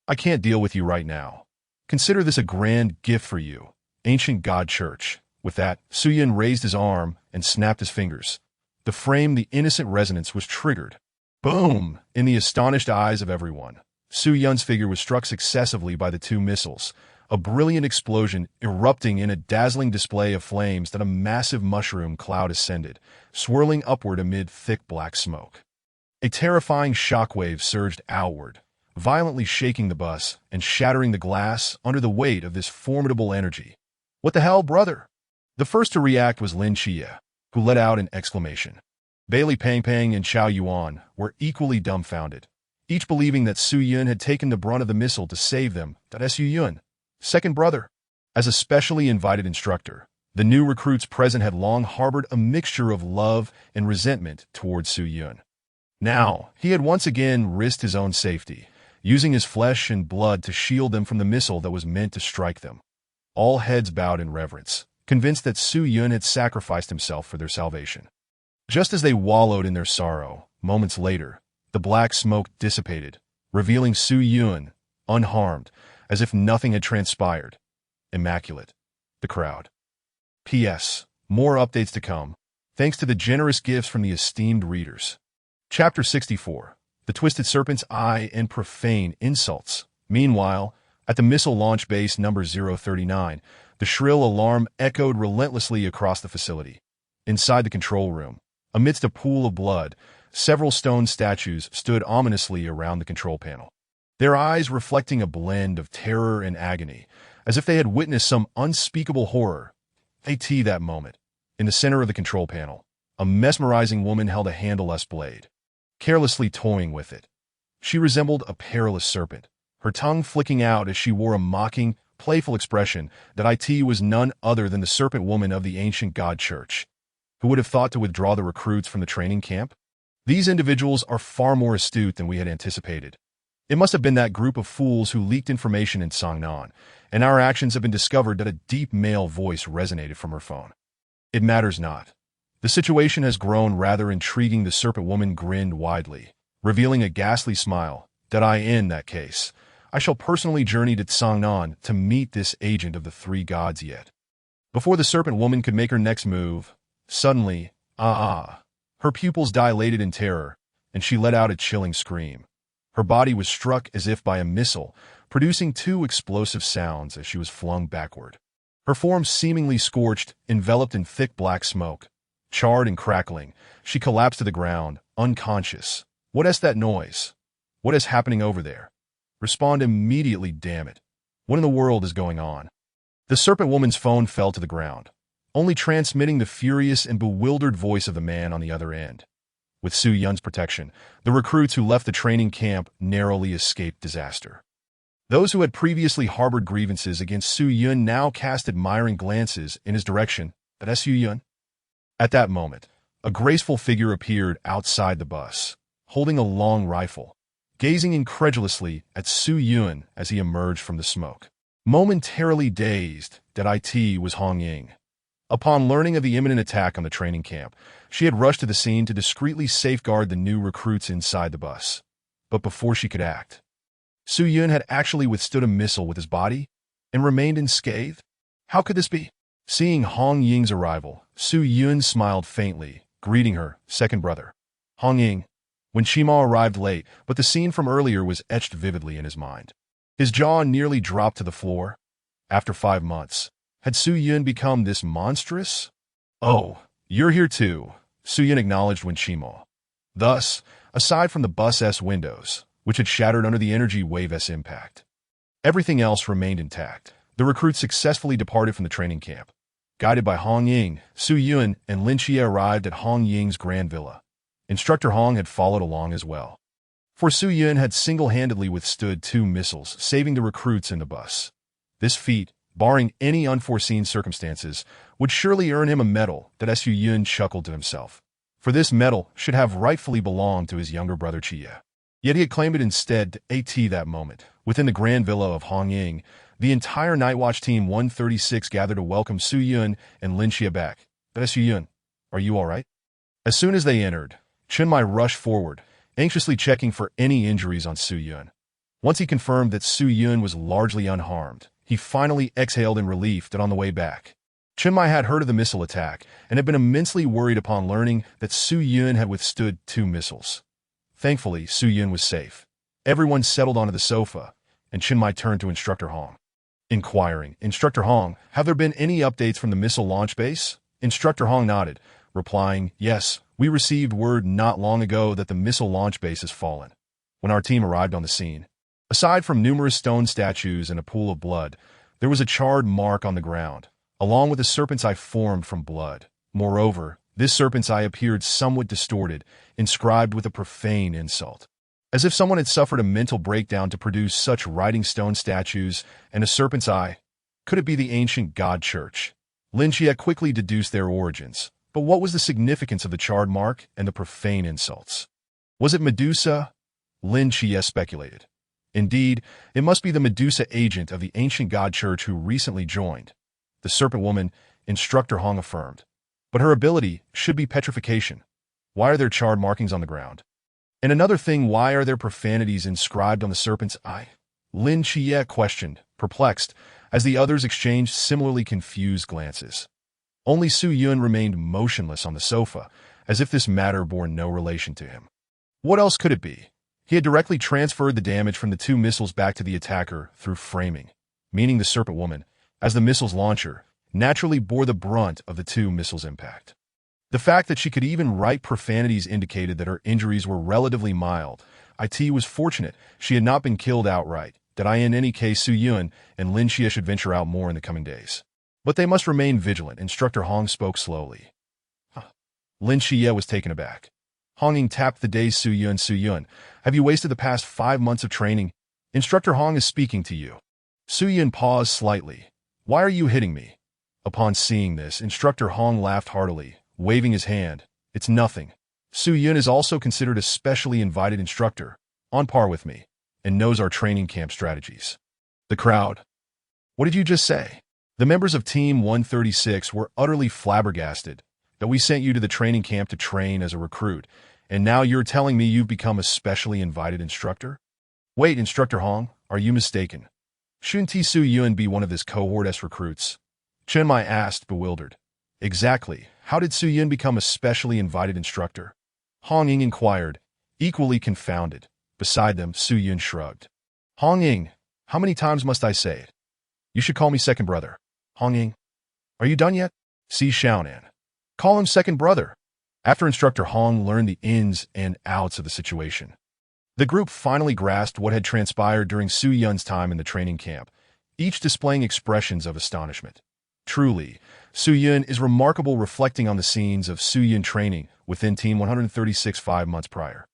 I can't deal with you right now. Consider this a grand gift for you, ancient god church. With that, Su Yun raised his arm and snapped his fingers. The innocent resonance was triggered. Boom! In the astonished eyes of everyone, Su Yun's figure was struck successively by the 2 missiles, a brilliant explosion erupting in a dazzling display of flames that a massive mushroom cloud ascended, swirling upward amid thick black smoke. A terrifying shockwave surged outward, violently shaking the bus and shattering the glass under the weight of this formidable energy. What the hell, brother? The first to react was Lin Xie, who let out an exclamation. Li Pangpang and Chao Yuan were equally dumbfounded, each believing that Su Yun had taken the brunt of the missile to save them. Su Yun, second brother. As a specially invited instructor, the new recruits present had long harbored a mixture of love and resentment towards Su Yun. Now, he had once again risked his own safety, using his flesh and blood to shield them from the missile that was meant to strike them. All heads bowed in reverence, convinced that Su Yun had sacrificed himself for their salvation. Just as they wallowed in their sorrow, moments later, the black smoke dissipated, revealing Su Yun, unharmed, as if nothing had transpired. Immaculate. The crowd. P.S. More updates to come. thanks to the generous gifts from the esteemed readers. Chapter 64. The Twisted Serpent's Eye and Profane Insults. Meanwhile, at the missile launch base number 039, the shrill alarm echoed relentlessly across the facility. Inside the control room, amidst a pool of blood, several stone statues stood ominously around the control panel, their eyes reflecting a blend of terror and agony, as if they had witnessed some unspeakable horror. At that moment, in the center of the control panel, a mesmerizing woman held a handleless blade, carelessly toying with it. She resembled a perilous serpent, her tongue flicking out as she wore a mocking, playful expression that it was none other than the serpent woman of the ancient god church. Who would have thought to withdraw the recruits from the training camp? These individuals are far more astute than we had anticipated. It must have been that group of fools who leaked information in Sangnan, and our actions have been discovered that a deep male voice resonated from her phone. It matters not. The situation has grown rather intriguing. The serpent woman grinned widely, revealing a ghastly smile. In that case, I shall personally journey to Sangnan to meet this agent of the three gods yet. Before the serpent woman could make her next move, suddenly, her pupils dilated in terror, and she let out a chilling scream. Her body was struck as if by a missile, producing two explosive sounds as she was flung backward. Her form seemingly scorched, enveloped in thick black smoke. Charred and crackling, she collapsed to the ground, unconscious. What is that noise? What is happening over there? Respond immediately, damn it. What in the world is going on? The serpent woman's phone fell to the ground, only transmitting the furious and bewildered voice of the man on the other end. With Su Yun's protection, the recruits who left the training camp narrowly escaped disaster. Those who had previously harbored grievances against Su Yun now cast admiring glances in his direction. But Su Yun? At that moment, a graceful figure appeared outside the bus, holding a long rifle, gazing incredulously at Su Yun as he emerged from the smoke. Momentarily dazed, it was Hong Ying. Upon learning of the imminent attack on the training camp, she had rushed to the scene to discreetly safeguard the new recruits inside the bus. But before she could act, Su Yun had actually withstood a missile with his body and remained unscathed? How could this be? Seeing Hong Ying's arrival, Su Yun smiled faintly, greeting her second brother, Hong Ying. When Shima arrived late, but the scene from earlier was etched vividly in his mind. His jaw nearly dropped to the floor. After 5 months, had Su Yun become this monstrous? Oh, you're here too, Su Yun acknowledged when Shima. Thus, aside from the bus's windows, which had shattered under the energy wave's impact, everything else remained intact. The recruits successfully departed from the training camp. Guided by Hong Ying, Su Yun and Lin Xie arrived at Hong Ying's grand villa. Instructor Hong had followed along as well. For Su Yun had single-handedly withstood 2 missiles, saving the recruits in the bus. This feat, barring any unforeseen circumstances, would surely earn him a medal. Su Yun chuckled to himself. For this medal should have rightfully belonged to his younger brother Chia. Yet he had claimed it instead. That moment, within the grand villa of Hong Ying, the entire Nightwatch Team 136 gathered to welcome Su Yun and Lin Xie back. Su Yun, are you all right? As soon as they entered, Chen Mai rushed forward, anxiously checking for any injuries on Su Yun. Once he confirmed that Su Yun was largely unharmed, he finally exhaled in relief that on the way back, Chen Mai had heard of the missile attack and had been immensely worried upon learning that Su Yun had withstood 2 missiles. Thankfully, Su Yun was safe. Everyone settled onto the sofa, and Chen Mai turned to Instructor Hong. Inquiring, Instructor Hong, have there been any updates from the missile launch base? Instructor Hong nodded, replying, yes, we received word not long ago that the missile launch base has fallen. When our team arrived on the scene, aside from numerous stone statues and a pool of blood, there was a charred mark on the ground, along with a serpent's eye formed from blood. Moreover, this serpent's eye appeared somewhat distorted, inscribed with a profane insult. As if someone had suffered a mental breakdown to produce such writing stone statues and a serpent's eye. Could it be the ancient god church? Lin Xie quickly deduced their origins, but what was the significance of the charred mark and the profane insults? Was it Medusa? Lin Xie speculated. Indeed, it must be the Medusa agent of the ancient god church who recently joined. The serpent woman, Instructor Hong affirmed. But her ability should be petrification. Why are there charred markings on the ground? And another thing, why are there profanities inscribed on the serpent's eye? Lin Xie questioned, perplexed, as the others exchanged similarly confused glances. Only Su Yun remained motionless on the sofa, as if this matter bore no relation to him. What else could it be? He had directly transferred the damage from the two missiles back to the attacker through framing, meaning the Serpent Woman, as the missile's launcher, naturally bore the brunt of the two missiles' impact. The fact that she could even write profanities indicated that her injuries were relatively mild. It was fortunate she had not been killed outright, that in any case Su Yun and Lin Xie should venture out more in the coming days. But they must remain vigilant, Instructor Hong spoke slowly. Lin Xie was taken aback. Hong Ying tapped the dazed Su Yun. Su Yun, have you wasted the past 5 months of training? Instructor Hong is speaking to you. Su Yun paused slightly. Why are you hitting me? Upon seeing this, Instructor Hong laughed heartily, waving his hand. It's nothing. Su Yun is also considered a specially invited instructor, on par with me, and knows our training camp strategies. The crowd. What did you just say? The members of Team 136 were utterly flabbergasted that we sent you to the training camp to train as a recruit, and now you're telling me you've become a specially invited instructor? Wait, Instructor Hong, are you mistaken? Shouldn't Su Yun be one of this cohort-S recruits? Chen Mai asked, bewildered. Exactly. How did Su Yun become a specially invited instructor? Hong Ying inquired, equally confounded. Beside them, Su Yun shrugged. Hong Ying, how many times must I say it? You should call me second brother. Hong Ying, are you done yet? See Xiaonan. Call him second brother. After Instructor Hong learned the ins and outs of the situation, the group finally grasped what had transpired during Su Yun's time in the training camp, each displaying expressions of astonishment. Truly, Su Yun is remarkable, reflecting on the scenes of Su Yun training within Team 136 5 months prior.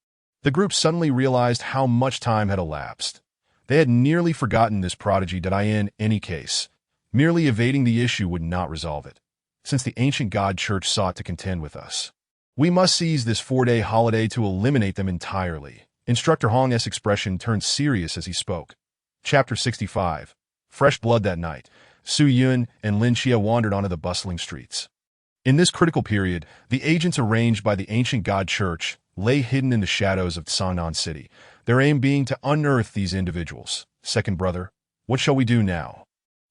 The group suddenly realized how much time had elapsed. They had nearly forgotten this prodigy that in any case, merely evading the issue would not resolve it, since the ancient God Church sought to contend with us. We must seize this 4-day holiday to eliminate them entirely. Instructor Hong's expression turned serious as he spoke. Chapter 65. Fresh blood. That night, Su Yun and Lin Xie wandered onto the bustling streets. In this critical period, the agents arranged by the ancient God Church lay hidden in the shadows of Sangnan City, their aim being to unearth these individuals. Second brother, what shall we do now?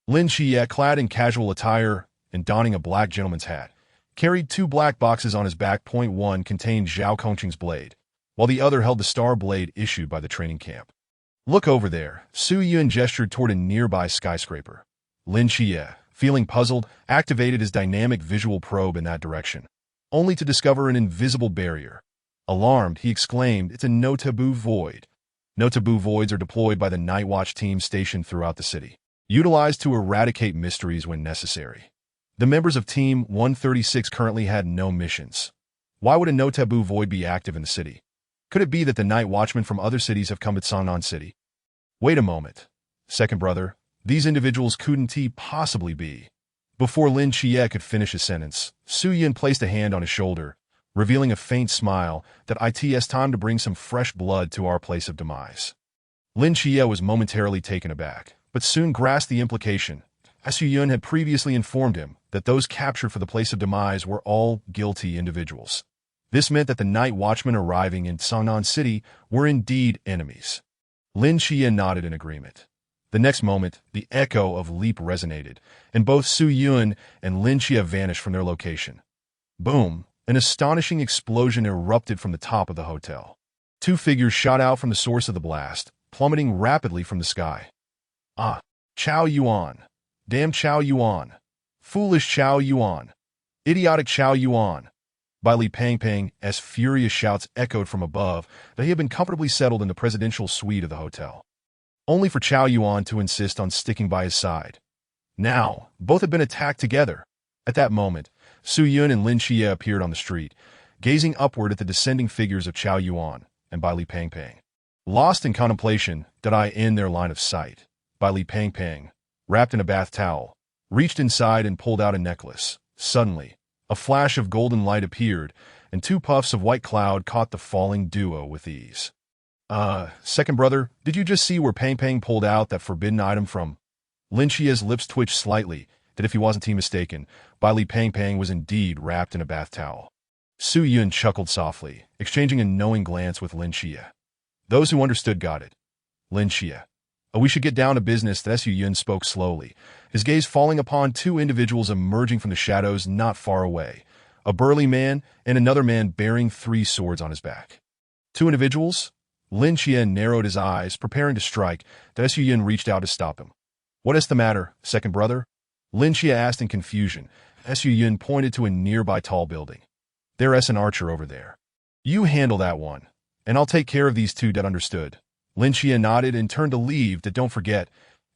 Lin Xie, clad in casual attire and donning a black gentleman's hat, carried 2 black boxes on his back. Point one contained Zhao Kongqing's blade, while the other held the star blade issued by the training camp. Look over there. Su Yun gestured toward a nearby skyscraper. Lin Xie, feeling puzzled, activated his dynamic visual probe in that direction, only to discover an invisible barrier. Alarmed, he exclaimed, it's a no-taboo void. No-taboo voids are deployed by the Night Watch team stationed throughout the city, utilized to eradicate mysteries when necessary. The members of Team 136 currently had no missions. Why would a no-taboo void be active in the city? Could it be that the Night Watchmen from other cities have come to Sangnan City? Wait a moment. Second brother, these individuals couldn't possibly be. Before Lin Xie could finish his sentence, Su Yun placed a hand on his shoulder, revealing a faint smile that it's time to bring some fresh blood to our place of demise. Lin Xie was momentarily taken aback, but soon grasped the implication, as Su Yun had previously informed him that those captured for the place of demise were all guilty individuals. This meant that the Night Watchmen arriving in Sangnan City were indeed enemies. Lin Xie nodded in agreement. The next moment, the echo of leap resonated, and both Su Yun and Lin Xie vanished from their location. Boom! An astonishing explosion erupted from the top of the hotel. 2 figures shot out from the source of the blast, plummeting rapidly from the sky. Ah! Chao Yuan! Damn Chao Yuan! Foolish Chao Yuan! Idiotic Chao Yuan! By Li Pengpeng's furious shouts echoed from above that he had been comfortably settled in the presidential suite of the hotel, only for Chao Yuan to insist on sticking by his side. Now, both had been attacked together. At that moment, Su Yun and Lin Xie appeared on the street, gazing upward at the descending figures of Chao Yuan and Bai Li Pengpeng. Lost in contemplation, did I in their line of sight. Bai Li Pengpeng, wrapped in a bath towel, reached inside and pulled out a necklace. Suddenly, a flash of golden light appeared, and 2 puffs of white cloud caught the falling duo with ease. Second brother, did you just see where Pengpeng pulled out that forbidden item from? Lin Xie's lips twitched slightly, that if he wasn't mistaken, Bai Li Pengpeng was indeed wrapped in a bath towel. Su Yun chuckled softly, exchanging a knowing glance with Lin Xie. Those who understood got it. Lin Xie. "Oh, we should get down to business," that Su Yun spoke slowly, his gaze falling upon two individuals emerging from the shadows not far away, a burly man and another man bearing three swords on his back. Two individuals? Lin Chia narrowed his eyes, preparing to strike, that Su Yun reached out to stop him. "What is the matter, second brother?" Lin Chia asked in confusion. Su Yun pointed to a nearby tall building. "There's an archer over there. You handle that one, and I'll take care of these two." That understood. Lin Chia nodded and turned to leave. "That don't forget,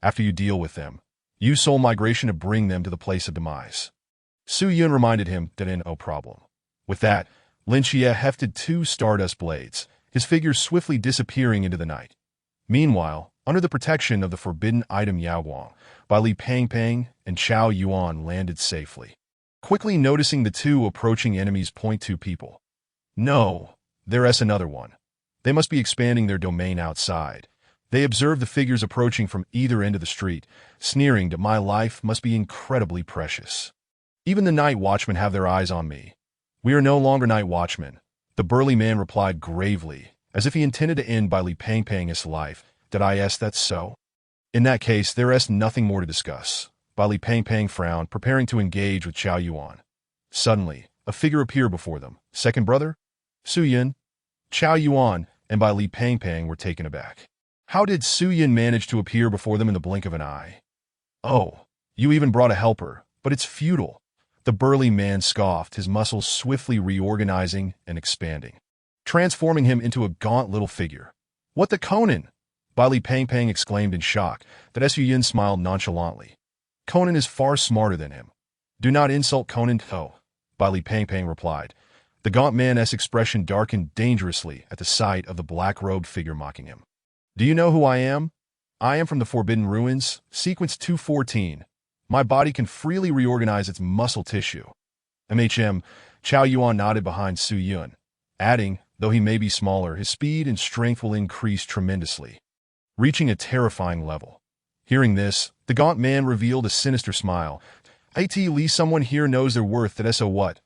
after you deal with them, use soul migration to bring them to the place of demise." Su Yun reminded him that no problem. With that, Lin Chia hefted two stardust blades, his figure swiftly disappearing into the night. Meanwhile, under the protection of the forbidden item Yao Guang, Bai Li Pangpang and Chao Yuan landed safely. Quickly noticing the two approaching enemies, two people. No, there's another one. They must be expanding their domain outside. They observed the figures approaching from either end of the street, sneering that my life must be incredibly precious. Even the night watchmen have their eyes on me. "We are no longer night watchmen," the burly man replied gravely, as if he intended to end Bai Li Pangpang's life. That's so? In that case, there's nothing more to discuss." Bai Li Pangpang frowned, preparing to engage with Chao Yuan. Suddenly, a figure appeared before them. "Second brother?" Su Yun. Chao Yuan and Bai Li Pangpang were taken aback. How did Su Yun manage to appear before them in the blink of an eye? "Oh, you even brought a helper, but it's futile." The burly man scoffed, his muscles swiftly reorganizing and expanding, transforming him into a gaunt little figure. "What the Conan?" Bai Li Pangpang exclaimed in shock. That Su Yun smiled nonchalantly. "Conan is far smarter than him. Do not insult Conan." "Oh," Bai Li Pangpang replied. The gaunt man's expression darkened dangerously at the sight of the black-robed figure mocking him. "Do you know who I am? I am from the Forbidden Ruins, Sequence 214. My body can freely reorganize its muscle tissue." Chao Yuan nodded behind Su Yun, adding, "Though he may be smaller, his speed and strength will increase tremendously, reaching a terrifying level." Hearing this, the gaunt man revealed a sinister smile. "At least someone here knows their worth." So what?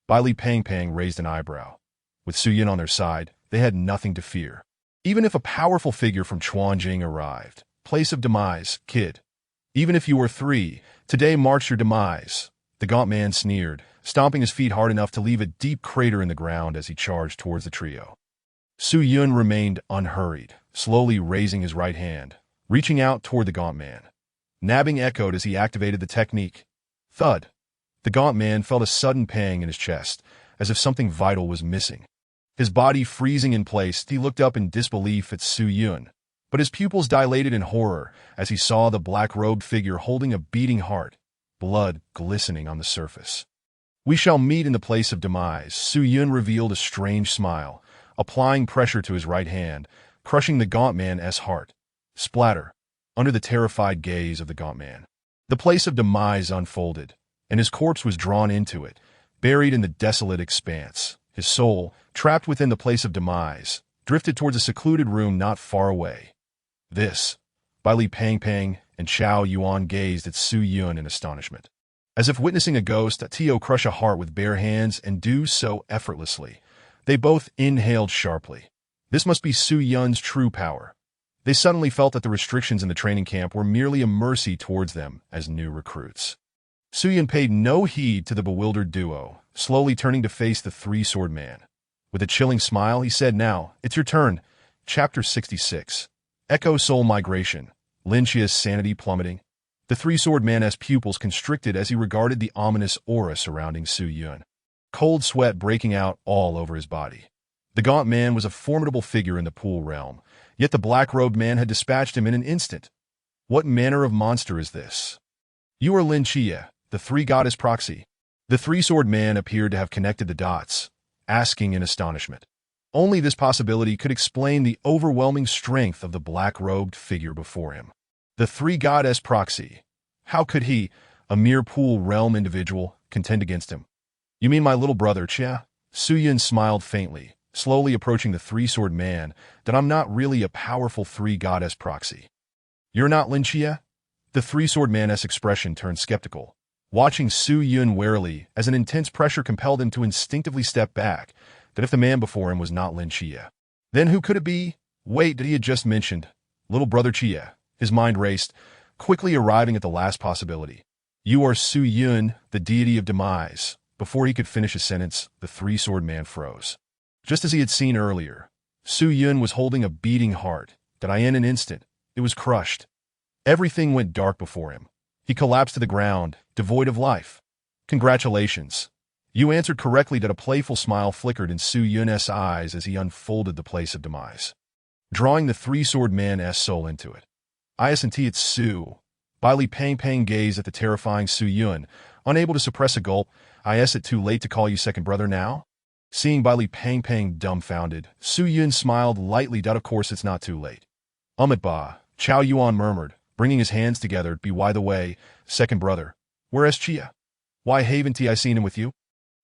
Bai Li Pangpang raised an eyebrow. With Su Yun on their side, they had nothing to fear. Even if a powerful figure from Chuanjing arrived. "Place of demise, kid. Even if you were 3, today marks your demise." The gaunt man sneered, stomping his feet hard enough to leave a deep crater in the ground as he charged towards the trio. Su Yun remained unhurried, slowly raising his right hand, reaching out toward the gaunt man. Nabbing echoed as he activated the technique. Thud! The gaunt man felt a sudden pang in his chest, as if something vital was missing. His body freezing in place, he looked up in disbelief at Su Yun, but his pupils dilated in horror as he saw the black-robed figure holding a beating heart, blood glistening on the surface. "We shall meet in the place of demise." Su Yun revealed a strange smile, applying pressure to his right hand, crushing the gaunt man's heart. Splatter! Under the terrified gaze of the gaunt man, the place of demise unfolded, and his corpse was drawn into it, buried in the desolate expanse. His soul, trapped within the place of demise, drifted towards a secluded room not far away. This, Bai Li Pangpang and Chao Yuan gazed at Su Yun in astonishment. As if witnessing a ghost, Tio crush a heart with bare hands and do so effortlessly. They both inhaled sharply. This must be Su Yun's true power. They suddenly felt that the restrictions in the training camp were merely a mercy towards them as new recruits. Su Yun paid no heed to the bewildered duo, slowly turning to face the three-sword man. With a chilling smile, he said, "Now, it's your turn." Chapter 66. Echo Soul Migration. Lin Chia's sanity plummeting. The three-sword man's pupils constricted as he regarded the ominous aura surrounding Su Yun. Cold sweat breaking out all over his body. The gaunt man was a formidable figure in the pool realm, yet the black-robed man had dispatched him in an instant. What manner of monster is this? "You are Lin Chia, the three-goddess proxy." The three-sword man appeared to have connected the dots, asking in astonishment. Only this possibility could explain the overwhelming strength of the black-robed figure before him. The three-goddess proxy. How could he, a mere pool realm individual, contend against him? "You mean my little brother, Chia?" Su Yun smiled faintly, slowly approaching the three-sword man, "that I'm not really a powerful three-goddess proxy." "You're not Lin Chia?" The three-sword man's expression turned skeptical, watching Su Yun warily as an intense pressure compelled him to instinctively step back, that if the man before him was not Lin Chia, then who could it be? Wait, that he had just mentioned little brother Chia. His mind raced, quickly arriving at the last possibility. You are Su Yun, the deity of demise. Before he could finish his sentence, the three-sword man froze. Just as he had seen earlier, Su Yun was holding a beating heart that in an instant, it was crushed. Everything went dark before him. He collapsed to the ground, devoid of life. Congratulations. You answered correctly. That a playful smile flickered in Su Yun's eyes as he unfolded the place of demise, drawing the three-sword man's soul into it. Isn't it's Su. Bai Li Pang gazed at the terrifying Su Yun, unable to suppress a gulp. Is it too late to call you second brother now? Seeing Bai Li Pang dumbfounded, Su Yun smiled lightly. Of course it's not too late. Ba, Chow Yuan murmured, bringing his hands together. By the way, second brother, where is Chia? Why haven't I seen him with you?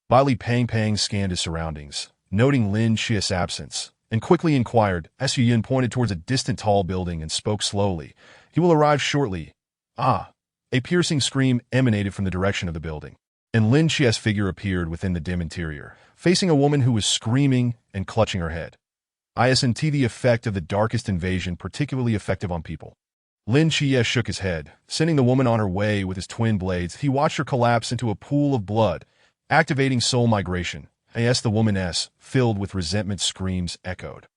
Bai Li Pang scanned his surroundings, noting Lin Chia's absence, and quickly inquired. Su Yun pointed towards a distant tall building and spoke slowly. He will arrive shortly. Ah! A piercing scream emanated from the direction of the building, and Lin Chia's figure appeared within the dim interior, facing a woman who was screaming and clutching her head. Isn't the effect of the darkest invasion particularly effective on people? Lin Chia shook his head, sending the woman on her way with his twin blades. He watched her collapse into a pool of blood, activating soul migration. The woman's, filled with resentment, screams echoed.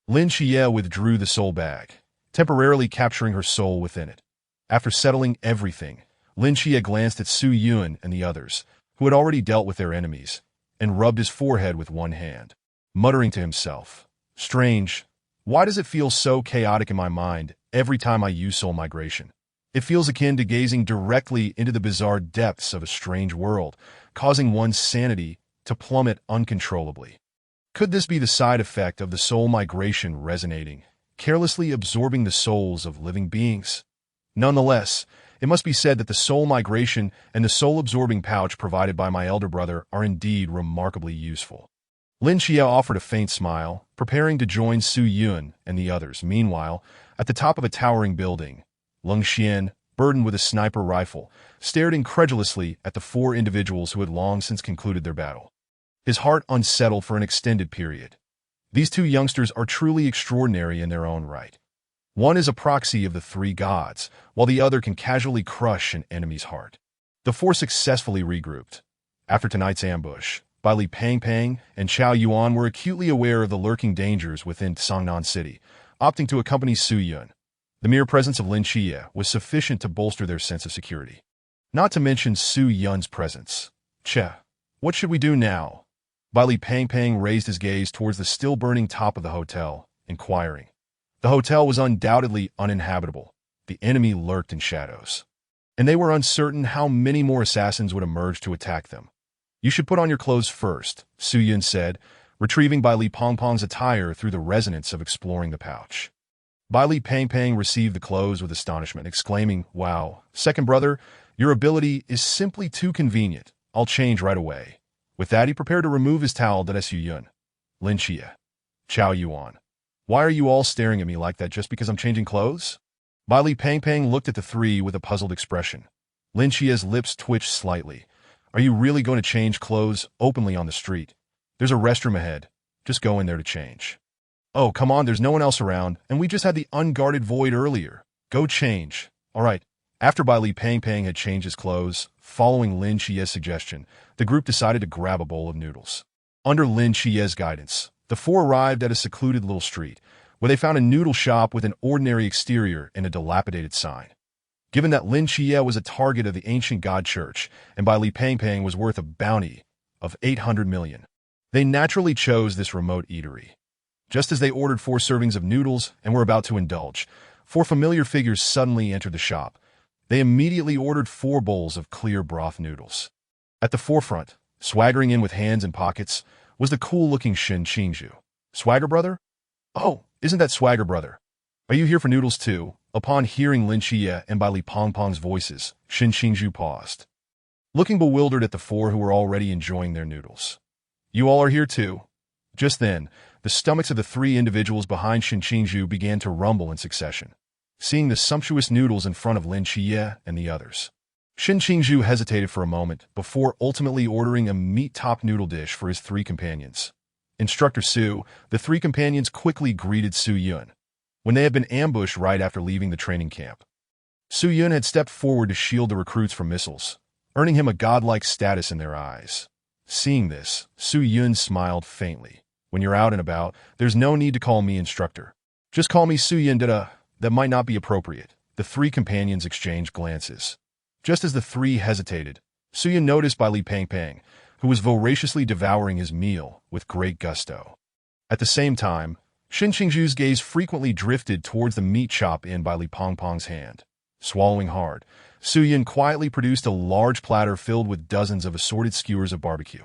Lin Chia withdrew the soul bag, temporarily capturing her soul within it. After settling everything, Lin Chia glanced at Su Yun and the others, who had already dealt with their enemies, and rubbed his forehead with one hand, muttering to himself, "Strange. Why does it feel so chaotic in my mind every time I use soul migration? It feels akin to gazing directly into the bizarre depths of a strange world, causing one's sanity to plummet uncontrollably. Could this be the side effect of the soul migration resonating, carelessly absorbing the souls of living beings? Nonetheless, it must be said that the soul migration and the soul-absorbing pouch provided by my elder brother are indeed remarkably useful." Lin Chia offered a faint smile, preparing to join Su Yun and the others. Meanwhile, at the top of a towering building, Lung Xian, burdened with a sniper rifle, stared incredulously at the four individuals who had long since concluded their battle. His heart unsettled for an extended period. These two youngsters are truly extraordinary in their own right. One is a proxy of the three gods, while the other can casually crush an enemy's heart. The four successfully regrouped. After tonight's ambush, Bai Li Pang and Chow Yuan were acutely aware of the lurking dangers within Songnan City, opting to accompany Su Yun. The mere presence of Lin Chia was sufficient to bolster their sense of security. Not to mention Su Yun's presence. What should we do now? Bai Li Pang raised his gaze towards the still-burning top of the hotel, inquiring. The hotel was undoubtedly uninhabitable. The enemy lurked in shadows, and they were uncertain how many more assassins would emerge to attack them. You should put on your clothes first, Su Yun said, retrieving Bai Li Pang's attire through the resonance of exploring the pouch. Bai Li Pang received the clothes with astonishment, exclaiming, "Wow, second brother, your ability is simply too convenient. I'll change right away." With that, he prepared to remove his towel. Su Yun, Lin Chia, Chow Yuan. Why are you all staring at me like that just because I'm changing clothes? Bai Li Pang looked at the three with a puzzled expression. Lin Chia's lips twitched slightly. Are you really going to change clothes openly on the street? There's a restroom ahead. Just go in there to change. Oh, come on, there's no one else around, and we just had the unguarded void earlier. Go change. All right. After Bai Li Pang had changed his clothes, following Lin Chia's suggestion, the group decided to grab a bowl of noodles. Under Lin Chia's guidance, the four arrived at a secluded little street, where they found a noodle shop with an ordinary exterior and a dilapidated sign. Given that Lin Chia was a target of the ancient god church, and Bai Li Pang was worth a bounty of 800 million, they naturally chose this remote eatery. Just as they ordered 4 servings of noodles and were about to indulge, 4 familiar figures suddenly entered the shop. They immediately ordered 4 bowls of clear broth noodles. At the forefront, swaggering in with hands in pockets, was the cool-looking Shin Qingzhu. Swagger brother? Oh, isn't that Swagger brother? Are you here for noodles too? Upon hearing Lin Chia and Bai Li Pang's voices, Shin Qingzhu paused, looking bewildered at the 4 who were already enjoying their noodles. You all are here too? Just then, the stomachs of the 3 individuals behind Shin Qingzhu began to rumble in succession, seeing the sumptuous noodles in front of Lin Chia and the others. Shin Qingzhu hesitated for a moment before ultimately ordering a meat-topped noodle dish for his 3 companions. Instructor Su, the 3 companions quickly greeted Su Yun. when they had been ambushed right after leaving the training camp. Su Yun had stepped forward to shield the recruits from missiles, earning him a godlike status in their eyes. Seeing this, Su Yun smiled faintly. When you're out and about, there's no need to call me instructor. Just call me Su Yun. That might not be appropriate. The three companions exchanged glances. Just as the three hesitated, Su Yun noticed by Li Pangpang, who was voraciously devouring his meal with great gusto. At the same time, Shin Qingzhu's gaze frequently drifted towards the meat chop in by Li Pangpang's hand. Swallowing hard, Su Yun quietly produced a large platter filled with dozens of assorted skewers of barbecue.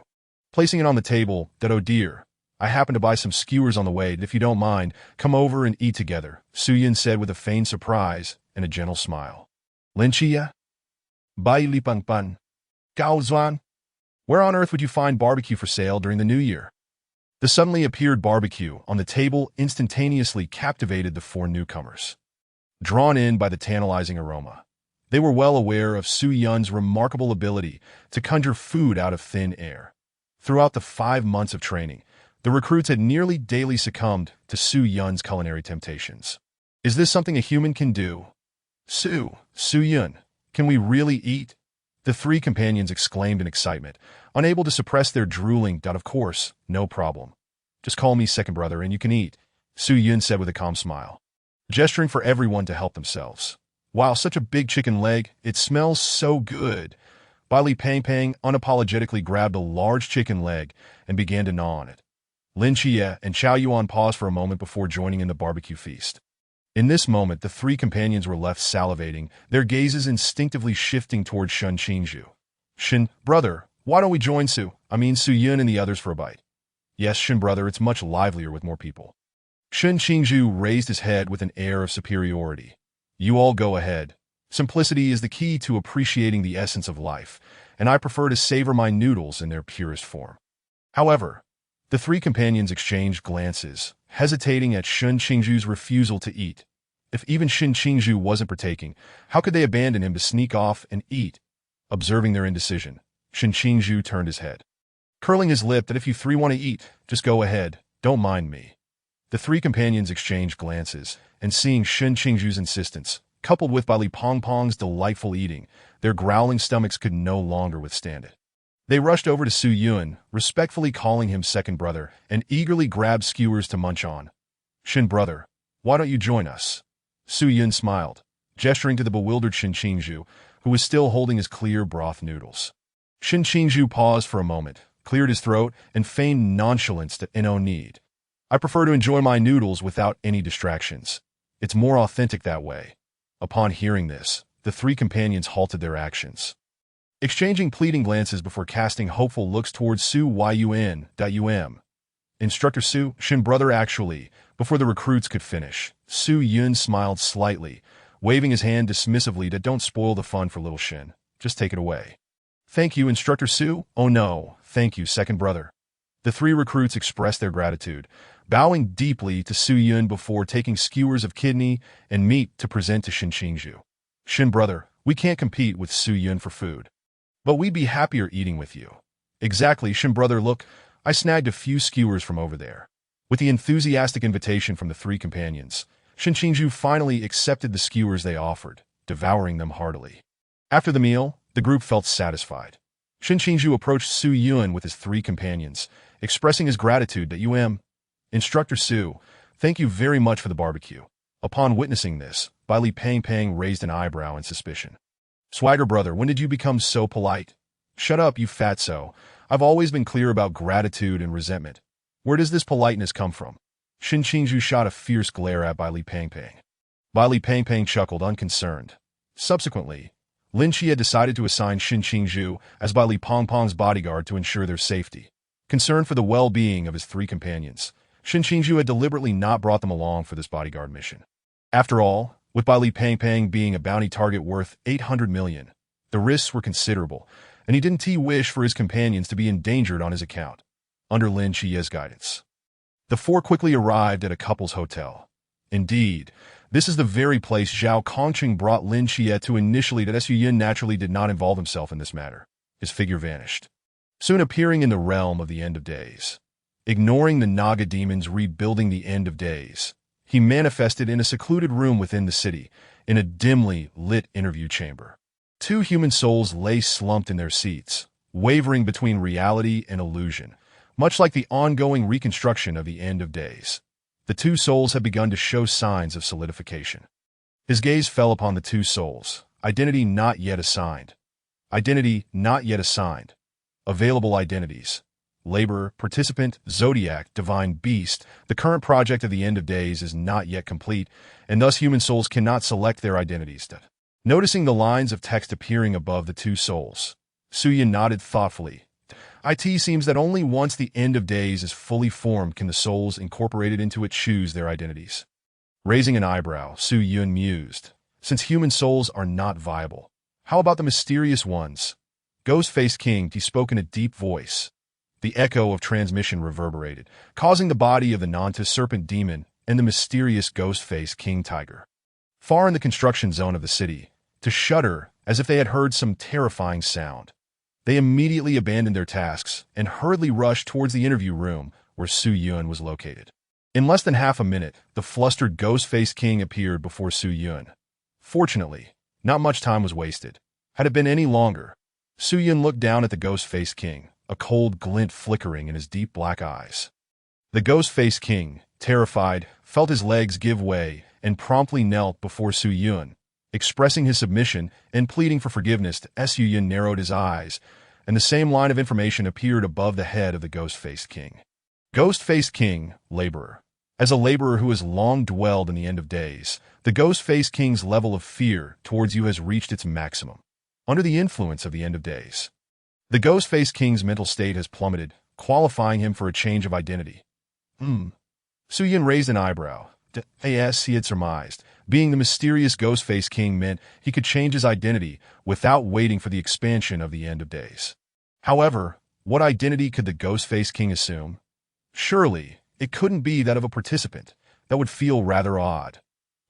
Placing it on the table, "Oh dear, I happened to buy some skewers on the way, and if you don't mind, come over and eat together," Su Yun said with a feigned surprise and a gentle smile. "Lin Chia? Bai Li Pangpan? Gao Zhuan? Where on earth would you find barbecue for sale during the New Year?" The suddenly appeared barbecue on the table instantaneously captivated the four newcomers. Drawn in by the tantalizing aroma, they were well aware of Su Yun's remarkable ability to conjure food out of thin air. Throughout the 5 months of training, the recruits had nearly daily succumbed to Su Yun's culinary temptations. "Is this something a human can do? Su Yun, can we really eat?" The three companions exclaimed in excitement, unable to suppress their drooling. "Of course, no problem. Just call me second brother and you can eat," Su Yun said with a calm smile, gesturing for everyone to help themselves. "Wow, such a big chicken leg. It smells so good." Bai Li Pangpang unapologetically grabbed a large chicken leg and began to gnaw on it. Lin Chia and Chao Yuan paused for a moment before joining in the barbecue feast. In this moment, the three companions were left salivating, their gazes instinctively shifting towards Shin Qingzhu. "Shin, brother, why don't we join Su Yun and the others for a bite?" "Yes, Shin, brother, it's much livelier with more people." Shin Qingzhu raised his head with an air of superiority. "You all go ahead. Simplicity is the key to appreciating the essence of life, and I prefer to savor my noodles in their purest form." However, the three companions exchanged glances, hesitating at Shin Qingzhu's refusal to eat. If even Shin Qingzhu wasn't partaking, how could they abandon him to sneak off and eat? Observing their indecision, Shin Qingzhu turned his head, curling his lip that if you three want to eat, just go ahead, don't mind me. The three companions exchanged glances, and seeing Shin Qingzhu's insistence, coupled with Bai Li Pangpang's delightful eating, their growling stomachs could no longer withstand it. They rushed over to Su Yun, respectfully calling him second brother, and eagerly grabbed skewers to munch on. "Shin, brother, why don't you join us?" Su Yun smiled, gesturing to the bewildered Shin Qingzhu, who was still holding his clear broth noodles. Shin Qingzhu paused for a moment, cleared his throat, and feigned nonchalance that no need. "I prefer to enjoy my noodles without any distractions. It's more authentic that way." Upon hearing this, the three companions halted their actions, exchanging pleading glances before casting hopeful looks towards Su Yun. "Instructor Su, Shin, brother, actually," before the recruits could finish, Su Yun smiled slightly, waving his hand dismissively to "Don't spoil the fun for little Shin. Just take it away." "Thank you, Instructor Su." "Oh no, thank you, second brother." The three recruits expressed their gratitude, bowing deeply to Su Yun before taking skewers of kidney and meat to present to Shin Qingzhu. "Shin, brother, we can't compete with Su Yun for food, but we'd be happier eating with you." "Exactly, Shin, brother, look, I snagged a few skewers from over there." With the enthusiastic invitation from the three companions, Shin Qingzhu finally accepted the skewers they offered, devouring them heartily. After the meal, the group felt satisfied. Shin Qingzhu approached Su Yun with his three companions, expressing his gratitude that "Instructor Su, thank you very much for the barbecue." Upon witnessing this, Bai Li Pangpang raised an eyebrow in suspicion. "Swagger brother, when did you become so polite?" "Shut up, you fatso. I've always been clear about gratitude and resentment. Where does this politeness come from?" Shin Qingzhu shot a fierce glare at Bai Li Pangpang. Bai Li Pangpang chuckled unconcerned. Subsequently, Lin Chia decided to assign Shin Qingzhu as Bai Li Pangpang's bodyguard to ensure their safety. Concerned for the well-being of his three companions, Shin Qingzhu had deliberately not brought them along for this bodyguard mission. After all, with Bai Li Pangpang being a bounty target worth 800 million, the risks were considerable, and he didn't wish for his companions to be endangered on his account. Under Lin Chia's guidance, the four quickly arrived at a couple's hotel. Indeed, this is the very place Zhao Kongqing brought Lin Chia to initially, that Su Yun naturally did not involve himself in this matter. His figure vanished, soon appearing in the realm of the End of Days. Ignoring the Naga demons rebuilding the End of Days, he manifested in a secluded room within the city, in a dimly lit interview chamber. Two human souls lay slumped in their seats, wavering between reality and illusion, much like the ongoing reconstruction of the end of days. The two souls had begun to show signs of solidification. His gaze fell upon the two souls, identity not yet assigned. Identity not yet assigned. Available identities. Laborer, participant, zodiac, divine beast. The current project of the end of days is not yet complete, and thus human souls cannot select their identities. Noticing the lines of text appearing above the two souls, Su-Yun nodded thoughtfully. It seems that only once the end of days is fully formed can the souls incorporated into it choose their identities. Raising an eyebrow, Su-Yun mused. Since human souls are not viable, how about the mysterious ones? Ghost-faced King, he spoke in a deep voice. The echo of transmission reverberated, causing the body of the Nanta serpent demon and the mysterious ghost-faced King Tiger, far in the construction zone of the city, to shudder as if they had heard some terrifying sound. They immediately abandoned their tasks and hurriedly rushed towards the interview room where Su-Yun was located. In less than half a minute, the flustered ghost-faced king appeared before Su-Yun. Fortunately, not much time was wasted. Had it been any longer, Su-Yun looked down at the ghost-faced king, a cold glint flickering in his deep black eyes. The ghost-faced king, terrified, felt his legs give way and promptly knelt before Su-Yun, expressing his submission and pleading for forgiveness. Su-Yun narrowed his eyes, and the same line of information appeared above the head of the ghost-faced king. Ghost-faced king, laborer. As a laborer who has long dwelled in the end of days, the ghost-faced king's level of fear towards you has reached its maximum. Under the influence of the end of days, the ghost-faced king's mental state has plummeted, qualifying him for a change of identity. Su-Yun raised an eyebrow. As he had surmised, being the mysterious ghost-faced king meant he could change his identity without waiting for the expansion of the end of days. However, what identity could the ghost-faced king assume? Surely, it couldn't be that of a participant. That would feel rather odd.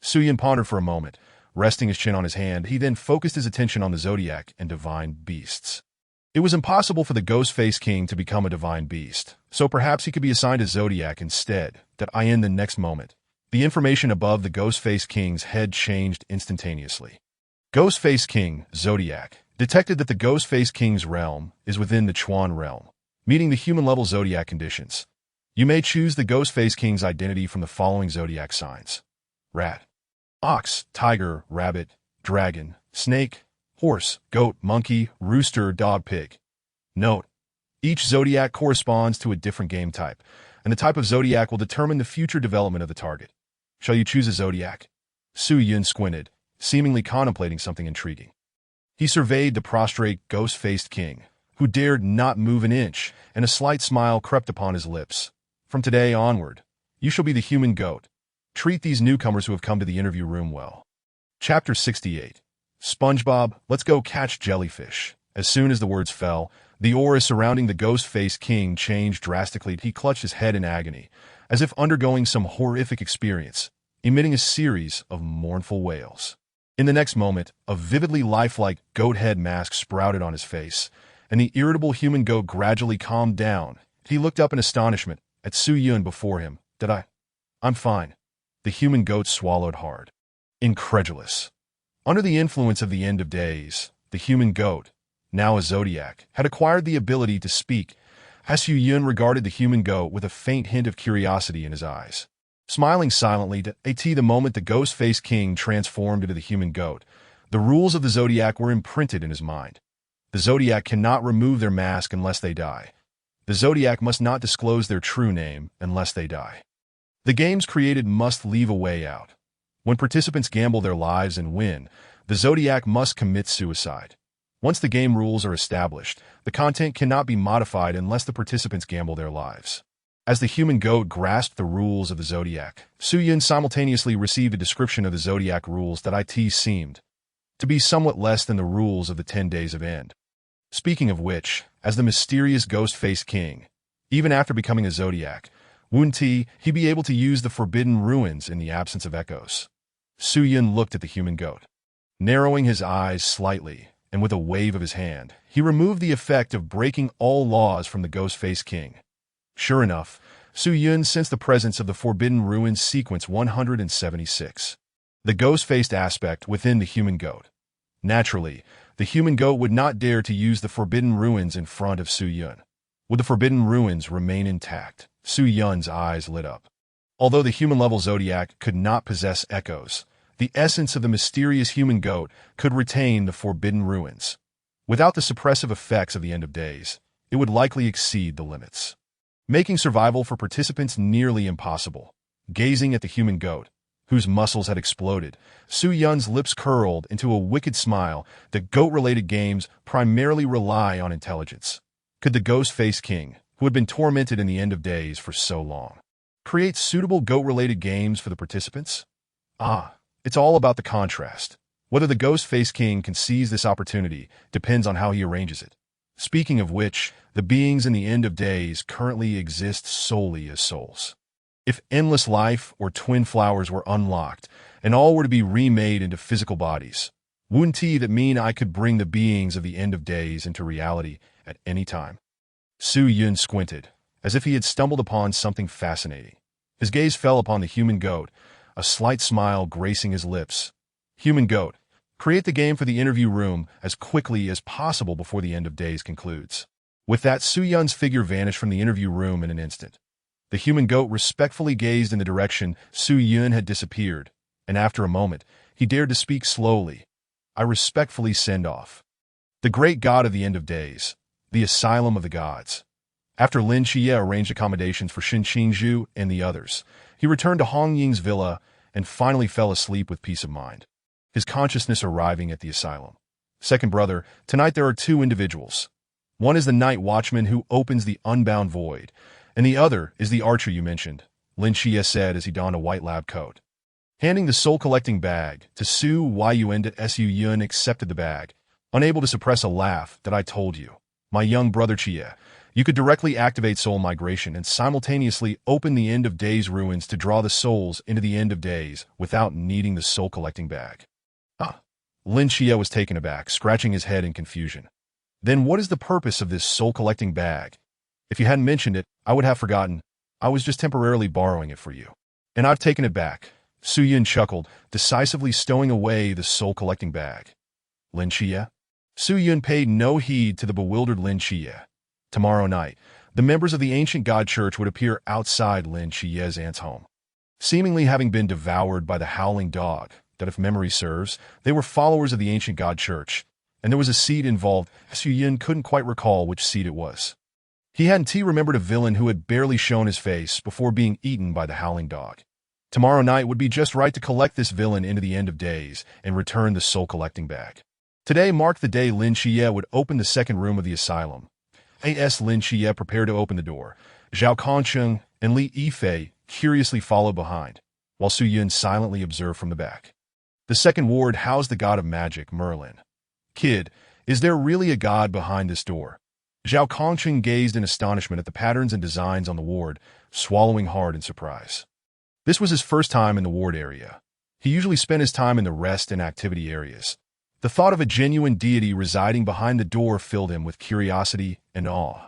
Su-Yun pondered for a moment. Resting his chin on his hand, he then focused his attention on the zodiac and divine beasts. It was impossible for the ghost-faced king to become a divine beast, so perhaps he could be assigned a zodiac instead. In the next moment, the information above the ghost-faced king's head changed instantaneously. Ghost-faced king, zodiac, detected that the ghost-faced king's realm is within the Chuan realm, meeting the human-level zodiac conditions. You may choose the ghost-faced king's identity from the following zodiac signs: rat, ox, tiger, rabbit, dragon, snake, horse, goat, monkey, rooster, dog, pig. Note: each zodiac corresponds to a different game type, and the type of zodiac will determine the future development of the target. Shall you choose a zodiac? Su-Yun squinted, seemingly contemplating something intriguing. He surveyed the prostrate, ghost-faced king, who dared not move an inch, and a slight smile crept upon his lips. From today onward, you shall be the human goat. Treat these newcomers who have come to the interview room well. Chapter 68. SpongeBob, let's go catch jellyfish. As soon as the words fell, the aura surrounding the ghost-faced king changed drastically. He clutched his head in agony, as if undergoing some horrific experience, emitting a series of mournful wails. In the next moment, a vividly lifelike goat head mask sprouted on his face, and the irritable human goat gradually calmed down. He looked up in astonishment at Su-Yun before him. I'm fine. The human goat swallowed hard. Incredulous. Under the influence of the end of days, the human goat, now a zodiac, had acquired the ability to speak. Su-Yun regarded the human goat with a faint hint of curiosity in his eyes. Smiling silently the moment the ghost-faced king transformed into the human goat, the rules of the zodiac were imprinted in his mind. The zodiac cannot remove their mask unless they die. The zodiac must not disclose their true name unless they die. The games created must leave a way out. When participants gamble their lives and win, the zodiac must commit suicide. Once the game rules are established, the content cannot be modified unless the participants gamble their lives. As the human goat grasped the rules of the zodiac, Su-Yun simultaneously received a description of the zodiac rules that seemed to be somewhat less than the rules of the 10 days of end. Speaking of which, as the mysterious ghost-faced king, even after becoming a zodiac, wouldn't he be able to use the forbidden ruins in the absence of echoes? Su-Yun looked at the human goat. Narrowing his eyes slightly, and with a wave of his hand, he removed the effect of breaking all laws from the ghost-faced king. Sure enough, Su Yun sensed the presence of the Forbidden Ruins sequence 176. The ghost-faced aspect within the human goat. Naturally, the human goat would not dare to use the Forbidden Ruins in front of Su Yun. Would the Forbidden Ruins remain intact? Su Yun's eyes lit up. Although the human-level zodiac could not possess echoes, the essence of the mysterious human goat could retain the Forbidden Ruins. Without the suppressive effects of the End of Days, it would likely exceed the limits, making survival for participants nearly impossible. Gazing at the human goat, whose muscles had exploded, Su Yun's lips curled into a wicked smile. The goat-related games primarily rely on intelligence. Could the Ghost-Faced King, who had been tormented in the End of Days for so long, create suitable goat-related games for the participants? It's all about the contrast. Whether the Ghost-Faced King can seize this opportunity depends on how he arranges it. Speaking of which, the beings in the End of Days currently exist solely as souls. If endless life or twin flowers were unlocked, and all were to be remade into physical bodies, wouldn't that mean I could bring the beings of the End of Days into reality at any time? Su Yun squinted, as if he had stumbled upon something fascinating. His gaze fell upon the human goat, a slight smile gracing his lips. Human goat, create the game for the interview room as quickly as possible before the End of Days concludes. With that, Su Yun's figure vanished from the interview room in an instant. The human goat respectfully gazed in the direction Su Yun had disappeared, and after a moment, he dared to speak slowly. I respectfully send off the great god of the End of Days, the Asylum of the Gods. After Lin Xie arranged accommodations for Shin Qingzhu and the others, he returned to Hong Ying's villa and finally fell asleep with peace of mind, his consciousness arriving at the asylum. Second brother, tonight there are two individuals. One is the night watchman who opens the unbound void, and the other is the archer you mentioned, Lin Xie said as he donned a white lab coat. Handing the soul-collecting bag to Su Yun, Su Yun accepted the bag, unable to suppress a laugh. That I told you, my young brother Xie, you could directly activate soul migration and simultaneously open the End of Days ruins to draw the souls into the End of Days without needing the soul-collecting bag. Lin Xie was taken aback, scratching his head in confusion. Then what is the purpose of this soul-collecting bag? If you hadn't mentioned it, I would have forgotten. I was just temporarily borrowing it for you. And I've taken it back. Su Yun chuckled, decisively stowing away the soul-collecting bag. Lin Xie? Su Yun paid no heed to the bewildered Lin Xie. Tomorrow night, the members of the ancient god church would appear outside Lin Xie's aunt's home, seemingly having been devoured by the howling dog, that if memory serves, they were followers of the ancient god church, and there was a seed involved. Su Yun couldn't quite recall which seed it was. He hadn't remembered a villain who had barely shown his face before being eaten by the howling dog. Tomorrow night would be just right to collect this villain into the End of Days and return the soul-collecting bag. Today marked the day Lin Xie would open the second room of the asylum. Lin Xie prepared to open the door. Zhao Kongcheng and Li Yifei curiously followed behind, while Su Yun silently observed from the back. The second ward housed the god of magic, Merlin. Kid, is there really a god behind this door? Zhao Kongcheng gazed in astonishment at the patterns and designs on the ward, swallowing hard in surprise. This was his first time in the ward area. He usually spent his time in the rest and activity areas. The thought of a genuine deity residing behind the door filled him with curiosity and awe.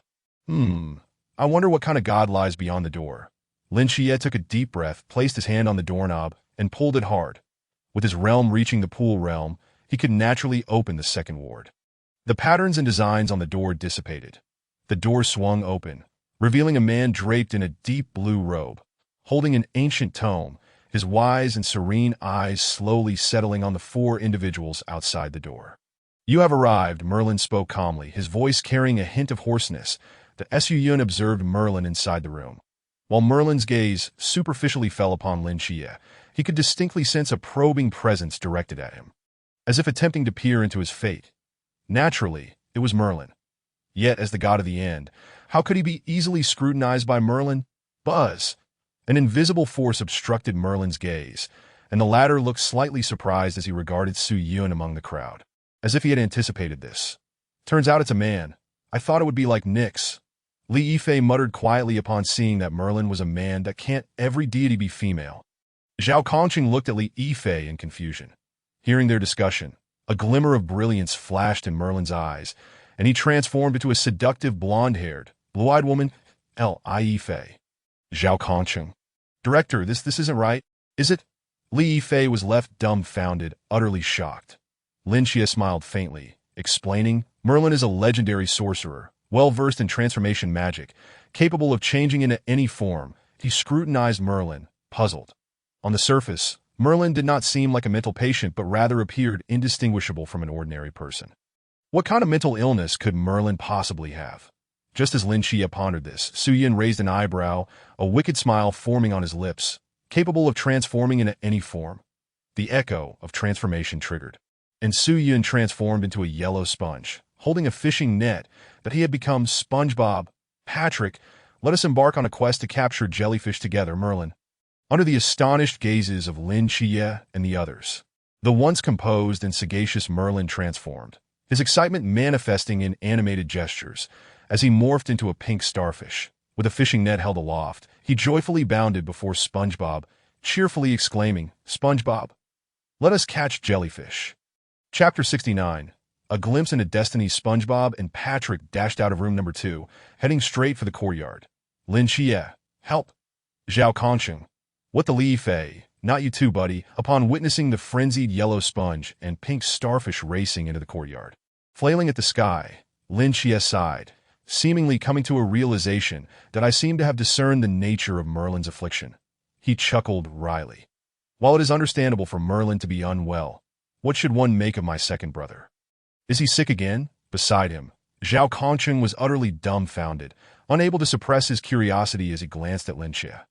I wonder what kind of god lies beyond the door. Lin Xie took a deep breath, placed his hand on the doorknob, and pulled it hard. With his realm reaching the pool realm, he could naturally open the second ward. The patterns and designs on the door dissipated. The door swung open, revealing a man draped in a deep blue robe, holding an ancient tome, his wise and serene eyes slowly settling on the four individuals outside the door. You have arrived, Merlin spoke calmly, his voice carrying a hint of hoarseness. The Su Yun observed Merlin inside the room. While Merlin's gaze superficially fell upon Lin Xie, he could distinctly sense a probing presence directed at him, as if attempting to peer into his fate. Naturally, it was Merlin. Yet, as the god of the End, how could he be easily scrutinized by Merlin? Buzz! An invisible force obstructed Merlin's gaze, and the latter looked slightly surprised as he regarded Su Yun among the crowd, as if he had anticipated this. Turns out it's a man. I thought it would be like Nyx. Li Yifei muttered quietly upon seeing that Merlin was a man. That can't every deity be female. Zhao Kongqing looked at Li Yifei in confusion. Hearing their discussion, a glimmer of brilliance flashed in Merlin's eyes, and he transformed into a seductive blonde-haired, blue-eyed woman, Li Yifei. Zhao Kongcheng. Director, this isn't right, is it? Li Yifei was left dumbfounded, utterly shocked. Lin Xie smiled faintly, explaining, Merlin is a legendary sorcerer, well-versed in transformation magic, capable of changing into any form. He scrutinized Merlin, puzzled. On the surface, Merlin did not seem like a mental patient but rather appeared indistinguishable from an ordinary person. What kind of mental illness could Merlin possibly have? Just as Lin Xie pondered this, Su Yun raised an eyebrow, a wicked smile forming on his lips, capable of transforming into any form. The echo of transformation triggered, and Su Yun transformed into a yellow sponge, holding a fishing net that he had become SpongeBob. Patrick, let us embark on a quest to capture jellyfish together, Merlin. Under the astonished gazes of Lin Xie and the others, the once composed and sagacious Merlin transformed, his excitement manifesting in animated gestures. As he morphed into a pink starfish, with a fishing net held aloft, he joyfully bounded before SpongeBob, cheerfully exclaiming, SpongeBob, let us catch jellyfish. Chapter 69. A glimpse into destiny. SpongeBob and Patrick dashed out of room number 2, heading straight for the courtyard. Lin Xie, help! Zhao Kongcheng, what the Li Yifei? Not you too, buddy. Upon witnessing the frenzied yellow sponge and pink starfish racing into the courtyard, flailing at the sky, Lin Xie sighed, seemingly coming to a realization that I seem to have discerned the nature of Merlin's affliction. He chuckled wryly. While it is understandable for Merlin to be unwell, what should one make of my second brother? Is he sick again? Beside him, Zhao Kongcheng was utterly dumbfounded, unable to suppress his curiosity as he glanced at Lin Xie.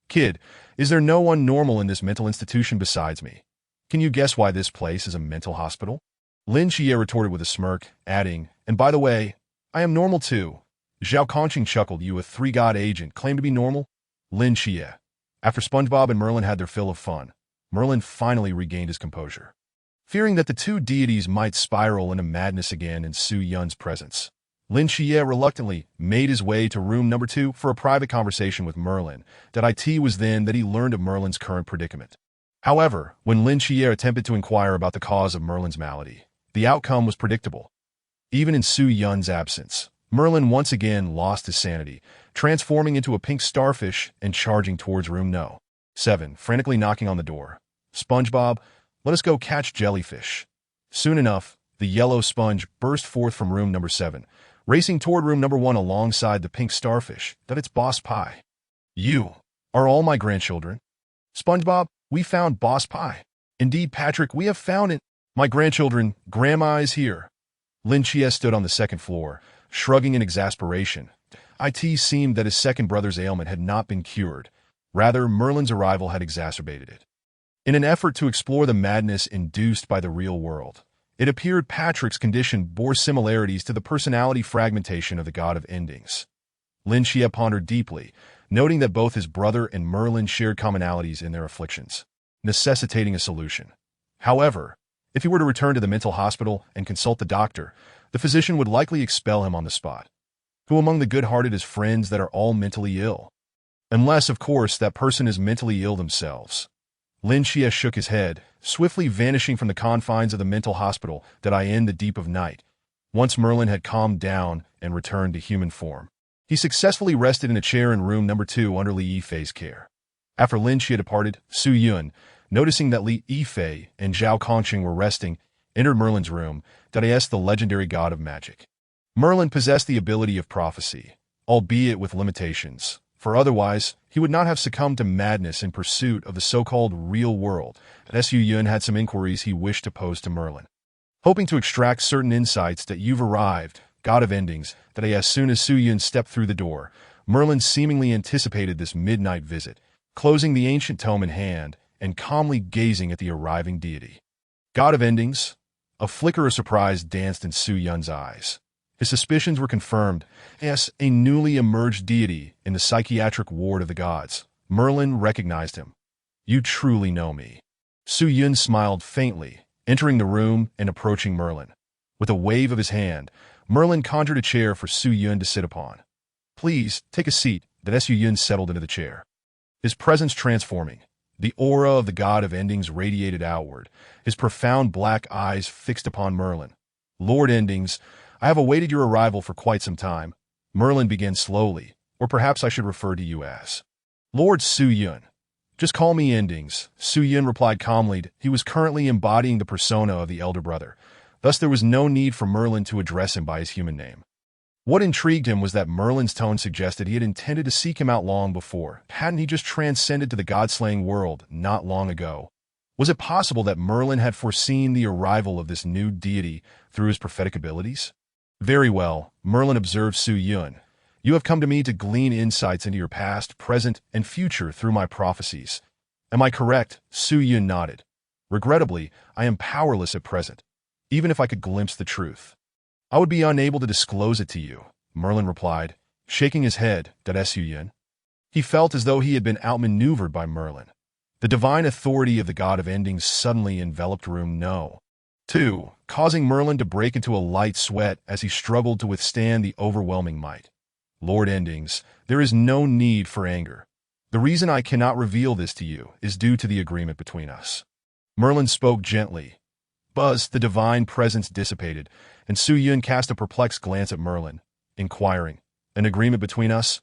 Kid, is there no one normal in this mental institution besides me? Can you guess why this place is a mental hospital? Lin Xie retorted with a smirk, adding, and by the way, I am normal too. Zhao Kongcheng chuckled. You, a three-god agent, claim to be normal? Lin Xie. After SpongeBob and Merlin had their fill of fun, Merlin finally regained his composure. Fearing that the two deities might spiral into madness again in Su Yun's presence, Lin Xie reluctantly made his way to room number 2 for a private conversation with Merlin. It was then that he learned of Merlin's current predicament. However, when Lin Xie attempted to inquire about the cause of Merlin's malady, the outcome was predictable. Even in Su Yun's absence, Merlin once again lost his sanity, transforming into a pink starfish and charging towards room No. 7, frantically knocking on the door. SpongeBob, let us go catch jellyfish. Soon enough, the yellow sponge burst forth from room number 7, racing toward room number 1 alongside the pink starfish. It's Boss Pie. You are all my grandchildren. SpongeBob, we found Boss Pie. Indeed, Patrick, we have found it. My grandchildren, Grandma is here. Lin Xie stood on the second floor, shrugging in exasperation. It seemed that his second brother's ailment had not been cured. Rather, Merlin's arrival had exacerbated it. In an effort to explore the madness induced by the real world, it appeared Patrick's condition bore similarities to the personality fragmentation of the God of Endings. Lin Xie pondered deeply, noting that both his brother and Merlin shared commonalities in their afflictions, necessitating a solution. However, if he were to return to the mental hospital and consult the doctor, the physician would likely expel him on the spot. Who among the good-hearted is friends that are all mentally ill? Unless, of course, that person is mentally ill themselves. Lin Xie shook his head, swiftly vanishing from the confines of the mental hospital in the deep of night. Once Merlin had calmed down and returned to human form, he successfully rested in a chair in room number 2 under Li Yifei's care. After Lin Xie departed, Su Yun, noticing that Li Yifei and Zhao Kongcheng were resting, entered Merlin's room. The legendary god of magic. Merlin possessed the ability of prophecy, albeit with limitations, for otherwise he would not have succumbed to madness in pursuit of the so-called real world. Su Yun had some inquiries he wished to pose to Merlin. Hoping to extract certain insights that you've arrived, God of Endings, as soon as Su Yun stepped through the door, Merlin seemingly anticipated this midnight visit, closing the ancient tome in hand and calmly gazing at the arriving deity. God of Endings? A flicker of surprise danced in Su Yun's eyes. His suspicions were confirmed. As a newly emerged deity in the psychiatric ward of the gods, Merlin recognized him. You truly know me. Su Yun smiled faintly, entering the room and approaching Merlin. With a wave of his hand, Merlin conjured a chair for Su Yun to sit upon. Please, take a seat. Su Yun settled into the chair. His presence transforming. The aura of the God of Endings radiated outward, his profound black eyes fixed upon Merlin. Lord Endings, I have awaited your arrival for quite some time. Merlin began slowly, or perhaps I should refer to you as. Lord Su Yun. Just call me Endings, Su Yun replied calmly. He was currently embodying the persona of the elder brother. Thus there was no need for Merlin to address him by his human name. What intrigued him was that Merlin's tone suggested he had intended to seek him out long before. Hadn't he just transcended to the god-slaying world not long ago? Was it possible that Merlin had foreseen the arrival of this new deity through his prophetic abilities? Very well, Merlin observed Su Yun. You have come to me to glean insights into your past, present, and future through my prophecies. Am I correct? Su Yun nodded. Regrettably, I am powerless at present, even if I could glimpse the truth. I would be unable to disclose it to you, Merlin replied, shaking his head. Su Yun. He felt as though he had been outmaneuvered by Merlin. The divine authority of the God of Endings suddenly enveloped room No. 2, causing Merlin to break into a light sweat as he struggled to withstand the overwhelming might. Lord Endings, there is no need for anger. The reason I cannot reveal this to you is due to the agreement between us. Merlin spoke gently. Buzz, the divine presence dissipated, and Su Yun cast a perplexed glance at Merlin, inquiring, an agreement between us?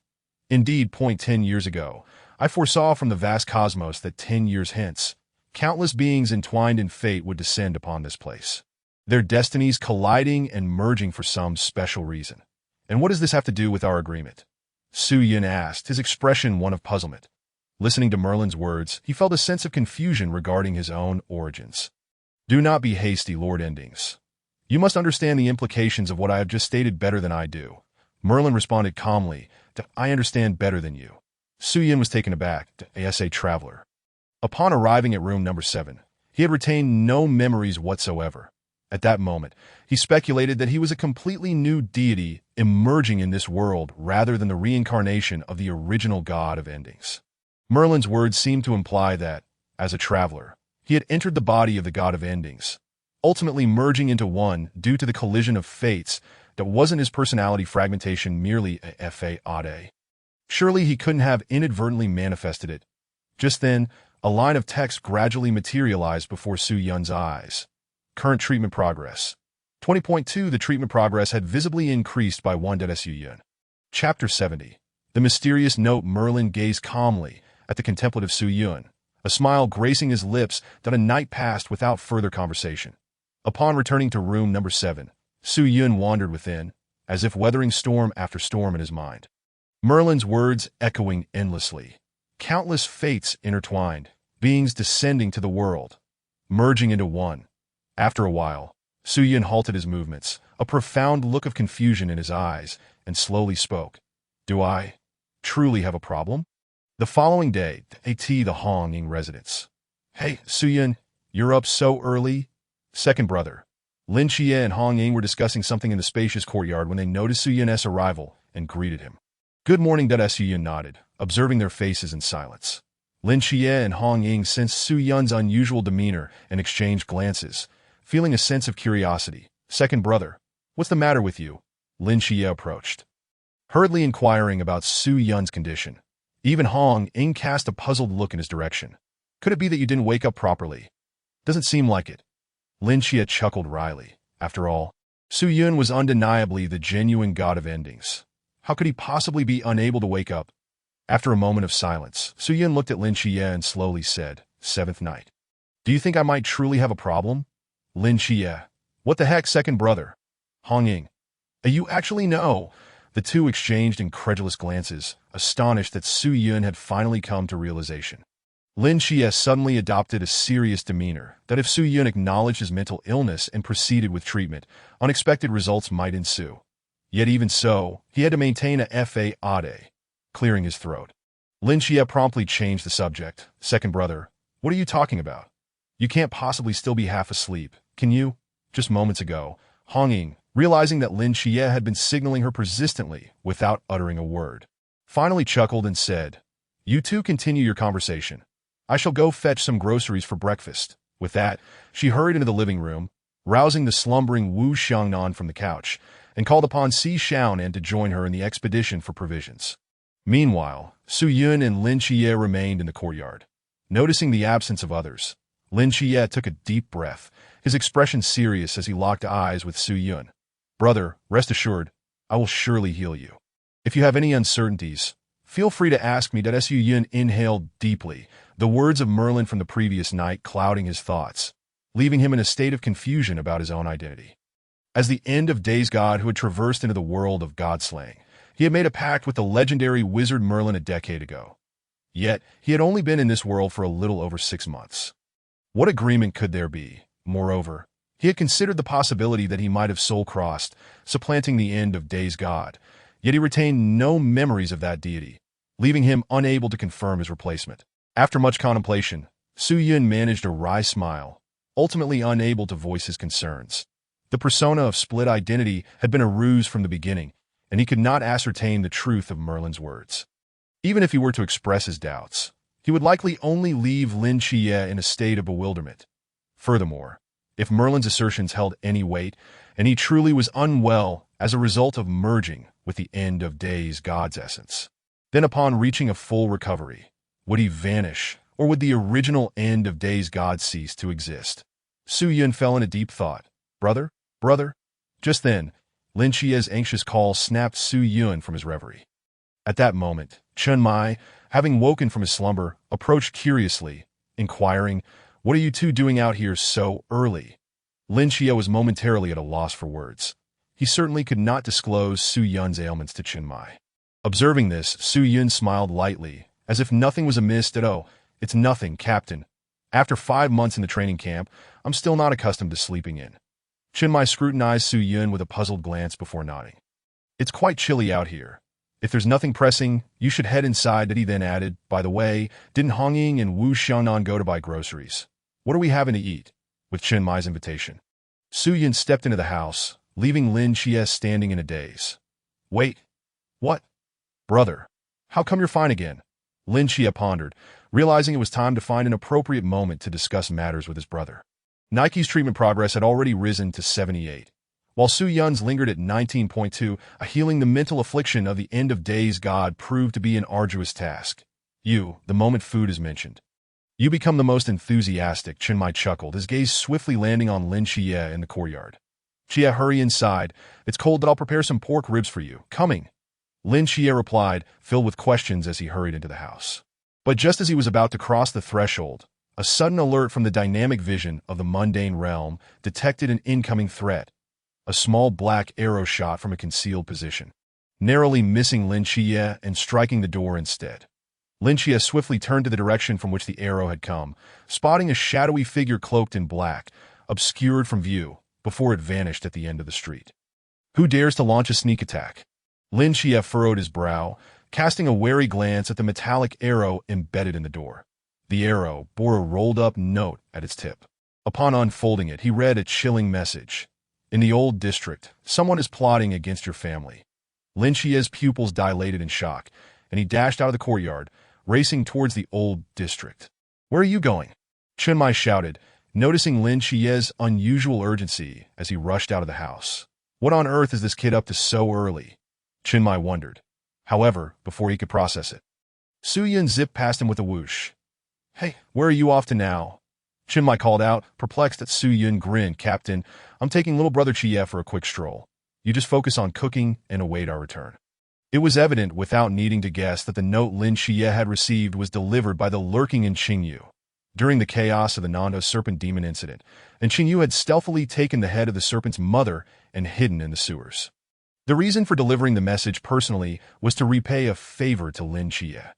Indeed, 10 years ago, I foresaw from the vast cosmos that 10 years hence, countless beings entwined in fate would descend upon this place, their destinies colliding and merging for some special reason. And what does this have to do with our agreement? Su Yun asked, his expression one of puzzlement. Listening to Merlin's words, he felt a sense of confusion regarding his own origins. Do not be hasty, Lord Endings. You must understand the implications of what I have just stated better than I do. Merlin responded calmly, I understand better than you. Su Yun was taken aback, as a traveler. Upon arriving at room number 7, he had retained no memories whatsoever. At that moment, he speculated that he was a completely new deity emerging in this world rather than the reincarnation of the original God of Endings. Merlin's words seemed to imply that, as a traveler, he had entered the body of the God of Endings, ultimately merging into one due to the collision of fates that wasn't his personality fragmentation merely a fade. Surely he couldn't have inadvertently manifested it. Just then, a line of text gradually materialized before Su Yun's eyes. Current treatment progress. 20.2 The treatment progress had visibly increased by 1. Su Yun. Chapter 70. The mysterious note. Merlin gazed calmly at the contemplative Su Yun, a smile gracing his lips. That a night passed without further conversation. Upon returning to room number 7, Su Yun wandered within, as if weathering storm after storm in his mind. Merlin's words echoing endlessly. Countless fates intertwined, beings descending to the world, merging into one. After a while, Su Yun halted his movements, a profound look of confusion in his eyes, and slowly spoke. Do I truly have a problem? The following day, at the Hong Ying residence. Hey, Su Yun, you're up so early? Second brother. Lin Xie and Hong Ying were discussing something in the spacious courtyard when they noticed Su Yun's arrival and greeted him. Good morning. Su Yun nodded, observing their faces in silence. Lin Xie and Hong Ying sensed Su Yun's unusual demeanor and exchanged glances, feeling a sense of curiosity. Second brother, what's the matter with you? Lin Xie approached, hurriedly inquiring about Su Yun's condition. Even Hong Ying cast a puzzled look in his direction. Could it be that you didn't wake up properly? Doesn't seem like it. Lin Xie chuckled wryly. After all, Su Yun was undeniably the genuine God of Endings. How could he possibly be unable to wake up? After a moment of silence, Su Yun looked at Lin Xie and slowly said, 7th night. Do you think I might truly have a problem? Lin Xie. What the heck, second brother? Hong Ying. You actually know. The two exchanged incredulous glances, astonished that Su Yun had finally come to realization. Lin Xie suddenly adopted a serious demeanor that if Su Yun acknowledged his mental illness and proceeded with treatment, unexpected results might ensue. Yet even so, he had to maintain a fade, clearing his throat. Lin Xie promptly changed the subject. Second brother, what are you talking about? You can't possibly still be half asleep, can you? Just moments ago, Hong Ying, realizing that Lin Xie had been signaling her persistently without uttering a word, finally chuckled and said, You two continue your conversation. I shall go fetch some groceries for breakfast. With that, she hurried into the living room, rousing the slumbering Wu Xiangnan from the couch, and called upon Si Xiaonan to join her in the expedition for provisions. Meanwhile, Su Yun and Lin Xie remained in the courtyard. Noticing the absence of others, Lin Xie took a deep breath, his expression serious as he locked eyes with Su Yun. Brother, rest assured, I will surely heal you. If you have any uncertainties, Feel free to ask me. Su Yun inhaled deeply, the words of Merlin from the previous night clouding his thoughts, leaving him in a state of confusion about his own identity. As the end of days god who had traversed into the world of god-slaying, he had made a pact with the legendary wizard Merlin a decade ago. Yet, he had only been in this world for a little over 6 months. What agreement could there be? Moreover, he had considered the possibility that he might have soul-crossed, supplanting the end of days god, yet he retained no memories of that deity, leaving him unable to confirm his replacement. After much contemplation, Su Yun managed a wry smile, ultimately unable to voice his concerns. The persona of split identity had been a ruse from the beginning, and he could not ascertain the truth of Merlin's words. Even if he were to express his doubts, he would likely only leave Lin Xie in a state of bewilderment. Furthermore, if Merlin's assertions held any weight, and he truly was unwell as a result of merging with the end of days god's essence, then upon reaching a full recovery, would he vanish, or would the original end of days god cease to exist? Su Yun fell into deep thought. Brother? Brother? Just then, Lin Xie's anxious call snapped Su Yun from his reverie. At that moment, Chen Mai, having woken from his slumber, approached curiously, inquiring, "What are you two doing out here so early?" Lin Xie was momentarily at a loss for words. He certainly could not disclose Su Yun's ailments to Chen Mai. Observing this, Su Yun smiled lightly, as if nothing was amiss. "Oh, it's nothing, Captain. After 5 months in the training camp, I'm still not accustomed to sleeping in." Chen Mai scrutinized Su Yun with a puzzled glance before nodding. "It's quite chilly out here. If there's nothing pressing, you should head inside." That he then added, "By the way, didn't Hong Ying and Wu Xiangnan go to buy groceries? What are we having to eat?" With Chen Mai's invitation, Su Yun stepped into the house, leaving Lin Xie standing in a daze. "Wait. What? Brother, how come you're fine again?" Lin Xie pondered, realizing it was time to find an appropriate moment to discuss matters with his brother. Nike's treatment progress had already risen to 78. While Su Yun's lingered at 19.2, healing the mental affliction of the end of days god proved to be an arduous task. The moment food is mentioned, you become the most enthusiastic, Chen Mai chuckled, his gaze swiftly landing on Lin Xie in the courtyard. "Xie, hurry inside. It's cold, but I'll prepare some pork ribs for you. Coming." Lin Xie replied, filled with questions as he hurried into the house. But just as he was about to cross the threshold, a sudden alert from the dynamic vision of the mundane realm detected an incoming threat. A small black arrow shot from a concealed position, narrowly missing Lin Xie and striking the door instead. Lin Xie swiftly turned to the direction from which the arrow had come, spotting a shadowy figure cloaked in black, obscured from view, before it vanished at the end of the street. "Who dares to launch a sneak attack?" Lin Xie furrowed his brow, casting a wary glance at the metallic arrow embedded in the door. The arrow bore a rolled-up note at its tip. Upon unfolding it, he read a chilling message. "In the old district, someone is plotting against your family." Lin Xie's pupils dilated in shock, and he dashed out of the courtyard, racing towards the old district. "Where are you going?" Chen Mai shouted, noticing Lin Xie's unusual urgency as he rushed out of the house. What on earth is this kid up to so early? Chen Mai wondered. However, before he could process it, Su Yun zipped past him with a whoosh. "Hey, where are you off to now?" Chen Mai called out, perplexed at Su Yun grinned. "Captain, I'm taking little brother Xie for a quick stroll. You just focus on cooking and await our return." It was evident without needing to guess that the note Lin Xie had received was delivered by the lurking in Qingyu during the chaos of the Nanda serpent demon incident, and Qingyu had stealthily taken the head of the serpent's mother and hidden in the sewers. The reason for delivering the message personally was to repay a favor to Lin Xie.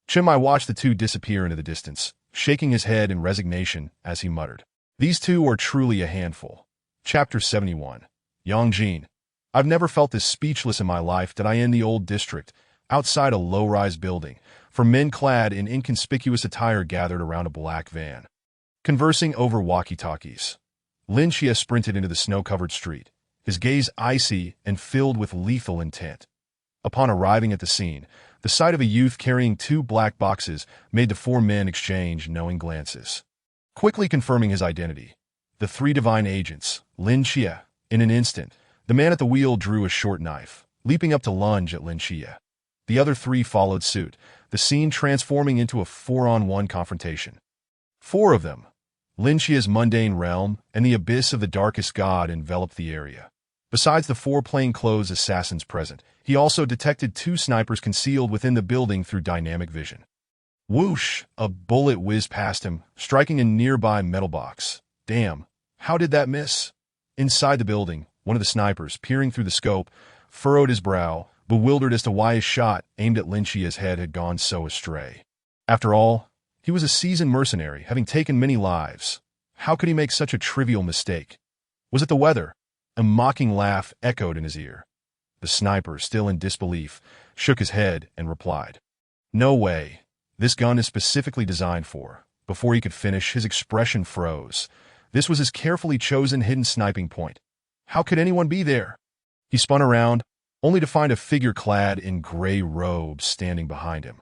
Chen Mai watched the two disappear into the distance, shaking his head in resignation as he muttered, "These two are truly a handful." Chapter 71. Yang Jin. I've never felt this speechless in my life. Did I in the old district, outside a low-rise building, for men clad in inconspicuous attire gathered around a black van, conversing over walkie-talkies. Lin Xie sprinted into the snow-covered street, his gaze icy and filled with lethal intent. Upon arriving at the scene, the sight of a youth carrying 2 black boxes made the 4 men exchange knowing glances. Quickly confirming his identity, the 3 divine agents, Lin Xie, in an instant, the man at the wheel drew a short knife, leaping up to lunge at Lin Xie. The other 3 followed suit, the scene transforming into a 4-on-1 confrontation. 4 of them. Lin Xie's mundane realm and the abyss of the darkest god enveloped the area. Besides the 4 plainclothes assassins present, he also detected 2 snipers concealed within the building through dynamic vision. Whoosh! A bullet whizzed past him, striking a nearby metal box. Damn, how did that miss? Inside the building, one of the snipers, peering through the scope, furrowed his brow, bewildered as to why his shot aimed at Lin Chia's head had gone so astray. After all, he was a seasoned mercenary, having taken many lives. How could he make such a trivial mistake? Was it the weather? A mocking laugh echoed in his ear. The sniper, still in disbelief, shook his head and replied, "No way. This gun is specifically designed for." Before he could finish, his expression froze. This was his carefully chosen hidden sniping point. How could anyone be there? He spun around, only to find a figure clad in gray robes standing behind him.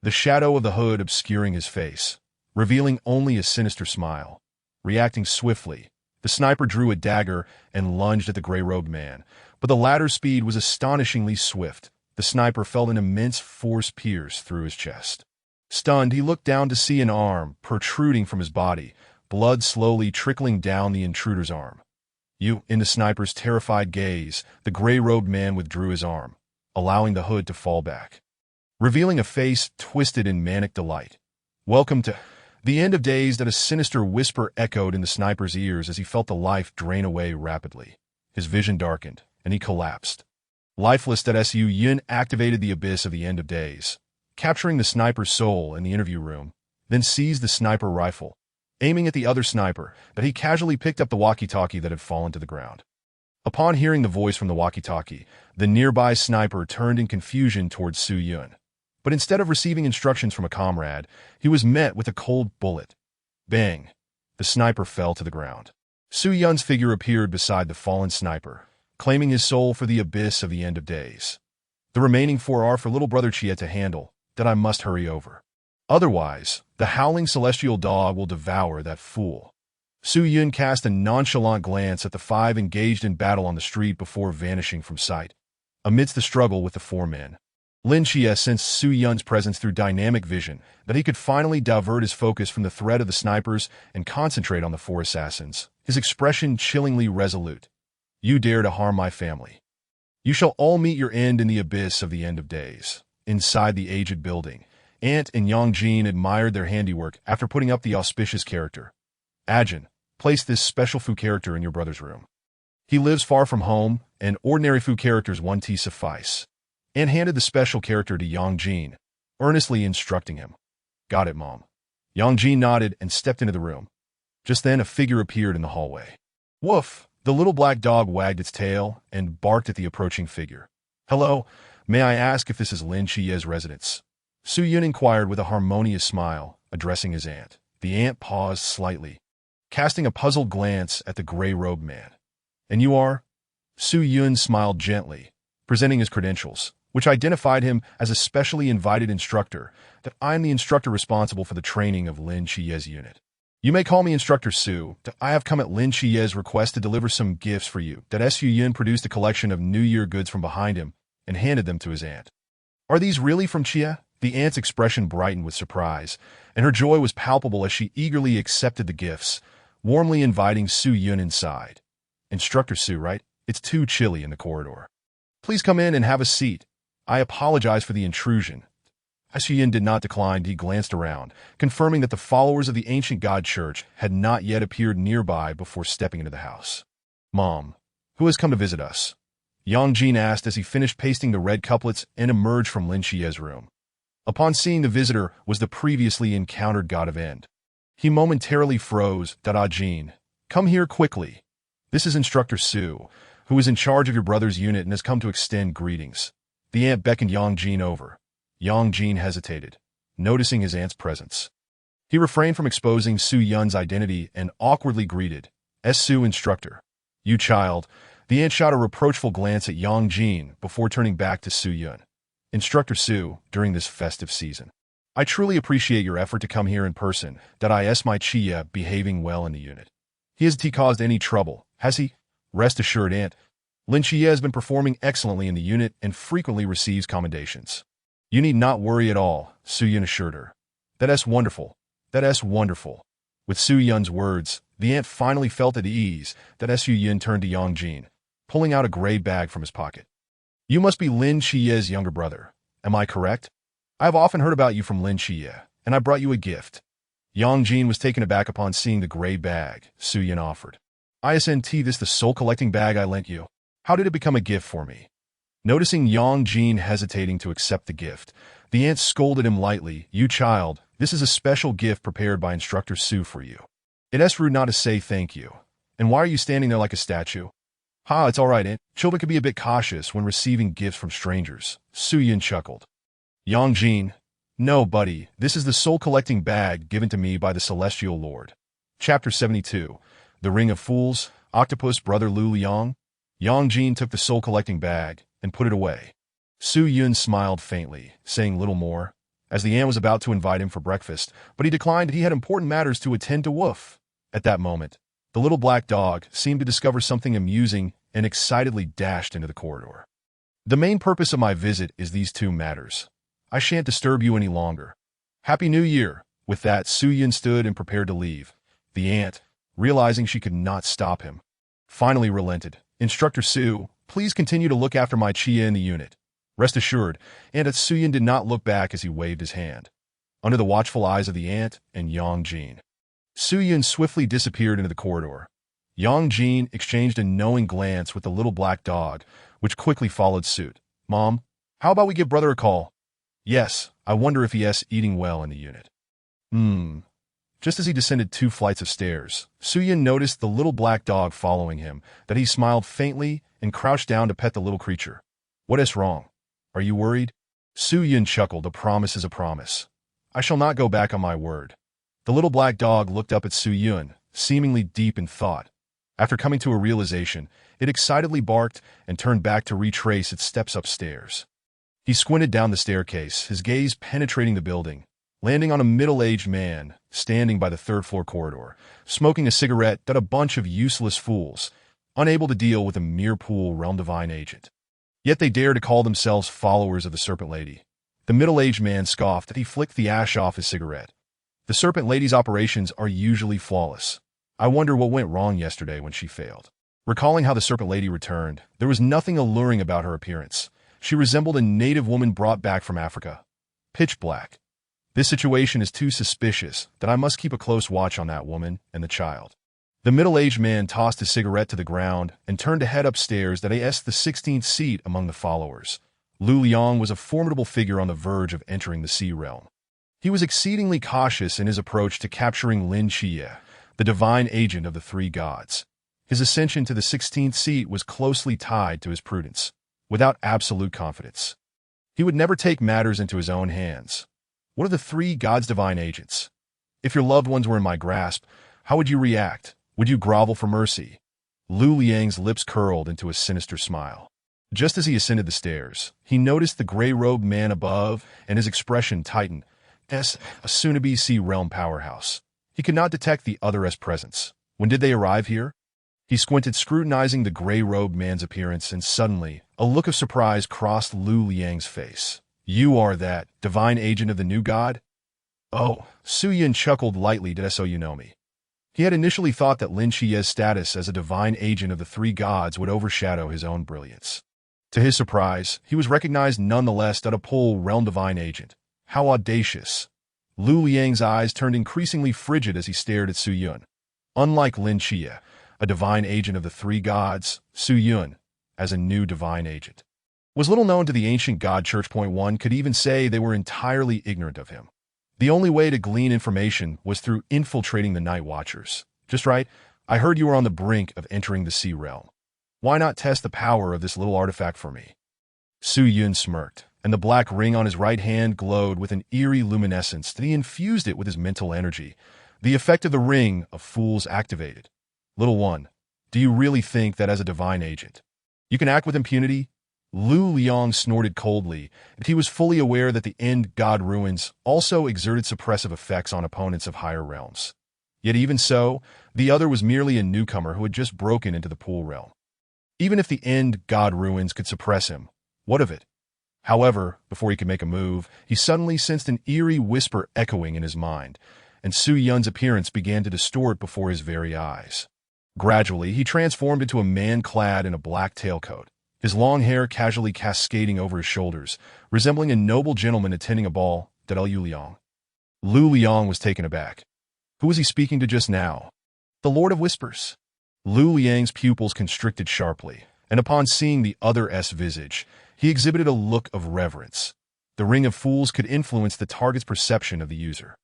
The shadow of the hood obscuring his face, revealing only a sinister smile. Reacting swiftly, the sniper drew a dagger and lunged at the gray-robed man, but the latter's speed was astonishingly swift. The sniper felt an immense force pierce through his chest. Stunned, he looked down to see an arm protruding from his body, blood slowly trickling down the intruder's arm. In the sniper's terrified gaze, the gray-robed man withdrew his arm, allowing the hood to fall back, revealing a face twisted in manic delight. "Welcome to the end of days," that a sinister whisper echoed in the sniper's ears as he felt the life drain away rapidly. His vision darkened, and he collapsed. Lifeless, that Su Yun activated the abyss of the end of days, capturing the sniper's soul in the interview room, then seized the sniper rifle. Aiming at the other sniper, that he casually picked up the walkie-talkie that had fallen to the ground. Upon hearing the voice from the walkie-talkie, the nearby sniper turned in confusion towards Su Yun. But instead of receiving instructions from a comrade, he was met with a cold bullet. Bang! The sniper fell to the ground. Su Yun's figure appeared beside the fallen sniper, claiming his soul for the abyss of the end of days. "The remaining 4 are for little brother Chia to handle, that I must hurry over. Otherwise, the howling celestial dog will devour that fool." Su Yun cast a nonchalant glance at the 5 engaged in battle on the street before vanishing from sight. Amidst the struggle with the 4 men, Lin Chia sensed Su Yun's presence through dynamic vision, that he could finally divert his focus from the threat of the snipers and concentrate on the 4 assassins, his expression chillingly resolute. "You dare to harm my family. You shall all meet your end in the abyss of the end of days." Inside the aged building, Ant and Yang Jin admired their handiwork after putting up the auspicious character. "Ajin, place this special Fu character in your brother's room. He lives far from home, and ordinary Fu characters 1T suffice." Ant handed the special character to Yang Jin, earnestly instructing him. "Got it, Mom." Yang Jin nodded and stepped into the room. Just then, a figure appeared in the hallway. Woof! The little black dog wagged its tail and barked at the approaching figure. "Hello, may I ask if this is Lin Chia's residence?" Su Yun inquired with a harmonious smile, addressing his aunt. The aunt paused slightly, casting a puzzled glance at the gray-robed man. "And you are?" Su Yun smiled gently, presenting his credentials, which identified him as a specially invited instructor, that I am the instructor responsible for the training of Lin Chia's unit. "You may call me Instructor Su. I have come at Lin Chia's request to deliver some gifts for you." That Su Yun produced a collection of New Year goods from behind him and handed them to his aunt. "Are these really from Chia?" The aunt's expression brightened with surprise, and her joy was palpable as she eagerly accepted the gifts, warmly inviting Su Yun inside. "Instructor Su, right? It's too chilly in the corridor. Please come in and have a seat. I apologize for the intrusion." As Su Yun did not decline, he glanced around, confirming that the followers of the ancient god church had not yet appeared nearby before stepping into the house. "Mom, who has come to visit us?" Yang Jin asked as he finished pasting the red couplets and emerged from Lin Chia's room. Upon seeing the visitor was the previously encountered god of end. He momentarily froze. "Jin, come here quickly. This is Instructor Su, who is in charge of your brother's unit and has come to extend greetings." The aunt beckoned Yang Jin over. Yang Jin hesitated, noticing his aunt's presence. He refrained from exposing Su Yun's identity and awkwardly greeted, "Su Instructor." "You child." The aunt shot a reproachful glance at Yang Jin before turning back to Su Yun. "Instructor Su, during this festive season, I truly appreciate your effort to come here in person. Is my Chia behaving well in the unit? Hasn't he caused any trouble, has he?" "Rest assured, Aunt. Lin Chia has been performing excellently in the unit and frequently receives commendations." "You need not worry at all," Su Yun assured her. That's wonderful. That's wonderful." With Su Yun's words, the aunt finally felt at ease. Su Yun turned to Yang Jin. pulling out a gray bag from his pocket. You must be Lin Chiye's younger brother. Am I correct? I have often heard about you from Lin Chiye, and I brought you a gift. Yang Jin was taken aback upon seeing the gray bag Su Yun offered. Isn't this the soul-collecting bag I lent you? How did it become a gift for me? Noticing Yang Jin hesitating to accept the gift, the aunt scolded him lightly. You child, this is a special gift prepared by Instructor Su for you. It's rude not to say thank you. And why are you standing there like a statue? It's all right, Aunt. Children can be a bit cautious when receiving gifts from strangers. Su Yun chuckled. Yang Jin, no, buddy, this is the soul-collecting bag given to me by the Celestial Lord. Chapter 72. The Ring of Fools, Octopus Brother Lu Liang. Yang Jin took the soul-collecting bag and put it away. Su Yun smiled faintly, saying little more, as the aunt was about to invite him for breakfast, but he declined that he had important matters to attend to. Woof. At that moment, the little black dog seemed to discover something amusing and excitedly dashed into the corridor. The main purpose of my visit is these two matters. I shan't disturb you any longer. Happy New Year. With that, Su Yun stood and prepared to leave. The aunt, realizing she could not stop him, finally relented. Instructor Su, please continue to look after my Chiye in the unit. Rest assured, Aunt Su Yun did not look back as he waved his hand. Under the watchful eyes of the aunt and Yang Jin, Su Yun swiftly disappeared into the corridor. Yang Jin exchanged a knowing glance with the little black dog, which quickly followed suit. Mom, how about we give brother a call? Yes, I wonder if he's eating well in the unit. Just as he descended 2 flights of stairs, Su Yun noticed the little black dog following him, that he smiled faintly and crouched down to pet the little creature. What is wrong? Are you worried? Su Yun chuckled. A promise is a promise. I shall not go back on my word. The little black dog looked up at Su Yun, seemingly deep in thought. After coming to a realization, it excitedly barked and turned back to retrace its steps upstairs. He squinted down the staircase, his gaze penetrating the building, landing on a middle-aged man standing by the 3rd-floor corridor, smoking a cigarette that a bunch of useless fools, unable to deal with a mere pool realm divine agent. Yet they dare to call themselves followers of the Serpent Lady. The middle-aged man scoffed as he flicked the ash off his cigarette. The Serpent Lady's operations are usually flawless. I wonder what went wrong yesterday when she failed. Recalling how the Serpent Lady returned, there was nothing alluring about her appearance. She resembled a native woman brought back from Africa. Pitch black. This situation is too suspicious that I must keep a close watch on that woman and the child. The middle-aged man tossed his cigarette to the ground and turned to head upstairs that is the 16th seat among the followers. Lu Liang was a formidable figure on the verge of entering the Sea Realm. He was exceedingly cautious in his approach to capturing Lin Chiye, the divine agent of the 3 gods. His ascension to the 16th seat was closely tied to his prudence. Without absolute confidence, he would never take matters into his own hands. What are the 3 gods' divine agents? If your loved ones were in my grasp, how would you react? Would you grovel for mercy? Lu Liang's lips curled into a sinister smile. Just as he ascended the stairs, he noticed the gray-robed man above, and his expression tightened. A soon-to-be Sea Realm powerhouse. He could not detect the other's presence. When did they arrive here? He squinted, scrutinizing the gray-robed man's appearance, and suddenly, a look of surprise crossed Lu Liang's face. You are that divine agent of the new god? Oh, Su Yun chuckled lightly. So you know me. He had initially thought that Lin Chiye's status as a divine agent of the 3 gods would overshadow his own brilliance. To his surprise, he was recognized nonetheless as a Pole Realm divine agent. How audacious! Lu Liang's eyes turned increasingly frigid as he stared at Su Yun. Unlike Lin Chiye, a divine agent of the 3 gods, Su Yun, as a new divine agent, was little known to the ancient god church. One could even say they were entirely ignorant of him. The only way to glean information was through infiltrating the Night Watchers. Just right, I heard you were on the brink of entering the Sea Realm. Why not test the power of this little artifact for me? Su Yun smirked, and the black ring on his right hand glowed with an eerie luminescence that he infused it with his mental energy. The effect of the Ring of Fools activated. Little one, do you really think that as a divine agent, you can act with impunity? Lu Liang snorted coldly, and he was fully aware that the End God ruins also exerted suppressive effects on opponents of higher realms. Yet even so, the other was merely a newcomer who had just broken into the Pool Realm. Even if the End God ruins could suppress him, what of it? However, before he could make a move, he suddenly sensed an eerie whisper echoing in his mind, and Su Yun's appearance began to distort before his very eyes. Gradually, he transformed into a man clad in a black tailcoat, his long hair casually cascading over his shoulders, resembling a noble gentleman attending a ball at Lu Liang. Lu Liang was taken aback. Who was he speaking to just now? The Lord of Whispers. Lu Liang's pupils constricted sharply, and upon seeing the other's visage, he exhibited a look of reverence. The Ring of Fools could influence the target's perception of the user.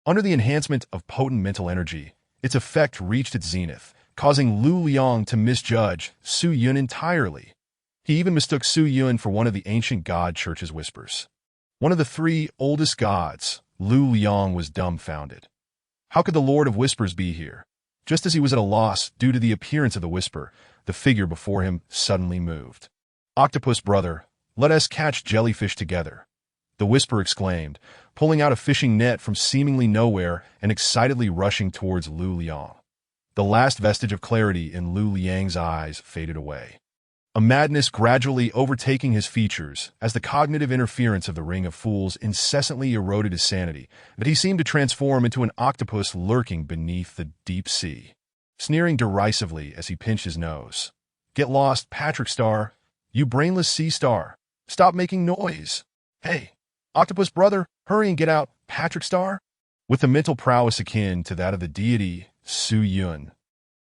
Under the enhancement of potent mental energy, its effect reached its zenith, causing Lu Liang to misjudge Su Yun entirely. He even mistook Su Yun for one of the ancient god church's whispers. One of the three oldest gods, Lu Liang was dumbfounded. How could the Lord of Whispers be here? Just as he was at a loss due to the appearance of the whisper, the figure before him suddenly moved. Octopus brother, let us catch jellyfish together, the whisper exclaimed, pulling out a fishing net from seemingly nowhere and excitedly rushing towards Lu Liang. The last vestige of clarity in Lu Liang's eyes faded away, a madness gradually overtaking his features as the cognitive interference of the Ring of Fools incessantly eroded his sanity, that he seemed to transform into an octopus lurking beneath the deep sea, sneering derisively as he pinched his nose. Get lost, Patrick Star, you brainless sea star. Stop making noise. Hey, octopus brother, hurry and get out, Patrick Star. With the mental prowess akin to that of the deity Su Yun,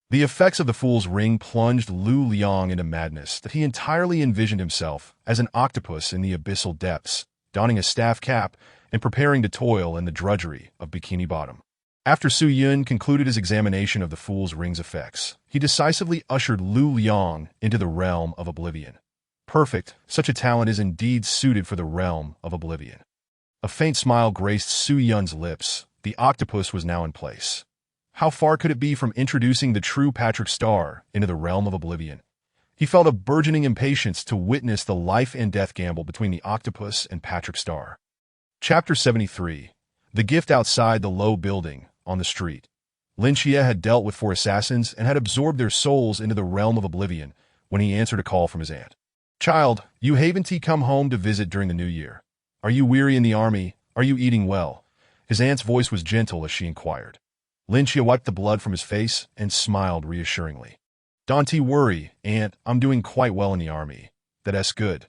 the effects of the Fool's Ring plunged Lu Liang into madness that he entirely envisioned himself as an octopus in the abyssal depths, donning a staff cap and preparing to toil in the drudgery of Bikini Bottom. After Su Yun concluded his examination of the Fool's Ring's effects, he decisively ushered Lu Liang into the realm of oblivion. Perfect, such a talent is indeed suited for the realm of oblivion. A faint smile graced Su Yun's lips. The octopus was now in place. How far could it be from introducing the true Patrick Star into the realm of oblivion? He felt a burgeoning impatience to witness the life and death gamble between the octopus and Patrick Star. Chapter 73. The Gift Outside the Low Building, on the street. Lin Xie had dealt with 4 assassins and had absorbed their souls into the realm of oblivion when he answered a call from his aunt. Child, you haven't come home to visit during the new year. Are you weary in the army? Are you eating well? His aunt's voice was gentle as she inquired. Lin Xie wiped the blood from his face and smiled reassuringly. Don't worry, Aunt, I'm doing quite well in the army. That's good.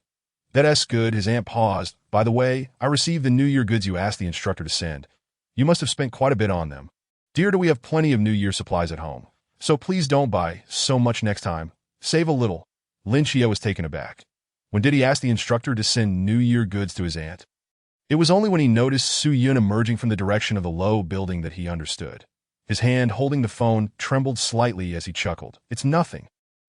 That's good, his aunt paused. By the way, I received the New Year goods you asked the instructor to send. You must have spent quite a bit on them. Dear, do we have plenty of New Year supplies at home? So please don't buy so much next time. Save a little. Lin Xie was taken aback. When did he ask the instructor to send New Year goods to his aunt? It was only when he noticed Su Yun emerging from the direction of the low building that he understood. His hand holding the phone trembled slightly as he chuckled. It's nothing.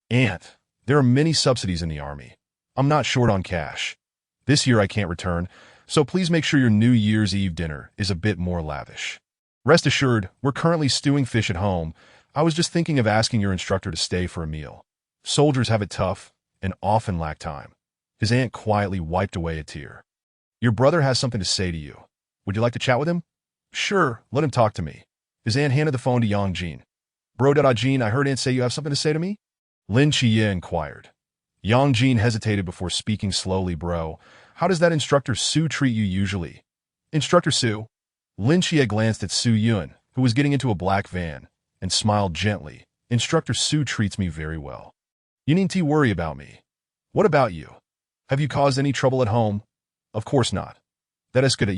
Aunt, there are many subsidies in the army. I'm not short on cash. This year I can't return, so please make sure your New Year's Eve dinner is a bit more lavish. Rest assured, we're currently stewing fish at home. I was just thinking of asking your instructor to stay for a meal. Soldiers have it tough and often lack time. His aunt quietly wiped away a tear. Your brother has something to say to you. Would you like to chat with him? Sure, let him talk to me. His aunt handed the phone to Yang Jin. Bro, Jin, I heard Aunt say you have something to say to me? Lin Xie inquired. Yang Jin hesitated before speaking slowly. Bro, how does that instructor Su treat you usually? Instructor Su? Lin Xie glanced at Su Yun, who was getting into a black van, and smiled gently. Instructor Su treats me very well. You needn't worry about me. What about you? Have you caused any trouble at home? Of course not. That is good at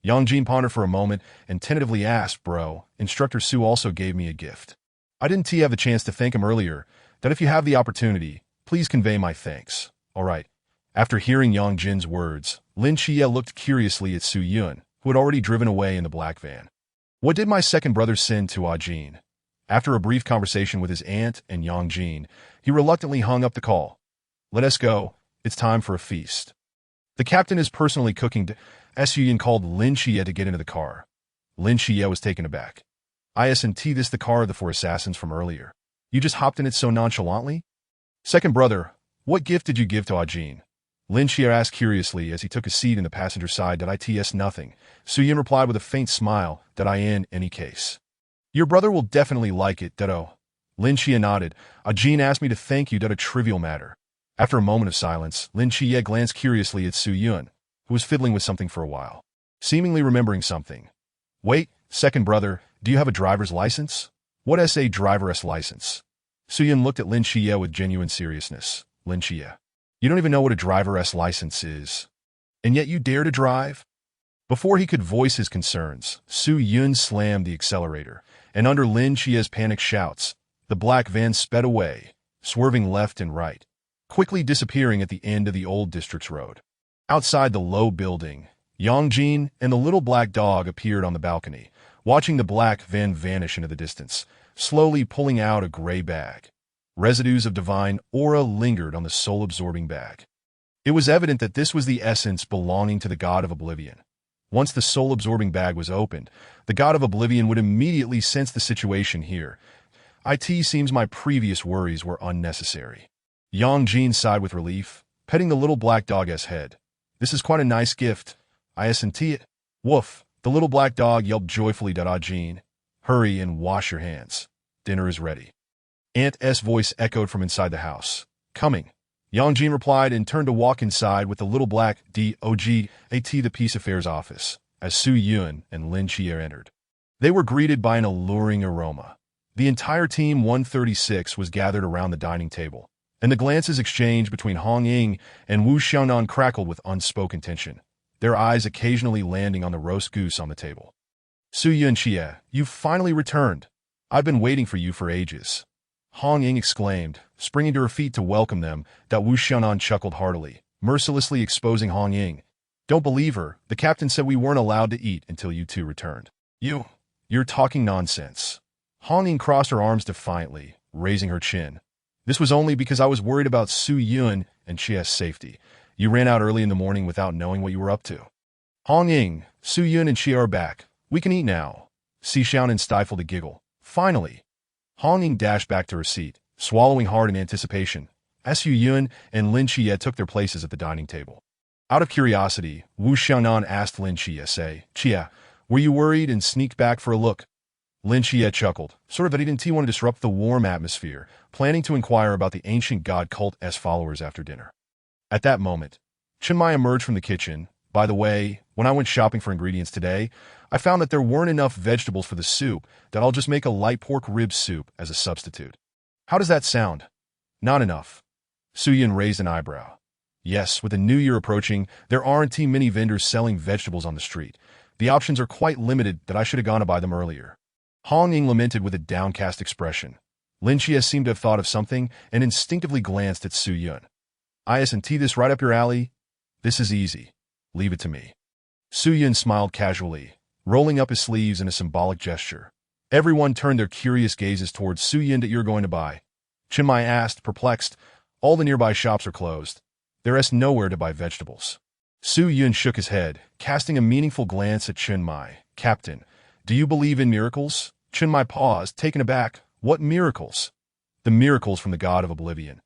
Yang Jin pondered for a moment and tentatively asked, Bro, Instructor Su also gave me a gift. I didn't have the chance to thank him earlier. That if you have the opportunity, please convey my thanks. All right. After hearing Yang Jin's words, Lin Xie looked curiously at Su Yun, who had already driven away in the black van. What did my second brother send to Jin? After a brief conversation with his aunt and Yang Jin, he reluctantly hung up the call. Let us go. It's time for a feast. The captain is personally cooking. Su Yun called Lin Xie to get into the car. Lin Xie was taken aback. Isn't this the car of the 4 assassins from earlier? You just hopped in it so nonchalantly? Second brother, what gift did you give to Jin? Lin Xie asked curiously as he took a seat in the passenger side. It's nothing. Su Yun replied with a faint smile. In any case. Your brother will definitely like it, Ditto. Lin Xie nodded. Jin asked me to thank you. A trivial matter. After a moment of silence, Lin Xie glanced curiously at Su Yun, who was fiddling with something for a while, seemingly remembering something. Wait, second brother, do you have a driver's license? What is a driver's license? Su Yun looked at Lin Xie with genuine seriousness. Lin Xie, you don't even know what a driver's license is. And yet you dare to drive? Before he could voice his concerns, Su Yun slammed the accelerator, and under Lin Xie's panicked shouts, the black van sped away, swerving left and right, quickly disappearing at the end of the old district's road. Outside the low building, Yang Jin and the little black dog appeared on the balcony, watching the black van vanish into the distance, slowly pulling out a gray bag. Residues of divine aura lingered on the soul-absorbing bag. It was evident that this was the essence belonging to the god of oblivion. Once the soul-absorbing bag was opened, the god of oblivion would immediately sense the situation here. It seems my previous worries were unnecessary. Yang Jin sighed with relief, petting the little black dog's head. This is quite a nice gift. Isn't it? Woof, the little black dog yelped joyfully. Jin, hurry and wash your hands. Dinner is ready. Aunt's voice echoed from inside the house. Coming. Yang Jin replied and turned to walk inside with the little black dog at the peace affairs office, as Su Yun and Lin Xie entered. They were greeted by an alluring aroma. The entire team 136 was gathered around the dining table, and the glances exchanged between Hong Ying and Wu Xiaonan crackled with unspoken tension, their eyes occasionally landing on the roast goose on the table. Su Yun Xie, you've finally returned. I've been waiting for you for ages. Hong Ying exclaimed, springing to her feet to welcome them. Wu Xiaonan chuckled heartily, mercilessly exposing Hong Ying. Don't believe her. The captain said we weren't allowed to eat until you two returned. You're talking nonsense. Hong Ying crossed her arms defiantly, raising her chin. This was only because I was worried about Su Yun and Xie's safety. You ran out early in the morning without knowing what you were up to. Hong Ying, Su Yun and Xie are back. We can eat now. Si Xiaonan stifled a giggle. Finally. Hong Ying dashed back to her seat, swallowing hard in anticipation. Su Yun and Lin Xie took their places at the dining table. Out of curiosity, Wu Xiaonan asked Lin Xie, Xie, were you worried and sneaked back for a look? Lin Xie chuckled, sort of, but he didn't want to disrupt the warm atmosphere, planning to inquire about the ancient god cult's followers after dinner. At that moment, Chen Mai emerged from the kitchen. By the way, when I went shopping for ingredients today, I found that there weren't enough vegetables for the soup, that I'll just make a light pork rib soup as a substitute. How does that sound? Not enough. Su Yun raised an eyebrow. Yes, with the new year approaching, there aren't too many vendors selling vegetables on the street. The options are quite limited. That I should have gone to buy them earlier. Hong Ying lamented with a downcast expression. Lin Xie seemed to have thought of something and instinctively glanced at Su Yun. Isn't this right up your alley? This is easy. Leave it to me. Su Yun smiled casually, rolling up his sleeves in a symbolic gesture. Everyone turned their curious gazes towards Su Yun. That you're going to buy? Chen Mai asked, perplexed. All the nearby shops are closed. There's nowhere to buy vegetables. Su Yun shook his head, casting a meaningful glance at Chen Mai. Captain, do you believe in miracles? Chen Mai paused, taken aback. What miracles? The miracles from the god of oblivion.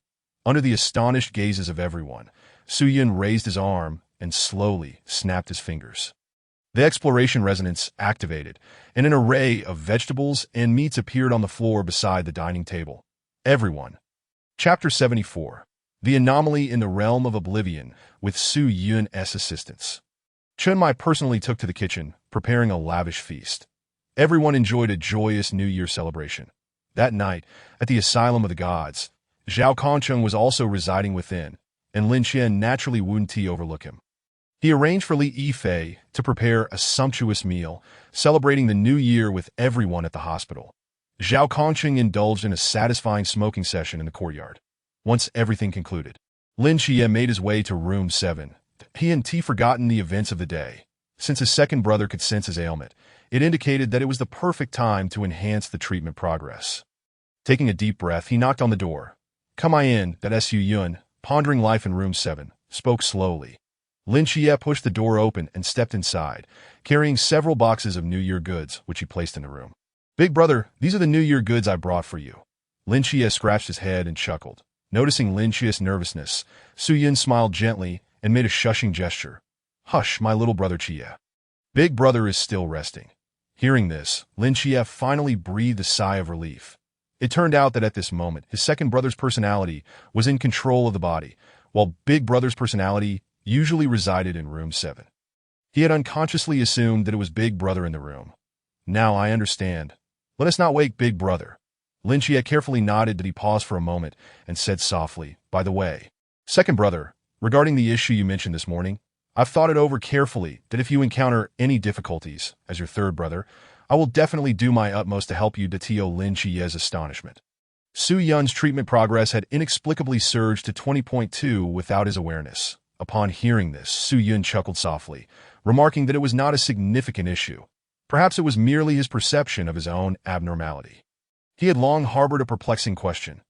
Under the astonished gazes of everyone, Su Yun raised his arm and slowly snapped his fingers. The exploration resonance activated, and an array of vegetables and meats appeared on the floor beside the dining table. Everyone. Chapter 74. The Anomaly in the Realm of Oblivion, with Su Yun's assistance. Chen Mai personally took to the kitchen, preparing a lavish feast. Everyone enjoyed a joyous New Year celebration. That night, at the Asylum of the Gods, Zhao Kongcheng was also residing within, and Lin Xie naturally wouldn't overlook him. He arranged for Li Yifei to prepare a sumptuous meal, celebrating the new year with everyone at the hospital. Zhao Kongcheng indulged in a satisfying smoking session in the courtyard. Once everything concluded, Lin Xie made his way to room 7. He hadn't forgotten the events of the day. Since his second brother could sense his ailment, it indicated that it was the perfect time to enhance the treatment progress. Taking a deep breath, he knocked on the door. Come in, that Su Yun, pondering life in room 7, spoke slowly. Lin Xie pushed the door open and stepped inside, carrying several boxes of New Year goods, which he placed in the room. Big brother, these are the New Year goods I brought for you. Lin Xie scratched his head and chuckled. Noticing Lin Xie's nervousness, Su Yun smiled gently and made a shushing gesture. Hush, my little brother Xie. Big brother is still resting. Hearing this, Lin Xie finally breathed a sigh of relief. It turned out that at this moment, his second brother's personality was in control of the body, while Big brother's personality usually resided in room 7. He had unconsciously assumed that it was Big brother in the room. Now I understand. Let us not wake Big brother. Lin Xie carefully nodded, but he paused for a moment and said softly, "By the way, second brother, regarding the issue you mentioned this morning, I've thought it over carefully that if you encounter any difficulties as your third brother, I will definitely do my utmost to help you," to Lin Xie's astonishment. Su Yun's treatment progress had inexplicably surged to 20.2 without his awareness. Upon hearing this, Su Yun chuckled softly, remarking that it was not a significant issue. Perhaps it was merely his perception of his own abnormality. He had long harbored a perplexing question.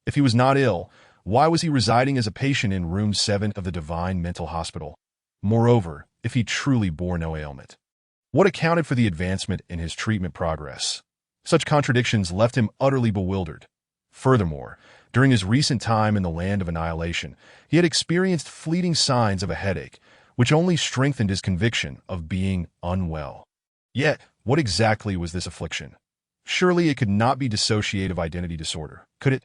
If he was not ill, why was he residing as a patient in room 7 of the Divine Mental Hospital? Moreover, if he truly bore no ailment, what accounted for the advancement in his treatment progress? Such contradictions left him utterly bewildered. Furthermore, during his recent time in the Land of Annihilation, he had experienced fleeting signs of a headache, which only strengthened his conviction of being unwell. Yet, what exactly was this affliction? Surely it could not be dissociative identity disorder, could it?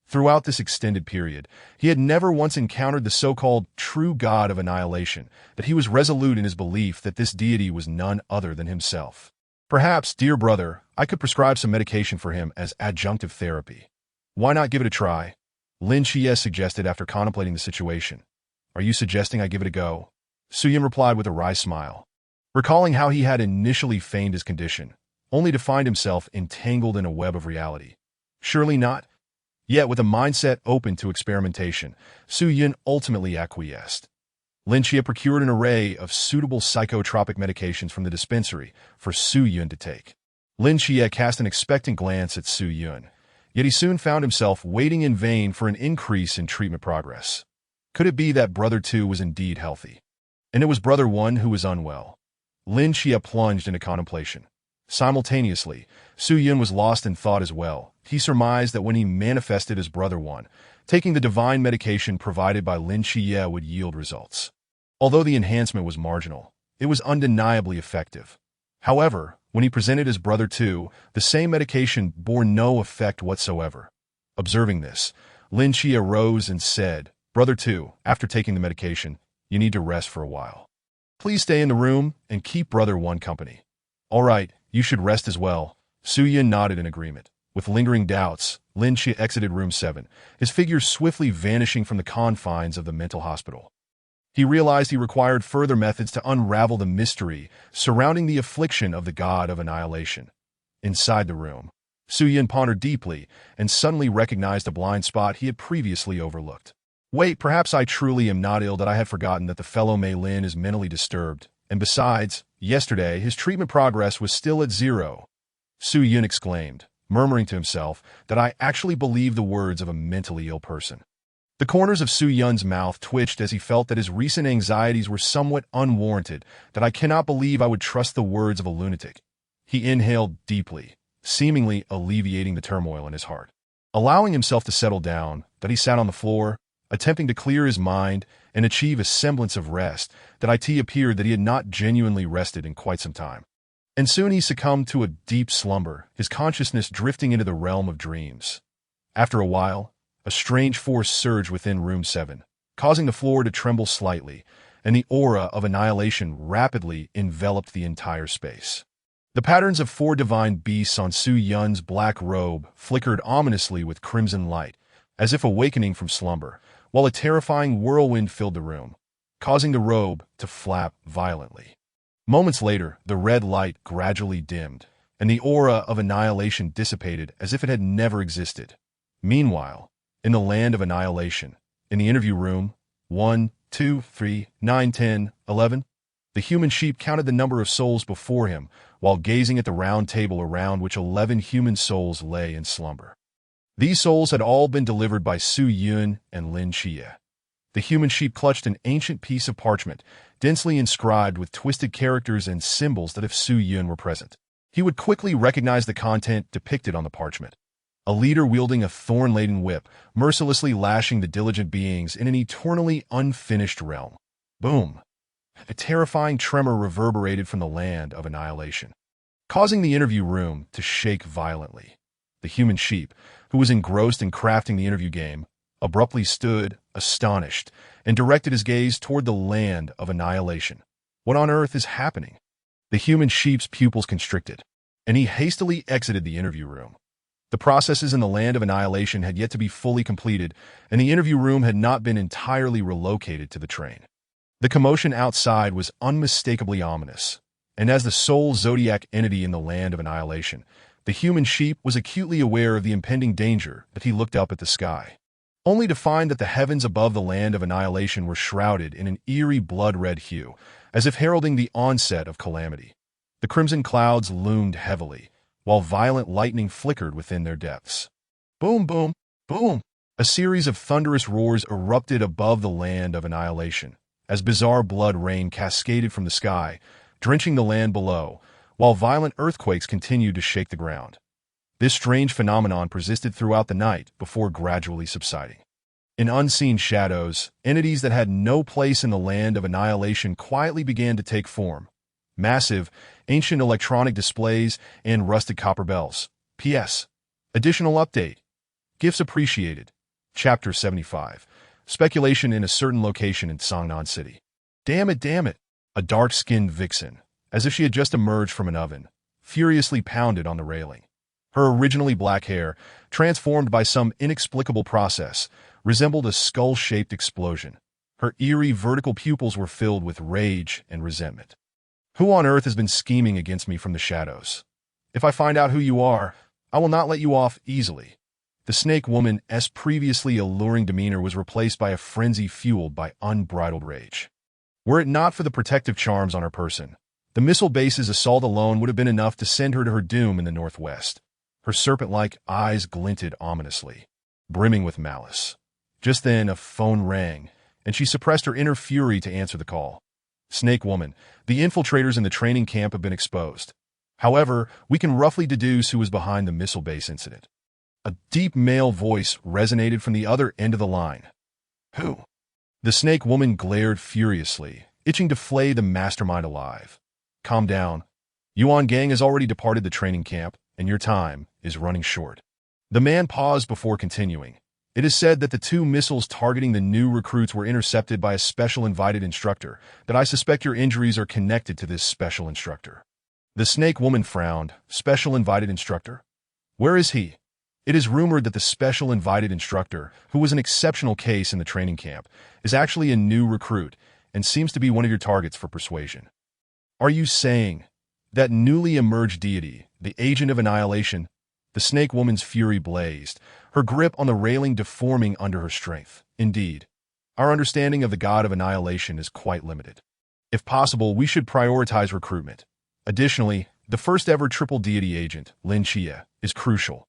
Throughout this extended period, he had never once encountered the so-called true God of annihilation, that he was resolute in his belief that this deity was none other than himself. Perhaps, dear brother, I could prescribe some medication for him as adjunctive therapy. Why not give it a try? Lin Xie suggested after contemplating the situation. Are you suggesting I give it a go? Su Yun replied with a wry smile, recalling how he had initially feigned his condition, only to find himself entangled in a web of reality. Surely not. Yet, with a mindset open to experimentation, Su Yun ultimately acquiesced. Lin Xie procured an array of suitable psychotropic medications from the dispensary for Su Yun to take. Lin Xie cast an expectant glance at Su Yun, yet he soon found himself waiting in vain for an increase in treatment progress. Could it be that Brother 2 was indeed healthy, and it was Brother 1 who was unwell? Lin Xie plunged into contemplation. Simultaneously, Su Yun was lost in thought as well. He surmised that when he manifested as Brother 1, taking the divine medication provided by Lin Xie would yield results. Although the enhancement was marginal, it was undeniably effective. However, when he presented as Brother 2, the same medication bore no effect whatsoever. Observing this, Lin Xie arose and said, "Brother 2, after taking the medication, you need to rest for a while. Please stay in the room and keep Brother 1 company." "All right, you should rest as well." Su Yun nodded in agreement. With lingering doubts, Lin Xie exited room 7, his figure swiftly vanishing from the confines of the mental hospital. He realized he required further methods to unravel the mystery surrounding the affliction of the God of annihilation. Inside the room, Su Yun pondered deeply and suddenly recognized a blind spot he had previously overlooked. Wait, perhaps I truly am not ill, that I had forgotten that the fellow Mei Lin is mentally disturbed, and besides, yesterday his treatment progress was still at 0. Su Yun exclaimed, murmuring to himself that I actually believe the words of a mentally ill person. The corners of Su Yun's mouth twitched as he felt that his recent anxieties were somewhat unwarranted, that I cannot believe I would trust the words of a lunatic. He inhaled deeply, seemingly alleviating the turmoil in his heart. Allowing himself to settle down, that he sat on the floor, attempting to clear his mind and achieve a semblance of rest, that it appeared that he had not genuinely rested in quite some time. And soon he succumbed to a deep slumber, his consciousness drifting into the realm of dreams. After a while, a strange force surged within room 7, causing the floor to tremble slightly, and the aura of annihilation rapidly enveloped the entire space. The patterns of 4 divine beasts on Su Yun's black robe flickered ominously with crimson light, as if awakening from slumber, while a terrifying whirlwind filled the room, causing the robe to flap violently. Moments later, the red light gradually dimmed, and the aura of annihilation dissipated as if it had never existed. Meanwhile, in the Land of Annihilation, in the interview room, 1, 2, 3, 9, 10, 11, the human sheep counted the number of souls before him while gazing at the round table around which 11 human souls lay in slumber. These souls had all been delivered by Su Yun and Lin Xie. The human sheep clutched an ancient piece of parchment, densely inscribed with twisted characters and symbols that if Su Yun were present, he would quickly recognize the content depicted on the parchment. A leader wielding a thorn-laden whip, mercilessly lashing the diligent beings in an eternally unfinished realm. Boom! A terrifying tremor reverberated from the Land of Annihilation, causing the interview room to shake violently. The human sheep, who was engrossed in crafting the interview game, abruptly stood, astonished, and directed his gaze toward the Land of Annihilation. What on earth is happening? The human sheep's pupils constricted, and he hastily exited the interview room. The processes in the Land of Annihilation had yet to be fully completed, and the interview room had not been entirely relocated to the train. The commotion outside was unmistakably ominous, and as the sole zodiac entity in the Land of Annihilation, the human sheep was acutely aware of the impending danger that he looked up at the sky, only to find that the heavens above the Land of Annihilation were shrouded in an eerie blood-red hue, as if heralding the onset of calamity. The crimson clouds loomed heavily, while violent lightning flickered within their depths. Boom, boom, boom! A series of thunderous roars erupted above the Land of Annihilation, as bizarre blood rain cascaded from the sky, drenching the land below, while violent earthquakes continued to shake the ground. This strange phenomenon persisted throughout the night before gradually subsiding. In unseen shadows, entities that had no place in the Land of Annihilation quietly began to take form. Massive, ancient electronic displays and rusted copper bells. P.S. Additional update. Gifts appreciated. Chapter 75. Speculation in a certain location in Songnan City. Damn it, damn it! A dark-skinned vixen, as if she had just emerged from an oven, furiously pounded on the railing. Her originally black hair, transformed by some inexplicable process, resembled a skull-shaped explosion. Her eerie vertical pupils were filled with rage and resentment. Who on earth has been scheming against me from the shadows? If I find out who you are, I will not let you off easily. The snake woman's previously alluring demeanor was replaced by a frenzy fueled by unbridled rage. Were it not for the protective charms on her person, the missile base's assault alone would have been enough to send her to her doom in the northwest. Her serpent-like eyes glinted ominously, brimming with malice. Just then, a phone rang, and she suppressed her inner fury to answer the call. Snake Woman, the infiltrators in the training camp have been exposed. However, we can roughly deduce who was behind the missile base incident. A deep male voice resonated from the other end of the line. Who? The Snake Woman glared furiously, itching to flay the mastermind alive. Calm down. Yuan Gang has already departed the training camp, and your time is running short. The man paused before continuing. It is said that the 2 missiles targeting the new recruits were intercepted by a special invited instructor, that I suspect your injuries are connected to this special instructor. The Snake Woman frowned. Special invited instructor? Where is he? It is rumored that the special invited instructor, who was an exceptional case in the training camp, is actually a new recruit and seems to be one of your targets for persuasion. Are you saying that newly emerged deity, the agent of annihilation? The Snake Woman's fury blazed, her grip on the railing deforming under her strength. Indeed, our understanding of the god of annihilation is quite limited. If possible, we should prioritize recruitment. Additionally, the first-ever triple deity agent, Lin Chia, is crucial.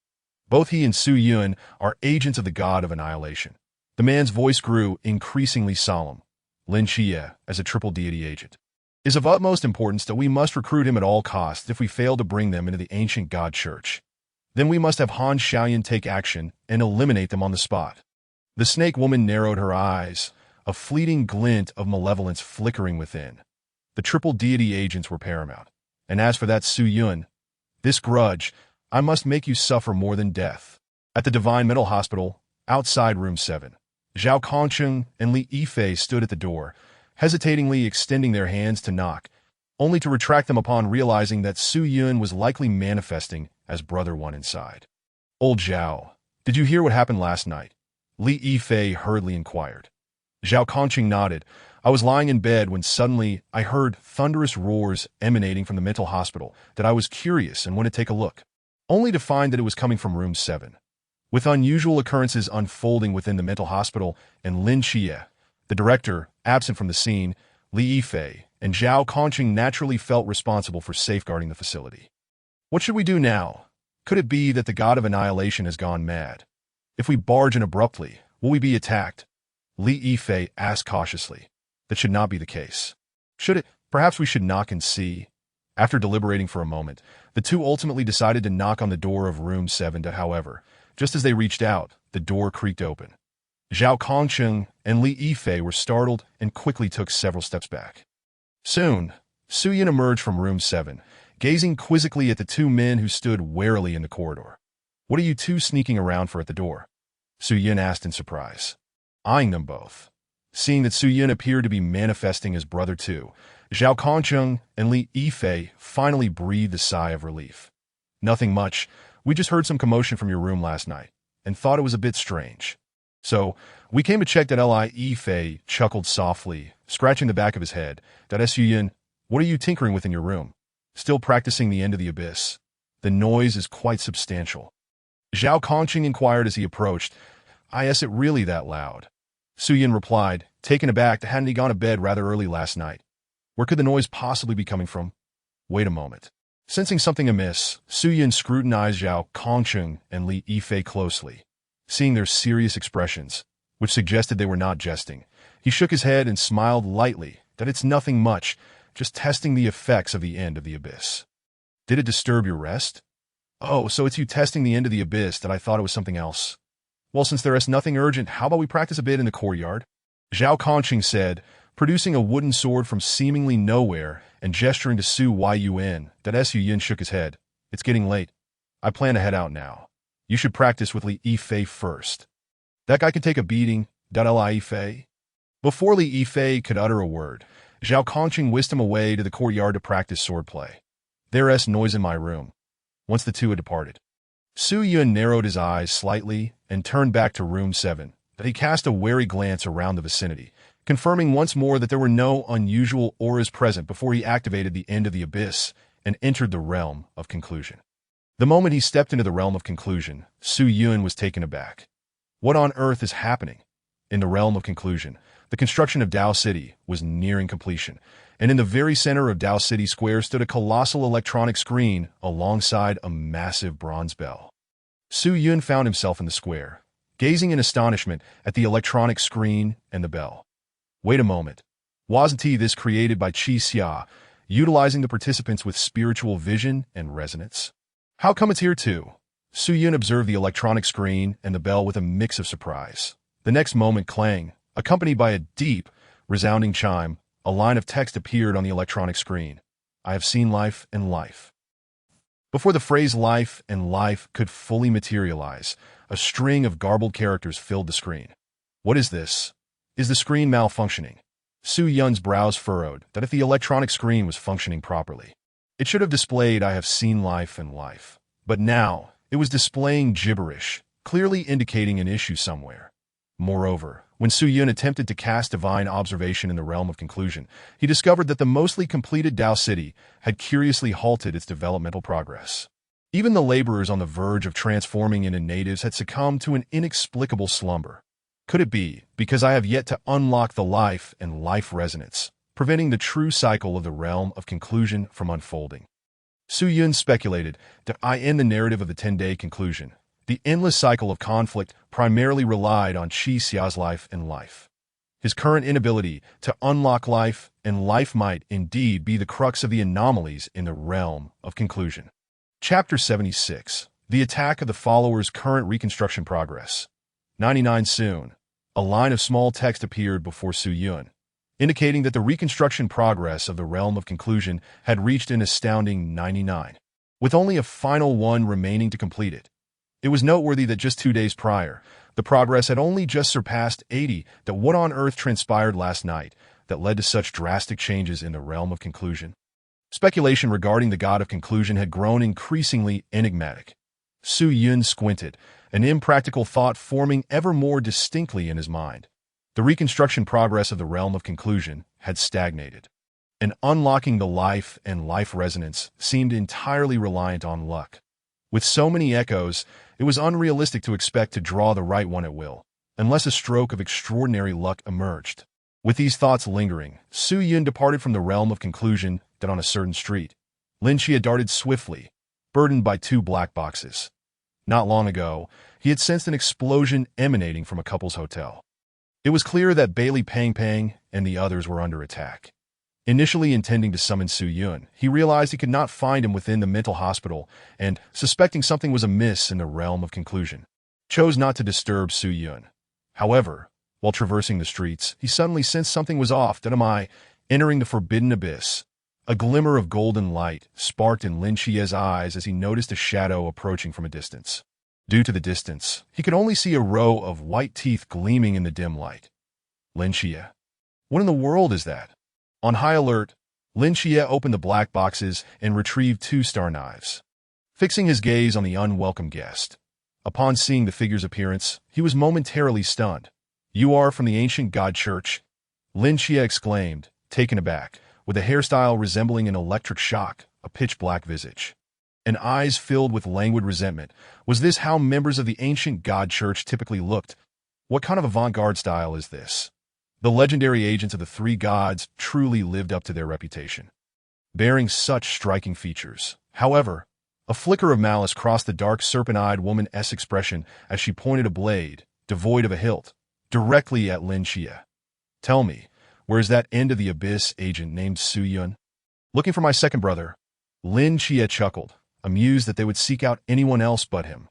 Both he and Su Yun are agents of the god of annihilation. The man's voice grew increasingly solemn. Lin Chia, as a triple deity agent, is of utmost importance that we must recruit him at all costs. If we fail to bring them into the ancient god church, then we must have Han Xiaoyan take action and eliminate them on the spot. The Snake Woman narrowed her eyes, a fleeting glint of malevolence flickering within. The triple deity agents were paramount. And as for that Su Yun, this grudge, I must make you suffer more than death. At the Divine Mental Hospital, outside room 7, Zhao Kongcheng and Li Yifei stood at the door, hesitatingly extending their hands to knock, only to retract them upon realizing that Su Yun was likely manifesting as Brother One inside. Old Zhao, did you hear what happened last night? Li Yifei hurriedly inquired. Zhao Kongqing nodded. I was lying in bed when suddenly I heard thunderous roars emanating from the mental hospital that I was curious and went to take a look, only to find that it was coming from room 7. With unusual occurrences unfolding within the mental hospital and Lin Chia, the director, absent from the scene, Li Yifei and Zhao Kongqing naturally felt responsible for safeguarding the facility. What should we do now? Could it be that the god of annihilation has gone mad? If we barge in abruptly, will we be attacked? Li Yifei asked cautiously. That should not be the case. Should it? Perhaps we should knock and see. After deliberating for a moment, the two ultimately decided to knock on the door of room 7. However, just as they reached out, the door creaked open. Zhao Kongqing and Li Yifei were startled and quickly took several steps back. Soon, Su Yun emerged from room 7, gazing quizzically at the 2 men who stood warily in the corridor. What are you 2 sneaking around for at the door? Su Yun asked in surprise, eyeing them both. Seeing that Su Yun appeared to be manifesting as Brother 2, Zhao Kongqing and Li Yifei finally breathed a sigh of relief. Nothing much, We just heard some commotion from your room last night and thought it was a bit strange. So, we came to check that Li Fei chuckled softly, scratching the back of his head. That Suyun, what are you tinkering with in your room? Still practicing the end of the abyss. The noise is quite substantial. Zhao Kongqing inquired as he approached. Is it really that loud? Suyun replied, taken aback that hadn't he gone to bed rather early last night. Where could the noise possibly be coming from? Wait a moment. Sensing something amiss, Suyun scrutinized Zhao Kongqing and Li Yifei closely. Seeing their serious expressions, which suggested they were not jesting, he shook his head and smiled lightly that it's nothing much, just testing the effects of the end of the abyss. Did it disturb your rest? Oh, so it's you testing the end of the abyss that I thought it was something else. Well, since there is nothing urgent, how about we practice a bit in the courtyard? Zhao Kongqing said, producing a wooden sword from seemingly nowhere and gesturing to Su Yun. That Suyun shook his head. It's getting late. I plan to head out now. You should practice with Li Yifei first. That guy can take a beating. Li Yifei. Before Li Yifei could utter a word, Zhao Kongqing whisked him away to the courtyard to practice swordplay. There's noise in my room. Once the two had departed, Su Yun narrowed his eyes slightly and turned back to room 7. That he cast a wary glance around the vicinity, confirming once more that there were no unusual auras present before he activated the end of the abyss and entered the realm of conclusion. The moment he stepped into the realm of conclusion, Su Yun was taken aback. What on earth is happening? In the realm of conclusion, the construction of Dao City was nearing completion, and in the very center of Dao City Square stood a colossal electronic screen alongside a massive bronze bell. Su Yun found himself in the square, gazing in astonishment at the electronic screen and the bell. Wait a moment. Wasn't this created by Qi Xia, utilizing the participants with spiritual vision and resonance? How come it's here too? Su Yun observed the electronic screen and the bell with a mix of surprise. The next moment, clang, accompanied by a deep, resounding chime, a line of text appeared on the electronic screen. I have seen life and life. Before the phrase life and life could fully materialize, a string of garbled characters filled the screen. What is this? Is the screen malfunctioning? Su Yun's brows furrowed that if the electronic screen was functioning properly, it should have displayed I have seen life and life. But now, it was displaying gibberish, clearly indicating an issue somewhere. Moreover, when Su Yun attempted to cast divine observation in the realm of conclusion, he discovered that the mostly completed Dao City had curiously halted its developmental progress. Even the laborers on the verge of transforming into natives had succumbed to an inexplicable slumber. Could it be because I have yet to unlock the life and life resonance, preventing the true cycle of the realm of conclusion from unfolding? Su Yun speculated that in the narrative of the 10-day conclusion, the endless cycle of conflict primarily relied on Qi Xia's life and life. His current inability to unlock life and life might indeed be the crux of the anomalies in the realm of conclusion. Chapter 76. The Attack of the Followers' Current Reconstruction Progress. 99 Soon. A line of small text appeared before Su Yun, indicating that the reconstruction progress of the realm of conclusion had reached an astounding 99, with only a final one remaining to complete it. It was noteworthy that just 2 days prior, the progress had only just surpassed 80. That what on earth transpired last night that led to such drastic changes in the realm of conclusion? Speculation regarding the god of conclusion had grown increasingly enigmatic. Su Yun squinted, an impractical thought forming ever more distinctly in his mind. The reconstruction progress of the realm of conclusion had stagnated, and unlocking the life and life resonance seemed entirely reliant on luck. With so many echoes, it was unrealistic to expect to draw the right one at will, unless a stroke of extraordinary luck emerged. With these thoughts lingering, Su Yun departed from the realm of conclusion that on a certain street, Lin Xie darted swiftly, burdened by 2 black boxes. Not long ago, he had sensed an explosion emanating from a couple's hotel. It was clear that Bailey Pang Pang and the others were under attack. Initially intending to summon Su Yun, he realized he could not find him within the mental hospital and, suspecting something was amiss in the realm of conclusion, chose not to disturb Su Yun. However, while traversing the streets, he suddenly sensed something was off. Entering the forbidden abyss, a glimmer of golden light sparked in Lin Xie's eyes as he noticed a shadow approaching from a distance. Due to the distance, he could only see a row of white teeth gleaming in the dim light. Lin Xie. What in the world is that? On high alert, Lin Xie opened the black boxes and retrieved 2 star knives. fixing his gaze on the unwelcome guest. Upon seeing the figure's appearance, he was momentarily stunned. "You are from the ancient god church?" Lin Xie exclaimed, taken aback, with a hairstyle resembling an electric shock, a pitch-black visage, and eyes filled with languid resentment. Was this how members of the ancient god church typically looked? What kind of avant-garde style is this? The legendary agents of the three gods truly lived up to their reputation, bearing such striking features. However, a flicker of malice crossed the dark serpent-eyed woman's expression as she pointed a blade, devoid of a hilt, directly at Lin Xie. "Tell me, where is that end of the abyss agent named Su Yun?" "Looking for my second brother." Lin Xie chuckled, amused that they would seek out anyone else but him.